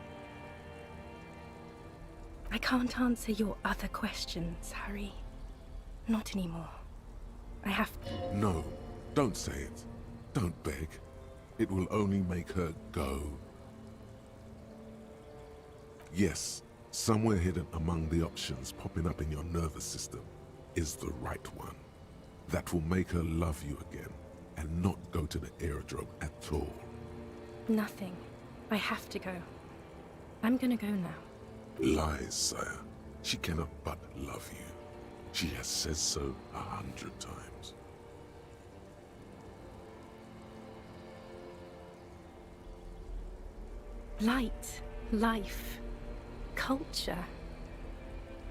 I can't answer your other questions, Harry. Not anymore. I have to. No, don't say it. Don't beg. It will only make her go. Yes, somewhere hidden among the options popping up in your nervous system is the right one. That will make her love you again and not go to the aerodrome at all. Nothing. I have to go. I'm gonna go now. Lies, sire. She cannot but love you. She has said so 100 times. Light, life, culture.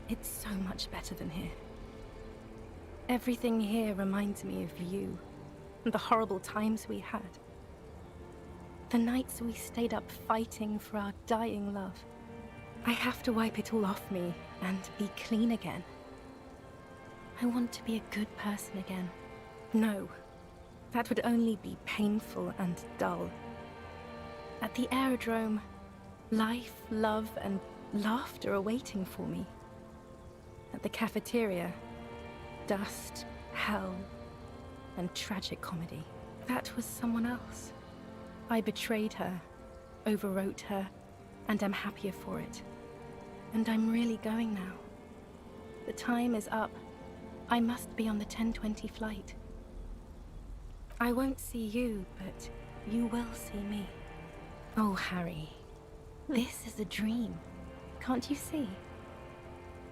It's so much better than here. Everything here reminds me of you and the horrible times we had. The nights we stayed up fighting for our dying love. I have to wipe it all off me and be clean again. I want to be a good person again. No, that would only be painful and dull. At the aerodrome, life, love, and laughter are waiting for me. At the cafeteria, dust, hell, and tragic comedy. That was someone else. I betrayed her, overwrote her, and am happier for it. And I'm really going now. The time is up. I must be on the 10:20 flight. I won't see you, but you will see me. Oh, Harry, this is a dream. Can't you see?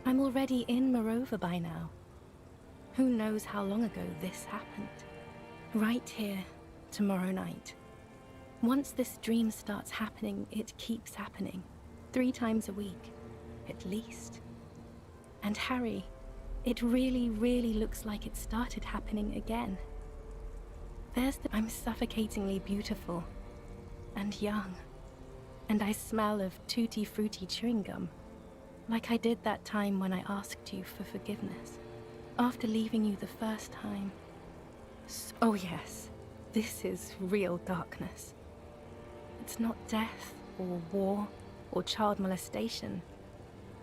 I'm already in Morova by now. Who knows how long ago this happened? Right here, tomorrow night. Once this dream starts happening, it keeps happening. 3 times a week, at least. And Harry, it really, really looks like it started happening again. I'm suffocatingly beautiful and young, and I smell of tutti frutti chewing gum, like I did that time when I asked you for forgiveness, after leaving you the first time. Oh yes, this is real darkness. It's not death or war or child molestation.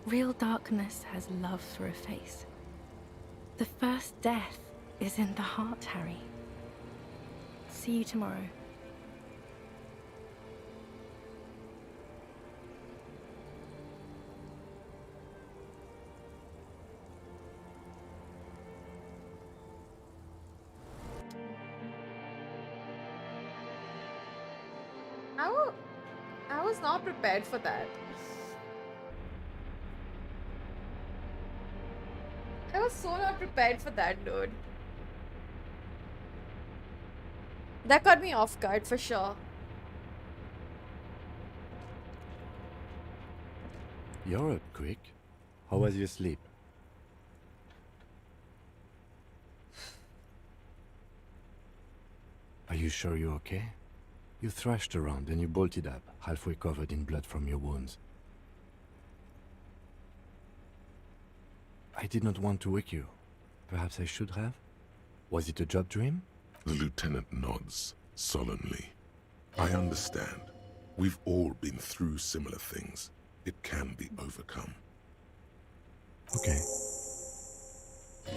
Real darkness has love for a face. The first death is in the heart, Harry. See you tomorrow. I was not prepared for that. I was so not prepared for that, dude. That caught me off guard for sure. You're up quick. How was your sleep? Are you sure you're okay? You thrashed around and you bolted up, halfway covered in blood from your wounds. I did not want to wake you. Perhaps I should have? Was it a job dream? The lieutenant nods solemnly. I understand. We've all been through similar things. It can be overcome. Okay.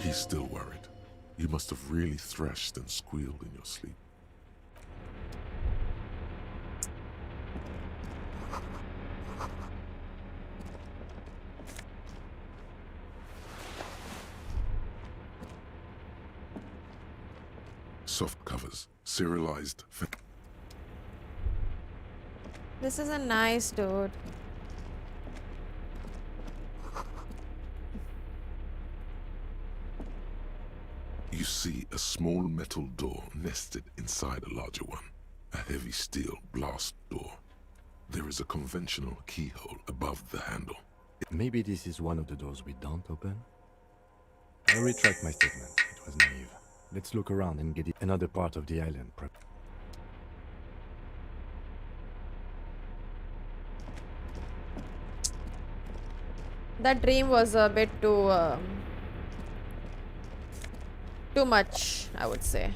He's still worried. You must have really thrashed and squealed in your sleep. Soft covers, serialized. This is a nice dude. You see a small metal door nested inside a larger one. A heavy steel blast door. There is a conventional keyhole above the handle. Maybe this is one of the doors we don't open? I retract my statement. It was naive. Let's look around and get another part of the island prep. That dream was a bit too much, I would say.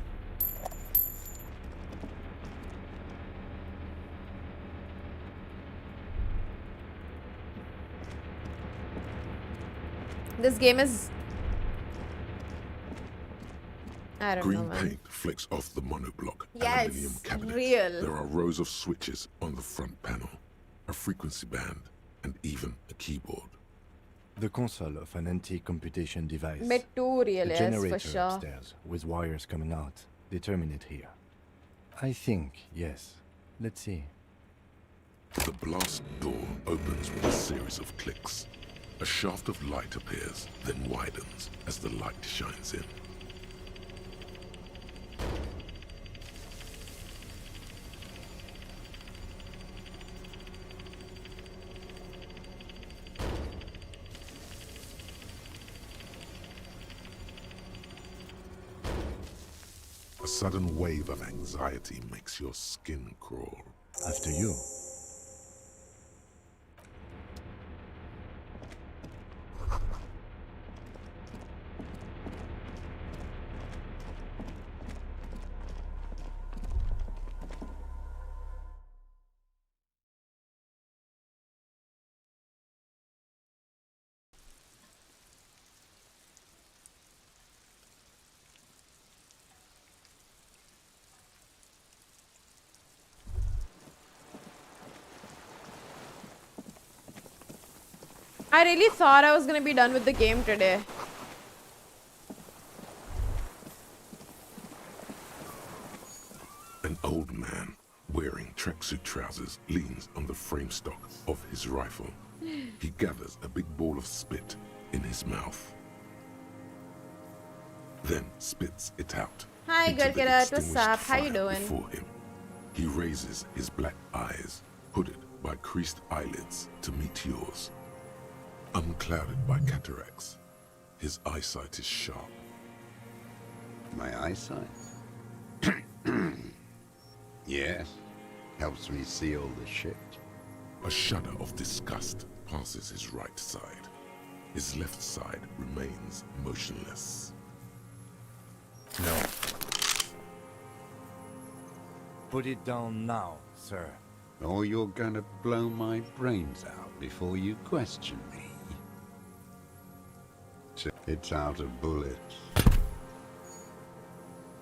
This game is... I don't know, Green man. paint flicks off the monoblock Yeah, aluminium it's cabinet. real. There are rows of switches on the front panel, a frequency band, and even a keyboard. The console of an anti-computation device. Bit too real, The yes, generator for sure. upstairs, with wires coming out. They terminate here. I think, yes. Let's see. The blast door opens with a series of clicks. A shaft of light appears, then widens as the light shines in. A sudden wave of anxiety makes your skin crawl. After you. I really thought I was gonna be done with the game today. An old man wearing tracksuit trousers leans on the frame stock of his rifle. He gathers a big ball of spit in his mouth, then spits it out. Hi, into the Gurkira. What's extinguished up? How you fire doing? Before him. He raises his black eyes, hooded by creased eyelids, to meet yours. Unclouded by cataracts, his eyesight is sharp. My eyesight? Yes. Helps me see all the shit. A shudder of disgust passes his right side. His left side remains motionless. No. Put it down now, sir. Or you're gonna blow my brains out before you question me. It's out of bullets.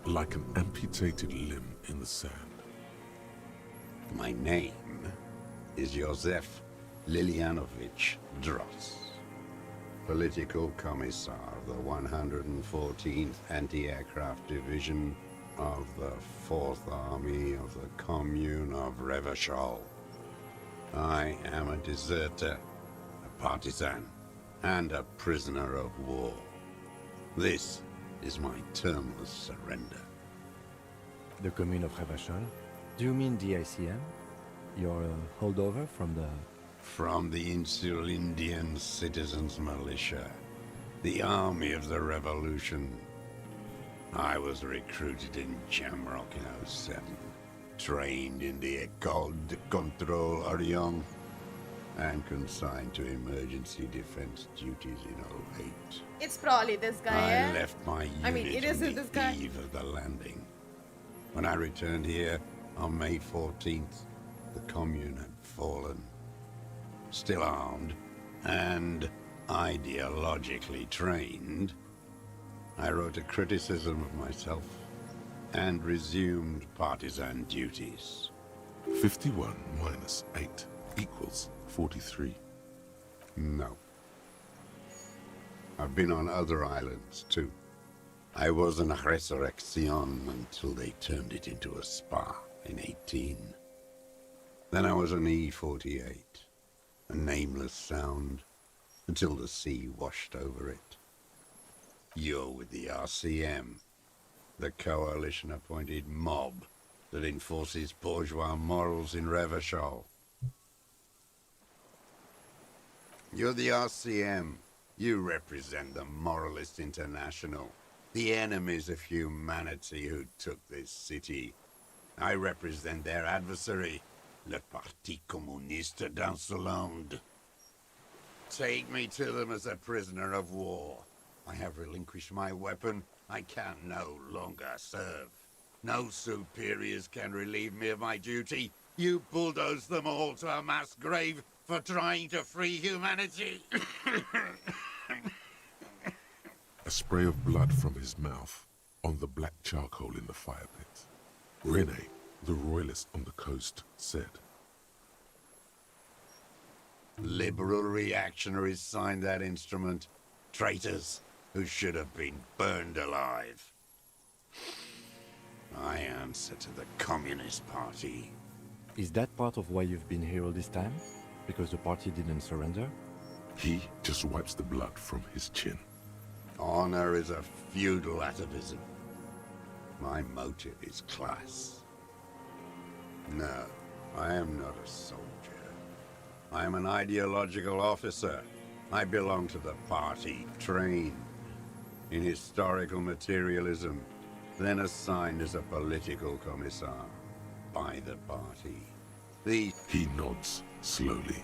Like an amputated limb in the sand. My name is Josef Lilianovich Dross, Political Commissar of the 114th Anti-Aircraft Division of the 4th Army of the Commune of Revachol. I am a deserter, a partisan, and a prisoner of war. This is my termless surrender. The Commune of Revachol? Do you mean the ICM? Your holdover from the... From the Insular Indian Citizens Militia, the Army of the Revolution. I was recruited in Jamrock in 07, trained in the École de Contrôle Orient, and consigned to emergency defense duties in 08. It's probably this guy, I yeah? left my unit I mean, it is on this the guy. eve of the landing. When I returned here on May 14th, the Commune had fallen. Still armed and ideologically trained, I wrote a criticism of myself and resumed partisan duties. 51 minus 8 equals 43. No. I've been on other islands, too. I was an resurrection until they turned it into a spa in 18. Then I was an E48, a nameless sound, until the sea washed over it. You're with the RCM, the coalition-appointed mob that enforces bourgeois morals in Revachol. You're the RCM. You represent the Moralist International, the enemies of humanity who took this city. I represent their adversary, le Parti Communiste d'Insolande. Take me to them as a prisoner of war. I have relinquished my weapon. I can no longer serve. No superiors can relieve me of my duty. You bulldoze them all to a mass grave for trying to free humanity. A spray of blood from his mouth on the black charcoal in the fire pit. Rene, the royalist on the coast, said, Liberal reactionaries signed that instrument. Traitors who should have been burned alive. I answer to the Communist Party. Is that part of why you've been here all this time? Because the party didn't surrender? He just wipes the blood from his chin. Honor is a feudal atavism. My motive is class. No, I am not a soldier. I am an ideological officer. I belong to the party, trained in historical materialism, then assigned as a political commissar by the party. He nods slowly,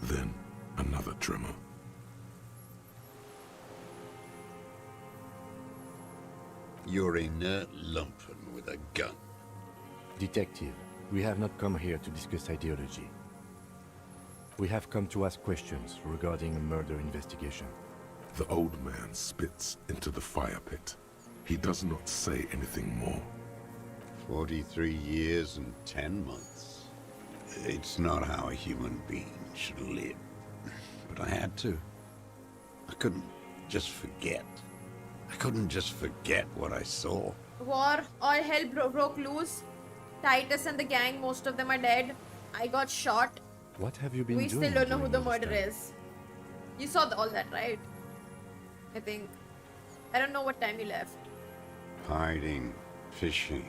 then another tremor. You're inert lumpen with a gun. Detective, we have not come here to discuss ideology. We have come to ask questions regarding a murder investigation. The old man spits into the fire pit. He does not say anything more. 43 years and 10 months. It's not how a human being should live. But I had to. I couldn't just forget. I couldn't just forget what I saw. War, all hell broke loose. Titus and the gang, most of them are dead. I got shot. What have you been We doing? still don't know who during the this murderer time? is. You saw all that, right? I think. I don't know what time you left. Hiding, fishing,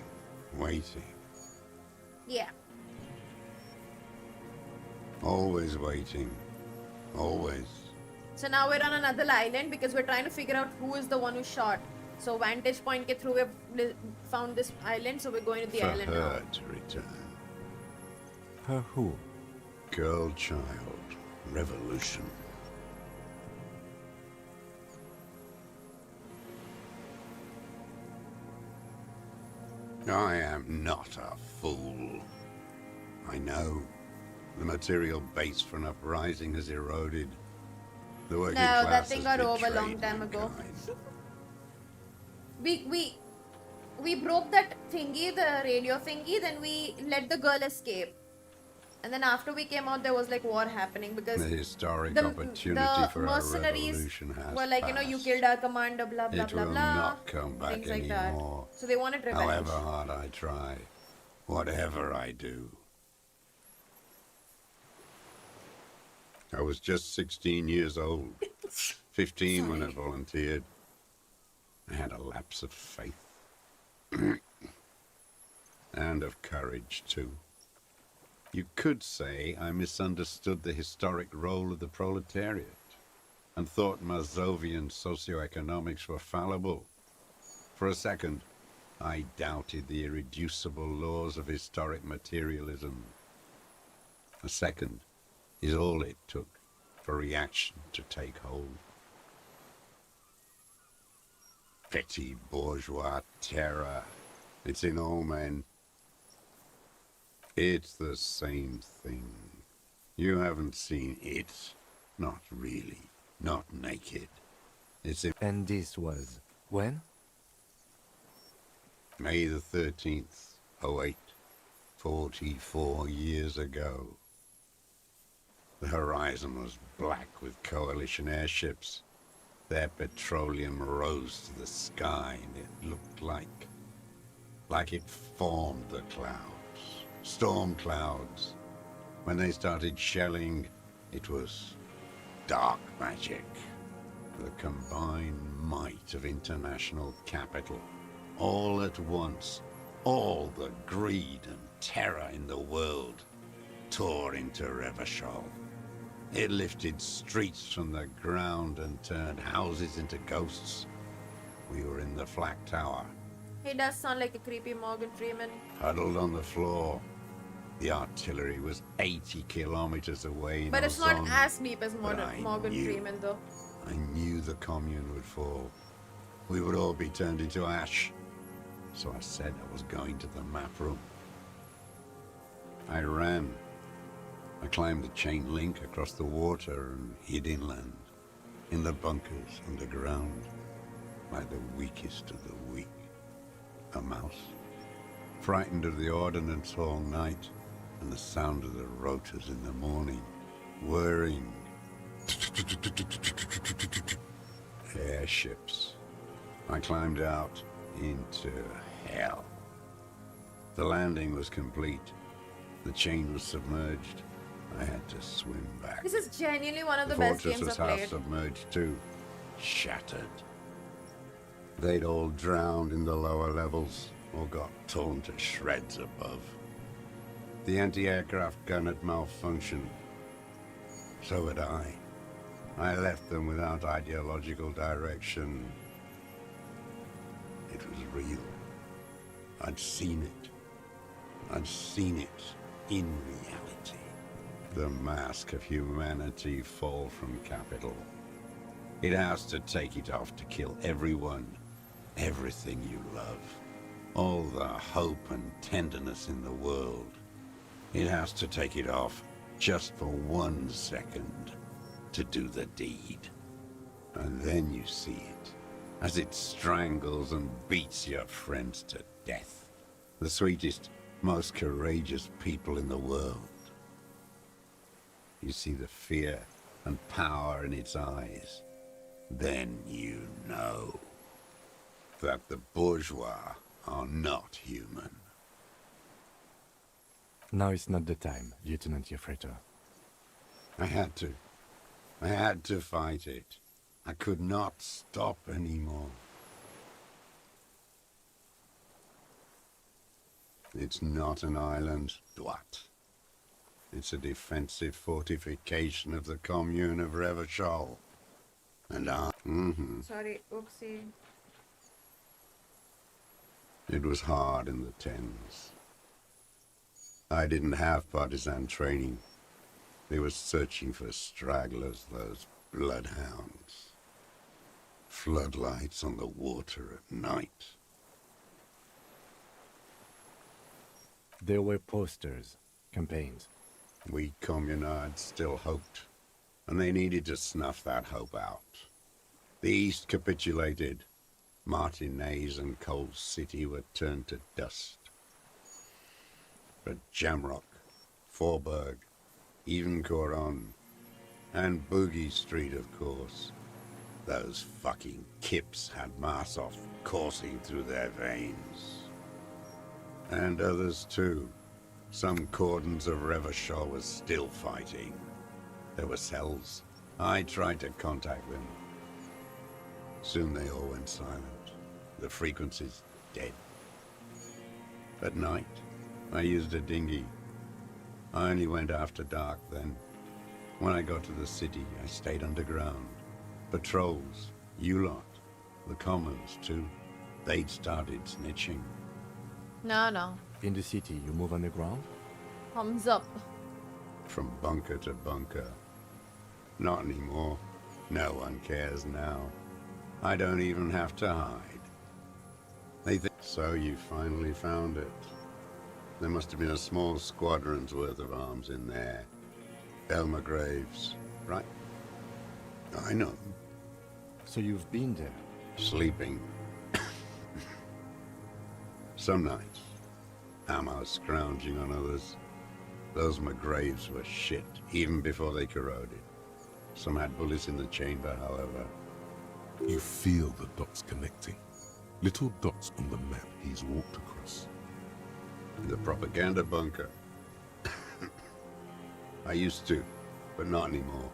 waiting. Yeah. Always waiting. Always. So now we're on another island because we're trying to figure out who is the one who shot. So vantage point ke through we've found this island, so we're going to the For island now. her to return. Her who? Girl, child, revolution. I am not a fool. I know the material base for an uprising has eroded. The working No, class that thing has got over a long betrayed time ago. mankind. We broke that thingy, the radio thingy, then we let the girl escape. And then after we came out, there was like war happening because The historic the opportunity for our mercenaries revolution has were like, you know, you killed our commander, blah blah It blah will blah. not come back things like anymore. that. So they wanted revenge. However hard I try, whatever I do. I was just 16 years old, 15 when I volunteered. I had a lapse of faith. And of courage, too. You could say I misunderstood the historic role of the proletariat and thought Mazovian socioeconomics were fallible. For a second, I doubted the irreducible laws of historic materialism. A second is all it took for reaction to take hold. Petty bourgeois terror. It's in all men. It's the same thing. You haven't seen it. Not really. Not naked. It's in... And this was when? May the 13th, 08. 44 years ago. The horizon was black with coalition airships. Their petroleum rose to the sky, and it looked like it formed the clouds. Storm clouds. When they started shelling, it was dark magic. The combined might of international capital. All at once, all the greed and terror in the world tore into Revachol. It lifted streets from the ground and turned houses into ghosts. We were in the flak tower, He does sound like a creepy Morgan Freeman. huddled on the floor. The artillery was 80 kilometers away in But it's not Ozon, as deep as but I Morgan knew- Freeman, though. I knew the commune would fall. We would all be turned into ash. So I said I was going to the map room. I ran. I climbed the chain link across the water and hid inland, in the bunkers underground, like the weakest of the weak. A mouse, frightened of the ordnance all night and the sound of the rotors in the morning, whirring. Airships. I climbed out into hell. The landing was complete. The chain was submerged. I had to swim back. This is genuinely one of the The best fortress games was I've half played. submerged too. Shattered. They'd all drowned in the lower levels or got torn to shreds above. The anti-aircraft gun had malfunctioned. So had I. I left them without ideological direction. It was real. I'd seen it. I'd seen it in reality. The mask of humanity fall from capital. It has to take it off to kill everyone, everything you love. All the hope and tenderness in the world. It has to take it off just for 1 second to do the deed. And then you see it, as it strangles and beats your friends to death. The sweetest, most courageous people in the world. You see the fear and power in its eyes. Then you know that the bourgeois are not human. Now is not the time, Lieutenant Yefreto. I had to. I had to fight it. I could not stop anymore. It's not an island, Dwat. It's a defensive fortification of the commune of Revachol. And Sorry, oopsie. It was hard in the tens. I didn't have partisan training. They were searching for stragglers, those bloodhounds. Floodlights on the water at night. There were posters, campaigns. We communards still hoped, and they needed to snuff that hope out. The East capitulated. Martinez and Cold City were turned to dust. But Jamrock, Forburg, even Coron, and Boogie Street, of course. Those fucking kips had Marsov coursing through their veins. And others too. Some cordons of Revachol was still fighting. There were cells. I tried to contact them. Soon they all went silent. The frequencies dead. At night, I used a dinghy. I only went after dark then. When I got to the city, I stayed underground. Patrols, you lot, the commons too. They'd started snitching. No. In the city, you move underground? Thumbs up. From bunker to bunker. Not anymore. No one cares now. I don't even have to hide. They think so. You finally found it. There must have been a small squadron's worth of arms in there. Elmer Graves, right? I know. So you've been there? Sleeping. Some nights. Ammo scrounging on others. Those McGraves were shit, even before they corroded. Some had bullets in the chamber, however. You feel the dots connecting. Little dots on the map he's walked across. The propaganda bunker. I used to, but not anymore.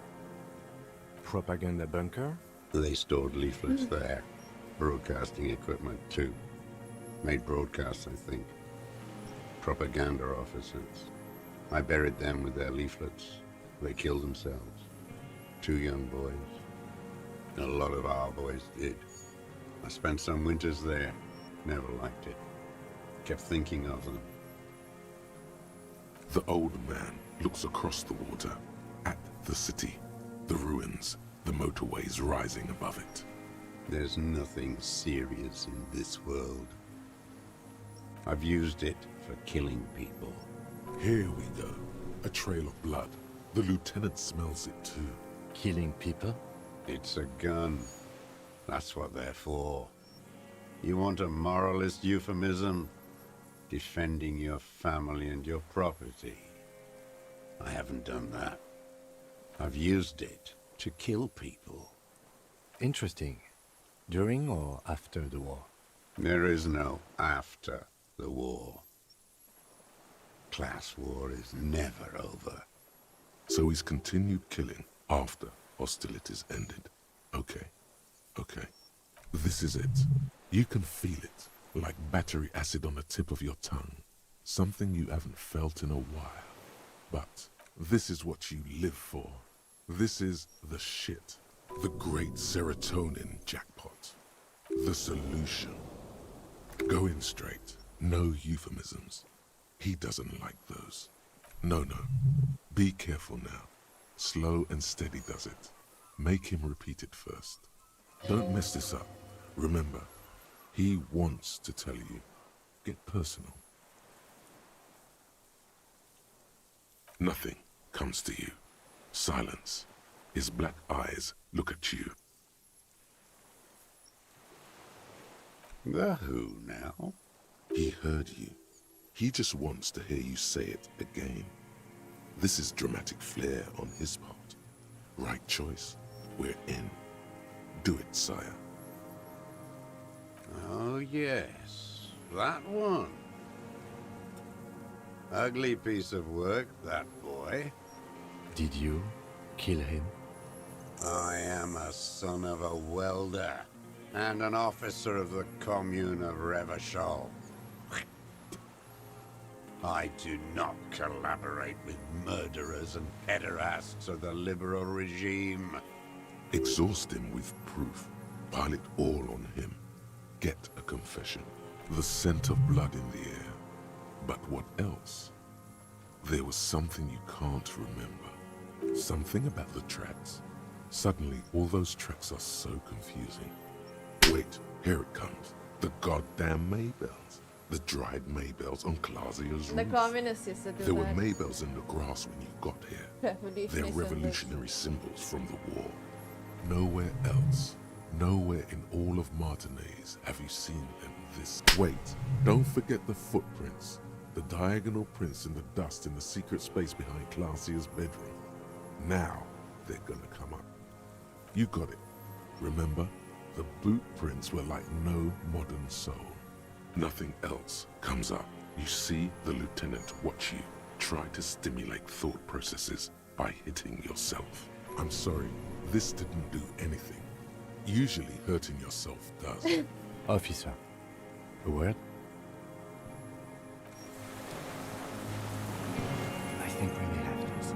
Propaganda bunker? They stored leaflets there. Broadcasting equipment, too. Made broadcasts, I think. Propaganda officers. I buried them with their leaflets. They killed themselves. 2 young boys. And a lot of our boys did. I spent some winters there. Never liked it. Kept thinking of them. The old man looks across the water, at the city, the ruins, the motorways rising above it. There's nothing serious in this world. I've used it for killing people. Here we go. A trail of blood. The lieutenant smells it too. Killing people? It's a gun. That's what they're for. You want a moralist euphemism? Defending your family and your property. I haven't done that. I've used it to kill people. Interesting. During or after the war? There is no after the war. Class war is never over. So he's continued killing after hostilities ended. Okay. Okay. This is it. You can feel it, like battery acid on the tip of your tongue. Something you haven't felt in a while. But this is what you live for. This is the shit. The great serotonin jackpot. The solution. Go in straight. No euphemisms. He doesn't like those. No. Be careful now. Slow and steady does it. Make him repeat it first. Don't mess this up. Remember, he wants to tell you. Get personal. Nothing comes to you. Silence. His black eyes look at you. The who now? He heard you. He just wants to hear you say it again. This is dramatic flair on his part. Right choice. We're in. Do it, sire. Oh, yes. That one. Ugly piece of work, that boy. Did you kill him? I am a son of a welder and an officer of the commune of Revachol. I do not collaborate with murderers and pederasts of the liberal regime. Exhaust him with proof. Pile it all on him. Get a confession. The scent of blood in the air. But what else? There was something you can't remember. Something about the tracks. Suddenly, all those tracks are so confusing. Wait, here it comes. The goddamn Maybells. The dried Maybells on Clausia's The roof. communists used to do There were that. Maybells in the grass when you got here. They're revolutionary symbols from the war. Nowhere else, nowhere in all of Martinez have you seen them this. Wait, don't forget the footprints. The diagonal prints in the dust in the secret space behind Clausia's bedroom. Now they're gonna come up. You got it. Remember, the boot prints were like no modern soul. Nothing else comes up. You see the lieutenant watch you. Try to stimulate thought processes by hitting yourself. I'm sorry, this didn't do anything. Usually hurting yourself does. Officer, a word? I think we may have this.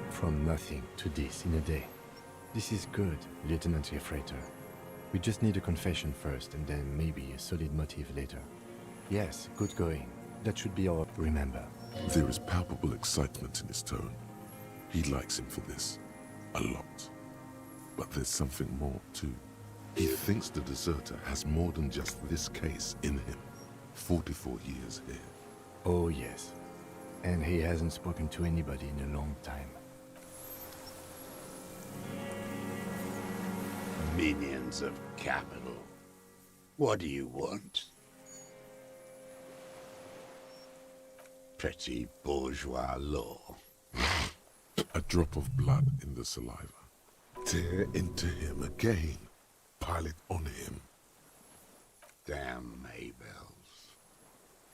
From nothing to this in a day. This is good, Lieutenant Gefreiter. We just need a confession first, and then maybe a solid motive later. Yes, good going. That should be all. Remember. There is palpable excitement in his tone. He likes him for this. A lot. But there's something more, too. He thinks the deserter has more than just this case in him. 44 years here. Oh, yes. And he hasn't spoken to anybody in a long time. Minions of capital. What do you want? Petty bourgeois law. A drop of blood in the saliva. Tear into him again. pile it on him. Damn Maybells.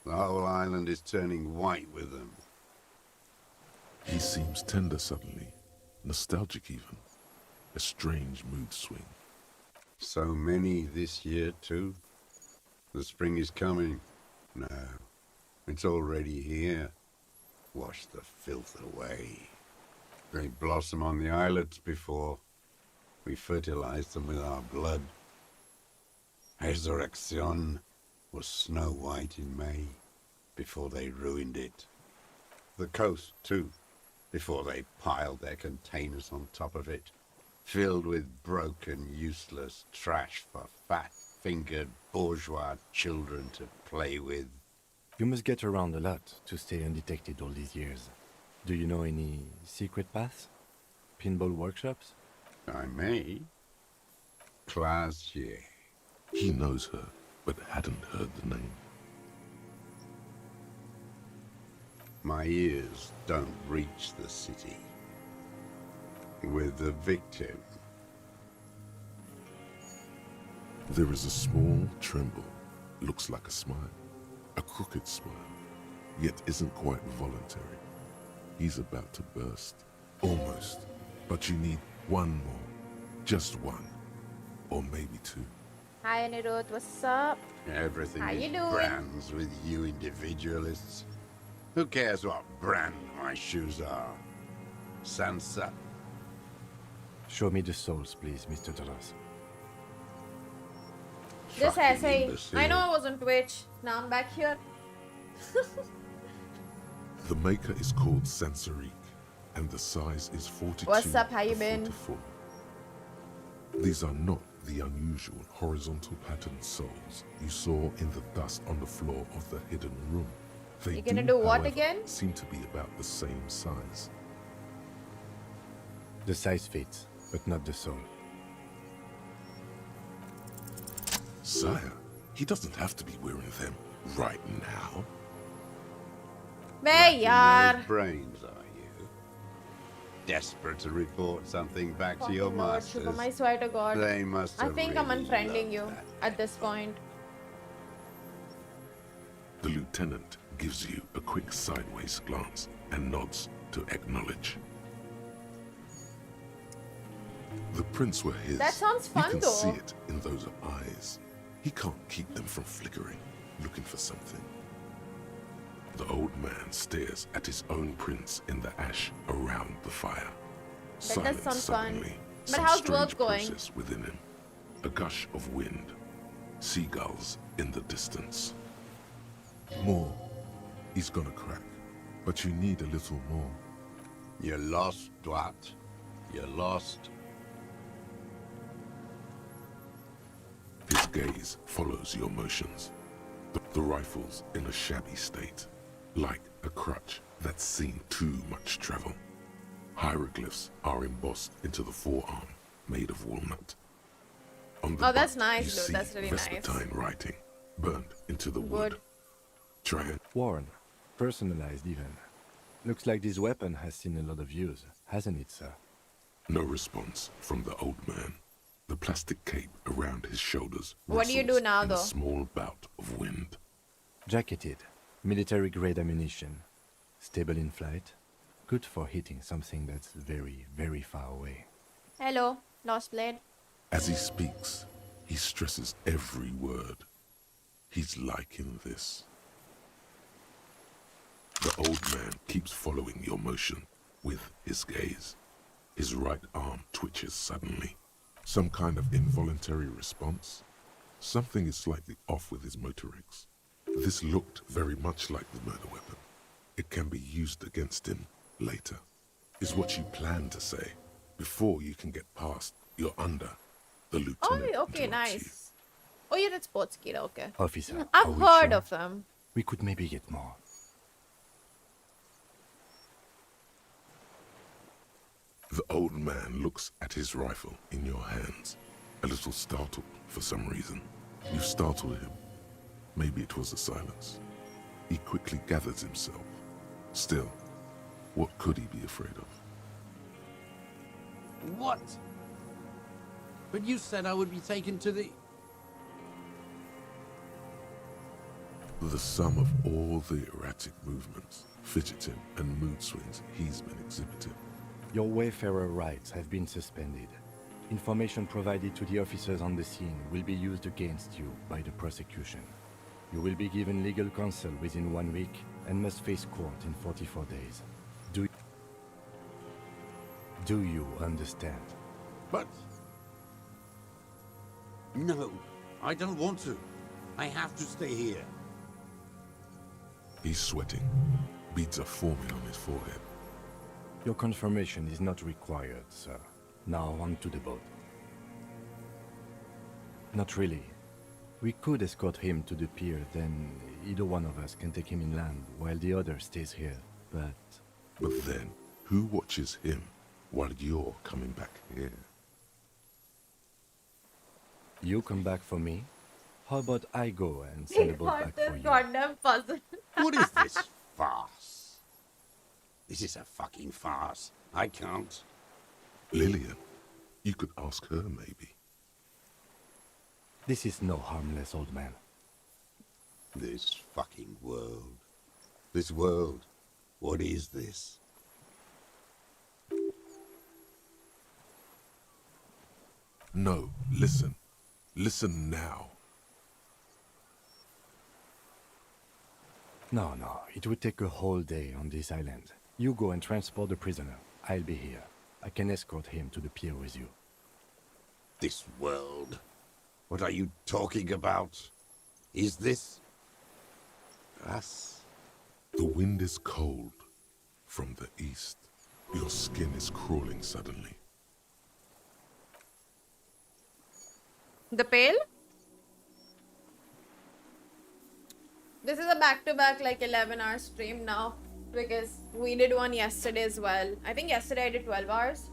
The whole island is turning white with them. He seems tender suddenly, nostalgic even. A strange mood swing. So many this year, too. The spring is coming. No, it's already here. Wash the filth away. They blossom on the islets before we fertilize them with our blood. Resurrection was snow white in May, before they ruined it. The coast, too, before they piled their containers on top of it, filled with broken, useless trash for fat-fingered bourgeois children to play with. You must get around a lot to stay undetected all these years. Do you know any secret paths? Pinball workshops? I may. Classier. He knows her, but hadn't heard the name. My ears don't reach the city. With the victim. There is a small tremble. Looks like a smile. A crooked smile. Yet isn't quite voluntary. He's about to burst. Almost. But you need one more. Just one. Or maybe two. Hi, Anirudh. What's up? Everything How you is doing? brands with you individualists. Who cares what brand my shoes are? Sansa. Show me the souls, please, Mr. Dollars. Just say, imbecile. I know I was on Twitch. Now I'm back here. The maker is called Sensorique, and the size is 42 What's up? How you to been? 44. These are not the unusual horizontal patterned soles you saw in the dust on the floor of the hidden room. They You gonna do what however, again? seem to be about the same size. The size fits, but not the soul. Sire, he doesn't have to be wearing them right now. Beh, yaar. Those brains, are you? Desperate to report something back to your Fucking Lord, masters? Shubham, I swear to God. They must I have think I'm really unfriending loved you that. at this point. The lieutenant gives you a quick sideways glance and nods to acknowledge. The prints were his. That sounds fun, You can though. see it in those eyes. He can't keep them from flickering, looking for something. The old man stares at his own prints in the ash around the fire. That does sound fun. Suddenly, But some how's strange work going? process within him. A gush of wind. Seagulls in the distance. More. He's gonna crack. But you need a little more. You're lost, Dwat. You're lost. His gaze follows your motions. The rifle's in a shabby state, like a crutch that's seen too much travel. Hieroglyphs are embossed into the forearm, made of walnut. On the Oh, that's butt, nice, you dude. see That's really nice. Vespertine writing, burned into the wood. Good. Try it. Worn. Personalized even. Looks like this weapon has seen a lot of use, hasn't it, sir? No response from the old man. The plastic cape around his shoulders What do you do rustles now, in though? a small bout of wind. Jacketed. Military-grade ammunition. Stable in flight. Good for hitting something that's very, very far away. Hello, Lost Blade. As he speaks, he stresses every word. He's liking this. The old man keeps following your motion with his gaze. His right arm twitches suddenly. Some kind of involuntary response. Something is slightly off with his motorics. This looked very much like the murder weapon. It can be used against him later, is what you plan to say. Before you can get past, you're under. The lieutenant Oh, okay, interrupts you. nice. Oh, yeah, that's Sportskeeda, okay. Officer, are I've we heard sure? of them. We could maybe get more. The old man looks at his rifle in your hands, a little startled for some reason. You startled him. Maybe it was the silence. He quickly gathers himself. Still, what could he be afraid of? What? But you said I would be taken to the... The sum of all the erratic movements, fidgeting, and mood swings he's been exhibiting. Your Wayfarer rights have been suspended. Information provided to the officers on the scene will be used against you by the prosecution. You will be given legal counsel within 1 week and must face court in 44 days. Do you understand? But... No, I don't want to. I have to stay here. He's sweating. Beads are forming on his forehead. Your confirmation is not required, sir. Now on to the boat. Not really. We could escort him to the pier, then either one of us can take him inland while the other stays here, but... But then, who watches him while you're coming back here? You come back for me? How about I go and send the boat back for you? Goddamn puzzle. What is this farce? This is a fucking farce. I can't. Lillian, you could ask her maybe. This is no harmless old man. This fucking world. This world. What is this? No, listen. Listen now. No, it would take a whole day on this island. You go and transport the prisoner. I'll be here. I can escort him to the pier with you. This world? What are you talking about? Is this... us? The wind is cold from the east. Your skin is crawling suddenly. The Pale? This is a back-to-back like 11-hour stream now because we did one yesterday as well. I think yesterday I did 12 hours.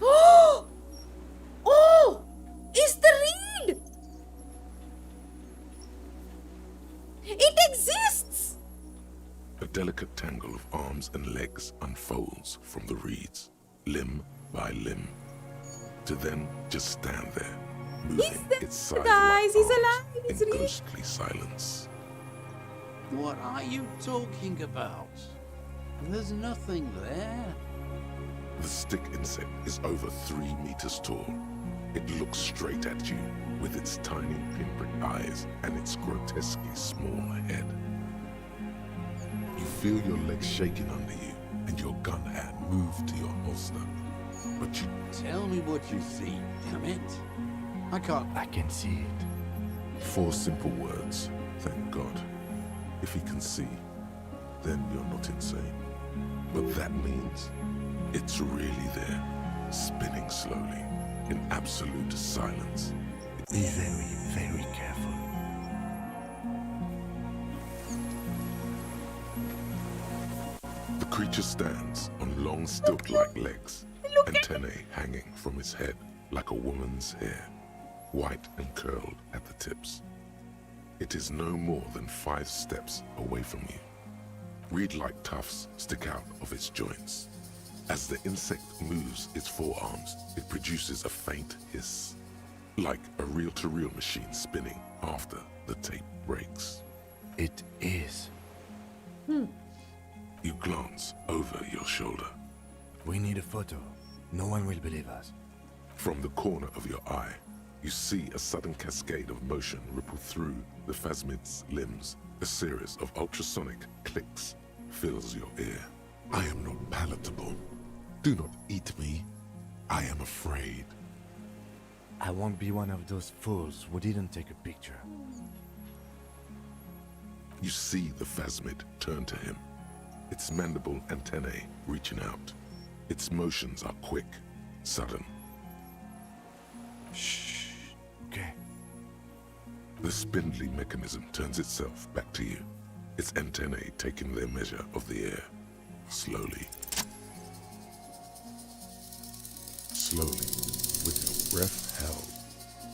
Oh! Oh! It's the reed! It exists! A delicate tangle of arms and legs unfolds from the reeds, limb by limb, to then just stand there, moving its size guys, he's alive, he's in real. ghostly silence. What are you talking about? There's nothing there. The stick insect is over 3 meters tall. It looks straight at you with its tiny pinprick eyes and its grotesquely small head. You feel your legs shaking under you and your gun hand move to your holster. But you... Tell me what you see, damn it. I can't... I can see it. 4 simple words, thank God. If he can see, then you're not insane. But that means it's really there, spinning slowly, in absolute silence. Be very, very careful. The creature stands on long stilt-like legs, antennae hanging from its head like a woman's hair, white and curled at the tips. It is no more than 5 steps away from you. Reed-like tufts stick out of its joints. As the insect moves its forearms, it produces a faint hiss, like a reel-to-reel machine spinning after the tape breaks. It is. You glance over your shoulder. We need a photo. No one will believe us. From the corner of your eye, you see a sudden cascade of motion ripple through the phasmid's limbs. A series of ultrasonic clicks fills your ear. I am not palatable. Do not eat me. I am afraid. I won't be one of those fools who didn't take a picture. You see the phasmid turn to him, its mandible antennae reaching out. Its motions are quick, sudden. Shh. Okay. The spindly mechanism turns itself back to you, its antennae taking their measure of the air. Slowly. Slowly, with your breath held.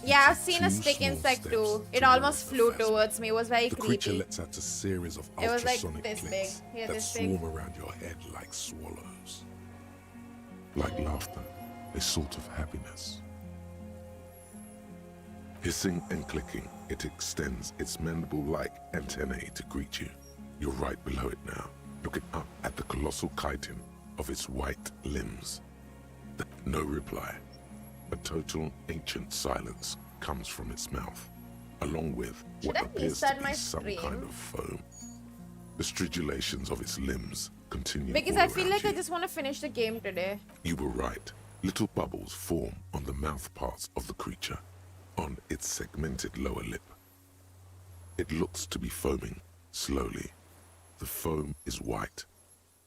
Yeah, I've seen a 2 stick small insect steps too. It towards almost the flew phasmid. towards me. It was very The creature creepy. lets out a series of It was like ultrasonic this clicks big. Yeah, that this big. swarm around your head like swallows. Like laughter, a sort of happiness. Hissing and clicking, it extends its mandible-like antennae to greet you. You're right below it now, looking up at the colossal chitin of its white limbs. No reply. A total ancient silence comes from its mouth, along with what appears to be some kind of foam. The stridulations of its limbs continue Because all I feel around like you. I just want to finish the game today. You were right. Little bubbles form on the mouth parts of the creature, on its segmented lower lip. It looks to be foaming slowly. The foam is white,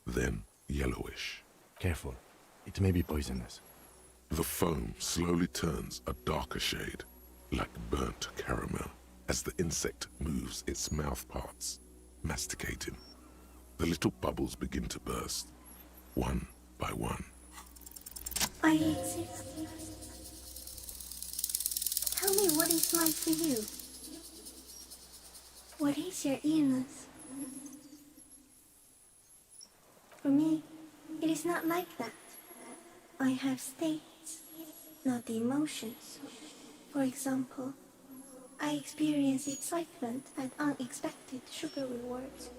then yellowish. Careful. It may be poisonous. The foam slowly turns a darker shade, like burnt caramel, as the insect moves its mouth parts, masticating. The little bubbles begin to burst, one by one. I exist. Tell me what it's like for you. What is your illness? For me, it is not like that. I have states, not the emotions. For example, I experience excitement at unexpected sugar rewards.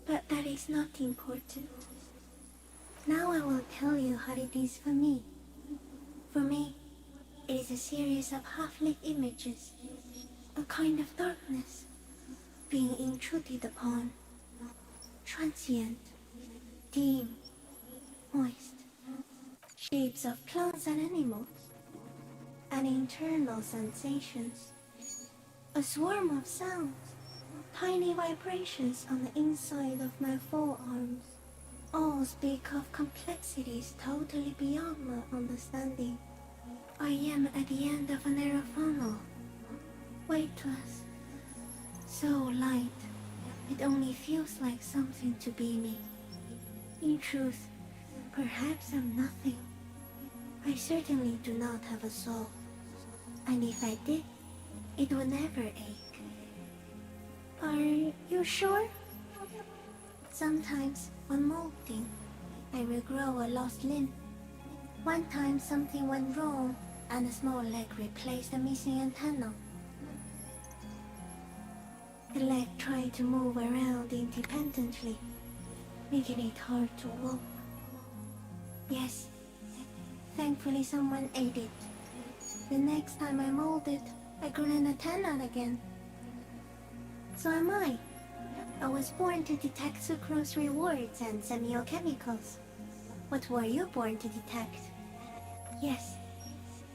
But that is not important. Now I will tell you how it is for me. For me, it is a series of half-lit images, a kind of darkness, being intruded upon, transient, dim, moist, shapes of plants and animals, and internal sensations, a swarm of sounds, tiny vibrations on the inside of my forearms, all speak of complexities totally beyond my understanding. I am at the end of a narrow funnel, weightless, so light, it only feels like something to be me. In truth, perhaps I'm nothing. I certainly do not have a soul, and if I did, it would never ache. Are you sure? Sometimes, when molting, I will grow a lost limb. One time something went wrong, and a small leg replaced a missing antenna. The leg tried to move around independently, making it hard to walk. Yes, thankfully someone ate it. The next time I molded, I grew an antenna again. So am I. I was born to detect sucrose rewards and semiochemicals. What were you born to detect? Yes,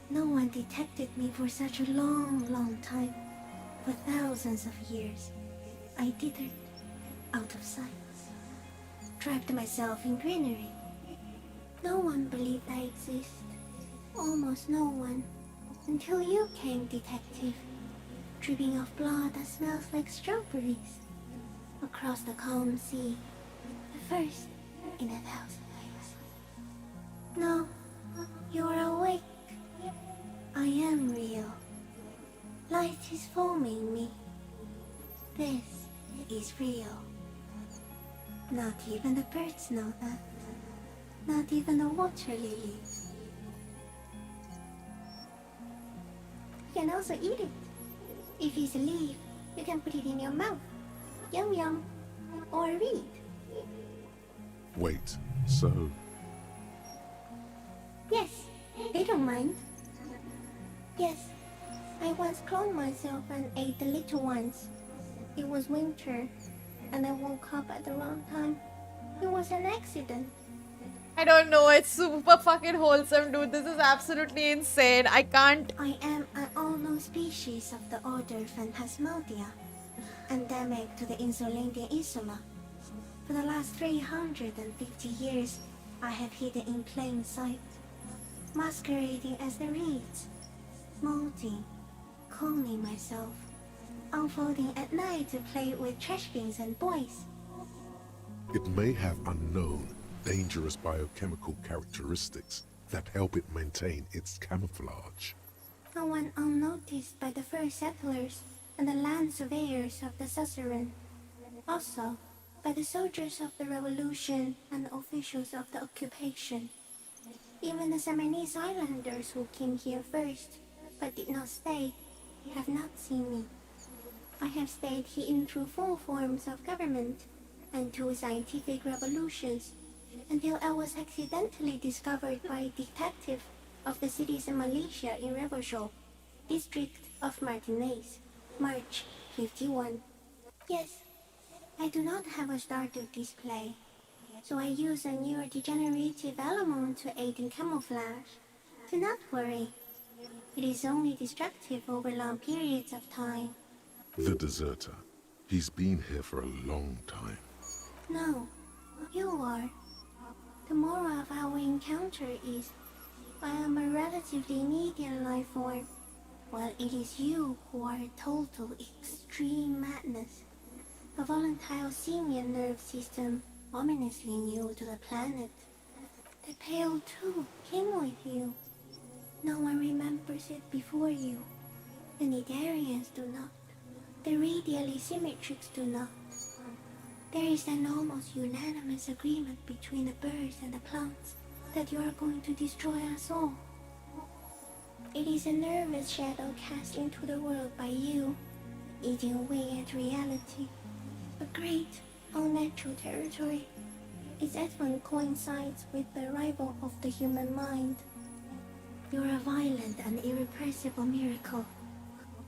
no one detected me for such a long time. For thousands of years, I dithered, out of sight. Trapped myself in greenery. No one believed I exist. Almost no one. Until you came, detective. Dripping off blood that smells like strawberries. Across the calm sea. The first in 1,000 ways. No, you're awake. I am real. Light is forming me. This is real. Not even the birds know that. Not even the water lilies. You can also eat it. If it's a leaf, you can put it in your mouth. Yum yum. Or read. Wait, so... Yes, they don't mind. Yes, I once cloned myself and ate the little ones. It was winter, and I woke up at the wrong time. It was an accident. I don't know, it's super fucking wholesome, dude. This is absolutely insane. I can't... I am an unknown species of the order Phantasmadia, endemic to the Insulandian Insula. For the last 350 years, I have hidden in plain sight, masquerading as the reeds, molting, cloning myself, unfolding at night to play with trash bins and boys. It may have unknown, dangerous biochemical characteristics that help it maintain its camouflage. No one unnoticed by the first settlers and the land surveyors of the suzerain. Also, by the soldiers of the revolution and the officials of the occupation. Even the Seminoles Islanders who came here first, but did not stay, have not seen me. I have stayed hidden through 4 forms of government and 2 scientific revolutions until I was accidentally discovered by a detective of the citizen militia in Revelshop, district of Martinez, March 51. Yes, I do not have a starter display, so I use a neurodegenerative element to aid in camouflage. Do not worry, it is only destructive over long periods of time. The deserter. He's been here for a long time. No, you are. The moral of our encounter is, I am a relatively medium life form, while it is you who are a total extreme madness. A volatile simian nerve system ominously new to the planet. The Pale too came with you. No one remembers it before you. The Nidarians do not. The radially symmetrics do not. There is an almost unanimous agreement between the birds and the plants that you are going to destroy us all. It is a nervous shadow cast into the world by you, eating away at reality. A great, unnatural territory. Its advent coincides with the arrival of the human mind. You're a violent and irrepressible miracle.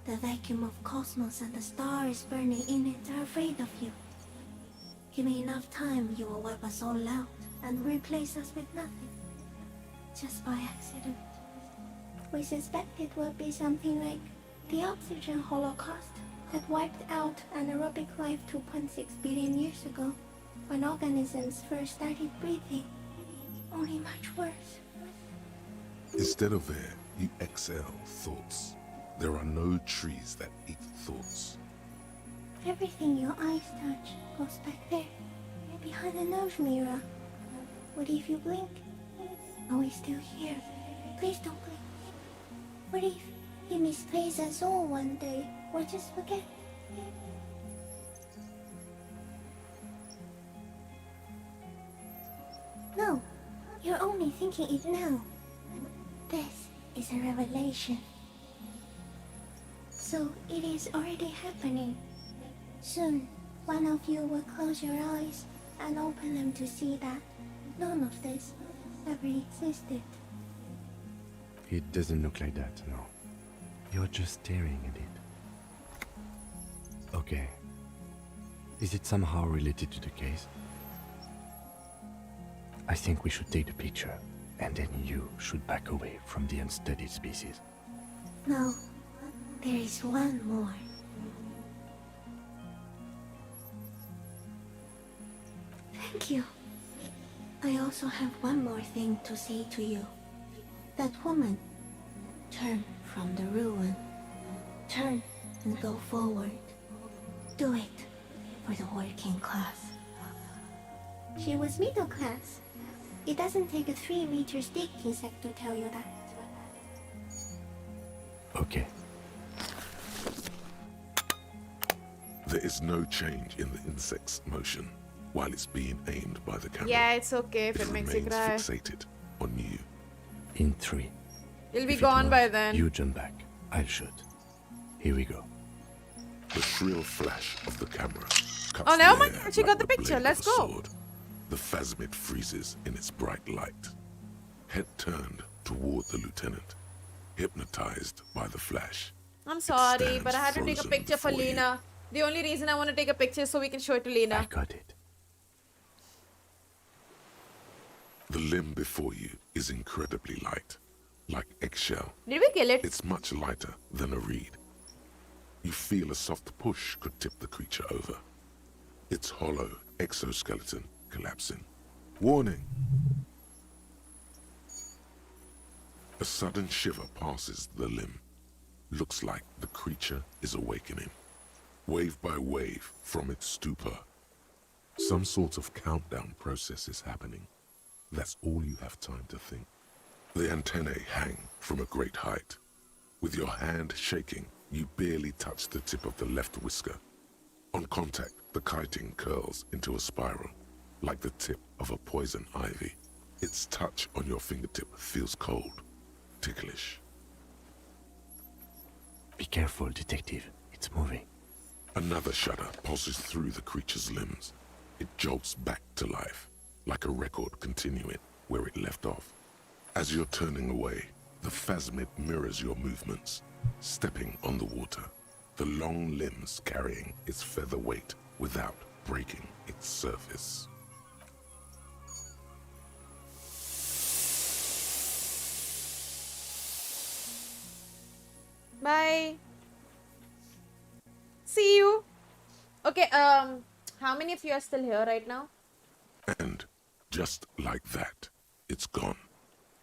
The vacuum of cosmos and the stars burning in it are afraid of you. Give me enough time, you will wipe us all out and replace us with nothing. Just by accident. We suspect it will be something like the oxygen holocaust that wiped out anaerobic life 2.6 billion years ago, when organisms first started breathing. Only much worse. Instead of air, you exhale thoughts. There are no trees that eat thoughts. Everything your eyes touch goes back there, behind the nose mirror. What if you blink? Are we still here? Please don't blink. What if you misplace us all one day, or just forget? No, you're only thinking it now. This is a revelation. So it is already happening. Soon, one of you will close your eyes and open them to see that none of this ever existed. It doesn't look like that, no. You're just staring at it. Okay. Is it somehow related to the case? I think we should take the picture, and then you should back away from the unstudied species. No, there is one more. Thank you. I also have one more thing to say to you. That woman, turn from the ruin. Turn and go forward. Do it for the working class. She was middle class. It doesn't take a 3-meter stick insect to tell you that. Okay. There is no change in the insect's motion while it's being aimed by the camera. Yeah, it's okay if it makes you remains cry. fixated on you. In 3. You'll be If it gone by moves, then. You jump back. I'll shoot. Here we go. The shrill flash of the camera cuts Oh, never the mind. air She like got the blade picture. of Let's a go. sword. The phasmid freezes in its bright light. Head turned toward the lieutenant, hypnotized by the flash. I'm sorry, stands but I had to take a frozen picture for before you. Lena. The only reason I want to take a picture is so we can show it to Lena. I got it. The limb before you is incredibly light, like eggshell. Did we kill it? It's much lighter than a reed. You feel a soft push could tip the creature over. Its hollow exoskeleton collapsing. Warning! A sudden shiver passes the limb. Looks like the creature is awakening, wave by wave from its stupor. Some sort of countdown process is happening. That's all you have time to think. The antennae hang from a great height. With your hand shaking, you barely touch the tip of the left whisker. On contact, the chitin curls into a spiral, like the tip of a poison ivy. Its touch on your fingertip feels cold, ticklish. Be careful, detective. It's moving. Another shudder pulses through the creature's limbs. It jolts back to life, like a record continuing where it left off. As you're turning away, the phasmid mirrors your movements, stepping on the water, the long limbs carrying its feather weight without breaking its surface. Bye. See you. Okay, how many of you are still here right now? And just like that, it's gone,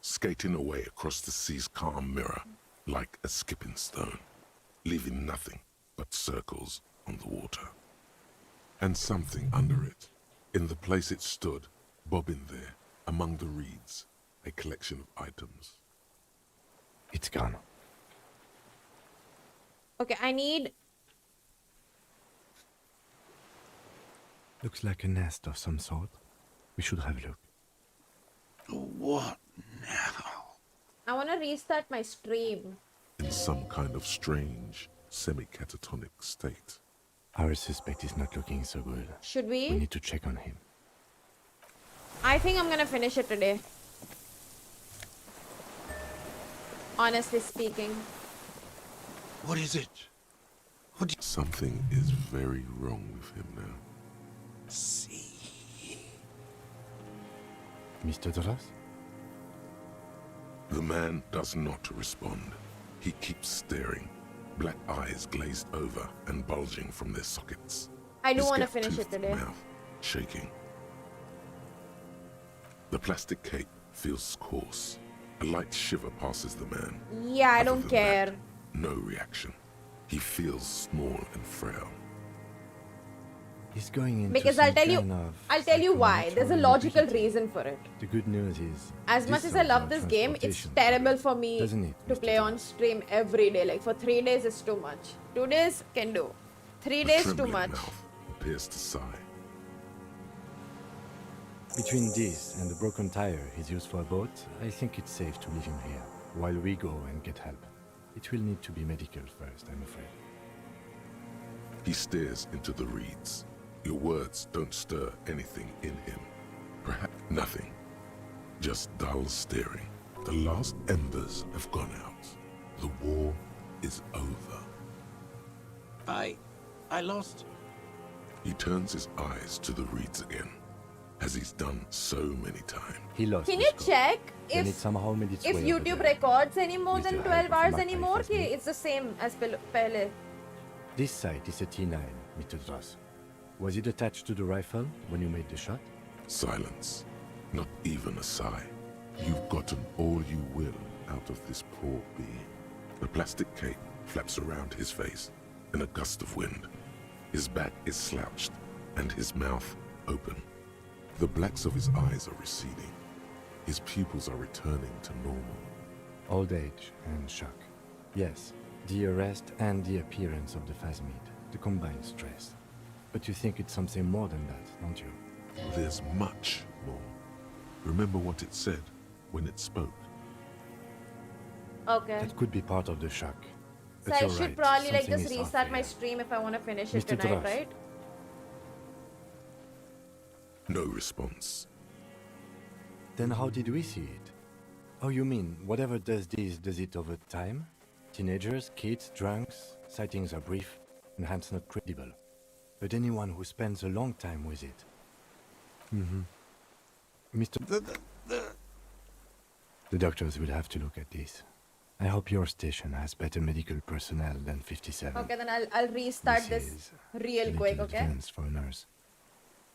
skating away across the sea's calm mirror like a skipping stone, leaving nothing but circles on the water. And something under it, in the place it stood, bobbing there, among the reeds, a collection of items. It's gone. Okay, I need... Looks like a nest of some sort. We should have a look. What now? I want to restart my stream. In some kind of strange, semi-catatonic state. Our suspect is not looking so good. Should we? We need to check on him. I think I'm gonna finish it today. Honestly speaking. What is it? Something is very wrong with him now. Mr. Dross? The man does not respond. He keeps staring, black eyes glazed over and bulging from their sockets. I do His want to finish it gap-toothed today. Mouth shaking. The plastic cape feels coarse. A light shiver passes the man. Yeah, I Other don't than care. that, no reaction. He feels small and frail. He's going into Because some I'll tell you why. There's a logical reason for it. The good news is, As much as I love this game, it's terrible for me doesn't it, to play on stream every day. Like for 3 days is too much. 2 days can do. 3 days too Trembling much. mouth appears to sigh. Between this and the broken tire he's used for a boat, I think it's safe to leave him here, while we go and get help. It will need to be medical first, I'm afraid. He stares into the reeds. Your words don't stir anything in him. Perhaps nothing. Just dull staring. The last embers have gone out. The war is over. I lost. He turns his eyes to the reeds again, as he's done so many times. He lost. Can you check Then it if somehow made its way over YouTube there. records any more With than the 12 help of hours my anymore? iPhone. Okay, it's the same as pehle. This site is a T9, Mr. Dross. Was it attached to the rifle when you made the shot? Silence. Not even a sigh. You've gotten all you will out of this poor being. The plastic cape flaps around his face in a gust of wind. His back is slouched and his mouth open. The blacks of his eyes are receding. His pupils are returning to normal. Old age and shock. Yes, the arrest and the appearance of the phasmid, the combined stress. But you think it's something more than that, don't you? There's much more. Remember what it said when it spoke. Okay. That could be part of the shock. So But I you're should right, probably like something just is off restart here. my stream if I want to finish it Mr. tonight, Dross. right? No response. Then how did we see it? Oh, you mean, whatever does this, does it over time? Teenagers, kids, drunks, sightings are brief, and hence not credible. But anyone who spends a long time with it. Mr. The doctors will have to look at this. I hope your station has better medical personnel than 57. Okay, then I'll restart this is real a quick, little okay? advanced for a nurse.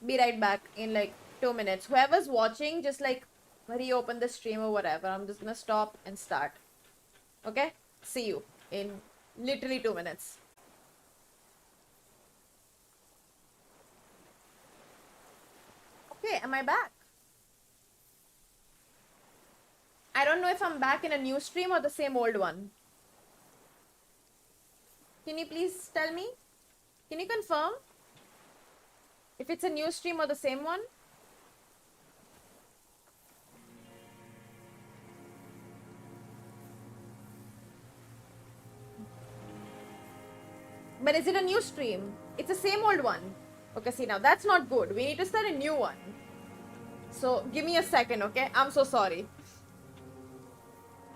Be right back in like 2 minutes. Whoever's watching, just like reopen the stream or whatever. I'm just gonna stop and start. Okay? See you in literally 2 minutes. Okay, am I back? I don't know if I'm back in a new stream or the same old one. Can you please tell me? Can you confirm? If it's a new stream or the same one? But is it a new stream? It's the same old one. Okay, see now, that's not good. We need to start a new one. So, give me a second, okay? I'm so sorry.